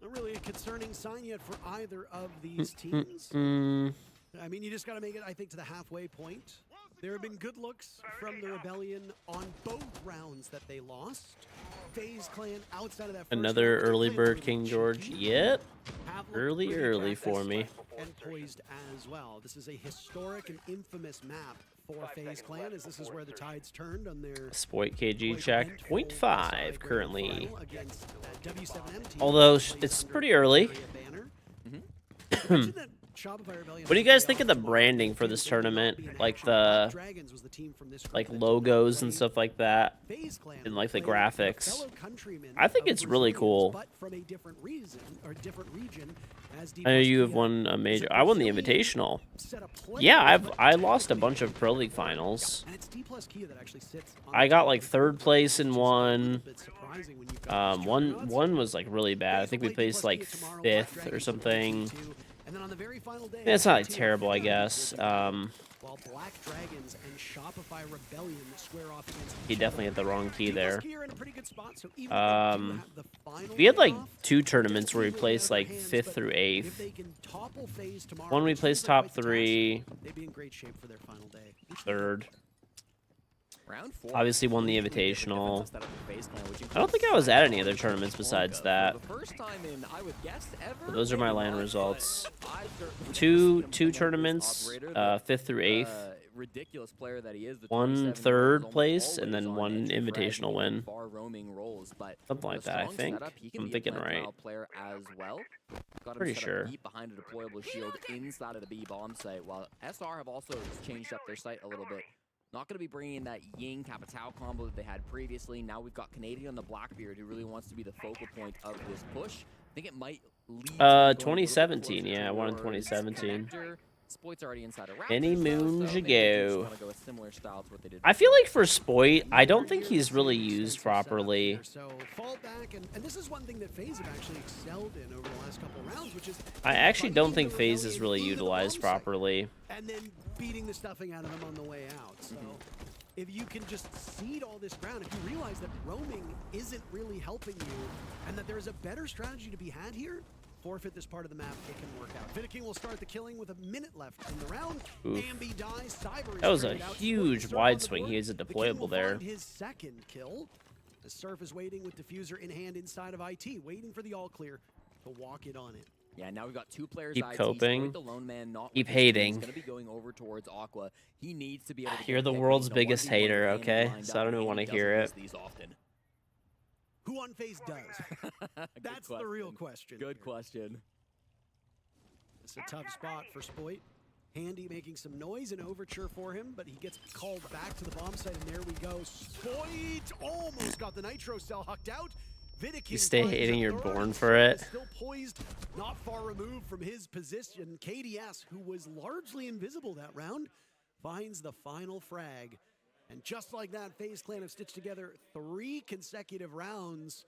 Not really a concerning sign yet for either of these teams. I mean, you just got to make it, I think, to the halfway point. There have been good looks from the Rebellion on both rounds that they lost. FaZe Clan outside of that first Another round, early Clan bird, winning King the George. GG, Yep. have looked Early pretty for me. and poised as well. This is a historic and infamous map for FaZe Clan, as this is where the tides turned on their Exploit KG check 0.5 currently. against W7M team. Although it's pretty early. What do you guys think of the branding for this tournament? Like the logos and stuff like that, and like the graphics. I think it's really cool. But from a different reason or different region, as I know you have won a major. I won the Invitational. Yeah, I lost a bunch of Pro League finals. I got like 3rd place in one. One was like really bad. I think we placed like 5th or something. And then on the very final day, It's not like Team terrible, I Fire guess. while Black Dragons and Shopify Rebellion square off against He definitely hit the wrong key there. Here in a pretty good spot, so even if they do have the final We had like off, 2 tournaments where we placed like 5th through 8th. if they can topple FaZe tomorrow, One we which placed seems like top quite the 3. task, they'd be in great shape for their final day. 3rd. Round 4. Obviously won the Invitational. I don't think I was at any other tournaments besides that. First time in, I would guess, ever. But those are my LAN results. Two tournaments, 5th through 8th. Ridiculous player that he is. 1 3rd place, and then 1 Invitational win. Far roaming roles, but Something like that, I think. I'm thinking right. Player as well. Got him Pretty set sure. up deep behind a deployable shield inside of the B bomb site, while SR have also changed up their site a little bit. Not going to be bringing that Ying Capitao combo that they had previously. Now we've got Canadian the Blackbeard, who really wants to be the focal point of this push. I think it might lead to 2017, yeah, I won in 2017. Spoit's already inside a Many moons ago. Go a similar style to what they did. I feel like for Spoit, I don't think he's really used properly. So fall back, and this is one thing that FaZe have actually excelled in over the last couple of rounds, which is I actually don't think FaZe is really utilized properly. and then beating the stuffing out of them on the way out. So if you can just seed all this ground, if you realize that roaming isn't really helping you, and that there's a better strategy to be had here, forfeit this part of the map, it can work out. Vidaking will start the killing with a minute left in the round. Oof. Ambi dies, Cyber is That was a traded out. huge Surf on wide the swing. board. He has a The King will deployable there. find his second kill. The Surf is waiting with Diffuser in hand inside of IT, waiting for the all clear to walk it on it. Yeah, now we've got 2 players. Keep IT, coping. Spoit, the lone man, not Keep with his team. hating. He's gonna be going over towards Aqua. He needs to be able to You're get the picked world's in a biggest 1v1 hater, lane okay? lined So I up, don't even and want he to hear doesn't it. miss these often. Who on FaZe does? That's the real question. Good question. It's a tough spot for Spoit. Handy making some noise and overture for him, but he gets called back to the bomb site, and there we go. Spoit almost got the nitro cell hucked out. Vidaking You stay finds hating a you're third. born for it. Still poised, not far removed from his position. KDS, who was largely invisible that round, finds the final frag. And just like that, FaZe Clan have stitched together 3 consecutive rounds.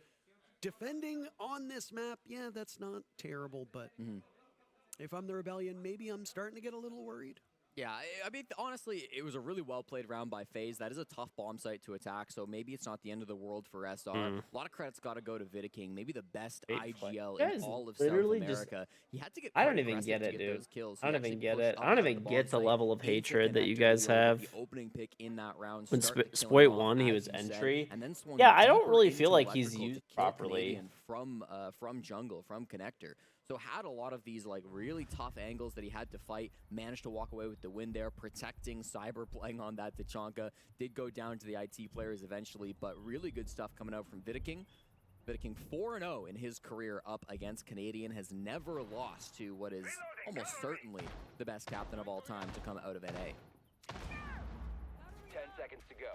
Defending on this map, yeah, that's not terrible, but if I'm the Rebellion, maybe I'm starting to get a little worried. Yeah, I mean, honestly, it was a really well-played round by FaZe. That is a tough bomb site to attack, so maybe it's not the end of the world for SR. A lot of credit's got to go to Vidaking, maybe the best IGL in all of South America. He had to get I quite don't even aggressive get to it, get dude. those kills. I He don't even actually get pushed it. up I don't onto even the get the bomb level of site, into hatred that you connector, guys really have. The opening pick in that round. When start the Spoit killing won, off, he as was you said, entry. and then swung Yeah, I don't deeper really into feel like he's electrical to used kill properly. Canadian from jungle, from connector. So had a lot of these like really tough angles that he had to fight, managed to walk away with the win there, protecting Cyber, playing on that Tachanka. Did go down to the IT players eventually, but really good stuff coming out from Vidaking. Vidaking 4-0 in his career up against Canadian, has never lost to what is almost certainly the best captain of all time to come out of NA. 10 seconds to go.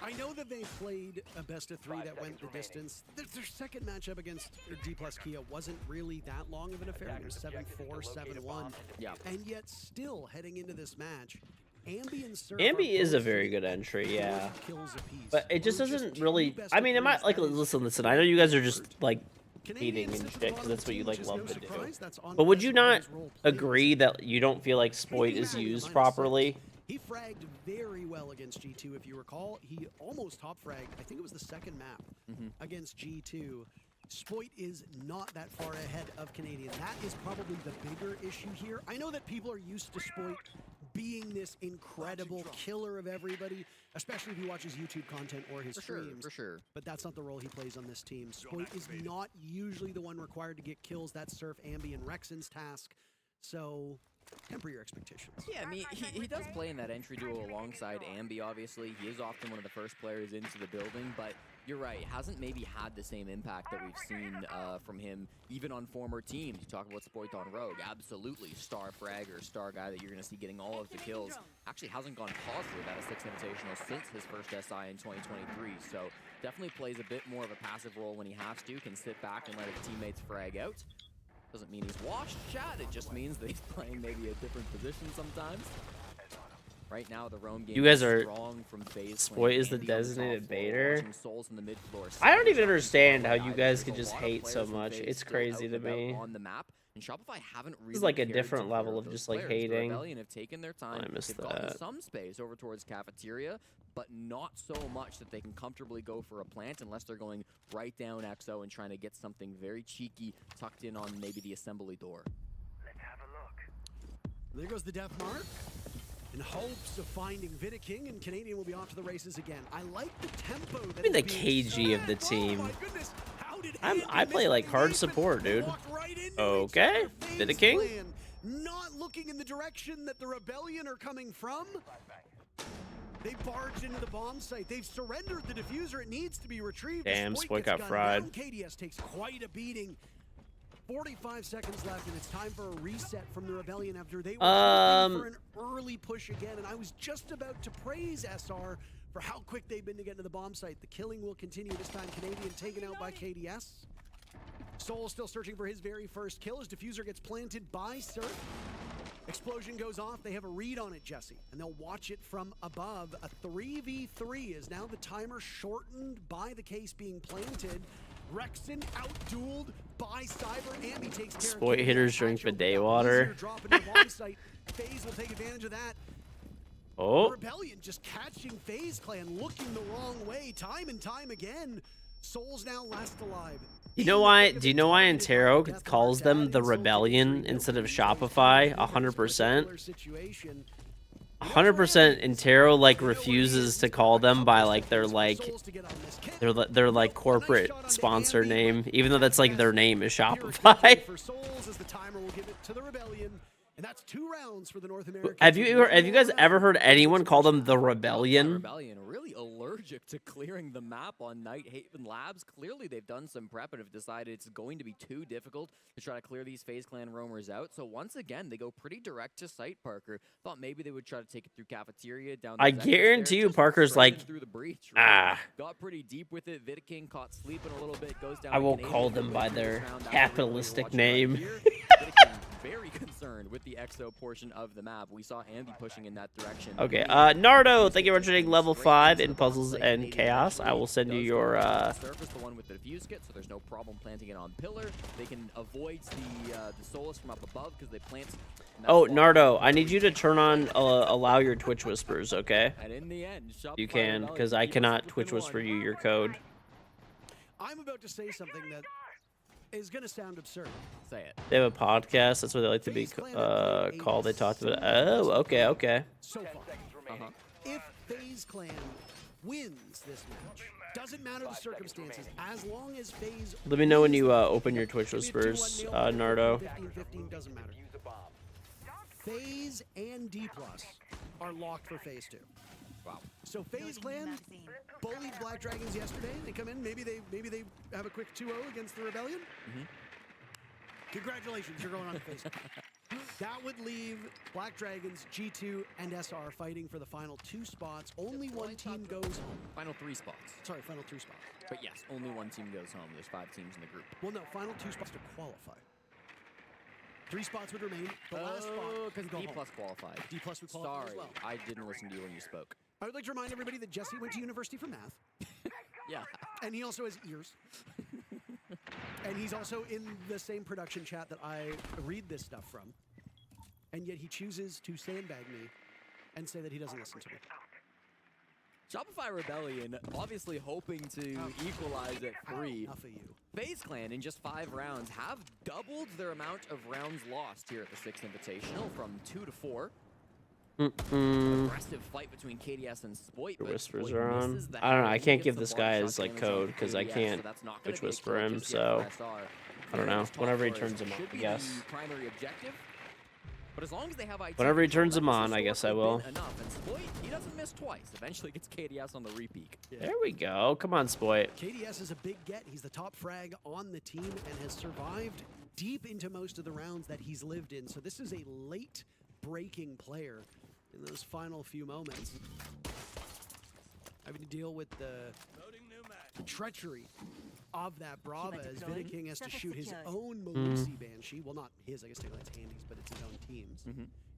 I know that they played a best of 3 that went the distance. Their second matchup against D plus Kia wasn't really that long of an affair. It was 7-4, 7-1. Yeah. And yet still heading into this match, Ambi and Surf Ambi are is a both very getting good entry, yeah. kills apiece. But it just We're doesn't two really. best I of mean, am I threes. like That is listen? I know you guys are just like Canadians hating and at the shit bottom because that's what you of the like team, love which to is no do. surprise. That's on But the would best you of not his role players. agree that you don't feel like Spoit is used properly? He fragged very well against G2, if you recall. He almost top fragged, I think it was the second map against G2. Spoit is not that far ahead of Canadian. That is probably the bigger issue here. I know that people are used to Spoit being this incredible killer of everybody, especially if you watch his YouTube content or his streams. For sure. But that's not the role he plays on this team. Spoit is not usually the one required to get kills. That's Surf, Ambi, and Rexon's task. So temper your expectations. Yeah, I mean, he does play in that entry duo alongside Ambi, obviously. He is often one of the first players into the building, but you're right, hasn't maybe had the same impact that we've seen from him, even on former teams. You talk about Spoit on Rogue, absolutely star fragger, star guy that you're going to see getting all of the kills. Actually hasn't gone positive at a 6 Invitational since his first SI in 2023, so definitely plays a bit more of a passive role when he has to, can sit back and let his teammates frag out. Doesn't mean he's washed, chat, it just means that he's playing maybe a different position sometimes. Right now, the roam game You guys is are. strong from FaZe. Spoit is the Andy on top designated floor, baiter. watching Souls in the mid floor. I don't even Savage understand how on the you side. guys There's could a just lot of hate so players from much. FaZe It's still crazy out to and about me. on the map. And Shopify haven't really This is like a cared different to level hurt of those just like players. The hating. Rebellion have taken their time. I missed They've gotten that. some space over towards cafeteria, but not so much that they can comfortably go for a plant unless they're going right down XO and trying to get something very cheeky tucked in on maybe the assembly door. There goes the death mark. In hopes of finding Vidiking, and Canadian will be off to the races again. I like the tempo. That Be the is being KG of the set. team. Oh my goodness. How did I play like hard support, dude. Okay, Vidiking. Plan, not looking in the direction that the Rebellion are coming from. They barged into the bomb site. They've surrendered the diffuser. It needs to be retrieved. Damn, Spoit Spoit gets got gunned fried. down. KDS takes quite a beating. 45 seconds left, and it's time for a reset from the Rebellion after they were hoping for an early push again. And I was just about to praise SR for how quick they've been to get to the bomb site. The killing will continue. This time, Canadian taken out by KDS. Soul still searching for his very first kill as diffuser gets planted by Surf. Explosion goes off. They have a read on it, Jesse, and they'll watch it from above. A 3v3 is now the timer shortened by the case being planted. Rexon out-dueled by Cyber. Ambi takes care Spoit of hitters drink bidet water. FaZe will take advantage of that. Oh. Rebellion just catching FaZe Clan, looking the wrong way time and time again. Soul's now last alive. You know why? Do you know why Antero calls them the Rebellion instead of Shopify? 100%. 100% Antero like refuses to call them by like their corporate sponsor name, even though that's like their name is Shopify. And that's 2 rounds for the North American. Have you guys ever heard anyone call them the Rebellion? Rebellion really allergic to clearing the map on Night Haven Labs. Clearly, they've done some prep and have decided it's going to be too difficult to try to clear these FaZe Clan roamers out. So once again, they go pretty direct to site. Parker thought maybe they would try to take it through cafeteria down. I guarantee you, Parker's like, through the breach. Right? Got pretty deep with it. Vidiking caught sleeping a little bit. Goes down. I will call them by their capitalistic name. Very concerned with the EXO portion of the map. We saw Ambi pushing in that direction. Okay, Nardo, thank you for joining level 5 in Puzzles and Chaos. I will send you your surface, the one with the diffuse kit, so there's no problem planting it on pillar. They can avoid the Solus from up above because they plant. Oh, Nardo, I need you to turn on allow your Twitch whispers, okay? And in the end, you can, because I cannot Twitch whisper you your code. I'm about to say something that is going to sound absurd. Say it. They have a podcast. That's what they like to be called. They talked about it. Oh, okay. So far, if FaZe Clan wins this match, doesn't matter the circumstances, as long as FaZe. Let me know when you open your Twitch whispers, Nardo. 15 doesn't matter. FaZe and D+ are locked for Phase 2. Wow. So FaZe Clan bullied Black Dragons yesterday. They come in. Maybe they have a quick 2-0 against the Rebellion. Congratulations, you're going on to Phase 2. That would leave Black Dragons, G2, and SR fighting for the final 2 spots. Only one team goes home. Final 3 spots. Sorry, final 3 spots. But yes, only one team goes home. There's 5 teams in the group. Well, no, final 2 spots to qualify. 3 spots would remain. The last spot because go D+ home. qualified. D+ would qualify Sorry, as well. I didn't listen to you when you spoke. I would like to remind everybody that Jesse went to university for math. Yeah. And he also has ears. And he's also in the same production chat that I read this stuff from. And yet he chooses to sandbag me and say that he doesn't listen to me. Shopify Rebellion obviously hoping to equalize at 3. Enough of you. FaZe Clan in just 5 rounds have doubled their amount of rounds lost here at the 6th Invitational from 2 to 4. Aggressive fight between KDS and Spoit. Your whispers are on. I don't know. I can't give this guy his like code because I can't Twitch whisper him. So I don't know. Whenever he turns him on, I guess. Primary objective. But as long as they have IT, whenever he turns them on, I guess I will. Enough. And Spoit, he doesn't miss twice. Eventually gets KDS on the repeat. There we go. Come on, Spoit. KDS is a big get. He's the top frag on the team and has survived deep into most of the rounds that he's lived in. So this is a late breaking player in those final few moments. Having to deal with the treachery of that Brava as Vidiking has to shoot his own Mm. Malusi Banshee. Well, not his, I guess technically it's Andy's, but it's his own team's.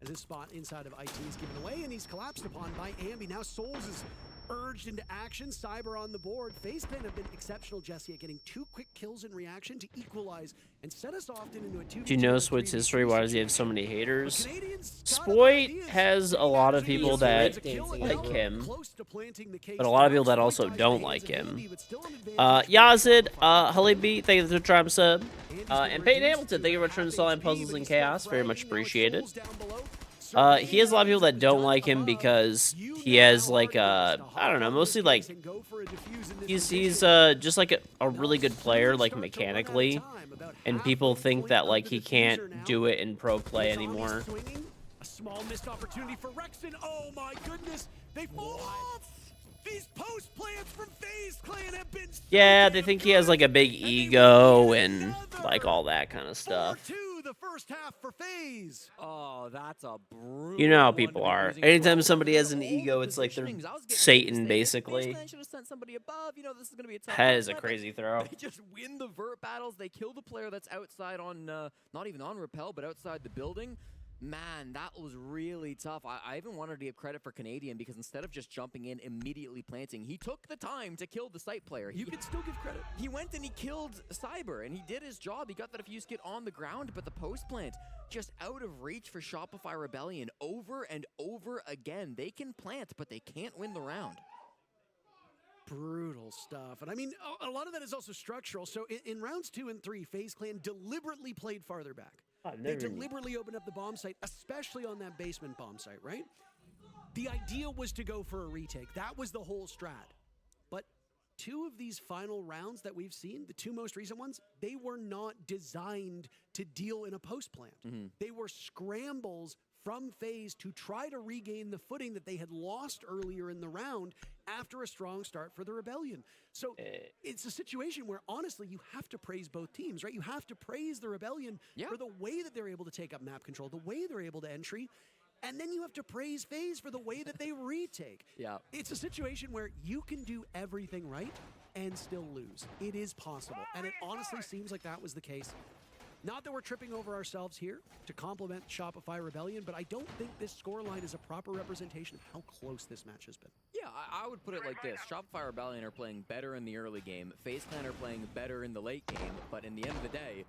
As his spot inside of IT is given away, and he's collapsed upon by Ambi. Now Souls is urged into action. Cyber on the board. FaZe have been exceptional, Jesse, at getting 2 quick kills in reaction to equalize and set us often into a 2v2. Do you know Swoit's history? Why does he have so many haters? Swoit has a lot of people that like him, but a lot of people that also don't like him. Yazid, Halibi, thank you for the tribe sub. And Peyton Hamilton, thank you for returning to Solid Puzzles and Chaos. Very much appreciated. He has a lot of people that don't like him because he has like I don't know, mostly like he's just like a really good player, like mechanically, and people think that like he can't do it in pro play anymore. A small missed opportunity for Rexon. Oh my goodness, they fall off. These post plans from FaZe Clan have been Yeah, they think he has like a big ego and like all that kind of stuff. 4-2 the first half for FaZe. Oh, that's a brutal. You know how people are. Anytime somebody has an ego, it's like they're Satan, basically. Should have sent somebody above. You know this is gonna be a tough. That is a crazy throw. They just win the vert battles. They kill the player that's outside on, not even on rappel, but outside the building. Man, that was really tough. I even wanted to give credit for Canadian because instead of just jumping in, immediately planting, he took the time to kill the site player. You could still give credit. He went and he killed Cyber, and he did his job. He got that diffuse kit on the ground, but the post plant just out of reach for Shopify Rebellion over and over again. They can plant, but they can't win the round. Brutal stuff. And I mean, a lot of that is also structural. So in rounds 2 and 3, FaZe Clan deliberately played farther back. They deliberately opened up the bomb site, especially on that basement bomb site, right? The idea was to go for a retake. That was the whole strat. But 2 of these final rounds that we've seen, the 2 most recent ones, they were not designed to deal in a post plant. They were scrambles from FaZe to try to regain the footing that they had lost earlier in the round after a strong start for the Rebellion. So it's a situation where, honestly, you have to praise both teams, right? You have to praise the Rebellion for the way that they're able to take up map control, the way they're able to entry, and then you have to praise FaZe for the way that they retake. Yeah. It's a situation where you can do everything right and still lose. It is possible, and it honestly seems like that was the case. Not that we're tripping over ourselves here to compliment Shopify Rebellion, but I don't think this scoreline is a proper representation of how close this match has been. Yeah, I would put it like this. Shopify Rebellion are playing better in the early game. FaZe Clan are playing better in the late game, but in the end of the day,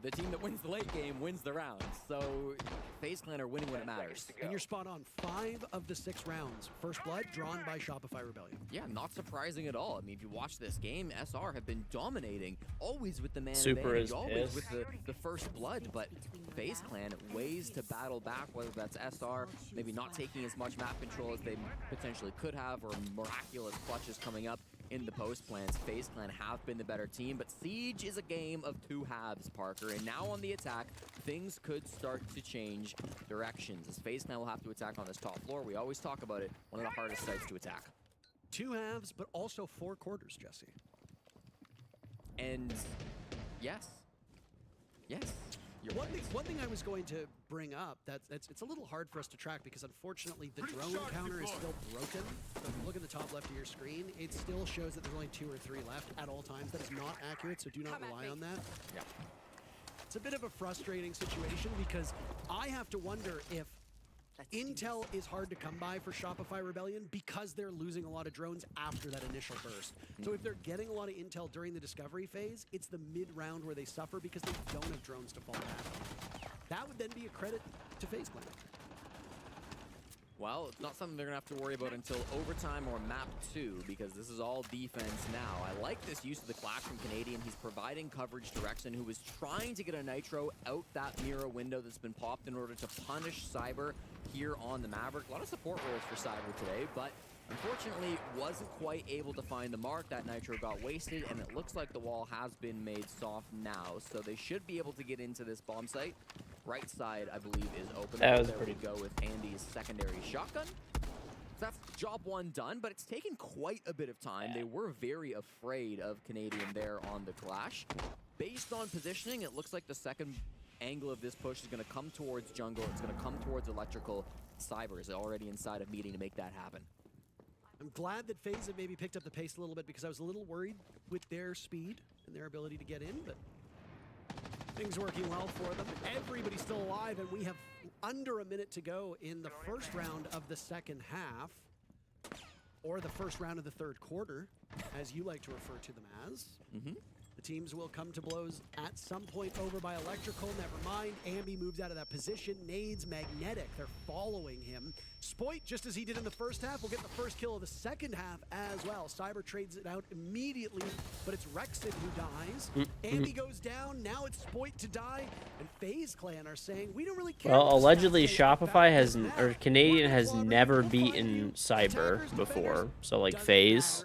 the team that wins the late game wins the round. So FaZe Clan are winning when it matters. And you're spot on. 5 of the 6 rounds, first blood drawn by Shopify Rebellion. Yeah, not surprising at all. I mean, if you watch this game, SR have been dominating, always with the man Super advantage, is always pissed. with the first blood, but FaZe Clan ways to battle back, whether that's SR, maybe not taking as much map control as they potentially could have, or miraculous clutches coming up in the post plans. FaZe Clan have been the better team, but Siege is a game of 2 halves, Parker, and now on the attack, things could start to change directions, as FaZe Clan will have to attack on this top floor. We always talk about it, one of the hardest sites to attack. 2 halves, but also 4 quarters, Jesse. And yes. One thing I was going to bring up, it's a little hard for us to track because unfortunately the drone counter is still broken. So if you look at the top left of your screen, it still shows that there's only 2 or 3 left at all times. That is not accurate, so do not rely on that. Yeah. It's a bit of a frustrating situation because I have to wonder if intel is hard to come by for Shopify Rebellion because they're losing a lot of drones after that initial burst. So if they're getting a lot of intel during the discovery phase, it's the mid-round where they suffer because they don't have drones to fall back on. That would then be a credit to FaZe Clan. Well, it's not something they're going to have to worry about until overtime or map 2, because this is all defense now. I like this use of the clash from Canadian. He's providing coverage to Rexon, who was trying to get a Nitro out that Mira window that's been popped in order to punish Cyber here on the Maverick. A lot of support roles for Cyber today, but unfortunately wasn't quite able to find the mark. That Nitro got wasted, and it looks like the wall has been made soft now, so they should be able to get into this bomb site. Right side, I believe, is open. That was there pretty we go with Andy's secondary shotgun. That's job 1 done, but it's taken quite a bit of time. They were very afraid of Canadian there on the clash. Based on positioning, it looks like the second angle of this push is going to come towards jungle. It's going to come towards electrical. Cyber is already inside of meeting to make that happen. I'm glad that FaZe have maybe picked up the pace a little bit because I was a little worried with their speed and their ability to get in, but things working well for them. Everybody's still alive, and we have under a minute to go in the first round of the second half, or the first round of the third quarter, as you like to refer to them as. The teams will come to blows at some point over by Electrical. Never mind. Ambi moves out of that position. Nades, Magnetic. They're following him. Spoit, just as he did in the first half, will get the first kill of the second half as well. Cyber trades it out immediately, but it's Rexit who dies. Ambi goes down. Now it's Spoit to die. And FaZe Clan are saying, we don't really care. Well, allegedly, Shopify has, or Canadian has never beaten Cyber before. So, like, FaZe.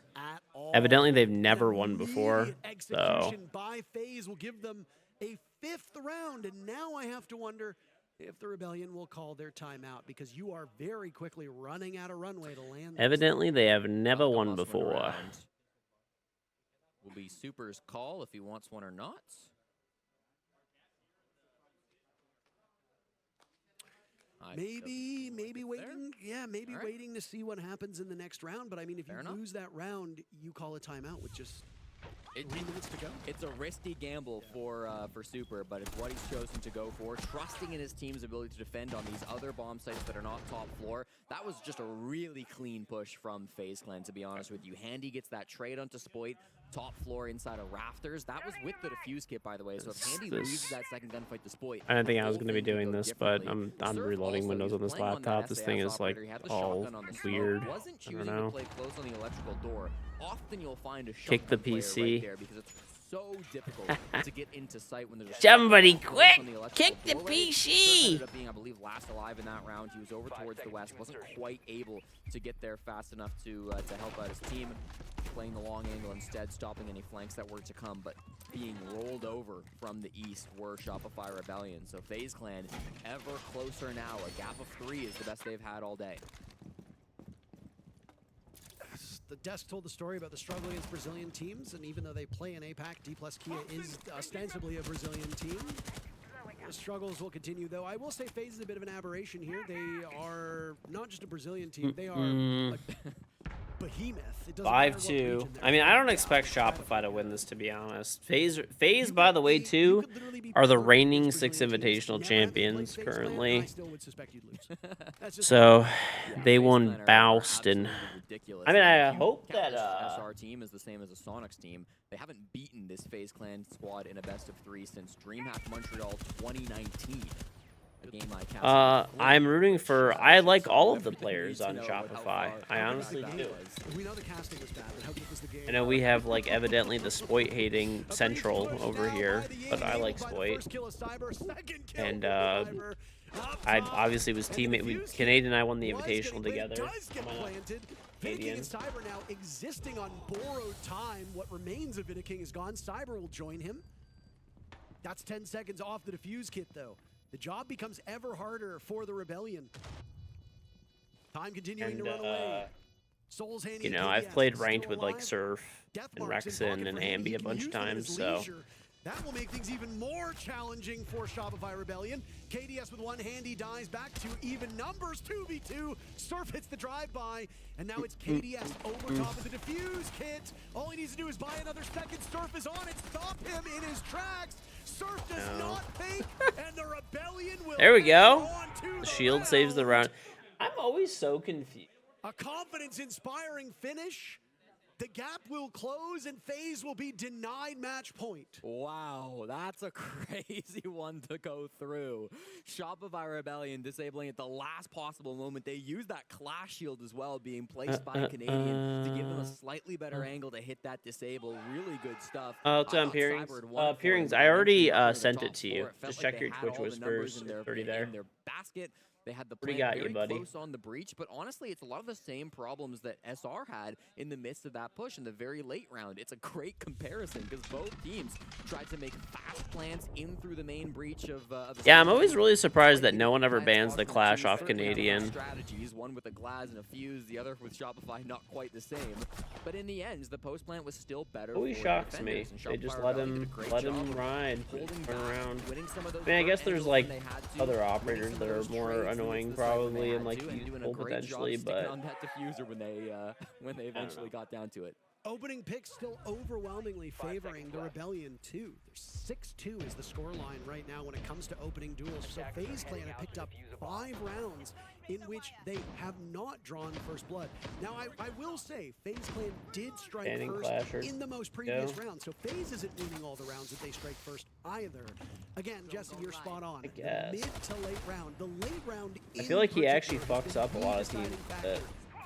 Evidently, they've never won before. So By FaZe will give them a 5th round, and now I have to wonder if the Rebellion will call their timeout, because you are very quickly running out of runway to land. evidently, they have never won before. Will be Super's call if he wants one or not. Maybe waiting. Yeah, maybe waiting to see what happens in the next round. But I mean, if you lose that round, you call a timeout with just 3 minutes to go. It's a risky gamble for Super, but it's what he's chosen to go for, trusting in his team's ability to defend on these other bomb sites that are not top floor. That was just a really clean push from FaZe Clan, to be honest with you. Handy gets that trade onto Spoit, top floor inside of Rafters. That was with the defuse kit, by the way, so if Handy loses that second gunfight to Spoit... I didn't think I was going to be doing this, but I'm reloading Windows on this laptop. This thing is, like, all weird. I don't know. Often you'll find a kick the PC PC. right there because it's so difficult to get into sight when there's a Somebody shotgun quick! Kick the PC! Ended up being, I believe, last alive in that round. He was over towards the west, wasn't quite able to get there fast enough to help out his team. Playing the long angle instead, stopping any flanks that were to come, but being rolled over from the east were Shopify Rebellion. So FaZe Clan ever closer now. A gap of 3 is the best they've had all day. The desk told the story about the struggle against Brazilian teams, and even though they play in APAC, D+ Kia is ostensibly a Brazilian team. The struggles will continue, though. I will say FaZe is a bit of an aberration here. They are not just a Brazilian team, they are a behemoth. 5-2. I mean, I don't expect Shopify to win this, to be honest. FaZe, by the way, too, are the reigning 6 Invitational champions currently. So they won Bouston. I mean, I hope that SR team is the same as a Sonics team. They haven't beaten this FaZe Clan squad in a best of 3 since DreamHack Montreal 2019. I'm rooting for. I like all of the players on Shopify. I honestly do. I know we have, like, evidently the Spoit hating Central over here, but I like Spoit. And I obviously was teammate. Canadian and I won the Invitational together. Canadian. Cyber now existing on borrowed time. What remains of Vidaking is gone. Cyber will join him. That's 10 seconds off the defuse kit, though. The job becomes ever harder for the Rebellion. Time continuing to run away. Souls handy. You know, I've played ranked with, like, Surf and Rexin and Ambi a bunch of times, so. That will make things even more challenging for Shopify Rebellion. KDS with one hand, he dies back to even numbers, 2v2. Surf hits the drive-by, and now it's KDS over top of the defuse kit. All he needs to do is buy another second. Surf is on it. Stop him in his tracks. Surf does not think, and the Rebellion will. There we go. The shield saves the round. I'm always so confused. A confidence-inspiring finish. The gap will close, and FaZe will be denied match point. Wow, that's a crazy one to go through. Shopify Rebellion disabling at the last possible moment. They used that clash shield as well, being placed by Canadian to give them a slightly better angle to hit that disable. Really good stuff. It's on Peerings. I already sent it to you. Just check your Twitch Whispers. It's already there. In their basket. They had the plan very buddy. close on the breach, but honestly, it's a lot of the same problems that SR had in the midst of that push in the very late round. It's a great comparison because both teams tried to make fast plans in through the main breach of the yeah, I'm always really surprised that no one ever bans the clash off Canadian. Strategies, one with a Glaz and a fuse, the other with Shopify, not quite the same. But in the end, the post plant was still better. Always shocks me. They just let him ride, turn around. I mean, I guess there's, like, other operators that are more annoying this time when they probably and had like to, and doing a useful great potentially, job sticking but on that diffuser when they eventually got down to it. Opening picks still overwhelmingly favoring the Rebellion 2. There's 6-2 is the scoreline right now when it comes to opening duels. So FaZe Clan have picked up 5 rounds in which they have not drawn first blood. Now, I will say, FaZe Clan did strike Standing first Clasher. in the most previous round. So FaZe isn't winning all the rounds that they strike first either. Again, Jesse, you're spot on. The guess. mid to late round. The late round I feel like he actually fucks up a lot of teams.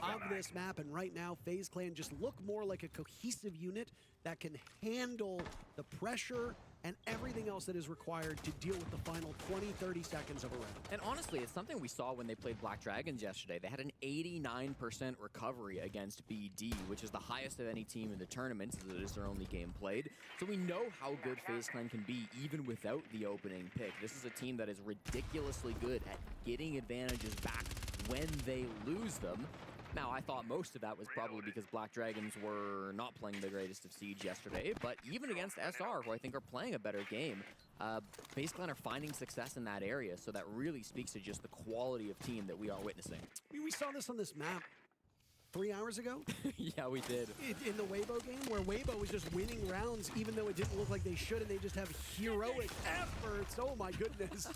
Of this map, and right now FaZe Clan just look more like a cohesive unit that can handle the pressure and everything else that is required to deal with the final 20-30 seconds of a round. And honestly, it's something we saw when they played Black Dragons yesterday. They had an 89% recovery against BD, which is the highest of any team in the tournament, as it is their only game played. So we know how good FaZe Clan can be even without the opening pick. This is a team that is ridiculously good at getting advantages back when they lose them. Now, I thought most of that was probably because Black Dragons were not playing the greatest of Siege yesterday, but even against SR, who I think are playing a better game, FaZe Clan are finding success in that area, so that really speaks to just the quality of team that we are witnessing. I mean, we saw this on this map 3 hours ago. Yeah, we did. In the Weibo game, where Weibo was just winning rounds, even though it didn't look like they should, and they just have heroic efforts. Oh my goodness.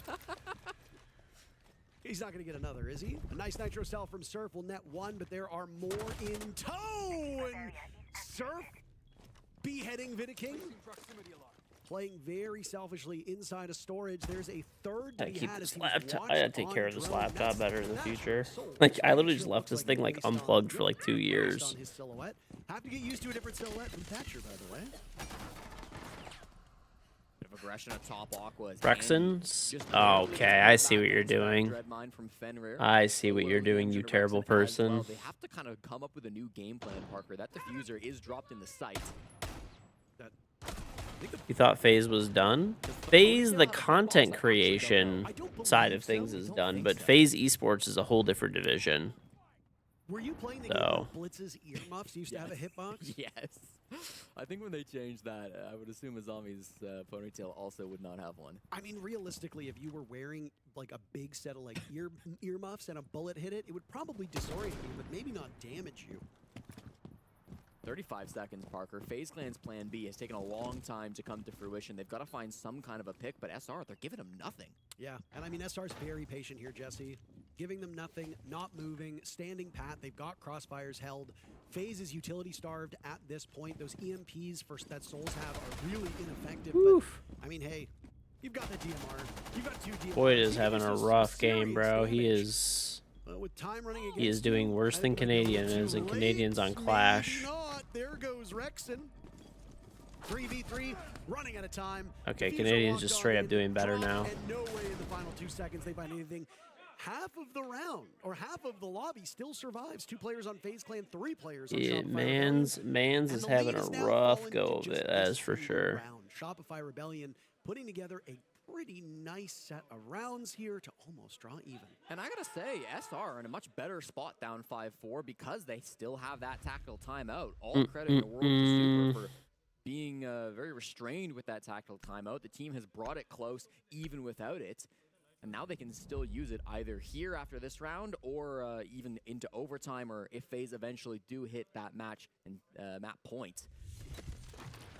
He's not going to get another, is he? A nice nitro cell from Surf will net 1, but there are more in tow. And Surf beheading Vidaking. Playing very selfishly inside of storage. There's a third to be had as he was I gotta take care of this drone. laptop better in the future. Like, I literally just left this thing like unplugged for like 2 years. On his silhouette. Have to get used to a different silhouette from Thatcher, by the way. Bit of aggression at top Aqua. Brexons? Oh, okay, I see what you're doing. I see what you're doing, you terrible person. Well, they have to kind of come up with a new game plan, Parker. That diffuser is dropped in the site. You thought FaZe was done? FaZe, the content creation side of things is done, but FaZe Esports is a whole different division. Were you playing the game where Blitz's earmuffs used to have a hitbox? Yes. I think when they changed that, I would assume Azami's ponytail also would not have one. I mean, realistically, if you were wearing like a big set of like earmuffs and a bullet hit it, it would probably disorient you, but maybe not damage you. 35 seconds, Parker. FaZe Clan's plan B has taken a long time to come to fruition. They've got to find some kind of a pick, but SR, they're giving him nothing. Yeah, and I mean, SR's very patient here, Jesse. Giving them nothing, not moving, standing pat. They've got crossfires held. FaZe is utility starved at this point. Those EMPs that Souls have are really ineffective. Oof. But, I mean, hey, you've got the DMR. You've got 2 DMRs. Boyd is having a rough game, bro. He is... with time running He is doing worse than Canadian is, and Canadian's on Clash. Maybe not. There goes Rexon. 3v3, running out of time. Okay, Canadian's just straight up doing better now. And no way in the final 2 seconds they find anything. Half of the round, or half of the lobby still survives. 2 players on FaZe Clan, 3 players on Yeah, Shopify Mans is having a rough go of it, that's for sure. Shopify Rebellion putting together a pretty nice set of rounds here to almost draw even. And I gotta say, SR are in a much better spot down 5-4 because they still have that tactical timeout. All credit in the world to Super for being very restrained with that tactical timeout. The team has brought it close even without it. And now they can still use it either here after this round or even into overtime, or if FaZe eventually do hit that match and map point.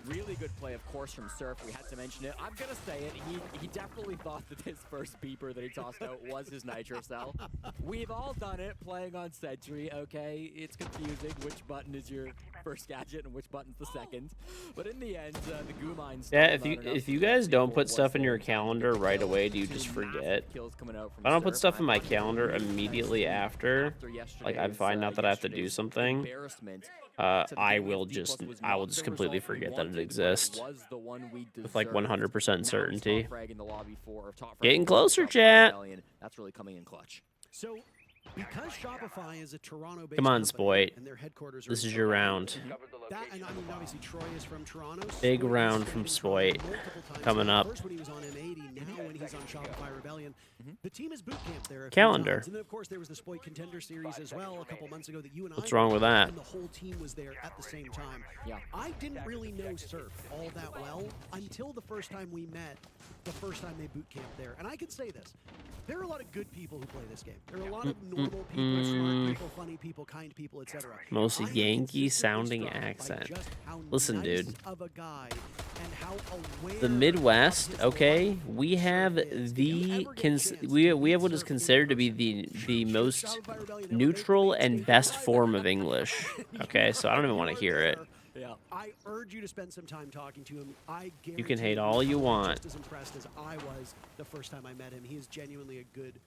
Really good play, of course, from Surf. We had to mention it. I'm going to say it. He definitely thought that his first beeper that he tossed out was his nitro cell. We've all done it playing on Sentry, okay? It's confusing which button is your first gadget and which button's the second. But in the end, the goo mine... Yeah, if you guys don't put stuff in your calendar right away, do you just forget? If I don't put stuff in my calendar immediately after, like I find out that I have to do something, I will just completely forget that it exists with like 100% certainty. Getting closer, chat. That's really coming in clutch. So Because Shopify is a Toronto-based Come on, company, Spoit. and their headquarters are This in is your Toronto. round. That, and I mean, obviously Troy is from Toronto. Big Spoit round has from stayed in Toronto Spoit multiple times coming now. up. First when he was on M80, now when he's on Shopify Rebellion. The team is boot camp there. A few Calendar. times. And then of course there was the Spoit Contender Series as well a couple months ago that you and What's I wrong were with at, that? And the whole team was there at the same time. Yeah. I didn't really know Surf all that well until the first time we met, the first time they boot camped there. And I can say this. There are a lot of good people who play this game. There are a lot of normal people, smart people, funny people, kind people, etc. Most Yankee sounding accent. Listen, dude. The Midwest, okay? We have we have what is considered to be the most neutral and best form of English. Okay, so I don't even want to hear it. Yeah. I urge you to spend some time talking to him. I guarantee You can hate all you want. Just as impressed as I was the first time I met him. He is genuinely a good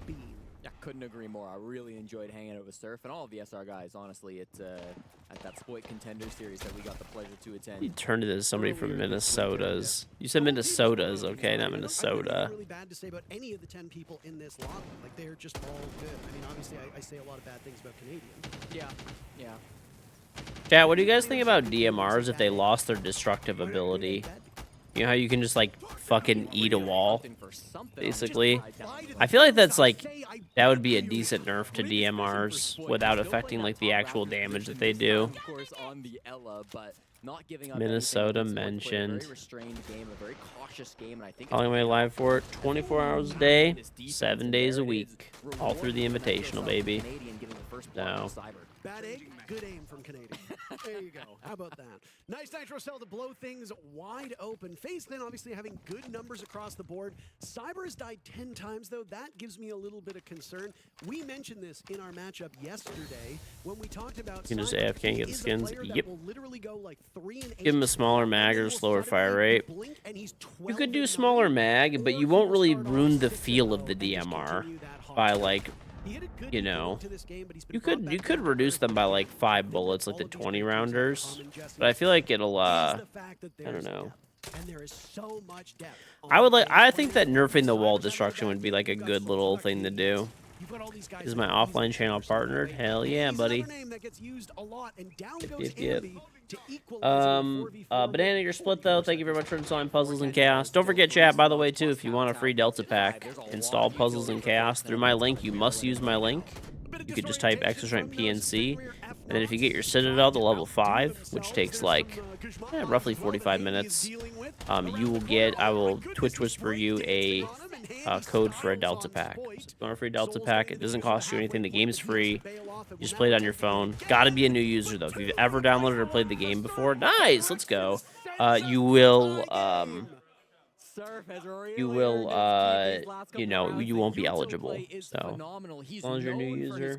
bean. Yeah, couldn't agree more. I really enjoyed hanging out with Surf and all of the SR guys, honestly, at that Spoit Contender Series that we got the pleasure to attend. You turned it as somebody from Minnesota's. You said Minnesota's, okay, not Minnesota. Really bad to say about any of the 10 people in this lobby. Like, they're just all good. I mean, obviously, I say a lot of bad things about Canadians. Yeah, yeah. Chat, what do you guys think about DMRs if they lost their destructive ability? You know how you can just, like, fucking eat a wall, basically? I feel like that's, like, that would be a decent nerf to DMRs without affecting, like, the actual damage that they do. Of course, on the Ella, but not giving up Minnesota anything. mentioned. Very restrained game, a very cautious game, and I think Calling my live for it 24 hours a day, 7 days a week, all through the Invitational, baby. No. Bad egg, good aim from Canadian. There you go. How about that? Nice Nitro Cell to blow things wide open. FaZe Clan obviously having good numbers across the board. Cyber has died 10 times, though. That gives me a little bit of concern. We mentioned this in our matchup yesterday when we talked about You can just Cyber. AFK and get the skins. Yep. Will literally go like 3 and 8. Give him a smaller mag or slower fire rate. You could do smaller mag, but you won't really ruin the feel of the DMR by, like, you know, you could reduce them by like 5 bullets, like the 20 rounders, but I feel like it'll I don't know. I think that nerfing the wall destruction would be like a good little thing to do. Is my offline channel partnered? Hell yeah, buddy. Yep. Banana, you're split though. Thank you very much for installing Puzzles and Chaos. Don't forget, chat, by the way, too, if you want a free Delta pack, install Puzzles and Chaos through my link. You must use my link. You could just type extra strength PNC, and then if you get your Citadel to level 5, which takes like roughly 45 minutes, you will get, I will Twitch whisper you a code for a Delta pack. So if you want a free Delta pack, it doesn't cost you anything. The game's free. You just play it on your phone. Gotta be a new user though. If you've ever downloaded or played the game before, nice, let's go. You will you know, you won't be eligible. So as long as you're a new user,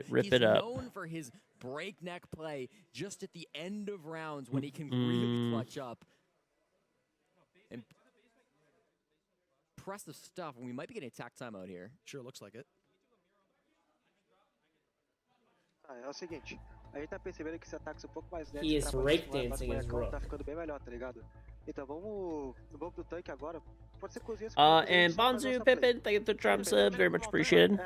rip it up. He's known for his breakneck play just at the end of rounds when he can really clutch up. And impressive stuff, and we might be getting attack timeout here. Sure looks like it. É o seguinte, a gente tá percebendo que esse ataque é pouco mais lento. He is breakdancing as well. Tá ficando bem melhor, tá ligado? Então vamos no bomb do tanque agora. Pode ser cozinha. And Bonzu, Pippin, thank you for the drum sub, very much appreciated.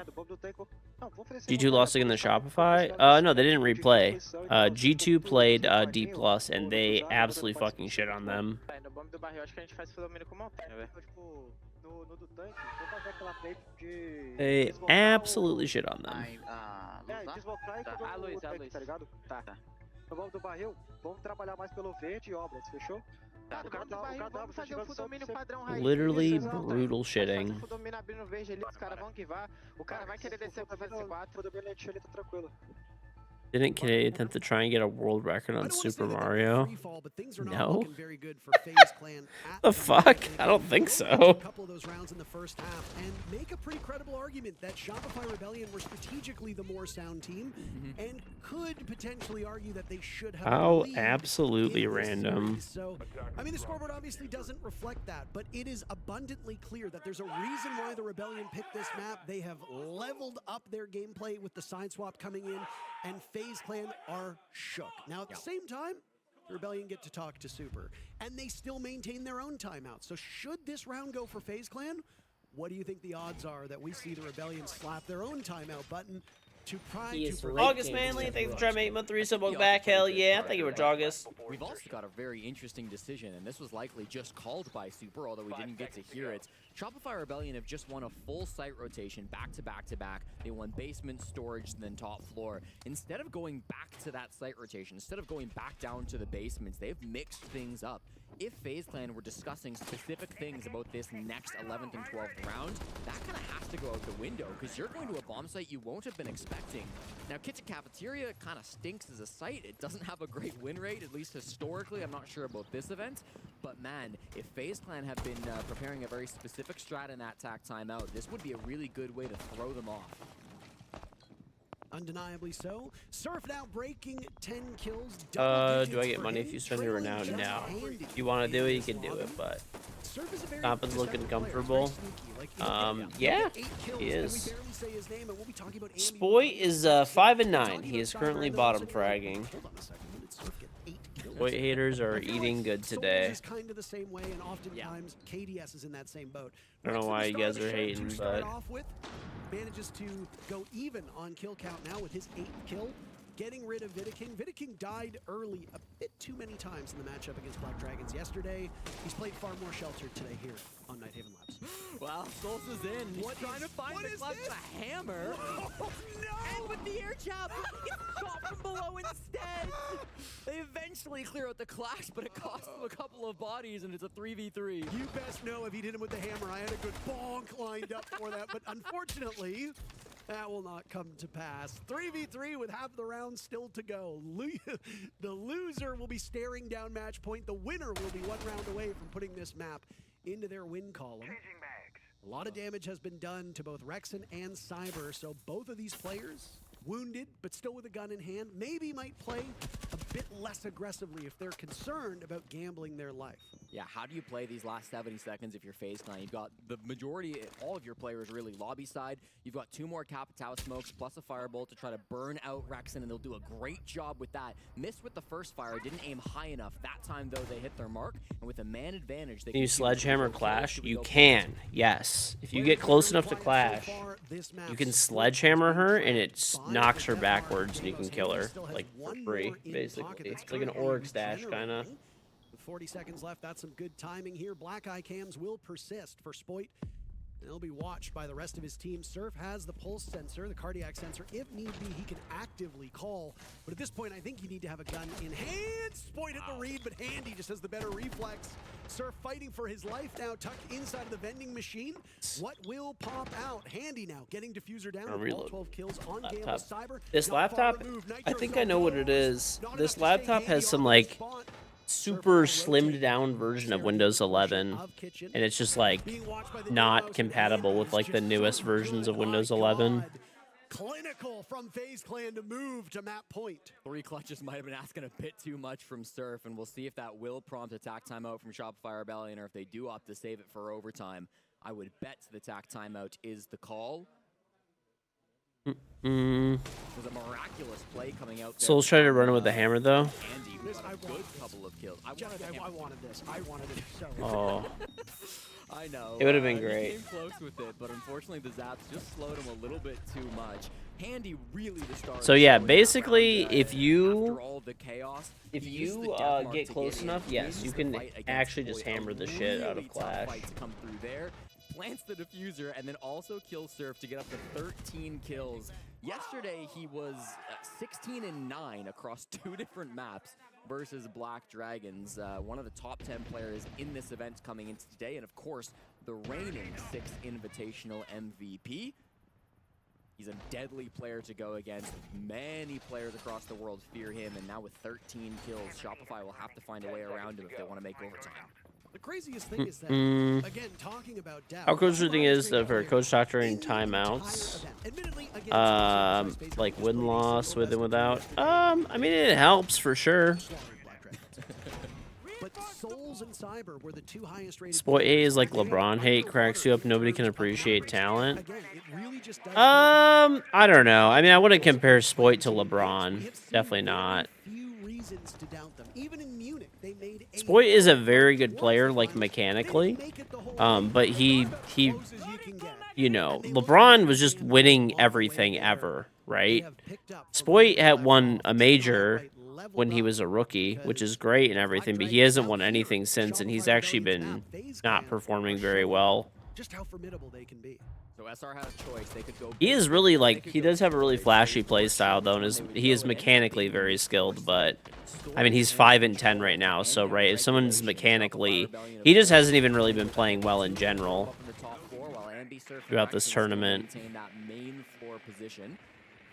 G2 lost again the Shopify. No, they didn't replay. G2 played D+, and they absolutely fucking shit on them. No bomb do barril, acho que a gente faz filomeno com montanha, velho. Tipo, no do tanque, vou fazer aquela play de... They absolutely shit on them. Deslocar e fazer o tanque, tá ligado? Tá. No bomb do barril, vamos trabalhar mais pelo verde e obras, fechou? Tá, no bomb do barril, vamos fazer o full domínio padrão raiz. Literally brutal shitting. Full domínio abrindo verde ali, os caras vão esquivar. O cara vai querer descer pro VC4. Full domínio é ele, tá tranquilo. Didn't Canadian attempt to try and get a world record on Super Mario? No? The fuck? I don't think so. A couple of those rounds in the first half and make a pretty credible argument that Shopify Rebellion were strategically the more sound team and could potentially argue that they should have. How absolutely random. So, I mean, the scoreboard obviously doesn't reflect that, but it is abundantly clear that there's a reason why the Rebellion picked this map. They have leveled up their gameplay with the side swap coming in, and FaZe Clan are shook. Now, at the same time, the Rebellion get to talk to Super, and they still maintain their own timeout. So should this round go for FaZe Clan, What do you think the odds are that we see the Rebellion slap their own timeout button to try He to is prevent August games Manley, from thanks for rush? trying to make my 3 sub. Welcome back. Hell yeah. Thank you very much, August. We've also got a very interesting decision, and this was likely just called by Super, although we didn't get to hear it. Shopify Rebellion have just won a full site rotation back to back to back. They won basement, storage, and then top floor. Instead of going back to that site rotation, instead of going back down to the basements, they've mixed things up. If FaZe Clan were discussing specific things about this next 11th and 12th round, that kind of has to go out the window, because you're going to a bomb site you won't have been expecting. Now, Kitchen Cafeteria kind of stinks as a site. It doesn't have a great win rate, at least historically. I'm not sure about this event. But man, if FaZe Clan have been preparing a very specific strat in that TAC timeout, this would be a really good way to throw them off. Undeniably so. Surf now breaking 10 kills. Do I get money if you spend your renown? No. If you want to do it, you can do it, but Tompin's looking comfortable. Yeah, he is. Spoit is 5-9. He is currently bottom fragging. Spoit haters are eating good today. Kind of the same way, and oftentimes KDS is in that same boat. I don't know why you guys are hating, but manages to go even on kill count now with his 8th kill, getting rid of Vidiking. Vidiking died early a bit too many times in the matchup against Black Dragons yesterday. He's played far more sheltered today here on Nighthaven Labs. Wow, Souls is in. He's trying to find the clutch a hammer. Oh, no! And with the air jab, he gets shot from below instead. They eventually clear out the clash, but it costs them a couple of bodies, and it's a 3v3. You best know if he did him with the hammer. I had a good bonk lined up for that, but unfortunately, that will not come to pass. 3v3 with half the round still to go. The loser will be staring down match point. The winner will be 1 round away from putting this map into their win column. A lot of damage has been done to both Rexon and Cyber, so both of these players wounded, but still with a gun in hand, maybe might play a bit less aggressively if they're concerned about gambling their life. Yeah, how do you play these last 70 seconds if you're FaZe Clan? You've got the majority, all of your players really lobby side. You've got 2 more Capitao smokes plus a firebolt to try to burn out Rexon, and they'll do a great job with that. Missed with the first fire, didn't aim high enough. That time, though, they hit their mark, and with a man advantage, they can you sledgehammer Clash? You can, yes. If you get close enough to Clash, you can sledgehammer her, and it knocks her backwards, and you can kill her, like, for free, basically. It's like an org stash, kind of. With 40 seconds left, that's some good timing here. Black Eye cams will persist for Spoit. They'll be watched by the rest of his team. Surf has the pulse sensor, the cardiac sensor. If need be, he can actively call. But at this point, I think you need to have a gun in hand. Spoit at the read, but Handy just has the better reflex. Surf fighting for his life now, tucked inside of the vending machine. What will pop out? Handy now getting diffuser down. All 12 kills on game with Cyber. This laptop, I think I know what it is. This laptop has some, like, super slimmed down version of Windows 11, and it's just like not compatible with like the newest versions of Windows 11. Clinical from FaZe Clan to move to map point. 3 clutches might have been asking a bit too much from Surf, and we'll see if that will prompt a TAC timeout from Shopify Rebellion, or if they do opt to save it for overtime. I would bet the TAC timeout is the call. There's a miraculous play coming out there. Souls try to run it with the hammer though. Andy with a good couple of kills. I wanted this. I wanted it so. Oh. I know. It would have been He great. came close with it, but unfortunately the zaps just slowed him a little bit too much. Handy really the star. So yeah, basically, if you after all the chaos, if he used the you death mark get to close get enough, in, yes, wins you the can fight against actually just Spoit. hammer the A shit out really of tough Clash. fight to come through there. Plants the diffuser and then also kills Surf to get up to 13 kills. Yesterday he was 16-9 across 2 different maps versus Black Dragons. One of the top 10 players in this event coming into today, and of course the reigning 6th Invitational MVP. He's a deadly player to go against. Many players across the world fear him, and now with 13 kills, Shopify will have to find a way around him if they want to make overtime. The craziest thing is that, again, talking about depth. How coach the thing is for a coach talk during timeouts, like win loss with and without. I mean it helps for sure. But Souls and Cyber were the 2 highest rated. Spoit A is like LeBron hate, cracks you up. Nobody can appreciate talent. I don't know. I mean, I wouldn't compare Spoit to LeBron. Definitely not. reasons to doubt them. Even in Munich, they made a Spoit is a very good player, like mechanically, but he, you know, LeBron was just winning everything ever, right? Spoit had won a major when he was a rookie, which is great and everything, but he hasn't won anything since, and he's actually been not performing very well. Just how formidable they can be. So SR had a choice. They could go. He is really like, he does have a really flashy play style though, and he is mechanically very skilled, but I mean, he's 5 and 10 right now, so right, if someone's mechanically, he just hasn't even really been playing well in general throughout this tournament. That main floor position.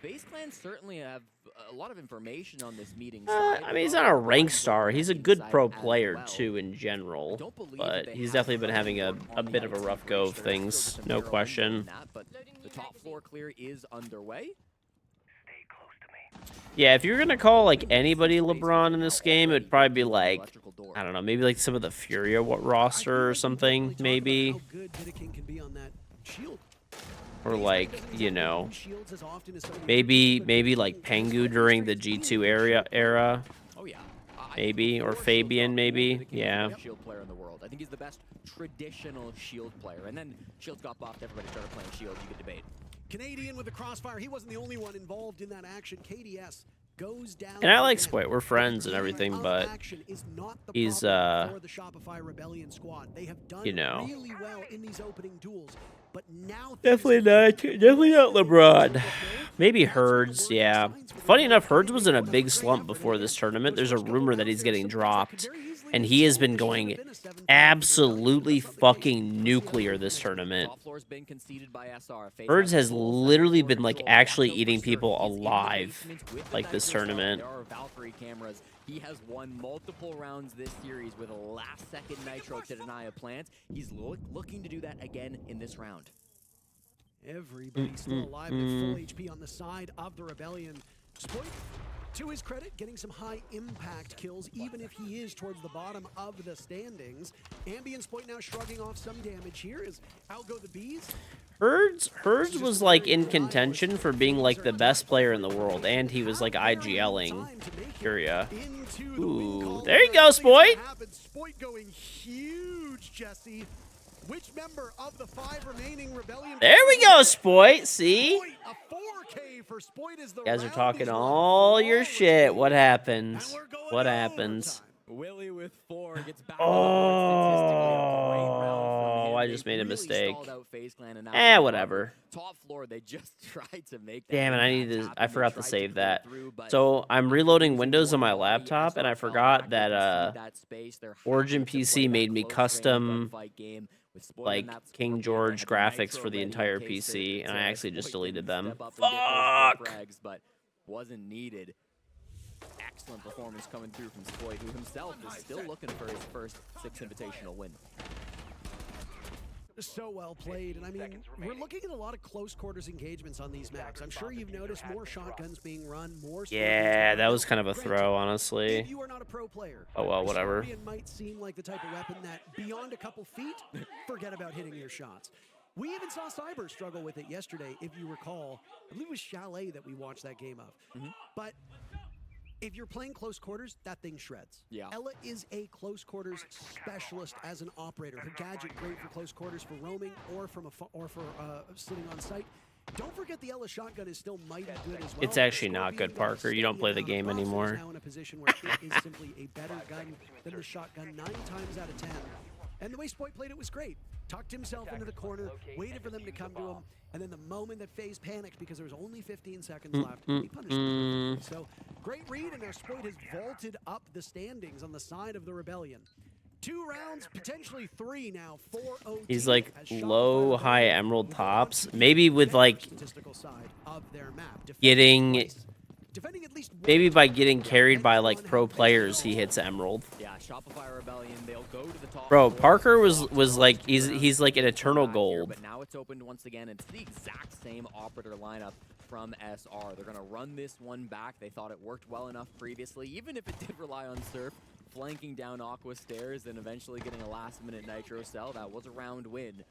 FaZe Clan certainly have a lot of information on this meeting side. I mean, he's not a rank star. He's a good pro player, too, in general. But he's definitely been having a bit of a rough go of things, no question. But the top floor clear is underway. Yeah, if you're going to call, like, anybody LeBron in this game, it would probably be, like, I don't know, maybe, like, some of the Furia roster or something, maybe. Or like, you know, maybe like Pengu during the G2 era. Oh yeah. Maybe, or Fabian maybe. Yeah. Shield player in the world. I think he's the best traditional Shield player. And then Shields got buffed, everybody started playing Shield. You could debate. Canadian with the crossfire. He wasn't the only one involved in that action. KDS goes down. And I like Spoit. We're friends and everything, but he's you know, really well in these opening duels. But now definitely not LeBron. Maybe Herds, yeah. Funny enough, Herds was in a big slump before this tournament. There's a rumor that he's getting dropped, and he has been going absolutely fucking nuclear this tournament. Herds has literally been like actually eating people alive like this tournament. There are Valkyrie cameras. He has won multiple rounds this series with a last-second nitro to deny a plant. He's looking to do that again in this round. Everybody still alive with full HP on the side of the Rebellion. Spoit, to his credit, getting some high impact kills, even if he is towards the bottom of the standings. Ambient Spoit now shrugging off some damage here as out go the Bees. Herds was like in contention for being like the best player in the world, and he was like IGLing Furia. Ooh, there you go, Spoit. Spoit going huge, Jesse. Which member of the 5 remaining Rebellion? There we go, Spoit. See? A 4K for Spoit is the you guys are talking all your shit. What happens? What happens? Willie with 4 gets back. Oh, I just made a mistake. Whatever. Top floor, they just tried to make that. Damn it, I forgot to save that. So I'm reloading Windows on my laptop, and I forgot that Origin PC made me custom like KingGeorge graphics for the entire PC, and I actually just deleted them. Fuck! But wasn't needed. Excellent performance coming through from Spoit, who himself is still looking for his first 6 invitational win. So well played, and I mean, we're looking at a lot of close quarters engagements on these maps. I'm sure you've noticed more shotguns being run, more. Yeah, that was kind of a throw, honestly. If you are not a pro player, oh well, whatever. It might seem like the type of weapon that beyond a couple feet, forget about hitting your shots. We even saw Cyber struggle with it yesterday, if you recall. I believe it was Chalet that we watched that game of. But if you're playing close quarters, that thing shreds. Yeah. Ella is a close quarters specialist as an operator. Her gadget great for close quarters, for roaming, or for sitting on site. Don't forget the Ella shotgun is still mighty good as well. It's actually not good, Parker. You don't play the game anymore. Now in a position where it is simply a better gun than the shotgun 9 times out of 10. And the way Spoit played it was great. Tucked himself into the corner, waited for them to come to him, and then the moment that FaZe panicked because there was only 15 seconds left, he punished them. So great read, and now Spoit has vaulted up the standings on the side of the Rebellion. 2 rounds, potentially 3 now. 4-0. He's like low, high emerald tops, maybe with like getting. Maybe by getting carried by like pro players, he hits emerald. Yeah, Shopify Rebellion, they'll go to the top. Bro, Parker was like he's like an eternal gold. But now it's opened once again. It's the exact same operator lineup from SR. They're gonna run this one back. They thought it worked well enough previously, even if it did rely on Surf flanking down Aqua Stairs and eventually getting a last-minute Nitro cell. That was a round win.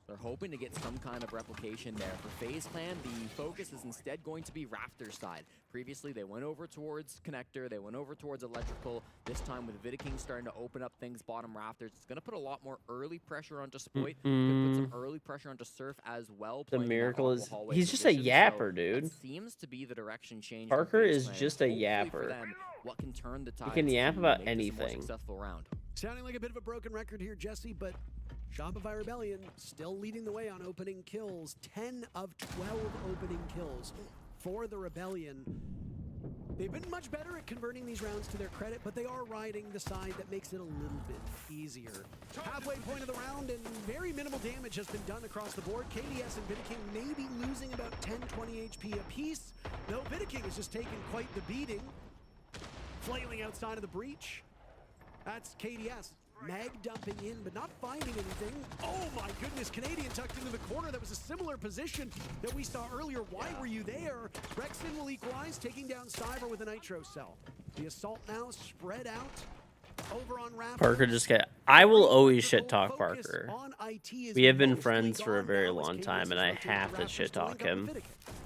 They're hoping to get some kind of replication there. For FaZe Clan, the focus is instead going to be Raptor side. Previously, they went over towards Connector, they went over towards Electrical. This time with Vidaking starting to open up things bottom Raptors, it's going to put a lot more early pressure onto Spoit. Could put some early pressure onto Surf as well. The miracle is he's just a position. yapper, So dude. that seems to be the direction change. Parker is just a yapper. What can turn the tide He can yap about make this a more anything. successful round. Sounding like a bit of a broken record here, Jesse, but Shopify Rebellion still leading the way on opening kills. 10 of 12 opening kills for the Rebellion. They've been much better at converting these rounds to their credit, but they are riding the side that makes it a little bit easier. Halfway point of the round, and very minimal damage has been done across the board. KDS and Vidaking may be losing about 10-20 HP apiece. No, Vidaking is just taking quite the beating. Flailing outside of the breach. That's KDS. Mag dumping in, but not finding anything. Oh my goodness, Canadian tucked into the corner. That was a similar position that we saw earlier. Why were you there? Rexton will equalize, taking down Cyber with a Nitro cell. The assault now spread out over on Raptor. Parker just got. I will always shit talk Parker. We have been friends for a very long time, and I have to shit talk him.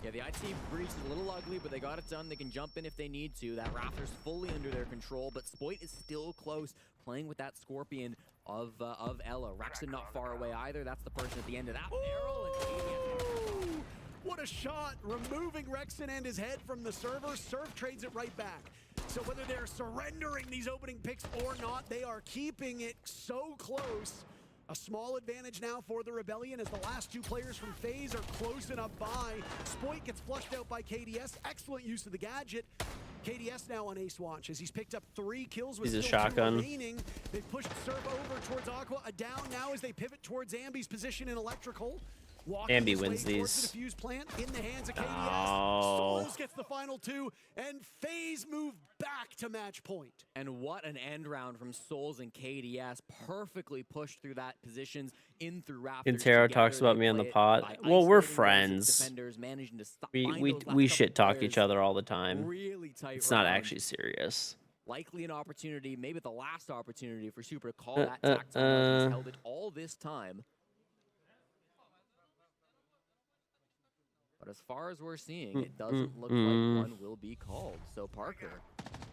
Yeah, the IT breach is a little ugly, but they got it done. They can jump in if they need to. That Raptor's fully under their control, but Spoit is still close, playing with that Scorpion of Ella. Rexton not far away either. That's the person at the end of that barrel. And what a shot, removing Rexton and his head from the server. Surf trades it right back. So whether they're surrendering these opening picks or not, they are keeping it so close. A small advantage now for the Rebellion as the last two players from FaZe are close enough by. Spoit gets flushed out by KDS. Excellent use of the gadget. KDS now on ace watch as he's picked up 3 kills with He's a still 2 shotgun. remaining. They pushed Surf over towards Aqua. A down now as they pivot towards Ambi's position in Electrical. Ambi wins these. The fuse plant in the hands of KDS. Oh. Souls gets the final 2, and FaZe move back to match point. And what an end round from Souls and KDS. Perfectly pushed through that positions in through Raptors. Quintero talks about me on the pod. Well, we're friends. We shit talk each other all the time. Really tight it's not round. actually serious. Likely an opportunity, maybe the last opportunity for Super to call that tack time. He's held it all this time. But as far as we're seeing, it doesn't look like one will be called. So Parker,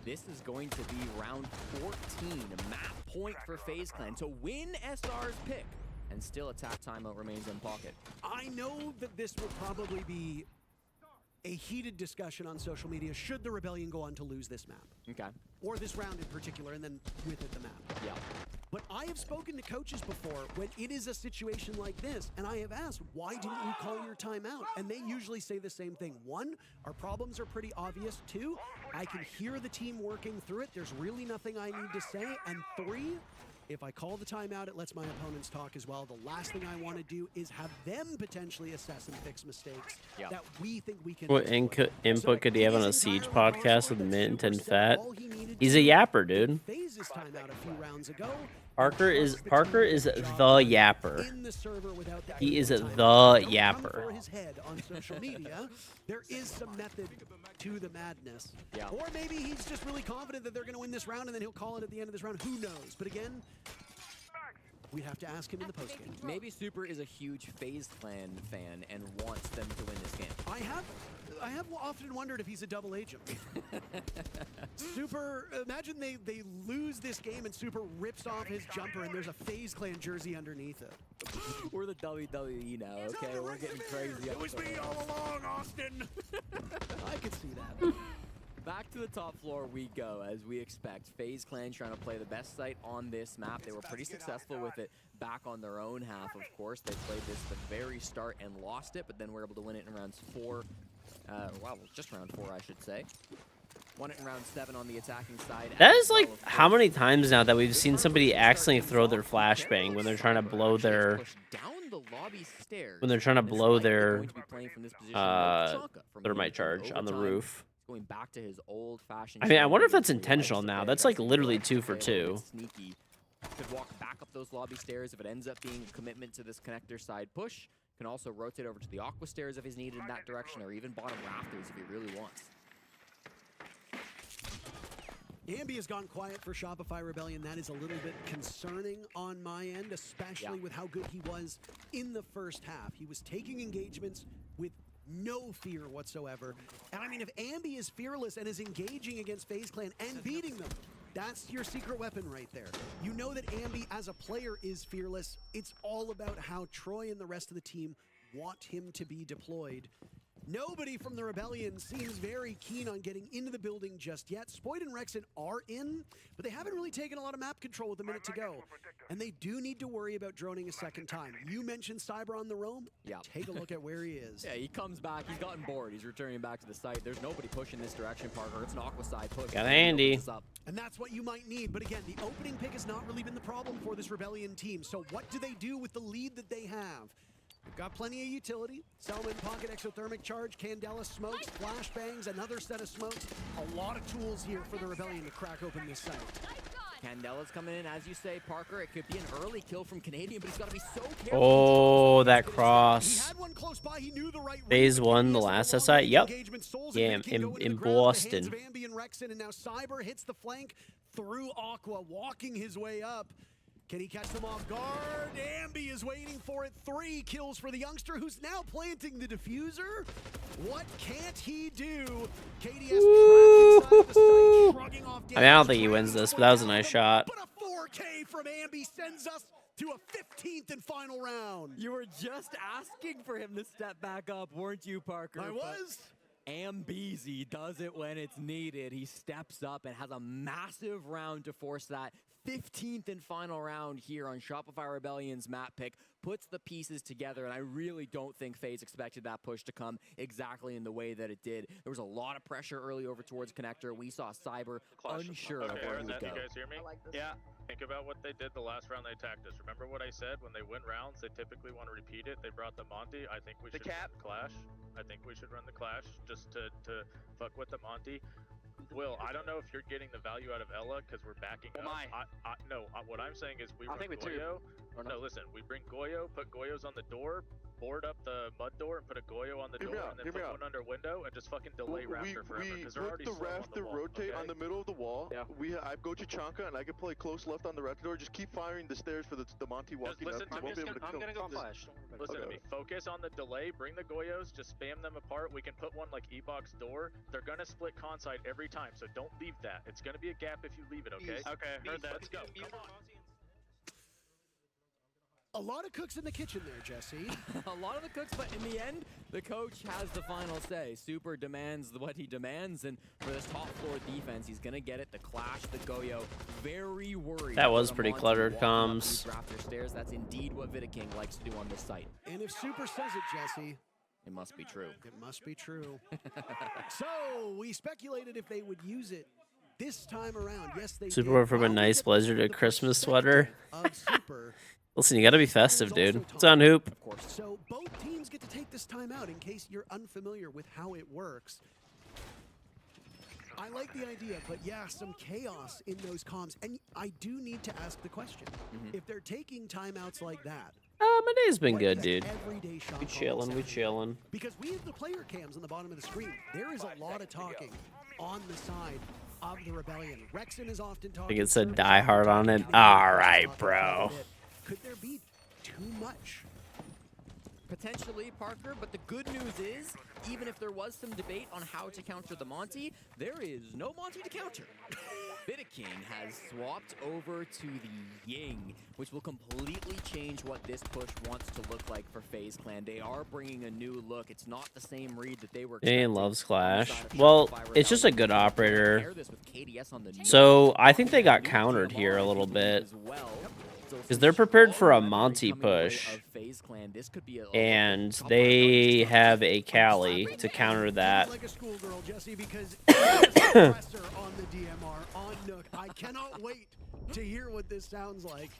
this is going to be round 14. Map point for FaZe Clan to win SR's pick. And still attack timeout remains in pocket. I know that this will probably be a heated discussion on social media. Should the Rebellion go on to lose this map? Okay. Or this round in particular, and then with it the map. Yeah. But I have spoken to coaches before when it is a situation like this, and I have asked, why didn't you call your timeout? And they usually say the same thing. 1, our problems are pretty obvious. 2, I can hear the team working through it. There's really nothing I need to say. And 3, if I call the timeout, it lets my opponents talk as well. The last thing I want to do is have them potentially assess and fix mistakes that we think we can. What input could he have on a Siege podcast with Mint and Fat? He's a yapper, dude. FaZe's timeout a few rounds ago. Parker is the yapper. He is the yapper. For his head on social media, there is some method to the madness. Yeah. Or maybe he's just really confident that they're going to win this round, and then he'll call it at the end of this round. Who knows? But again, we'd have to ask him in the postgame. Maybe Super is a huge FaZe Clan fan and wants them to win this game. I have often wondered if he's a double agent. Super, imagine they lose this game and Super rips off his jumper and there's a FaZe Clan jersey underneath it. We're the WWE now, okay? We're getting crazy. It was me all along, Austin. I could see that. Back to the top floor we go, as we expect. FaZe Clan trying to play the best site on this map. They were pretty successful with it back on their own half, of course. They played this at the very start and lost it, but then were able to win it in rounds 4. Well, just round 4, I should say. Won it in round 7 on the attacking side. That is like how many times now that we've seen somebody accidentally throw their flashbang when they're trying to blow their when they're trying to blow their thermite charge on the roof. Going back to his old-fashioned. I mean, I wonder if that's intentional now. That's like literally 2 for 2. Sneaky. Could walk back up those lobby stairs if it ends up being a commitment to this connector side push. Can also rotate over to the Aqua stairs if he's needed in that direction, or even bottom rafters if he really wants. Ambi has gone quiet for Shopify Rebellion. That is a little bit concerning on my end, especially with how good he was in the first half. He was taking engagements with no fear whatsoever. And I mean, if Ambi is fearless and is engaging against FaZe Clan and beating them, that's your secret weapon right there. You know that Ambi as a player is fearless. It's all about how Troy and the rest of the team want him to be deployed. Nobody from the Rebellion seems very keen on getting into the building just yet. Spoid and Rexen are in, but they haven't really taken a lot of map control with a minute to go. And they do need to worry about droning a second time. You mentioned Cyber on the roam. Yeah. Take a look at where he is. Yeah, he comes back. He's gotten bored. He's returning back to the site. There's nobody pushing this direction, Parker. It's an Aqua side push. Got Andy. And that's what you might need. But again, the opening pick has not really been the problem for this Rebellion team. So what do they do with the lead that they have? They've got plenty of utility. Selman, pocket, exothermic charge, Candela, smokes, flashbangs, another set of smokes. A lot of tools here for the Rebellion to crack open this site. Candela's coming in, as you say, Parker. It could be an early kill from Canadian, but he's got to be so careful. Oh, that cross. FaZe won the last SI. Yep. Yeah, in Boston. And now Cyber hits the flank through Aqua, walking his way up. Can he catch them off guard? Ambi is waiting for it. 3 kills for the youngster who's now planting the diffuser. What can't he do? KDS trapped inside the site, shrugging off I mean, I don't think he wins this, but that was a nice shot. But a 4K from Ambi sends us to a 15th and final round. You were just asking for him to step back up, weren't you, Parker? I was. Ambeezy does it when it's needed. He steps up and has a massive round to force that 15th and final round here on Shopify Rebellion's map pick. Puts the pieces together, and I really don't think FaZe expected that push to come exactly in the way that it did. There was a lot of pressure early over towards Connector. We saw Cyber unsure of where he would go. You guys hear me? Yeah. Think about what they did the last round they attacked us. Remember what I said? When they win rounds, they typically want to repeat it. They brought the Monty. I think we should run the Clash. I think we should run the Clash just to fuck with the Monty. Will, I don't know if you're getting the value out of Ella because we're backing up. What I'm saying is we run Goyo. No, listen, we bring Goyo, put Goyos on the door, board up the mud door and put a Goyo on the door, and then put one under window and just fucking delay Raptor forever because they're already slow on the wall. Rotate on the middle of the wall. Yeah. I go Chichanka and I can play close left on the Raptor door. Just keep firing the stairs for the Monty walking up. I'm gonna go flash. Listen to me. Focus on the delay. Bring the Goyos. Just spam them apart. We can put one like E-Box door. They're gonna split con side every time, so don't leave that. It's gonna be a gap if you leave it, okay? Okay, heard that. Let's go. Come on. A lot of cooks in the kitchen there, Jesse. A lot of the cooks, but in the end, the coach has the final say. Super demands what he demands, and for this top floor defense, he's gonna get it. The Clash, the Goyo, very worried. That was pretty cluttered comms. Raptor stairs. That's indeed what Vidaking likes to do on this site. And if Super says it, Jesse, it must be true. It must be true. So we speculated if they would use it this time around. Yes, they Super went from a nice Blizzard to Christmas sweater. Listen, you gotta be festive, dude. It's on Hoop. Of course. So both teams get to take this time out in case you're unfamiliar with how it works. I like the idea, but yeah, some chaos in those comms. And I do need to ask the question. If they're taking timeouts like that. My day's been good, dude. We chillin'. Because we have the player cams on the bottom of the screen. There is a lot of talking on the side of the Rebellion. Rexen is often talking. I think it said Die Hard on it. Alright, bro. Could there be too much? Potentially, Parker, but the good news is, even if there was some debate on how to counter the Monty, there is no Monty to counter. Vidaking has swapped over to the Ying, which will completely change what this push wants to look like for FaZe Clan. They are bringing a new look. It's not the same read that they were expecting. Loves Clash. Well, it's just a good operator. So I think they got countered here a little bit. Because they're prepared for a Monty push, and they have a Cali to counter that. Like a schoolgirl, Jesse, because on the DMR on Nook. I cannot wait to hear what this sounds like.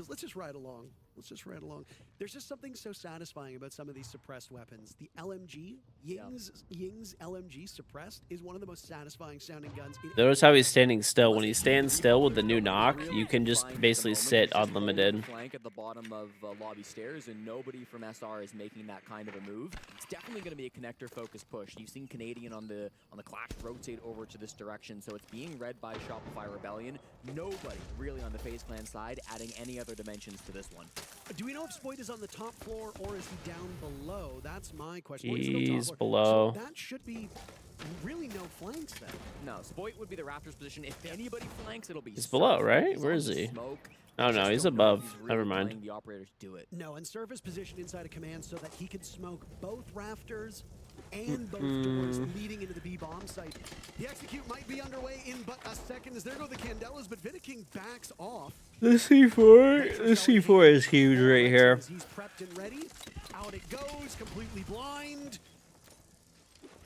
Let's just ride along. Let's just ride along. There's just something so satisfying about some of these suppressed weapons. The LMG, Ying's LMG suppressed is one of the most satisfying sounding guns. Notice how he's standing still. When he stands still with the new knock, you can just basically sit unlimited. Flank at the bottom of lobby stairs, and nobody from SR is making that kind of a move. It's definitely going to be a connector-focused push. You've seen Canadian on the Clash rotate over to this direction, so it's being read by Shopify Rebellion. Nobody really on the FaZe Clan side adding any other dimensions to this one. Do we know if Spoit is on the top floor or is he down below? That's my question. He's below. So that should be really no flanks then. No, Spoit would be the Raptors' position. If anybody flanks, it'll be. He's below, right? Where is he? Oh no, he's above. Never mind. The operators do it. No, and Surface positioned inside a command so that he could smoke both rafters and both doors leading into the B bomb site. The execute might be underway in but a second as there go the Candelas, but Vidaking backs off. The C4 is huge right here. He's prepped and ready. Out it goes, completely blind.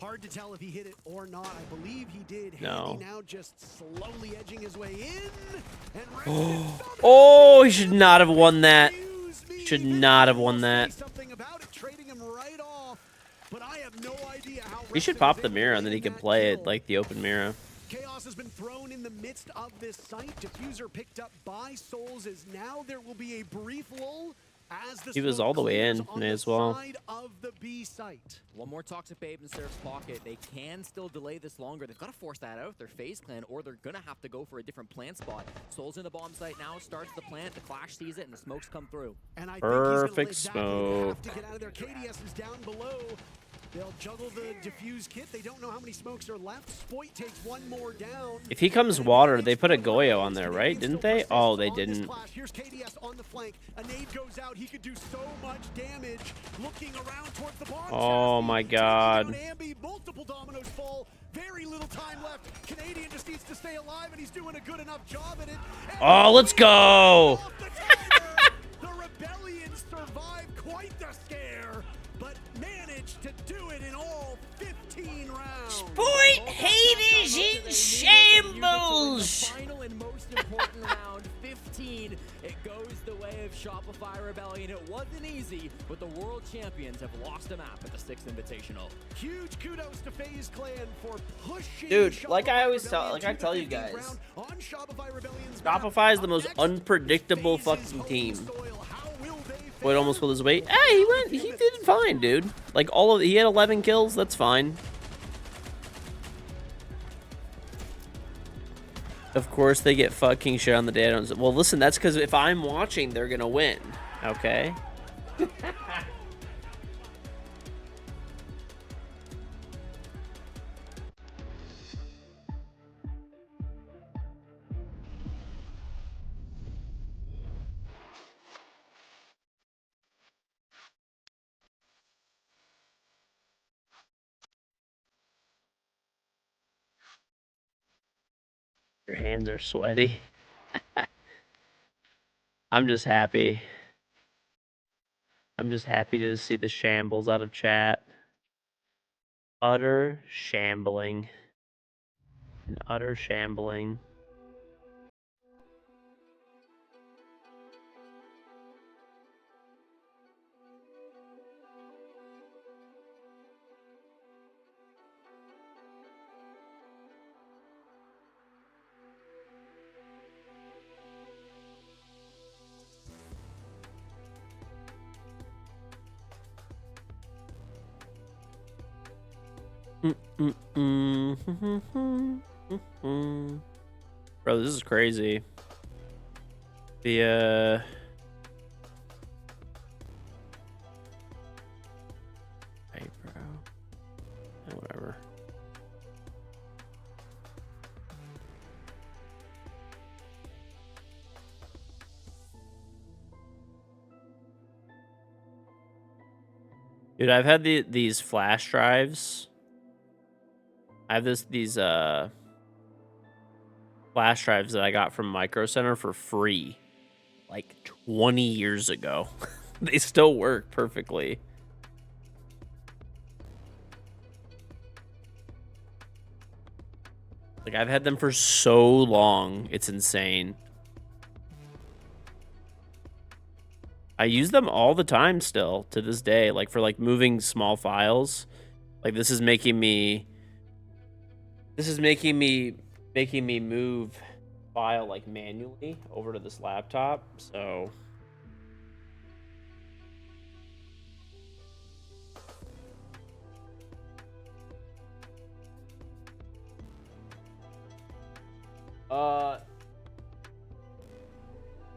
Hard to tell if he hit it or not. I believe he did. No. Handy now just slowly edging his way in. Oh, he should not have won that. Should not have won that. Something about it, trading him right off. But I have no idea how. He should pop the mirror and then he can play it like the open mirror. Chaos has been thrown in the midst of this site. Diffuser picked up by Souls as now there will be a brief lull as the He was all the way in as well. side of the B site. One more Toxic Babe in Seraph's pocket. They can still delay this longer. They've got to force that out. Their FaZe Clan, or they're going to have to go for a different plant spot. Souls in the bomb site now, starts the plant. The Clash sees it, and the smokes come through. And I Perfect smoke. have to get out of there. KDS is down below. They'll juggle the diffuse kit. They don't know how many smokes are left. Spoit takes one more down. If he comes water, they put a Goyo on there, right? Didn't they? Oh, they didn't. Here's KDS on the flank. A nade goes out. He could do so much damage. Looking around towards the bomb. Oh my God. Multiple dominoes fall. Very little time left. Canadian just needs to stay alive, and he's doing a good enough job at it. Oh, let's go. The Rebellion survived quite the scare, but managed to do it in all 15 rounds. Spoit haters in shambles. Final and most important round, 15. It goes the way of Shopify Rebellion. It wasn't easy, but the world champions have lost a map at the 6th Invitational. Huge kudos to FaZe Clan for pushing. Dude, like I always tell, like I tell you guys, Shopify is the most unpredictable fucking team. Boyd almost pulled his weight. Hey, he did fine, dude. Like he had 11 kills. That's fine. Of course, they get fucking shit on the data. Well, listen, that's because if I'm watching, they're gonna win. Okay. Your hands are sweaty. I'm just happy. I'm just happy to see the shambles out of chat. Utter shambling. An utter shambling. Bro, this is crazy. The hey, bro. Whatever. Dude, I've had these flash drives. I have these flash drives that I got from Micro Center for free like 20 years ago. They still work perfectly. Like, I've had them for so long, it's insane. I use them all the time still to this day, like for like moving small files. Like this is making me move file like manually over to this laptop. So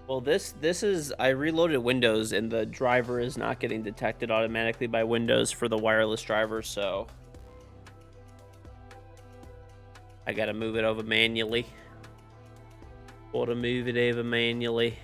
well, this is, I reloaded Windows and the driver is not getting detected automatically by Windows for the wireless driver, so I gotta move it over manually. Gotta move it over manually.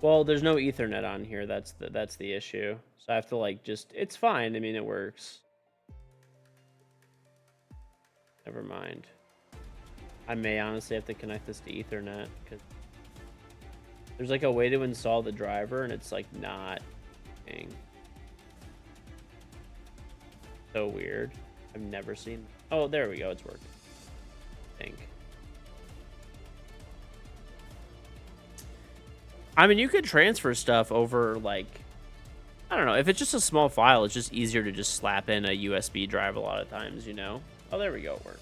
Well, there's no Ethernet on here. That's the issue. So I have to like just, it's fine. I mean, it works. Never mind. I may honestly have to connect this to Ethernet because there's like a way to install the driver and it's like not working. So weird. I've never seen. Oh, there we go. It's working. I think. I mean, you could transfer stuff over, like, I don't know. If it's just a small file, it's just easier to just slap in a USB drive a lot of times, you know? Oh, there we go. It worked.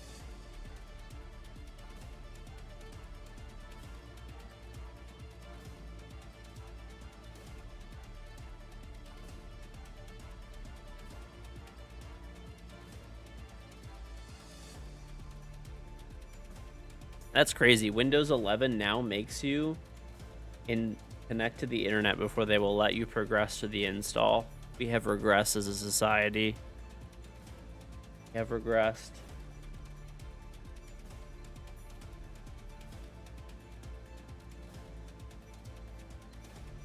That's crazy. Windows 11 now makes you connect to the internet before they will let you progress to the install. We have regressed as a society. We have regressed.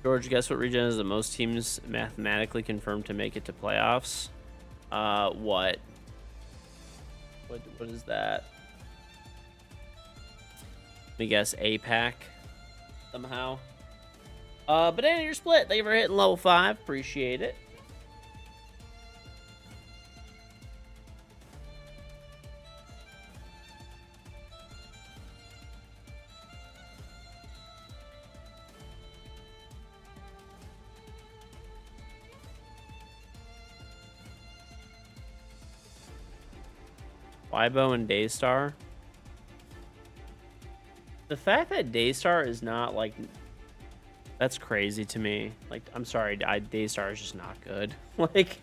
George, guess what region has the most teams mathematically confirmed to make it to playoffs? What is that? Let me guess, APAC somehow. Banana, you're split. Thank you for hitting level 5. Appreciate it. Weibo and Daystar. The fact that Daystar is not like, that's crazy to me. Like, I'm sorry, Daystar is just not good. Like,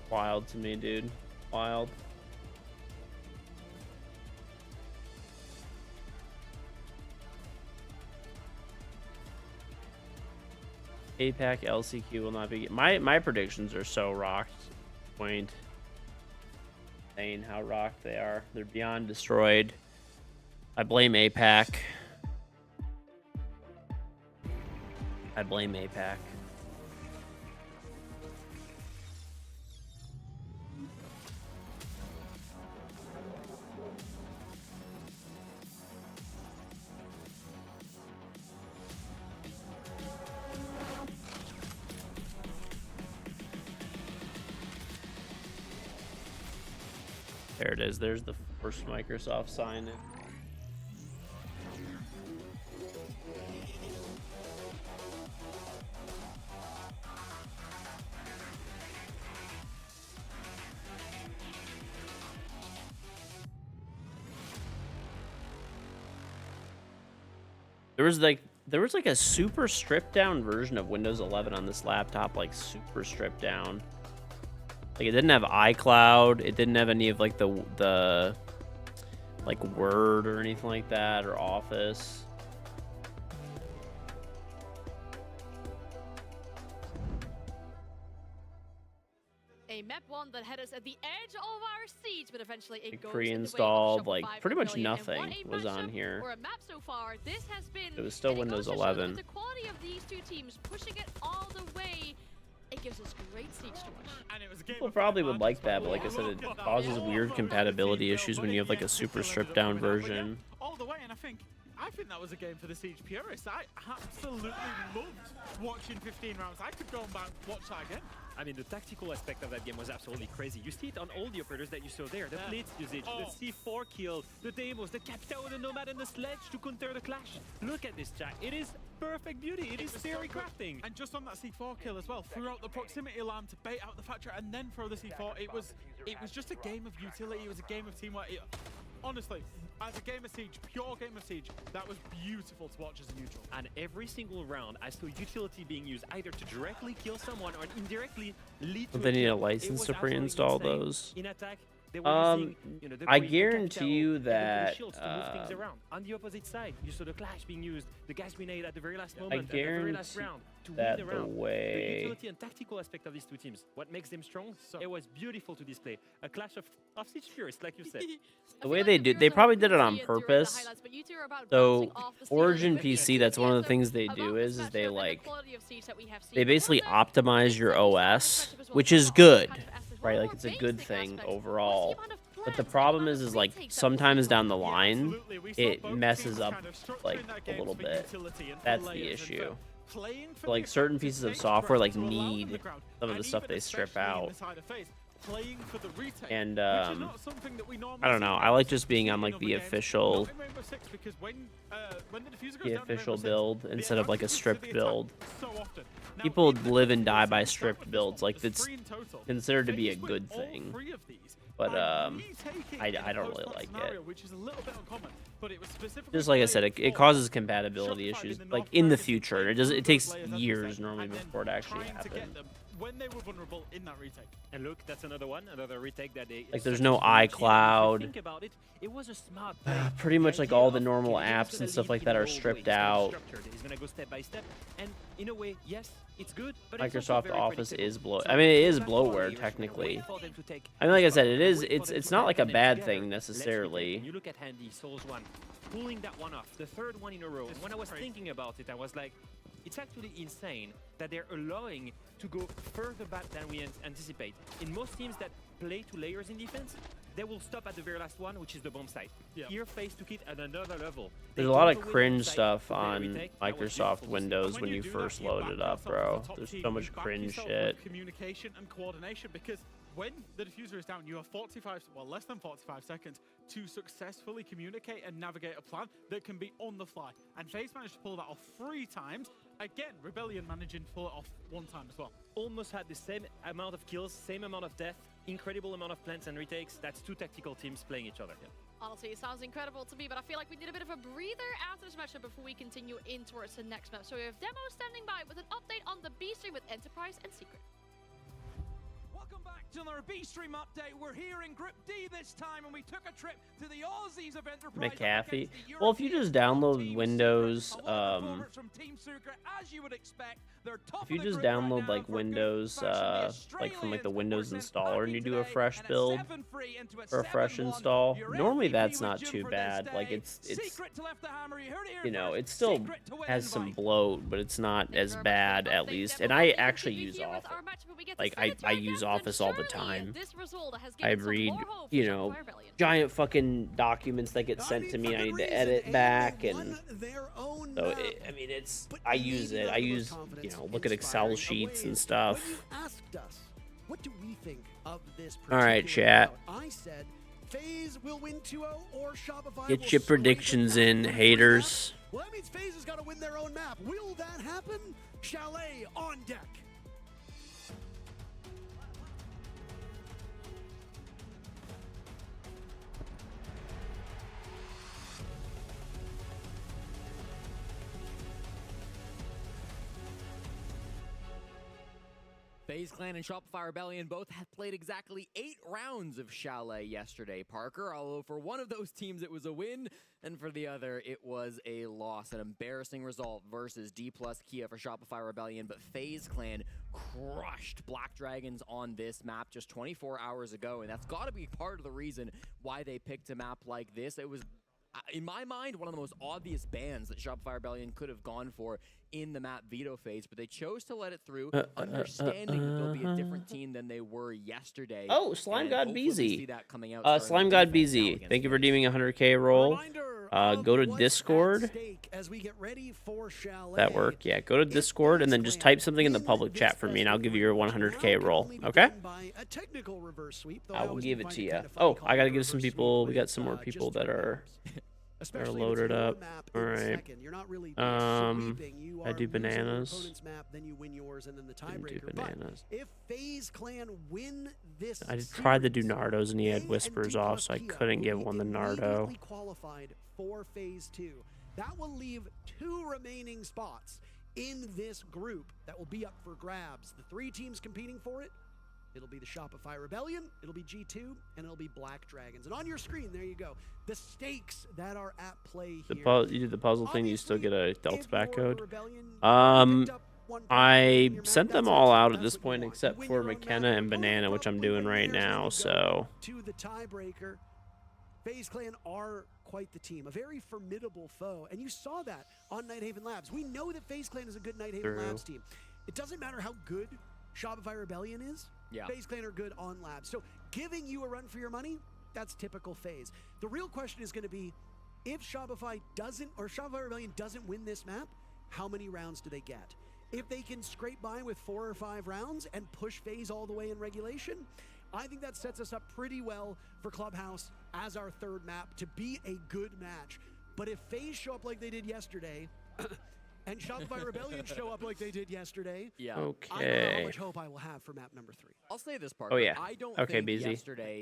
wild to me, dude. Wild. APAC LCQ will not be. My predictions are so rocked. Point. Insane how rocked they are. They're beyond destroyed. I blame APAC. I blame APAC. There it is. There's the first Microsoft sign in. There was like a super stripped down version of Windows 11 on this laptop, like super stripped down. Like it didn't have iCloud, it didn't have any of like the like Word or anything like that, or Office. a map one that had us at the edge of our seat, but eventually it Like goes pre-installed, in the way of like Shopify pretty much Rebellion. And nothing what a was on matchup here. or a map so far. This has been. It was still and it Windows goes to show that 11. with the quality of these two teams pushing it all the way, it gives us great siege to watch. And it was a game People of probably five would like matches, that, but like I said, it look at that. causes All weird over compatibility the issues team, when you have like a but super yes, they stripped still down ended up winning. version. But yeah, all the way, and I think that was a game for the Siege purists. I absolutely loved watching 15 rounds. I could go and watch that again. I mean, the tactical aspect of that game was absolutely crazy. You see it on all the operators that you saw there. The blitz usage, the C4 kill, the demos, the Capita with the Nomad and the Sledge to counter the Clash. Look at this, chat. It is perfect beauty. It is theory crafting. And just on that C4 kill as well, threw out the proximity alarm to bait out the Thatcher and then throw the C4. It was just a game of utility. It was a game of teamwork. Honestly, as a game of Siege, pure game of Siege, that was beautiful to watch as a neutral. And every single round, I saw utility being used either to directly kill someone or indirectly lead to But they need a kill. license It to was pre-install absolutely insane. those. In attack, they were using, the I Queen, the guarantee Capitao, you and the that shields to move things around. On the opposite side, you saw the Clash being used, the gas grenade at the very last moment, at the very last round to that win the the round. way The utility and tactical aspect of these two teams, what makes them strong, it was beautiful to display. A clash of Siege purists, like you said. the way they probably did it on purpose. So Origin PC, that's one of the things they do is they like they basically optimize your OS, which is good, right? Like it's a good thing overall. But the problem is like sometimes down the line it messes up like a little bit. That's the issue. So, like certain pieces of software like need some of the stuff they strip out. And I don't know. I like just being on like the official build instead of like a stripped build. People live and die by stripped builds. Like it's considered to be a good thing. But I don't really like it. Just like I said, it causes compatibility issues like in the future. It takes years normally before it actually happens. When they were vulnerable in that retake. And look, that's another retake that they like there's no iCloud. Think about it, it was a smart pretty much like all the normal apps and stuff like that are stripped out. He's gonna go step by step, and in a way, yes, it's good. But Microsoft Office is I mean, it is bloatware technically. I mean, like I said, it's not like a bad thing necessarily. You look at Handy, Souls 1, pulling that one off, the third one in a row. When I was thinking about it, I was like, it's actually insane that they're allowing to go further back than we anticipate. In most teams that play 2 layers in defense, they will stop at the very last one, which is the bomb site. Here, face took it at another level. There's a lot of cringe stuff on Microsoft Windows when you first load it up, bro. There's so much cringe shit. Communication and coordination, because when the diffuser is down, you have less than 45 seconds to successfully communicate and navigate a plan that can be on the fly. And FaZe managed to pull that off 3 times. Again, Rebellion managing to pull it off 1 time as well. Almost had the same amount of kills, same amount of death, incredible amount of plants and retakes. That's 2 tactical teams playing each other. Honestly, it sounds incredible to me, but I feel like we need a bit of a breather after this matchup before we continue in towards the next map. So we have Demo standing by with an update on the B stream with Enterprise and Secret. Welcome back to another B-Stream update. We're here in Group D this time, and we took a trip to the Aussies of Enterprise. McAfee. Well, if you just download Windows, if you just download like Windows, like from like the Windows installer, and you do a fresh build or a fresh install, normally that's not too bad. Like it's you know, it still has some bloat, but it's not as bad at least. And I actually use Office. Like I use Office all the time. I read, you know, giant fucking documents that get sent to me. I need to edit back, and so I mean, I use it. I use, you know, look at Excel sheets and stuff. What do we think of this? All right, chat. I said FaZe will win 2-0 or Shopify. Get your predictions in, haters. Well, that means FaZe has got to win their own map. Will that happen? Chalet on deck. FaZe Clan and Shopify Rebellion both had played exactly 8 rounds of Chalet yesterday, Parker. Although for one of those teams it was a win, And for the other, it was a loss, an embarrassing result versus D+ Kia for Shopify Rebellion, but FaZe Clan crushed Black Dragons on this map just 24 hours ago, and that's got to be part of the reason why they picked a map like this. It was, in my mind, one of the most obvious bans that Shopify Rebellion could have gone for in the map veto phase, but they chose to let it through, understanding that they'll be a different team than they were yesterday. Oh, Slime God BZ. Slime God BZ, thank you for redeeming a 100K roll. Go to Discord. That work? Yeah, go to Discord and then just type something in the public chat for me, and I'll give you your 100K roll. Okay? I will give it to you. Oh, I gotta give some people. We got some more people that are loaded up. All right. I do bananas. Do bananas. If FaZe Clan win this, I tried to do Nardos and he had whispers off, so I couldn't give one to Nardo. Qualified for Phase 2. That will leave 2 remaining spots in this group that will be up for grabs. The 3 teams competing for it, it'll be the Shopify Rebellion, it'll be G2, and it'll be Black Dragons. And on your screen, there you go. The stakes that are at play here. You did the puzzle thing, you still get a Delta back code. I sent them all out at this point except for McKenna and Banana, which I'm doing right now, so. To the tiebreaker, FaZe Clan are quite the team, a very formidable foe, and you saw that on Nighthaven Labs. We know that FaZe Clan is a good Nighthaven Labs team. It doesn't matter how good Shopify Rebellion is, FaZe Clan are good on Labs. So giving you a run for your money, that's typical FaZe. The real question is going to be, if Shopify Rebellion doesn't win this map, how many rounds do they get? If they can scrape by with 4 or 5 rounds and push FaZe all the way in regulation, I think that sets us up pretty well for Clubhouse as our 3rd map to be a good match. But if FaZe show up like they did yesterday, and Shopify Rebellion show up like they did yesterday, I don't know how much hope I will have for map number 3. I'll say this part. Oh, yeah. I don't okay, think BZ. yesterday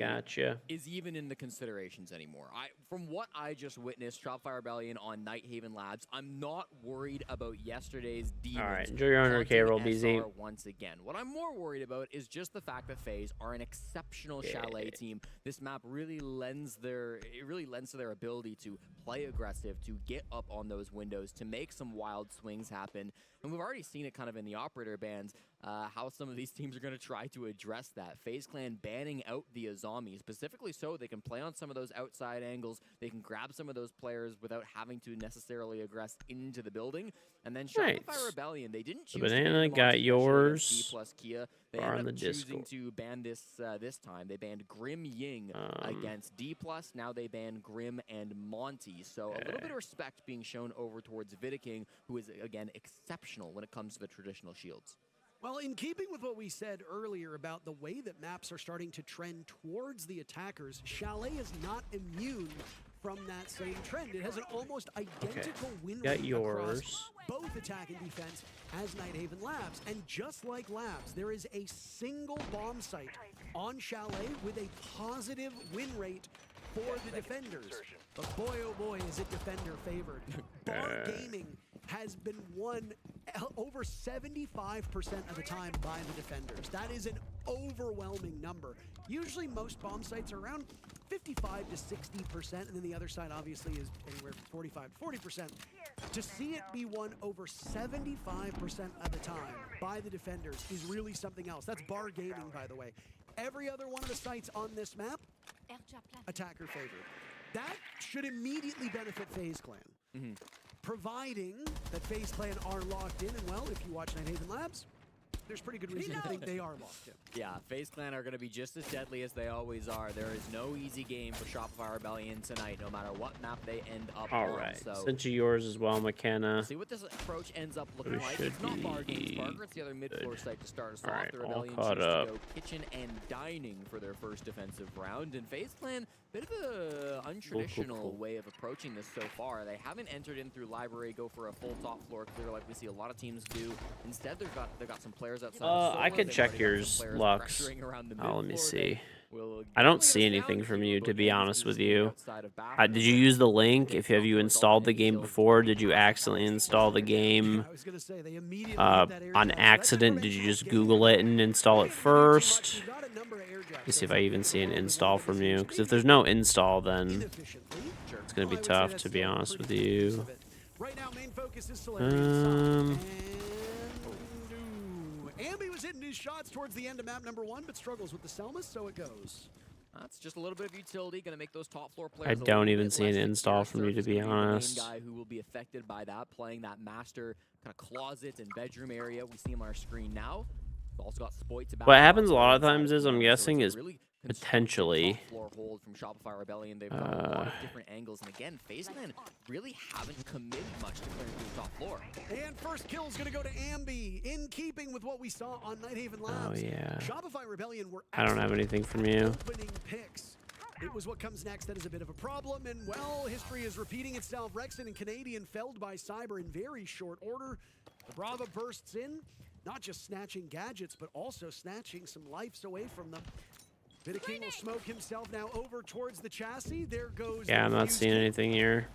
is even in the considerations anymore. From what I just witnessed, Shopify Rebellion on Nighthaven Labs, I'm not worried about yesterday's demons. All right, enjoy your 100K roll, BZ. Once again, what I'm more worried about is just the fact that FaZe are an exceptional Chalet team. This map really lends to their ability to play aggressive, to get up on those windows, to make some wild swings happen. And we've already seen it kind of in the operator bans, how some of these teams are going to try to address that. FaZe Clan banning out the Azami, specifically so they can play on some of those outside angles, they can grab some of those players without having to necessarily aggress into the building. And then Shopify Rebellion, they didn't choose Banana got yours. D+ Kia. They ended up choosing to ban this time. They banned Grim Ying against D+. Now they ban Grim and Monty. So a little bit of respect being shown over towards Vidiking, who is, again, exceptional when it comes to the traditional shields. Well, in keeping with what we said earlier about the way that maps are starting to trend towards the attackers, Chalet is not immune from that same trend. It has an almost identical win rate across both attack and defense as Nighthaven Labs. And just like Labs, there is a single bomb site on Chalet with a positive win rate for the defenders. But boy, oh boy, is it defender favored. Bar Gaming has been won over 75% of the time by the defenders. That is an overwhelming number. Usually most bomb sites are around 55 to 60%, and then the other side obviously is anywhere from 45 to 40%. To see it be won over 75% of the time by the defenders is really something else. That's Bar Gaming, by the way. Every other one of the sites on this map, attacker favored. That should immediately benefit FaZe Clan. Providing that FaZe Clan are locked in, and well, if you watch Nighthaven Labs, there's pretty good reason to think they are locked in. Yeah, FaZe Clan are going to be just as deadly as they always are. There is no easy game for Shopify Rebellion tonight, no matter what map they end up on. All right, sent you yours as well, McKenna. See what this approach ends up looking like. It's not Bar Games Parker, it's the other mid-floor site to start us off. The Rebellion choose to go kitchen and dining for their first defensive round, and FaZe Clan, bit of a untraditional way of approaching this so far. They haven't entered in through library, go for a full top floor clear like we see a lot of teams do. Instead, they've got some players players outside of I Solo. could They've check already got some yours, players Lux. pressuring around the Oh, let me mid-floor. see. Will I don't definitely see get us anything down from to, you, but to be Games honest is with staying you. outside of bathroom. Did you use the link? If have you installed the game before? Did you accidentally install the game I was gonna say they immediately hit that air on jab, so that accident? Did you just Google it and install it first? Let me see if I even see an install from you. Because if there's no install, then it's gonna be tough, to be honest with you. Right now, main focus is Solarian. Ambi was hitting his shots towards the end of map number 1, but struggles with the Selmas, so it goes. That's just a little bit of utility, going to make those top floor I players. don't even see an install from you, to be honest. The main guy who will be affected by that, playing that master kind of closet and bedroom area. We see him on our screen now. We've also got Spoit to back What up happens a lot of inside times is, I'm so guessing, it's a is really potentially top floor hold from Shopify Rebellion. They've got a lot of different angles, and again, FaZe Clan really haven't committed much to clearing through the top floor. And first kill is going to go to Ambi, in keeping with what we saw on Nighthaven Labs. Oh, yeah. Shopify Rebellion were I don't have anything from you. opening picks. It was what comes next that is a bit of a problem, and well, history is repeating itself. Rexon and Canadian felled by Cyber in very short order. The Brava bursts in, not just snatching gadgets, but also snatching some lives away from them. Vidaking will smoke himself now over towards the chassis. There goes. Yeah, I'm not seeing anything here.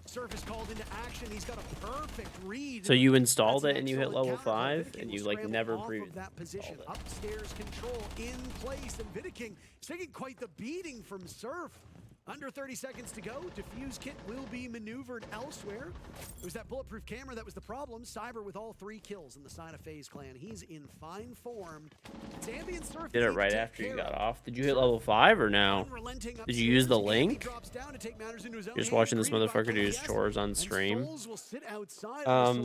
Surface called into action. He's got a perfect read. So you installed it and you hit level 5, and you like never previously that position. Upstairs control in place, and Vidaking is taking quite the beating from Surf. Under 30 seconds to go. Diffuse kit will be maneuvered elsewhere. It was that bulletproof camera that was the problem. Cyber with all 3 kills on the side of FaZe Clan. He's in fine form. It's Ambi and Surf. Did it right after you got off. Did you hit level 5 or no? Did you use the link? You're just watching this motherfucker do his chores on stream. I'm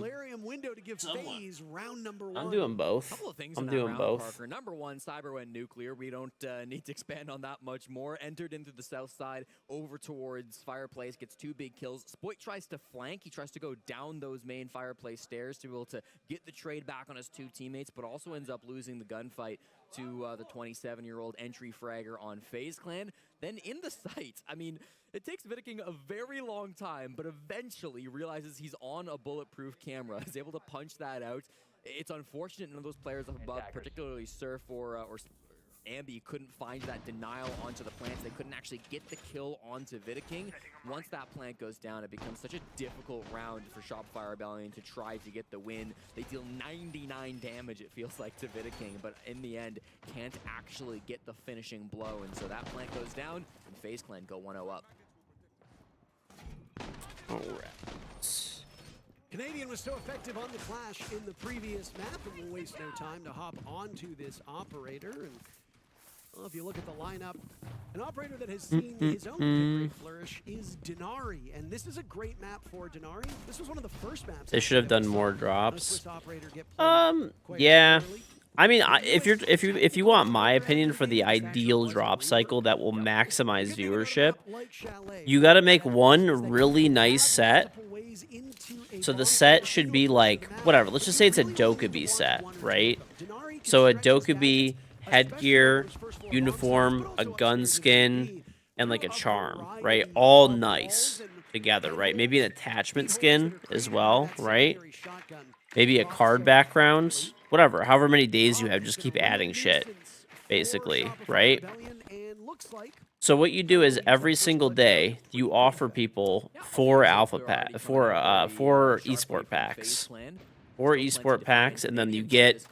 doing both. Couple of things I'm in that doing round, both. Parker. Number one, Cyber went nuclear. We don't need to expand on that much more. Entered into the south side, over towards Fireplace, gets 2 big kills. Spoit tries to flank. He tries to go down those main Fireplace stairs to be able to get the trade back on his 2 teammates, but also ends up losing the gunfight to the 27-year-old entry fragger on FaZe Clan. Then in the site, I mean, it takes Vidaking a very long time, but eventually realizes he's on a bulletproof camera, is able to punch that out. It's unfortunate none of those players above, particularly Surf or Ambi, couldn't find that denial onto the plants. They couldn't actually get the kill onto Vidaking. Once that plant goes down, it becomes such a difficult round for Shopify Rebellion to try to get the win. They deal 99 damage, it feels like, to Vidaking, but in the end, can't actually get the finishing blow. And so that plant goes down, and FaZe Clan go 1-0 up. Alright. Canadian was so effective on the clash in the previous map, and we'll waste no time to hop onto this operator. And well, if you look at the lineup, an operator that has seen his own pick rate flourish is Denari, and this is a great map for Denari. This was one of the first maps. They should have done more drops. Yeah. I mean, if you want my opinion for the ideal drop cycle that will maximize viewership, you got to make one really nice set. So the set should be like whatever. Let's just say it's a Dokkaebi set, right? So a Dokkaebi headgear, uniform, a gun skin, and like a charm, right? All nice together, right? Maybe an attachment skin as well, right? Maybe a card background, whatever. However many days you have, just keep adding shit, basically, right? So what you do is every single day you offer people 4 esport packs. 4 esport packs, and then you get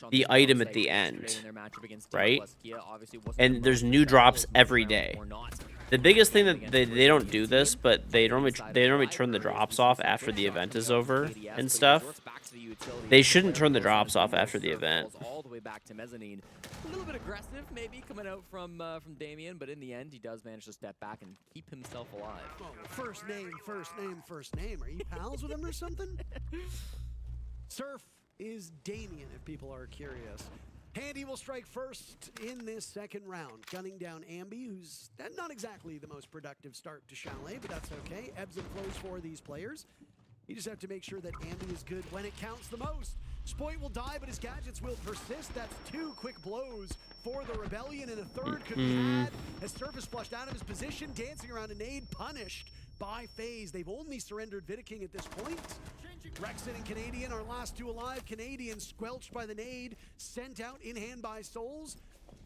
the item at the end, right? And there's new drops every day. The biggest thing that they don't do this, but they normally turn the drops off after the event is over and stuff. They shouldn't turn the drops off after the event. All the way back to Mezzanine. A little bit aggressive, maybe, coming out from Damien, but in the end, he does manage to step back and keep himself alive. Oh, first name, first name, first name. Are you pals with him or something? Surf is Damien, if people are curious. Handy will strike first in this second round, gunning down Ambi, who's not exactly the most productive start to Chalet, but that's okay. Ebbs and flows for these players. You just have to make sure that Ambi is good when it counts the most. Spoit will die, but his gadgets will persist. That's 2 quick blows for the Rebellion, and a third could be had. As Surf is flushed out of his position, dancing around a nade, punished by FaZe. They've only surrendered Vidaking at this point. Rexon and Canadian are last two alive. Canadian squelched by the nade, sent out in hand by Souls.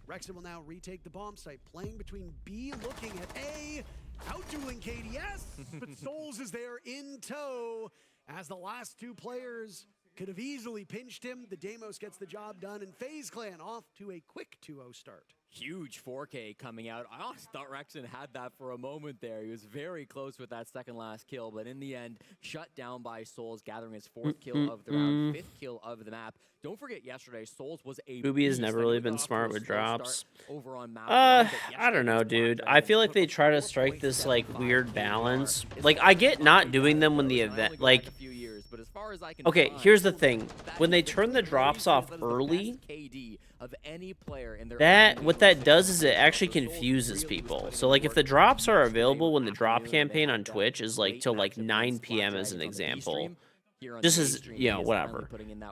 Rexon will now retake the bomb site, playing between B, looking at A, outdueling KDS, but Souls is there in tow as the last two players could have easily pinched him. The Deimos gets the job done, and FaZe Clan off to a quick 2-0 start. Huge 4K coming out. I honestly thought Rexon had that for a moment there. He was very close with that second last kill, but in the end, shut down by Souls, gathering his 4th kill of the round, 5th kill of the map. Don't forget yesterday, Souls was a Ubi has never really been smart with drops. Over on map I don't know, dude. I feel like they try to strike this like weird balance. Like, I get not doing them when the event, like, okay, here's the thing. When they turn the drops off early, what that does is it actually confuses people. So like if the drops are available when the drop campaign on Twitch is like till like 9 p.m. as an example, just as, you know, whatever.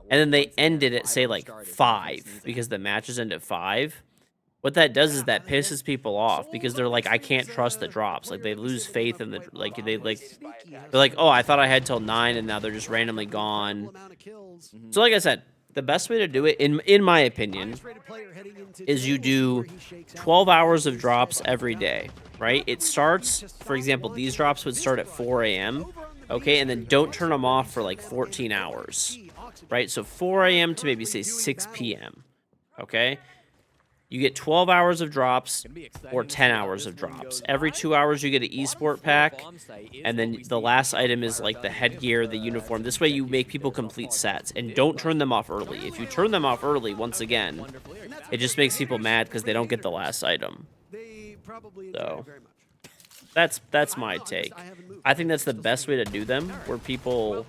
And then they ended at say like 5 because the matches end at 5. What that does is that pisses people off because they're like, I can't trust the drops. Like they lose faith in the they're like, oh, I thought I had till 9 and now they're just randomly gone. So like I said, the best way to do it, in my opinion, is you do 12 hours of drops every day, right? It starts, for example, these drops would start at 4 a.m., okay? And then don't turn them off for like 14 hours, right? So 4 a.m. to maybe say 6 p.m., okay? You get 12 hours of drops or 10 hours of drops. Every 2 hours you get an esport pack, and then the last item is like the headgear, the uniform. This way you make people complete sets, and don't turn them off early. If you turn them off early, once again, it just makes people mad because they don't get the last item. So that's my take. I think that's the best way to do them, where people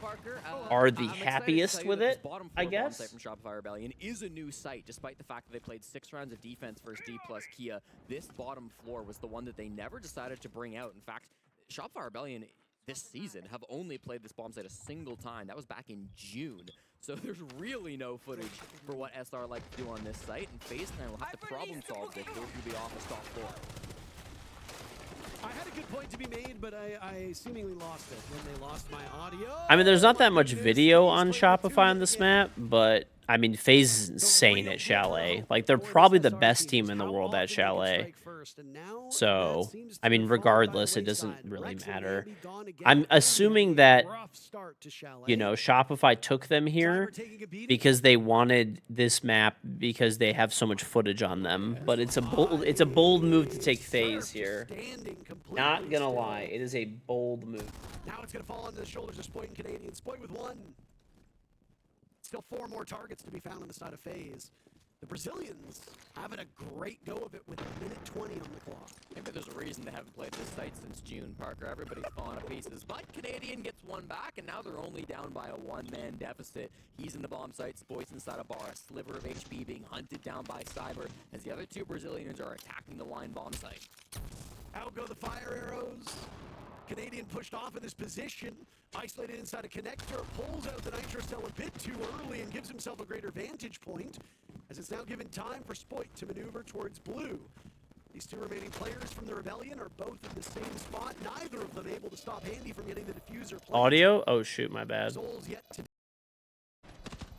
are the happiest with it, I guess. From Shopify Rebellion is a new site, despite the fact that they played 6 rounds of defense versus D plus Kia. This bottom floor was the one that they never decided to bring out. In fact, Shopify Rebellion this season have only played this bomb site a single time. That was back in June. So there's really no footage for what SR like to do on this site, and FaZe Clan will have to problem solve this, go through the office top floor. I had a good point to be made, but I seemingly lost it when they lost my audio. I mean, there's not that much video on Shopify on this map, but I mean, FaZe is insane at Chalet. Like, they're probably the best team in the world at Chalet. So, I mean, regardless, it doesn't really matter. I'm assuming that, you know, Shopify took them here because they wanted this map because they have so much footage on them. But it's a bold move to take FaZe here. Not gonna lie, it is a bold move. Now it's gonna fall onto the shoulders of Spoit and Canadian. Spoit with 1. Still 4 more targets to be found on the side of FaZe. The Brazilians having a great go of it with 1:20 on the clock. Maybe there's a reason they haven't played this site since June, Parker. Everybody's falling to pieces. But Canadian gets one back, and now they're only down by a 1-man deficit. He's in the bomb site. Spoit's inside a bar. A sliver of HP being hunted down by Cyber as the other 2 Brazilians are attacking the line bomb site. Out go the fire arrows. Canadian pushed off in this position, isolated inside a connector, pulls out the nitro cell a bit too early and gives himself a greater vantage point, as it's now given time for Spoit to maneuver towards blue. These 2 remaining players from the Rebellion are both in the same spot, neither of them able to stop Handy from getting the diffuser played. Audio? Oh shoot, my bad.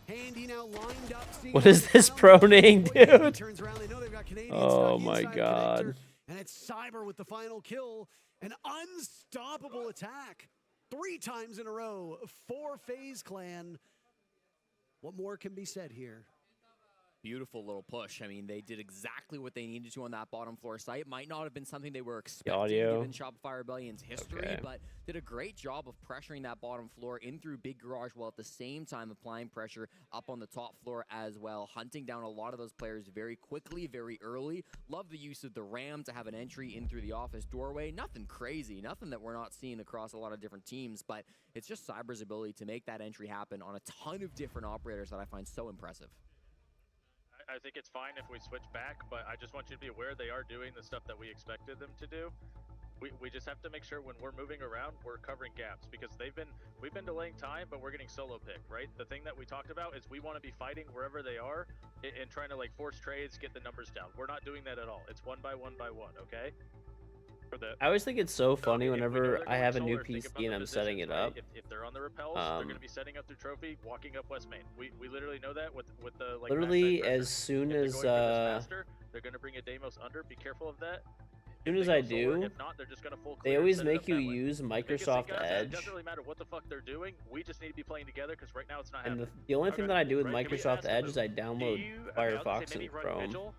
Handy now lined up. What is this proning, dude? Oh my god. And it's Cyber with the final kill. An unstoppable attack. 3 times in a row for FaZe Clan. What more can be said here? Beautiful little push. I mean, they did exactly what they needed to on that bottom floor site. Might not have been something they were expecting given Shopify Rebellion's history, but did a great job of pressuring that bottom floor in through Big Garage while at the same time applying pressure up on the top floor as well, hunting down a lot of those players very quickly, very early. Love the use of the Ram to have an entry in through the office doorway. Nothing crazy, nothing that we're not seeing across a lot of different teams, but it's just Cyber's ability to make that entry happen on a ton of different operators that I find so impressive. I think it's fine if we switch back, but I just want you to be aware they are doing the stuff that we expected them to do. We just have to make sure when we're moving around, we're covering gaps, because we've been delaying time, but we're getting solo pick, right? The thing that we talked about is we want to be fighting wherever they are and trying to like force trades, get the numbers down. We're not doing that at all. It's 1 by 1 by 1, okay? I always think it's so funny If we know whenever they're I going have a new solar, think PC about and the I'm setting it positions, up. right? If they're on the repels, they're going to be setting up their trophy, walking up West Main. We literally know that with the like Literally, backside as soon pressure. If as they're going for this faster, they're going to bring a Deimos under. Be careful of that. soon If as they I go solar, do, if not, they're just going to full they clear and always set it make up you that way. use The biggest Microsoft thing, guys, Edge. it doesn't really matter what the fuck they're doing. We just need to be playing together because right now it's not And happening. the only thing that I do with Right? Can we Microsoft ask them, Edge is I download Firefox and Chrome.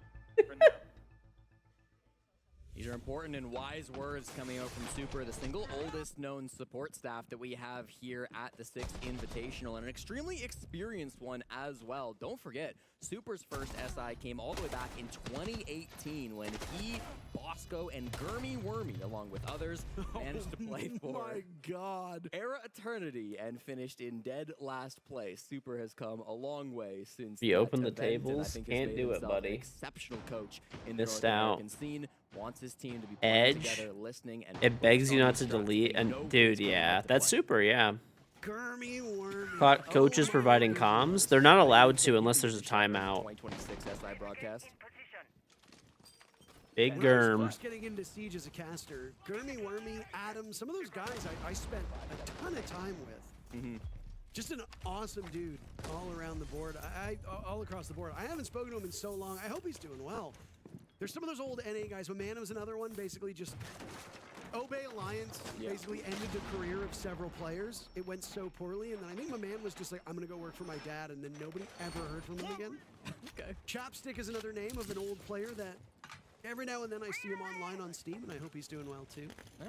These are important and wise words coming out from Super, the single oldest known support staff that we have here at the 6th Invitational, and an extremely experienced one as well. Don't forget, Super's first SI came all the way back in 2018 when he, Bosco, and Gurmy Wormy, along with others, managed to play for my God. Era Eternity and finished in dead last place. Super has come a long way since You open the event, and I tables, think has can't made do it, himself an buddy. exceptional coach in the Missed North out. American scene. Wants his team to be playing Edge. together, listening, and It begs you not to instructions. delete. They And know dude, who's gonna yeah, love to that's play. super. Yeah. Gurmy Wormy. Coaches providing comms. They're not allowed to unless there's a timeout. 2026 SI broadcast. Big When I was Germ. first getting into Siege as a caster, Gurmy Wormy, Adam, some of those guys I spent a ton of time with. Just an awesome dude all around the board. All across the board. I haven't spoken to him in so long. I hope he's doing well. There's some of those old NA guys. Mamana was another one. Basically, just Obey Alliance basically ended the career of several players. It went so poorly, and then I think my man was just like, I'm gonna go work for my dad, and then nobody ever heard from him again. Okay. Chopstick is another name of an old player that every now and then I see him online on Steam, and I hope he's doing well too. Yeah.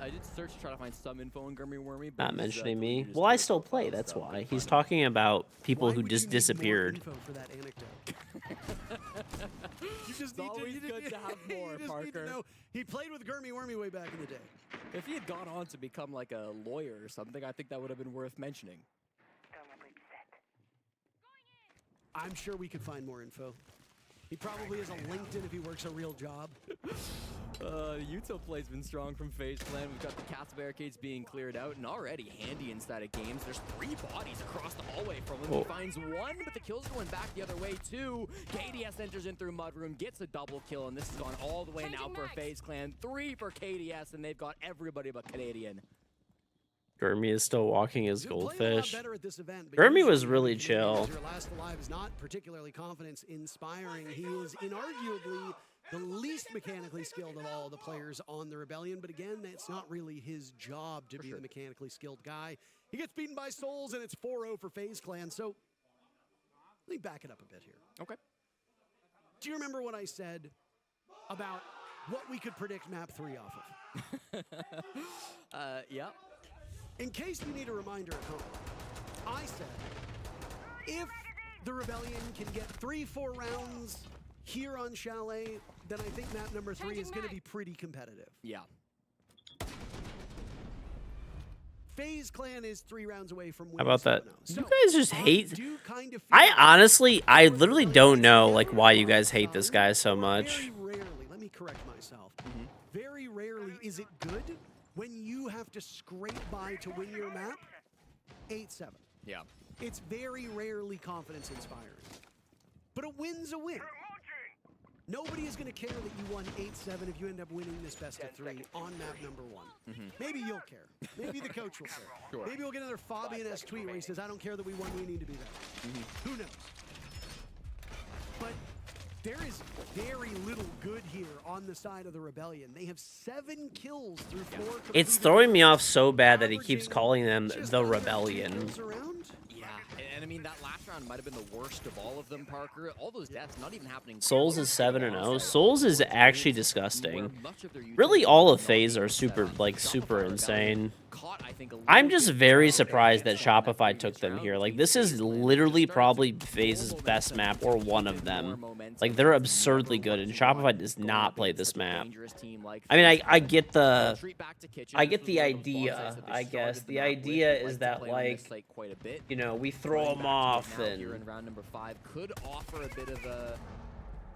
I did search to try to find some info on Gurmy Wormy, but Not he's, mentioning me. deleted his Well, I Twitter still profile, play. That's so why. couldn't He's find talking about people Why who would just you need more disappeared. info for that anecdote? You just It's always good to have more, you just need to Parker. know he played with Gurmy Wormy way back in the day. If he had gone on to become like a lawyer or something, I think that would have been worth mentioning. I'm sure we could find more info. He probably has a LinkedIn if he works a real job. Utah play's been strong from FaZe Clan. We've got the castle barricades being cleared out, and already handy inside of games. There's 3 bodies across the hallway from him. He finds one, but the kill's going back the other way too. KDS enters in through Mudroom, gets a double kill, and this has gone all the way now for FaZe Clan. 3 for KDS, and they've got everybody but Canadian. Gurmy is still walking as He'll play a lot goldfish. better at this event, but Gurmy was usually really when Canadian chill. as your last alive is not particularly confidence inspiring. He is inarguably the least mechanically skilled of all the players on the Rebellion, but again, it's not really his job to be the mechanically skilled guy. He gets beaten by Souls, and it's 4-0 for FaZe Clan, so let me back it up a bit here. Okay. Do you remember what I said about what we could predict map 3 off of? Yeah. In case you need a reminder at home, I said, if the Rebellion can get 3-4 rounds here on Chalet, then I think map number 3 is going to be pretty competitive. Yeah. FaZe Clan is 3 rounds away from winning. How about that? 7-0. You guys just I hate. do kind of feel I honestly, I literally don't know like why you guys hate this guy so much. Very rarely, let me correct myself. Very rarely is it good when you have to scrape by to win your map. 8-7. Yeah. It's very rarely confidence inspiring. But a win's a win. Nobody is going to care that you won 8-7 if you end up winning this best of 3 on map number 1. Maybe you'll care. Maybe the coach will care. Sure. Maybe we'll get another Fabian-esque tweet where he says, I don't care that we won, we need to be better. Who knows? But there is very little good here on the side of the Rebellion. They have 7 kills through 4. It's throwing me off so bad that he keeps calling them the Rebellion. Yeah, and I mean, that last round might have been the worst of all of them, Parker. All those deaths not even happening. Souls is 7-0. Souls is actually disgusting. Really, all of FaZe are super insane. I'm just very surprised that Shopify took them here. Like, this is literally probably FaZe's best map, or one of them. Like, they're absurdly good, and Shopify does not play this map. I mean, I get the idea, I guess. The idea is that, like, you know, we throw them off, and here in round number 5 could offer a bit of a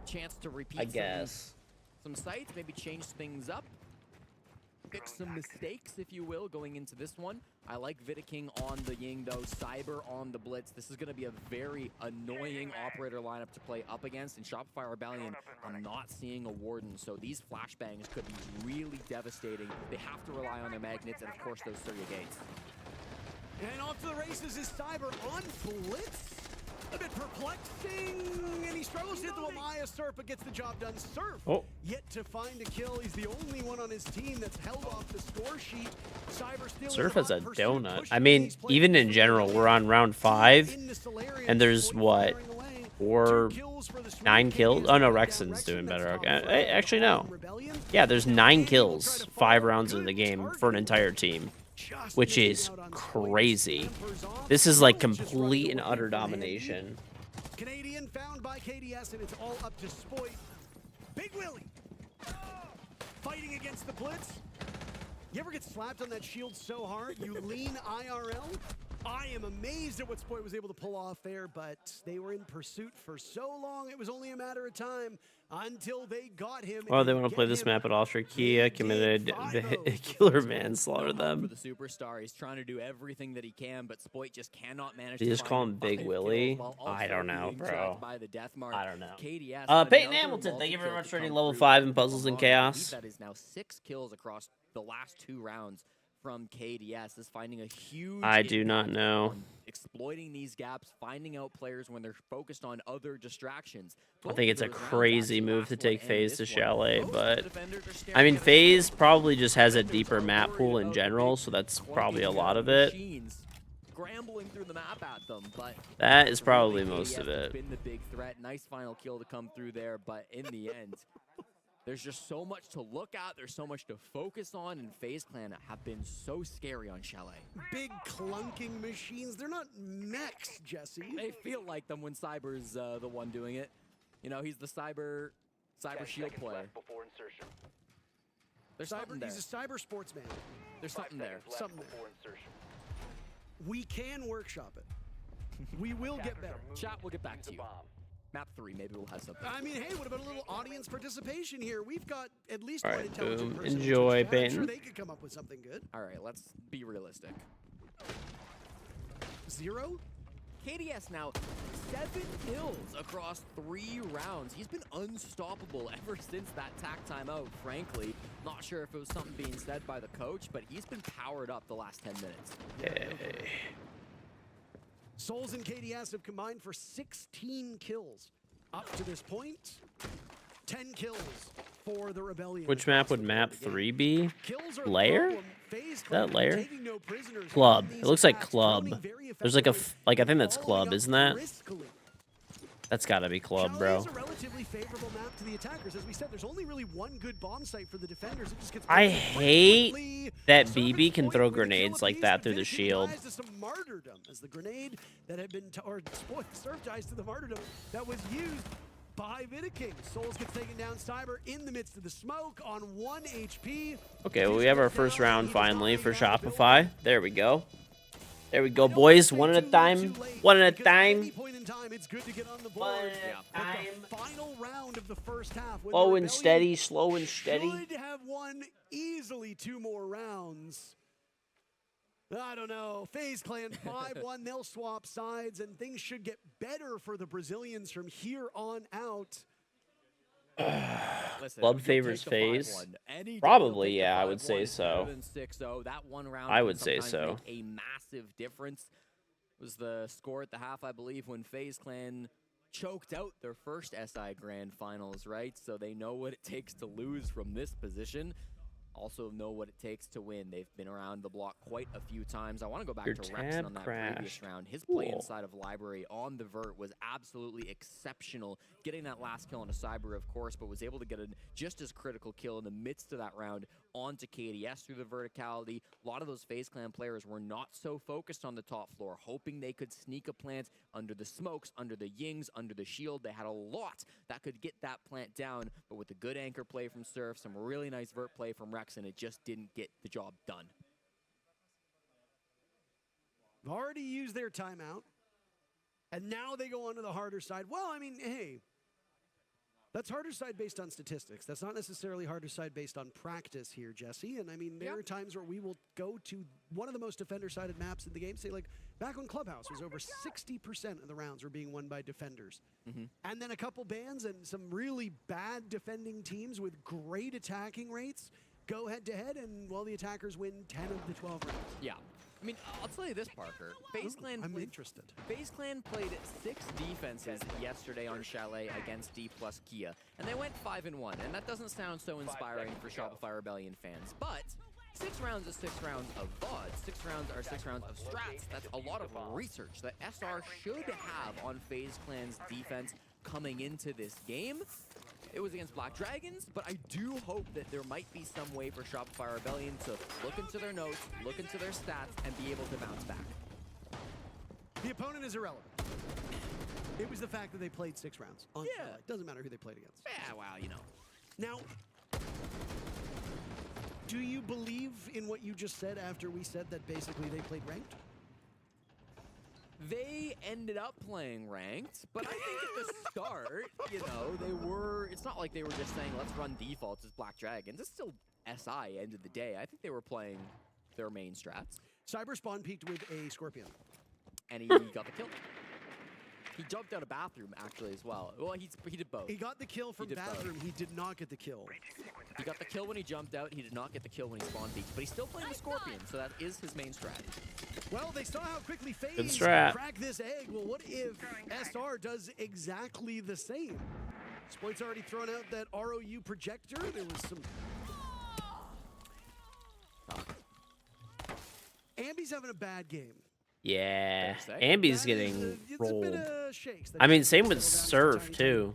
chance to repeat. I guess some sights, maybe change things up. fix some mistakes, if you will, going into this one. I like Vidaking on the Ying, though. Cyber on the Blitz. This is going to be a very annoying operator lineup to play up against. In Shopify Rebellion, I'm not seeing a Warden, so these flashbangs could be really devastating. They have to rely on their magnets and, of course, those Surya gates. And off to the races is Cyber on Blitz. A bit perplexing, and he struggles to hit the Amaya. Surf, but gets the job done. Surf, yet to find a kill. He's the only one on his team that's held off the score sheet. Cyber still Surf has a donut. I mean, even in general, we're on round 5, and there's, what, 9 kills? Oh, no, Rexon's doing better. Okay. Actually, no. Yeah, there's 9 kills 5 rounds into the game for an entire team, which is crazy. This is like complete and utter domination. Canadian found by KDS, and it's all up to Spoit. Big Willie fighting against the Blitz. You ever get slapped on that shield so hard you lean IRL? I am amazed at what Spoit was able to pull off there, but they were in pursuit for so long, it was only a matter of time until they got him. Oh, they want to play this map at Ultra. Kia committed vehicular manslaughter them. For the superstar, he's trying to do everything that he can, but Spoit just cannot manage. They to just call him find Big 5 Willie. kills while I also don't know, being bro. tracked by the death mark. I don't know. KDS, Peyton Hamilton, thank you very much for any level 5 in Puzzles and Chaos. That is now 6 kills across the last 2 rounds from KDS. Is finding a huge. I do not know. Exploiting these gaps, finding out players when they're focused on other distractions. I think it's a crazy move to take FaZe to Chalet, but I mean, FaZe probably just has a deeper map pool in general, so that's probably a lot of it. Scrambling through the map at them, but that is probably most of it. Been the big threat. Nice final kill to come through there, but in the end, there's just so much to look at. There's so much to focus on, and FaZe Clan have been so scary on Chalet. Big clunking machines. They're not mechs, Jesse. They feel like them when Cyber's the one doing it. You know, he's the cyber shield player. There's something there. He's a cyber sportsman. There's something there. Something there. We can workshop it. We will get better. Chat, we'll get back to you. Map 3, maybe we'll have something. I mean, hey, what about a little audience participation here? We've got at least all one right, intelligent boom. person. Enjoy, I'm sure Peyton. they could come up with something good. All right, let's be realistic. 0? KDS now 7 kills across 3 rounds. He's been unstoppable ever since that tack timeout, frankly. Not sure if it was something being said by the coach, but he's been powered up the last 10 minutes. Hey. Souls and KDS have combined for 16 kills up to this point. 10 kills for the Rebellion. Which map would map 3 be? Lair? Is that Lair? Club. It looks like Club. There's like a, I think that's Club, isn't that? That's gotta be Club, bro. It's a relatively favorable map to the attackers. As we said, there's only really one good bomb site for the defenders. It just gets I hate that BB can throw grenades like that through the shield. To some martyrdom, as the grenade that had been, or Surf dies to the martyrdom that was used by Vidaking. Souls gets taken down. Cyber in the midst of the smoke on 1 HP. Okay, well, we have our first round finally for Shopify. There we go. There we go, boys. One at a time. One at a time. It's good to get on the board. The final round of the first half. Slow and steady, slow and steady. Should have won easily 2 more rounds. I don't know. FaZe Clan 5-1. They'll swap sides, and things should get better for the Brazilians from here on out. Club favors FaZe. Probably, yeah, I would say so. That one round I would say so. Make a massive difference. Was the score at the half, I believe, when FaZe Clan choked out their first SI Grand Finals, right? So they know what it takes to lose from this position. Also know what it takes to win. They've been around the block quite a few times. I want to go back to Rexon on that previous round. His play inside of Library on the vert was absolutely exceptional. Getting that last kill on a Cyber, of course, but was able to get a just as critical kill in the midst of that round onto KDS through the verticality. A lot of those FaZe Clan players were not so focused on the top floor, hoping they could sneak a plant under the smokes, under the yings, under the shield. They had a lot that could get that plant down, but with a good anchor play from Surf, some really nice vert play from Rexon, it just didn't get the job done. Already used their timeout, and now they go onto the harder side. Well, I mean, hey, That's harder side based on statistics. That's not necessarily harder side based on practice here, Jesse. And I mean, there are times where we will go to one of the most defender-sided maps in the game. Say, like, back when Clubhouse was over 60% of the rounds were being won by defenders. And then a couple bans and some really bad defending teams with great attacking rates go head-to-head, and, well, the attackers win 10 of the 12 rounds. Yeah. I mean, I'll tell you this, Parker. FaZe Clan I'm interested. FaZe Clan played 6 defenses yesterday on Chalet against D plus Kia, and they went 5-1. And that doesn't sound so inspiring for Shopify Rebellion fans, but 6 rounds is 6 rounds of VOD. 6 rounds are 6 rounds of strats. That's a lot of research that SR should have on FaZe Clan's defense coming into this game. It was against Black Dragons, but I do hope that there might be some way for Shopify Rebellion to look into their notes, look into their stats, and be able to bounce back. The opponent is irrelevant. It was the fact that they played 6 rounds on Chalet. Doesn't matter who they played against. Yeah, well, you know. Now, do you believe in what you just said after we said that basically they played ranked? They ended up playing ranked, but I think at the start, you know, they were, it's not like they were just saying, let's run defaults as Black Dragons. It's still SI, end of the day. I think they were playing their main strats. Cyber spawn peaked with a Scorpion. And he got the kill. He jumped out of bathroom, actually, as well. Well, he did both. He got the kill from bathroom. He did not get the kill. He got the kill when he jumped out. He did not get the kill when he spawn peaked. But he's still playing the Scorpion, so that is his main strat. Well, they saw how quickly FaZe Good strat. cracked this egg. Well, what if SR does exactly the same? Sploit's already thrown out that ROU projector. There was some... Ambi's having a bad game. Yeah, Ambi's getting rolled. Shakes. I mean, same with Surf too.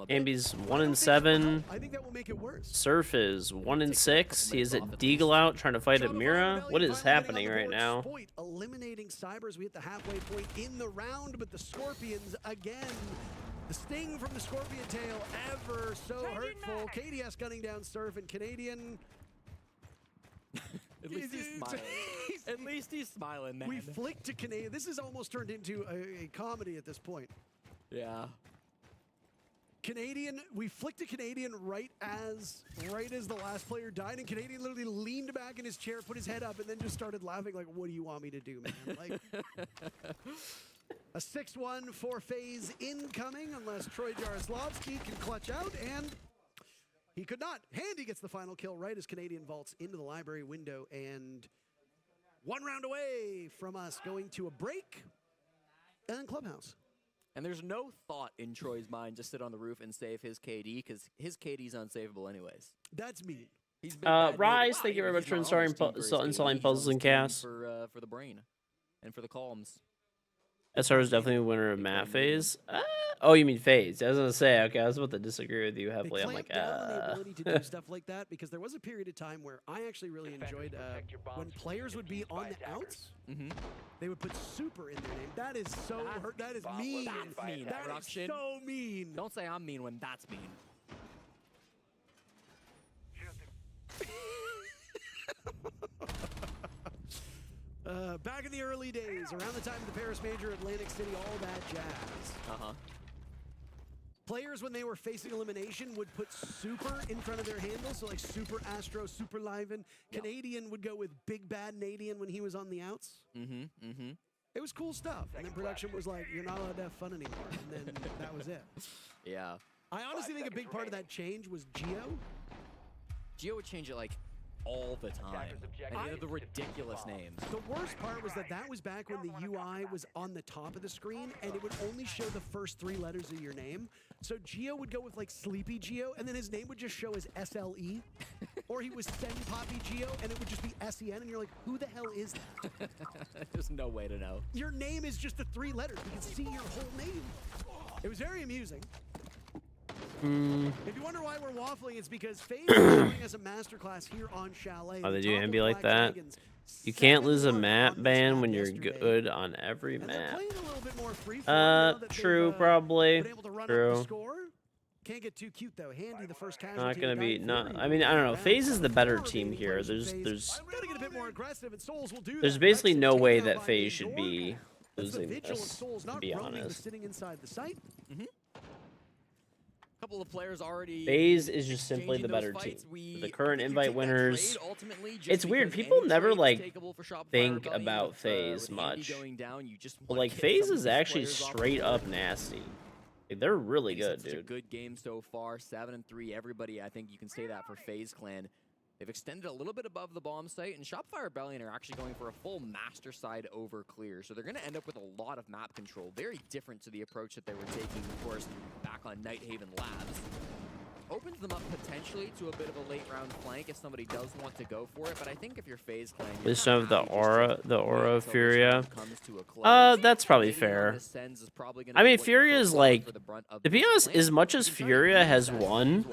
Ambi's 1-7. I think that will make it worse. Surf is 1-6. He is at Deagle out trying to fight at Mira. What is happening right now? Sploit eliminating Cybers. We hit the halfway point in the round, but the Scorpions again. The sting from the Scorpion tail ever so hurtful. KDS gunning down Surf and Canadian. At least he's smiling. At least he's smiling, man. We flicked to Canadian. This has almost turned into a comedy at this point. Yeah. Canadian, we flicked to Canadian right as the last player died, and Canadian literally leaned back in his chair, put his head up, and then just started laughing like, what do you want me to do, man? Like, a 6-1 for FaZe incoming, unless Troy Jaroslavsky can clutch out, and he could not. Handy gets the final kill right as Canadian vaults into the library window, and 1 round away from us going to a break and then Clubhouse. And there's no thought in Troy's mind to sit on the roof and save his KD, because his KD's unsavable anyways. That's mean. He's been Rise, thank you very much for installing puzzles and casts. For the brain and for the calms. SR is definitely a winner of Matt phase. Oh, you mean phase? I was gonna say, okay, I was about to disagree with you heavily. I'm like, down on the ability to do stuff like that, because there was a period of time where I actually really enjoyed when players would be on the outs. They would put super in their name. That is so hurt. That is mean. That's mean. That is so mean. Don't say I'm mean when that's mean. Back in the early days, around the time of the Paris Major, Atlantic City, all that jazz. Players, when they were facing elimination, would put super in front of their handle, so like Super Astro, Super Liven. Canadian would go with Big Bad Nadian when he was on the outs. It was cool stuff. And then production was like, you're not allowed to have fun anymore. And then that was it. Yeah. I honestly think a big part of that change was Geo. Geo would change it like all the time. And he had the ridiculous names. The worst part was that was back when the UI was on the top of the screen and it would only show the first 3 letters of your name. So Geo would go with like Sleepy Geo and then his name would just show as SLE. Or he was Sen Poppy Geo and it would just be SEN and you're like, who the hell is that? There's no way to know. Your name is just the 3 letters. You can see your whole name. It was very amusing. If you wonder why we're waffling, it's because FaZe is showing us a masterclass here on Chalet. Oh, they do Ambi like that? You can't lose a map ban when you're good on every map. True, probably. True. Can't get too cute though. Handy, the first not gonna be I mean, I don't know. FaZe is the better team here. There's basically no way that FaZe should be losing this, to be honest. Sitting inside the site. Couple of players already. FaZe is just simply the better team. The current invite winners. It's weird. People never like think about FaZe much. But like FaZe is actually straight up nasty. Like, they're really good, Such a dude. good game so far, 7-3. Everybody, I think you can say that for FaZe Clan. They've extended a little bit above the bomb site, and Shopify Rebellion are actually going for a full master side over clear. So they're going to end up with a lot of map control. Very different to the approach that they were taking, of course, back on Nighthaven Labs. Opens them up potentially to a bit of a late round flank if somebody does want to go for it, but I think if you're FaZe Clan, Just of the aura of Furia. That's probably fair. I mean, Furia is like, to be honest, as much as Furia has won,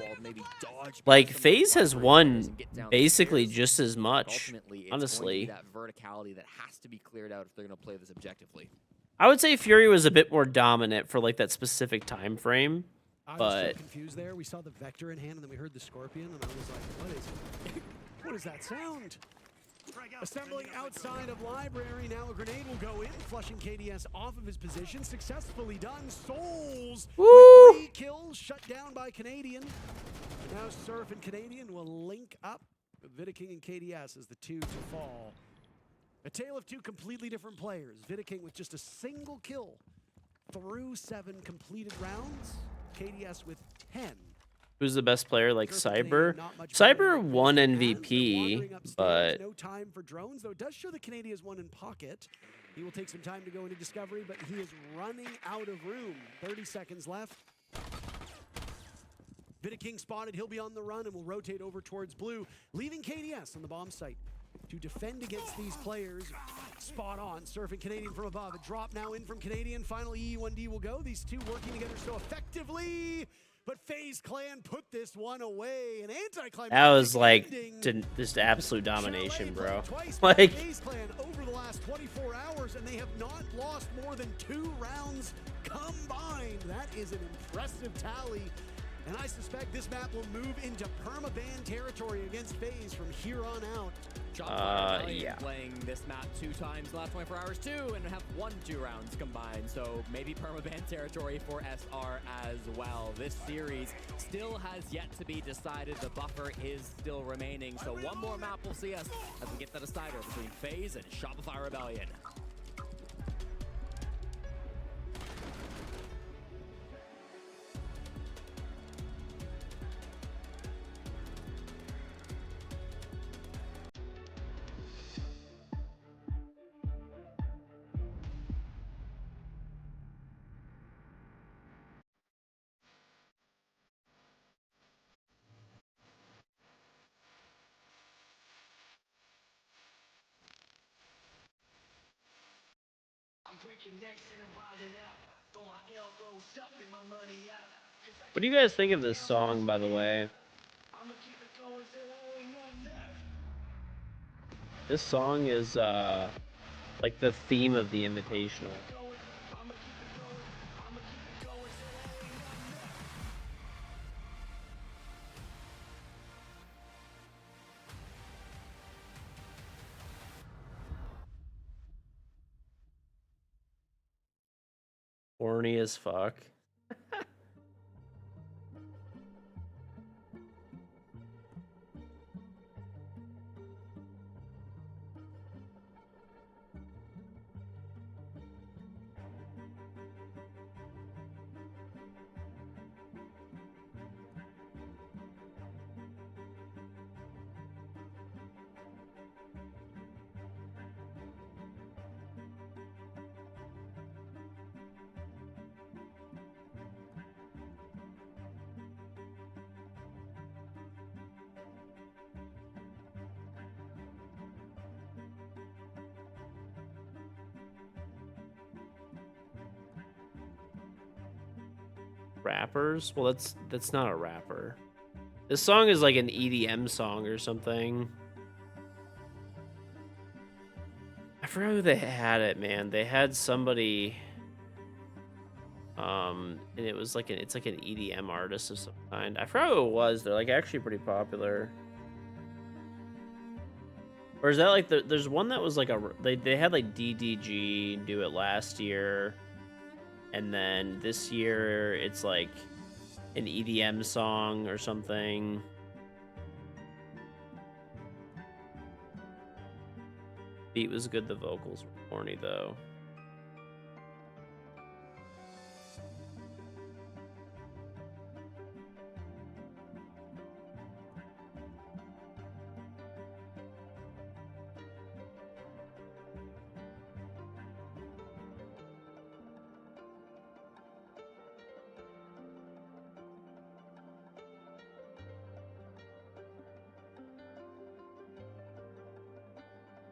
like FaZe has won basically just as much. Honestly, that verticality that has to be cleared out if they're going to play this objectively. I would say Fury was a bit more dominant for like that specific time frame. I was But so confused there. We saw the Vector in hand, and then we heard the Scorpion, and I was like, what is that sound? Assembling outside of Library, now a grenade will go in, flushing KDS off of his position. Successfully done. Souls with 3 kills, shut down by Canadian. And now Surf and Canadian will link up. Vidaking and KDS as the 2 to fall. A tale of 2 completely different players. Vidaking with just a single kill through 7 completed rounds. KDS with 10. Who's the best player? Like Cyber? Cyber won MVP, but No time for drones, though it does show that Canadian has one in pocket. He will take some time to go into discovery, but he is running out of room. 30 seconds left. Vidaking spotted, he'll be on the run and will rotate over towards blue, leaving KDS on the bomb site to defend against these players. Spot on, Surfing Canadian from above. A drop now in from Canadian. Final E1D will go. These 2 working together so effectively. But FaZe Clan put this one away. An anticlimactic that was like ending. just absolute domination, bro. Like Like, FaZe Clan over the last 24 hours, and they have not lost more than 2 rounds combined. That is an impressive tally. And I suspect this map will move into permaban territory against FaZe from here on out. Yeah. Playing this map 2 times the last 24 hours too, and have won 2 rounds combined. So maybe permaban territory for SR as well. This series still has yet to be decided. The buffer is still remaining. So one more map will see us as we get the decider between FaZe and Shopify Rebellion. what do you guys think of this song, by the way? This song is like the theme of the Invitational. Horny as fuck. Rappers? Well, that's not a rapper. This song is like an EDM song or something. I forgot who they had it, man. They had somebody, and it was like it's like an EDM artist of some kind. I forgot who it was. They're like actually pretty popular. Or is that like there's one that was like they had like DDG do it last year. And then this year, it's like an EDM song or something. Beat was good, the vocals were corny though.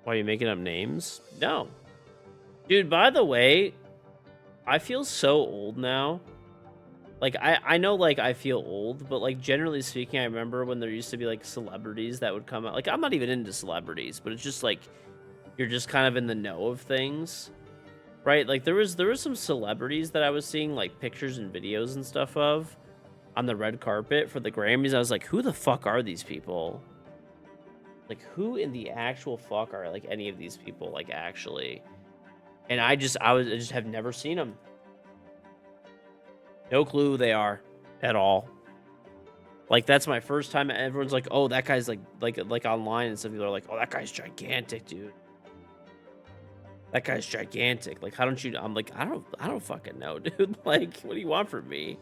Why are you making up names? No. Dude, by the way, I feel so old now. Like, I know, like, I feel old, but, like, generally speaking, I remember when there used to be, like, celebrities that would come out. Like, I'm not even into celebrities, but it's just, like, you're just kind of in the know of things, right? Like, there was some celebrities that I was seeing, like, pictures and videos and stuff of on the red carpet for the Grammys. I was like, who the fuck are these people? Like, who in the actual fuck are, like, any of these people, like, actually? And I just have never seen them. No clue who they are at all. Like, that's my first time. Everyone's like, oh, that guy's like online, and some people are like, oh, that guy's gigantic, dude. That guy's gigantic. Like, how don't you? I'm like, I don't fucking know, dude. Like, what do you want from me?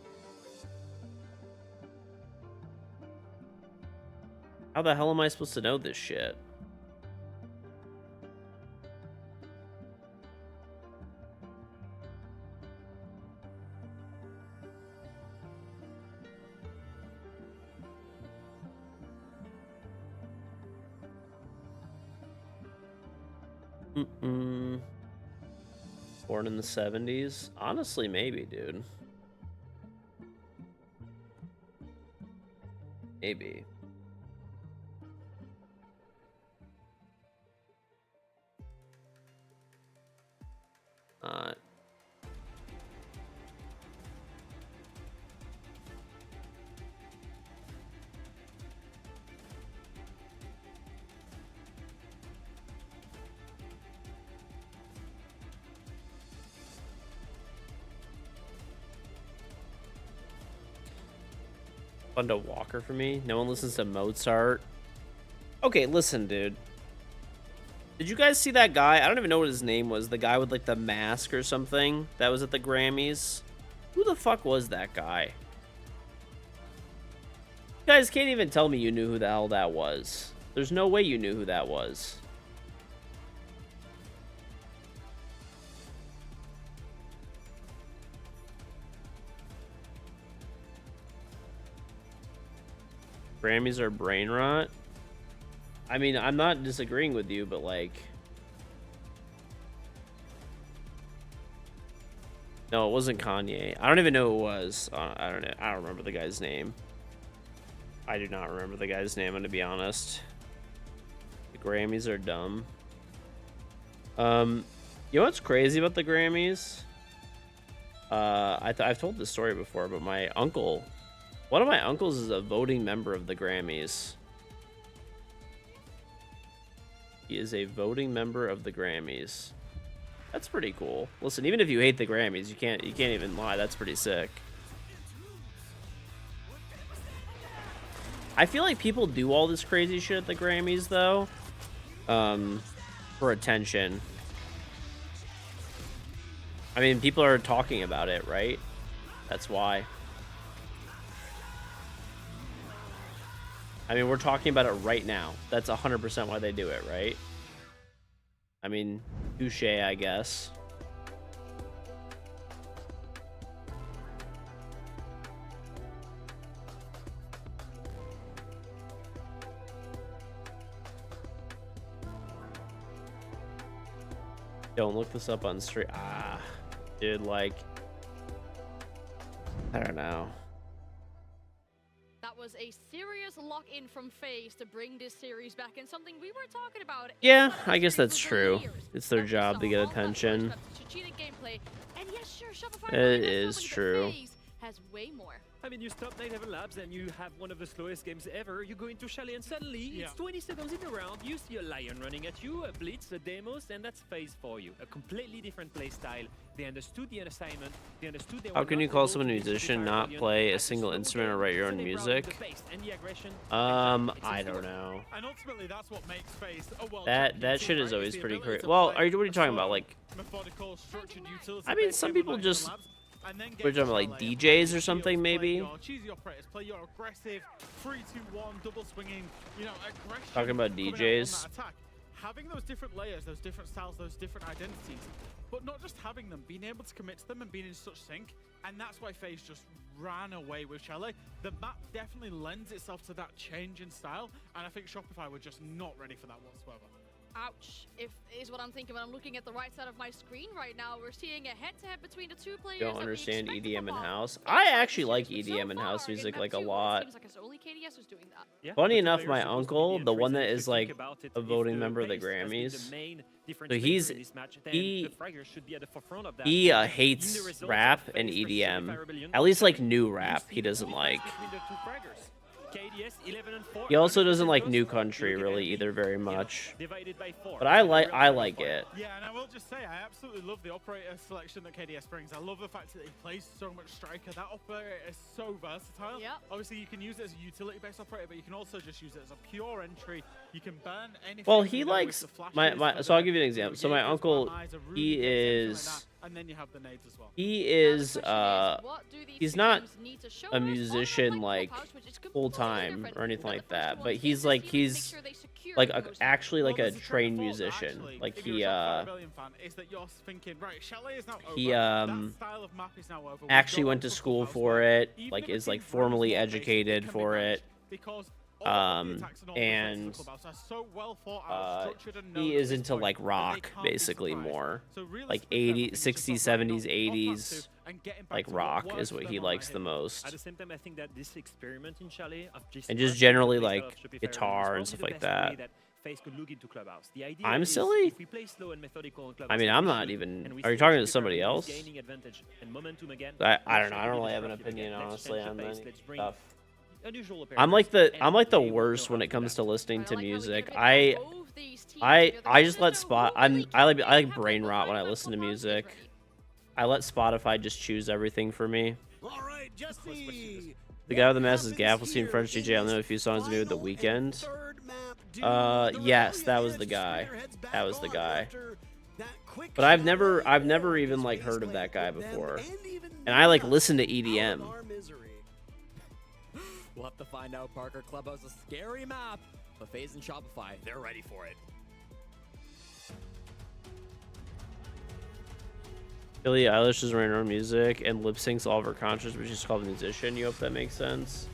How the hell am I supposed to know this shit? Born in the 70s? Honestly, maybe, dude. Maybe. Fun to Walker for me. No one listens to Mozart. Okay, listen, dude. Did you guys see that guy? I don't even know what his name was. The guy with, like, the mask or something that was at the Grammys. Who the fuck was that guy? You guys can't even tell me you knew who the hell that was. There's no way you knew who that was. Grammys are brain rot. I mean, I'm not disagreeing with you, but like, no, it wasn't Kanye. I don't even know who it was. I don't know. I don't remember the guy's name. I do not remember the guy's name, I'm gonna be honest. The Grammys are dumb. You know what's crazy about the Grammys? I've told this story before, but my uncle, one of my uncles is a voting member of the Grammys. He is a voting member of the Grammys. That's pretty cool. Listen, even if you hate the Grammys, you can't even lie. That's pretty sick. I feel like people do all this crazy shit at the Grammys though, for attention. I mean, people are talking about it, right? That's why. I mean, we're talking about it right now. That's 100% why they do it, right? I mean, touche, I guess. Don't look this up on stream. Ah, dude, like, I don't know. That was a serious lock-in from FaZe to bring this series back, and something we were talking about. Yeah, I guess that's true. It's their job to get attention. Strategic gameplay, and yes, sure, Shopify It is true. FaZe has way more. I mean, you stop Night Heaven Labs and you have one of the slowest games ever. You go into Chalet and suddenly it's 20 seconds in a round. You see a Lion running at you, a Blitz, a Demos, and that's FaZe for you. A completely different play style. They understood the assignment. They understood they How were can not you call able someone a to defeat musician, the not Rebellion play a at single slow instrument, or game. write your So own they brought music? the pace and the aggression. I don't know. And ultimately, that's what makes FaZe a world That shit is always pretty crazy. Well, what are you talking about? Like, methodical, structured utility. I mean, some people just. We're talking about like DJs or something, maybe. Your cheesy operators play your aggressive 3-2-1 double swinging, aggression. Talking about coming out on DJs. that attack. Having those different layers, those different styles, those different identities, but not just having them, being able to commit to them and being in such sync, and that's why FaZe just ran away with Chalet. The map definitely lends itself to that change in style, and I think Shopify were just not ready for that whatsoever. Ouch, is what I'm thinking when I'm looking at the right side of my screen right now. We're seeing a head-to-head between the two players. Don't understand EDM in house. I actually like EDM in house music like a lot. Seems like it's only KDS who's doing that. Funny enough, my uncle, the one that is like a voting member of the Grammys, so he hates rap and EDM. At least like new rap, he doesn't like. He also doesn't like new country really either very much. But I like it. Yeah, and I will just say, I absolutely love the operator selection that KDS brings. I love the fact that he plays so much striker. That operator is so versatile. Yep. Obviously, you can use it as a utility-based operator, but you can also just use it as a pure entry. You can burn anything. Well, he likes so I'll give you an example. So my uncle, he is. And then you have the nades as well. He is he's not a musician like full time or anything like that, but he's actually like a trained musician. Like he actually went to school for it, like is like formally educated for it. And he is into like rock basically more, like 80s, 60s, 70s, 80s, like rock is what he likes the most. At the same time, I think that this experiment in Chalet of and just generally like guitar and stuff like that. I'm silly? I mean, I'm not even. Are you talking to somebody else? I don't know. I don't really have an opinion honestly on that stuff. I'm like the worst when it comes to listening to music. I just let I like brain rot when I listen to music. I let Spotify just choose everything for me. All right, Jesse. The guy with the mask is Gafflestein, French DJ. I know a few songs to me with The Weeknd. Yes, that was the guy. That was the guy. But I've never even like heard of that guy before. And I like listen to EDM. We'll have to find out, Parker. Clubhouse a scary map, but FaZe and Shopify, they're ready for it. Billie Eilish is writing her own music and lip syncs all of her concerts, but she's called a musician. You hope that makes sense.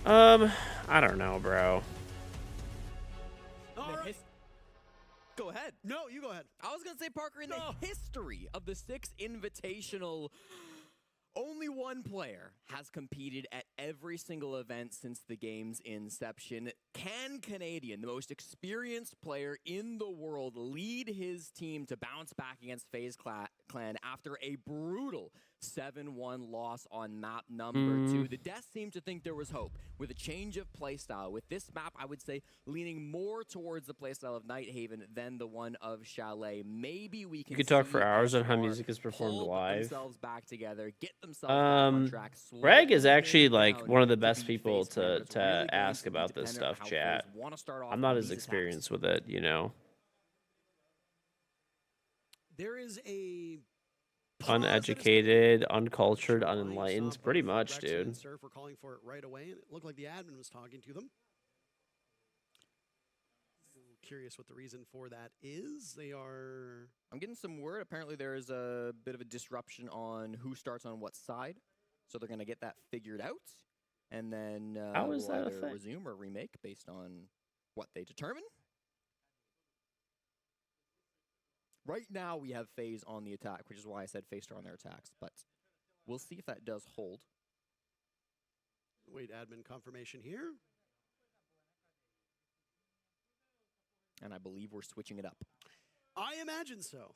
I don't know, bro. Go ahead. No, you go ahead. I was gonna say, Parker, in the history of the 6 Invitational, only one player has competed at every single event since the game's inception. Can Canadian, the most experienced player in the world, lead his team to bounce back against FaZe Clan after a brutal 7-1 loss on map number 2? The devs seem to think there was hope with a change of playstyle. With this map, I would say leaning more towards the playstyle of Nighthaven than the one of Chalet. Maybe we can. You could talk for hours on how music is performed live. Themselves back together, get themselves back on track. Greg is actually like one of the best people to ask about this stuff, chat. I'm not as experienced with it, you know. There is a uneducated, uncultured, unenlightened, pretty much, dude. Sir, for calling for it right away, and it looked like the admin was talking to them. Curious what the reason for that is. They are. I'm getting some word. Apparently, there is a bit of a disruption on who starts on what side, so they're going to get that figured out, and then how is that a either thing? resume or remake based on what they determine. Right now, we have FaZe on the attack, which is why I said FaZe start on their attacks, but we'll see if that does hold. Wait, admin confirmation here. And I believe we're switching it up. I imagine so.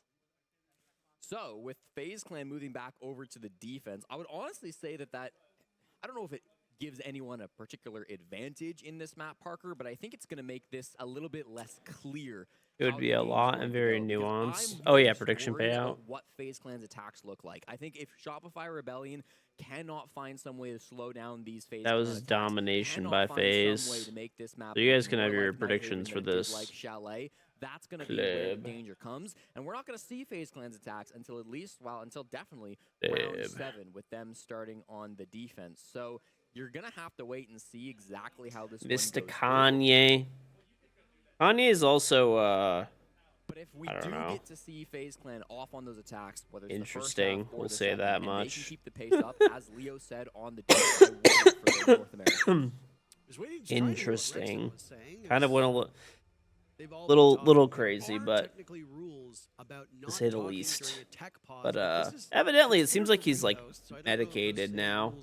So with FaZe Clan moving back over to the defense, I would honestly say that I don't know if it gives anyone a particular advantage in this map, Parker, but I think it's going to make this a little bit less clear. It would be a lot and very nuanced. Oh yeah, prediction payout. What FaZe Clan's attacks look like. I think if Shopify Rebellion cannot find some way to slow down these FaZe That was domination by FaZe. So you guys can have your predictions for this. Like Chalet, that's going to be where the danger comes, and we're not going to see FaZe Clan's attacks until until definitely round 7 with them starting on the defense. So you're going to have to wait and see exactly how this Mr. Kanye. Kanye is also, but if we do get to see FaZe Clan off on those attacks, whether it's interesting, the first half or we'll the say second, that and much. they can keep the pace up, as Leo said on the defense for North America. Interesting. Kind of went a little crazy, but to say the least. But evidently, it seems like he's like medicated now,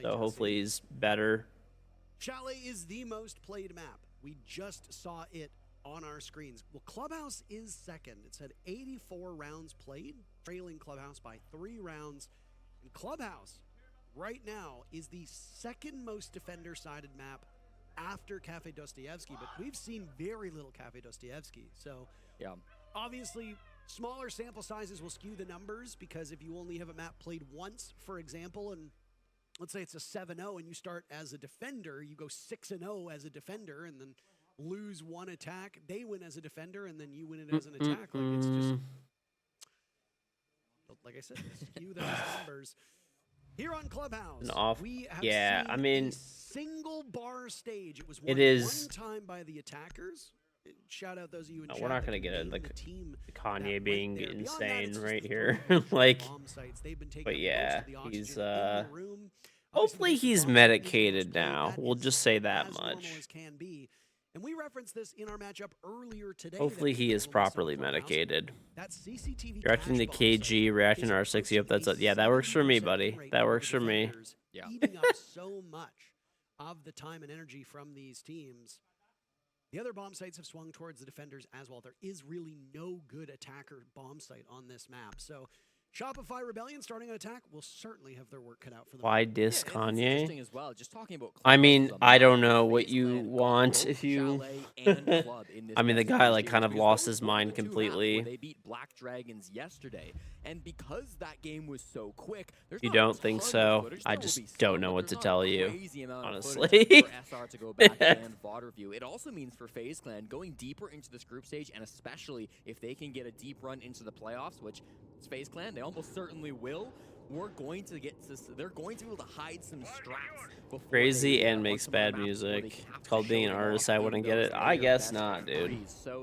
so hopefully he's better. Chalet is the most played map. We just saw it on our screens. Well, Clubhouse is second. It's had 84 rounds played, trailing Clubhouse by 3 rounds. And Clubhouse, right now, is the second most defender-sided map after Cafe Dostoevsky, but we've seen very little Cafe Dostoevsky. So, yeah, obviously, smaller sample sizes will skew the numbers, because if you only have a map played once, for example, and let's say it's a 7-0 and you start as a defender, you go 6-0 as a defender and then lose one attack, they win as a defender and then you win it as an attack. Like, it's just, like I said, skew those numbers. Here on Clubhouse, we have yeah, seen I mean, a single bar stage. It was won it is one time by the attackers. Shout out those of you in chat. We're not that going to get named like the team Kanye being there. Beyond insane that, right just here. like, like, but yeah, he's hopefully he's medicated now. We'll just say that much. And we referenced this in our matchup earlier today. Hopefully he is properly medicated. That's CCTV reacting to KG, reacting to R6. Yep, that's yeah, that works for me, buddy. That works for me. Yeah. Eating up so much of the time and energy from these teams. The other bomb sites have swung towards the defenders as well. There is really no good attacker bomb site on this map. So Shopify Rebellion starting an attack will certainly have their work cut out for them. Why diss Kanye? As well. Just talking about I mean, I don't know what you want if you... I mean, the guy like kind of lost his mind completely. They beat Black Dragons yesterday, and because that game was so quick, you don't think so? I just don't know what to tell you, honestly. For SR to go back and VOD review. It also means for FaZe Clan going deeper into this group stage, and especially if they can get a deep run into the playoffs, which it's FaZe Clan, they almost certainly will. We're going to get to, they're going to be able to hide some strats. Crazy and makes bad music. It's called being an artist. I wouldn't get it. I guess not, dude.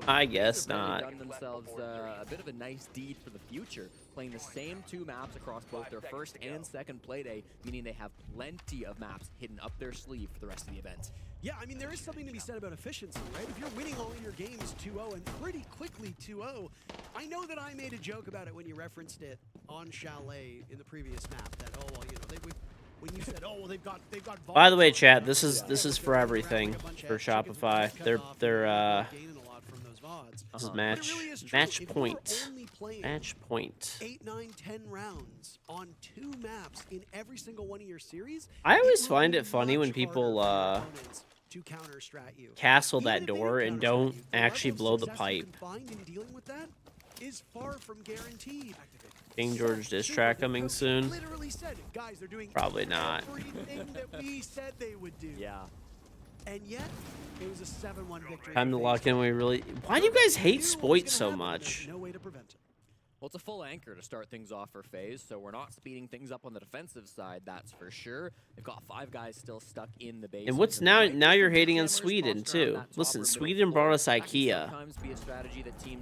I guess not. Done themselves a bit of a nice deed for the future, playing the same 2 maps across both their first and second play day, meaning they have plenty of maps hidden up their sleeve for the rest of the event. Yeah, I mean, there is something to be said about efficiency, right? If you're winning all your games 2-0 and pretty quickly 2-0, I know that I made a joke about it when you referenced it on Chalet in the previous map. That when you said, oh, well, they've got. By the way, chat, this is for everything for Shopify. They're this is match point. Match point. 8, 9, 10 rounds on 2 maps in every single one of your series. I always find it funny when people to counter strat you. Castle that door and don't actually blow the pipe. Is far from guaranteed. KingGeorge diss track coming soon? Literally said, guys, they're doing probably not. Everything that we said they would do. Yeah. And yet, it was a 7-1 victory. Time to lock in. We really. Why do you guys hate Spoit so much? No way to prevent it. Well, it's a full anchor to start things off for FaZe, so we're not speeding things up on the defensive side, that's for sure. They've got 5 guys still stuck in the base. And what's now you're hating on Sweden, too. Listen, Sweden brought us IKEA.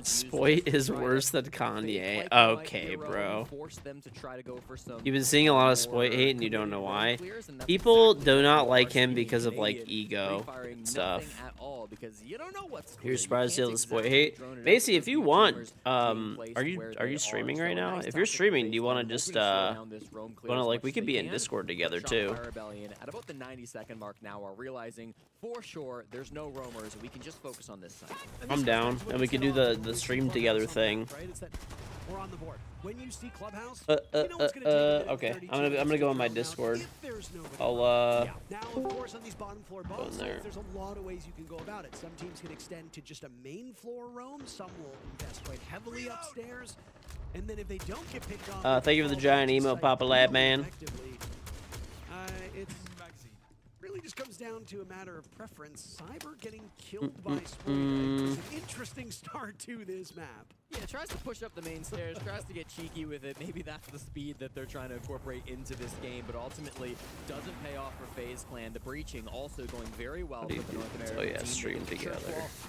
Spoit is worse than Kanye. Okay, bro. You've been seeing a lot of Spoit hate, and you don't know why. People do not like him because of, like, ego and stuff. You're surprised to see the Spoit hate? Macy, if you want, are you streaming right now? If you're streaming, do you want to just we could be in Discord together too. At about the 90-second mark now, are realizing for sure there's no roamers. We can just focus on this side. I'm down, and we can do the stream together thing. or on the board. When you see Clubhouse, you know it's going to take okay. I'm gonna go on my Discord. I'll Now, of course, on these bottom floor bombs, there's a lot of ways you can go about it. Some teams can extend to just a main floor roam. Some will invest quite heavily upstairs. And then if they don't get picked off, thank you for the giant email, Papa Lab Man. It really just comes down to a matter of preference. Cyber getting killed by Spoit is an interesting start to this map. Yeah, tries to push up the main stairs, tries to get cheeky with it. Maybe that's the speed that they're trying to incorporate into this game, but ultimately doesn't pay off for FaZe Clan. The breaching also going very well for the North American team. Stream together.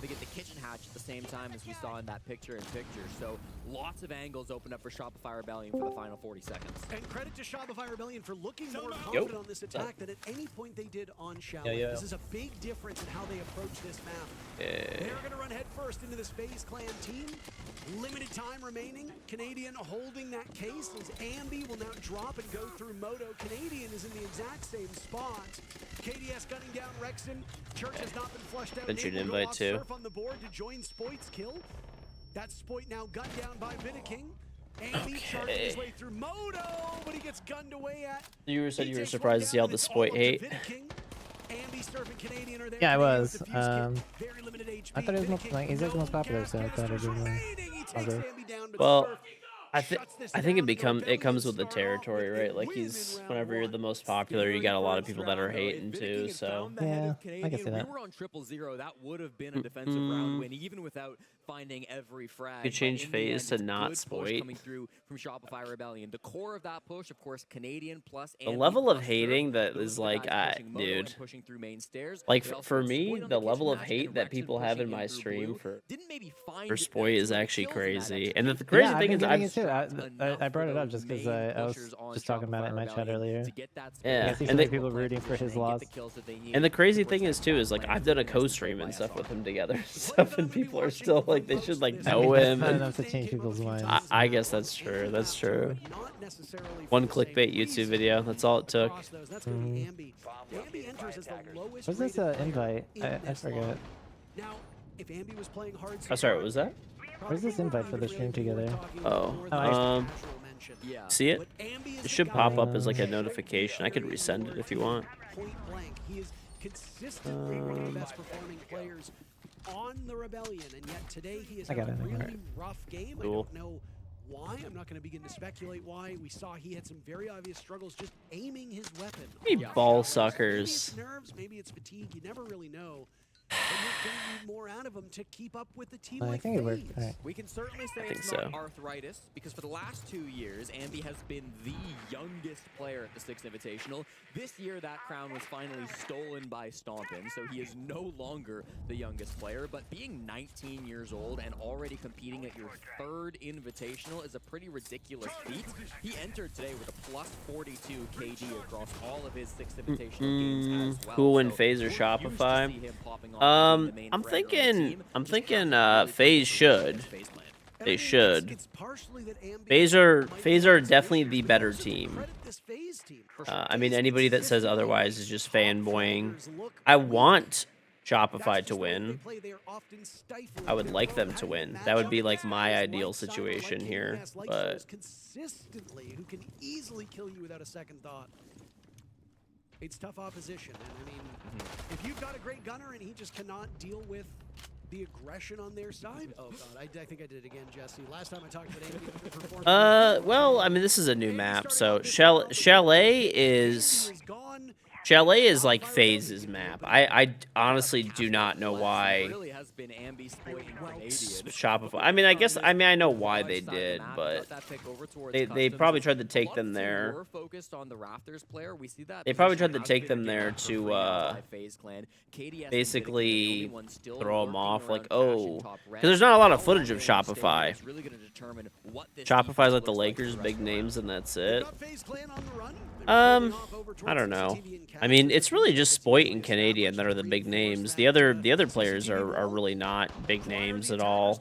They get the kitchen hatch at the same time as we saw in that picture-in-picture. So lots of angles open up for Shopify Rebellion for the final 40 seconds. And credit to Shopify Rebellion for looking more confident on this attack than at any point they did on Chalet. This is a big difference in how they approach this map. They're going to run head first into this FaZe Clan team. Limited time remaining. Canadian holding that case as Ambi will now drop and go through Moto. Canadian is in the exact same spot. KDS gunning down Rexon. Church has not been flushed out. Sent you an invite too. Surf on the board to join Spoit's kill. That's Spoit now gunned down by Vidaking. Ambi charging his way through Moto, but he gets gunned away at. You said you were surprised to see all the Spoit hate. Yeah, I was. I thought it was most, like, he's like the most popular, so I thought it was well, I think it comes with the territory, right? Like whenever you're the most popular, you got a lot of people that are hating too. So yeah, I can see that. We were on 0-0. That would have been a defensive round win, even without finding every frag. You change FaZe to not Spoit. Coming through from Shopify Rebellion. The core of that push, of course, Canadian plus. The level of hating that is like, dude. Pushing through main stairs. Like for me, the level of hate that people have in my stream for Spoit is actually crazy. And the crazy thing is, I brought it up just because I was just talking about it in my chat earlier. Yeah, I see so many people rooting for his loss. And the crazy thing is too is like I've done a co-stream and stuff with him together, stuff, and people are still like they should like know him. Not enough to change people's minds. I guess that's true. That's true. One clickbait YouTube video. That's all it took. What's this invite? I forget. Now, if Ambi was playing hard. Oh, sorry. What was that? Where's this invite for the stream together? Oh, see it? It should pop up as like a notification. I could resend it if you want. Point blank, he is consistently one of the best performing players on the Rebellion, and yet today he has had a really rough game. Cool. I don't know why. I'm not going to begin to speculate why. We saw he had some very obvious struggles just aiming his weapon. Hey, ball suckers. Maybe it's nerves, maybe it's fatigue. You never really know. But you're going to need more out of him to keep up with the team like think it worked. FaZe. We can certainly say it's not arthritis, because for the last 2 years, Ambi has been the youngest player at the Six Invitational. This year, that crown was finally stolen by Stompin, so he is no longer the youngest player. But being 19 years old and already competing at your third Invitational is a pretty ridiculous feat. He entered today with a plus 42 KD across all of his Six Invitational games as well. Cool when FaZe or Shopify. I'm thinking FaZe should. They should. FaZe are definitely the better team. I mean, anybody that says otherwise is just fanboying. I want Shopify to win. I would like them to win. That would be like my ideal situation here. But consistently, who can easily kill you without a second thought. It's tough opposition, and I mean, if you've got a great gunner and he just cannot deal with the aggression on their side. Oh god, I think I did it again, Jesse. Last time I talked about Ambi. Well, I mean, this is a new map, so Chalet is like FaZe's map. I honestly do not know why Shopify. I mean, I know why they did, but they probably tried to take them there. They probably tried to take them there to basically throw them off, like, oh, because there's not a lot of footage of Shopify. Shopify's like the Lakers' big names, and that's it. I don't know. I mean, it's really just Spoit and Canadian that are the big names. The other players are really not big names at all.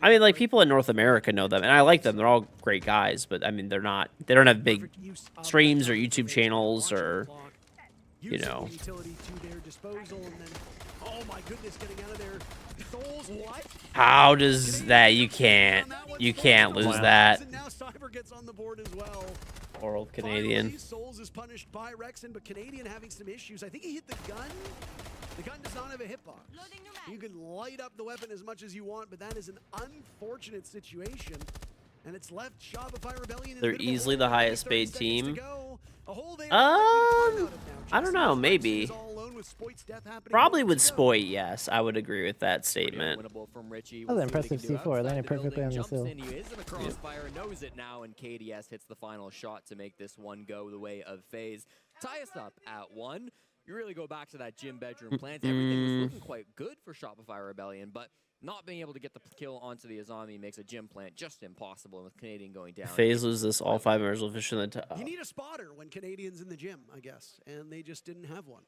I mean, like, people in North America know them, and I like them. They're all great guys, but I mean, they don't have big streams or YouTube channels or you know. Utility to their disposal, and then, oh my goodness, getting out of there. Souls, what? How does that? You can't lose that. And now Cyber gets on the board as well. Poor old Canadian. Finally, Souls is punished by Rexon, but Canadian having some issues. I think he hit the gun. The gun does not have a hitbox. You can light up the weapon as much as you want, but that is an unfortunate situation. And it's left Shopify Rebellion. They're easily the highest paid team. I don't know, maybe. Probably with Spoit, yes. I would agree with that statement. That was an impressive C4, landed perfectly on the sill. He is in a crossfire, knows it now, and KDS hits the final shot to make this one go the way of FaZe. Tie us up at 1. You really go back to that gym bedroom plans. Everything was looking quite good for Shopify Rebellion, but not being able to get the kill onto the Azami makes a gym plant just impossible, and with Canadian going down. FaZe loses this, all 5 members will fish in the top. You need a spotter when Canadian's in the gym, I guess, and they just didn't have one.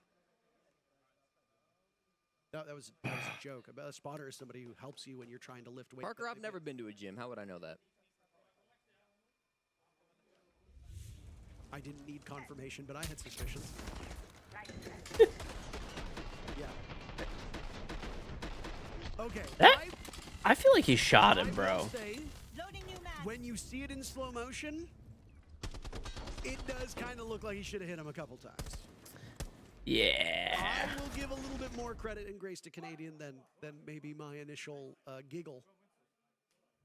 That was a joke. A spotter is somebody who helps you when you're trying to lift weight. Parker, I've never been to a gym. How would I know that? I didn't need confirmation, but I had suspicions. Yeah. Okay. I feel like he shot him, bro. When you see it in slow motion, it does kind of look like he should have hit him a couple times. Yeah. I will give a little bit more credit and grace to Canadian than maybe my initial giggle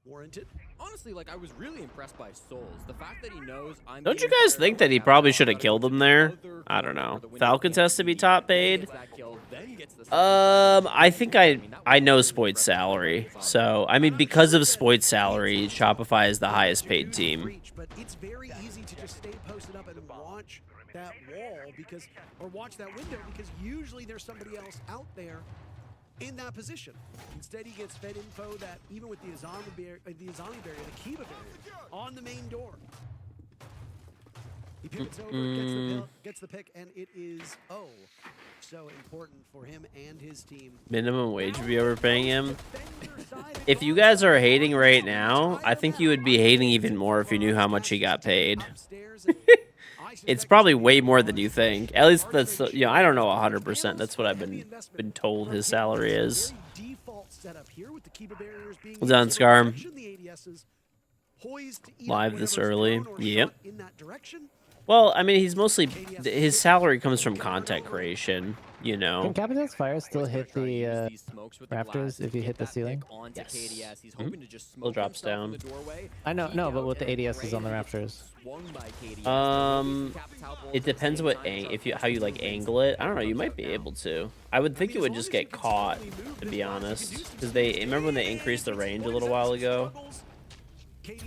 warranted. Honestly, like, I was really impressed by Souls. The fact that he knows I'm... Don't you guys think that he probably should have killed him there? I don't know. Falcons has to be top paid. I think I know Spoit's salary. So, I mean, because of Spoit's salary, Shopify is the highest paid team. But it's very easy to just stay posted up and watch that wall or watch that window, because usually there's somebody else out there in that position. Instead, he gets fed info that even with the Azami barrier, the Kiba barrier on the main door. He pivots over, gets the pick, and it is so important for him and his team. Minimum wage would be overpaying him. If you guys are hating right now, I think you would be hating even more if you knew how much he got paid. It's probably way more than you think. At least that's, I don't know 100%. That's what I've been told his salary is. Well done, Scarm. Live this early. Yep. Well, I mean, he's mostly, his salary comes from content creation, you know. Can Capital's Fire still hit the rafters if you hit the ceiling? Yes. Still drops down. I know, no, but with the ADSs on the rafters. It depends what how you like angle it. I don't know. You might be able to. I would think it would just get caught, to be honest, because remember when they increased the range a little while ago.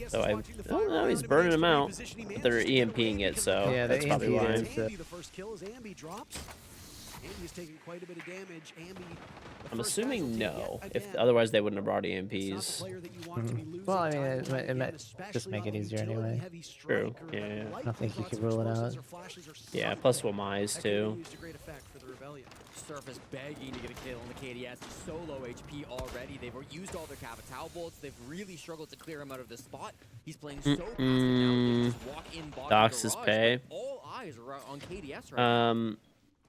So no, he's burning him out. But they're EMPing it, so yeah, that's probably why. The first kill as Ambi drops. Ambi's taking quite a bit of damage. I'm assuming no. Otherwise they wouldn't have brought EMPs. Well, I mean, it might just make it easier anyway. True. Yeah. I don't think you could rule it out. Yeah. Plus Wamai's too. Surface begging to get a kill on the KDS. He's so low HP already. They've used all their Capital bolts. They've really struggled to clear him out of this spot. He's playing so passive now. They just walk in bottom Docs his pay. All eyes are on KDS right now.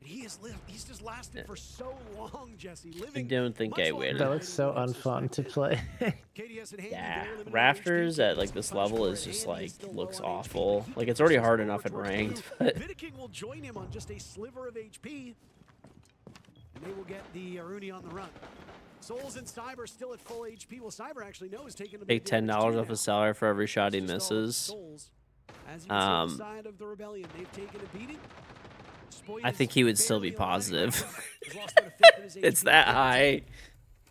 He's just lasted for so long, Jesse. I don't think I will. That looks so unfun to play. Yeah, rafters at like this level is just like looks awful. Like it's already hard enough at ranked, but Vidiking will join him on just a sliver of HP, and they will get the Aruni on the run. Souls and Cyber still at full HP. Well, Cyber actually knows taking a take $10 off his salary for every shot he misses. As you can see, the side of the Rebellion, they've taken a beating. I think he would still be positive. It's that high.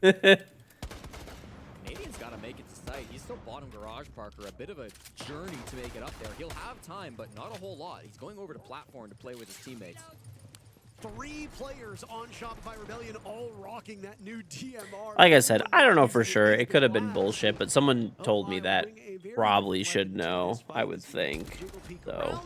Canadian's got to make it to sight. He's still bottom garage, Parker. A bit of a journey to make it up there. He'll have time, but not a whole lot. He's going over to platform to play with his teammates. 3 players on Shopify Rebellion, all rocking that new DMR. Like I said, I don't know for sure. It could have been bullshit, but someone told me that probably should know, I would think. So.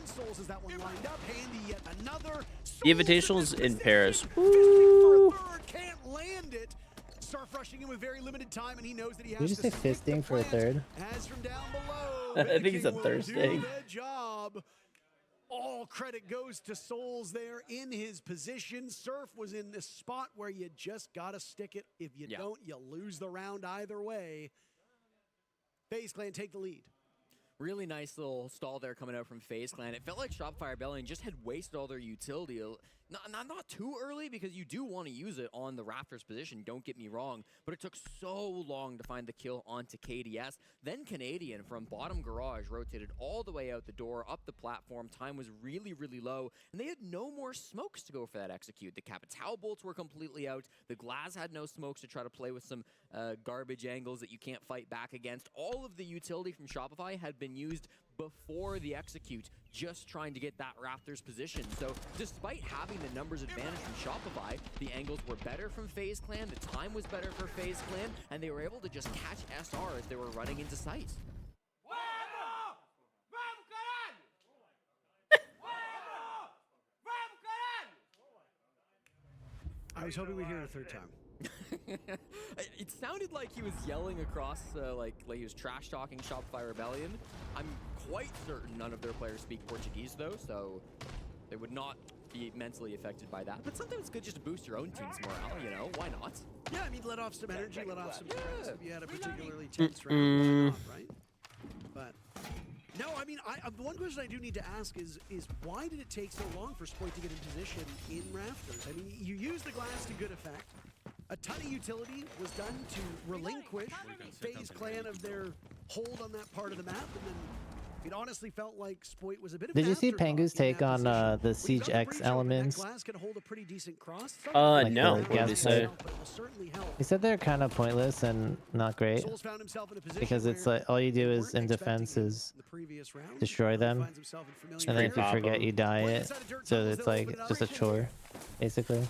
The Invitational's in Paris. Woo! Can't land it. Surf rushing him with very limited time, and he knows that he has Did you just say fisting for a third? As from down below, I think it's a Thursday. All credit goes to Souls there in his position. Surf was in this spot where you just got to stick it. If you don't, you lose the round either way. FaZe Clan take the lead. Really nice little stall there coming out from FaZe Clan. It felt like Shopify Rebellion just had wasted all their utility. Not too early, because you do want to use it on the Raptors position, don't get me wrong, but it took so long to find the kill onto KDS. Then Canadian from bottom garage rotated all the way out the door, up the platform. Time was really, really low, and they had no more smokes to go for that execute. The Capitao bolts were completely out. The Glass had no smokes to try to play with some garbage angles that you can't fight back against. All of the utility from Shopify had been used before the execute, just trying to get that Raptors position. So despite having the numbers advantage from Shopify, the angles were better from FaZe Clan, the time was better for FaZe Clan, and they were able to just catch SR as they were running into sight. I was hoping we'd hear it a third time. It sounded like he was yelling across, like he was trash talking Shopify Rebellion. I'm quite certain none of their players speak Portuguese though, so they would not be mentally affected by that. But sometimes it's good just to boost your own team's morale, you know? Why not? Yeah, I mean, let off some energy, let off some stress if you had a particularly tense round. Why not, right? But no, I mean, the one question I do need to ask is why did it take so long for Spoit to get in position in Rafters? I mean, you used the Glass to good effect. A ton of utility was done to relinquish FaZe Clan of their hold on that part of the map, and then it honestly felt like Spoit was a bit of Did you see Pangu's take on the Siege X elements? Glass can hold a pretty decent cross. Like no. the What did he gas say? pipe? He said they're kind of pointless and not great because it's like all you do is in defense is destroy them, and then if you forget, you die it. So it's like just a chore, basically.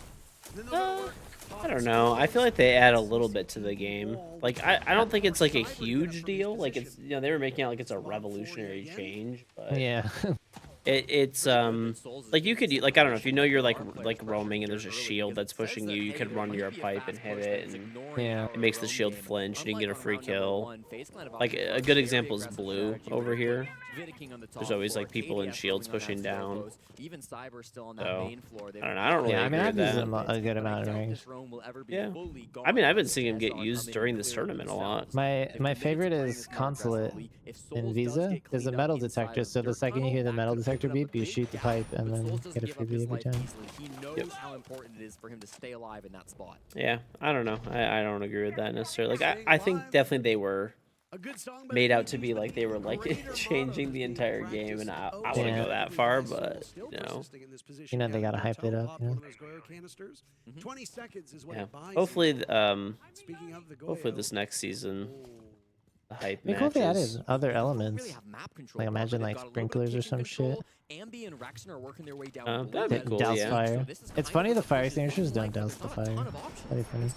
I don't know. I feel like they add a little bit to the game. Like, I don't think it's like a huge deal. Like, it's, you know, they were making it like it's a revolutionary change. But yeah. It's like you could, like, I don't know, if you know you're like roaming and there's a shield that's pushing you, you could run your pipe and hit it, and yeah, it makes the shield flinch and you can get a free kill. Like a good example is Blue over here. There's always like people in shields pushing down. So I don't know. I don't really I mean, agree I've with used that. him a good amount of range. Yeah, I mean, I've been seeing him get used during this tournament a lot. My favorite is Consulate in Visa. There's a metal detector, so the second you hear the metal detector beep, you shoot the pipe and then get a freebie every time. He knows how important it is for him to stay alive in that spot. Yeah, I don't know. I don't agree with that necessarily. Like, I think definitely they were made out to be like they were like changing the entire game, and I wouldn't go that far, but you know they gotta hype it up. You know? 20 seconds is what Yeah. it buys. Hopefully, Speaking of the hopefully this next season, the hype It'd be cool if they added matches. other elements. Like imagine like sprinklers or some shit. Ambi and Rexon are working their way down. That'd be cool, Douse yeah. fire. It's funny the fire extinguishers don't douse the fire. That'd be funny.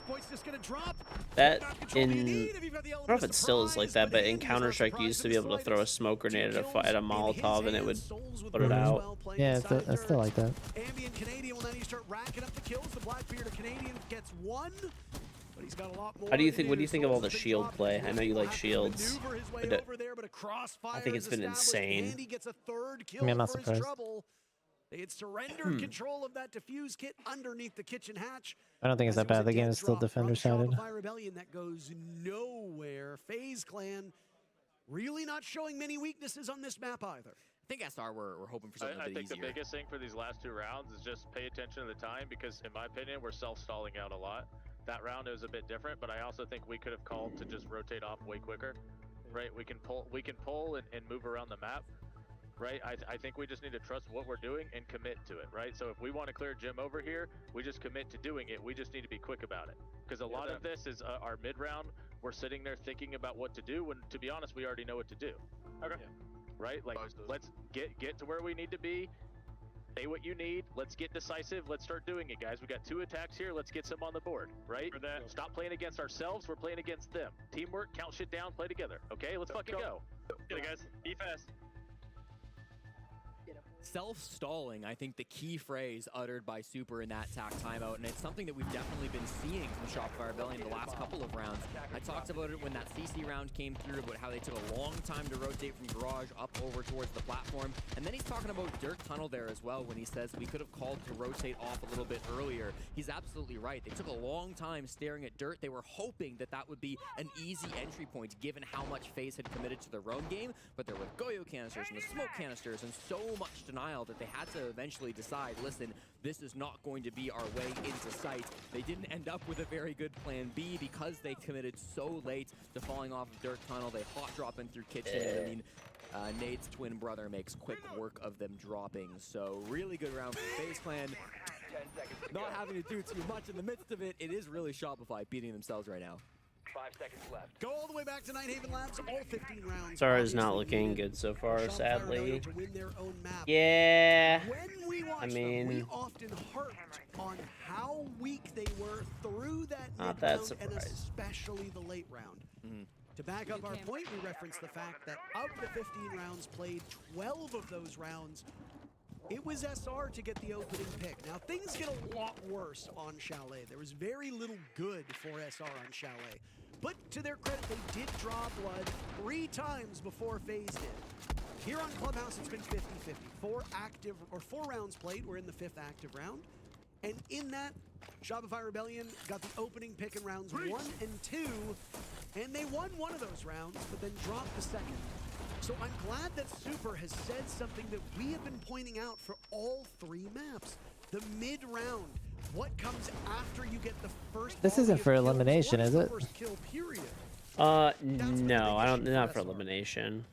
That in, I don't know if it still is like that, but in Counter-Strike you used to be able to throw a smoke grenade at a Molotov and it would put it out. Yeah, it's still like that. Ambi and Canadian will now start racking up the kills. The Blackbeard of Canadian gets one. But he's got a lot more. How do you think? What do you think of all the shield play? I know you like shields. But I think it's been insane. Andy gets a third kill I mean, I'm not for his surprised. trouble. They had surrendered control of that defuse kit underneath the kitchen hatch. I don't think it's that bad. The game is still defender-sided. Shopify Rebellion that goes nowhere. FaZe Clan really not showing many weaknesses on this map either. I think SR we're hoping for something a I bit think easier. the biggest thing for these last two rounds is just pay attention to the time, because in my opinion we're self-stalling out a lot. That round is a bit different, but I also think we could have called to just rotate off way quicker, right? We can pull and move around the map, right? I think we just need to trust what we're doing and commit to it, right? So if we want to clear Jim over here, we just commit to doing it. We just need to be quick about it, because a lot of this is our mid round. We're sitting there thinking about what to do when, to be honest, we already know what to do. Okay. Right? Like, let's get to where we need to be. Say what you need. Let's get decisive. Let's start doing it, guys. We got 2 attacks here. Let's get some on the board, right? Stop playing against ourselves. We're playing against them. Teamwork, count shit down, play together. Okay, let's fucking go. Get it, guys. Be fast. self-stalling, I think the key phrase uttered by Super in that TAC timeout, and it's something that we've definitely been seeing from Shopify Rebellion the last couple of rounds. I talked about it when that CC round came through, about how they took a long time to rotate from Garage up over towards the platform, and then he's talking about Dirt Tunnel there as well when he says we could have called to rotate off a little bit earlier. He's absolutely right. They took a long time staring at Dirt. They were hoping that that would be an easy entry point given how much FaZe had committed to their own game, but there were Goyo canisters and the smoke canisters and so much denial that they had to eventually decide, listen, this is not going to be our way into sight. They didn't end up with a very good plan B because they committed so late to falling off of Dirt Tunnel. They hot drop in through Kitchen. I mean, Nade's twin brother makes quick work of them dropping. So really good round for FaZe Clan. Not having to do too much in the midst of it. It is really Shopify beating themselves right now. 5 seconds left. Go all the way back to Nighthaven Labs, all 15 rounds. Zara's not looking good so far, sadly. To win their own map. Yeah. When we watched I mean, them, we often harped on how weak they were through that not mid that round and surprised. especially the late round. To back up our point, we referenced the fact that of the 15 rounds played, 12 of those rounds, it was SR to get the opening pick. Now, things get a lot worse on Chalet. There was very little good for SR on Chalet. But to their credit, they did draw blood 3 times before FaZe did. Here on Clubhouse, it's been 50-50. 4 rounds played. We're in the 5th active round. And in that, Shopify Rebellion got the opening pick in rounds 1 and 2. And they won one of those rounds, but then dropped the second. So I'm glad that Super has said something that we have been pointing out for all 3 maps. The mid-round. What comes after you get the first? This isn't for elimination, is it? No, I don't. Not for elimination.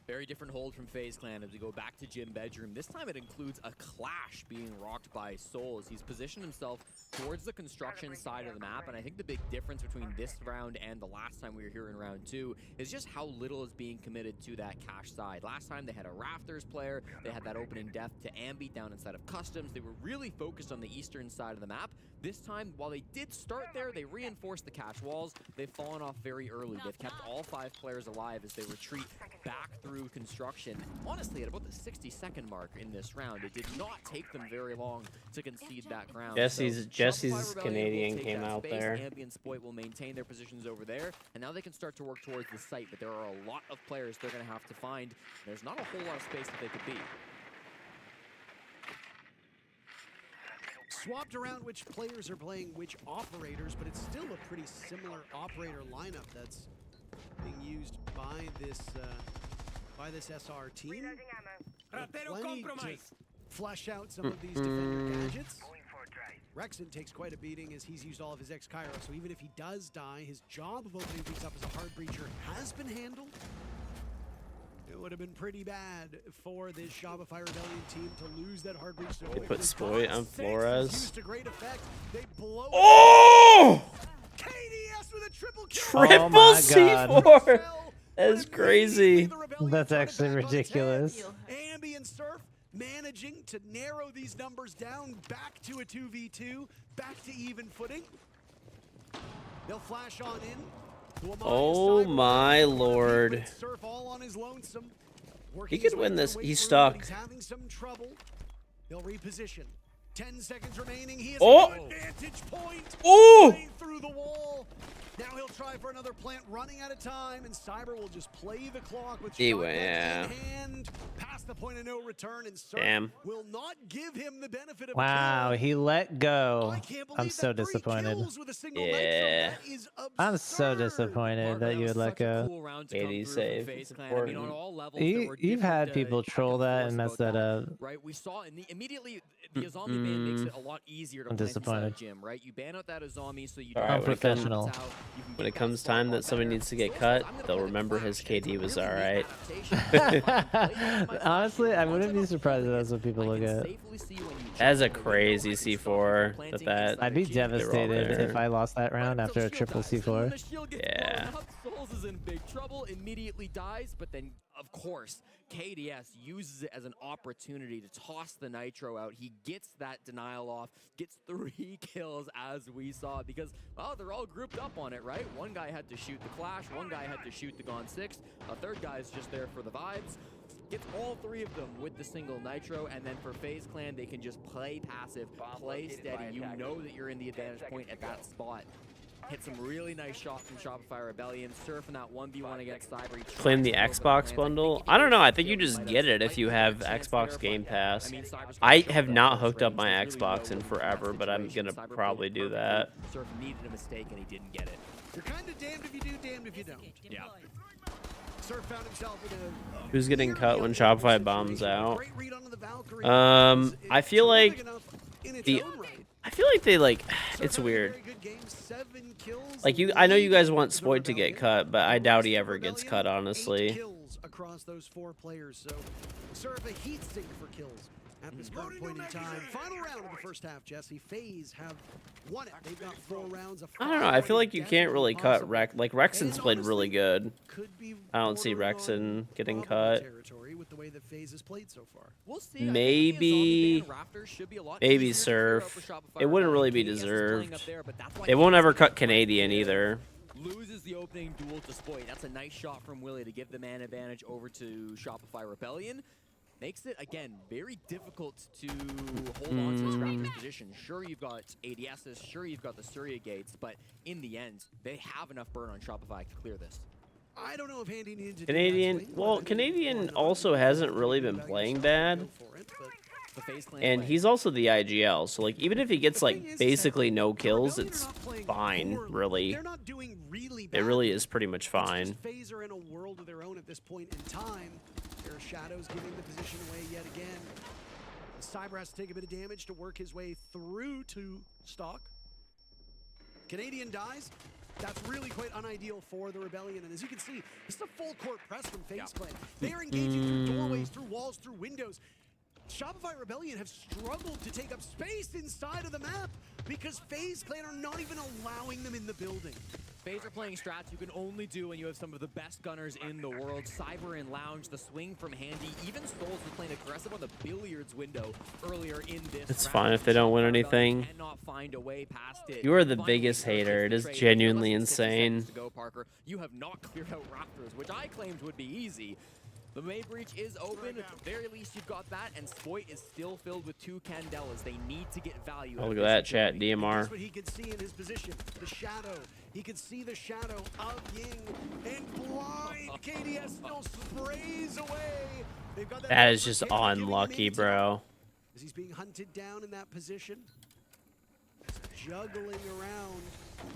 Very different hold from FaZe Clan as we go back to Gym Bedroom. This time it includes a clash being rocked by Souls. He's positioned himself towards the construction side of the map, and I think the big difference between this round and the last time we were here in round 2 is just how little is being committed to that cash side. Last time they had a Rafters player, they had that opening death to Ambi down inside of Customs. They were really focused on the eastern side of the map. This time, while they did start there, they reinforced the cash walls. They've fallen off very early. They've kept all 5 players alive as they retreat back through construction. Honestly, at about the 60-second mark in this round, it did not take them very long to concede that ground. Jesse's Canadian came out there. Ambi and Spoit will maintain their positions over there, and now they can start to work towards the site, but there are a lot of players they're going to have to find. There's not a whole lot of space that they could be. Swapped around which players are playing which operators, but it's still a pretty similar operator lineup that's being used by this SR team. Plenty to flesh out some of these defender gadgets. Rexon takes quite a beating as he's used all of his X-Cairo, so even if he does die, his job of opening things up as a hard breacher has been handled. It would have been pretty bad for this Shopify Rebellion team to lose that hard breach. So Put Spoit on Flores. To great effect. They blow KDS with a triple kill. Triple C4. That's crazy. That's actually ridiculous. Ambi and Surf managing to narrow these numbers down back to a 2v2, back to even footing. They'll flash on in. Oh my lord. Surf all on his lonesome. He could win this. He's stuck. He's having some trouble. They'll reposition. 10 seconds remaining. He has a vantage point. Through the wall. Now he'll try for another plant, running out of time, and Cyber will just play the clock with shotgun in hand, past the point of no return, and Surf will not give him the benefit of wow, he let go. I'm so disappointed. Yeah. I'm so disappointed that you would let go. 80 save. You've had people troll that and mess that up. Right, we saw immediately the Azami ban makes it a lot easier to play inside a gym, right? You ban out that Azami so you don't professional. When it comes time that somebody needs to get cut, they'll remember his KD was alright. Honestly, I wouldn't be surprised if that's what people look at. That's a crazy C4. I'd be devastated if I lost that round after a triple C4. Yeah. Souls is in big trouble, immediately dies, but then, of course, KDS uses it as an opportunity to toss the Nitro out. He gets that denial off, gets 3 kills as we saw, because, well, they're all grouped up on it, right? One guy had to shoot the Clash, one guy had to shoot the Gone 6, a third guy's just there for the vibes. gets all 3 of them with the single nitro, and then for FaZe Clan, they can just play passive, play steady. You know that you're in the advantage point at that spot. Hit some really nice shots from Shopify Rebellion, surfing that 1v1 against Cyber. Claim the Xbox bundle? I don't know. I think you just get it if you have Xbox Game Pass. I have not hooked up my Xbox in forever, but I'm gonna probably do that. Surf needed a mistake and he didn't get it. You're kind of damned if you do, damned if you don't. Yeah. Surf found himself in a Who's getting cut when Shopify bombs out? I feel like they like. It's weird. Like I know you guys want Spoit to get cut, but I doubt he ever gets cut, honestly. Kills across those 4 players, so Surf a heat sink for kills at this current point in time. Final round of the first half, Jesse. FaZe have won it. They've got 4 rounds of. I don't know. I feel like you can't really cut Rex. Like Rexon's played really good. I don't see Rexon getting cut. With the way that FaZe has played so far. We'll see. Maybe Surf. It wouldn't really be deserved. They won't ever cut Canadian either. Loses the opening duel to Spoit. That's a nice shot from Willie to give the man advantage over to Shopify Rebellion. Makes it, again, very difficult to hold on to this Raptors position. Sure, you've got ADSs, sure, you've got the Surya gates, but in the end, they have enough burn on Shopify to clear this. I don't know if Handy needs to Canadian. Well, Canadian also hasn't really been playing bad. And he's also the IGL, so like even if he gets like basically no kills, it's fine, really. It really is pretty much fine. FaZe are in a world of their own at this point in time. There are shadows giving the position away yet again. Cyber has to take a bit of damage to work his way through to stock. Canadian dies. That's really quite unideal for the Rebellion. And as you can see, this is a full court press from FaZe Clan. They are engaging through doorways, through walls, through windows. Shopify Rebellion have struggled to take up space inside of the map because FaZe Clan are not even allowing them in the building. FaZe are playing strats you can only do when you have some of the best gunners in the world. Cyber and Lounge, the swing from Handy. Even Souls was playing aggressive on the billiards window earlier in this. It's fine if they don't win anything. Cannot find a way past it. You are the biggest hater. It is genuinely insane. Go, Parker. You have not cleared out Raptors, which I claimed would be easy. The main breach is open. At the very least, you've got that, and Spoit is still filled with 2 Candelas. They need to get value. Oh, look at that chat, DMR. That's what he could see in his position. The shadow. He could see the shadow of Ying, and blind KDS still sprays away. They've got that is just unlucky, bro. As he's being hunted down in that position, juggling around,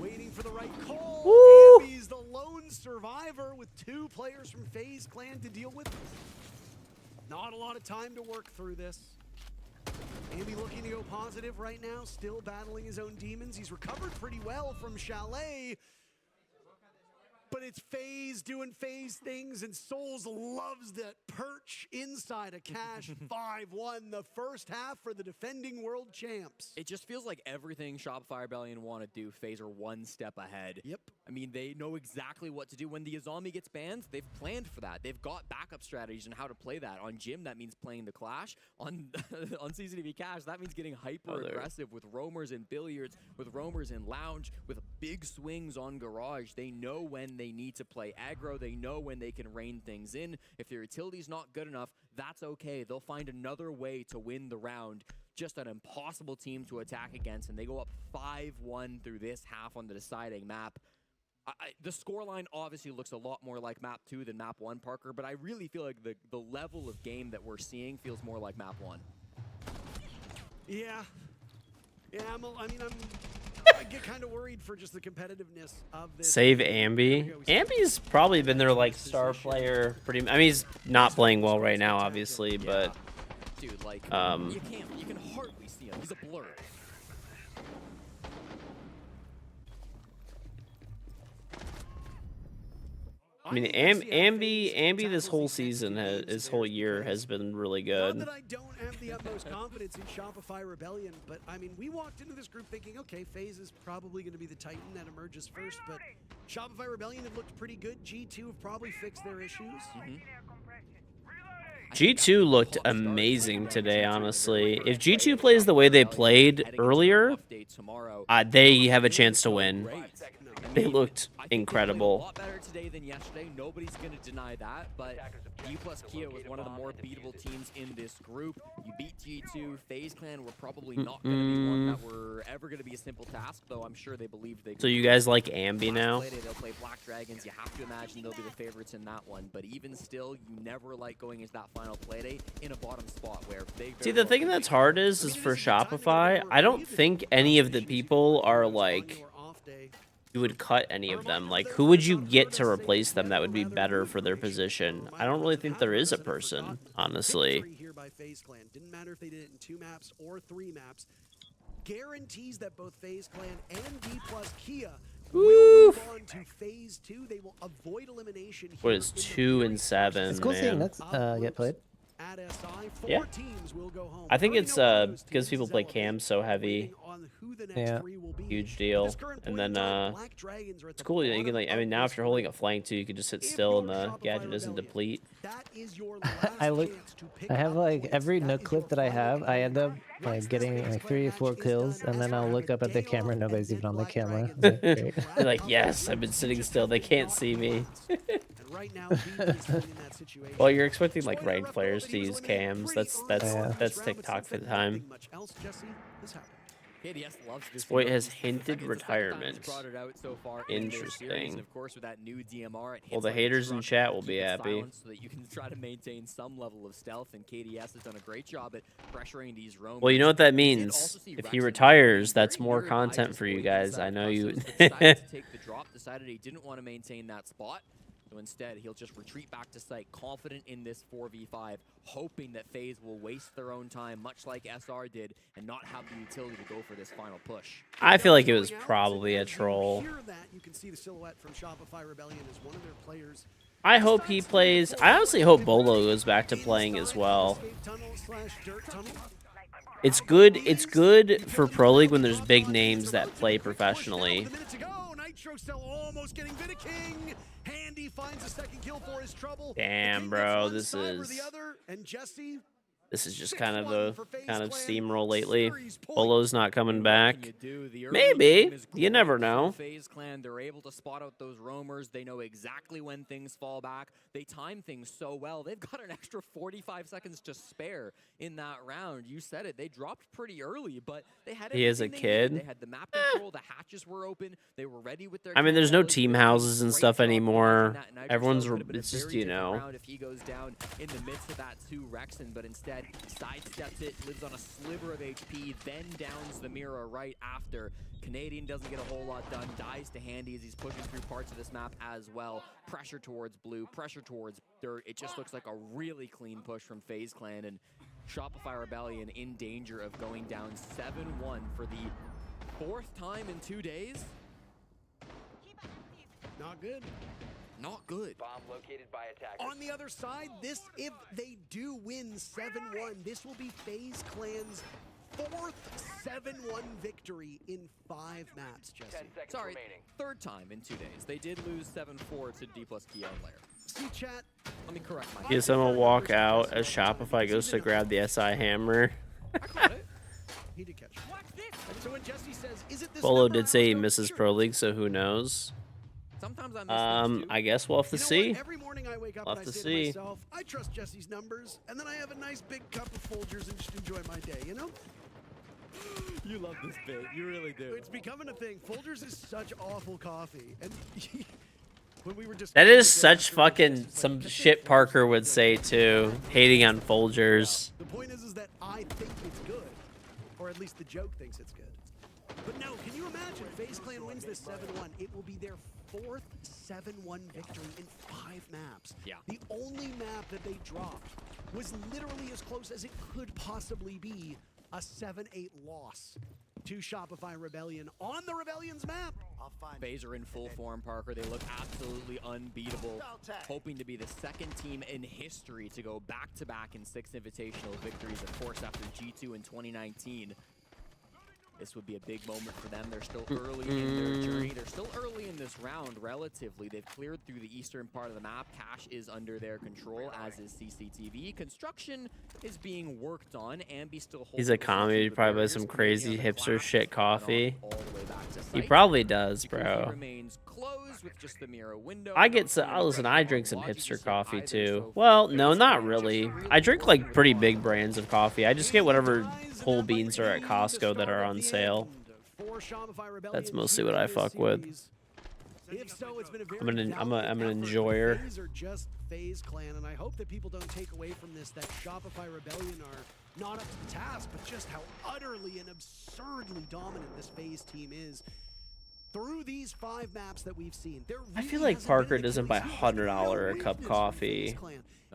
waiting for the right call. He's the lone survivor with 2 players from FaZe Clan to deal with. Not a lot of time to work through this. Ambi looking to go positive right now, still battling his own demons. He's recovered pretty well from Chalet. But it's FaZe doing FaZe things, and Souls loves that perch inside a cash. 5-1, the first half for the defending world champs. It just feels like everything Shopify Rebellion want to do, FaZe are 1 step ahead. Yep. I mean, they know exactly what to do. When the Azami gets banned, they've planned for that. They've got backup strategies on how to play that. On Jim, that means playing the Clash. On CCTV Cash, that means getting hyper-aggressive with roamers and billiards, with roamers and lounge, with big swings on Garage. They know when they need to play aggro. They know when they can rein things in. If their utility's not good enough, that's okay. They'll find another way to win the round. Just an impossible team to attack against, and they go up 5-1 through this half on the deciding map. The scoreline obviously looks a lot more like Map 2 than Map 1, Parker, but I really feel like the level of game that we're seeing feels more like Map 1. Yeah. Yeah, I get kind of worried for just the competitiveness of this. Save Ambi. Ambi's probably been their like star player. I mean, he's not playing well right now, obviously, but dude, like you can hardly see him. He's a blur. I mean, Ambi this whole season, this whole year has been really good. Not that I don't have the utmost confidence in Shopify Rebellion, but I mean, we walked into this group thinking, okay, FaZe is probably going to be the Titan that emerges first, but Shopify Rebellion have looked pretty good. G2 have probably fixed their issues. G2 looked amazing today, honestly. If G2 plays the way they played earlier, they have a chance to win. They looked incredible. A lot better today than yesterday. Nobody's going to deny that. But D plus Kia was one of the more beatable teams in this group. You beat G2. FaZe Clan were probably not going to be one that were ever going to be a simple task, though I'm sure they believed they could. So you guys like Ambi now? They'll play Black Dragons. You have to imagine they'll be the favorites in that one. But even still, you never like going into that final playdate in a bottom spot where they. See, the thing that's hard is for Shopify, I don't think any of the people are like. You would cut any of them. Like, who would you get to replace them that would be better for their position? I don't really think there is a person, honestly. Didn't matter if they did it in 2 maps or 3 maps. Guarantees that both FaZe Clan and D plus Kia will move on to phase 2. They will avoid elimination. What is 2 and 7? It's cool seeing Nuts get played. Yeah. I think it's because people play cam so heavy. Yeah. Huge deal. And then it's cool. You can like. I mean, now if you're holding a flank too, you can just sit still and the gadget doesn't deplete. I have like every Nook clip that I have. I end up like getting like 3 or 4 kills, and then I'll look up at the camera. Nobody's even on the camera. You're like, yes, I've been sitting still. They can't see me. Well, you're expecting like ranked players to use cams. That's TikTok for the time. KDS loves this. Void has hinted retirement. So Interesting. Of course, with that new DMR, Well, the haters in chat will be happy. So that you can try to maintain some level of stealth, and KDS has done a great job at pressuring these roamers. Well, you know what that means. If he retires, that's more content for you guys. I know you. Decided to take the drop. Decided he didn't want to maintain that spot. So instead, he'll just retreat back to site, confident in this 4v5, hoping that FaZe will waste their own time, much like SR did, and not have the utility to go for this final push. I feel like it was probably a troll. I hope he plays. I honestly hope Bolo goes back to playing as well. It's good. It's good for Pro League when there's big names that play professionally. Damn, bro, this is just kind of the steamroll lately. Bolo's not coming back. Maybe. You never know. FaZe Clan, they're able to spot out those roamers. They know exactly when things fall back. They time things so well. They've got an extra 45 seconds to spare in that round. You said it. They dropped pretty early, but they had He is a kid. They had the map control. The hatches were open. They were ready with their. I mean, there's no team houses and stuff anymore. Everyone's. It's just, you know. If he goes down in the midst of that to Rexon, but instead sidesteps it, lives on a sliver of HP, then downs the mirror right after. Canadian doesn't get a whole lot done, dies to Handy as he's pushing through parts of this map as well. Pressure towards blue, pressure towards dirt. It just looks like a really clean push from FaZe Clan, and Shopify Rebellion in danger of going down 7-1 for the 4th time in 2 days. Not good. Not good. Bomb located by attackers. On the other side, if they do win 7-1, this will be FaZe Clan's 4th 7-1 victory in 5 maps, Jesse. Sorry, remaining. 3rd time in 2 days. They did lose 7-4 to D plus Kia on layer. See, chat. Let me correct my. Yes, I'm gonna walk out as Shopify goes to grab the SI hammer. He did catch it. So when Jesse says, "Is it this?" Bolo did say he misses Pro League, so who knows? Sometimes I miss I guess we'll have to see. Every morning I wake up We'll and have I to say see. to myself, I trust Jesse's numbers, and then I have a nice big cup of Folgers and just enjoy my day, you know? You love this bit. You really do. It's becoming a thing. Folgers is such awful coffee. And when we were just That is such fucking some shit Parker would say too, hating on Folgers. The point is that I think it's good, or at least the joke thinks it's good. But no, can you imagine FaZe Clan wins this 7-1? It will be their 4th 7-1 victory in 5 maps. Yeah. The only map that they dropped was literally as close as it could possibly be a 7-8 loss to Shopify Rebellion on the Rebellion's map. FaZe are in full form, Parker. They look absolutely unbeatable, hoping to be the 2nd team in history to go back-to-back in 6 invitational victories, of course, after G2 in 2019. this would be a big moment for them. They're still early in their journey. They're still early in this round, relatively. They've cleared through the eastern part of the map. Cache is under their control, as is CCTV. Construction is being worked on. Ambi still holds. He's a commie. He probably buys some crazy hipster shit coffee. He probably does, bro. I get some. Listen, I drink some hipster coffee too. Well, no, not really. I drink like pretty big brands of coffee. I just get whatever whole beans are at Costco that are on sale. That's mostly what I fuck with. I'm an enjoyer. These are just FaZe Clan, and I hope that people don't take away from this that Shopify Rebellion are not up to the task, but just how utterly and absurdly dominant this FaZe team is. Through these 5 maps that we've seen, there really I feel like Parker doesn't buy $100 a cup coffee.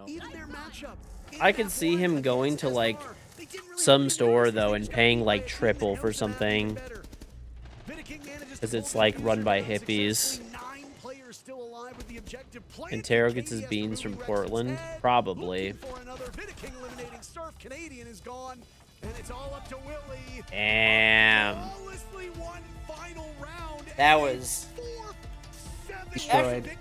Even their matchup, I can see him going to like some store though and paying like triple for something, because it's like run by hippies. And Taro gets his beans from Portland, probably. Damn. That was destroyed.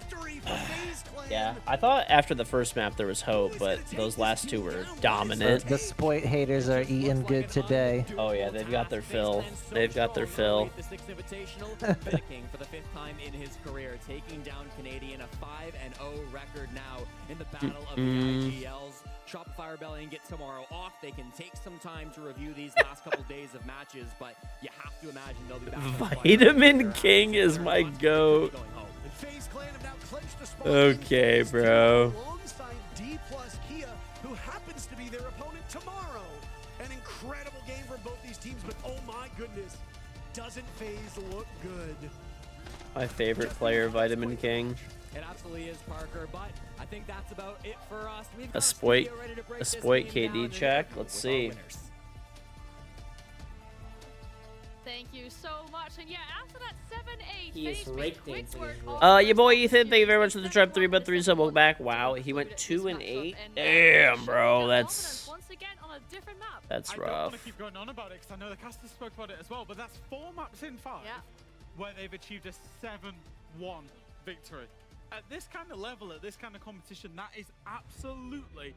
Yeah, I thought after the first map there was hope, but those last 2 were dominant. The Spoit haters are eating good today. Oh yeah, they've got their fill. They've got their fill. The 6th Invitational, King for the 5th time in his career, taking down Canadian, a 5-0 record now in the battle of the IGLs. Shopify Rebellion get tomorrow off. They can take some time to review these last couple days of matches, but you have to imagine they'll be back. Vitamin King is my goat. Okay, bro. Alongside D+ Kia, who happens to be their opponent tomorrow. An incredible game for both these teams, but oh my goodness, doesn't FaZe look good? My favorite player, Vitamin King. It absolutely is, Parker, but I think that's about it for us. A Spoit KD check. Let's see. Thank you so much. And yeah, after that 7-8, He is FaZe rake made quick dancing work as well. of Your boy Ethan, thank you very much for the trap 3x3 sub. Welcome back. Wow, he went 2-8. Damn, bro, that's I don't rough. want to keep going on about it because I know the casters spoke about it as well, but that's 4 maps in 5 where they've achieved a 7-1 victory. At this kind of level, at this kind of competition, that is absolutely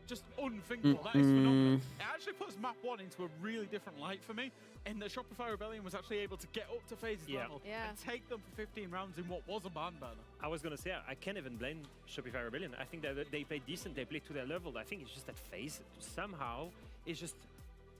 just unthinkable. That is phenomenal. It actually puts map 1 into a really different light for me, in that Shopify Rebellion was actually able to get up to FaZe's level and take them for 15 rounds in what was a barn burner. I was going to say, I can't even blame Shopify Rebellion. I think that they played decent, they played to their level. I think it's just that FaZe somehow is just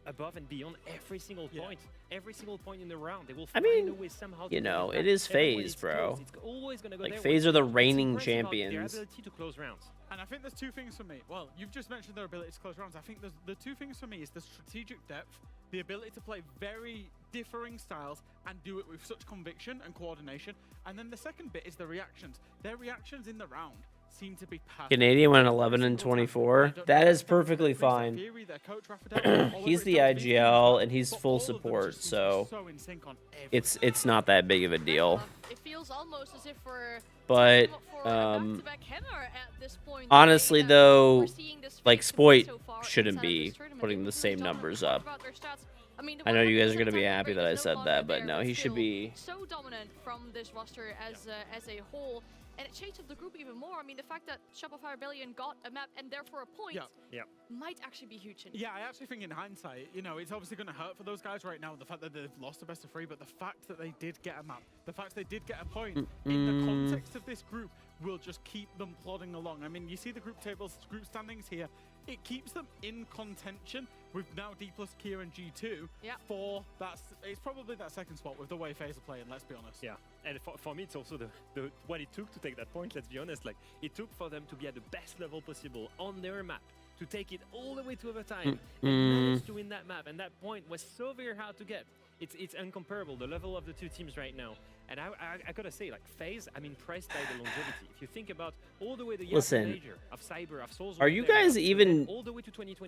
above and beyond every single point. Every single point in the round. They will find a way somehow to You know, win. it is Everyone FaZe, bro. close. It's always gonna go Like, their FaZe way. are the What's reigning impressive about champions. Their ability to close rounds. And I think there's 2 things for me. Well, you've just mentioned their ability to close rounds. I think the 2 things for me is the strategic depth, the ability to play very differing styles and do it with such conviction and coordination. And then the second bit is the reactions. Their reactions in the round seem to be perfect. Canadian went 11-24. That is perfectly fine. He's the IGL and he's full support, so it's not that big of a deal. It feels almost as if we're But honestly, though, like Spoit shouldn't be putting the same numbers up. I know you guys are gonna be happy that I said that, but no, he should be. So dominant from this roster as a whole, and it changed up the group even more. I mean, the fact that Shopify Rebellion got a map and therefore a point might actually be huge. Yeah, I actually think in hindsight, you know, it's obviously going to hurt for those guys right now, the fact that they've lost the best of 3, but the fact that they did get a map, the fact they did get a point, in the context of this group, will just keep them plodding along. I mean, you see the group tables, group standings here. It keeps them in contention with now D+ Kia and G2 for that. It's probably that second spot with the way FaZe are playing, let's be honest. Yeah, and for me, it's also the what it took to take that point, let's be honest. Like, it took for them to be at the best level possible on their map, to take it all the way to overtime, and manage to win that map. And that point was so very hard to get. It's incomparable, the level of the 2 teams right now. And I gotta say, like, FaZe, I'm impressed by the longevity. If you think about all the way the major of Cyber, of Souls, Are you guys even?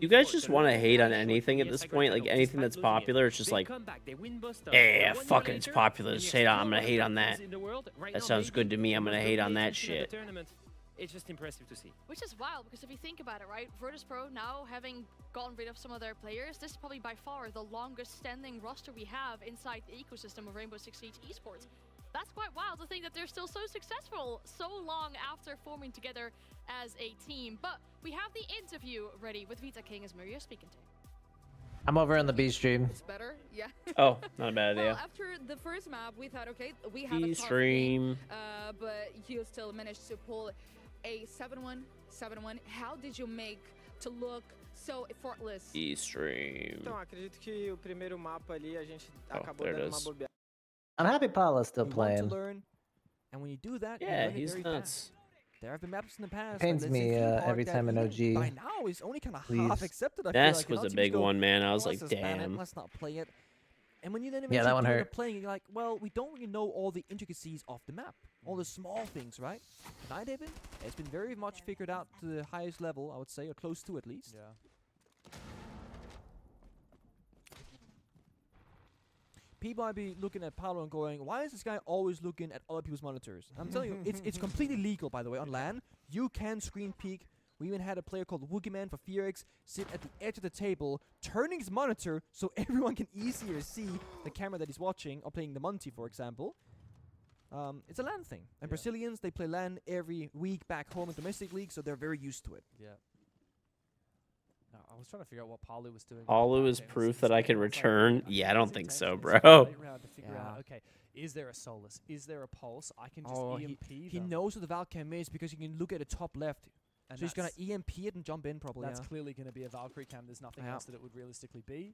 You guys just want to hate on anything at this point? Like anything that's popular, it's just like, yeah, fuck it, it's popular. Just hate on. I'm gonna hate on that. That sounds good to me. I'm gonna hate on that shit. it's just impressive to see. Which is wild, because if you think about it, right, Virtus.pro now having gotten rid of some of their players, this is probably by far the longest standing roster we have inside the ecosystem of Rainbow Six Siege esports. That's quite wild to think that they're still so successful so long after forming together as a team. But we have the interview ready with Vita King as Maria speaking to. I'm over on the B stream. It's better, yeah. Oh, not a bad idea. Well, after the first map, we thought, okay, we have B a tough stream. game, but you still managed to pull a 7-1, 7-1. How did you make to look so effortless? B stream. Então, acredito que o primeiro mapa ali a gente acabou there it dando uma is. bobeada. I'm happy Paula's still You want playing. to learn, and when you do that, you Yeah, learn it he's very nuts. fast. There have been maps in the past. Pains like me every time an OG by now is only kind of leaves. half accepted. I feel Nest like. You know, was a teams big go, one, man. I was "Oh, like, let's just ban it, damn. let's not play it. And when you then Yeah, eventually that one end hurt. up playing, you're like, well, we don't really know all the intricacies of the map, all the small things, right? Nighthaven has been very much figured out to the highest level, I would say, or close to at least. Yeah. People might be looking at Paolo and going, why is this guy always looking at other people's monitors? I'm telling you, it's completely legal, by the way, on LAN. You can screen peek. We even had a player called Woogieman for Fearx sit at the edge of the table, turning his monitor so everyone can easier see the camera that he's watching, or playing the Monty, for example. It's a LAN thing. And Brazilians, they play LAN every week back home in domestic league, so they're very used to it. Yeah. No, I was trying to figure out what Palu was doing. Palu is proof that I can return? Yeah, I don't think so, bro. To figure out, okay, is there a Solus? Is there a Pulse? I can just EMP he them. knows what the Valcam is because he can look at the top left. And So he's going to EMP it and jump in probably. That's yeah. clearly going to be a Valkyrie cam. There's nothing Yeah. else that it would realistically be.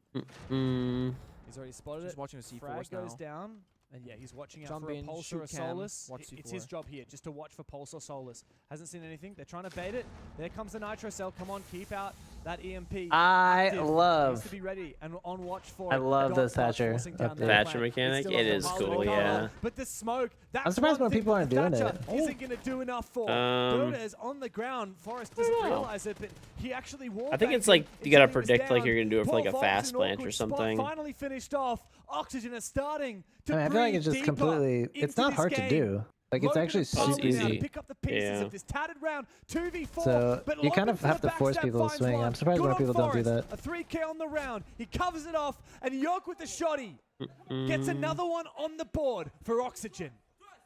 Mm. He's already spotted Just it. watching the C4s Frag goes now. down. And yeah, he's watching out Jump for a in, Pulse or a shoot cam, Solus. watch It's his C4. job here, just to watch for Pulse or Solus. Hasn't seen anything. They're trying to bait it. There comes the Nitro Cell. Come on, keep out that EMP. I Active. love- Needs to be ready and on watch for I it. love Dot the Dot Thatcher forcing down update. that Thatcher flank. mechanic? It's still It on is the cool, Palu yeah. cover, But the smoke, that's I'm surprised one more thing people that aren't doing Thatcher it. isn't going to do enough for. Um, Dota's on the ground. Forrest doesn't know. realize it, but he actually walked I think back it's like in you gotta until he was predict like down. you're gonna do it for like a Paul fast Fox in an plant or awkward spot, something. Finally finished off. Oxygen is starting to I mean, I feel like breathe it's just deeper completely. It's into not this hard to game. do. Like it's Logan actually and super Paul now to easy. pick up the pieces Yeah. of this tattered round 2v4. So but you kind Logan of for have the to force backstab people to finds swing. one. I'm surprised Good more on people don't do Forrest. that. A 3K on the round. He covers it off, and York with the shotty gets another one on the board for Oxygen.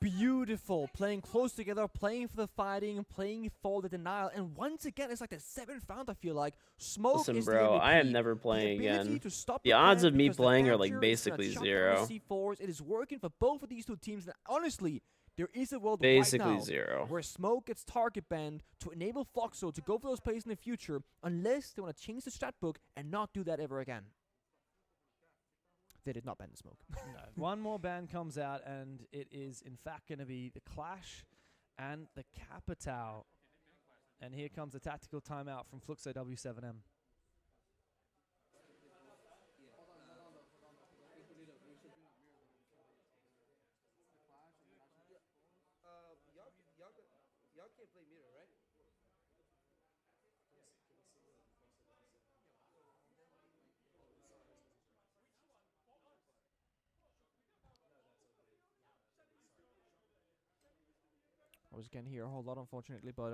Beautiful, playing close together, playing for the fighting, playing for the denial, and once again, it's like the 7th round. I feel like smoke Listen, is bro, the I am MVP. never The playing ability again. to stop The your odds plan of me because the playing are like Thatcher is gonna basically chop down the zero. C4s. It is working for both of these two teams. And honestly, there is a world Basically right now zero. where smoke gets target banned to enable Foxo to go for those plays in the future, unless they want to change the strat book and not do that ever again. They did not ban the smoke. No. One more ban comes out, and it is in fact going to be the Clash and the Capitao. And here comes a tactical timeout from Fluxo W7M. Y'all can't play meter, right? I was getting here a whole lot, unfortunately, but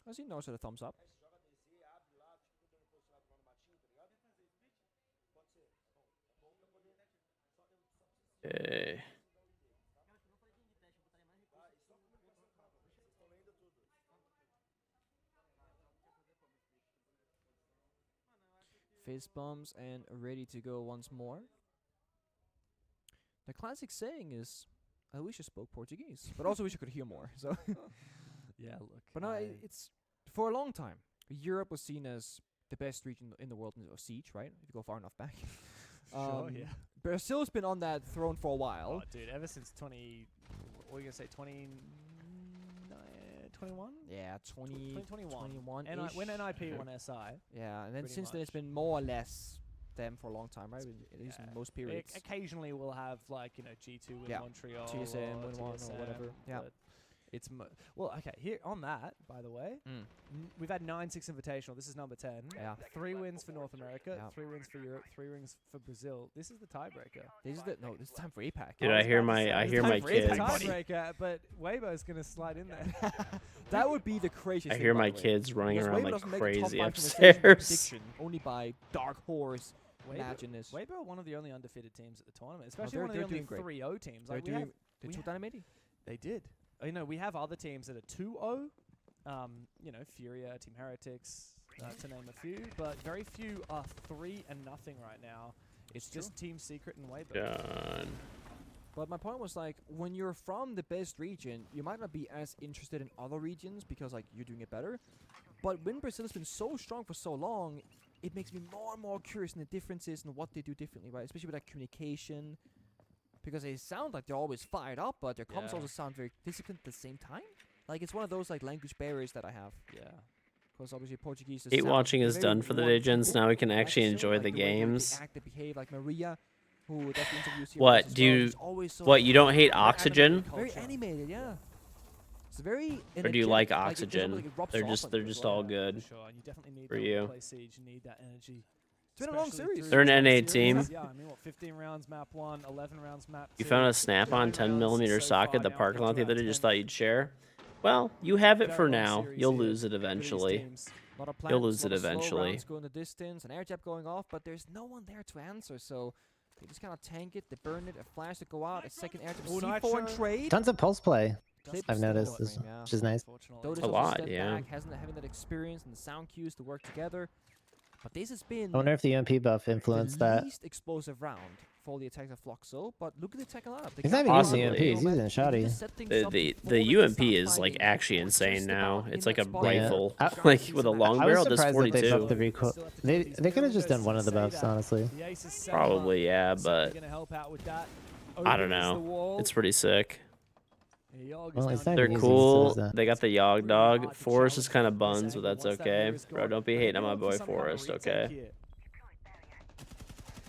as he knows, at a thumbs up. Okay. Fist bumps and ready to go once more. The classic saying is, I wish I spoke Portuguese, but also wish I could hear more. So, Yeah, look. but no, it's for a long time. Europe was seen as the best region in the world of Siege, right? If you go far enough back. Sure, yeah. Brazil's been on that throne for a while. Oh, dude, ever since what are you going to say, 21? Yeah, 2021. 21-ish. When NIP won SI. Yeah, and then pretty since then it's much. been more or less them for a long time, right? At least in most periods. Occasionally we'll have like, G2 win Yeah, Montreal TSM or win one or TSM, whatever. Yeah. but It's well, okay. Here on that, by the way, we've had 9-6 Invitational. This is number 10. Yeah. 3 wins for North America, Yeah. 3 wins for Europe, 3 wins for Brazil. This is the tiebreaker. This is this is time for APAC. Dude, I hear my kids. Tiebreaker, but Weibo's gonna slide in there. That would be the craziest. I hear thing, my by the way. kids running Because around Weibo like doesn't make the top crazy 5 upstairs. prediction only by Dark Horse. Imagine this. Weibo are one of the only undefeated teams at the tournament, especially they're one of the only doing great. 3-0 teams. They're Like doing. They we took have- down Amity. They did. You know, we have other teams that are 2-0. You know, Furia, Team Heretics, to name a few, but very few are 3-0 right now. It's just Team Secret and Weibo. Done. But my point was like, when you're from the best region, you might not be as interested in other regions because like you're doing it better. But when Brazil's been so strong for so long, it makes me more and more curious in the differences and what they do differently, right? Especially with that communication. Because they sound like they're always fired up, but their comms also sound very disciplined at the same time. Like, it's one of those, like, language barriers that I have. Yeah. Because obviously Portuguese is... Hate watching is done for the Legends. Now we can actually enjoy the games. They behave like Maria, who does the interviews here. What, do you... What, you don't hate Oxygen? Very animated, yeah. It's very... Or do you like energetic. Oxygen? They're just all good for you. Play Siege, you need that energy. It's been a long series. They're an NA team. Yeah, I mean, what, 15 rounds map 1, 11 rounds map 2. You found a snap-on 10mm socket at the parking lot the other day, just thought you'd share? Well, you have it for now. You'll lose it eventually. You'll lose it eventually. Go in the distance, an air jab going off, but there's no one there to answer, so they just kind of tank it, they burn it, a flash to go out, a second air jab, C4 and trade. Tons of pulse play. Clips I've noticed, this, which is nice. Dota's A also lot, stepped yeah. back, hasn't having that experience and the sound cues to work together. But this has been I wonder if the UMP buff influenced the that. least explosive round for the attacks of Floxo, but look at the attack lineup. He's not even using the UMP, he's using Shoddy. The UMP is like actually insane now. It's like a rifle, like with a long barrel. This 42. They buffed the recoil. They could have just done one of the buffs, honestly. Probably, yeah, but I don't know. It's pretty sick. Well, it's not They're even cool. using They got the Yogg Dog. Forrest is kind of buns, but that's okay. Bro, don't be hating on my boy Forrest, okay?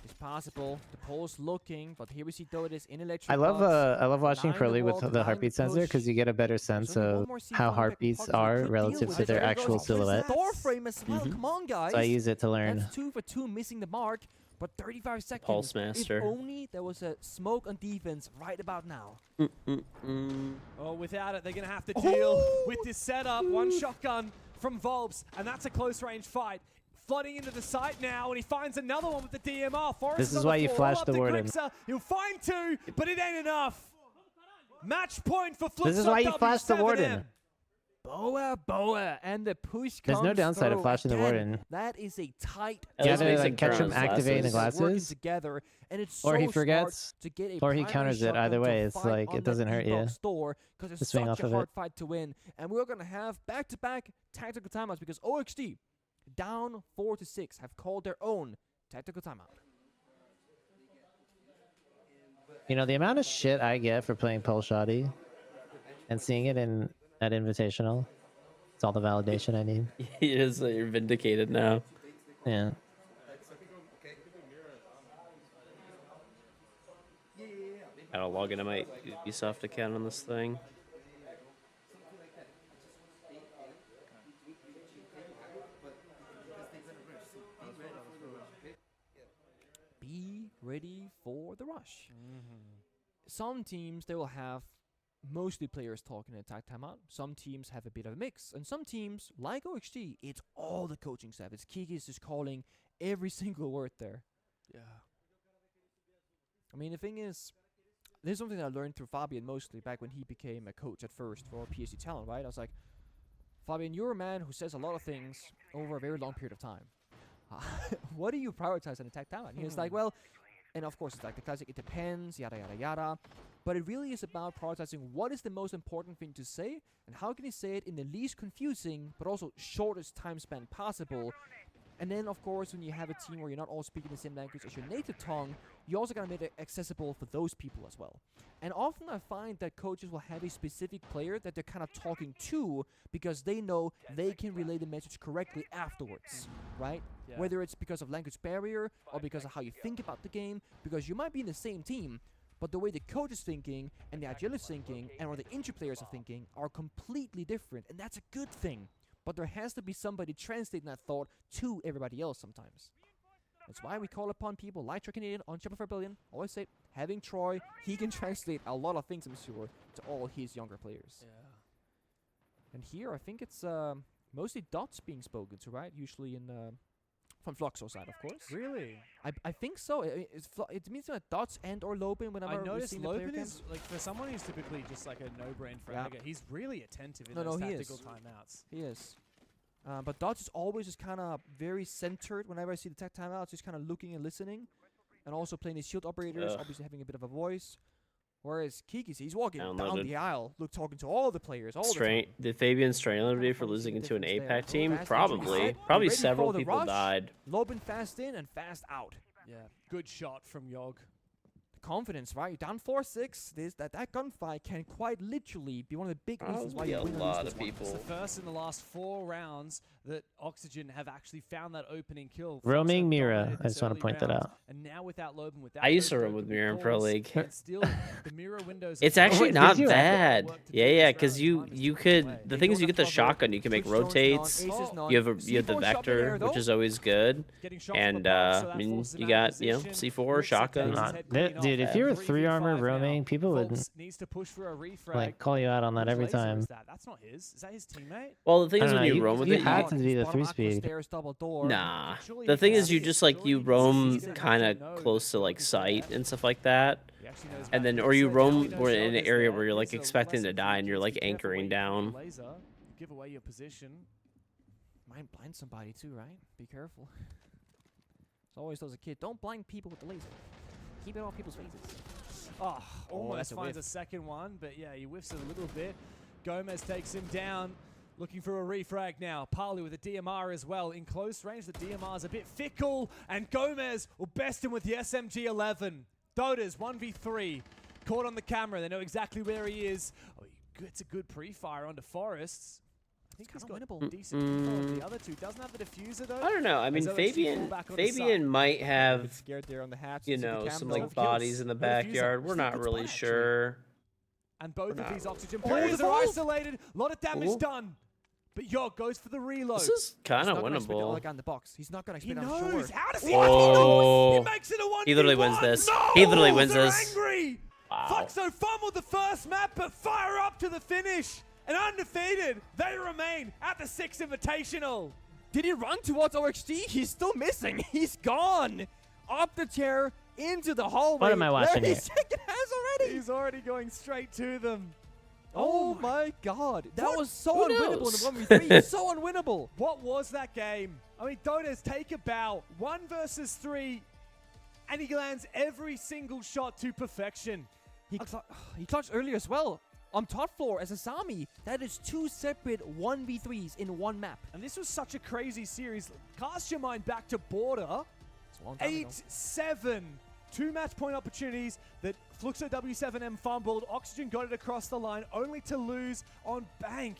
It's possible. The pole's looking, but here we see Dota's in electric. I love watching Curly with the heartbeat sensor because you get a better sense of how heartbeats are relative to their actual silhouette. Door frame as well. Come on, guys. So I use it to learn. That's 2 for 2, missing the mark. But 35 seconds. Pulse Master. If only there was a smoke on defense right about now. Oh, without it, they're going to have to deal with this setup. One shotgun from Volps, and that's a close-range fight. Flooding into the site now, and he finds another one with the DMR. Forrest This is why you flash the warden. He'll find 2, but it ain't enough. Match point for Flip. This is why you flash the warden. Boa, and the push There's no downside of flashing the warden. That is a tight. You have to like catch him activating the glasses, together, and it's or so he forgets, to get a or he primary counters it. shotgun Either to way, it's fight like on it doesn't that hurt you. E-box door, because it's to swing such off a of hard it. fight to win, and we're gonna have back-to-back tactical timeouts because OXD, down 4-6, have called their own tactical timeout. You know the amount of shit I get for playing Pulse Shoddy, and seeing it in at Invitational. It's all the validation I need. It is. You're vindicated now. Yeah. Gotta log into my Ubisoft account on this thing. Be ready for the rush. Some teams, they will have mostly players talking in attack timeout. Some teams have a bit of a mix. And some teams, like OXG, it's all the coaching staff. It's Kiki is just calling every single word there. Yeah. I mean, the thing is, this is something that I learned through Fabian mostly back when he became a coach at first for PSG Talent, right? I was like, Fabian, you're a man who says a lot of things over a very long period of time. What do you prioritize in attack timeout? And he was like, well, and of course it's like the classic, it depends, yada, yada, yada. But it really is about prioritizing what is the most important thing to say and how can you say it in the least confusing but also shortest time span possible. And then, of course, when you have a team where you're not all speaking the same language as your native tongue, you also gotta make it accessible for those people as well. And often I find that coaches will have a specific player that they're kind of talking to because they know they can relay the message correctly afterwards, right? Yeah. Whether it's because of language barrier or because of how you think about the game, because you might be in the same team, but the way the coach is thinking and the IGL is thinking and what the injured players are thinking are completely different, and that's a good thing. But there has to be somebody translating that thought to everybody else sometimes. That's why we call upon people like Canadian on Champion for a Billion. Always say, having Troy, he can translate a lot of things, I'm sure, to all his younger players. Yeah. And here, I think it's mostly dots being spoken to, right? Usually in from Fluxo side, of course. Really? I think so. It means that dots and or Loben whenever I noticed the player Loben camps. is, like, for someone who's typically just like a no-brain fragger, he's really attentive in those tactical timeouts. He is. But Dots is always just kind of very centered whenever I see the tech timeouts. He's kind of looking and listening. And also playing his shield operators, obviously having a bit of a voice. Whereas Kiki, he's walking down the aisle, talking to all the players, all the time. Did Fabian strain Liberty for losing into an APAC team? Probably. Probably several people died. Loben fast in and fast out. Yeah, good shot from Yogg. Confidence, right? You're down 4-6. That gunfight can quite literally be one of the big reasons why you win a lot of people. It's the first in the last 4 rounds that Oxygen have actually found that opening kill. Roaming Mira, I just want to point that out. And now without Loben, I used to roam with Mira in Pro League. Still, the Mira windows it's actually not bad. Yeah, because you could. The thing is, you get the shotgun. You can make rotates. You have the vector, which is always good. And I mean, you got C4 shotgun. Dude, if you're a 3 armor roaming, people would like call you out on that every time. That's not his. Is that his teammate? Well, the thing is, when you roam with it, you have to be the 3-speed. Nah. The thing is, you just you roam kind of close to sight and stuff like that, and then or you roam in an area where you're expecting to die and you're anchoring down. Give away your position. Might blind somebody too, right? Be careful. It's always those a kid. Don't blind people with the laser. Keep it on people's faces. Oh, almost finds a second one, but yeah, he whiffs it a little bit. Gomez takes him down, looking for a refrag now. Parley with a DMR as well. In close range, the DMR's a bit fickle, and Gomez will best him with the SMG-11. Dotas, 1v3. Caught on the camera, they know exactly where he is. Oh, he gets a good pre-fire onto Forests. I think he's got decent control of the other two. Doesn't have the diffuser though. I don't know. I mean, Fabian might have, some bodies in the backyard. We're not really sure. And both of these oxygen players are isolated. A lot of damage done. But Yogg goes for the reload. This is kind of winnable. In the box. He's not going to expect it, I'm sure. How does he he makes it a 1v1. He literally wins this. No! He literally wins this. Angry. Wow. Fluxo fumbled the first map, but fire up to the finish. And undefeated, they remain at the 6th Invitational. Did he run towards OXG? He's still missing. He's gone. Up the chair, into the hallway. What am I watching here? He's already going straight to them. Oh my god. That was so unwinnable in the 1v3. So unwinnable. What was that game? I mean, Dotas take a bow. 1 versus 3. And he lands every single shot to perfection. He clutched earlier as well. On top floor as a Sami, that is 2 separate 1v3s in one map. And this was such a crazy series. Cast your mind back to Border. 8-7. 2 match point opportunities that Fluxo W7M fumbled. Oxygen got it across the line, only to lose on Bank.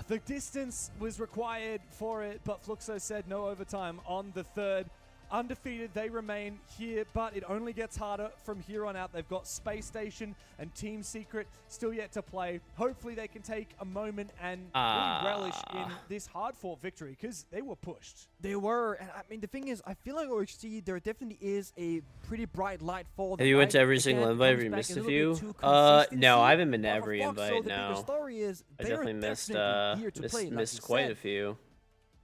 The distance was required for it, but Fluxo said no overtime on the 3rd. Undefeated, they remain here, but it only gets harder from here on out. They've got Space Station and Team Secret still yet to play. Hopefully they can take a moment and really relish in this hard-fought victory, because they were pushed. They were, and I mean, the thing is, I feel like OHC, there definitely is a pretty bright light for them. Have you went to every single invite? Have you missed a few? No, I haven't been to every invite, no. I definitely missed quite a few.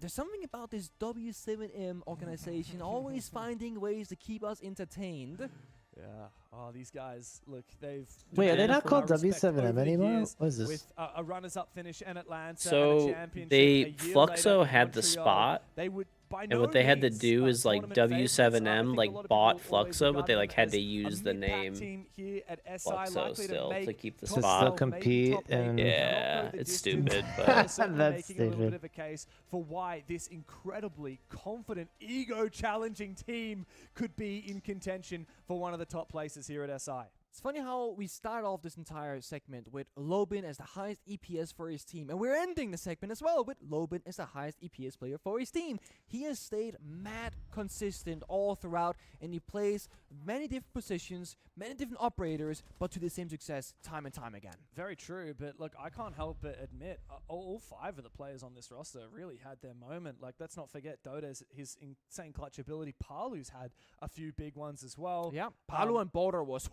There's something about this W7M organization always finding ways to keep us entertained. Yeah. Oh, these guys, look, they've... Wait, are they not called W7M anymore? What is this? With a runners-up finish in Atlanta so and a championship. Fluxo had the spot. They would and what they had to do is W7M bought Fluxo, but they had to use the name Fluxo still to keep the spot. To still compete and yeah, it's stupid. But that's stupid. A little bit of a case for why this incredibly confident, ego-challenging team could be in contention for one of the top places here at SI. It's funny how we start off this entire segment with Lobin as the highest EPS for his team, and we're ending the segment as well with Lobin as the highest EPS player for his team. He has stayed mad consistent all throughout, and he plays many different positions, many different operators, but to the same success time and time again. Very true, but look, I can't help but admit all 5 of the players on this roster really had their moment. Like, let's not forget Dota's his insane clutch ability. Palu's had a few big ones as well. Yeah, Palu and Border was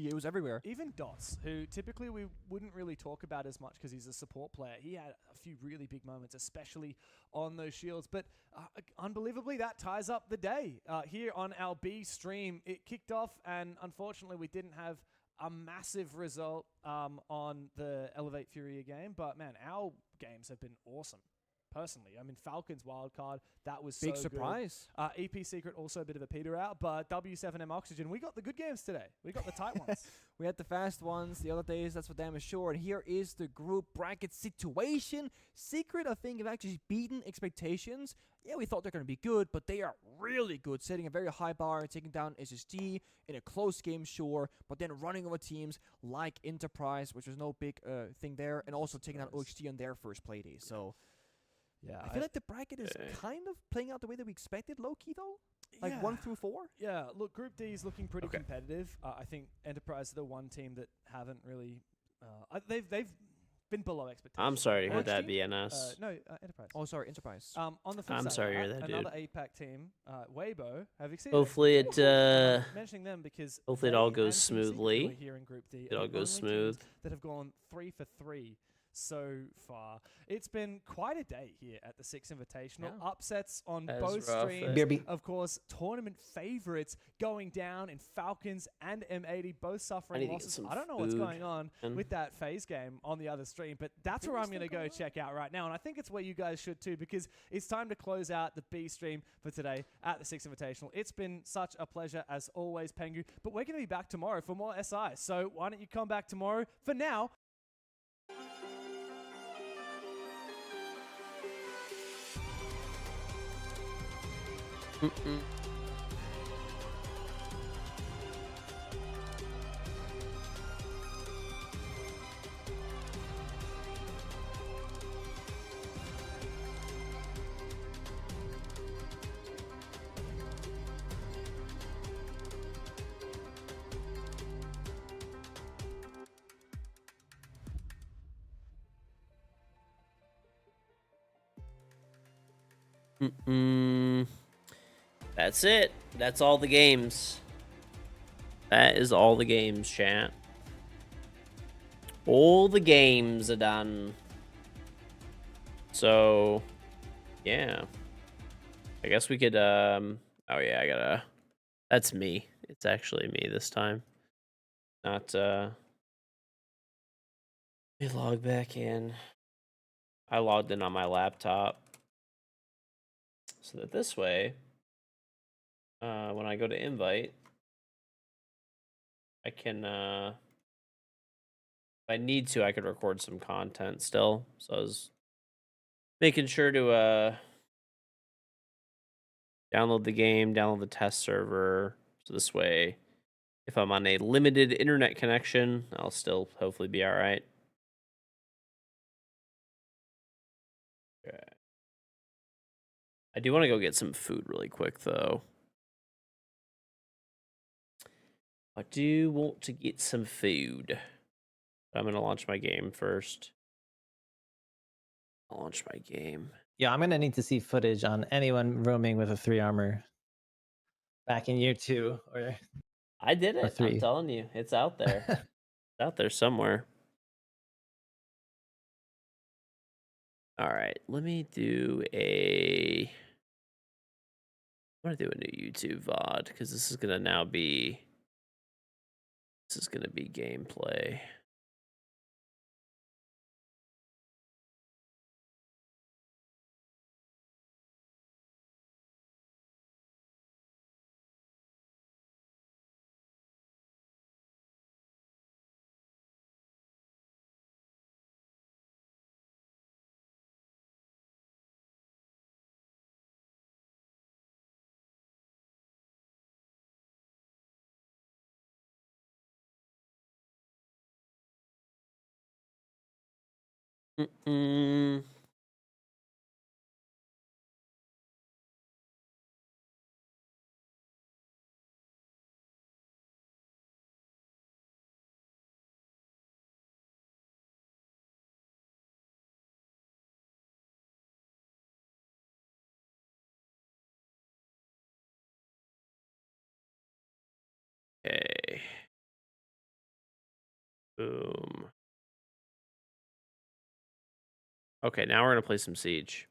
it was everywhere. Even Dots, who typically we wouldn't really talk about as much because he's a support player, he had a few really big moments, especially on those shields. But unbelievably, that ties up the day here on our B stream. It kicked off, and unfortunately, we didn't have a massive result on the Elevate Furia game. But man, our games have been awesome. Personally, I mean, Falcons wildcard, that was big so surprise. Good. EP Secret also a bit of a peter out, but W7M Oxygen, we got the good games today. We got the tight ones. We had the fast ones the other days, that's for damn sure. And here is the group bracket situation. Secret, I think, have actually beaten expectations. Yeah, we thought they're going to be good, but they are really good, setting a very high bar, taking down SSD in a close game, sure, but then running over teams like Enterprise, which was no big thing there, and also taking down OXT on their first play day. So yeah, I feel like the bracket is kind of playing out the way that we expected, low-key, though. Like 1 through 4? Yeah, look, Group D is looking pretty competitive. I think Enterprise are the one team that haven't really... they've been below expectations. I'm sorry to hear that, BNS. No, Enterprise. Oh, sorry, Enterprise. On the flip I'm side, sorry to hear that, another dude. APAC team, Weibo, have exceeded. Hopefully it, I'm mentioning them because hopefully it all goes smoothly. Here in Group D, it all goes smooth. That have gone 3 for 3 so far. It's been quite a day here at the Six Invitational. Yeah. Upsets on That's both rough, streams. Of course, tournament favorites going down in Falcons and M80, both suffering losses. I don't know what's going on with that phase game on the other stream, but that's where I'm going to go check out right now. And I think it's where you guys should too, because it's time to close out the B stream for today at the Six Invitational. It's been such a pleasure as always, Pengu, but we're going to be back tomorrow for more SI. So why don't you come back tomorrow? For now, That's it. That's all the games. That is all the games, chat. All the games are done. So, yeah. I guess we could, oh yeah, I gotta, that's me. It's actually me this time. Not, let me log back in. I logged in on my laptop. So that this way, when I go to invite, I can, if I need to, I could record some content still. So I was making sure to download the game, download the test server. So this way, if I'm on a limited internet connection, I'll still hopefully be all right. Okay. I do want to go get some food really quick, though. I do want to get some food. I'm going to launch my game first. I'll launch my game. Yeah, I'm going to need to see footage on anyone roaming with a 3 armor back in year 2 or I did it. 3. I'm telling you. It's out there. It's out there somewhere. All right. Let me do a... I'm going to do a new YouTube VOD because this is going to now be... This is going to be gameplay. Mm-mm. Okay. Boom. Okay, now we're gonna play some Siege.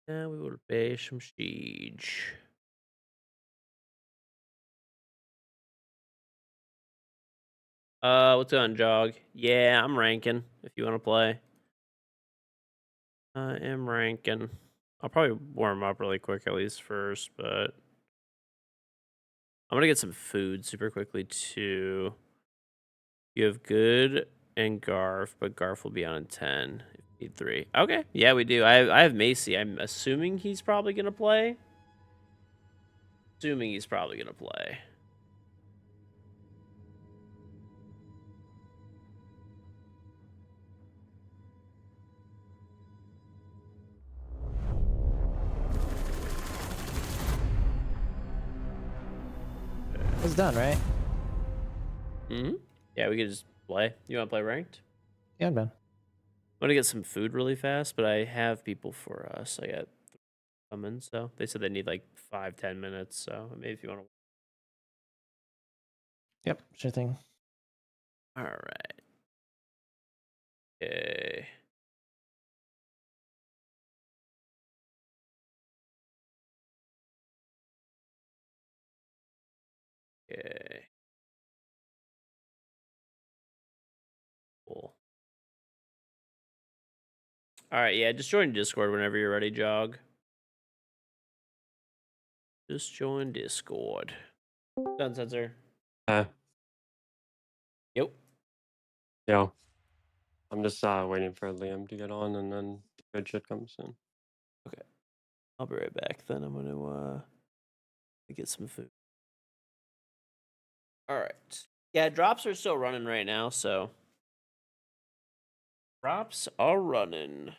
And we will play some Siege. What's on, Jog? Yeah, I'm ranking if you want to play. I am ranking. I'll probably warm up really quick at least first, but I'm gonna get some food super quickly too. You have good and Garf, but Garf will be on in 10. If you need 3. Okay, yeah, we do. I have Macy. I'm assuming he's probably gonna play. Assuming he's probably gonna play. It's done, right? Yeah, we could just play. You want to play ranked? Yeah, I'm done. I'm gonna get some food really fast, but I have people for us. I got coming, so they said they need like 5-10 minutes. So maybe if you want to. Yep, sure thing. All right. Okay. Okay. Cool. All right, yeah, just join Discord whenever you're ready, Jog. Just join Discord. Done, Sensor. Yep. Yeah. I'm just waiting for Liam to get on, and then good shit comes in. Okay. I'll be right back then. I'm gonna get some food. All right. Yeah, drops are still running right now, so drops are running.